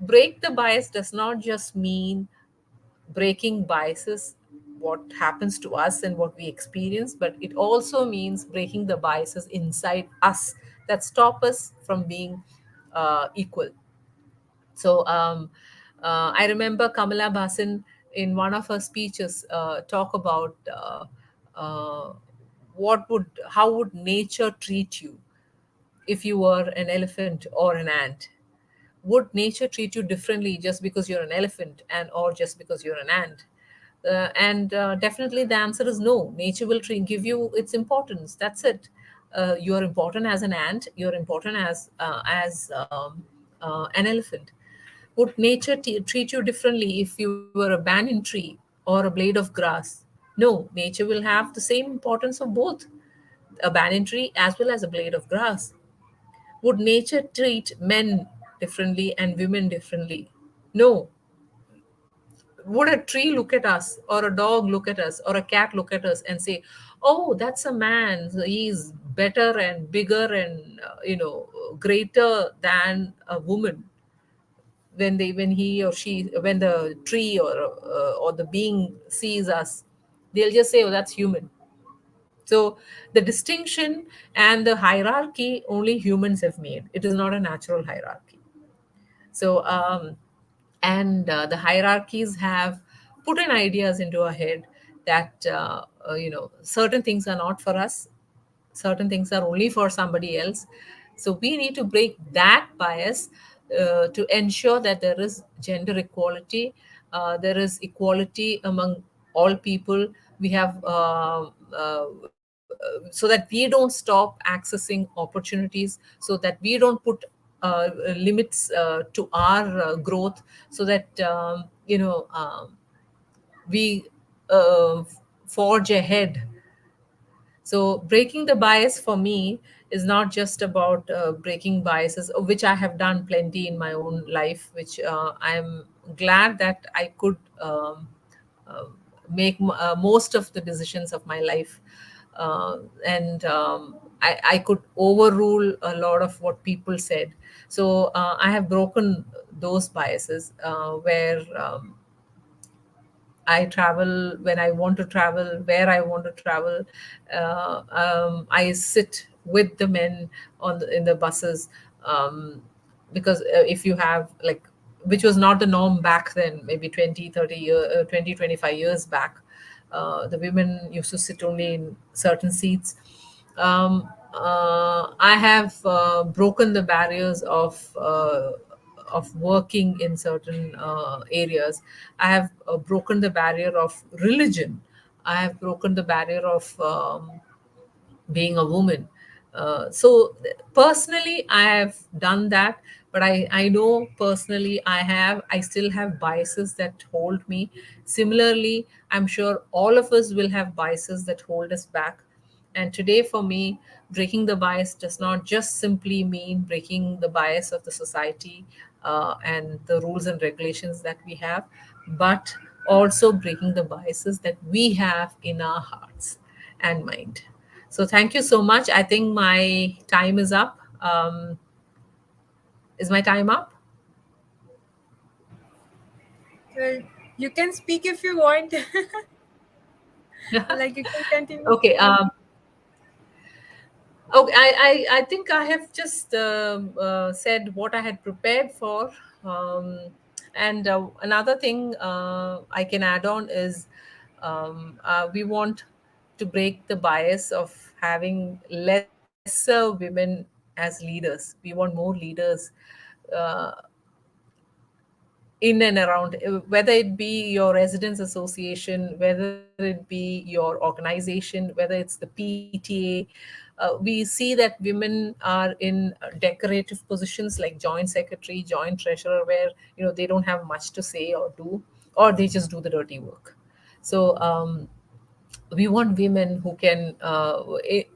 The bias does not just mean breaking biases, what happens to us and what we experience, but it also means breaking the biases inside us that stop us from being equal. So I remember Kamala Basin in one of her speeches talk about uh, how would nature treat you if you were an elephant or an ant. Would nature treat you differently just because you're an elephant and or just because you're an ant? And definitely the answer is no. Nature will give you its importance. That's it. You're important as an ant. You're important as an elephant. Would nature treat you differently if you were a banyan tree or a blade of grass? No, nature will have the same importance of both, a banyan tree as well as a blade of grass. Would nature treat men differently and women differently? No. Would a tree look at us, or a dog look at us, or a cat look at us and say, "Oh, that's a man. So he's better and bigger and greater than a woman"? When the tree or the being sees us, they'll just say, "Oh, that's human." So the distinction and the hierarchy only humans have made. It is not a natural hierarchy. So and the hierarchies have put in ideas into our head that certain things are not for us, certain things are only for somebody else. So we need to break that bias to ensure that there is gender equality, there is equality among all people. We have so that we don't stop accessing opportunities, so that we don't put limits to our growth, so that we uh, forge ahead. So breaking the bias for me is not just about breaking biases, which I have done plenty in my own life, which I'm glad that I could uh, make most of the decisions of my life. And I could overrule a lot of what people said. So I have broken those biases where I travel when I want to travel, where I want to travel. I sit with the men in the buses, because if you have like, which was not the norm back then, maybe 20, 30 year, 20, 25 years back. The women used to sit only in certain seats. I have broken the barriers of working in certain areas. I have broken the barrier of religion. I have broken the barrier of being a woman. So personally, I have done that, but I know personally I still have biases that hold me. Similarly, I'm sure all of us will have biases that hold us back. And today, for me, breaking the bias does not just simply mean breaking the bias of the society and the rules and regulations that we have, but also breaking the biases that we have in our hearts and mind. So thank you so much. I think my time is up. Is my time up? Well, you can speak if you want. Like you can continue. Okay. Okay. I think I have just said what I had prepared for. And another thing I can add on is we want to break the bias of having lesser women as leaders. We want more leaders uh, in and around, whether it be your residents association, whether it be your organization, whether it's the PTA. We see that women are in decorative positions like joint secretary, joint treasurer, where they don't have much to say or do, or they just do the dirty work. So we want women who can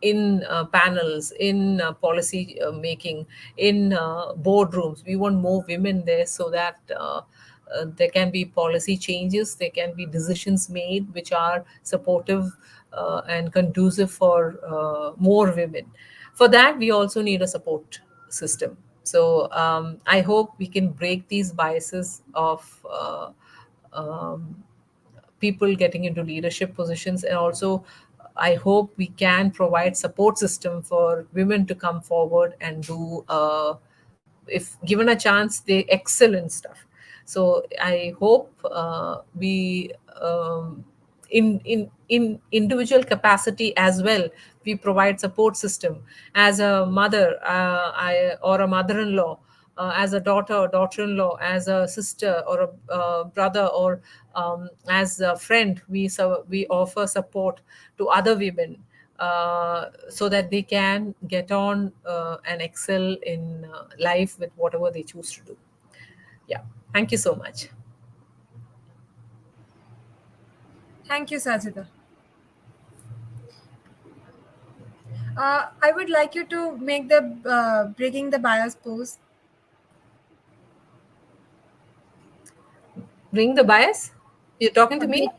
in panels, in policy making, in boardrooms. We want more women there, so that there can be policy changes, there can be decisions made which are supportive and conducive for more women. For that, we also need a support system. So I hope we can break these biases of um, people getting into leadership positions, and also I hope we can provide support system for women to come forward and do if given a chance, they excel in stuff. So I hope we in individual capacity as well, we provide support system. As a mother, or a mother-in-law, as a daughter or daughter-in-law, as a sister or a brother, or as a friend, we offer support to other women, so that they can get on and excel in life with whatever they choose to do. Yeah, thank you so much. Thank you, Sajida. I would like you to make the breaking the bias pose. Bring the bias. You're talking to me?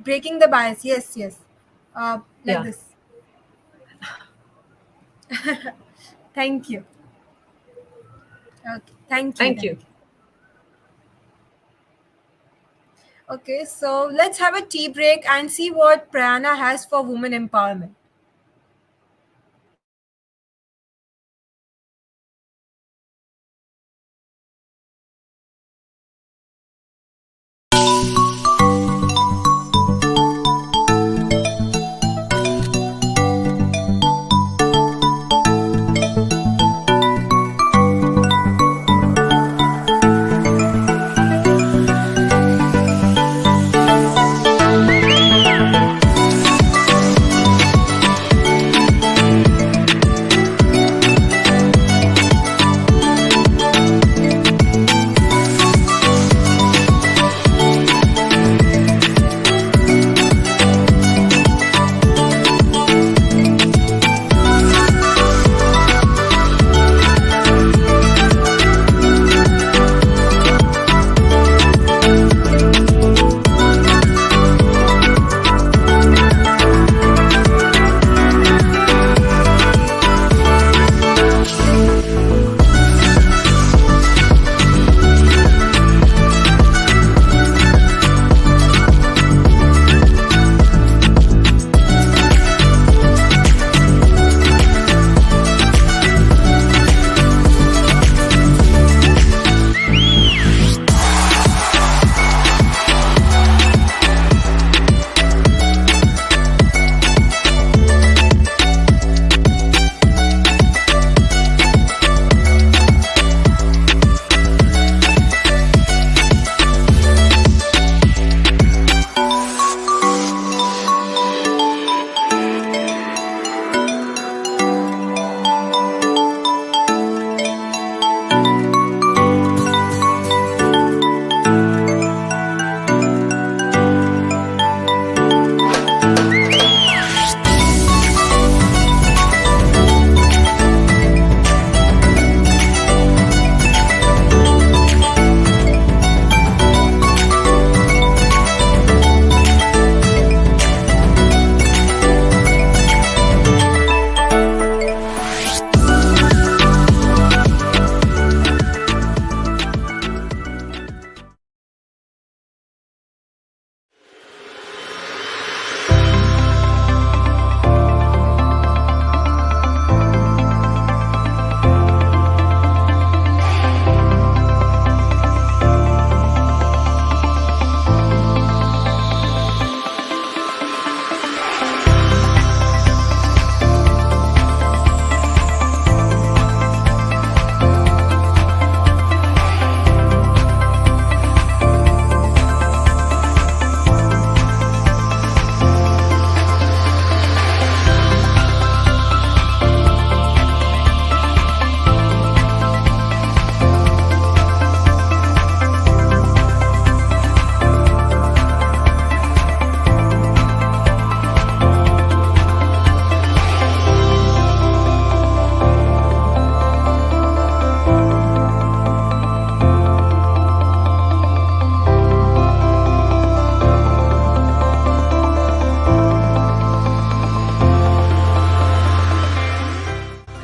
Breaking the bias. Yes, yes. Like Yeah. this. Thank you. Okay. Thank you. Thank you. Okay, so let's have a tea break and see what Prayaana has for women empowerment.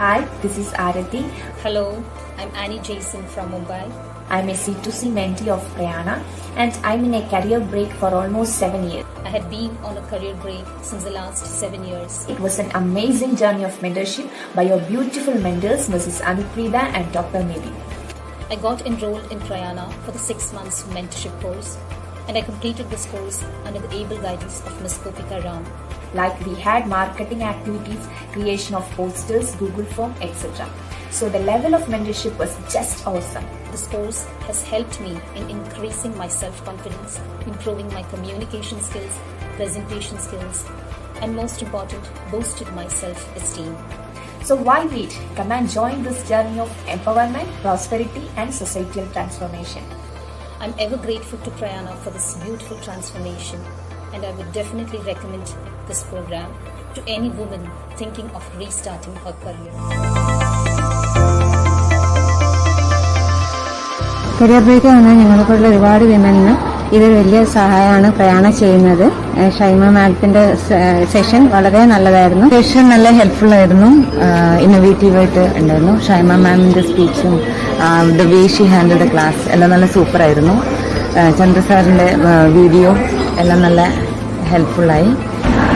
Hi, this is Arati. Hello, I'm Annie Jason from Mumbai. I'm a C2C mentee of Prayaana and I'm in a career break for almost 7 years. I had been on a career break since the last 7 years. It was an amazing journey of mentorship by your beautiful mentors, Mrs. Anuprida and Dr. Mary. I got enrolled in Prayaana for the 6 months mentorship course, and I completed this course under the able guidance of Ms. Kopika Ram. Like we had marketing activities, creation of posters, Google Form, etc. So the level of mentorship was just awesome. This course has helped me in increasing my self-confidence, improving my communication skills, presentation skills, and most important, boosted my self-esteem. So why wait? Come and join this journey of empowerment, prosperity and societal transformation. I'm ever grateful to Prayaana for this beautiful transformation, and I would definitely recommend this program to any woman thinking of restarting her career. Career break വന്ന ഞങ്ങളെപ്പോലുള്ള ഒരുപാട് വിമനിന് ഇതൊരു വലിയ സഹായമാണ് പ്രയാണ ചെയ്യുന്നത്. ഷൈമ മാഡത്തിന്റെ session വളരെ നല്ലതായിരുന്നു. സെഷൻ നല്ല ഹെൽപ്ഫുൾ ആയിരുന്നു, ഇന്നോവേറ്റീവായിട്ട് ഉണ്ടായിരുന്നു. ഷൈമ മാമിന്റെ സ്പീച്ചും the way she handle the class എല്ലാം നല്ല സൂപ്പറായിരുന്നു. ചന്ദ്ര സാറിന്റെ വീഡിയോ എല്ലാം നല്ല ഹെൽപ്ഫുള്ളായി.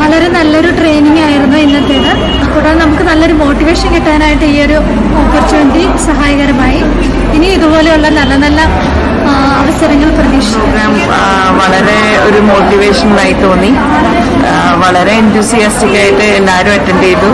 വളരെ നല്ലൊരു ട്രെയിനിങ് ആയിരുന്നു ഇന്നത്തേത്. കൂടാതെ നമുക്ക് നല്ലൊരു മോട്ടിവേഷൻ കിട്ടാനായിട്ട് ഈ ഒരു ഓപ്പർച്യൂണിറ്റി സഹായകരമായി. ഇനി ഇതുപോലെയുള്ള നല്ല നല്ല അവസരങ്ങൾ പ്രതീക്ഷിക്കാം. വളരെ ഒരു മോട്ടിവേഷനായി തോന്നി. വളരെ എൻതൂസിയാസ്റ്റിക് ആയിട്ട് എല്ലാവരും അറ്റൻഡ് ചെയ്തു.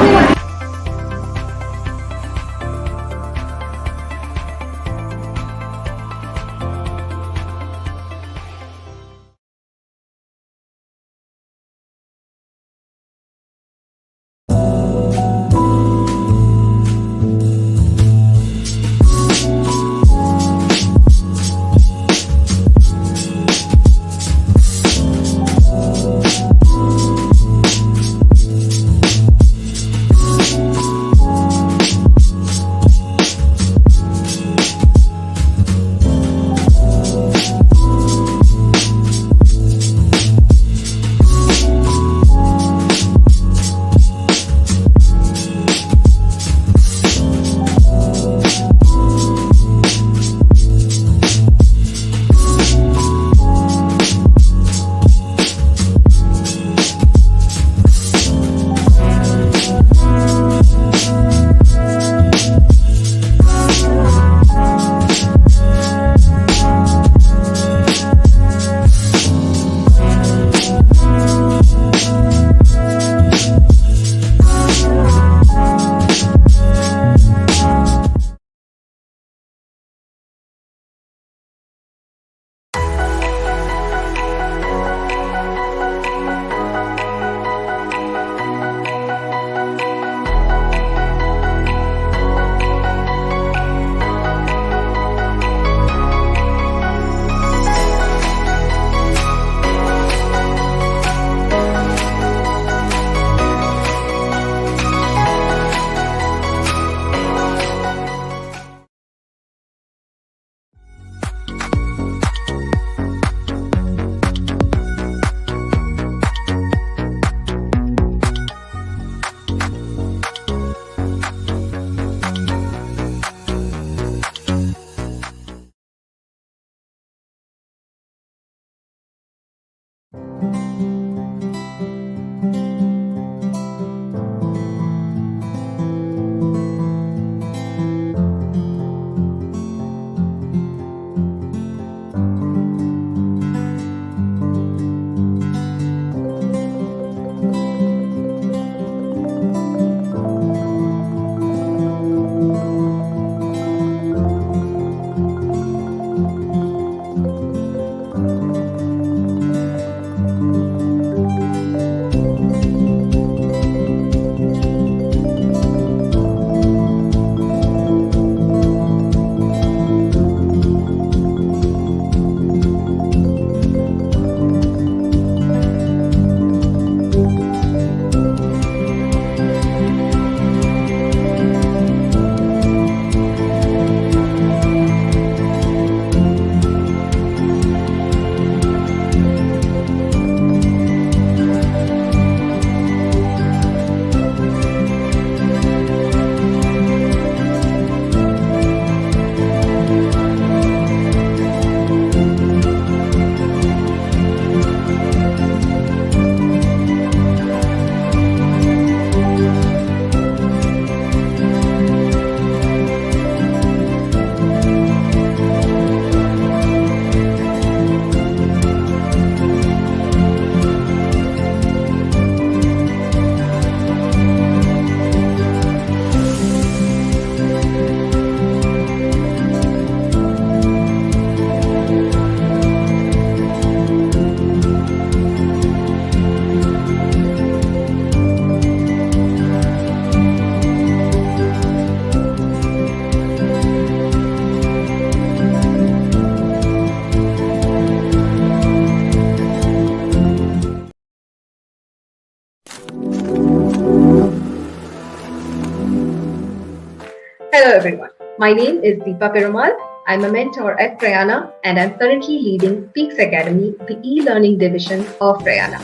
Hello everyone. My name is Deepa Perumal. I'm a mentor at Prayaana and I'm currently leading Peaks Academy, the e-learning division of Prayaana.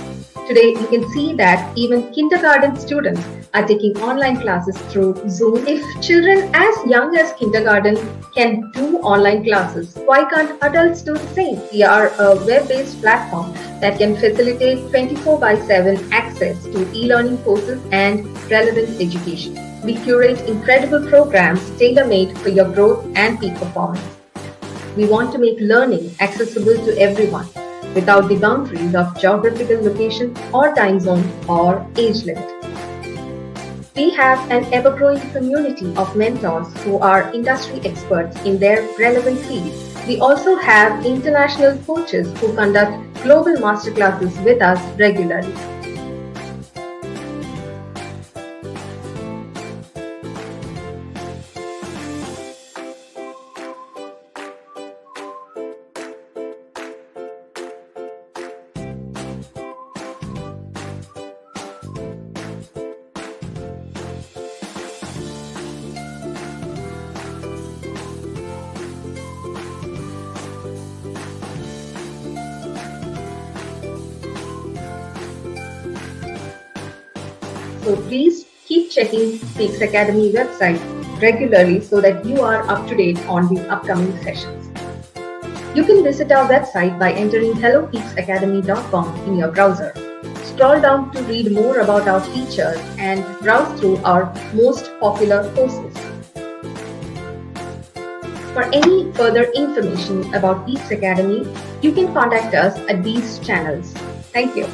Today you can see that even kindergarten students are taking online classes through Zoom. If children as young as kindergarten can do online classes, why can't adults do the same? We are a web-based platform that can facilitate 24/7 access to e-learning courses and relevant education. We curate incredible programs tailor-made for your growth and peak performance. We want to make learning accessible to everyone without the boundaries of geographical location or time zone or age limit. We have an ever-growing community of mentors who are industry experts in their relevant fields. We also have international coaches who conduct global masterclasses with us regularly. So please keep checking Peaks Academy website regularly so that you are up to date on the upcoming sessions. You can visit our website by entering hellopeaksacademy.com in your browser. Scroll down to read more about our features and browse through our most popular courses. For any further information about Peaks Academy, you can contact us at these channels. Thank you.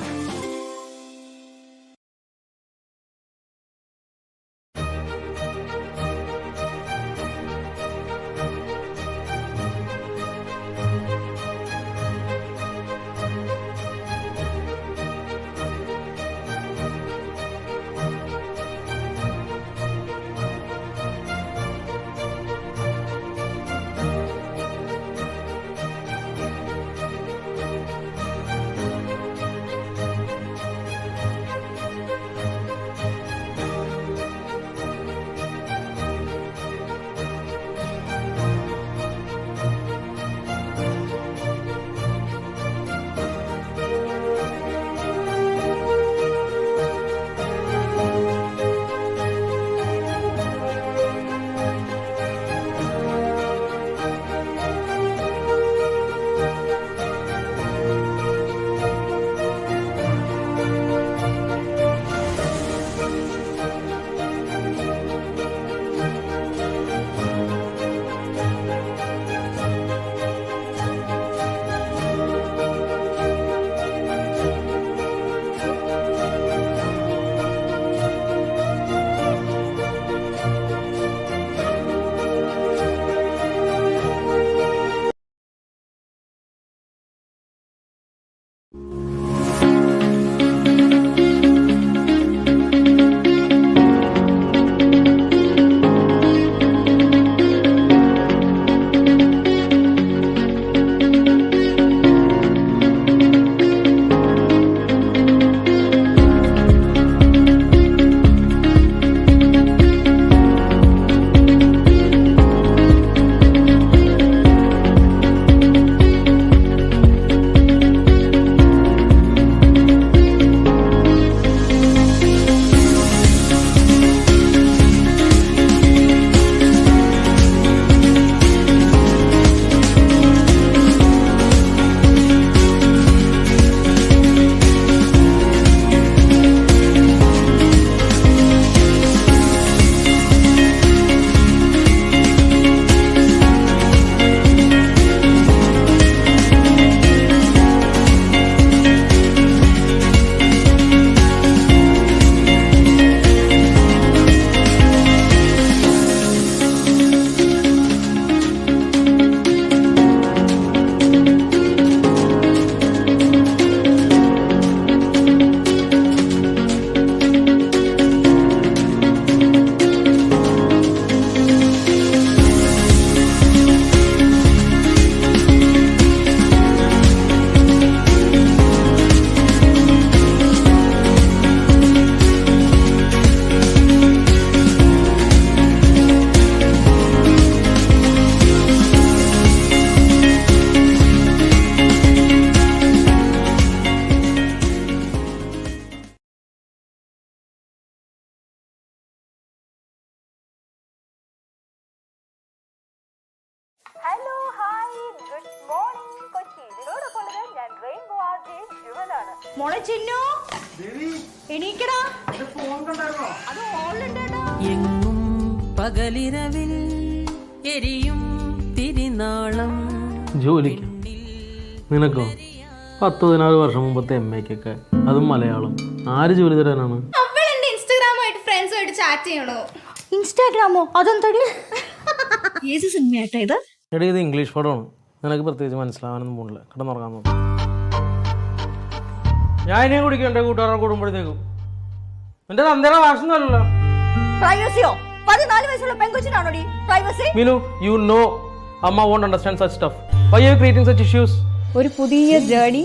മോളെ ചിന്നു എണീക്കടാ അത് ഹോളുണ്ടേട്ടാ. എങ്ങും പകലിരവിൽ എരിയും തിരിനാളം. ജോലിക്ക് നിനക്കോ 10-14 വർഷം മുമ്പത്തെ MAക്കൊക്കെ അതും മലയാളം ആര് ജോലി തരാനാണ്? അവൾ എന്റെ ഇൻസ്റ്റാഗ്രാമായിട്ട് ഫ്രണ്ട്സുമായിട്ട് ചാറ്റ് ചെയ്യണോ? ഇൻസ്റ്റാഗ്രാമോ? അതെന്തടി? ഏത് സിനിമയായിട്ടാ ഇത്? എടീ ഇത് ഇംഗ്ലീഷ് പടമാണ്, നിനക്ക് പ്രത്യേകിച്ച് മനസ്സിലാവാനൊന്നും പോണില്ല, കിടന്നുറങ്ങാൻ നോക്കും. ഞാൻ ഇനിയും കുടിക്കും എൻ്റെ കൂട്ടുകാരെ കൂടുമ്പോഴത്തേക്കും. എൻ്റെ തന്തയുടെ ഭാഷയൊന്നുമല്ലല്ലോ. പ്രൈവസിയോ? 14 വയസ്സുള്ള പെൺകൊച്ചിനാണോടി പ്രൈവസി? മീനു, യു നോ അമ്മ won't understand such stuff. Why are you creating such issues? ഒരു പുതിയ ജേർണി,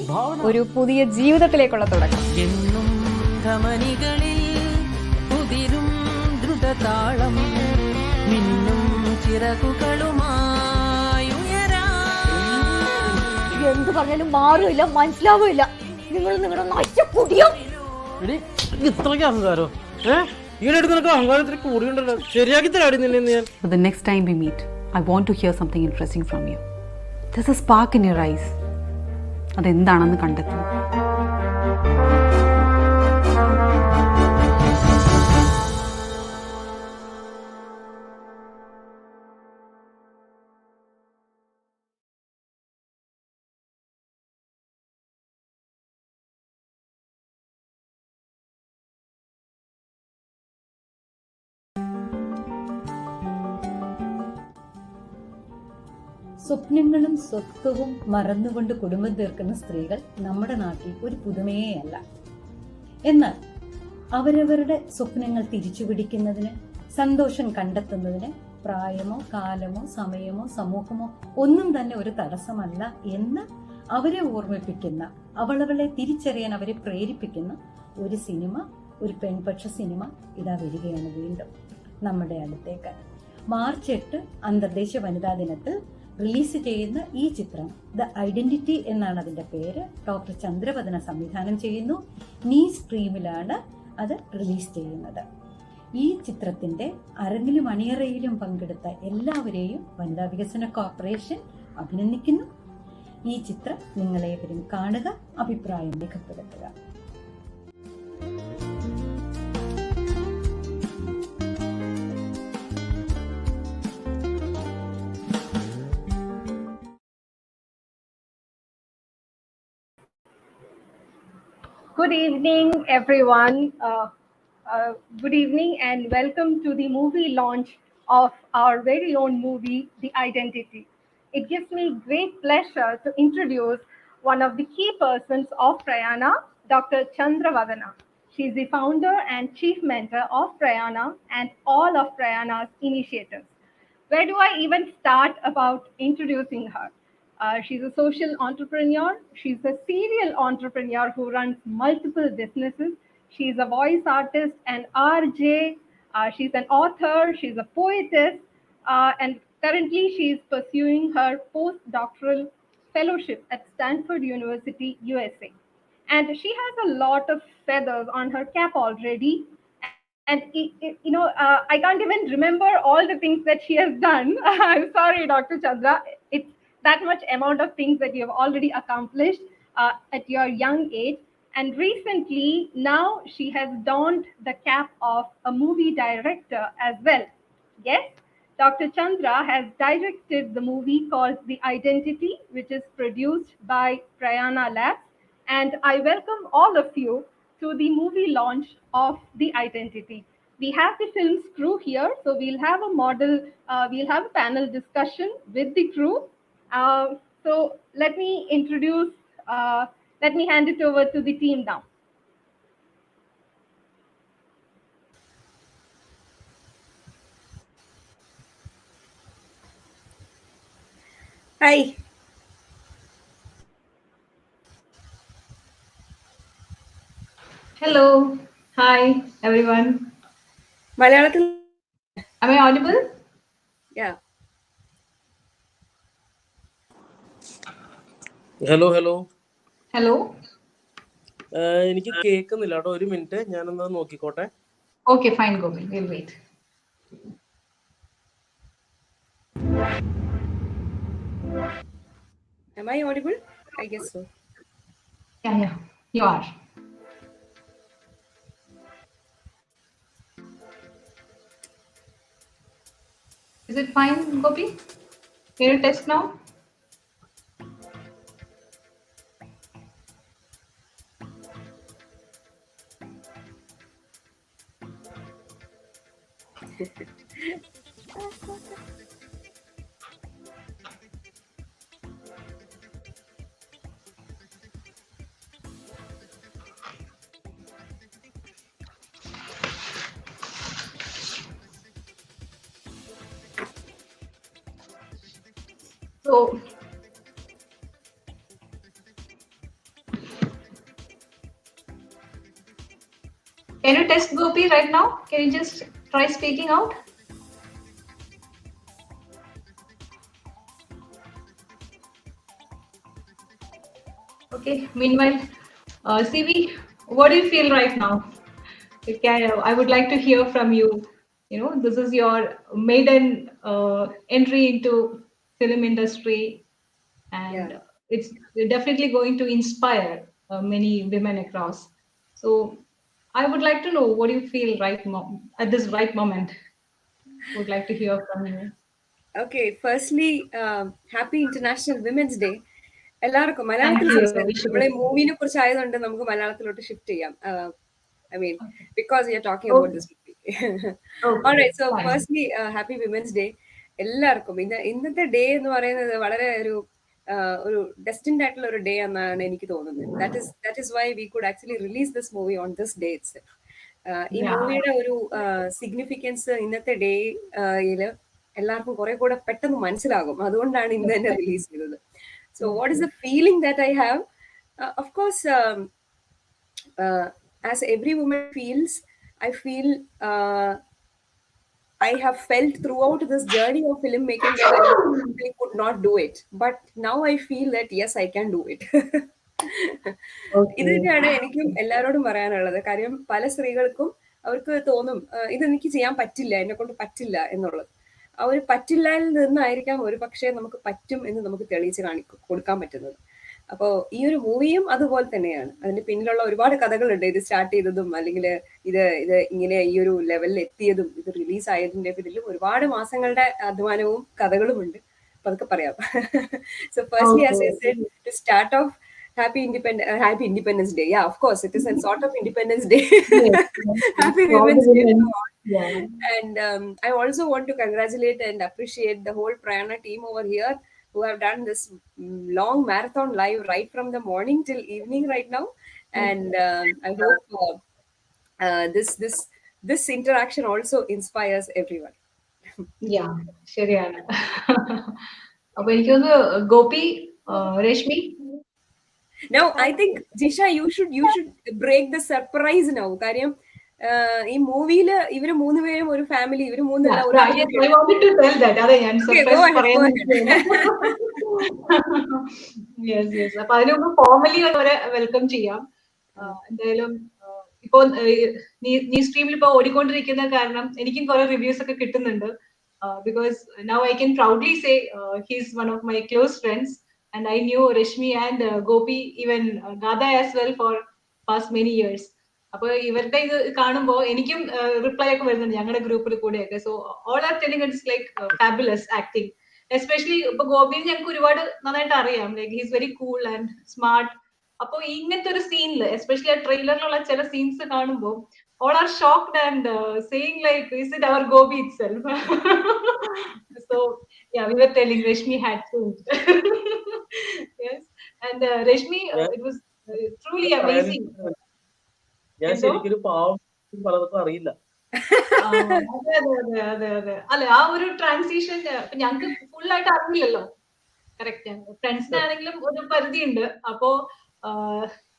ഒരു പുതിയ ജീവിതത്തിലേക്കുള്ള തുടക്കം. എന്നും ധമനികളിൽ കുതിരും ദ്രുതതാളം. മിന്നും ചിറകുകളുമായി ഉയരാ. എന്ത് പറഞ്ഞാലും മാറില്ല, മനസ്സിലാവില്ല. നിങ്ങൾ നിങ്ങളുടെ നശിച്ച കുടിയോ? ഇത്രയ്ക്ക് അഹങ്കാരോ? ഈയിടെടുത്ത് നിനക്ക് അഹങ്കാരത്തിൽ കൂടിയുണ്ടല്ലോ. ശരിയാക്കി തരാടി നിന്നെ ഞാൻ. But the next time we meet, I want to hear something interesting from you. There's a spark in your eyes. അതെന്താണെന്ന് കണ്ടെത്തണം. സ്വപ്നങ്ങളും സ്വത്വവും മറന്നുകൊണ്ട് കുടുംബം തീർക്കുന്ന സ്ത്രീകൾ നമ്മുടെ നാട്ടിൽ ഒരു പുതുമയേ അല്ല. എന്നാൽ അവരവരുടെ സ്വപ്നങ്ങൾ തിരിച്ചുപിടിക്കുന്നതിന്, സന്തോഷം കണ്ടെത്തുന്നതിന് പ്രായമോ കാലമോ സമയമോ സമൂഹമോ ഒന്നും തന്നെ ഒരു തടസ്സമല്ല എന്ന് അവരെ ഓർമ്മിപ്പിക്കുന്ന, അവളവളെ തിരിച്ചറിയാൻ അവരെ പ്രേരിപ്പിക്കുന്ന ഒരു സിനിമ, ഒരു പെൺപക്ഷ സിനിമ ഇതാ വരികയാണ് വീണ്ടും നമ്മുടെ അടുത്തേക്ക്. മാർച്ച് 8 അന്തർദേശീയ വനിതാ ദിനത്തിൽ റിലീസ് ചെയ്യുന്ന ഈ ചിത്രം ദ ഐഡന്റിറ്റി എന്നാണ് അതിന്റെ പേര്. ഡോക്ടർ ചന്ദ്രവദന സംവിധാനം ചെയ്യുന്നു. നീ സ്ട്രീമിലാണ് അത് റിലീസ് ചെയ്യുന്നത്. ഈ ചിത്രത്തിന്റെ അരങ്ങിലും അണിയറയിലും പങ്കെടുത്ത എല്ലാവരെയും വനിതാ വികസന കോർപ്പറേഷൻ അഭിനന്ദിക്കുന്നു. ഈ ചിത്രം നിങ്ങളേവരും കാണുക, അഭിപ്രായം രേഖപ്പെടുത്തുക. Good evening, everyone. Good evening and welcome to the movie launch of our very own movie, The Identity. It gives me great pleasure to introduce one of the key persons of Prayaana, Dr. Chandravadana. She's the founder and chief mentor of Prayaana and all of Prayaana's initiatives. Where do I even start about introducing her? She's a social entrepreneur. She's a serial entrepreneur who runs multiple businesses. She's a voice artist and RJ. She's an author. She's a poetess. And currently she's pursuing her postdoctoral fellowship at Stanford University, USA. And she has a lot of feathers on her cap already. And I can't even remember all the things that she has done. I'm sorry, Dr. Chandra. It's that much amount of things that you have already accomplished at your young age. And recently, now she has donned the cap of a movie director as well. Yes, Dr. Chandra has directed the movie called The Identity, which is produced by Prayaana Labs. And I welcome all of you to the movie launch of The Identity. We have the film's crew here, so we'll have a panel discussion with the crew. So let me hand it over to the team now. Hi. Hello. Hi, everyone. Malayalam. Am I audible? Yeah. Hello Hello. എനിക്ക് കേൾക്കുന്നില്ല കേട്ടോ, ഒരു minute ഞാനൊന്ന് നോക്കിക്കോട്ടെ. Okay, fine, Govind. We'll wait. Am I audible? I guess so. Yeah. You are. Is it fine, Gopi? Can you test now? So, can you test Gopi right now? Can you just try speaking out? Okay. Meanwhile, CV, what do you feel right now? I would like to hear from you. You know, this is your maiden entry into film industry, and it's definitely going to inspire many women across. So, I would like to know what do you feel at this right moment. Would like to hear from you. Okay, firstly, happy International Women's Day. എല്ലാവർക്കും Thank മലയാളത്തിൽ you. സംസാരിക്കും. നമ്മളെ മൂവിനെ കുറിച്ച് ആയതുകൊണ്ട് നമുക്ക് മലയാളത്തിലോട്ട് shift ചെയ്യാം. I mean, because we are talking about this movie. Alright, so fine. firstly, happy Women's Day. എല്ലാവർക്കും ഇന്നത്തെ ഡേ എന്ന് പറയുന്നത് വളരെ ഒരു ഡെസ്റ്റിൻഡ് ആയിട്ടുള്ള ഒരു ഡേ എന്നാണ് എനിക്ക് തോന്നുന്നത്. That is why we could actually release this movie on this day itself. ഈ മൂവിയുടെ ഒരു സിഗ്നിഫിക്കൻസ് ഇന്നത്തെ ഡേയില് എല്ലാവർക്കും കുറെ കൂടെ പെട്ടെന്ന് മനസ്സിലാകും. അതുകൊണ്ടാണ് ഇന്ന് തന്നെ റിലീസ് ചെയ്തത്. So what is the feeling that I have? Of course, as every woman feels, I feel I have felt throughout this journey of filmmaking that I simply could not do it. But now I feel that yes, I can do it. ഇത് തന്നെയാണ് എനിക്കും എല്ലാവരോടും പറയാനുള്ളത്. കാര്യം പല സ്ത്രീകൾക്കും അവർക്ക് തോന്നും ഇതെനിക്ക് ചെയ്യാൻ പറ്റില്ല, എന്നെ കൊണ്ട് പറ്റില്ല എന്നുള്ളത്. ആ ഒരു പറ്റില്ലയിൽ നിന്നായിരിക്കാം ഒരു പക്ഷേ നമുക്ക് പറ്റും എന്ന് നമുക്ക് തെളിയിച്ച് കൊടുക്കാൻ പറ്റുന്നത്. അപ്പോൾ ഈ ഒരു മൂവിയും അതുപോലെ തന്നെയാണ്. അതിന്റെ പിന്നിലുള്ള ഒരുപാട് കഥകളുണ്ട്. ഇത് സ്റ്റാർട്ട് ചെയ്തതും അല്ലെങ്കിൽ ഇത് ഇങ്ങനെ ഈ ഒരു ലെവലിൽ എത്തിയതും ഇത് റിലീസ് ആയതിന്റെ പിന്നിലും ഒരുപാട് മാസങ്ങളുടെ അധ്വാനവും കഥകളും ഉണ്ട്. അപ്പൊ അതൊക്കെ പറയാം. So firstly, as I said, to start off, happy Independence Day. Yeah, of course, it is a sort of Independence Day. Happy Women's Day. Yeah. And I also want to congratulate and appreciate the whole Prayaana team over here who have done this long marathon live right from the morning till evening right now. And I hope this interaction also inspires everyone. Yeah, ശരിയാണ്. അപ്പൊ എനിക്കൊന്ന് Gopi, Rashmi. Now I think Jisha, you should break the surprise now. കാര്യം ഈ മൂവിയില് ഇവര് മൂന്നുപേരും ഒരു family, ഇവര് മൂന്നല്ല ഒരു അപ്പൊ അതിന് മുമ്പ് ഫോർമലി അവരെ വെൽക്കം ചെയ്യാം. എന്തായാലും ഇപ്പോ നീ സ്ട്രീമിൽ ഇപ്പൊ ഓടിക്കൊണ്ടിരിക്കുന്ന കാരണം എനിക്കും കുറെ റിവ്യൂസ് ഒക്കെ കിട്ടുന്നുണ്ട്. Because now I can proudly say he's one of my close friends, and I knew Rashmi and Gopi, even Gada as well for past many years. അപ്പൊ ഇവരുടെ ഇത് കാണുമ്പോ എനിക്കും റിപ്ലൈ ഒക്കെ വരുന്നുണ്ട് ഞങ്ങളുടെ ഗ്രൂപ്പിൽ കൂടെയൊക്കെ. So all are telling it's like fabulous acting. Especially ഇപ്പൊ ഗോപിനെ ഞങ്ങൾക്ക് ഒരുപാട് നന്നായിട്ട് അറിയാം. Like he's very cool and smart. അപ്പൊ ഇങ്ങനത്തെ ഒരു സീനിൽ എസ്പെഷ്യലി ആ ട്രെയിലറിലുള്ള ചില സീൻസ് കാണുമ്പോൾ all are shocked and saying like, is it our Gobi itself? So yeah, we were telling Rashmi had changed. Yes, and Rashmi, it was truly amazing. ഞാൻ ശരിക്കും പാവം പലർക്കും അറിയില്ല. അതെ അല്ലെ, ആ ഒരു ട്രാൻസിഷൻ ഞങ്ങൾക്ക് ഫുൾ ആയിട്ട് അറിയില്ലല്ലോ. കറക്റ്റ്, ഫ്രണ്ട്സിനാണെങ്കിലും ഒരു പരിധി ഉണ്ട്. അപ്പോ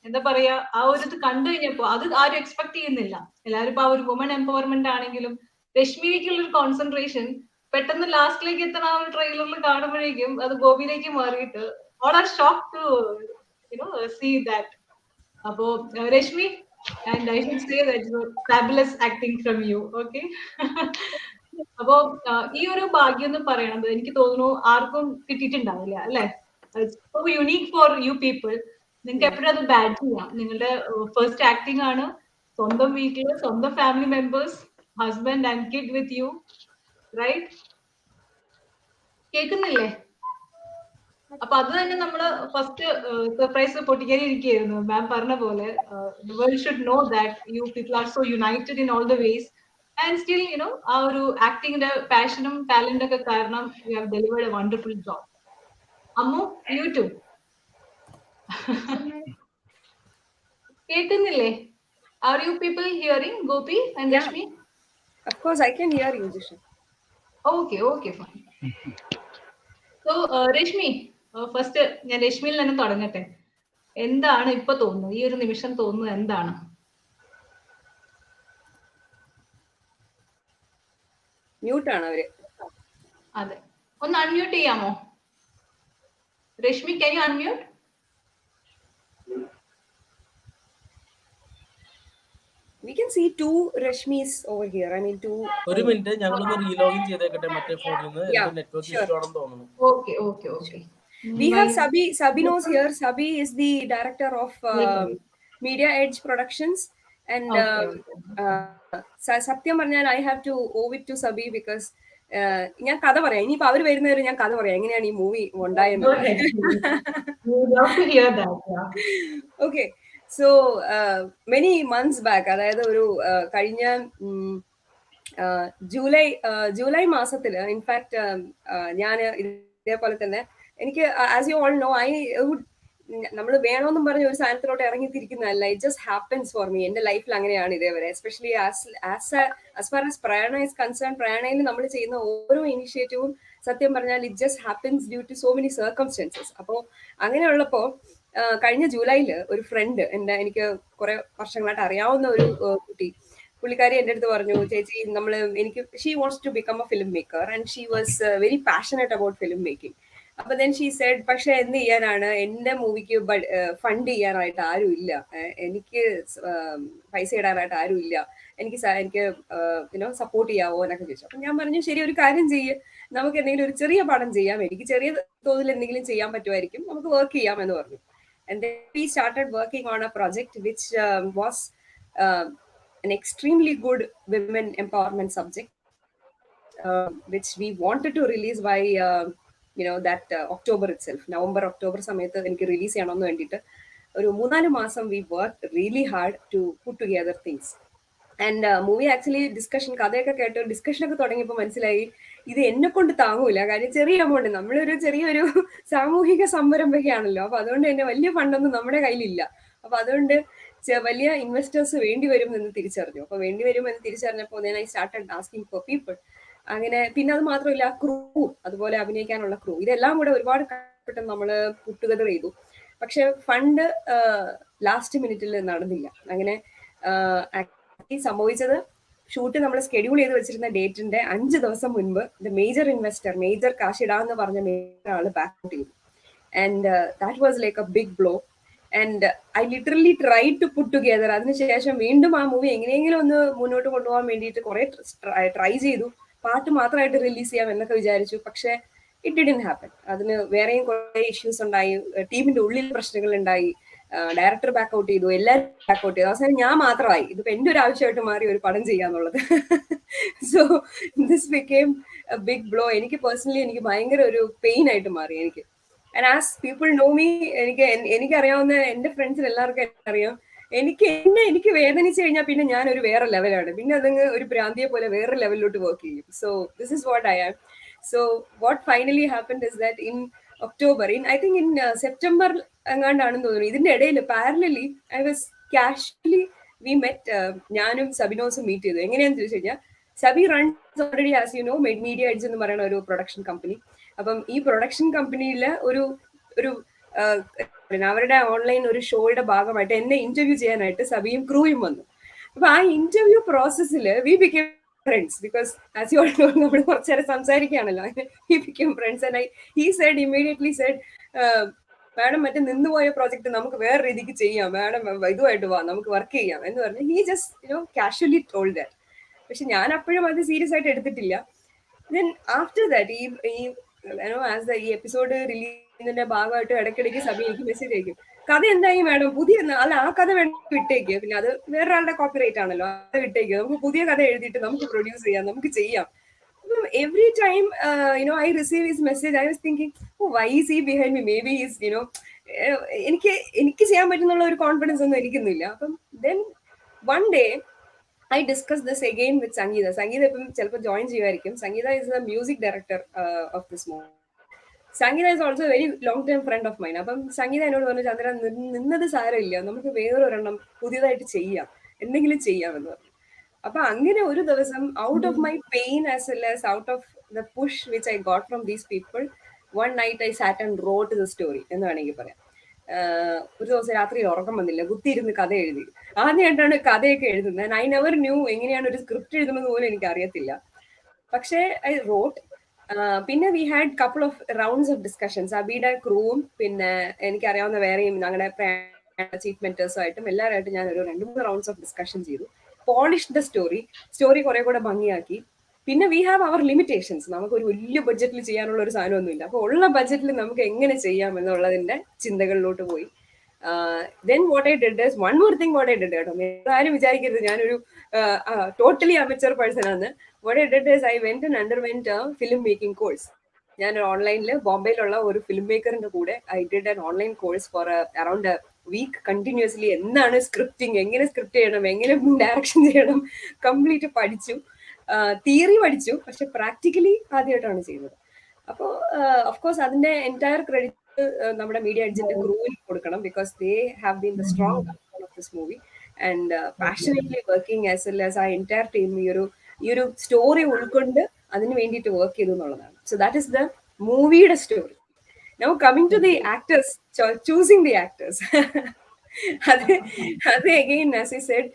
എന്താ പറയാ, ആ ഒരു ഇത് കണ്ടു കഴിഞ്ഞപ്പോ അത് ആരും എക്സ്പെക്ട് ചെയ്യുന്നില്ല. എല്ലാവരും ഇപ്പൊ ആ ഒരു വുമൺ എംപവർമെന്റ് ആണെങ്കിലും രശ്മിയിലേക്കുള്ള ഒരു കോൺസെൻട്രേഷൻ പെട്ടെന്ന് ലാസ്റ്റിലേക്ക് എത്തണ ആ ഒരു ട്രെയിലറിൽ കാണുമ്പോഴേക്കും അത് ഗോപിയിലേക്ക് മാറിയിട്ട് all are shocked to see that. അപ്പോ Rashmi, and I should say that fabulous acting from you. Okay. അപ്പോ ഈ ഒരു ഭാഗ്യം എന്ന് പറയണത് എനിക്ക് തോന്നുന്നു ആർക്കും കിട്ടിയിട്ടുണ്ടാവില്ല അല്ലെ. It's so unique for you people. നിങ്ങൾക്ക് എപ്പോഴും അത് ബാഡ് ചെയ്യാം. നിങ്ങളുടെ ഫസ്റ്റ് ആക്ടിംഗ് ആണ്, സ്വന്തം വീട്ടില് സ്വന്തം family members, husband and kid with you, right? കേൾക്കുന്നില്ലേ? അപ്പൊ അത് തന്നെ നമ്മള് ഫസ്റ്റ് സർപ്രൈസ് പൊട്ടിക്കാൻ ഇരിക്കുകയായിരുന്നു. മാം പറഞ്ഞ പോലെ the world should know that you people are so united in all the ways and still ആ ഒരു ആക്ടിങ്ങിന്റെ പാഷനും ടാലന്റും ഒക്കെ കാരണം you have delivered a wonderful job. Ammu, you too. കേൾക്കുന്നില്ലേ? Are you people hearing, Gopi and Rashmi? Of course, I can hear you, Jisha. Okay, fine. So, Rashmi, first ഞാൻ രശ്മിയിൽ തന്നെ തുടങ്ങട്ടെ. എന്താണ് ഇപ്പൊ തോന്നുന്നത്, ഈ ഒരു നിമിഷം തോന്നുന്നത് എന്താണ്? മ്യൂട്ടാണ് അവര്. അതെ, ഒന്ന് അൺമ്യൂട്ട് ചെയ്യാമോ? Rashmi, can you unmute? We can see two Rashmis over here. I mean, two. ഒരു മിനിറ്റ്, ഞങ്ങളൊന്ന് റീലോഗിൻ ചെയ്തേക്കട്ടെ മറ്റേ ഫോണിൽ നിന്ന്. Yeah, network sure. ഇഷ്യൂ ആണെന്ന് തോന്നുന്നു. Okay. We have Sabi. Sabi knows here. Sabi is the director of Media Edge Productions, and സത്യം പറഞ്ഞാൽ I have to owe it to Sabi because ഞാൻ കഥ പറയാം. ഇനിയിപ്പോ അവര് വരുന്നവരെ ഞാൻ കഥ പറയാം എങ്ങനെയാണ് ഈ മൂവി ഉണ്ടായെന്ന്. Okay. So many months back, അതായത് ഒരു കഴിഞ്ഞ ജൂലൈ മാസത്തിൽ, ഇൻഫാക്ട് ഞാൻ ഇതേപോലെ തന്നെ എനിക്ക്, ആസ് യു ഓൾ നോ, നമ്മൾ വേണമെന്നും പറഞ്ഞ ഒരു സാധനത്തിലോട്ട് ഇറങ്ങിത്തിരിക്കുന്നതല്ല. It just happens for me. എന്റെ ലൈഫിൽ അങ്ങനെയാണ് ഇതേവരെ. Especially as far as Prayana is concern, പ്രയാണയിൽ നമ്മൾ ചെയ്യുന്ന ഓരോ ഇനിഷ്യേറ്റീവും സത്യം പറഞ്ഞാൽ it just happens due to so many circumstances. അപ്പോൾ അങ്ങനെയുള്ളപ്പോൾ കഴിഞ്ഞ ജൂലൈയിൽ ഒരു ഫ്രണ്ട്, എനിക്ക് കുറെ വർഷങ്ങളായിട്ട് അറിയാവുന്ന ഒരു കുട്ടി, പുള്ളിക്കാരി എൻ്റെ അടുത്ത് പറഞ്ഞു, ചേച്ചി എനിക്ക് she wants to become a film maker and she was very passionate about film making. അപ്പൊ ദെൻ ഷീ സെഡ്, പക്ഷെ എന്ത് ചെയ്യാനാണ്, എന്റെ മൂവിക്ക് ഫണ്ട് ചെയ്യാനായിട്ട് ആരും ഇല്ല, എനിക്ക് പൈസ ഇടാനായിട്ട് ആരും ഇല്ല, എനിക്ക് സപ്പോർട്ട് ചെയ്യാവോ എന്നൊക്കെ ചോദിച്ചു. അപ്പൊ ഞാൻ പറഞ്ഞു, ശരി, ഒരു കാര്യം ചെയ്യ്, നമുക്ക് എന്തെങ്കിലും ഒരു ചെറിയ പടം ചെയ്യാം, എനിക്ക് ചെറിയ തോതിൽ എന്തെങ്കിലും ചെയ്യാൻ പറ്റുമായിരിക്കും, നമുക്ക് വർക്ക് ചെയ്യാം എന്ന് പറഞ്ഞു. And then we started working on a project which was an extremely good women empowerment subject, which we wanted to release by that October itself. October സമയത്ത് എനിക്ക് റിലീസ് ചെയ്യണമെന്ന് വേണ്ടിയിട്ട് ഒരു 3-4 മാസം we worked really hard to put together things. And movie actually കഥയൊക്കെ കേട്ട് ഡിസ്കഷനൊക്കെ തുടങ്ങിയപ്പോൾ മനസ്സിലായി ഇത് എന്നെ കൊണ്ട് താങ്ങൂല. കാര്യം ചെറിയ എമൗണ്ട്, നമ്മളൊരു ചെറിയൊരു സാമൂഹിക സംരംഭകയാണല്ലോ. അപ്പൊ അതുകൊണ്ട് തന്നെ വലിയ ഫണ്ടൊന്നും നമ്മുടെ കയ്യിലില്ല. അപ്പൊ അതുകൊണ്ട് വലിയ ഇൻവെസ്റ്റേഴ്സ് വേണ്ടി വരും എന്ന് തിരിച്ചറിഞ്ഞു. അപ്പൊ വേണ്ടി വരും എന്ന് തിരിച്ചറിഞ്ഞപ്പോൾ I started asking for people. അങ്ങനെ പിന്നെ അത് മാത്രമല്ല, ക്രൂ, അതുപോലെ അഭിനയിക്കാനുള്ള ക്രൂ, ഇതെല്ലാം കൂടെ ഒരുപാട് കഷ്ടപ്പെട്ട് നമ്മള് പുട്ടുകഥ ചെയ്തു. പക്ഷെ ഫണ്ട് ലാസ്റ്റ് മിനിറ്റിൽ നടന്നില്ല. അങ്ങനെ സംഭവിച്ചത്, ഷൂട്ട് നമ്മൾ സ്കെഡ്യൂൾ ചെയ്ത് വെച്ചിരുന്ന ഡേറ്റിന്റെ 5 ദിവസം മുൻപ് മേജർ കാശ് ഇടാന്ന് പറഞ്ഞ മേജർ ആള് ബാക്ക് ഔട്ട് ചെയ്തു. And that was like a big blow. And I literally try to put together. അതിനുശേഷം വീണ്ടും ആ മൂവി എങ്ങനെയെങ്കിലും ഒന്ന് മുന്നോട്ട് കൊണ്ടുപോകാൻ വേണ്ടിയിട്ട് കുറെ ട്രൈ ചെയ്തു. പാട്ട് മാത്രമായിട്ട് റിലീസ് ചെയ്യാം എന്നൊക്കെ വിചാരിച്ചു. പക്ഷെ ഇറ്റ് ഡിഡ്ന്റ് ഹാപ്പൻ. അതിന് വേറെയും കുറെ ഇഷ്യൂസ് ഉണ്ടായി, ടീമിന്റെ ഉള്ളിൽ പ്രശ്നങ്ങൾ ഉണ്ടായി, ഡയറക്ടർ ബാക്ക് ഔട്ട് ചെയ്തു, എല്ലാവരും ബാക്ക് ഔട്ട് ചെയ്തു. അവസാനം ഞാൻ മാത്രമായി ഇതിപ്പോ എന്റെ ഒരു ആവശ്യമായിട്ട് മാറി ഒരു പടം ചെയ്യാന്നുള്ളത്. So this became a big blow. എനിക്ക് പേഴ്സണലി എനിക്ക് ഭയങ്കര ഒരു പെയിൻ ആയിട്ട് മാറി എനിക്ക്. And as people know me, എനിക്കറിയാവുന്ന എന്റെ ഫ്രണ്ട്സിന് എല്ലാവർക്കും അറിയാം, എനിക്ക് വേദനിച്ചു കഴിഞ്ഞാൽ പിന്നെ ഞാൻ ഒരു വേറെ ലെവലാണ്. പിന്നെ അതങ്ങ് ഒരു ഭ്രാന്തിയെ പോലെ വേറെ ലെവലിലോട്ട് വർക്ക് ചെയ്യും. So this is what I am. So what finally happened is that in October, I think in September എങ്ങാണ്ടാണെന്ന് തോന്നുന്നു, ഇതിന്റെ ഇടയിൽ parallelly I was casually we met, ഞാനും സബിനോസും മീറ്റ് ചെയ്തു. എങ്ങനെയാന്ന് ചോദിച്ചു കഴിഞ്ഞാൽ, Sabi runs already as you know media edge എന്ന് പറയുന്ന ഒരു പ്രൊഡക്ഷൻ കമ്പനി. അപ്പം ഈ പ്രൊഡക്ഷൻ കമ്പനിയിലെ ഒരു അവരുടെ ഓൺലൈൻ ഒരു ഷോയുടെ ഭാഗമായിട്ട് എന്നെ ഇന്റർവ്യൂ ചെയ്യാനായിട്ട് സബിയും ക്രൂയും വന്നു. അപ്പൊ ആ ഇന്റർവ്യൂ പ്രോസസ്സിൽ we became friends because as you all know നമ്മൾ കുറച്ച് നേരം സംസാരിക്കുകയാണല്ലോ. he became friends and he said immediately said, madam മറ്റേ നിന്നുപോയ പ്രോജക്ട് നമുക്ക് വേറെ രീതിക്ക് ചെയ്യാം, മാഡം ഇതുമായിട്ട് വാ, നമുക്ക് വർക്ക് ചെയ്യാം എന്ന് പറഞ്ഞു. he just casually told that. പക്ഷെ ഞാൻ അപ്പോഴും അത് സീരിയസ് ആയിട്ട് എടുത്തിട്ടില്ല. then after that ഈ ആസ് ഈ എപ്പിസോഡ് റിലീസ് ചെയ്യുന്നതിന്റെ ഭാഗമായിട്ട് ഇടയ്ക്കിടയ്ക്ക് സബി എനിക്ക് മെസ്സേജ് അയക്കും, കഥ എന്തായി മാഡം, പുതിയ അല്ല ആ കഥ വേണമെങ്കിൽ വിട്ടേക്ക്, പിന്നെ അത് വേറൊരാളുടെ കോപ്പിറൈറ്റ് ആണല്ലോ, അത് വിട്ടേക്ക്, നമുക്ക് പുതിയ കഥ എഴുതിയിട്ട് നമുക്ക് പ്രൊഡ്യൂസ് ചെയ്യാം, നമുക്ക് ചെയ്യാം. Every time I receive his message, I was thinking, oh, why is he behind me? Maybe he's എനിക്ക് ചെയ്യാൻ പറ്റുന്നുള്ള ഒരു കോൺഫിഡൻസ് ഒന്നും എനിക്കൊന്നുമില്ല. അപ്പം then one day I discussed this again with Sangeeta. Sangeeta ഇപ്പം ചിലപ്പോൾ join ചെയ്യുമായിരിക്കും. Sangeeta is the music director of this movie. Sangeeta is also a very long term friend of mine. അപ്പം Sangeeta എന്നോട് പറഞ്ഞു, ചന്ദ്ര നിന്നത് സാരമില്ല, നമുക്ക് വേറൊരെണ്ണം പുതിയതായിട്ട് ചെയ്യാം, എന്തെങ്കിലും ചെയ്യാമെന്ന് പറഞ്ഞു. അപ്പൊ അങ്ങനെ ഒരു ദിവസം out of my pain as well as out of the push which I got from these people, one night I SAT and wrote the story എന്ന് വേണമെങ്കിൽ പറയാം. ഒരു ദിവസം രാത്രി ഉറക്കം വന്നില്ല, കുത്തിയിരുന്ന് കഥ എഴുതി. ആദ്യമായിട്ടാണ് കഥയൊക്കെ എഴുതുന്നത്. ഐ നെവർ ന്യൂ എങ്ങനെയാണ് ഒരു സ്ക്രിപ്റ്റ് എഴുതുന്നത് പോലും എനിക്ക് അറിയത്തില്ല. പക്ഷേ ഐ റോട്ട്. പിന്നെ we had couple of rounds of discussions. അബിയുടെ ക്രൂവും പിന്നെ എനിക്കറിയാവുന്ന വേറെയും ഞങ്ങളുടെ ചീഫ് മെന്റേഴ്സുമായിട്ടും എല്ലാവരുമായിട്ടും ഞാൻ ഒരു 2-3 റൗണ്ട്സ് ഓഫ് ഡിസ്കഷൻ ചെയ്തു. പോളിഷ് ദ സ്റ്റോറി കുറെ കൂടെ ഭംഗിയാക്കി. പിന്നെ വി ഹാവ് അവർ ലിമിറ്റേഷൻസ്. നമുക്ക് ഒരു വലിയ ബഡ്ജറ്റിൽ ചെയ്യാനുള്ള ഒരു സാധനമൊന്നുമില്ല. അപ്പൊ ഉള്ള ബഡ്ജറ്റിൽ നമുക്ക് എങ്ങനെ ചെയ്യാം എന്നുള്ളതിന്റെ ചിന്തകളിലോട്ട് പോയി. Then what I did is, one more thing what I did, കേട്ടോ, ആരും വിചാരിക്കരുത് ഞാനൊരു ടോട്ടലി അമച്ചർ പേഴ്സൺ ആണ്. What I did is I went and underwent a film making course. ഞാൻ ഓൺലൈനിൽ ബോംബെയിലുള്ള ഒരു ഫിലിം മേക്കറിന്റെ കൂടെ I did an online course for around a week continuously. എന്താണ് സ്ക്രിപ്റ്റിംഗ്, എങ്ങനെ സ്ക്രിപ്റ്റ് ചെയ്യണം, എങ്ങനെ ഡയറക്ഷൻ ചെയ്യണം, കംപ്ലീറ്റ് പഠിച്ചു. തിയറി പഠിച്ചു, പക്ഷെ പ്രാക്ടിക്കലി ആദ്യമായിട്ടാണ് ചെയ്യുന്നത്. അപ്പോൾ ഓഫ്കോഴ്സ് അതിന്റെ എൻറ്റയർ ക്രെഡിറ്റ് നമ്മുടെ മീഡിയ എഡ്ജിന്റെ ക്രൂവിൽ കൊടുക്കണം, because they have been the strong backbone of this movie and passionately working as well as ആ എൻറ്റയർ ടീം ഈ ഒരു സ്റ്റോറി ഉൾക്കൊണ്ട് അതിന് വേണ്ടിയിട്ട് വർക്ക് ചെയ്തു എന്നുള്ളതാണ്. സോ ദാറ്റ് ഇസ് ദ മൂവിയുടെ story. Now coming to the actors, choosing the actors. അത് again, as I said,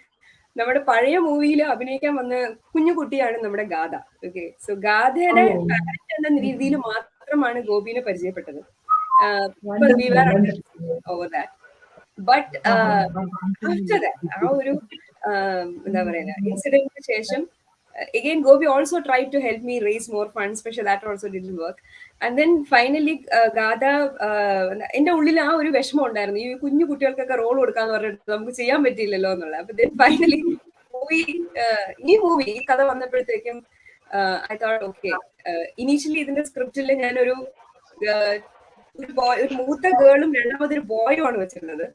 നമ്മുടെ പഴയ മൂവിയിൽ അഭിനയിക്കാൻ വന്ന കുഞ്ഞുകുട്ടിയാണ് നമ്മുടെ ഗാഥ. ഓക്കെ, സോ ഗാഥയുടെ പാരന്റ് എന്ന രീതിയിൽ മാത്രമാണ് ഗോപിനെ പരിചയപ്പെട്ടത്. Over that. But after that, ആ ഒരു എന്താ പറയുക ഇൻസിഡന്റിന് ശേഷം again Gopi also tried to help me raise more funds, പക്ഷെ that also didn't work. And then finally ഗാഥ എന്റെ ഉള്ളിൽ ആ ഒരു വിഷമം ഉണ്ടായിരുന്നു, ഈ കുഞ്ഞു കുട്ടികൾക്കൊക്കെ റോൾ കൊടുക്കാന്ന് പറഞ്ഞിട്ട് നമുക്ക് ചെയ്യാൻ പറ്റിയില്ലല്ലോ എന്നുള്ളത്. അപ്പൊ then finally ഈ മൂവി ഈ കഥ വന്നപ്പോഴത്തേക്കും ഐ തോട്ട് ഓക്കെ, ഇനീഷ്യലി ഇതിന്റെ സ്ക്രിപ്റ്റിൽ ഞാനൊരു ഒരു മൂത്ത ഗേളും രണ്ടാമതൊരു ബോയും ആണ് വെച്ചിരുന്നത്.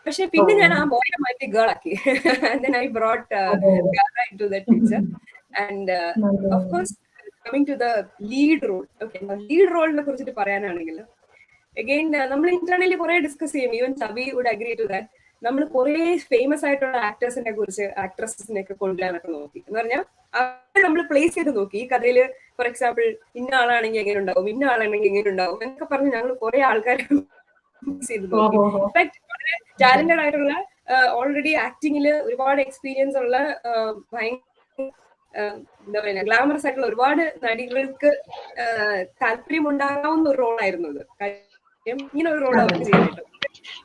പക്ഷെ പിന്നെ ഞാൻ ആ ബോയെ മാറ്റി ഗേൾ ആക്കി. then I brought Gada into that picture. And of course, coming to the lead role. Okay, lead role നെ കുറിച്ചിട്ട് പറയാനാണെങ്കിൽ again നമ്മൾ ഇന്റർണലി കുറെ ഡിസ്കസ് ചെയ്യും. Even Sabi would agree to that. നമ്മൾ കുറെ ഫേമസ് ആയിട്ടുള്ള ആക്ടേഴ്സിനെ കുറിച്ച്, ആക്ട്രസിനെ ഒക്കെ കൊണ്ടുവരാനൊക്കെ നോക്കി. എന്ന് പറഞ്ഞാൽ അവരെ നമ്മൾ പ്ലേസ് ചെയ്ത് നോക്കി. ഈ കഥയിൽ ഫോർ എക്സാമ്പിൾ ഇന്ന ആളാണെങ്കിൽ എങ്ങനെ ഉണ്ടാവും, ഇന്ന ആളാണെങ്കിൽ എങ്ങനെ ഉണ്ടാവും എന്നൊക്കെ പറഞ്ഞ് ഞങ്ങൾ കുറെ ആൾക്കാരെ ചെയ്ത് നോക്കി. ഇൻഫാക്ട് വളരെ ടാലന്റഡ് ആയിട്ടുള്ള, ഓൾറെഡി ആക്ടിങ്ങിൽ ഒരുപാട് എക്സ്പീരിയൻസ് ഉള്ള, എന്താ പറയുക ഗ്ലാമറസ് ആയിട്ടുള്ള ഒരുപാട് നടികൾക്ക് താല്പര്യം ഉണ്ടാകാവുന്ന ഒരു റോളായിരുന്നു ഇത്. ഇങ്ങനെ ഒരു റോൾ അവർക്ക് ചെയ്യാനായിട്ട്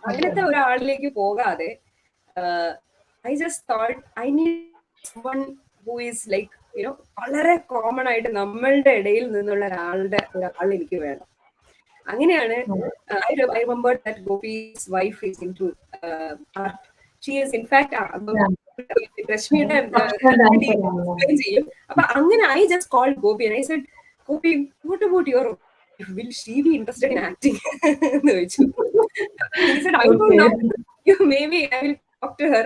അങ്ങനത്തെ ഒരാളിലേക്ക് പോകാതെ I just thought I need someone who is like വളരെ കോമൺ ആയിട്ട് നമ്മളുടെ ഇടയിൽ നിന്നുള്ള ഒരാൾ എനിക്ക് വേണം. അങ്ങനെയാണ് I remembered that Gopi's wife is into art. She is in fact രശ്മിയുടെ ചെയ്യും. അപ്പൊ അങ്ങനെ I just called Gopi and I said, Gopi, what about your wife? Will she be interested in acting? എന്ന് ചോദിച്ചു. He said, I don't know. Maybe I will talk to her.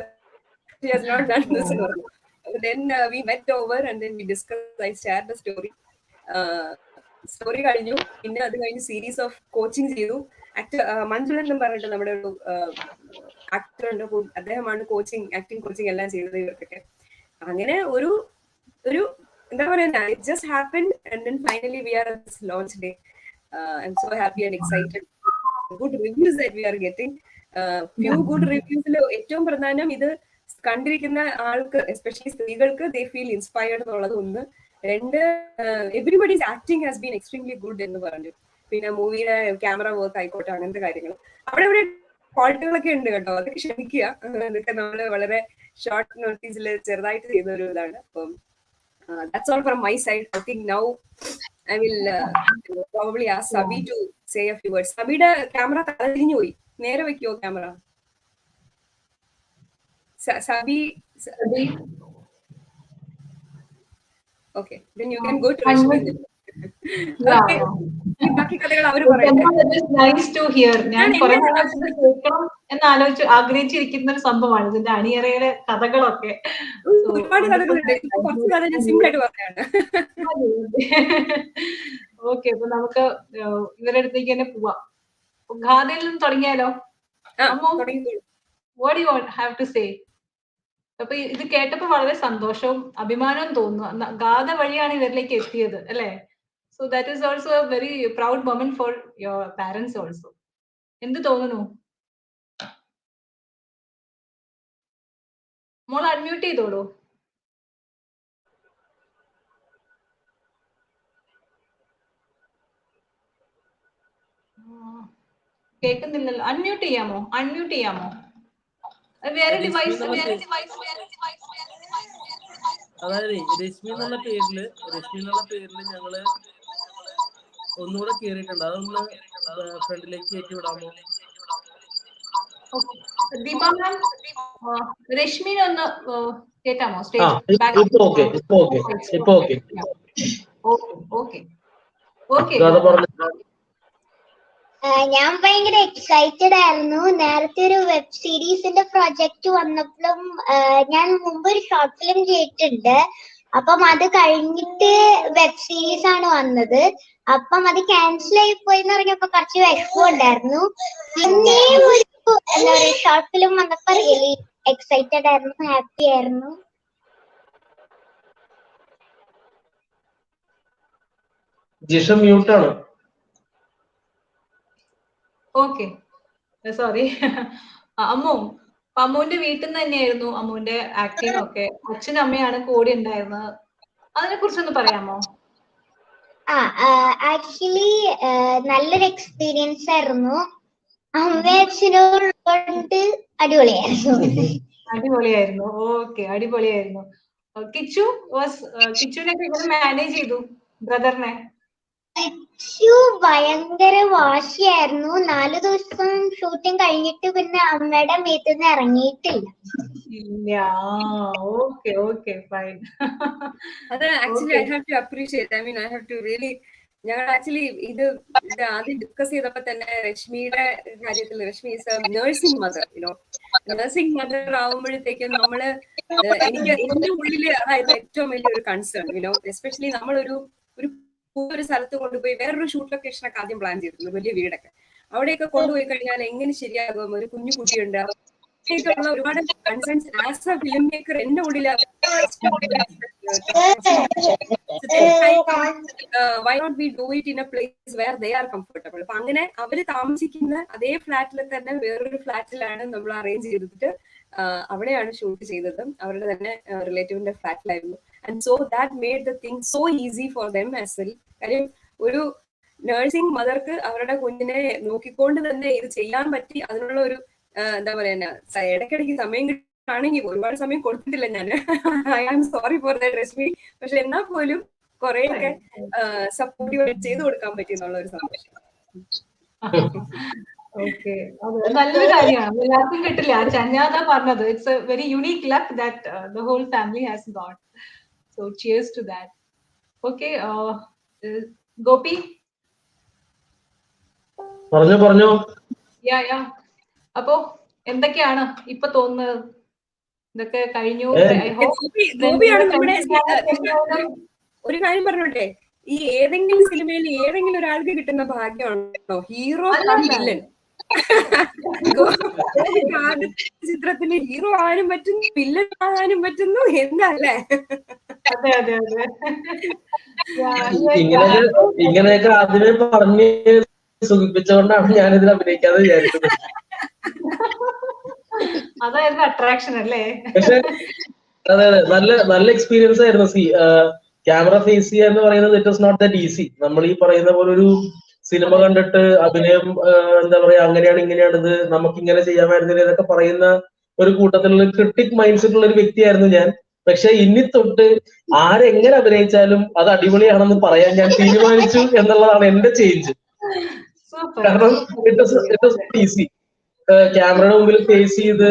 She has not done this. Then we met over and then we discussed. I shared the story. Story കഴിഞ്ഞു. പിന്നെ അത് കഴിഞ്ഞ് series of coaching ചെയ്തു. മഞ്ജുളൻ എന്ന് പറഞ്ഞിട്ട് നമ്മുടെ ഒരു actor ഉണ്ട്, അദ്ദേഹമാണ് ആക്ടിങ് കോച്ചിങ് എല്ലാം ചെയ്തത് ഇവർക്കൊക്കെ. അങ്ങനെ ഒരു എന്താ പറയുക, it just happened and then finally we are at this launch day. I am so happy and excited. Good reviews that we are getting. Few good റിവ്യൂസിൽ ഏറ്റവും പ്രധാനം ഇത് കണ്ടിരിക്കുന്ന ആൾക്ക്, എസ്പെഷ്യലി സ്ത്രീകൾക്ക്, ദേ ഫീൽ ഇൻസ്പയർഡ് എന്നുള്ളത് ഒന്ന്. രണ്ട്, everybody's acting has been extremely good എന്ന് പറഞ്ഞു. പിന്നെ മൂവിയുടെ ക്യാമറ വർക്ക് ആയിക്കോട്ടെ, അങ്ങനത്തെ കാര്യങ്ങൾ അവിടെ ക്വാളിറ്റികളൊക്കെ ഉണ്ട് കേട്ടോ, അതൊക്കെ ക്ഷമിക്കുക. അതൊക്കെ നമ്മൾ വളരെ ഷോർട്ട് നോട്ടീസിൽ ചെറുതായിട്ട് ചെയ്ത ഒരു ഇതാണ്. അപ്പം that's all from my side. I think now I will probably ask Sabi to say a few words. Sabiയുടെ ക്യാമറ തിരിഞ്ഞു പോയി. നേരെ വെക്കോ camera. Sabi. Okay, then you can go to Rashmi. Okay. ബാക്കി കഥകൾ അവർ പറയട്ടെ. Nice to hear. ഞാൻ കുറെ കേൾക്കണം എന്ന് ആഗ്രഹിച്ചിരിക്കുന്ന ഒരു സംഭവമാണ് ഇതിന്റെ അണിയറയുടെ കഥകളൊക്കെ. ഒരുപാട് കഥകളുണ്ട്. കുറച്ച് കഥ ഞാൻ സിമ്പിൾ ആയിട്ട് പറയാണ്. ഓക്കെ, അപ്പൊ നമുക്ക് ഇവരുടെ അടുത്തേക്ക് തന്നെ പോവാം. ഗാഥയിൽ നിന്ന് തുടങ്ങിയാലോ? What do you have to say? അപ്പൊ ഇത് കേട്ടപ്പോ വളരെ സന്തോഷവും അഭിമാനവും തോന്നുന്നു. ഗാഥ വഴിയാണ് ഇവരിലേക്ക് എത്തിയത് അല്ലേ? So that is also a very proud moment for your parents also. എന്ത് തോന്നുന്നു? മോൾ അൺമ്യൂട്ട് ചെയ്തോളൂ. കേൾക്കുന്നില്ലല്ലോ. അൺമ്യൂട്ട് ചെയ്യാമോ? വേറെ ഡിവൈസ്. അതായത് രശ്മി എന്നുള്ള പേരില് ഞങ്ങള് ഒന്നുകൂടെ കേറിയിട്ടുണ്ട്. അതൊന്ന് ഫ്രണ്ടിലേക്ക് കയറ്റി വിടാമോ? ദീപ മാം, രശ്മിനെ ഒന്ന് കേട്ടാമോ? സ്റ്റേജ് ഞാൻ ഭയങ്കര എക്സൈറ്റഡ് ആയിരുന്നു. നേരത്തെ ഒരു വെബ് സീരീസിന്റെ പ്രൊജക്ട് വന്നപ്പോഴും ഞാൻ മുമ്പ് ഒരു ഷോർട്ട് ഫിലിം ചെയ്തിട്ടുണ്ട്. അപ്പം അത് കഴിഞ്ഞിട്ട് വെബ് സീരീസ് ആണ് വന്നത്. അപ്പം അത് ക്യാൻസൽ ആയി പോയി എന്ന് പറഞ്ഞപ്പോ കുറച്ച് വിഷമം ഉണ്ടായിരുന്നു. പിന്നെ ഒരു എന്താ പറയുക ഷോർട്ട് ഫിലിം വന്നപ്പോ റിയലി എക്സൈറ്റഡ് ആയിരുന്നു, ഹാപ്പി ആയിരുന്നു. ജിഷ മ്യൂട്ടാണ്. Okay, sorry. അമ്മുവിന്റെ വീട്ടിൽ നിന്ന് തന്നെയായിരുന്നു അമ്മുവിന്റെ ആക്ടിങ് ഒക്കെ. അച്ഛനും അമ്മയാണ് കൂടെ ഉണ്ടായിരുന്നത്. അതിനെ കുറിച്ചൊന്ന് പറയാമോ? ആക്ച്വലി നല്ലൊരു എക്സ്പീരിയൻസ് ആയിരുന്നു. അമ്മയും അച്ഛനോട് അടിപൊളിയായിരുന്നു. ഓക്കെ, അടിപൊളിയായിരുന്നു. കിച്ചുവിനൊക്കെ ഇങ്ങനെ മാനേജ് ചെയ്തു ബ്രദറിനെ? കിച്ചു ഭയങ്കര വാശിയായിരുന്നു. 4 ദിവസം ഷൂട്ടിംഗ് കഴിഞ്ഞിട്ട് പിന്നെ അമ്മയുടെ വീട്ടിൽ നിന്ന് ഇറങ്ങിയിട്ടില്ല. Okay, fine. അത് actually I have to appreciate. I mean I have to really. ഞങ്ങൾ ആക്ച്വലി ഇത് ആദ്യം ഡിസ്കസ് ചെയ്തപ്പോ തന്നെ രശ്മിയുടെ കാര്യത്തിൽ, Rashmi is a nursing mother. Nursing mother ആവുമ്പോഴത്തേക്കും നമ്മള് എനിക്ക് എന്റെ ഉള്ളില് അതായത് ഏറ്റവും വലിയൊരു കൺസേൺ എസ്പെഷ്യലി നമ്മളൊരു ഒരു സ്ഥലത്ത് കൊണ്ടുപോയി വേറൊരു ഷൂട്ട് ലൊക്കേഷനൊക്കെ ആദ്യം പ്ലാൻ ചെയ്തിരുന്നു, വലിയ വീടൊക്കെ. അവിടെയൊക്കെ കൊണ്ടുപോയി കഴിഞ്ഞാൽ എങ്ങനെ ശരിയാകും? ഒരു കുഞ്ഞു കുട്ടിയുണ്ട്. ഉള്ള ഒരുപാട് concerns as A film maker എന്റെ ഉള്ളില് why not we do it in a place where they are comfortable. അപ്പൊ അങ്ങനെ അവര് താമസിക്കുന്ന അതേ ഫ്ലാറ്റിൽ തന്നെ വേറൊരു ഫ്ലാറ്റിലാണ് നമ്മൾ അറേഞ്ച് ചെയ്തിട്ട് അവിടെയാണ് ഷൂട്ട് ചെയ്തത്. അവരുടെ തന്നെ റിലേറ്റീവിന്റെ ഫ്ലാറ്റിലായിരുന്നു. And so that made the thing so easy for them as well. കാര്യം ഒരു നഴ്സിംഗ് മദർക്ക് അവരുടെ കുഞ്ഞിനെ നോക്കിക്കൊണ്ട് തന്നെ ഇത് ചെയ്യാൻ പറ്റി. അതിനുള്ള ഒരു എന്താ പറയാ, ഇടയ്ക്കിടയ്ക്ക് സമയം കിട്ടുകയാണെങ്കിൽ ഒരുപാട് സമയം കൊടുത്തിട്ടില്ല ഞാൻ. I am sorry for that Rashmi. പക്ഷെ എന്നാൽ പോലും കുറെയൊക്കെ സപ്പോർട്ടീവ് ചെയ്തു കൊടുക്കാൻ പറ്റി എന്നുള്ള ഒരു സന്തോഷം. ഓക്കെ, നല്ലൊരു കാര്യമാണ്. എല്ലാവർക്കും കിട്ടില്ല. ചന്യാത പറഞ്ഞത് it's a very unique luck that the whole family has got. So cheers to that. Okay, Gopi പറഞ്ഞോ. അപ്പോ എന്തൊക്കെയാണ് ഇപ്പൊ തോന്നുന്നത്? ഇതൊക്കെ കഴിഞ്ഞു. ഒരു കാര്യം പറഞ്ഞോട്ടെ, ഈ ഏതെങ്കിലും സിനിമയിൽ ഏതെങ്കിലും ഒരാൾക്ക് കിട്ടുന്ന ഭാഗ്യമാണോ ഹീറോ വില്ലൻ? ചിത്രത്തിന് ഹീറോ ആകാനും പറ്റുന്നു, വില്ലൻ ആകാനും പറ്റുന്നു. എന്താ അല്ലേ? ഇങ്ങനെയൊക്കെ ആദ്യമേ പറഞ്ഞ് സുഖിപ്പിച്ചുകൊണ്ടാണ് ഞാനിതിൽ അഭിനയിക്കാതെ വിചാരിച്ചത്. അതായിരുന്നു അട്രാക്ഷൻ അല്ലേ? പക്ഷെ അതെ, നല്ല എക്സ്പീരിയൻസ് ആയിരുന്നു. ക്യാമറ ഫേസ് ചെയ്യുക എന്ന് പറയുന്നത് it is not that easy. നമ്മൾ ഈ പറയുന്ന പോലെ ഒരു സിനിമ കണ്ടിട്ട് അഭിനയം എന്താ പറയാ, അങ്ങനെയാണ് ഇങ്ങനെയാണ്, ഇത് നമുക്ക് ഇങ്ങനെ ചെയ്യാമായിരുന്നില്ല എന്നൊക്കെ പറയുന്ന ഒരു കൂട്ടത്തിലുള്ള ക്രിട്ടിക് മൈൻഡ് സെറ്റ് ഉള്ള ഒരു വ്യക്തിയായിരുന്നു ഞാൻ. പക്ഷെ ഇനി തൊട്ട് ആരെങ്ങനെ അഭിനയിച്ചാലും അത് അടിപൊളിയാണെന്ന് പറയാൻ ഞാൻ തീരുമാനിച്ചു എന്നുള്ളതാണ് എന്റെ ചേഞ്ച്. കാരണം ഇറ്റ് വാസ് ഈസി. ക്യാമറയുടെ മുമ്പിൽ ഫേസ് ചെയ്ത്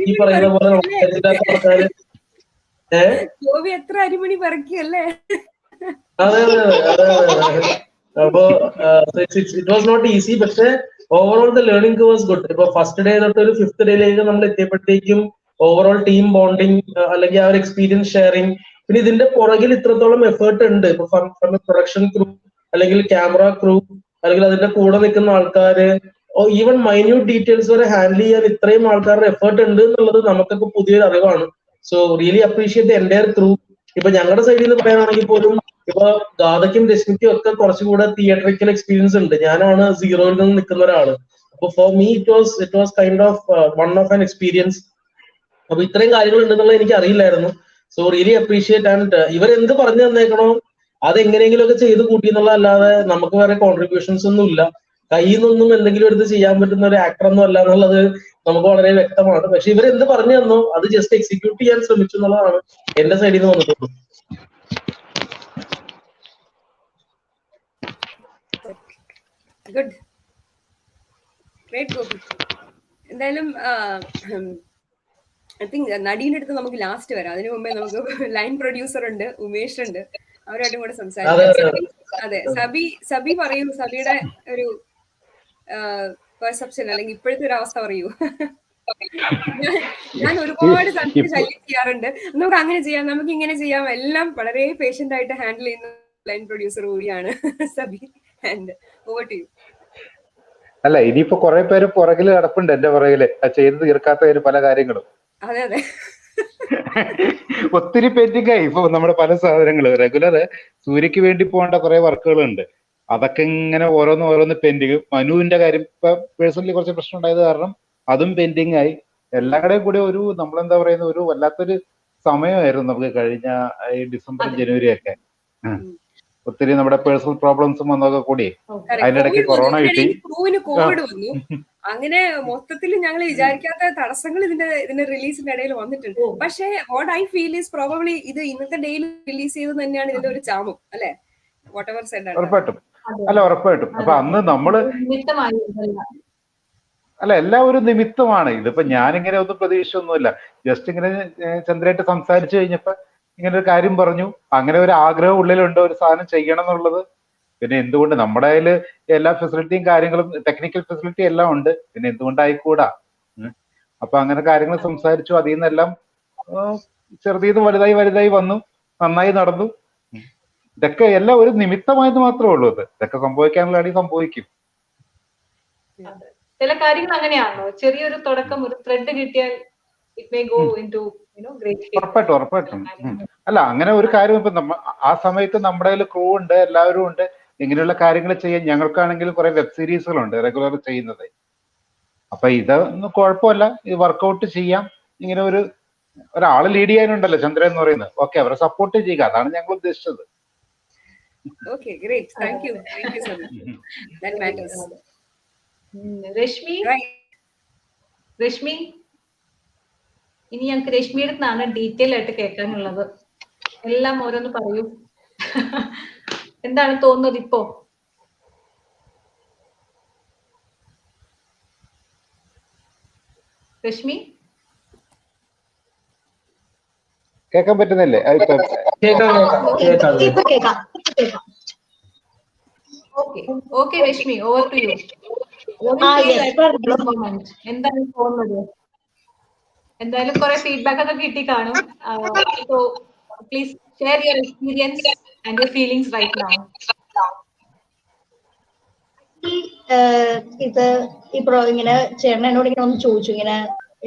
ഈ പറയുന്ന പോലെ ആൾക്കാര് എത്ര അരിമണി പറക്കിയല്ലേ. അതെ അതെ അതെ. അപ്പൊ ഇറ്റ് വാസ് നോട്ട് ഈസി. പക്ഷെ overall the learning curve was good. ഇപ്പൊ ഫസ്റ്റ് ഡേ തൊട്ട് ഒരു 5th ഡേയിലേക്ക് നമ്മൾ എത്തിയപ്പോഴത്തേക്കും ഓവറോൾ ടീം ബോണ്ടിങ് അല്ലെങ്കിൽ ആ ഒരു എക്സ്പീരിയൻസ് ഷെയറിങ്, പിന്നെ ഇതിന്റെ പുറകിൽ ഇത്രത്തോളം എഫേർട്ട് ഉണ്ട്. ഇപ്പൊ ഫ്രം പ്രൊഡക്ഷൻ ക്രൂ അല്ലെങ്കിൽ ക്യാമറ ക്രൂ അല്ലെങ്കിൽ അതിന്റെ കൂടെ നിൽക്കുന്ന ആൾക്കാര്, ഈവൻ മൈന്യൂട്ട് ഡീറ്റെയിൽസ് വരെ ഹാൻഡിൽ ചെയ്യാൻ ഇത്രയും ആൾക്കാരുടെ എഫേർട്ട് ഉണ്ട് എന്നുള്ളത് നമുക്കൊക്കെ പുതിയൊരു അറിവാണ്. So really appreciate the entire crew. ഇപ്പൊ ഞങ്ങളുടെ സൈഡിൽ നിന്ന് പറയാനാണെങ്കിൽ പോലും ഇപ്പൊ ഗാഥയ്ക്കും രശ്മിക്കും ഒക്കെ കുറച്ചുകൂടെ തിയേറ്ററിക്കൽ എക്സ്പീരിയൻസ് ഉണ്ട്. ഞാനാണ് സീറോയിൽ നിന്ന് നിൽക്കുന്ന ഒരാള്. അപ്പൊ for me it was kind of one of an experience. അപ്പൊ ഇത്രയും കാര്യങ്ങൾ ഉണ്ടെന്നുള്ളത് എനിക്ക് അറിയില്ലായിരുന്നു. So really appreciate. ആൻഡ് ഇവരെന്ത് പറഞ്ഞു തന്നേക്കണോ അതെങ്ങനെയെങ്കിലും ഒക്കെ ചെയ്ത് കൂട്ടി എന്നുള്ളതല്ലാതെ നമുക്ക് വേറെ കോൺട്രിബ്യൂഷൻസ് ഒന്നും ഇല്ല. കയ്യിൽ നിന്നൊന്നും എന്തെങ്കിലും എടുത്ത് ചെയ്യാൻ പറ്റുന്ന ഒരു ആക്ടർ ഒന്നും അല്ല എന്നുള്ളത് നമുക്ക് വളരെ വ്യക്തമാണ്. പക്ഷെ ഇവരെന്ത് പറഞ്ഞു തന്നോ അത് ജസ്റ്റ് എക്സിക്യൂട്ട് ചെയ്യാൻ ശ്രമിച്ചു എന്നുള്ളതാണ് എന്റെ സൈഡിൽ നിന്ന് വന്നിട്ടുള്ളത്. Good, great Gopi. എന്തായാലും ഐ തിങ്ക് നടീന്റെ അടുത്ത് നമുക്ക് ലാസ്റ്റ് വരാം. അതിനു മുമ്പേ നമുക്ക് ലൈൻ പ്രൊഡ്യൂസർ ഉണ്ട്, ഉമേഷ് ഉണ്ട്, അവരായിട്ടും കൂടെ സംസാരിക്കാം. അതെ, സബി പറയൂ, സബിയുടെ ഒരു പെർസെപ്ഷൻ അല്ലെങ്കിൽ ഇപ്പോഴത്തെ ഒരു അവസ്ഥ പറയൂ. ഞാൻ ഒരുപാട് സ്ഥലത്ത് ശല്യം ചെയ്യാറുണ്ട്. നമുക്ക് അങ്ങനെ ചെയ്യാം, നമുക്ക് ഇങ്ങനെ ചെയ്യാം, എല്ലാം വളരെ പേഷ്യന്റ് ആയിട്ട് ഹാൻഡിൽ ചെയ്യുന്ന ലൈൻ പ്രൊഡ്യൂസർ കൂടിയാണ് Sabi. And over to you. അല്ല, ഇനിയിപ്പോ കുറെ പേര് പുറകില് കിടപ്പുണ്ട് എന്റെ പുറകില് ചെയ്ത് തീർക്കാത്ത പല കാര്യങ്ങളും. അതെ അതെ, ഒത്തിരി പെൻഡിങ് ആയി. ഇപ്പൊ നമ്മുടെ പല സാധനങ്ങള് റെഗുലർ സൂര്യക്ക് വേണ്ടി പോകേണ്ട കുറെ വർക്കുകളുണ്ട്. അതൊക്കെ ഇങ്ങനെ ഓരോന്ന് പെൻഡിങ്. മനുവിന്റെ കാര്യം ഇപ്പൊ പേഴ്സണലി കുറച്ച് പ്രശ്നം ഉണ്ടായത് കാരണം അതും പെൻഡിങ് ആയി. എല്ലാം കൂടെ ഒരു നമ്മളെന്താ പറയുന്ന ഒരു വല്ലാത്തൊരു സമയമായിരുന്നു നമുക്ക് കഴിഞ്ഞ ഈ ഡിസംബർ ജനുവരി ഒക്കെ. ഒത്തിരി നമ്മുടെ പേഴ്സണൽ പ്രോബ്ലംസും വന്നൊക്കെ കൂടി അതിനിടയ്ക്ക് കൊറോണ കിട്ടി, കോവിഡ് വന്നു. അങ്ങനെ മൊത്തത്തിൽ ഞങ്ങൾ വിചാരിക്കാത്ത തടസ്സങ്ങൾ ഇതിന്റെ റിലീസിന്റെ ഇടയിൽ വന്നിട്ടുണ്ട്. പക്ഷേ what I feel is probably ഇത് ഇന്നത്തെ ഡേയിൽ റിലീസ് ചെയ്തത് തന്നെയാണ് ഇതിന്റെ ഒരു ചാമും, അല്ലെ? Whatever said. ഉറപ്പായിട്ടും. അല്ല, ഉറപ്പായിട്ടും. അപ്പൊ അന്ന് നമ്മള് അല്ല എല്ലാം ഒരു നിമിത്തമാണ്. ഇതിപ്പോ ഞാനിങ്ങനെ ഒന്നും പ്രതീക്ഷിച്ചൊന്നുമില്ല. ജസ്റ്റ് ഇങ്ങനെ ചന്ദ്രയായിട്ട് സംസാരിച്ചു കഴിഞ്ഞപ്പോ ഇങ്ങനെ ഒരു കാര്യം പറഞ്ഞു. അങ്ങനെ ഒരു ആഗ്രഹം ഉള്ളിലുണ്ട് ഒരു സാധനം ചെയ്യണം എന്നുള്ളത്. പിന്നെ എന്തുകൊണ്ട് നമ്മുടെ കയ്യിൽ എല്ലാ ഫെസിലിറ്റിയും കാര്യങ്ങളും ടെക്നിക്കൽ ഫെസിലിറ്റി എല്ലാം ഉണ്ട്, പിന്നെ എന്തുകൊണ്ടായിക്കൂടാ. അപ്പൊ അങ്ങനെ കാര്യങ്ങൾ സംസാരിച്ചു. അതിൽ നിന്നെല്ലാം ചെറുതീന്ന് വലുതായി വന്നു, നന്നായി നടന്നു. ഇതൊക്കെ എല്ലാം ഒരു നിമിത്തമായത് മാത്രമേ ഉള്ളൂ. ഇതൊക്കെ സംഭവിക്കാനുള്ള സംഭവിക്കും. ചില കാര്യങ്ങൾ അങ്ങനെയാണല്ലോ, ചെറിയൊരു തുടക്കം, ഒരു ത്രെഡ് കിട്ടിയാൽ ഇറ്റ് മേ ഗോ ഇൻടു ഉറപ്പായിട്ടും. അല്ല, അങ്ങനെ ഒരു കാര്യം ഇപ്പൊ ആ സമയത്ത് നമ്മുടെ കയ്യിൽ ക്രൂ ഉണ്ട്, എല്ലാവരും ഉണ്ട്, ഇങ്ങനെയുള്ള കാര്യങ്ങൾ ചെയ്യാൻ. ഞങ്ങൾക്കാണെങ്കിൽ കുറെ വെബ് സീരീസുകളുണ്ട് റെഗുലർ ചെയ്യുന്നത്. അപ്പൊ ഇതൊന്നും കുഴപ്പമില്ല, ഇത് വർക്ക്ഔട്ട് ചെയ്യാം. ഇങ്ങനെ ഒരാള് ലീഡ് ചെയ്യാനുണ്ടല്ലോ ചന്ദ്രൻ എന്ന് പറയുന്നത്. ഓക്കെ, അവരെ സപ്പോർട്ട് ചെയ്യുക, അതാണ് ഞങ്ങൾ ഉദ്ദേശിച്ചത്. Okay, great, thank you sir. That matters. Rashmi, ഇനി ഞങ്ങൾക്ക് രശ്മിയുടെ അടുത്താണ് ഡീറ്റെയിൽ ആയിട്ട് കേൾക്കാനുള്ളത്. എല്ലാം ഓരോന്ന് പറയൂ. എന്താണ് തോന്നുന്നത് ഇപ്പോ? രശ്മി, കേൾക്കാൻ പറ്റുന്നില്ലേ? Okay Rashmi, over to you. എന്താണ് തോന്നുന്നത്? എന്തായാലും കുറെ ഫീഡ്ബാക്ക് ഒക്കെ കിട്ടി കാണും. So please share your experience and your feelings right now. ഇത് ഇപ്പൊ ഇങ്ങനെ ചേട്ടൻ എന്നോട് ഇങ്ങനെ ഒന്ന് ചോദിച്ചു, ഇങ്ങനെ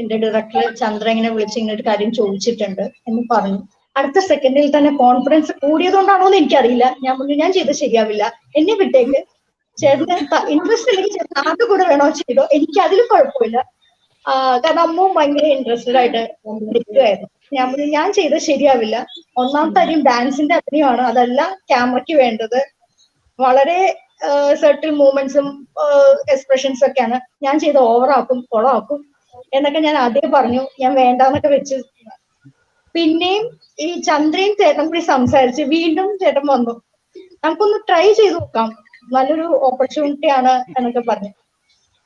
എന്റെ ഡയറക്ടർ ചന്ദ്ര ഇങ്ങനെ വിളിച്ച് ഇങ്ങനെ ഒരു കാര്യം ചോദിച്ചിട്ടുണ്ട് എന്ന് പറഞ്ഞു. അടുത്ത സെക്കൻഡിൽ തന്നെ കോൺഫിഡൻസ് കൂടിയതുകൊണ്ടാണോ എന്ന് എനിക്കറിയില്ല. ഞാൻ പറഞ്ഞു ഞാൻ ചെയ്ത് ശരിയാവില്ല, എന്നെ വിട്ടേക്ക്, ചേട്ടന് ഇൻട്രസ്റ്റ് ഇല്ലെങ്കിൽ ചേട്ടൻ ആദ്യ കൂടെ വേണോ ചെയ്തോ, എനിക്ക് അതിലും കുഴപ്പമില്ല. കാരണം അമ്മവും ഭയങ്കര ഇൻട്രസ്റ്റഡ് ആയിട്ട് നിൽക്കുമായിരുന്നു. ഞാൻ പറഞ്ഞു ഞാൻ ചെയ്ത് ശരിയാവില്ല. ഒന്നാമത്തെ കാര്യം ഡാൻസിന്റെ അഭിനയമാണ്, അതല്ല ക്യാമറയ്ക്ക് വേണ്ടത്. വളരെ സെർട്ടിൽ മൂവ്മെന്റ്സും എക്സ്പ്രഷൻസ് ഒക്കെയാണ്. ഞാൻ ചെയ്ത് ഓവറാക്കും, കൊളാക്കും എന്നൊക്കെ ഞാൻ ആദ്യം പറഞ്ഞു. ഞാൻ വേണ്ടാന്നൊക്കെ വെച്ച് പിന്നെയും ഈ ചന്ദ്രയും ചേട്ടൻ കൂടി സംസാരിച്ച് വീണ്ടും ചേട്ടൻ വന്നു, നമുക്കൊന്ന് ട്രൈ ചെയ്ത് നോക്കാം, നല്ലൊരു ഓപ്പർച്യൂണിറ്റി ആണ് എന്നൊക്കെ പറഞ്ഞു.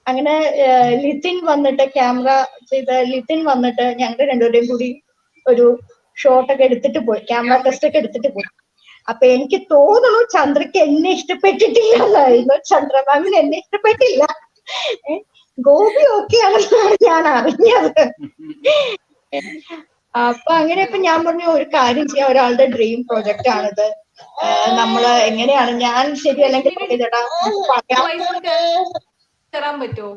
അങ്ങനെ ലിതിൻ വന്നിട്ട് ക്യാമറ ചെയ്ത ലിതിൻ വന്നിട്ട് ഞങ്ങൾ രണ്ടുപേരെയും കൂടി ഒരു ഷോട്ടൊക്കെ എടുത്തിട്ട് പോയി, ക്യാമറ ടെസ്റ്റ് ഒക്കെ എടുത്തിട്ട് പോയി. അപ്പൊ എനിക്ക് തോന്നുന്നു ചന്ദ്രക്ക് എന്നെ ഇഷ്ടപ്പെട്ടിട്ടില്ല എന്നായിരുന്നു, ചന്ദ്ര മാമിന് എന്നെ ഇഷ്ടപ്പെട്ടില്ല, ഗോപി ഓക്കെ ആണെന്നാണ് ഞാൻ അറിഞ്ഞത്. അപ്പൊ അങ്ങനെ ഇപ്പൊ ഞാൻ പറഞ്ഞു ഒരു കാര്യം ചെയ്യാം, ഒരാളുടെ ഡ്രീം പ്രൊജക്റ്റ് ആണിത്, നമ്മള് എങ്ങനെയാണ് ഞാൻ ശരിയല്ലെങ്കിൽ ചേട്ടാ തരാൻ പറ്റുമോ?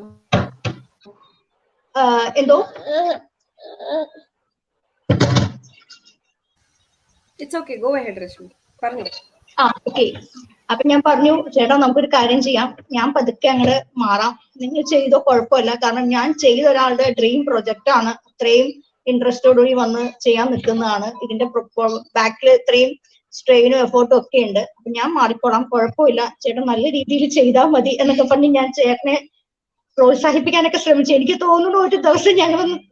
എന്തോ it's okay, go ahead Rashmi, പറഞ്ഞു. ഓക്കെ. അപ്പൊ ഞാൻ പറഞ്ഞു ചേട്ടാ നമുക്കൊരു കാര്യം ചെയ്യാം, ഞാൻ പതുക്കെ അങ്ങോട്ട് മാറാം, നിങ്ങൾ ചെയ്തോ കുഴപ്പമില്ല, കാരണം ഞാൻ ചെയ്ത ഒരാളുടെ ഡ്രീം പ്രൊജക്റ്റ് ആണ്, അത്രയും ഇൻട്രസ്റ്റോടുകൂടി വന്ന് ചെയ്യാൻ നിൽക്കുന്നതാണ്, ഇതിന്റെ ബാക്കിൽ ഇത്രയും സ്ട്രെയിനും എഫേർട്ടും ഒക്കെ ഉണ്ട്, അപ്പൊ ഞാൻ മാറിക്കോളാം, കുഴപ്പമില്ല, ചേട്ടൻ നല്ല രീതിയിൽ ചെയ്താൽ മതി എന്നൊക്കെ പറഞ്ഞ് ഞാൻ ചേട്ടനെ പ്രോത്സാഹിപ്പിക്കാനൊക്കെ ശ്രമിച്ചു. എനിക്ക് തോന്നുന്നു ഒരു ദിവസം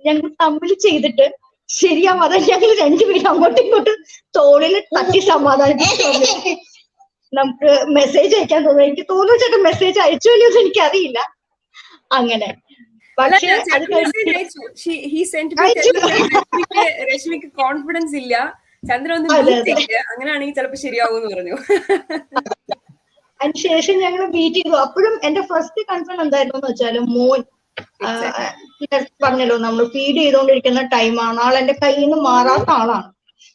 ഞങ്ങൾ തമ്മിൽ ചെയ്തിട്ട് ശരിയാവാതെ ഞങ്ങൾ രണ്ടുപേരും അങ്ങോട്ടും ഇങ്ങോട്ടും തോളിൽ തട്ടി സമാധാനിപ്പിച്ചു. നമുക്ക് മെസ്സേജ് അയക്കാൻ തോന്നുന്നു, എനിക്ക് തോന്നുന്നു ചേട്ടൻ മെസ്സേജ് അയച്ചോ ഇല്ലയോ എന്ന് എനിക്കറിയില്ല. അങ്ങനെ പക്ഷേ രശ്മിക്ക് കോൺഫിഡൻസ് ഇല്ല, ചന്ദ്രൻ ഒന്ന് മീറ്റ് ചെയ്ത് അങ്ങനെയാണെങ്കിൽ ചിലപ്പോ ശരിയാവും പറഞ്ഞു. അതിനുശേഷം ഞങ്ങൾ മീറ്റ് ചെയ്തു. അപ്പോഴും എന്റെ ഫസ്റ്റ് കൺസേൺ എന്തായിരുന്നു എന്ന് വെച്ചാൽ മോൻ പറഞ്ഞല്ലോ, നമ്മൾ ഫീഡ് ചെയ്തുകൊണ്ടിരിക്കുന്ന ടൈമാണ്, ആൾ എന്റെ കയ്യിൽ നിന്ന് മാറാത്ത ആളാണ്.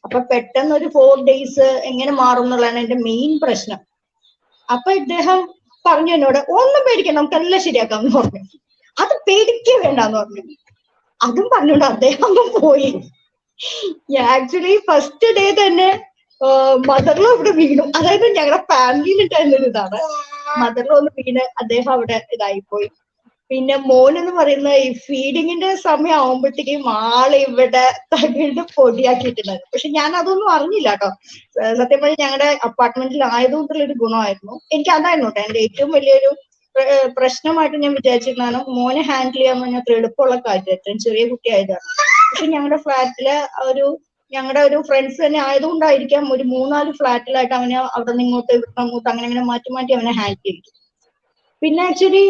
അപ്പൊ പെട്ടെന്ന് ഒരു 4 days എങ്ങനെ മാറും എന്നുള്ളതാണ് എന്റെ മെയിൻ പ്രശ്നം. അപ്പൊ ഇദ്ദേഹം പറഞ്ഞു എന്നോട് ഒന്നും പേടിക്കണം, നമുക്കെല്ലാം ശരിയാക്കാം എന്ന് പറഞ്ഞു. അത് പേടിക്കേ വേണ്ടെന്ന് പറഞ്ഞു. അതും പറഞ്ഞോണ്ട് അദ്ദേഹം പോയി. ആക്ച്വലി ഫസ്റ്റ് ഡേ തന്നെ മദറിലോ ഇവിടെ വീണു, അതായത് ഞങ്ങളുടെ ഫാമിലിയിൽ ഉണ്ടായിരുന്നൊരു ഇതാണ്, മദറിലോ ഒന്ന് വീണ് അദ്ദേഹം അവിടെ ഇതായിപ്പോയി. പിന്നെ മോൻ എന്ന് പറയുന്ന ഈ ഫീഡിങ്ങിന്റെ സമയം ആവുമ്പോഴത്തേക്കും ആള് ഇവിടെ തകിട് പൊടിയാക്കിയിട്ടുണ്ടായിരുന്നു. പക്ഷെ ഞാൻ അതൊന്നും അറിഞ്ഞില്ല കേട്ടോ, സത്യം പറഞ്ഞാൽ ഞങ്ങളുടെ അപ്പാർട്ട്മെന്റിൽ ആയതുകൊണ്ടുള്ളൊരു ഗുണമായിരുന്നു എനിക്ക്, അതായിരുന്നു കേട്ടോ എന്റെ ഏറ്റവും വലിയൊരു പ്രശ്നമായിട്ട് ഞാൻ വിചാരിച്ചിരുന്നാണ് മോനെ ഹാൻഡിൽ ചെയ്യാൻ പറഞ്ഞാൽ അത്ര എളുപ്പമുള്ള കാര്യം, ഏറ്റവും ചെറിയ കുട്ടിയായതാണ്. പക്ഷെ ഞങ്ങളുടെ ഫ്ലാറ്റില് ഞങ്ങളുടെ ഒരു ഫ്രണ്ട്സ് തന്നെ ആയതുകൊണ്ടായിരിക്കാം ഒരു 3-4 ഫ്ലാറ്റിലായിട്ട് അവനെ അവിടെ നിന്ന് ഇങ്ങോട്ട് ഇവിടെ അങ്ങോട്ട് അങ്ങനെ മാറ്റി മാറ്റി അവനെ ഹാൻഡിൽ ചെയ്തു. പിന്നെ ആക്ച്വലി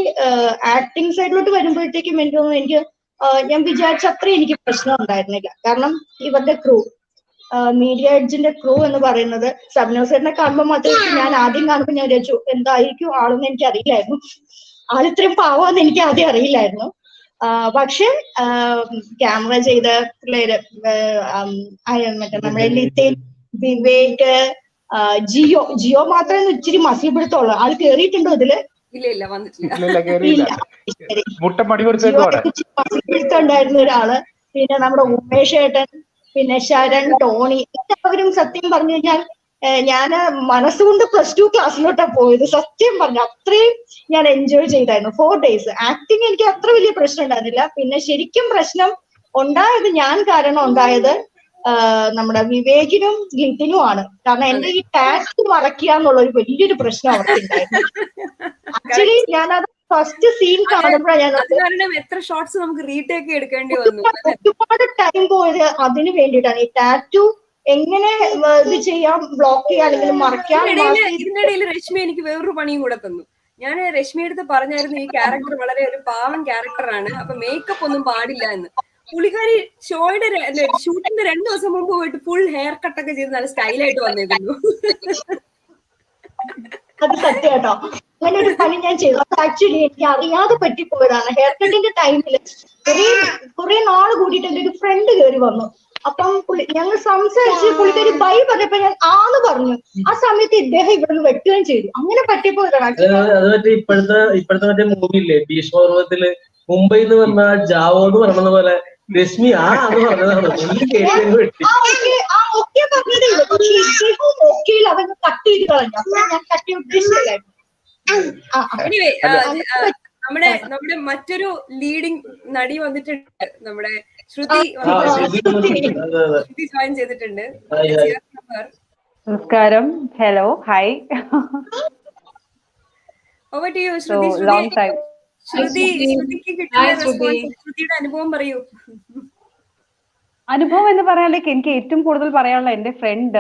ആക്ടിങ് സൈഡിലോട്ട് വരുമ്പോഴത്തേക്കും എനിക്ക് തോന്നുന്നു എനിക്ക് ഞാൻ വിചാരിച്ച അത്രയും എനിക്ക് പ്രശ്നം ഉണ്ടായിരുന്നില്ല. കാരണം ഇവരുടെ ക്രൂ, മീഡിയ എഡ്ജിന്റെ ക്രൂ എന്ന് പറയുന്നത് സബ്നോസേറിനെ കാണുമ്പോൾ മാത്രമേ, ഞാൻ ആദ്യം കാണുമ്പോൾ ഞാൻ വിചാരിച്ചു എന്തായിരിക്കും ആളെന്ന് എനിക്ക് അറിയില്ലായിരുന്നു, ആളിത്രയും പാവാന്ന് എനിക്ക് ആദ്യം അറിയില്ലായിരുന്നു. പക്ഷെ ക്യാമറ ചെയ്ത പിള്ളേര് മറ്റേ നമ്മുടെ ലിതിൻ, വിവേക്, ജിയോ മാത്രമേ ഇച്ചിരി മസിൽ പിടുത്തമുള്ളൂ. ആൾ കേറിയിട്ടുണ്ടോ ഇതില്? ഇല്ല വന്നിട്ടില്ല. ഉണ്ടായിരുന്ന ഒരാള്. പിന്നെ നമ്മുടെ ഉമേഷ് ഏട്ടൻ, പിന്നെ ശരൺ, ടോണി, എല്ലാവരും സത്യം പറഞ്ഞു കഴിഞ്ഞാൽ ഞാൻ മനസ്സുകൊണ്ട് +2 ക്ലാസ്സിലോട്ടാണ് പോയത്. സത്യം പറഞ്ഞു അത്രയും ഞാൻ എൻജോയ് ചെയ്തായിരുന്നു 4 days. ആക്ടിങ് എനിക്ക് അത്ര വലിയ പ്രശ്നം ഉണ്ടായിരുന്നില്ല. പിന്നെ ശരിക്കും പ്രശ്നം ഉണ്ടായത് ഞാൻ കാരണം ഉണ്ടായത് നമ്മുടെ വിവേകിനും ലിതിനും ആണ്. കാരണം എന്റെ ഈ ടാസ്ക് മറക്കുക എന്നുള്ള ഒരു വലിയൊരു പ്രശ്നം അവർക്കുണ്ടായിരുന്നു. ആക്ച്വലി ഞാനത് ഫസ്റ്റ് സീൻ കാണുമ്പോഴാണ് എത്ര ഷോട്ട്സ് നമുക്ക് റീടേക്ക് എടുക്കേണ്ടി വന്നു. ഒരുപാട് ടൈം പോയത് അതിന് വേണ്ടിയിട്ടാണ്. ഈ ടാറ്റു എങ്ങനെ ഇത് ചെയ്യാം, ബ്ലോക്ക് ചെയ്യാം അല്ലെങ്കിൽ മറക്കാം. ഇതിനിടയിൽ രശ്മി എനിക്ക് വേറൊരു പണിയും കൂടെ തന്നു. ഞാൻ രശ്മി അടുത്ത് പറഞ്ഞായിരുന്നു ഈ ക്യാരക്ടർ വളരെ ഒരു പാവം ക്യാരക്ടറാണ്, അപ്പൊ മേക്കപ്പ് ഒന്നും പാടില്ല എന്ന്. പുള്ളിക്കാരി ഷൂട്ടിന്റെ 2 ദിവസം മുമ്പ് പോയിട്ട് ഫുൾ ഹെയർ കട്ടൊക്കെ ചെയ്ത് നല്ല സ്റ്റൈലായിട്ട് വന്നിരുന്നു. അത് സത്യം കേട്ടോ, അങ്ങനെ ഒരു പണി ഞാൻ ചെയ്തു. അത് ആക്ച്വലി എനിക്ക് അറിയാതെ പറ്റിപ്പോയതാണ്. ഹെയർ കട്ടിന്റെ ടൈമില് കുറെ നാള് കൂടിയിട്ട് എന്റെ ഒരു ഫ്രണ്ട് കയറി വന്നു. അപ്പം ഞങ്ങൾ സംസാരിച്ച് പുള്ളിക്കാരി ബൈ പറഞ്ഞപ്പോ ഞാൻ ആന്ന് പറഞ്ഞു. ആ സമയത്ത് ഇദ്ദേഹം ഇവിടുന്ന് വെട്ടുകയും ചെയ്തു. അങ്ങനെ പറ്റിപ്പോയതാണ്. അത് മറ്റേ ഇപ്പോഴത്തെ മറ്റേ മൂവിയില്ലേ ഭീഷ്മപർവ്വത്തില് മുംബൈ എന്ന് പറഞ്ഞ ജാവോ എന്ന് പറയുന്ന പോലെ രശ്മി എന്ന് പറഞ്ഞതാണ്. അവന് കട്ട് ചെയ്ത് കളഞ്ഞു. അപ്പൊ ഞാൻ കട്ടി ഉദ്ദേശിച്ചില്ലായിരുന്നു. നമ്മുടെ മറ്റൊരു ലീഡിംഗ് നടി വന്നിട്ടുണ്ട്, നമ്മുടെ ശ്രുതി ജോയിൻ ചെയ്തിട്ടുണ്ട്. നമസ്കാരം, hello, hi. Over to you Shruti. ശ്രുതിക്ക് കിട്ടിയ റെസ്പോൺസ്, ശ്രുതിയുടെ അനുഭവം പറയൂ. അനുഭവം എന്ന് പറയാനിലേക്ക് എനിക്ക് ഏറ്റവും കൂടുതൽ പറയാനുള്ള എന്റെ friend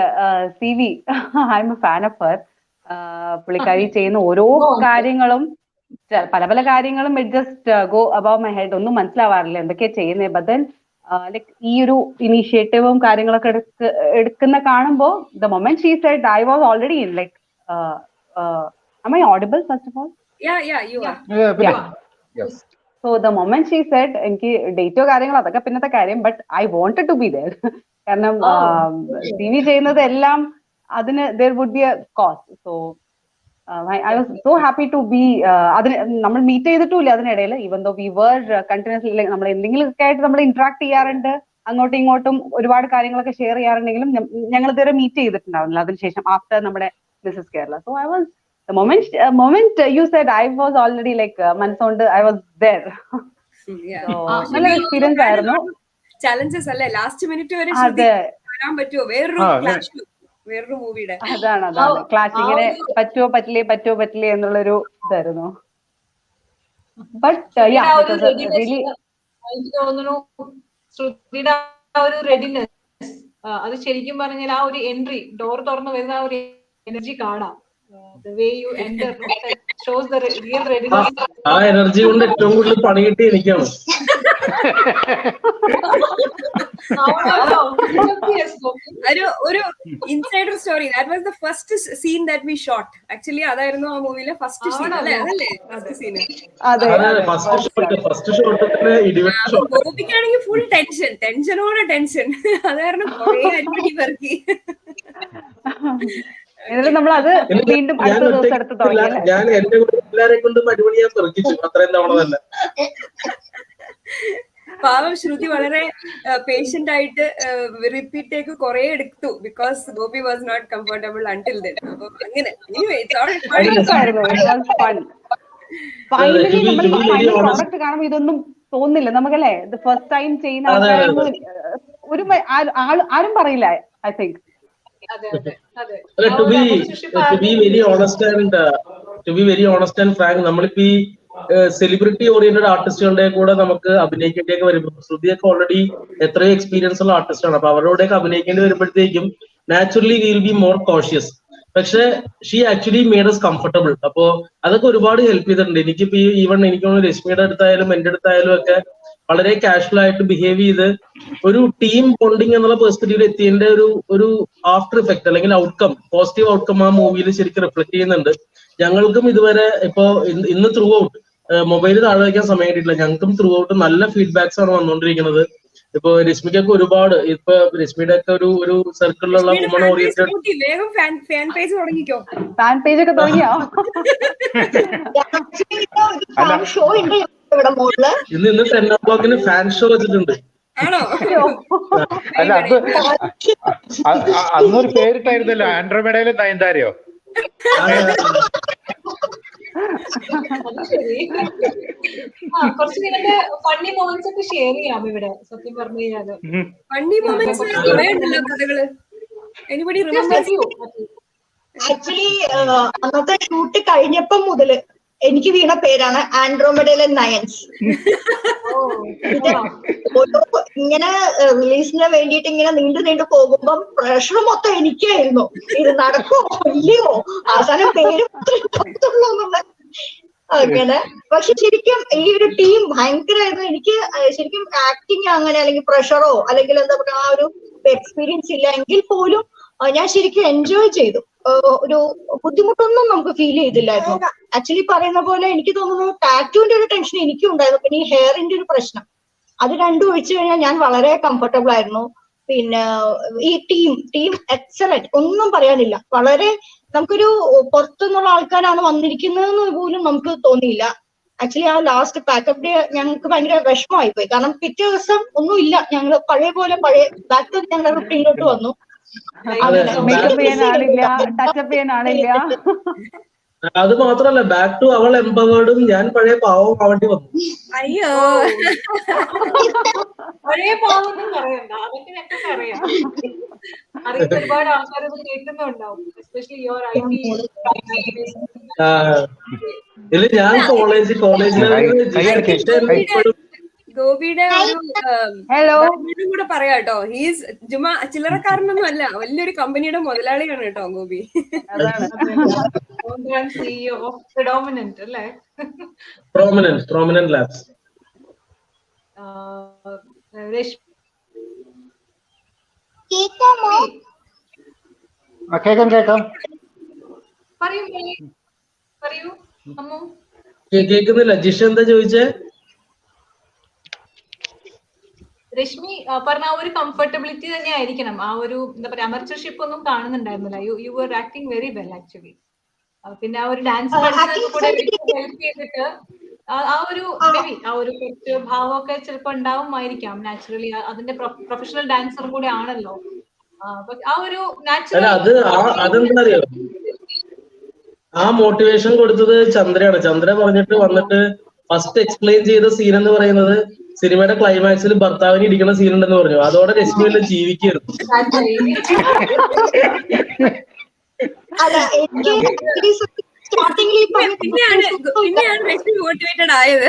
C V, I am a fan of her. പുള്ളിക്കാരി ചെയ്യുന്ന ഓരോ കാര്യങ്ങളും പല പല കാര്യങ്ങളും it just go above my head, ഒന്നും മനസ്സിലാവാറില്ല എന്തൊക്കെയാ ചെയ്യുന്നത്. ബട്ട് ദെൻ ലൈക് ഈ ഒരു ഇനീഷ്യേറ്റീവും കാര്യങ്ങളൊക്കെ എടുക്കുന്ന കാണുമ്പോൾ the moment she said I was already in like am I audible first of all? Yeah, you are. Yes. So the moment she said എനിക്ക് ഡേറ്റോ കാര്യങ്ങളോ അതൊക്കെ പിന്നത്തെ കാര്യം, but I wanted to be there. കാരണം ടി വി ചെയ്യുന്നത് എല്ലാം അതിന് there would be a cost. So I was so happy to be അതിന് നമ്മൾ മീറ്റ് ചെയ്തിട്ടില്ല അതിനിടയിൽ, even though we were continuously നമ്മൾ എന്തെങ്കിലുമൊക്കെ ആയിട്ട് നമ്മൾ ഇന്ററാക്ട് ചെയ്യാറുണ്ട്, അങ്ങോട്ടും ഇങ്ങോട്ടും ഒരുപാട് കാര്യങ്ങളൊക്കെ ഷെയർ ചെയ്യാറുണ്ടെങ്കിലും ഞങ്ങൾ ഇതുവരെ മീറ്റ് ചെയ്തിട്ടുണ്ടാവില്ല അതിനുശേഷം ആഫ്റ്റർ നമ്മുടെ Mrs Kerala. So I was the moment you said, I was already like മനസ്സുകൊണ്ട് I was there. നല്ല എക്സ്പീരിയൻസ് ആയിരുന്നു. ചലഞ്ചസ് അല്ലേ ലാസ്റ്റ് മിനിറ്റ് വരെ വരാൻ പറ്റുമോ വേറൊരു മൂവിയുടെ? അതാണ് ക്ലാഷ്, ഇങ്ങനെ പറ്റുമോ പറ്റില്ലേ എന്നുള്ളൊരു ഇതായിരുന്നു. ബട്ട് എനിക്ക് തോന്നുന്നു ശ്രുതിയുടെ ആ ഒരു റെഡിനെസ്, അത് ശരിക്കും പറഞ്ഞാൽ ആ ഒരു എൻട്രി, ഡോർ തുറന്നു വരുന്ന ആ ഒരു എനർജി കാണാം. The way you enter shows the real readiness. ആ എനർജി കൊണ്ട് ഏറ്റവും കൂടുതൽ പണി കിട്ടി എനിക്കാണ്. ഒരു insider story, that was the first scene that we shot. Actually അതായിരുന്നു ആ മൂവിയിലെ ഫസ്റ്റ് സീൻ അല്ലേ? അതല്ലേ ഫസ്റ്റ് സീൻ? ഗോപിക്കാണെങ്കിൽ ഫുൾ ടെൻഷനോടെ ടെൻഷൻ. അതായിരുന്നു കുറേ അടിപൊളി പെറുക്കി. നമ്മൾ അത് വീണ്ടും അടുത്ത ദിവസം എടുത്ത് തുടങ്ങി. ഞാൻ എന്റെ എല്ലാരെ കൊണ്ടും അടിപൊളി ഞാൻ പെറുക്കിച്ചു അത്രയും തവണ തന്നെ. പാവം ശ്രുതി വളരെ പേഷ്യന്റ് ആയിട്ട് റിപ്പീറ്റ് ടേക്ക് കുറെ എടുത്തു, because Gopi was not comfortable until then. അപ്പൊ അങ്ങനെ ഫൈനലി നമ്മൾ ഫൈനൽ പ്രോഡക്റ്റ് കാണുമ്പോൾ ഇതൊന്നും തോന്നില്ല നമുക്കല്ലേ. ഫസ്റ്റ് ടൈം ചെയ്യുന്ന ഒരു ആരും പറയില്ല. I think to be very honest and frank, നമ്മളിപ്പോ ഈ സെലിബ്രിറ്റി ഓറിയന്റഡ് ആർട്ടിസ്റ്റുകളുടെ കൂടെ നമുക്ക് അഭിനയിക്കേണ്ടിയൊക്കെ വരുമ്പോൾ, ശ്രുതിയൊക്കെ ഓൾറെഡി എത്രയോ എക്സ്പീരിയൻസ് ഉള്ള ആർട്ടിസ്റ്റ് ആണ്. അപ്പൊ അവരോടൊക്കെ അഭിനയിക്കേണ്ടി വരുമ്പോഴത്തേക്കും naturally will be more cautious. പക്ഷെ she actually made us comfortable. അപ്പോ അതൊക്കെ ഒരുപാട് ഹെൽപ്പ് ചെയ്തിട്ടുണ്ട്. എനിക്കിപ്പോ ഈവൺ എനിക്ക് തോന്നുന്നു രശ്മിയുടെ അടുത്തായാലും എന്റെ അടുത്തായാലും ഒക്കെ വളരെ കാഷ്വൽ ആയിട്ട് ബിഹേവ് ചെയ്ത് ഒരു ടീം ബോണ്ടിങ് എന്നുള്ള പെർസ്പെക്റ്റീവിൽ എത്തിയതിന്റെ ഒരു ആഫ്റ്റർ ഇഫക്ട് അല്ലെങ്കിൽ ഔട്ട്കം, പോസിറ്റീവ് ഔട്ട്കം ആ മൂവിയിൽ ശരിക്കും റിഫ്ലക്ട് ചെയ്യുന്നുണ്ട്. ഞങ്ങൾക്കും ഇതുവരെ ഇപ്പോ ഇന്ന് ത്രൂ ഔട്ട് മൊബൈൽ താഴെ വയ്ക്കാൻ സമയം കിട്ടിയിട്ടില്ല. ഞങ്ങൾക്കും ത്രൂ ഔട്ട് നല്ല ഫീഡ്ബാക്സ് ആണ് വന്നുകൊണ്ടിരിക്കുന്നത്. ഇപ്പൊ രശ്മിക്കൊക്കെ ഒരുപാട്, ഇപ്പൊ രശ്മിയുടെ ഒക്കെ ഒരു സർക്കിളിലുള്ള വുമൺ ഓറിയന്റഡ് ഫാൻ പേജ് തുടങ്ങിക്കോ. ഫാൻ പേജ് ഒക്കെ തുടങ്ങിയോ? ഇന്ന് 10 o'clock ഫാൻ ഷോ വെച്ചിട്ടുണ്ട്. അല്ല അന്നൊരു പേരിട്ടായിരുന്നല്ലോ, ആൻഡ്രോമേഡയിലെ നയൻതാരയോ? കുറച്ച് പേരുടെ ഫണ്ണി മൊമെന്റ്സ് ഒക്കെ ഷെയർ ചെയ്യാം ഇവിടെ. സത്യം പറഞ്ഞു കഴിഞ്ഞാല് ഫണ്ണി മൊമെന്റ്സ് കുറെ ഉണ്ടല്ലോ കഥകള്. Anybody remembers you? ആക്ച്വലി അന്നത്തെ ഷൂട്ട് കഴിഞ്ഞപ്പം മുതല് എനിക്ക് വീണ പേരാണ് ആൻഡ്രോമേഡയിലെ നയൻസ്. ഇങ്ങനെ റിലീസിന് വേണ്ടിയിട്ട് ഇങ്ങനെ നീണ്ടു പോകുമ്പം പ്രഷർ മൊത്തം എനിക്കായിരുന്നു. ഇത് നടക്കുമോ ഇല്ലയോ, അവസാനം പേര് മാത്രമേ എന്നുള്ള അങ്ങനെ. പക്ഷെ ശരിക്കും ഈ ഒരു ടീം ഭയങ്കരമായിരുന്നു. എനിക്ക് ശരിക്കും ആക്ടിങ് അങ്ങനെ അല്ലെങ്കിൽ പ്രഷറോ അല്ലെങ്കിൽ എന്താ പറയുക ആ ഒരു എക്സ്പീരിയൻസ് ഇല്ല എങ്കിൽ പോലും ഞാൻ ശരിക്കും എൻജോയ് ചെയ്തു. ഒരു ബുദ്ധിമുട്ടൊന്നും നമുക്ക് ഫീൽ ചെയ്തില്ലായിരുന്നു. ആക്ച്വലി പറയുന്ന പോലെ എനിക്ക് തോന്നുന്നു ടാറ്റൂവിന്റെ ഒരു ടെൻഷൻ എനിക്കും ഉണ്ടായിരുന്നു. പിന്നെ ഈ ഹെയറിന്റെ ഒരു പ്രശ്നം, അത് രണ്ടും ഒഴിച്ചു കഴിഞ്ഞാൽ ഞാൻ വളരെ കംഫർട്ടബിൾ ആയിരുന്നു. പിന്നെ ഈ ടീം എക്സലന്റ്, ഒന്നും പറയാനില്ല. വളരെ നമുക്കൊരു പുറത്തുനിന്നുള്ള ആൾക്കാരാണ് വന്നിരിക്കുന്നതെന്ന് പോലും നമുക്ക് തോന്നിയില്ല. ആക്ച്വലി ആ ലാസ്റ്റ് പാക്കപ്പ് ഡേ ഞങ്ങൾക്ക് ഭയങ്കര വിഷമമായി പോയി. കാരണം പിറ്റേ ദിവസം ഒന്നുമില്ല, ഞങ്ങൾ പഴയ പോലെ ബാക്ക് ടു ഞങ്ങളുടെ റൂട്ടീനിലോട്ട് വന്നു. മേക്കപ്പ് ചെയ്യാൻ ആളില്ല, ടച്ചപ്പ് ചെയ്യാൻ ആളില്ല. അത് മാത്രല്ല ബാക്ക് ടു അവൾ എംപവേർഡും ഞാൻ പഴയ പാവം ആവേണ്ടി വന്നു. അയ്യോ, പഴയ പാവം പറയണ്ട, അതൊക്കെ ഞങ്ങൾക്ക് അറിയാം. അറിയുന്ന ഒരുപാട് ആൾക്കാരത് കേൾക്കുന്നുണ്ടാവും. Especially your IT. ഇല്ല, ഞാൻ കോളേജിൽ ഗോപിയുടെ ഒരു ഹലോ കൂടെ പറയാം കേട്ടോ. ഹീസ് ചുമ്മാ ചില്ലറക്കാരനൊന്നും അല്ല, വലിയൊരു കമ്പനിയുടെ മുതലാളിയാണ് കേട്ടോ ഗോപി. CEO of Predominant അല്ലേ? Prominent Labs. കേൾക്കാമോ? കേക്കാം. പറയൂ അമ്മു. കേൾക്കുന്നില്ല. ജിഷ എന്താ ചോദിച്ചേ? രശ്മി പറഞ്ഞ ആ ഒരു കംഫർട്ടബിലിറ്റി തന്നെ ആയിരിക്കണം. ആ ഒരു എന്താ പറയാ അമർച്ചർഷിപ്പ് ഒന്നും കാണുന്നുണ്ടായിരുന്നില്ല. യു വർ ആക്ടിങ് വെരി വെൽ ആക്ച്വലി. പിന്നെ ആ ഒരു ഡാൻസ് കൂടെ ഹെൽപ്പ് ചെയ്തിട്ട് ആ ഒരു മേബി ആ ഒരു കുറച്ച് ഭാവമൊക്കെ ചിലപ്പോൾ ഉണ്ടാവുമായിരിക്കാം നാച്ചുറലി. അതിന്റെ പ്രൊഫഷണൽ ഡാൻസറും കൂടെ ആണല്ലോ. ആ ഒരു നാച്ചുറൽ അതെന്താ അറിയോ, ആ മോട്ടിവേഷൻ കൊടുത്തത് ചന്ദ്രയാണ്. ചന്ദ്ര പറഞ്ഞിട്ട് വന്നിട്ട് ഫസ്റ്റ് എക്സ്പ്ലെയിൻ ചെയ്ത സീൻ എന്ന് പറയുന്നത് സിനിമയുടെ ക്ലൈമാക്സിൽ ഭർത്താവിന് ഇരിക്കുന്ന സീൻ ഉണ്ടെന്ന് പറഞ്ഞു. അതോടെ രശ്മിയെല്ലാം ജീവിക്കായിരുന്നു. പിന്നെയാണ് രശ്മി മോട്ടിവേറ്റഡ് ആയത്.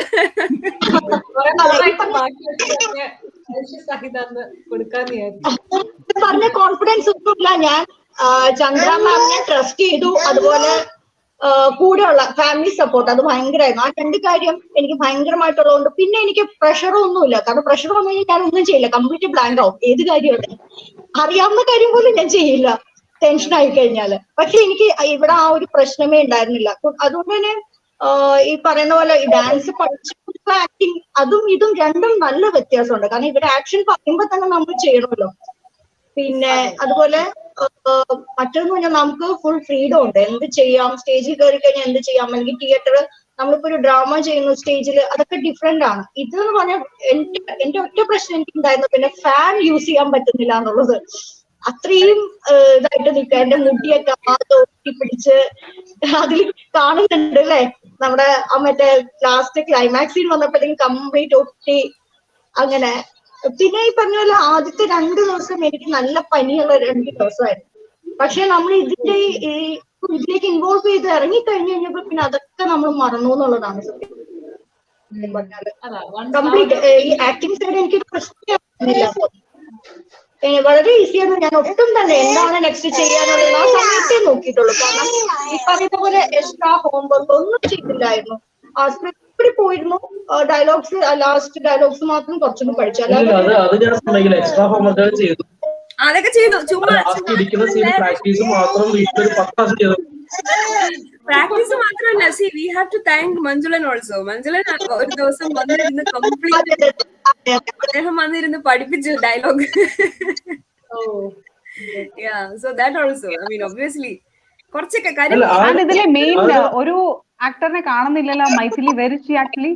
പറഞ്ഞ കോൺഫിഡൻസ് ഒന്നുമില്ല. ഞാൻ ചന്ദ്ര മാമിനെ ട്രസ്റ്റ് ചെയ്തു. അതുപോലെ കൂടെയുള്ള ഫാമിലി സപ്പോർട്ട് അത് ഭയങ്കരമായിരുന്നു. ആ രണ്ട് കാര്യം എനിക്ക് ഭയങ്കരമായിട്ടുള്ളതുകൊണ്ട് പിന്നെ എനിക്ക് പ്രഷറൊന്നുമില്ല. കാരണം പ്രഷർ വന്നു കഴിഞ്ഞാൽ ഞാൻ ഒന്നും ചെയ്യില്ല, കംപ്ലീറ്റ് ബ്ലാങ്ക് ആവും. ഏത് കാര്യമാണ് അറിയാവുന്ന കാര്യം പോലും ഞാൻ ചെയ്യില്ല ടെൻഷൻ ആയി കഴിഞ്ഞാല്. പക്ഷെ എനിക്ക് ഇവിടെ ആ ഒരു പ്രശ്നമേ ഉണ്ടായിരുന്നില്ല. അതുകൊണ്ട് തന്നെ ഈ പറയുന്ന പോലെ ഈ ഡാൻസ് പഠിച്ച ആക്ടിങ് അതും ഇതും രണ്ടും നല്ല വ്യത്യാസമുണ്ട്. കാരണം ഇവിടെ ആക്ഷൻ പറയുമ്പോ തന്നെ നമ്മൾ ചെയ്യണമല്ലോ. പിന്നെ അതുപോലെ മറ്റൊന്ന് പറഞ്ഞാൽ നമുക്ക് ഫുൾ ഫ്രീഡം ഉണ്ട്. എന്ത് ചെയ്യാം, സ്റ്റേജിൽ കയറി കഴിഞ്ഞാൽ എന്ത് ചെയ്യാം. അല്ലെങ്കിൽ തിയേറ്റർ നമ്മളിപ്പോ ഒരു ഡ്രാമ ചെയ്യുന്നു സ്റ്റേജിൽ, അതൊക്കെ ഡിഫറെന്റ് ആണ്. ഇതെന്ന് പറഞ്ഞാൽ എന്റെ ഒറ്റ പ്രശ്നം എനിക്ക് ഉണ്ടായിരുന്നു, പിന്നെ ഫാൻ യൂസ് ചെയ്യാൻ പറ്റുന്നില്ല എന്നുള്ളത്. അത്രയും ഇതായിട്ട് നിൽക്കുക. എന്റെ മുടിയൊക്കെ ആദ്യം പിടിച്ച് അതിൽ കാണുന്നുണ്ട് അല്ലേ നമ്മുടെ മറ്റേ ലാസ്റ്റ് ക്ലൈമാക്സിൽ വന്നപ്പോഴത്തേക്കും കംപ്ലീറ്റ് ഒട്ടി അങ്ങനെ. പിന്നെ ഈ പറഞ്ഞ പോലെ ആദ്യത്തെ 2 ദിവസം എനിക്ക് നല്ല പനിയുള്ള 2 ദിവസമായിരുന്നു. പക്ഷെ നമ്മൾ ഇതിലേക്ക് ഇൻവോൾവ് ചെയ്ത് ഇറങ്ങിക്കഴിഞ്ഞു കഴിഞ്ഞപ്പോ പിന്നെ അതൊക്കെ നമ്മൾ മറന്നു എന്നുള്ളതാണ് സത്യം പറഞ്ഞാല്. കംപ്ലീറ്റ് ഈ ആക്ടിങ് സൈഡ് എനിക്ക് പ്രശ്നമില്ല, വളരെ ഈസിയാണ്. ഞാൻ ഒട്ടും തന്നെ എന്താണ് നെക്സ്റ്റ് ചെയ്യാനുള്ളത് ആ സമയത്തേ നോക്കിയിട്ടുള്ളൂ. കാരണം ഈ പറയുന്ന പോലെ എക്സ്ട്രാ ഹോംവർക്ക് ഒന്നും ചെയ്തില്ലായിരുന്നു. ആ സ്ക്രിപ്റ്റിൽ പോയിരുന്നു, ഡയലോഗ്സ് ലാസ്റ്റ് ഡയലോഗ്സ് മാത്രം കുറച്ചൊന്നും പഠിച്ചു. എക്സ്ട്രാ ഹോംവർക്ക് ചെയ്തു, അതൊക്കെ ചെയ്തു. ചുമ്മാ പ്രാക്ടീസ് മാത്രം വീട്ടിൽ 10 ചെയ്തു. പ്രാക്ടീസ് മാത്രമല്ല, C V have to thank Manjulan also. Manjulan ഒരു ദിവസം വന്നിരുന്ന് കംപ്ലീറ്റ് അദ്ദേഹം വന്നിരുന്ന് പഠിപ്പിച്ചു dialogue. So that also I mean obviously കുറച്ചൊക്കെ കാര്യം. ഇതിലെ മെയിൻ ഒരു ആക്ടറിനെ കാണുന്നില്ലല്ലോ, Mythili. Where is she actually?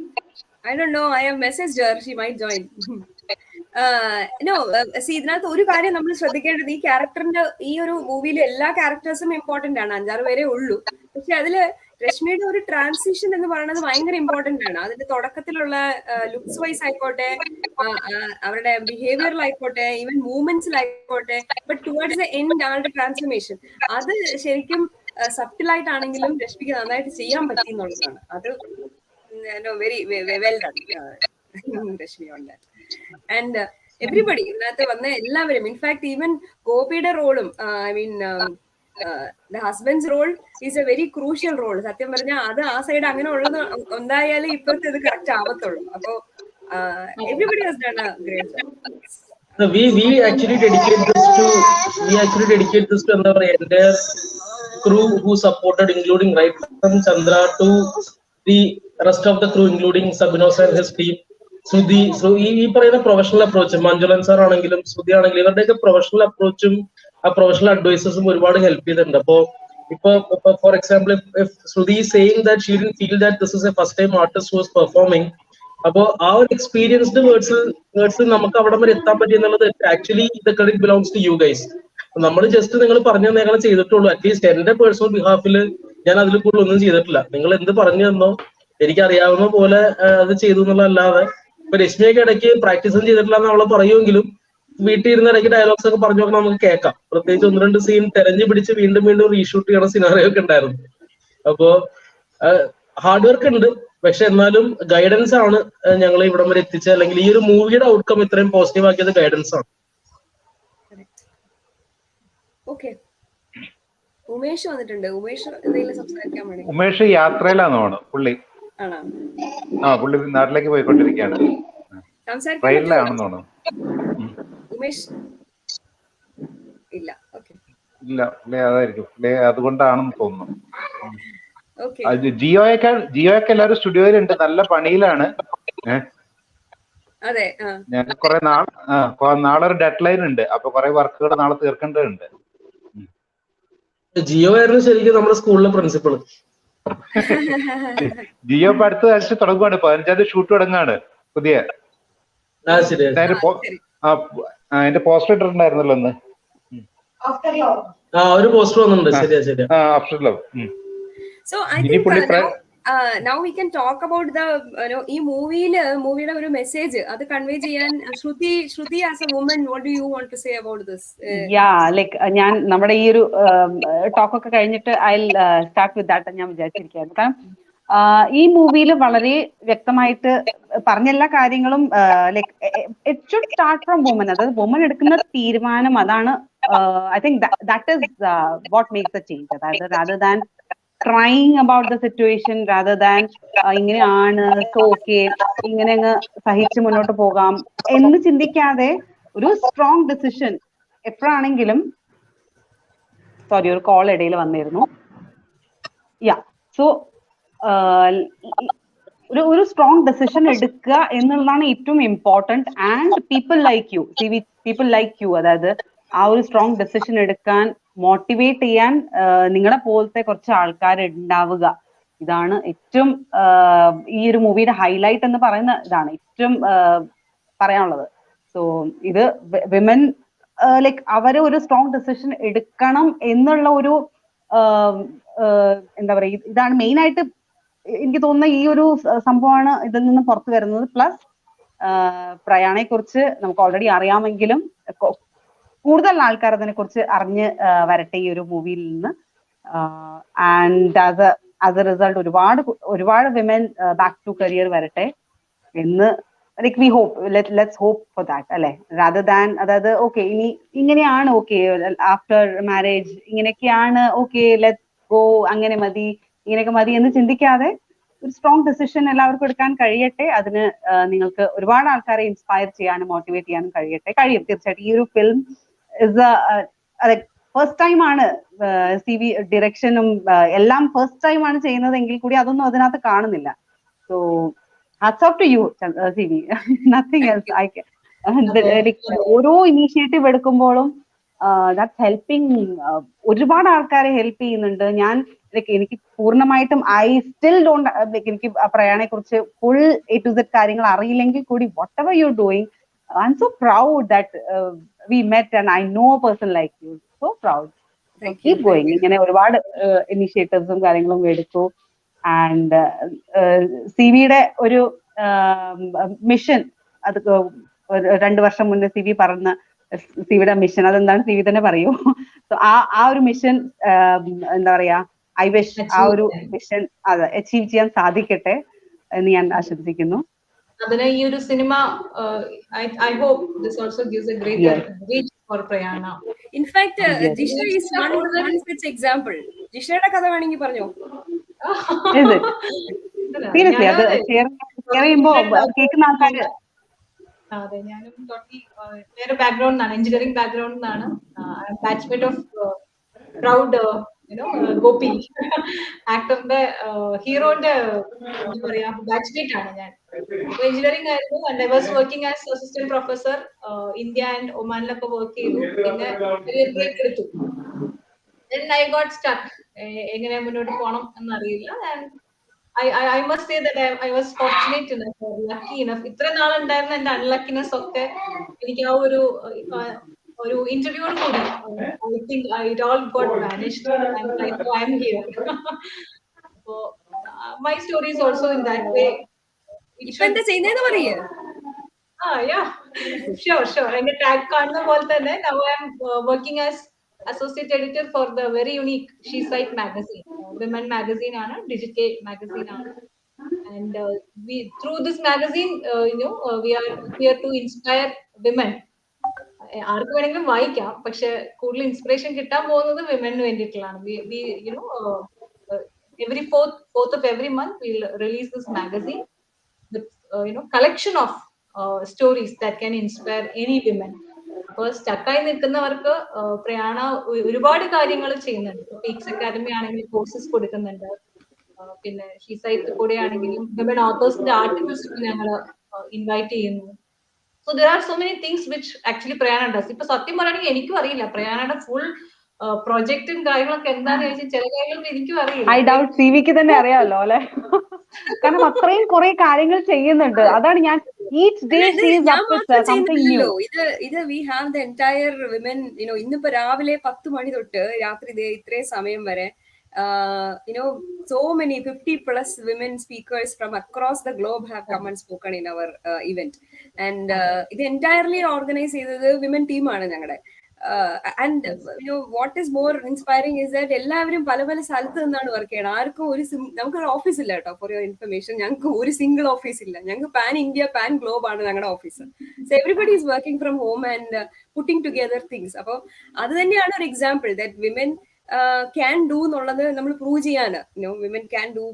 I don't know. I have messaged her. She might join. ഇതിനകത്ത് ഒരു കാര്യം നമ്മൾ ശ്രദ്ധിക്കേണ്ടത്, ഈ ക്യാരക്ടറിന്റെ ഈ ഒരു മൂവിയിൽ എല്ലാ ക്യാരക്ടേഴ്സും ഇമ്പോർട്ടന്റ് ആണ്. 5-6 പേരേ ഉള്ളൂ. പക്ഷെ അതില് രശ്മിയുടെ ഒരു ട്രാൻസിഷൻ എന്ന് പറയുന്നത് ഭയങ്കര ഇമ്പോർട്ടന്റ് ആണ്. അതിന്റെ തുടക്കത്തിലുള്ള ലുക്സ് വൈസ് ആയിക്കോട്ടെ, അവരുടെ ബിഹേവിയറിലായിക്കോട്ടെ, ഈവൻ മൂവ്മെന്റ്സിലായിക്കോട്ടെ, ബട്ട് ടുവേർഡ്സ് ദ എൻഡ് ആളുടെ ട്രാൻസ്ഫർമേഷൻ അത് ശരിക്കും സബ്റ്റിലായിട്ടാണെങ്കിലും രശ്മിക്ക് നന്നായിട്ട് ചെയ്യാൻ പറ്റി എന്നുള്ളതാണ്. അത് very well done, Rashmi, on that. And everybody ഇതിനകത്ത് വന്ന എല്ലാവരും, ഇൻഫാക്ട് ഈവൻ ഗോപിയുടെ റോളും, I mean the husband's role is a very crucial role. സത്യം പറഞ്ഞാൽ അത് ആ സൈഡ് അങ്ങനെ ഉള്ളത് ഉണ്ടായാലേ ഇപ്പോഴത്തെ ഇത് കറക്റ്റ് ആവത്തുള്ളൂ. അപ്പോ everybody has done a great job. So we actually dedicate this to എന്താ പറയാ entire crew who supported, including right from Chandra to the rest of the crew, including Sabinos and his team. Sudhi, so ഈ പറയുന്ന professional approach, Manjulan sir ആണെങ്കിലും ശ്രുതി ആണെങ്കിലും ഇവരുടെയൊക്കെ professional അപ്രോച്ചും ആ professional അഡ്വൈസസും ഒരുപാട് help ചെയ്തിട്ടുണ്ട്. അപ്പോ ഇപ്പൊ for example, Shruti saying that she didn't feel that this is a first time artist was performing. അപ്പോ ആ ഒരു എക്സ്പീരിയൻസ്ഡ് വേർഡ്സ് നമുക്ക് അവിടെ വരെ എത്താൻ പറ്റി എന്നുള്ളത് actually the credit belongs to you guys. നമ്മൾ ജസ്റ്റ് നിങ്ങൾ പറഞ്ഞു ഞങ്ങൾ ചെയ്തിട്ടുള്ളൂ. അറ്റ്ലീസ്റ്റ് എന്റെ പേഴ്സണൽ ബിഹാഫിൽ ഞാൻ അതിൽ കൂടുതൽ ഒന്നും ചെയ്തിട്ടില്ല. നിങ്ങൾ എന്ത് പറഞ്ഞു തന്നോ എനിക്ക് അറിയാവുന്ന പോലെ അത് ചെയ്തു എന്നുള്ളതല്ലാതെ. ഇപ്പൊ രശ്മിയൊക്കെ ഇടയ്ക്ക് പ്രാക്ടീസും ചെയ്തിട്ടില്ല എന്ന് അവളെ പറയുമെങ്കിലും വീട്ടിൽ ഇരുന്ന് ഇടയ്ക്ക് ഡയലോഗ്സ് ഒക്കെ പറഞ്ഞു നോക്കാൻ നമുക്ക് കേൾക്കാം. പ്രത്യേകിച്ച് 1-2 സീൻ തെരഞ്ഞു പിടിച്ച് വീണ്ടും റീഷൂട്ട് ചെയ്യണ സിനാറിയോ ഒക്കെ ഉണ്ടായിരുന്നു. അപ്പോ ഹാർഡ് വർക്ക് ഉണ്ട്. പക്ഷെ എന്നാലും ഗൈഡൻസ് ആണ് ഞങ്ങളെ ഇവിടം വരെ എത്തിച്ചത്, അല്ലെങ്കിൽ ഈ ഒരു മൂവിയുടെ ഔട്ട്കം ഇത്രയും പോസിറ്റീവ് ആക്കിയത് ഗൈഡൻസ് ആണ്. ഓക്കെ, ഉമേഷ് വന്നിട്ടുണ്ട്. ഉമേഷ് എന്തെങ്കിലും സംസാരിക്കാൻ വേണ്ടി? ഉമേഷ് യാത്രയിലാന്ന് തോന്നുന്നു പുള്ളി. ആണോ? പുള്ളി നാട്ടിലേക്ക് പോയിക്കൊണ്ടിരിക്കുകയാണ്. ട്രെയിനിലാണെന്ന് തോന്നുന്നു. ഉമേഷ് ഇല്ല. ഓക്കെ, ഇല്ല, പുള്ളി അതായിരിക്കും, പുള്ളി അതുകൊണ്ടാണെന്ന് തോന്നുന്നു. ഓക്കെ. ജിയോയൊക്കെ എല്ലാവരും സ്റ്റുഡിയോയിലുണ്ട്, നല്ല പണിയിലാണ്. അതെ, ഞാൻ കുറെ നാളെ ഒരു ഡെഡ് ലൈൻ ഉണ്ട്, അപ്പൊ കുറെ വർക്കുകൾ നാളെ തീർക്കേണ്ടതുണ്ട്. ജിയോ ആയിരുന്നു ശരിക്കും നമ്മുടെ സ്കൂളിലെ പ്രിൻസിപ്പൾ. ജിയോ ഇപ്പൊ അടുത്ത ആഴ്ച തുടങ്ങുവാണ്, 15 തീയതി ഷൂട്ട് തുടങ്ങാണ് പുതിയ. അതിന്റെ പോസ്റ്റർ ഇട്ടിട്ടുണ്ടായിരുന്നല്ലോ ഒന്ന്. ഒരു പോസ്റ്റർ വന്നിട്ടുണ്ട്. ശരിയാ ശരിയാ. After love. So I think now we can talk about the ഈ മൂവിയുടെ ഒരു മെസ്സേജ് അത് കൺവേ ചെയ്യാൻ Shruti as a woman, what do you want to say about this? ഞാൻ നമ്മുടെ ഈ ഒരു ടോക്ക് ഒക്കെ കഴിഞ്ഞിട്ട് ഐ സ്റ്റാർട്ട് വിത്ത് ദാറ്റ് ഞാൻ വിചാരിച്ചിരിക്കുകയായിരുന്നു. കാരണം ഈ മൂവിയിൽ വളരെ വ്യക്തമായിട്ട് പറഞ്ഞ എല്ലാ കാര്യങ്ങളും it should start from woman. അതായത് വുമൻ എടുക്കുന്ന തീരുമാനം, അതാണ് I think that is what makes a change. അതായത് rather than trying about the situation, rather than ഇങ്ങനെയാണ് സോ ഓക്കെ ഇങ്ങനെ അങ്ങ് സഹിച്ച് മുന്നോട്ട് പോകാം എന്ന് ചിന്തിക്കാതെ ഒരു സ്ട്രോങ് ഡിസിഷൻ എപ്പോഴാണെങ്കിലും. സോറി, ഒരു കോൾ ഇടയിൽ വന്നിരുന്നു. സോ ഒരു സ്ട്രോങ് ഡെസിഷൻ എടുക്കുക എന്നുള്ളതാണ് ഏറ്റവും important. And people like you, അതായത് ആ ഒരു സ്ട്രോങ് ഡെസിഷൻ എടുക്കാൻ മോട്ടിവേറ്റ് ചെയ്യാൻ നിങ്ങളെ പോലത്തെ കുറച്ച് ആൾക്കാർ ഉണ്ടാവുക, ഇതാണ് ഏറ്റവും ഈ ഒരു മൂവിയുടെ ഹൈലൈറ്റ് എന്ന് പറയുന്ന ഇതാണ് ഏറ്റവും പറയാനുള്ളത്. സോ ഇത് വിമൻ അവര് ഒരു സ്ട്രോങ് ഡെസിഷൻ എടുക്കണം എന്നുള്ള ഒരു എന്താ പറയുക, ഇതാണ് മെയിൻ ആയിട്ട് എനിക്ക് തോന്നുന്ന ഈ ഒരു സംഭവമാണ് ഇതിൽ നിന്ന് പുറത്തു വരുന്നത്. പ്ലസ് പ്രയാണയെ കുറിച്ച് നമുക്ക് ഓൾറെഡി അറിയാമെങ്കിലും കൂടുതൽ ആൾക്കാർ അതിനെ കുറിച്ച് അറിഞ്ഞ് വരട്ടെ ഈ ഒരു മൂവിയിൽ നിന്ന്. ആൻഡ് ആസ് എ റിസൾട്ട് ഒരുപാട് വിമൻ ബാക്ക് ടു കരിയർ വരട്ടെ എന്ന് we hope. Let's hope for that, അല്ലെ? റാദർ ദാൻ അതായത് ഓക്കെ ഇനി ഇങ്ങനെയാണ്, ഓക്കെ ആഫ്റ്റർ മാരേജ് ഇങ്ങനെയൊക്കെയാണ്, ഓക്കെ ലെറ്റ്സ് ഗോ, അങ്ങനെ മതി, ഇങ്ങനെയൊക്കെ മതി എന്ന് ചിന്തിക്കാതെ ഒരു സ്ട്രോങ് ഡെസിഷൻ എല്ലാവർക്കും എടുക്കാൻ കഴിയട്ടെ. അതിന് നിങ്ങൾക്ക് ഒരുപാട് ആൾക്കാരെ ഇൻസ്പയർ ചെയ്യാനും മോട്ടിവേറ്റ് ചെയ്യാനും കഴിയും തീർച്ചയായിട്ടും. ഈ ഒരു ഫിലിം ഫസ്റ്റ് ടൈം ആണ് CV ഡിറക്ഷനും എല്ലാം ഫസ്റ്റ് ടൈം ആണ് ചെയ്യുന്നതെങ്കിൽ കൂടി അതൊന്നും അതിനകത്ത് കാണുന്നില്ല. So hats off to you CV, nothing else. ഓരോ ഇനീഷ്യേറ്റീവ് എടുക്കുമ്പോഴും ദാറ്റ്സ് ഹെൽപ്പിംഗ്, ഒരുപാട് ആൾക്കാരെ ഹെൽപ്പ് ചെയ്യുന്നുണ്ട്. ഞാൻ എനിക്ക് പൂർണ്ണമായിട്ടും ഐ സ്റ്റിൽ ഡോണ്ട് എനിക്ക് പ്രയാണയെ കുറിച്ച് ഫുൾ A to Z കാര്യങ്ങൾ അറിയില്ലെങ്കിൽ കൂടി what ever you doing, I am so proud that we met and I know a person like you. So proud. Keep going. ഇങ്ങനെ ഒരുപാട് ഇനിഷ്യേറ്റീവ്സും കാര്യങ്ങളും എടുത്തു. ആൻഡ് സിവിയുടെ ഒരു മിഷൻ, അത് 2 വർഷം മുന്നേ CV പറഞ്ഞ സിവിയുടെ മിഷൻ, അതെന്താണ് CV തന്നെ പറയൂ. സോ ആ ഒരു മിഷൻ എന്താ പറയാ, ഐ വിഷ് ആ ഒരു മിഷൻ അത് അച്ചീവ് ചെയ്യാൻ സാധിക്കട്ടെ എന്ന് ഞാൻ ആശംസിക്കുന്നു. അതിന് ഈ ഒരു cinema I hope this also gives a greater reach for Prayaana. In fact, Jisha is one such example. ജിഷയുടെ കഥ വേണമെങ്കിൽ പറഞ്ഞോ. സീരിയസ്ലി അത് ഷെയർ ചെയ്യുമ്പോൾ കേൾക്കുന്ന ആൾക്കാർ. അതെ, ഞാനും ടോട്ടലി വേറെ ബാക്ക്ഗ്രൗണ്ട് ആണ്, എഞ്ചിനീയറിംഗ് ബാക്ക്ഗ്രൗണ്ട് ആണ്. ബാച്ച്മേറ്റ് ഓഫ് പ്രൗഡ് ഗോപി, ആക്ടറിന്റെ ഹീറോന്റെ എന്താ പറയാ ബാച്ച്മേറ്റ് ആണ് ഞാൻ. എഞ്ചിനീയറിംഗ് ആയിരുന്നു. And I was working as assistant professor. India and ഒമാനിലൊക്കെ വർക്ക് ചെയ്തു. പിന്നെ ഒരു ബ്രേക്ക് എടുത്തു. Then I got stuck. എങ്ങനെ മുന്നോട്ട് പോകണം എന്നറിയില്ല. And I must say that I was fortunate enough, lucky enough. ഇത്ര നാളുണ്ടായിരുന്ന എന്റെ അൺലക്കിനെസ് ഒക്കെ എനിക്ക് ആ ഒരു ഇന്റർവ്യൂയോട് കൂടി I think it all got vanished and I am here. So my story is also in that way. ഇപ്പൊ എന്താ ചെയ്യുന്നതെന്ന് പറയേ? Yeah, sure. എന്റെ ടാഗ് കാണുന്ന പോലെ തന്നെ now I am working as associate editor for the very unique She Site magazine. Women magazine ആണ്, digital magazine ആണ്. and we through this magazine, we are here to inspire women. ആർക്ക് വേണമെങ്കിലും വായിക്കാം, പക്ഷെ കൂടുതൽ ഇൻസ്പിറേഷൻ കിട്ടാൻ പോകുന്നത് വിമന് വേണ്ടിയിട്ടുള്ളതാണ്. Every fourth of every month we'll release this magazine with collection of stories that can inspire any women. അപ്പോൾ സ്റ്റക്കായി നിൽക്കുന്നവർക്ക് പ്രയാണ ഒരുപാട് കാര്യങ്ങൾ ചെയ്യുന്നുണ്ട്. പീക്സ് അക്കാദമി ആണെങ്കിൽ കോഴ്സസ് കൊടുക്കുന്നുണ്ട്. പിന്നെ ഷീസൈറ്റ് കൂടെ ആണെങ്കിലും വിമൻ ഓത്തേഴ്സിന്റെ ആർട്ടിക്കിൾസ് ഒക്കെ ഞങ്ങൾ ഇൻവൈറ്റ് ചെയ്യുന്നു. So there are so many things which actually Prayaana does. ഇപ്പൊ സത്യം പറയുകയാണെങ്കിൽ എനിക്കും അറിയില്ല പ്രയാണയുടെ ഫുൾ പ്രൊജക്റ്റും കാര്യങ്ങളൊക്കെ എന്താന്ന് ചോദിച്ചാൽ ചില കാര്യങ്ങളൊക്കെ എനിക്കും അറിയില്ല. ഐ ഡൗട്ട് സിവിക്ക് തന്നെ അറിയാമല്ലോ അല്ലെ, കാരണം അത്രയും കുറെ കാര്യങ്ങൾ ചെയ്യുന്നുണ്ട്. അതാണ് ഞാൻ each day she's up with something new. ഇത് we have the entire women, ഇന്നിപ്പോ രാവിലെ 10 മണി തൊട്ട് രാത്രി ഇത്രയും സമയം വരെ so many 50+ women speakers from across the globe have come and spoken in our event, and it entirely organized ചെയ്തത് women team ആണ് ഞങ്ങളുടെ. And what is more inspiring is that എല്ലാവരും പല പല സ്ഥലത്ത് നിന്നാണ് വർക്ക് ചെയ്യണം. ആർക്കും നമുക്കൊരു ഓഫീസ് ഇല്ല കേട്ടോ, ഫോർ യുവർ ഇൻഫർമേഷൻ. ഞങ്ങൾക്ക് ഒരു സിംഗിൾ ഓഫീസ് ഇല്ല. ഞങ്ങൾക്ക് പാൻ ഇന്ത്യ പാൻ ഗ്ലോബ് ആണ് ഞങ്ങളുടെ office. So everybody is working from home and putting together things. അപ്പോൾ അത് തന്നെയാണ് ഒരു example that women can do എന്നുള്ളത് നമ്മൾ പ്രൂവ് ചെയ്യാണ്. Women can do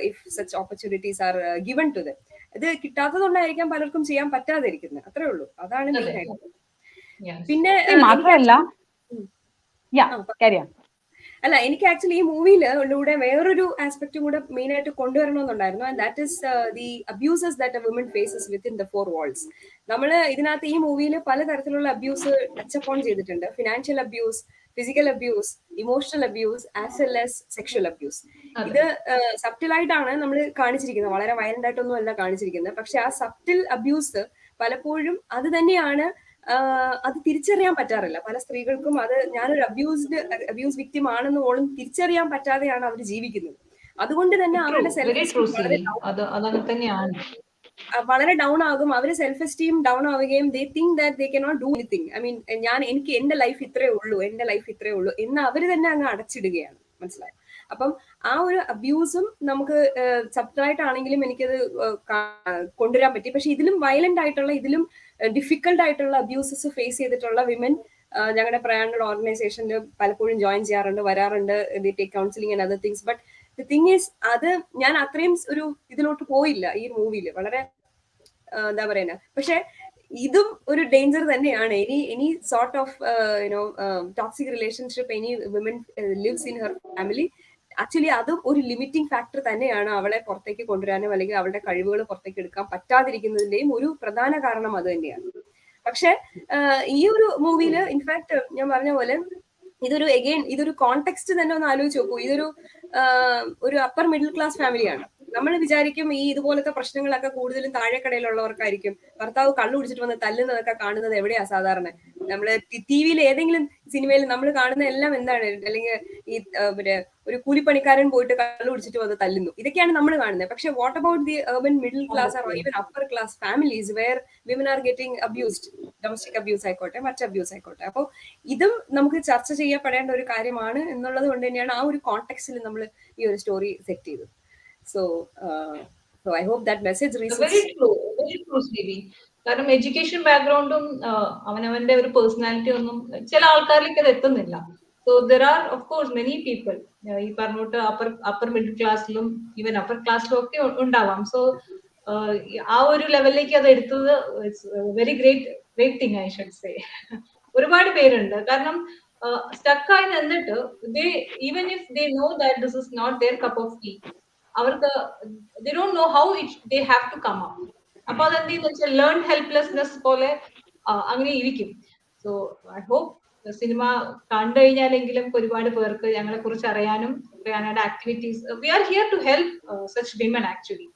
if such opportunities are given to them. ഇത് കിട്ടാത്തതുകൊണ്ടായിരിക്കാം പലർക്കും ചെയ്യാൻ പറ്റാതിരിക്കുന്നത്. അത്രേ ഉള്ളൂ, അതാണ് മെയിൻ ആയിട്ട്. പിന്നെ മാത്രമല്ല അല്ല, എനിക്ക് ആക്ച്വലി ഈ മൂവിയിലൂടെ വേറൊരു ആസ്പെക്റ്റും കൂടെ മെയിൻ ആയിട്ട് കൊണ്ടുവരണമെന്നുണ്ടായിരുന്നു. And that is the abuses that a woman faces within the 4 walls. നമ്മൾ ഇതിനകത്ത് ഈ മൂവിയിൽ പലതരത്തിലുള്ള അബ്യൂസ് ടച്ച് അപ്പോൺ ചെയ്തിട്ടുണ്ട്. Financial abuse, physical abuse, emotional abuse, as well as sexual abuse. ഇത് സബ്റ്റിലായിട്ടാണ് നമ്മൾ കാണിച്ചിരിക്കുന്നത്, വളരെ വയലന്റ് ആയിട്ടൊന്നും അല്ല കാണിച്ചിരിക്കുന്നത്. പക്ഷെ ആ സബ്റ്റിൽ അബ്യൂസ് പലപ്പോഴും അത് തന്നെയാണ്, അത് തിരിച്ചറിയാൻ പറ്റാറില്ല പല സ്ത്രീകൾക്കും. അത് ഞാനൊരു അബ്യൂസ് വിക്ടിം ആണെന്ന് പോലും തിരിച്ചറിയാൻ പറ്റാതെയാണ് അവർ ജീവിക്കുന്നത്. അതുകൊണ്ട് തന്നെ അവരുടെ വളരെ ഡൗൺ ആകും. അവര് സെൽഫ് എസ്റ്റീം ഡൗൺ ആവുകയും they think that they cannot do anything. I mean എനിക്ക് എന്റെ ലൈഫ് ഇത്രേ ഉള്ളൂ എന്ന് അവര് തന്നെ അങ്ങ് അടച്ചിടുകയാണ്. മനസ്സിലായോ? അപ്പം ആ ഒരു അബ്യൂസും നമുക്ക് സബ്റ്ററായിട്ടാണെങ്കിലും എനിക്കത് കൊണ്ടുവരാൻ പറ്റി. പക്ഷെ ഇതിലും വയലന്റ് ആയിട്ടുള്ള, ഇതിലും ഡിഫിക്കൽട്ട് ആയിട്ടുള്ള അബ്യൂസസ് ഫേസ് ചെയ്തിട്ടുള്ള വിമൻ ഞങ്ങളുടെ പ്രയാണയുടെ ഓർഗനൈസേഷനിൽ പലപ്പോഴും ജോയിൻ ചെയ്യാറുണ്ട്, വരാറുണ്ട്. They take counselling and other things. But the thing is, അത് ഞാൻ അത്രയും ഒരു ഇതിലോട്ട് പോയില്ല ഈ മൂവിയിൽ. വളരെ എന്താ പറയുക, പക്ഷെ ഇതും ഒരു ഡേഞ്ചർ തന്നെയാണ്. Any sort of toxic relationship any women lives in her family, actually അതും ഒരു ലിമിറ്റിംഗ് ഫാക്ടർ തന്നെയാണ് അവളെ പുറത്തേക്ക് കൊണ്ടുവരാനും അല്ലെങ്കിൽ അവളുടെ കഴിവുകൾ പുറത്തേക്ക് എടുക്കാൻ പറ്റാതിരിക്കുന്നതിന്റെയും ഒരു പ്രധാന കാരണം അത് തന്നെയാണ്. പക്ഷെ ഈ ഒരു മൂവിയില് ഇൻഫാക്ട് ഞാൻ പറഞ്ഞ പോലെ ഇതൊരു കോണ്ടെക്സ്റ്റ് തന്നെ ഒന്ന് ആലോചിച്ച് നോക്കൂ. ഒരു അപ്പർ മിഡിൽ ക്ലാസ് ഫാമിലിയാണ്. നമ്മൾ വിചാരിക്കും ഈ ഇതുപോലത്തെ പ്രശ്നങ്ങളൊക്കെ കൂടുതലും താഴെക്കടയിലുള്ളവർക്കായിരിക്കും. ഭർത്താവ് കള്ളു കുടിച്ചിട്ട് വന്ന് തല്ലുന്നതൊക്കെ കാണുന്നത് എവിടെയാ സാധാരണ? നമ്മള് ടിവിയിൽ ഏതെങ്കിലും സിനിമയിൽ നമ്മൾ കാണുന്ന എല്ലാം എന്താണ്? അല്ലെങ്കിൽ ഈ ഒരു കൂലിപ്പണിക്കാരൻ പോയിട്ട് കള്ളു കുടിച്ചിട്ട് വന്ന് തല്ലുന്നു, ഇതൊക്കെയാണ് നമ്മൾ കാണുന്നത്. പക്ഷെ what about the urban middle class or even upper class families where women are getting abused, domestic abuse ആയിക്കോട്ടെ, മറ്റ് അബ്യൂസ് ആയിക്കോട്ടെ. അപ്പോൾ ഇതും നമുക്ക് ചർച്ച ചെയ്യപ്പെടേണ്ട ഒരു കാര്യമാണ് എന്നുള്ളത് കൊണ്ട് തന്നെയാണ് ആ ഒരു കോണ്ടെക്സ്റ്റിൽ നമ്മൾ ഈ ഒരു സ്റ്റോറി സെറ്റ് ചെയ്തത്. So I hope that message reaches. Very true, Stevie. കാരണം എഡ്യൂക്കേഷൻ ബാക്ക്ഗ്രൗണ്ടും അവനവന്റെ ഒരു പേഴ്സണാലിറ്റി ഒന്നും ചില ആൾക്കാരിലേക്ക് അത് എത്തുന്നില്ല. So there are of course many people ഈ പറഞ്ഞോട്ട് അപ്പർ മിഡിൽ ക്ലാസ്സിലും ഈവൻ അപ്പർ ക്ലാസ്സിലും ഒക്കെ ഉണ്ടാവാം. സോ ആ ഒരു ലെവലിലേക്ക് അത് എടുത്തത് very great thing I should say. ഒരുപാട് പേരുണ്ട് കാരണം സ്റ്റക്കായി നിന്നിട്ട് even if they know that this is not their cup of tea, അവർക്ക് they don't know how they have to come up. അപ്പൊ അതെന്തെന്ന് വെച്ചാൽ ലേൺ ഹെൽപ്ലെസ്നെസ് പോലെ അങ്ങനെ ഇരിക്കും. സോ ഐ ഹോപ്പ് സിനിമ കണ്ടു കഴിഞ്ഞാലെങ്കിലും ഒരുപാട് പേർക്ക് ഞങ്ങളെ കുറിച്ച് അറിയാനും പ്രയാണയുടെ activities, we are here to help such women actually.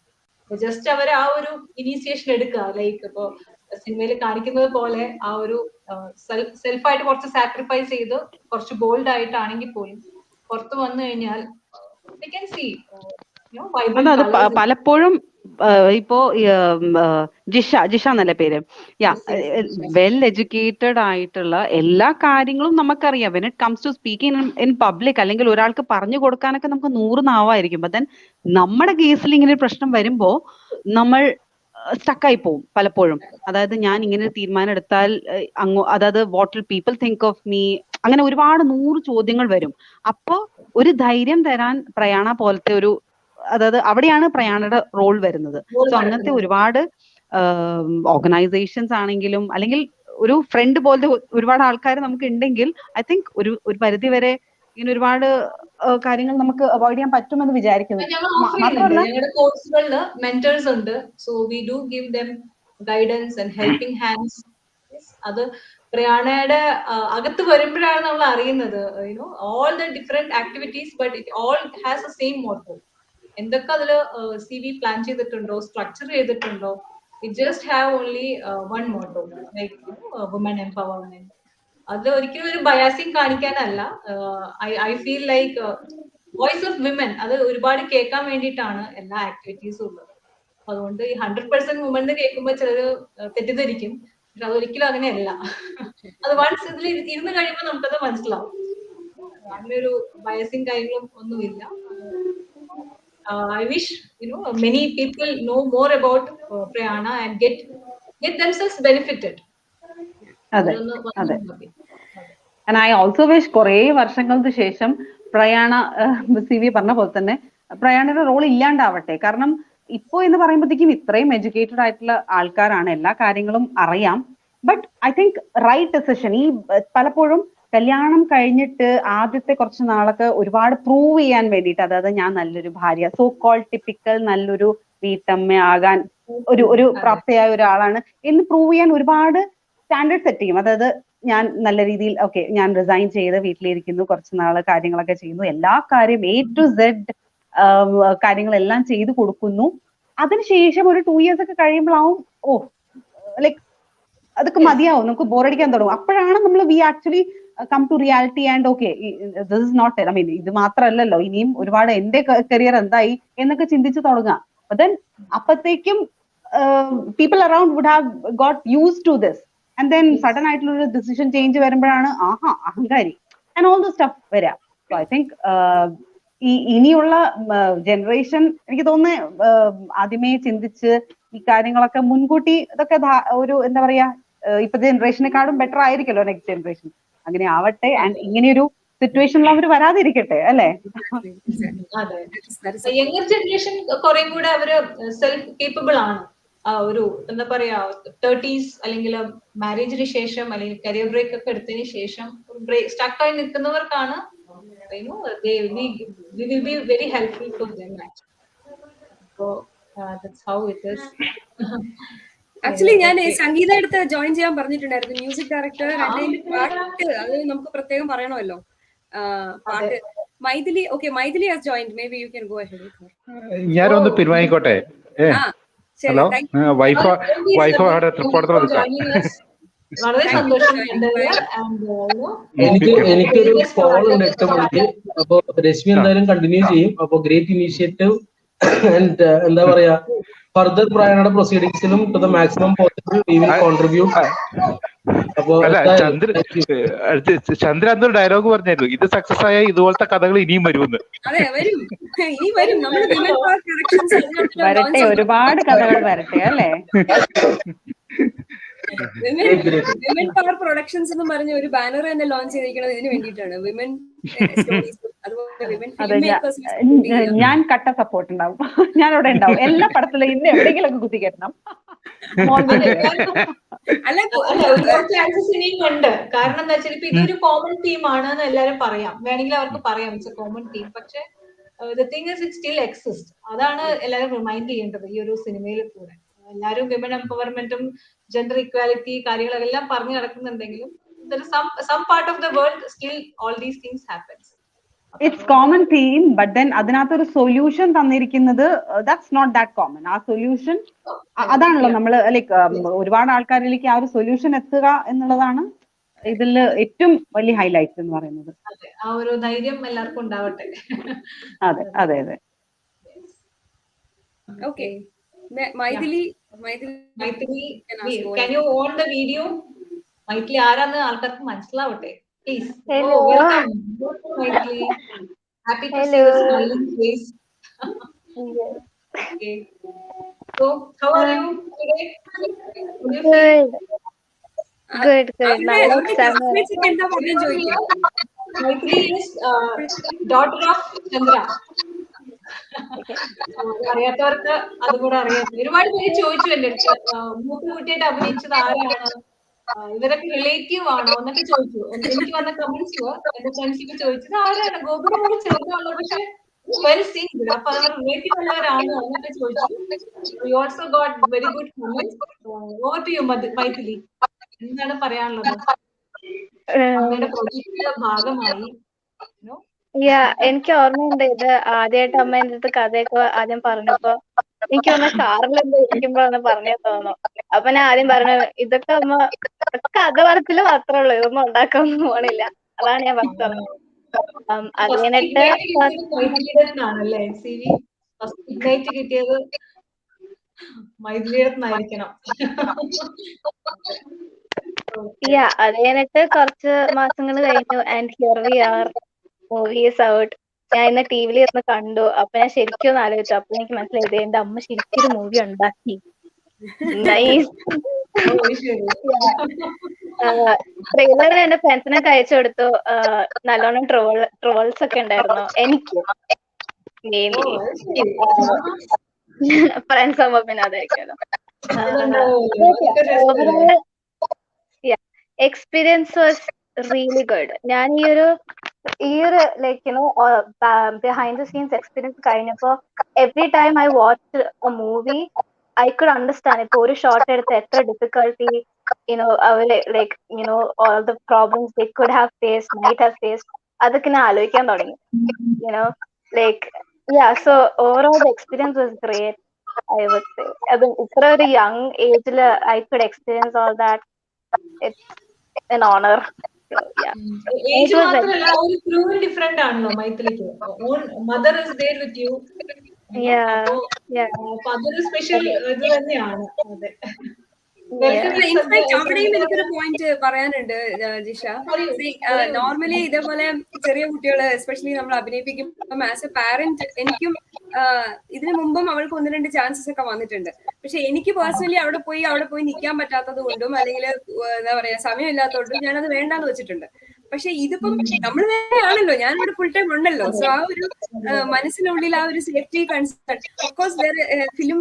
Just അവർ ആ ഒരു ഇനീഷ്യേഷൻ എടുക്കുക, ലൈക്ക് ഇപ്പോ സിനിമയിൽ കാണിക്കുന്നത് പോലെ ആ ഒരു സെൽഫായിട്ട് കുറച്ച് സാക്രിഫൈസ് ചെയ്ത് കുറച്ച് ബോൾഡ് ആയിട്ടാണെങ്കിൽ പോലും പുറത്ത് വന്നു കഴിഞ്ഞാൽ we can see പലപ്പോഴും ഇപ്പോ ജിഷ എന്നല്ലേ പേര്, യാ, വെൽ എഡ്യൂക്കേറ്റഡ് ആയിട്ടുള്ള എല്ലാ കാര്യങ്ങളും നമുക്കറിയാം. When it comes to speaking in public, അല്ലെങ്കിൽ ഒരാൾക്ക് പറഞ്ഞു കൊടുക്കാനൊക്കെ നമുക്ക് 100 നാവായിരിക്കും. ബട്ട് ദെൻ നമ്മുടെ കേസിൽ ഇങ്ങനെ ഒരു പ്രശ്നം വരുമ്പോ നമ്മൾ സ്റ്റക്കായി പോവും പലപ്പോഴും. അതായത് ഞാൻ ഇങ്ങനെ ഒരു തീരുമാനം എടുത്താൽ അതായത് what will people think of me, അങ്ങനെ ഒരുപാട് 100 ചോദ്യങ്ങൾ വരും. അപ്പോ ഒരു ധൈര്യം തരാൻ പ്രയാണ പോലത്തെ ഒരു, അതായത് അവിടെയാണ് പ്രയാണയുടെ റോൾ വരുന്നത്. സോ അങ്ങനത്തെ ഒരുപാട് ഓർഗനൈസേഷൻസ് ആണെങ്കിലും, അല്ലെങ്കിൽ ഒരു ഫ്രണ്ട് പോലത്തെ ഒരുപാട് ആൾക്കാർ നമുക്ക് ഉണ്ടെങ്കിൽ ഐ തിങ്ക് ഒരു പരിധി വരെ ഇങ്ങനെ ഒരുപാട് കാര്യങ്ങൾ നമുക്ക് അവോയ്ഡ് ചെയ്യാൻ പറ്റുമെന്ന് വിചാരിക്കുന്നു. ഞങ്ങൾ ഓഫർ ചെയ്യുന്നുണ്ട്, ഞങ്ങളുടെ കോഴ്സുകളിൽ മെന്റേഴ്സ് ഉണ്ട്. So we do give them guidance and helping hands. അത് പ്രയാണയുടെ അകത്ത് വരുമ്പോഴാണ് നമ്മൾ അറിയുന്നത്, you know, all the different activities, but it all has a same motto. എന്തൊക്കെ അതിൽ CV പ്ലാൻ ചെയ്തിട്ടുണ്ടോ, സ്ട്രക്ചർ ചെയ്തിട്ടുണ്ടോ, it just have only one motto, like woman empowerment. അത് ഒരിക്കലും ഒരു ബയാസിങ് കാണിക്കാനല്ല. I feel like voice of women അത് ഒരുപാട് കേൾക്കാൻ വേണ്ടിയിട്ടാണ് എല്ലാ ആക്ടിവിറ്റീസും ഉള്ളത്. അതുകൊണ്ട് ഈ 100% വുമൻ എന്ന് കേൾക്കുമ്പോൾ ചിലര് തെറ്റിദ്ധരിക്കും. പക്ഷെ അതൊരിക്കലും അങ്ങനെയല്ല. അത് വൺസ് ഇതിൽ ഇരുന്ന് കഴിയുമ്പോൾ നമുക്കത് മനസ്സിലാവും. അങ്ങനെ ഒരു ബയസിങ് കാര്യങ്ങളും ഒന്നുമില്ല. I wish many people know more about Prayaana and get themselves benefited. അതെ അതെ. ആൻഡ് ഐ ഓൾസോ വിഷ് കുറേ വർഷങ്ങൾക്ക് ശേഷം പ്രയാണ, CV പറഞ്ഞ പോലെ തന്നെ പ്രയാണയുടെ റോൾ ഇല്ലാണ്ടാവട്ടെ. കാരണം ഇപ്പോ എന്ന് പറയുമ്പോഴത്തേക്കും ഇത്രയും എഡ്യൂക്കേറ്റഡ് ആയിട്ടുള്ള ആൾക്കാരാണ്, എല്ലാ കാര്യങ്ങളും അറിയാം. But I think right decision, ഈ പലപ്പോഴും കല്യാണം കഴിഞ്ഞിട്ട് ആദ്യത്തെ കുറച്ച് നാളൊക്കെ ഒരുപാട് പ്രൂവ് ചെയ്യാൻ വേണ്ടിയിട്ട്, അതായത് ഞാൻ നല്ലൊരു ഭാര്യ, സോ കോൾ ടിപ്പിക്കൽ നല്ലൊരു വീട്ടമ്മ ആകാൻ ഒരു പ്രാപ്തയായ ഒരാളാണ് എന്ന് പ്രൂവ് ചെയ്യാൻ ഒരുപാട് സ്റ്റാൻഡേർഡ് സെറ്റ് ചെയ്യും. അതായത് ഞാൻ നല്ല രീതിയിൽ ഓക്കെ, ഞാൻ റിസൈൻ ചെയ്ത് വീട്ടിലിരിക്കുന്നു, കുറച്ച് നാള് കാര്യങ്ങളൊക്കെ ചെയ്യുന്നു, എല്ലാ കാര്യം A to Z കാര്യങ്ങളെല്ലാം ചെയ്തു കൊടുക്കുന്നു. അതിനുശേഷം ഒരു 2 years ഒക്കെ കഴിയുമ്പോഴാവും ലൈക്ക് അതൊക്കെ മതിയാവും, നമുക്ക് ബോറടിക്കാൻ തുടങ്ങും. അപ്പോഴാണ് നമ്മൾ we actually come to reality and okay this is not, I mean ഇത് മാത്രമല്ലല്ലോ, ഇനിയും ഒരുപാട് എന്റെ കരിയർ എന്തായി എന്നൊക്കെ ചിന്തിച്ചു തുടങ്ങാം. ദെൻ അപ്പത്തേക്കും people around would have got use to this. And then sudden ആയിട്ടുള്ള ഒരു ഡിസിഷൻ ചേഞ്ച് വരുമ്പോഴാണ് അഹങ്കാരി ആൻഡ് ഓൾ ദ സ്റ്റഫ് വരാം. സോ ഐ തിങ്ക് ഈ ഇനിയുള്ള ജനറേഷൻ എനിക്ക് തോന്നുന്നു ആദ്യമേ ചിന്തിച്ച് ഈ കാര്യങ്ങളൊക്കെ മുൻകൂട്ടി ഇതൊക്കെ ഒരു എന്താ പറയാ, ഇപ്പത്തെ ജനറേഷനെക്കാളും ബെറ്റർ ആയിരിക്കല്ലോ നെക്സ്റ്റ് ജനറേഷൻ. അങ്ങനെ ആവട്ടെ. ആൻഡ് ഇങ്ങനെയൊരു സിറ്റുവേഷനിൽ അവർ വരാതിരിക്കട്ടെ, അല്ലെ? യങ്ങർ ജനറേഷൻ കുറെ കൂടെ അവര് സെൽഫ് കേപ്പബിൾ ആണ്. ഒരു എന്താ പറയാ 30s അല്ലെങ്കിൽ മാരേജിന് ശേഷം അല്ലെങ്കിൽ കരിയർ ബ്രേക്ക് ഒക്കെ എടുത്തതിന് ശേഷം സ്റ്റക്കായി നിൽക്കുന്നവർക്കാണ് they will be very helpful to them actually. So that's how it is. Actually ഞാൻ സംഗീത എടുത്ത് ജോയിൻ ചെയ്യാൻ പറഞ്ഞിട്ടുണ്ടായിരുന്നു, മ്യൂസിക് ഡയറക്ടർ. പാട്ട് അത് നമുക്ക് പ്രത്യേകം പറയണമല്ലോ, പാട്ട്. Maithili, okay, Maithili has joined, maybe you can go ahead with her. ഞാനൊന്ന് പിൻവാങ്ങിക്കോട്ടെ. ഹലോ, വൈഫ് അവിടെ തൃപ്പൂണിത്തുറ നിൽക്കാം. വളരെ സന്തോഷം. എനിക്കൊരു കോൾ ഉണ്ട് 8 മണിക്ക്. അപ്പൊ രശ്മി എന്തായാലും കണ്ടിന്യൂ ചെയ്യും. അപ്പൊ ഗ്രേറ്റ് ഇനീഷ്യേറ്റീവ് ആൻഡ് എന്താ പറയാ, further പ്രയാണയുടെ പ്രൊസീഡിങ്സിലും to the maximum possible we will contribute. അപ്പൊ ചന്ദ്ര എന്നൊരു ഡയലോഗ് പറഞ്ഞായിരുന്നു, ഇത് സക്സസ് ആയ ഇതുപോലത്തെ കഥകൾ ഇനിയും വരുമെന്ന്. അതെ, വരും, ഇനി വരും. നമ്മൾ വരട്ടെ, ഒരുപാട് കഥകൾ വരട്ടെ, അല്ലേ? വിമൻ പവർ പ്രൊഡക്ഷൻസ് എന്ന് പറഞ്ഞ ഒരു ബാനർ തന്നെ ലോഞ്ച് ചെയ്തിരിക്കുന്നത് ഇതിന് വേണ്ടിയിട്ടാണ്. വിമൻ സ്റ്റോറീസ്, അതുപോലെ വിമൻ ഫിലിം മേക്കേഴ്സ്. ഞാൻ കട്ട സപ്പോർട്ട് ഉണ്ടാവും, ഞാൻ അവിടെ ഉണ്ടാവും. എല്ലാ പടത്തിലും ഇന്ന് എവിടെയെങ്കിലും കുത്തിക്കയറ്റണം. ചാൻസസ് ഇനിയും ഉണ്ട്. കാരണം എന്താ വെച്ചാൽ ഇപ്പൊ ഇതൊരു കോമൺ തീമാണ് എന്ന് എല്ലാവരും പറയാം, വേണമെങ്കിൽ അവർക്ക് പറയാം ഇറ്റ്സ് എ കോമൺ തീം. പക്ഷെ the thing is it still exist. അതാണ് എല്ലാവരും റിമൈൻഡ് ചെയ്യേണ്ടത് ഈ ഒരു സിനിമയിൽ കൂടെ. എല്ലാവരും വിമൻ എംപവർമെന്റും ജെൻഡർ ഇക്വാലിറ്റി കാര്യങ്ങളെല്ലാം പറഞ്ഞു നടക്കുന്നുണ്ടെങ്കിലും some part of the world still all these things happens. It's common theme, but then അതിനകത്തൊരു സൊല്യൂഷൻ തന്നിരിക്കുന്നത് ദാറ്റ്സ് നോട്ട് ദാറ്റ് കോമൺ. ആ സൊല്യൂഷൻ അതാണല്ലോ നമ്മൾ ലൈക്ക് ഒരുപാട് ആൾക്കാരിലേക്ക് ആ ഒരു സൊല്യൂഷൻ എത്തുക എന്നുള്ളതാണ് ഇതിൽ ഏറ്റവും വലിയ ഹൈലൈറ്റ് എന്ന് പറയുന്നത്. ആ ഒരു ധൈര്യം എല്ലാവർക്കും ഉണ്ടാവട്ടെ. അതെ അതെ അതെ. Okay, Maithili can you on the video? Maithili ആരാന്ന് ആൾക്കാർക്ക് മനസ്സിലാവട്ടെ please. Hello. Welcome Maithili. Happy to see the smiling face. Yes. Okay. So, how are you today? Good. Good. നല്ല exam Maithili is daughter of Chandra. അറിയാത്തവർക്ക് അതും കൂടെ അറിയാം. ഒരുപാട് പേര് ചോദിച്ചു എന്റെ അടുത്ത് മൂത്ത കുട്ടിയായിട്ട് അഭിനയിച്ചത് ആരാണ്, ഇവരൊക്കെ റിലേറ്റീവ് ആണോ എന്നൊക്കെ ചോദിച്ചു. എനിക്ക് വന്ന കമന്റ്സ് എന്റെ ഫ്രണ്ട്സിക്ക് ചോദിച്ചത് ആരാണ് ഗോപിനോട് ചേർന്നാണോ, പക്ഷെ വെരി സീൻ. അപ്പൊ അവർ റിലേറ്റീവ് ഉള്ളവരാണോ എന്നൊക്കെ ചോദിച്ചു. You also got very good comments. Over to you Maithili, എന്താണ് പറയാനുള്ളത്? അമ്മയുടെ പ്രൊജക്ടിന്റെ ഭാഗമായി എനിക്ക് ഓർമ്മയുണ്ട് ഇത് ആദ്യമായിട്ട് അമ്മ എൻ്റെ അടുത്ത് കഥയൊക്കെ ആദ്യം പറഞ്ഞപ്പോ എനിക്ക് തോന്നുന്ന കാറിൽ എന്തോ ഇരിക്കുമ്പോഴാണ് പറഞ്ഞേ തോന്നുന്നു. അപ്പൊ ഞാൻ ആദ്യം പറഞ്ഞു ഇതൊക്കെ അമ്മ കഥ പറച്ചില് മാത്രമേ ഉള്ളൂ, ഇതൊന്നും ഉണ്ടാക്കാനൊന്നും പോണില്ല. അതാണ് ഞാൻ ഫസ്റ്റ് പറഞ്ഞത്. അത് കഴിഞ്ഞിട്ട് കിട്ടിയത് മൈഥിലിയായിരിക്കണം. അത് കഴിഞ്ഞിട്ട് കുറച്ച് മാസങ്ങൾ കഴിഞ്ഞു and here we are, movie is out. ഞാൻ ഇന്ന് ടി വിയിൽ ഇരുന്ന് കണ്ടു. അപ്പൊ ഞാൻ ശരിക്കും ഒന്ന് ആലോചിച്ചു. അപ്പൊ എനിക്ക് മനസ്സിലായത് എന്റെ അമ്മ ശരിക്കും ഒരു മൂവി ഉണ്ടാക്കി. ട്രെയിലർ എന്റെ ഫ്രണ്ട്സിനൊക്കെ അയച്ചു കൊടുത്തു. നല്ലോണം ട്രോൾസ് ഒക്കെ ഉണ്ടായിരുന്നു. എനിക്ക് മെയിൻലി ഫ്രണ്ട്സ് ആകുമ്പോ പിന്നെ അതായിരിക്കുമല്ലോ. Overall experience was really good. ഞാൻ ഈ ഒരു like you know behind the scenes experience കഴിഞ്ഞപ്പോ every time I watch a movie I could understand. ഇപ്പൊ ഒരു ഷോട്ട് എടുത്ത് എത്ര ഡിഫിക്കൽട്ടി അവര് like all the problems they could have faced, might have faced, അതൊക്കെ ഞാൻ ആലോചിക്കാൻ തുടങ്ങി. Like so overall the experience was great I would say. അത് ഇത്ര ഒരു യങ് ഏജില് I could experience all that. It's an honor. Age മാത്രമല്ല ഒരു ക്രൂവും ഡിഫറെന്റ് ആണല്ലോ മൈഥിലിക്ക്. Mother is there with you. അപ്പൊ അതൊരു സ്പെഷ്യൽ ഇത് തന്നെയാണ്. അതെ. ഇൻഫാക്ട് അവിടെയും എനിക്കൊരു പോയിന്റ് പറയാനുണ്ട് ജിഷ. നോർമലി ഇതേപോലെ ചെറിയ കുട്ടികള് എസ്പെഷ്യലി നമ്മൾ അഭിനയിപ്പിക്കുമ്പോൾ ആസ് എ പാരന്റ് എനിക്കും ഇതിനു മുമ്പും അവൾക്ക് 1-2 ചാൻസസ് ഒക്കെ വന്നിട്ടുണ്ട്. പക്ഷെ എനിക്ക് പേഴ്സണലി അവിടെ പോയി നിൽക്കാൻ പറ്റാത്തത് കൊണ്ടും അല്ലെങ്കിൽ എന്താ പറയാ സമയമില്ലാത്തതുകൊണ്ടും ഞാനത് വേണ്ടാന്ന് വെച്ചിട്ടുണ്ട്. പക്ഷെ ഇതിപ്പം നമ്മൾ തന്നെയാണല്ലോ, ഞാനിവിടെ ഫുൾ ടൈം ഉണ്ടല്ലോ. സോ ആ ഒരു മനസ്സിനുള്ളിൽ ആ ഒരു സേഫ്റ്റി കൺസേൺ, ഓഫ്കോഴ്സ് ഫിലിം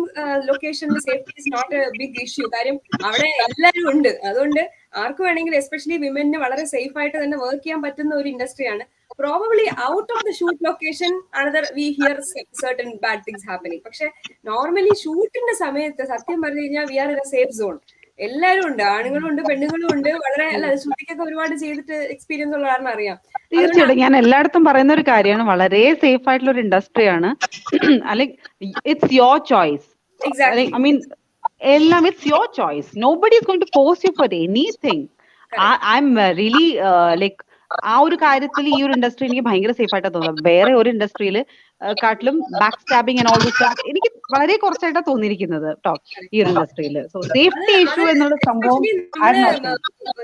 ലൊക്കേഷനിൽ safety is not a big issue. കാര്യം അവിടെ എല്ലാവരും ഉണ്ട്. അതുകൊണ്ട് ആർക്ക് വേണമെങ്കിലും എസ്പെഷ്യലി വിമന് വളരെ സേഫ് ആയിട്ട് തന്നെ വർക്ക് ചെയ്യാൻ പറ്റുന്ന ഒരു ഇൻഡസ്ട്രിയാണ്. Probably out of the shoot location another we hear certain bad things happening. പക്ഷെ നോർമലി ഷൂട്ടിന്റെ സമയത്ത് സത്യം പറഞ്ഞു കഴിഞ്ഞാൽ we are in a safe zone. എല്ലാവരും ഉണ്ട്, ആണുങ്ങളും ഉണ്ട് പെണ്ണുങ്ങളും ഉണ്ട്. വളരെ ശ്രുതിക്കൊക്കെ ഒരുപാട് ചെയ്തിട്ട് എക്സ്പീരിയൻസ് ഉള്ള കാരണം അറിയാം. തീർച്ചയായിട്ടും ഞാൻ എല്ലായിടത്തും പറയുന്ന ഒരു കാര്യമാണ്, വളരെ സേഫ് ആയിട്ടുള്ള ഒരു ഇൻഡസ്ട്രിയാണ്. അല്ലെങ്കിൽ it's your choice. I mean എല്ലാം it's your choice. Nobody is going to force you for anything. I am really like ആ ഒരു കാര്യത്തിൽ ഈ ഒരു ഇൻഡസ്ട്രി എനിക്ക് ഭയങ്കര സേഫ് ആയിട്ടാണ് തോന്നുന്നത്. വേറെ ഒരു ഇൻഡസ്ട്രിയിൽ കാട്ടിലും back stabbing and all this എനിക്ക് വളരെ കുറച്ചായിട്ടാണ് തോന്നിയിരിക്കുന്നത് കേട്ടോ ഈ ഒരു ഇൻഡസ്ട്രിയിൽ. സോ സേഫ്റ്റി ഇഷ്യൂ എന്നുള്ള സംഭവം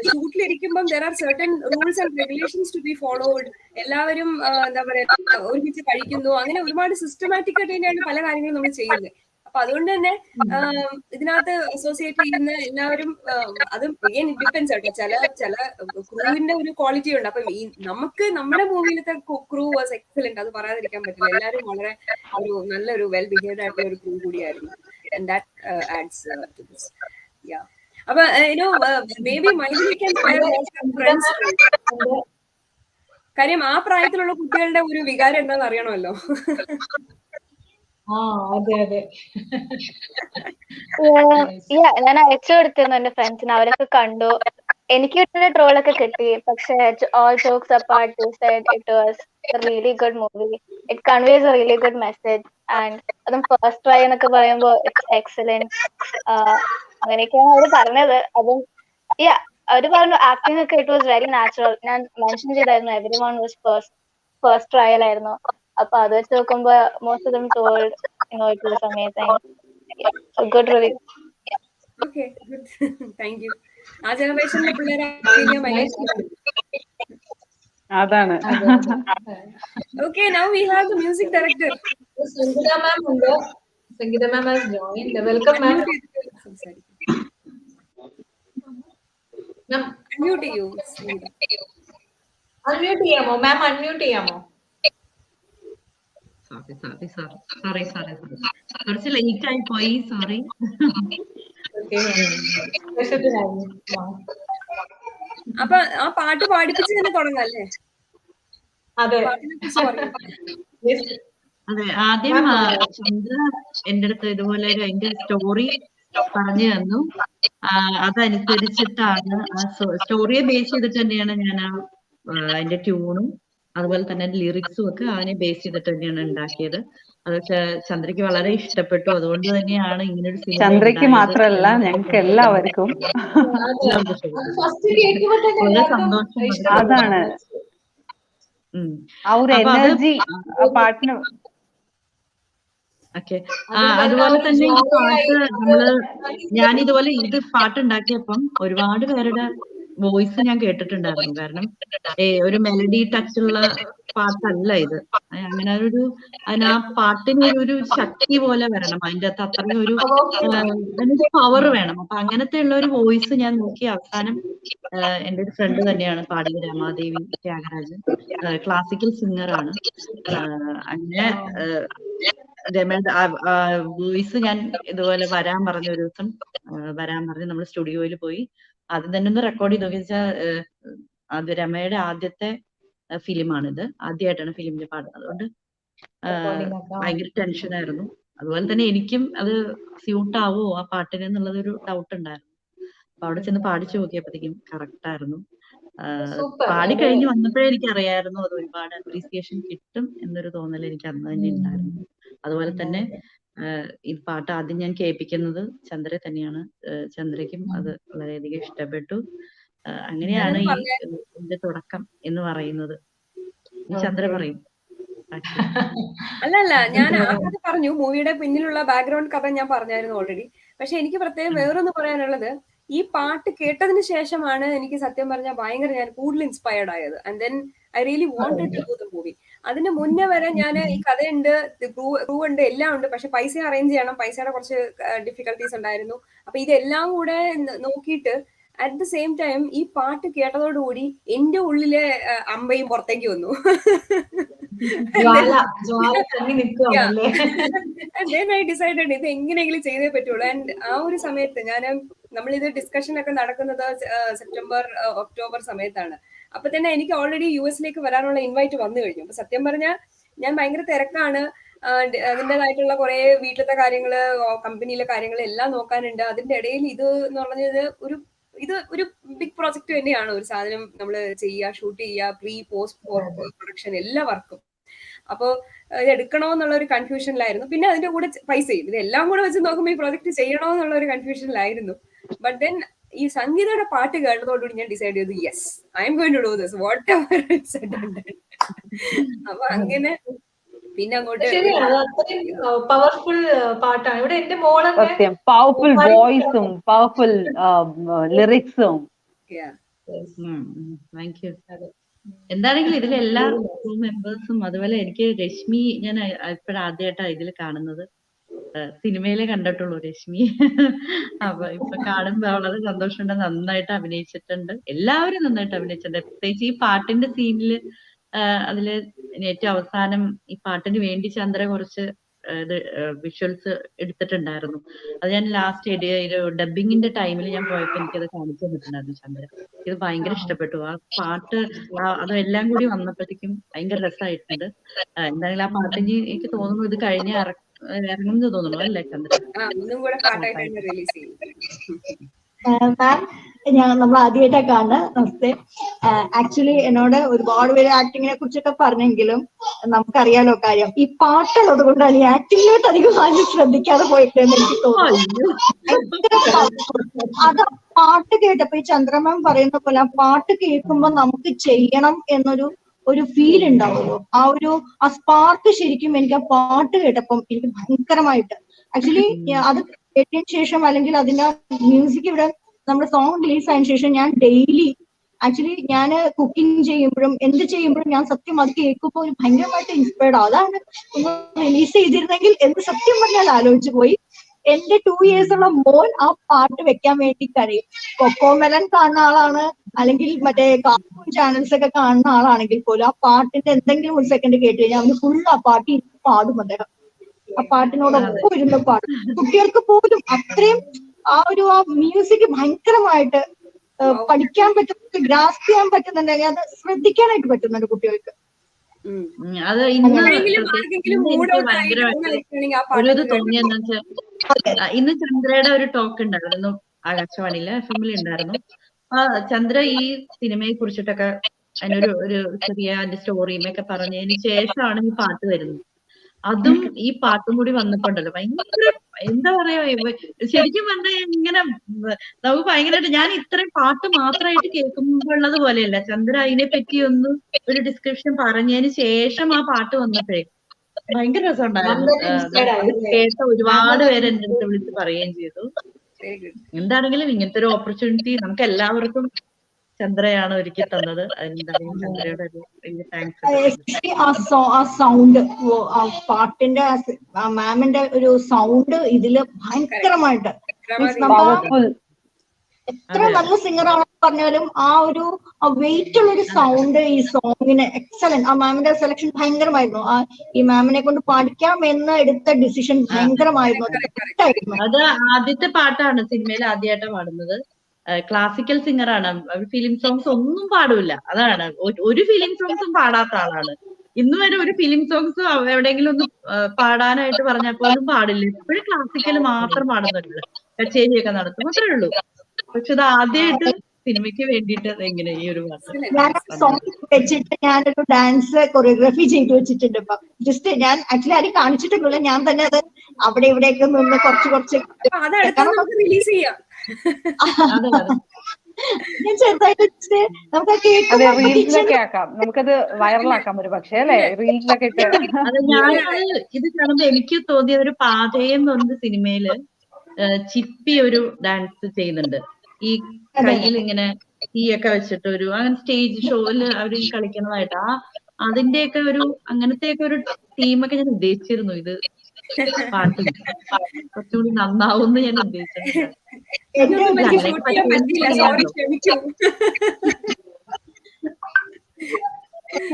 ഷൂട്ടിലിരിക്കുമ്പോൾ there are certain rules and regulations to be followed. എല്ലാവരും എന്താ പറയാ ഒരുമിച്ച് കഴിക്കുന്നു, അങ്ങനെ ഒരുപാട് സിസ്റ്റമാറ്റിക് ആയിട്ട് തന്നെയാണ് പല കാര്യങ്ങളും നമ്മൾ ചെയ്യുന്നത്. അപ്പൊ അതുകൊണ്ട് തന്നെ ഇതിനകത്ത് അസോസിയേറ്റ് ചെയ്യുന്ന എല്ലാവരും അതും again it depends ആട്ടോ. ചില ക്രൂവിന്റെ ഒരു ക്വാളിറ്റി ഉണ്ട്. അപ്പൊ ഈ നമുക്ക് നമ്മുടെ മൂവിയിലത്തെ ക്രൂ വാസ് എക്സലന്റ്, അത് പറയാതിരിക്കാൻ പറ്റില്ല. എല്ലാവരും വളരെ ഒരു നല്ലൊരു വെൽ ബിഹേവ്ഡ് ആയിട്ടുള്ള ഒരു ക്രൂ കൂടിയായിരുന്നു. And that adds to this. Yeah. അപ്പൊ maybe Maithili can share friends. കാര്യം ആ പ്രായത്തിലുള്ള കുട്ടികളുടെ ഒരു വികാരം എന്താണെന്ന് അറിയണമല്ലോ. ഞാൻ അയച്ചു കൊടുത്തിരുന്നു എന്റെ ഫ്രണ്ട്സിന്, അവരൊക്കെ കണ്ടു. എനിക്ക് കിട്ടുന്ന ട്രോളൊക്കെ കിട്ടി. പക്ഷെ all jokes apart, they said it was a really good movie. It conveys a really good message. And അതും ഫസ്റ്റ് ട്രൈ എന്നൊക്കെ പറയുമ്പോൾ ഇറ്റ്സ് എക്സലന്റ്. അങ്ങനെയൊക്കെയാണ് അവര് പറഞ്ഞത്. അതും അവര് പറഞ്ഞു ആക്ടിംഗ് ഒക്കെ ഇറ്റ് വാസ് വെരി നാച്ചുറൽ. ഞാൻ മെൻഷൻ ചെയ്തായിരുന്നു every one was first trial ആയിരുന്നു. അപ്പൊ അത് വെച്ച് നോക്കുമ്പോ most of them told it was amazing. a good review. Okay, good. Thank you. ആ ജനറേഷനിലെ പിള്ളേരെ അഭിനയം ഭയങ്കര ഇഷ്ടമാണ്. അതാണ്. Okay, now we have the music director. Sangeeta ma'am ഉണ്ട്. Sangeeta ma'am has joined. Welcome ma'am. Unmute you, Sangeeta. Unmute ചെയ്യാമോ ma'am? Unmute ചെയ്യാമോ? Sorry കുറച്ച് ലേറ്റ് ആയി പോയി, സോറി. അപ്പൊ ആ പാട്ട് പാടിപ്പിച്ച് തന്നെ തുടങ്ങാം അല്ലേ? അതെ. അതെ, ആദ്യം ചന്ദ്ര എന്റെ അടുത്ത് ഇതുപോലെ അതിന്റെ സ്റ്റോറി പറഞ്ഞു തന്നു. അതനുസരിച്ചിട്ടാണ് ആ സ്റ്റോറിയെ ബേസ് ചെയ്തിട്ട് തന്നെയാണ് ഞാൻ അതിന്റെ ട്യൂണും അതുപോലെ തന്നെ ലിറിക്സും ഒക്കെ അതിനെ ബേസ് ചെയ്തിട്ട് തന്നെയാണ് ഉണ്ടാക്കിയത്. അത് ചന്ദ്രയ്ക്ക് വളരെ ഇഷ്ടപ്പെട്ടു. അതുകൊണ്ട് തന്നെയാണ് ഇങ്ങനൊരു സിനിമ. ചന്ദ്രയ്ക്ക് മാത്രല്ല, ഞങ്ങൾക്ക് എല്ലാവർക്കും. സന്തോഷം. അതാണ് ആ ഒരു എനർജി പാട്ടിന്. ഓക്കെ, അതുപോലെ തന്നെ ഈ പാട്ട് ഞാനിതുപോലെ ഇത് പാട്ടുണ്ടാക്കിയപ്പം ഒരുപാട് പേരുടെ വോയിസ് ഞാൻ കേട്ടിട്ടുണ്ടായിരുന്നു. കാരണം ഒരു മെലഡി ടച്ചുള്ള പാട്ടല്ല ഇത്. അങ്ങനെ ആ പാട്ടിന് ഒരു ശക്തി പോലെ വരണം, അതിന്റെ അകത്ത് അത്രയും ഒരു പവർ വേണം. അപ്പൊ അങ്ങനത്തെ ഉള്ള ഒരു വോയിസ് ഞാൻ നോക്കി അവസാനം എന്റെ ഒരു ഫ്രണ്ട് തന്നെയാണ് പാടിയത്, രമാദേവി ത്യാഗരാജൻ, ക്ലാസിക്കൽ സിംഗറാണ്. അങ്ങനെ രമയുടെ വോയിസ് ഞാൻ ഇതുപോലെ വരാൻ പറഞ്ഞ ഒരു ദിവസം വരാൻ പറഞ്ഞ് നമ്മൾ സ്റ്റുഡിയോയിൽ പോയി ആദ്യം തന്നെ ഒന്ന് റെക്കോർഡ് ചെയ്ത് നോക്കി. വെച്ചാൽ അത് രമയുടെ ആദ്യത്തെ ഫിലിമാണിത്, ആദ്യമായിട്ടാണ് ഫിലിമിൽ പാടുന്നത്. അതുകൊണ്ട് ഭയങ്കര ടെൻഷനായിരുന്നു. അതുപോലെ തന്നെ എനിക്കും അത് സ്യൂട്ട് ആവുമോ ആ പാട്ടിന് എന്നുള്ളതൊരു ഡൗട്ട് ഉണ്ടായിരുന്നു. അപ്പൊ അവിടെ ചെന്ന് പാടിച്ചു നോക്കിയപ്പോഴത്തേക്കും കറക്റ്റ് ആയിരുന്നു. പാടി കഴിഞ്ഞ് വന്നപ്പോഴേ എനിക്ക് അറിയായിരുന്നു അത് ഒരുപാട് അപ്രീസിയേഷൻ കിട്ടും എന്നൊരു തോന്നൽ എനിക്ക് അന്ന് തന്നെ ഉണ്ടായിരുന്നു. അതുപോലെ തന്നെ ഈ പാട്ട് ആദ്യം ഞാൻ കേൾപ്പിക്കുന്നത് ചന്ദ്ര തന്നെയാണ്. ചന്ദ്രയ്ക്കും അത് വളരെയധികം ഇഷ്ടപ്പെട്ടു. അങ്ങനെയാണ് ഈ ഇതിന്റെ തുടക്കം എന്ന് പറയുന്നത്. ചന്ദ്ര പറയും. അല്ല, ഞാൻ ആ കഥ പറഞ്ഞു, മൂവിയുടെ പിന്നിലുള്ള ബാക്ക്ഗ്രൗണ്ട് കഥ ഞാൻ പറഞ്ഞായിരുന്നു ഓൾറെഡി. പക്ഷെ എനിക്ക് പ്രത്യേകം വേറൊന്ന് പറയാനുള്ളത്, ഈ പാട്ട് കേട്ടതിന് ശേഷമാണ് എനിക്ക് സത്യം പറഞ്ഞാൽ ഭയങ്കര ഞാൻ കൂടുതൽ ഇൻസ്പയർഡ് ആയത്. And then I really wanted to do the movie. അതിന് മുന്നേ വരെ ഞാൻ ഈ കഥയുണ്ട്, ക്രൂ ഉണ്ട്, എല്ലാം ഉണ്ട്, പക്ഷെ പൈസ അറേഞ്ച് ചെയ്യണം, പൈസയുടെ കുറച്ച് ഡിഫിക്കൽട്ടീസ് ഉണ്ടായിരുന്നു. അപ്പൊ ഇതെല്ലാം കൂടെ നോക്കിയിട്ട് അറ്റ് ദ സെയിം ടൈം ഈ പാട്ട് കേട്ടതോടുകൂടി എന്റെ ഉള്ളിലെ അമ്പയും പുറത്തേക്ക് വന്നു. ഐ ഡിസൈഡഡ് ഇത് എങ്ങനെയെങ്കിലും ചെയ്തേ പറ്റുള്ളൂ. ആൻഡ് ആ ഒരു സമയത്ത് നമ്മളിത് ഡിസ്കഷൻ ഒക്കെ നടക്കുന്നത് സെപ്റ്റംബർ ഒക്ടോബർ സമയത്താണ്. അപ്പൊ തന്നെ എനിക്ക് ഓൾറെഡി US വരാനുള്ള ഇൻവൈറ്റ് വന്നു കഴിഞ്ഞു. അപ്പൊ സത്യം പറഞ്ഞാൽ ഞാൻ ഭയങ്കര തിരക്കാണ്. അതിൻ്റെതായിട്ടുള്ള കുറെ വീട്ടിലത്തെ കാര്യങ്ങള്, കമ്പനിയിലെ കാര്യങ്ങൾ എല്ലാം നോക്കാനുണ്ട്. അതിന്റെ ഇടയിൽ ഇത് എന്ന് പറഞ്ഞത് ഒരു ബിഗ് പ്രോജക്റ്റ് തന്നെയാണ്. ഒരു സാധനം നമ്മൾ ചെയ്യുക, ഷൂട്ട് ചെയ്യുക, പ്രീ പോസ്റ്റ് പ്രൊഡക്ഷൻ എല്ലാ വർക്കും. അപ്പോ ഇത് എടുക്കണോ എന്നുള്ള ഒരു കൺഫ്യൂഷനിലായിരുന്നു. പിന്നെ അതിന്റെ കൂടെ പൈസയും, ഇതെല്ലാം കൂടെ വെച്ച് നോക്കുമ്പോൾ ഈ പ്രോജക്റ്റ് ചെയ്യണോ എന്നുള്ള ഒരു കൺഫ്യൂഷനിലായിരുന്നു. ബട്ട് ദെൻ ഈ സംഗീതയുടെ പാട്ട് കേട്ടതോടുകൂടി ഞാൻ ഡിസൈഡ് ചെയ്തു, yes, I am going to do this whatever it's done. അപ്പൊ അങ്ങനെ പിന്നെ അങ്ങോട്ട് പവർഫുൾ പാട്ടാണ്. ഇവിടെ എന്റെ മോളെ പവർഫുൾ വോയിസും പവർഫുൾ ലിറിക്സും. Thank you. എന്താണെങ്കിലും ഇതിലെല്ലാ ക്രൂ മെമ്പേഴ്സും, അതുപോലെ എനിക്ക് രശ്മി ഞാൻ ഇപ്പോഴാദ്യമായിട്ടാണ് ഇതിൽ കാണുന്നത്. സിനിമയിലെ കണ്ടിട്ടുള്ളൂ രശ്മി. അപ്പൊ ഇപ്പൊ കാണുമ്പോ വളരെ സന്തോഷമുണ്ട്. നന്നായിട്ട് അഭിനയിച്ചിട്ടുണ്ട്, എല്ലാവരും നന്നായിട്ട് അഭിനയിച്ചിട്ടുണ്ട്. പ്രത്യേകിച്ച് ഈ പാട്ടിന്റെ സീനില് അതില് ഏറ്റവും അവസാനം ഈ പാട്ടിന് വേണ്ടി ചന്ദ്ര കുറച്ച് വിഷ്വൽസ് എടുത്തിട്ടുണ്ടായിരുന്നു. അത് ഞാൻ ലാസ്റ്റ് ഡബിങ്ങിന്റെ ടൈമിൽ ഞാൻ പോയപ്പോ എനിക്കത് കാണിച്ചു തന്നിട്ടുണ്ടായിരുന്നു ചന്ദ്ര. ഇത് ഭയങ്കര ഇഷ്ടപ്പെട്ടു ആ പാട്ട്. അതെല്ലാം കൂടി വന്നപ്പോഴത്തേക്കും ഭയങ്കര രസമായിട്ടുണ്ട്. എന്തായാലും ആ പാട്ടിന് എനിക്ക് തോന്നുന്നു ഇത് കഴിഞ്ഞ ഇറങ്ങുന്നത് തോന്നുന്നു അല്ലേ ചന്ദ്ര? മാം, നമ്മൾ ആദ്യമായിട്ടാണ് കാണുന്നത്. നമസ്തേ. ആക്ച്വലി എന്നോട് ഒരുപാട് പേര് ആക്ടിങ്ങിനെ കുറിച്ചൊക്കെ പറഞ്ഞെങ്കിലും നമുക്കറിയാലോ കാര്യം, ഈ പാട്ടുള്ളത് കൊണ്ടാണ് ഈ ആക്ടിങ്ങിലോട്ട് അധികം ആരും ശ്രദ്ധിക്കാതെ പോയിട്ടെന്ന് എനിക്ക് തോന്നുന്നു. അത് പാട്ട് കേട്ടപ്പോ ഈ ചന്ദ്രമാം പറയുന്ന പോലെ ആ പാട്ട് കേൾക്കുമ്പോ നമുക്ക് ചെയ്യണം ഒരു ഫീൽ ഉണ്ടാവുമല്ലോ. ആ സ്പാർക്ക് ശരിക്കും എനിക്ക് ആ പാട്ട് കേട്ടപ്പം എനിക്ക് ഭയങ്കരമായിട്ട് ആക്ച്വലി അത് കേട്ടതിന് ശേഷം അല്ലെങ്കിൽ അതിന്റെ മ്യൂസിക് ഇവിടെ നമ്മുടെ സോങ് റിലീസ് ആയതിനു ശേഷം ഞാൻ ഡെയിലി ആക്ച്വലി ഞാൻ കുക്കിംഗ് ചെയ്യുമ്പോഴും എന്ത് ചെയ്യുമ്പോഴും ഞാൻ സത്യം അത് കേൾക്കുമ്പോൾ ഒരു ഭയങ്കരമായിട്ട് ഇൻസ്പയർഡ് ആവും. അതാണ് റിലീസ് ചെയ്തിരുന്നെങ്കിൽ എന്ന് സത്യം പറഞ്ഞാൽ ആലോചിച്ചു പോയി. എന്റെ 2 years ഉള്ള മോൻ ആ പാട്ട് വെക്കാൻ വേണ്ടി കഴിയും. കൊക്കോമെലൻ കാണുന്ന ആളാണ്, അല്ലെങ്കിൽ മറ്റേ കാർട്ടൂൺ ചാനൽസ് ഒക്കെ കാണുന്ന ആളാണെങ്കിൽ പോലും ആ പാട്ടിന്റെ എന്തെങ്കിലും ഒരു സെക്കൻഡ് കേട്ട് കഴിഞ്ഞാൽ അവന് ഫുൾ ആ പാട്ട് പാടും. അദ്ദേഹം ആ പാട്ടിനോടൊപ്പം ഇരുന്ന് പാടും. കുട്ടികൾക്ക് പോലും അത്രയും ആ മ്യൂസിക് ഭയങ്കരമായിട്ട് പഠിക്കാൻ പറ്റുന്നുണ്ട്, ഗ്രാസ്പ് ചെയ്യാൻ പറ്റുന്നുണ്ടെങ്കിൽ അത് ശ്രദ്ധിക്കാനായിട്ട് പറ്റുന്നുണ്ട് കുട്ടികൾക്ക്. അത് ഇന്ന് എനിക്ക് ഭയങ്കരമായിട്ട് ഒരു ഇത് തോന്നിയെന്ന് വെച്ചാൽ ഇന്ന് ചന്ദ്രയുടെ ഒരു ടോക്ക് ഉണ്ടായിരുന്നു ആകാശവാണിയിലെ എഫ്എമ്മിൽ ഉണ്ടായിരുന്നു. ചന്ദ്ര ഈ സിനിമയെ കുറിച്ചിട്ടൊക്കെ അതിനൊരു ഒരു ചെറിയ അതിന്റെ സ്റ്റോറിയും ഒക്കെ പറഞ്ഞതിന് ശേഷമാണ് ഈ പാട്ട് വരുന്നത്. അതും ഈ പാട്ടും കൂടി വന്നപ്പോണ്ടല്ലോ ഭയങ്കര എന്താ പറയാ, ശരിക്കും പറഞ്ഞാൽ ഇങ്ങനെ നമുക്ക് ഭയങ്കരമായിട്ട് ഞാൻ ഇത്രയും പാട്ട് മാത്രമായിട്ട് കേൾക്കുമ്പോഴുള്ളത് പോലെയല്ല, ചന്ദ്ര അതിനെ പറ്റി ഒന്ന് ഒരു ഡിസ്ക്രിപ്ഷൻ പറഞ്ഞതിന് ശേഷം ആ പാട്ട് വന്നപ്പോഴേ ഭയങ്കര രസമുണ്ടായിരുന്നു. കേട്ട ഒരുപാട് പേര് എന്റെ അടുത്ത് വിളിച്ച് പറയുകയും ചെയ്തു. എന്താണെങ്കിലും ഇങ്ങനത്തെ ഒരു ഓപ്പർച്യൂണിറ്റി നമുക്ക് എല്ലാവർക്കും ചന്ദ്രയാണ് ഒരുക്കി തന്നത്. എന്തായാലും ചന്ദ്രയുടെ ഒരു വലിയ താങ്ക്സ്. ആ സൗണ്ട്, ആ പാട്ടിന്റെ മാമിന്റെ ഒരു സൗണ്ട് ഇതില് ഭയങ്കരമായിട്ട് എത്ര നല്ല സിംഗർ ആണെന്ന് പറഞ്ഞാലും ആ ഒരു വെയിറ്റ് ഉള്ള ഒരു സൗണ്ട് ഈ സോങ്ങിന് എക്സലന്റ്. ആ മാമിന്റെ സെലക്ഷൻ ഭയങ്കരമായിരുന്നു. ഈ മാമിനെ കൊണ്ട് പാടിക്കാം എന്ന് എടുത്ത ഡിസിഷൻ ഭയങ്കരമായിരുന്നു. അത് ആദ്യത്തെ പാട്ടാണ് സിനിമയിൽ ആദ്യമായിട്ട് പാടുന്നത്. ക്ലാസിക്കൽ സിംഗർ ആണ്. ഫിലിം സോങ്സ് ഒന്നും പാടില്ല. അതാണ് ഒരു ഫിലിം സോങ്സും പാടാത്ത ആളാണ്. ഇന്ന് വരെ ഒരു ഫിലിം സോങ്സ് എവിടെയെങ്കിലും ഒന്ന് പാടാനായിട്ട് പറഞ്ഞാൽ പോലും പാടില്ല. എപ്പോഴും ക്ലാസിക്കൽ മാത്രം പാടുന്നുള്ളൂ. കച്ചേരിയൊക്കെ നടത്തും, അത്രേ ഉള്ളൂ. പക്ഷെ അത് ആദ്യമായിട്ട് സിനിമയ്ക്ക് വേണ്ടിയിട്ട് എങ്ങനെ ഈ ഒരു ഞാൻ സോങ് വെച്ചിട്ട് ഞാനൊരു ഡാൻസ് കൊറിയോഗ്രാഫി ചെയ്തു വെച്ചിട്ടുണ്ട്. ഇപ്പൊ ജസ്റ്റ് ഞാൻ ആക്ച്വലി ആരും കാണിച്ചിട്ടില്ല, ഞാൻ തന്നെ അത് അവിടെ ഇവിടെയൊക്കെ നിന്ന് കുറച്ച് റിലീസ് ചെയ്യാം. ഞാൻ ചെറുതായിട്ട് റീൽസിലൊക്കെ ആക്കാം, നമുക്കത് വൈറലാക്കാം ഒരു പക്ഷേ അല്ലെ, റീൽസിലൊക്കെ ഇട്ട്. ഇത് കാണുമ്പോ എനിക്ക് തോന്നിയ ഒരു പാതയം എന്ന് പറഞ്ഞ സിനിമയില് ചിപ്പി ഒരു ഡാൻസ് ചെയ്യുന്നുണ്ട്. ഈ കയ്യിൽ ഇങ്ങനെ തീയൊക്കെ വെച്ചിട്ട് ഒരു അങ്ങനെ സ്റ്റേജ് ഷോയില് അവര് കളിക്കുന്നതായിട്ട് അതിന്റെയൊക്കെ ഒരു അങ്ങനത്തെയൊക്കെ ഒരു ടീമൊക്കെ ഞാൻ ഉദ്ദേശിച്ചിരുന്നു. ഇത് പാട്ട് കുറച്ചുകൂടി നന്നാവും ഞാൻ ഉദ്ദേശിച്ചിട്ടുണ്ട്.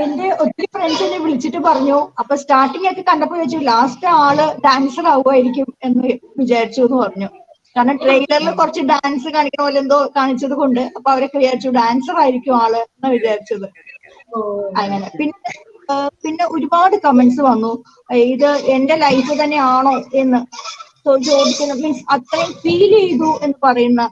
എന്റെ ഒത്തിരി ഫ്രണ്ട്സ് എന്നെ വിളിച്ചിട്ട് പറഞ്ഞു, അപ്പൊ സ്റ്റാർട്ടിംഗ് ഒക്കെ കണ്ടപ്പോ ചോദിച്ചു ലാസ്റ്റ് ആള് ഡാൻസർ ആവുമായിരിക്കും എന്ന് വിചാരിച്ചു എന്ന് പറഞ്ഞു. കാരണം ട്രെയിലറിൽ കുറച്ച് ഡാൻസ് കാണിക്കുന്ന പോലെ എന്തോ കാണിച്ചത് കൊണ്ട് അപ്പൊ അവരൊക്കെ വിചാരിച്ചു ഡാൻസർ ആയിരിക്കും ആള് എന്ന് വിചാരിച്ചത്. അങ്ങനെ പിന്നെ ഒരുപാട് കമന്റ്സ് വന്നു, ഇത് എന്റെ ലൈഫ് തന്നെയാണോ എന്ന് ചോദിക്കുന്ന, മീൻസ് അത്രയും ഫീൽ ചെയ്തു എന്ന് പറയുന്ന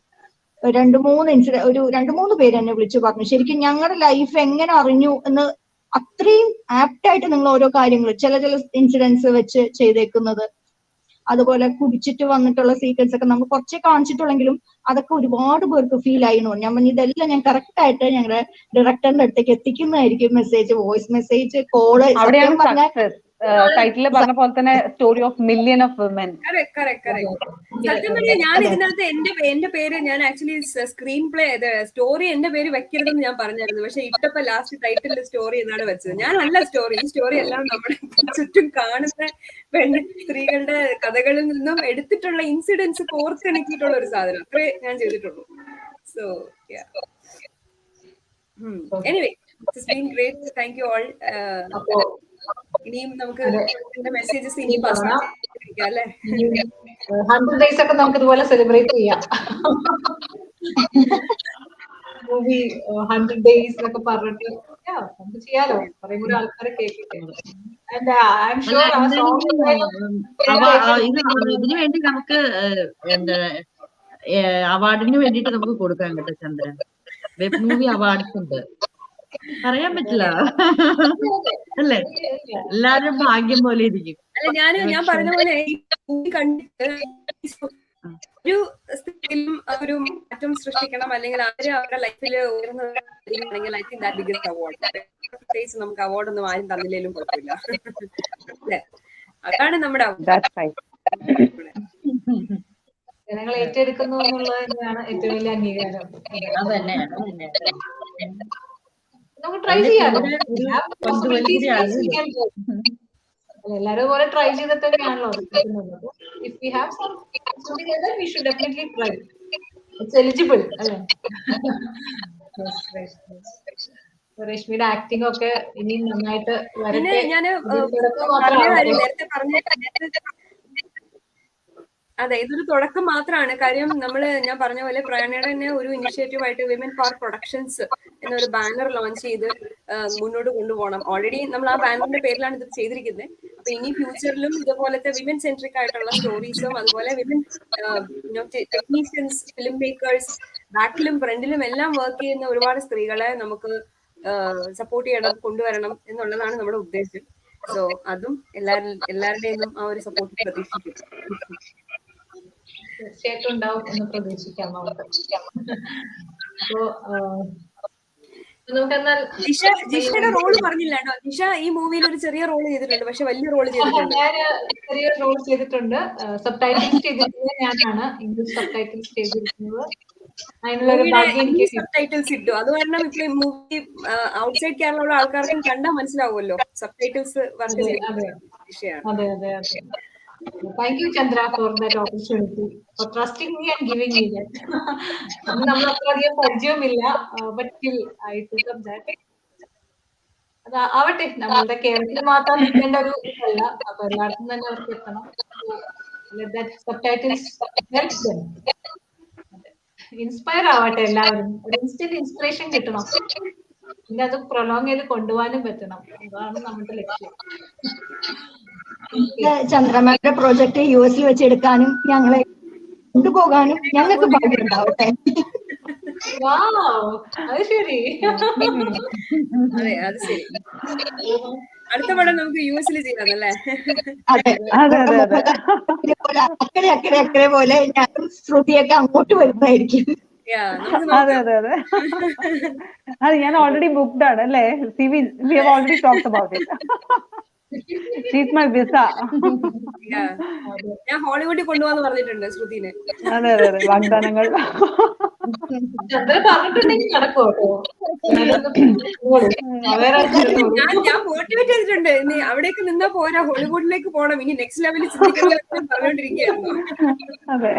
2-3 പേര് എന്നെ വിളിച്ചു പറഞ്ഞു. ശരിക്കും ഞങ്ങളുടെ ലൈഫ് എങ്ങനെ അറിഞ്ഞു എന്ന് അത്രയും ആപ്റ്റായിട്ട് നിങ്ങൾ ഓരോ കാര്യങ്ങൾ ചില ഇൻസിഡൻസ് വെച്ച് ചെയ്തേക്കുന്നത്, അതുപോലെ കുടിച്ചിട്ട് വന്നിട്ടുള്ള സീക്വൻസ് ഒക്കെ നമ്മൾ കുറച്ചേ കാണിച്ചിട്ടുള്ളെങ്കിലും അതൊക്കെ ഒരുപാട് പേർക്ക് ഫീൽ ആയിരുന്നു. ഞാൻ പറഞ്ഞു ഇതെല്ലാം ഞാൻ കറക്റ്റ് ആയിട്ട് ഞങ്ങളുടെ ഡയറക്ടറിന്റെ അടുത്തേക്ക് എത്തിക്കുന്നതായിരിക്കും. Message, voice message, call. Title പറഞ്ഞ പോലെ തന്നെ story of million of women. സത്യം പറഞ്ഞാൽ ഞാൻ ഇതിനകത്ത് എന്റെ പേര് ഞാൻ ആക്ച്വലി സ്ക്രീൻ പ്ലേ സ്റ്റോറി എന്റെ പേര് വെക്കരുതെന്ന് ഞാൻ പറഞ്ഞായിരുന്നു. പക്ഷെ ഇട്ടപ്പോ ലാസ്റ്റ് ടൈറ്റിൽ സ്റ്റോറി എന്നാണ് വെച്ചത്. ഞാൻ നല്ല സ്റ്റോറി, ഈ സ്റ്റോറി എല്ലാം നമ്മുടെ ചുറ്റും കാണുന്ന സ്ത്രീകളുടെ കഥകളിൽ നിന്നും എടുത്തിട്ടുള്ള ഇൻസിഡൻസ് കോർത്തിണക്കിയിട്ടുള്ള ഒരു സാധനം. അത്രേ ഞാൻ ചെയ്തിട്ടുള്ളൂ. So anyway it's been great. Thank you all. ഇനിയും നമുക്ക് മെസ്സേജസ് ഇനി പാസ് ചെയ്യാം അല്ലേ? 100 days ഒക്കെ നമുക്ക് ഇതുപോലെ സെലിബ്രേറ്റ് ചെയ്യാം. മൂവി 100 days എന്നൊക്കെ പറഞ്ഞിട്ട് നമുക്ക് ചെയ്യാലോ, കുറെ കൂടെ ആൾക്കാരെ കേൾക്കട്ടെ. ഇതിനു വേണ്ടി നമുക്ക് എന്താ അവാർഡിന് വേണ്ടിട്ട് നമുക്ക് കൊടുക്കാൻ കേട്ടോ ചന്ദ്രൻ. വെബ് മൂവി അവാർഡ്സ് ഉണ്ട്, പറയാൻ പറ്റില്ല അല്ലേ? എല്ലാരും ഭാഗ്യം പോലെ ഇരിക്കും. അല്ല ഞാൻ പറഞ്ഞ പോലെ ഈ മൂവി കണ്ടിട്ട് ഒരു സ്ത്രീയിലും ഒരു മാറ്റം സൃഷ്ടിക്കണം, അല്ലെങ്കിൽ അവര് അവരുടെ ലൈഫിൽ ഉയർന്നതാണെങ്കിൽ I think that biggest award. പ്രത്യേകിച്ച് നമുക്ക് അവാർഡ് ഒന്നും ആരും തന്നില്ലേലും കുഴപ്പമില്ല. അതാണ് നമ്മുടെ ജനങ്ങൾ ഏറ്റെടുക്കുന്നു എന്നുള്ളത് തന്നെയാണ് ഏറ്റവും വലിയ അംഗീകാരം. അതന്നെ നമുക്ക് ട്രൈ ചെയ്യാലോ. എല്ലാരും പോലെ ട്രൈ ചെയ്തിട്ട് തന്നെയാണല്ലോ കിട്ടുന്നത്. If we have something like that we should definitely try. It's eligible അല്ലേ? രശ്മിയുടെ ആക്ടിംഗ് ഒക്കെ ഇനി നന്നായിട്ട് വരട്ടെ. നേരത്തെ പറഞ്ഞ അതെ, ഇതൊരു തുടക്കം മാത്രമാണ്. കാര്യം ഞാൻ പറഞ്ഞ പോലെ പ്രയാണയുടെ തന്നെ ഒരു ഇനിഷ്യേറ്റീവ് ആയിട്ട് വിമൻ ഫോർ പ്രൊഡക്ഷൻസ് എന്നൊരു ബാനർ ലോഞ്ച് ചെയ്ത് മുന്നോട്ട് കൊണ്ടുപോകണം. ഓൾറെഡി നമ്മൾ ആ ബാനറിന്റെ പേരിലാണ് ഇത് ചെയ്തിരിക്കുന്നത്. അപ്പൊ ഇനി ഫ്യൂച്ചറിലും ഇതുപോലത്തെ വിമൻ സെൻട്രിക് ആയിട്ടുള്ള സ്റ്റോറീസും അതുപോലെ വിമൻ ടെക്നീഷ്യൻസ്, ഫിലിം മേക്കേഴ്സ്, ബാക്കിലും ഫ്രണ്ടിലും എല്ലാം വർക്ക് ചെയ്യുന്ന ഒരുപാട് സ്ത്രീകളെ നമുക്ക് സപ്പോർട്ട് ചെയ്യണം, കൊണ്ടുവരണം എന്നുള്ളതാണ് നമ്മുടെ ഉദ്ദേശം. സോ അതും എല്ലാവരുടെയും ആ ഒരു സപ്പോർട്ട് പ്രതീക്ഷിക്കും. തീർച്ചയായിട്ടും ഉണ്ടാവും എന്ന് പ്രതീക്ഷിക്കാം നമുക്ക്. അപ്പോ ജിഷയുടെ റോള് പറഞ്ഞില്ല കേട്ടോ. ജിഷ ഈ മൂവിയിൽ ഒരു ചെറിയ റോൾ ചെയ്തിട്ടുണ്ട്, പക്ഷെ വലിയ റോൾ ചെയ്തിട്ടുണ്ട്. ഞാൻ ചെറിയ റോൾ ചെയ്തിട്ടുണ്ട്. സബ് ടൈറ്റിൽസ് ചെയ്തിരിക്കുന്നത് ഞാനാണ്. ഇംഗ്ലീഷ് സബ് ടൈറ്റിൽസ് ചെയ്തിരിക്കുന്നത്. അതിനുള്ളൊരു ഭാഗ്യം എനിക്ക് സബ് ടൈറ്റിൽസ് ഇട്ടു. അത് കാരണം ഇപ്പൊ മൂവി ഔട്ട്സൈഡ് കേരളമുള്ള ആൾക്കാർക്കും കണ്ടാൽ മനസ്സിലാവുമല്ലോ സബ് ടൈറ്റിൽസ് വർക്ക് ചെയ്തിരിക്കുന്നത് ജിഷയാണ്. അതെ അതെ അതെ. Thank you, Chandra, for that opportunity, for trusting me and giving me that. നമ്മൾ അത്രയധികം പരിചയമില്ല, but still I took up that. അത് ആവട്ടെ, നമ്മളുടെ കേരളത്തിൽ മാത്രം നിൽക്കേണ്ട ഒരു ഇതല്ല, അപ്പൊ എല്ലായിടത്തും തന്നെ അവർക്ക് എത്തണം. Let that subtitles help them. Inspire ആവട്ടെ എല്ലാവരും. ഒരു ഇൻസ്റ്റന്റ് ഇൻസ്പിറേഷൻ കിട്ടണം, പിന്നെ അത് പ്രൊലോങ് ചെയ്ത് കൊണ്ടുപോകാനും പറ്റണം. അതാണ് നമ്മുടെ ലക്ഷ്യം. ചന്ദ്രമ്മയുടെ പ്രോജക്റ്റ് US വെച്ച് എടുക്കാനും ഞങ്ങളെ കൊണ്ടുപോകാനും ഞങ്ങൾക്ക് ഭാഗ്യം ഉണ്ടാവട്ടെ. അത് ശരി. അതെ, അത് ശരി. അടുത്ത പടം നമുക്ക് US ചെയ്യാന്നല്ലേ? അതെ, അക്കരെ അക്കരെ അക്കരെ പോലെ ഞാനും ശ്രുതിയൊക്കെ അങ്ങോട്ട് വരുന്നതായിരിക്കും. അതെ അതെ അതെ. അത് ഞാൻ ഓൾറെഡി ബുക്ക്ഡ് ആണ് അല്ലേ? We have already talked about it. She's my visa. ഞാൻ ഹോളിവുഡിൽ കൊണ്ടുപോകാന്ന് പറഞ്ഞിട്ടുണ്ട് ശ്രുതിനെ. അതെ അതെ അതെ, വാഗ്ദാനങ്ങൾ. ഞാൻ മോട്ടിവേറ്റ് ചെയ്തിട്ടുണ്ട്. നീ അവിടേക്ക് നിന്നാ പോരാ, ഹോളിവുഡിലേക്ക് പോകണം, ഇനി നെക്സ്റ്റ് ലെവലിൽ ചിന്തിക്കണം എന്ന് പറഞ്ഞുകൊണ്ടിരിക്കുകയായിരുന്നു. അതെ.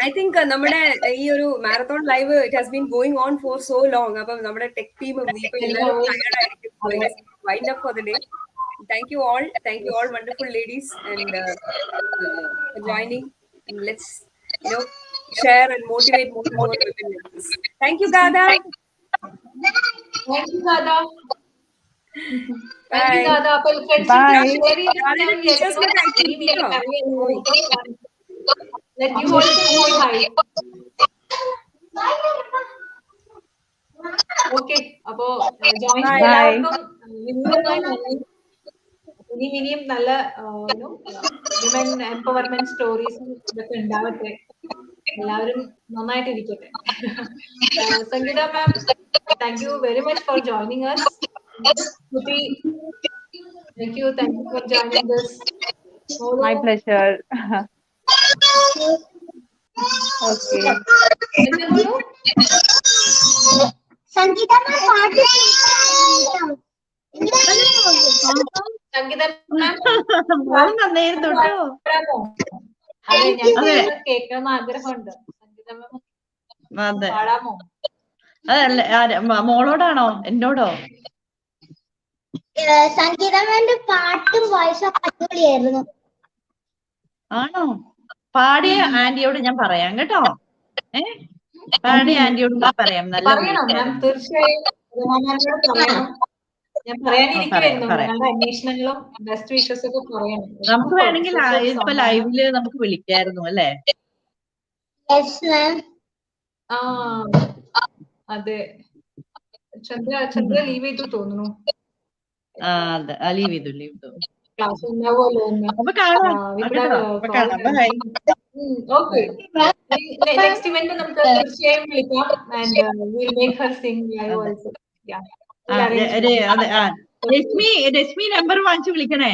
ഐ തിങ്ക് നമ്മുടെ ഈ ഒരു marathon live it has been going on for so long. അപ്പം നമ്മുടെ ടെക് ടീമും ഇപ്പൊ എല്ലാവരും ടയർഡ് ആയിരിക്കും. Wind up for the day. Thank you all wonderful ladies and for joining. And let's share and motivate more women like this. Thank you, Gada. Thank you, Gada. Thank you, Gada. Let you also say hi. Okay, അപ്പോ join എല്ലാവർക്കും ഇനിയും നല്ല women empowerment സ്റ്റോറീസും ഇതൊക്കെ ഉണ്ടാവട്ടെ. എല്ലാവരും നന്നായിട്ടിരിക്കട്ടെ. Sangeeta ma'am, thank you very much for joining us. Thank you for joining us. My pleasure. Okay. Sangeeta പാട്ട് നന്നായിരുന്നു കേട്ടോ. അതെ, ഞാൻ കേൾക്കണമെന്ന് ആഗ്രഹമുണ്ട്. അതെ, അതല്ല മോളോടാണോ എന്നോടോ? സംഗീതമാന്റെ പാട്ടും വോയിസും അടിപൊളിയായിരുന്നു. ആണോ? പാടിയ ആന്റിയോട് ഞാൻ പറയാം കേട്ടോ. പാടിയ ആന്റിയോട് പറയാം. നല്ല തീർച്ചയായും ഞാൻ പറയാനിരിക്കുവായിരുന്നു. ഞങ്ങളുടെ അന്വേഷണങ്ങളും ബെസ്റ്റ് വിഷസ് ഒക്കെ പറയണം. നമുക്ക് വേണമെങ്കിൽ ഇപ്പൊ ലൈവില് നമുക്ക് വിളിക്കായിരുന്നു അല്ലേ? അതെ, ചന്ദ്ര ലീവ് ചെയ്തു തോന്നുന്നു. അതെ, ലീവ് ചെയ്തു. ക്ലാസ് ഉണ്ടാവുമല്ലോ. ഓക്കെ, നെക്സ്റ്റ് ഇവന്റ് നമുക്ക് തീർച്ചയായും വിളിക്കാം. And will make her sing live also. Rashmi number വാങ്ങിച്ചു വിളിക്കണേ.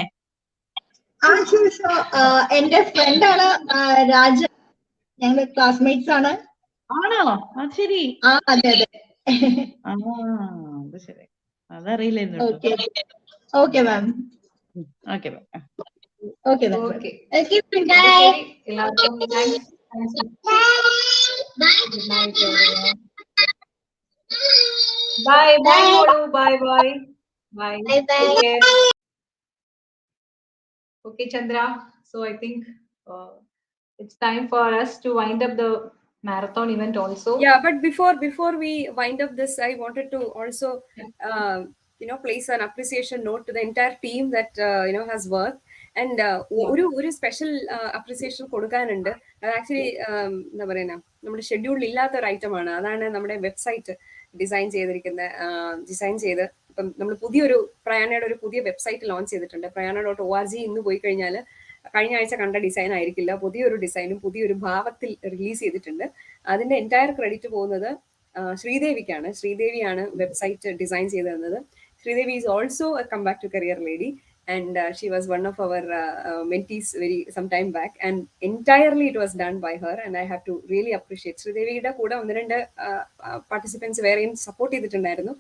എന്റെ ഫ്രണ്ടാണ് രാജ, ഞങ്ങൾ ക്ലാസ്മേറ്റ്സ് ആണ്. ആണോ? അത് ശരി. അതെ അതെ. അത് ശരി, അതറിയില്ലായിരുന്നു. Okay okay ma'am. Okay okay okay. Bye. എല്ലാവർക്കും thanks. Good night everyone. Bye Molu. Bye. Take care. Okay, Chandra. So I think it's time for us to wind up the marathon event also. Yeah, but before we wind up this, I wanted to also place an appreciation note to the entire team that has worked. And ഒരു special appreciation കൊടുക്കാനുണ്ട്. അത് actually എന്താ പറയുക, നമ്മുടെ ഷെഡ്യൂളിൽ ഇല്ലാത്ത ഒരു ഐറ്റമാണ്. അതാണ് നമ്മുടെ വെബ്സൈറ്റ് ഡിസൈൻ ചെയ്ത് ഇപ്പം നമ്മൾ പുതിയൊരു പ്രയാണയുടെ ഒരു പുതിയ വെബ്സൈറ്റ് ലോഞ്ച് ചെയ്തിട്ടുണ്ട്. prayana.org. ഇന്ന് പോയി കഴിഞ്ഞാൽ കഴിഞ്ഞ ആഴ്ച കണ്ട ഡിസൈൻ ആയിരിക്കില്ല, പുതിയൊരു ഡിസൈനും പുതിയൊരു ഭാവത്തിൽ റിലീസ് ചെയ്തിട്ടുണ്ട്. അതിന്റെ എൻറ്റയർ ക്രെഡിറ്റ് പോകുന്നത് ശ്രീദേവിക്കാണ്. ശ്രീദേവിയാണ് വെബ്സൈറ്റ് ഡിസൈൻ ചെയ്ത് തന്നത്. Sridevi is also a come back to career lady, and she was one of our mentees some time back, and entirely it was done by her, and I have to really appreciate. ശ്രീദേവിയുടെ കൂടെ ഒന്ന് രണ്ട് participants വേറെയും support ചെയ്തിട്ടുണ്ടായിരുന്നു.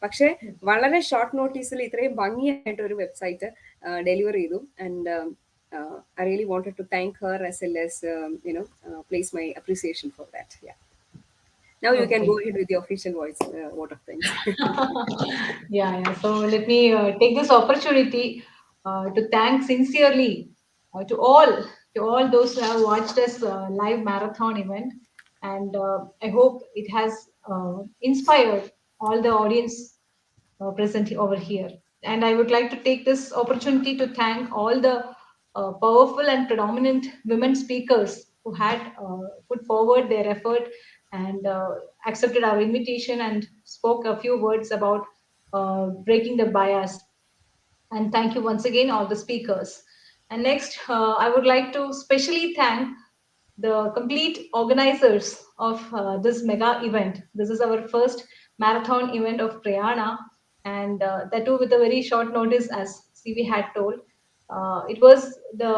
പക്ഷെ വളരെ short നോട്ടീസിൽ ഇത്രയും ഭംഗിയായിട്ട് ഒരു വെബ്സൈറ്റ് ഡെലിവർ ചെയ്തു. And I really wanted to thank her as well as place my appreciation for that. Yeah. Now you can go ahead with the official vote of thanks. Yeah. So let me take this opportunity to thank sincerely to all those who have watched this live marathon event, and I hope it has inspired all the audience present over here. And I would like to take this opportunity to thank all the powerful and predominant women speakers who had put forward their effort and accepted our invitation and spoke a few words about breaking the bias. And thank you once again, all the speakers. And next, I would like to specially thank the complete organizers of this mega event. This is our first marathon event of Prayaana, and that too with a very short notice, as CV had told. It was the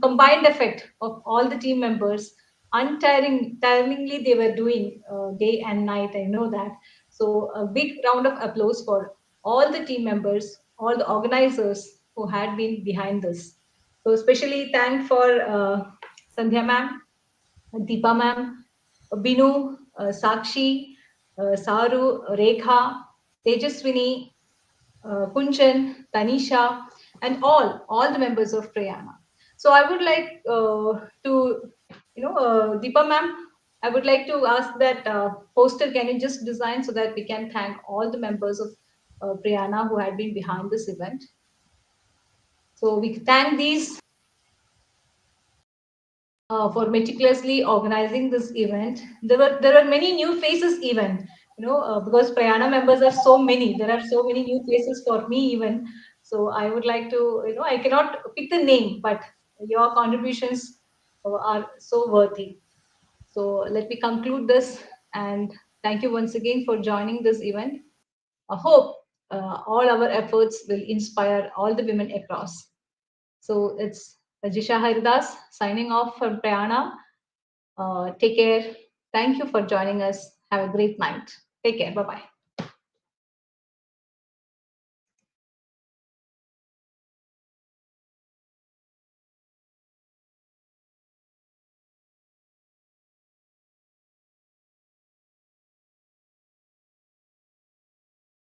combined effect of all the team members. Untiringly they were doing day and night, I know that. So a big round of applause for all the team members, all the organizers who had been behind this. So especially thank for Sandhya ma'am, Deepa ma'am, Binu, Sakshi, Saru, Rekha, Tejaswini, Kunchan, Tanisha, and all the members of Prayaana. So I would like to, Deepa ma'am, I would like to ask that poster, can you just design so that we can thank all the members of Prayaana who had been behind this event. So we thank these for meticulously organizing this event. There were many new faces even, because Prayaana members are so many. There are so many new faces for me even. So I would like to, I cannot pick the name, but your contributions are so worthy. So let me conclude this, and thank you once again for joining this event. I hope all our efforts will inspire all the women across. So it's Ajisha Haridas signing off from Prayaana. Take care. Thank you for joining us. Have a great night. Take care. Bye-bye.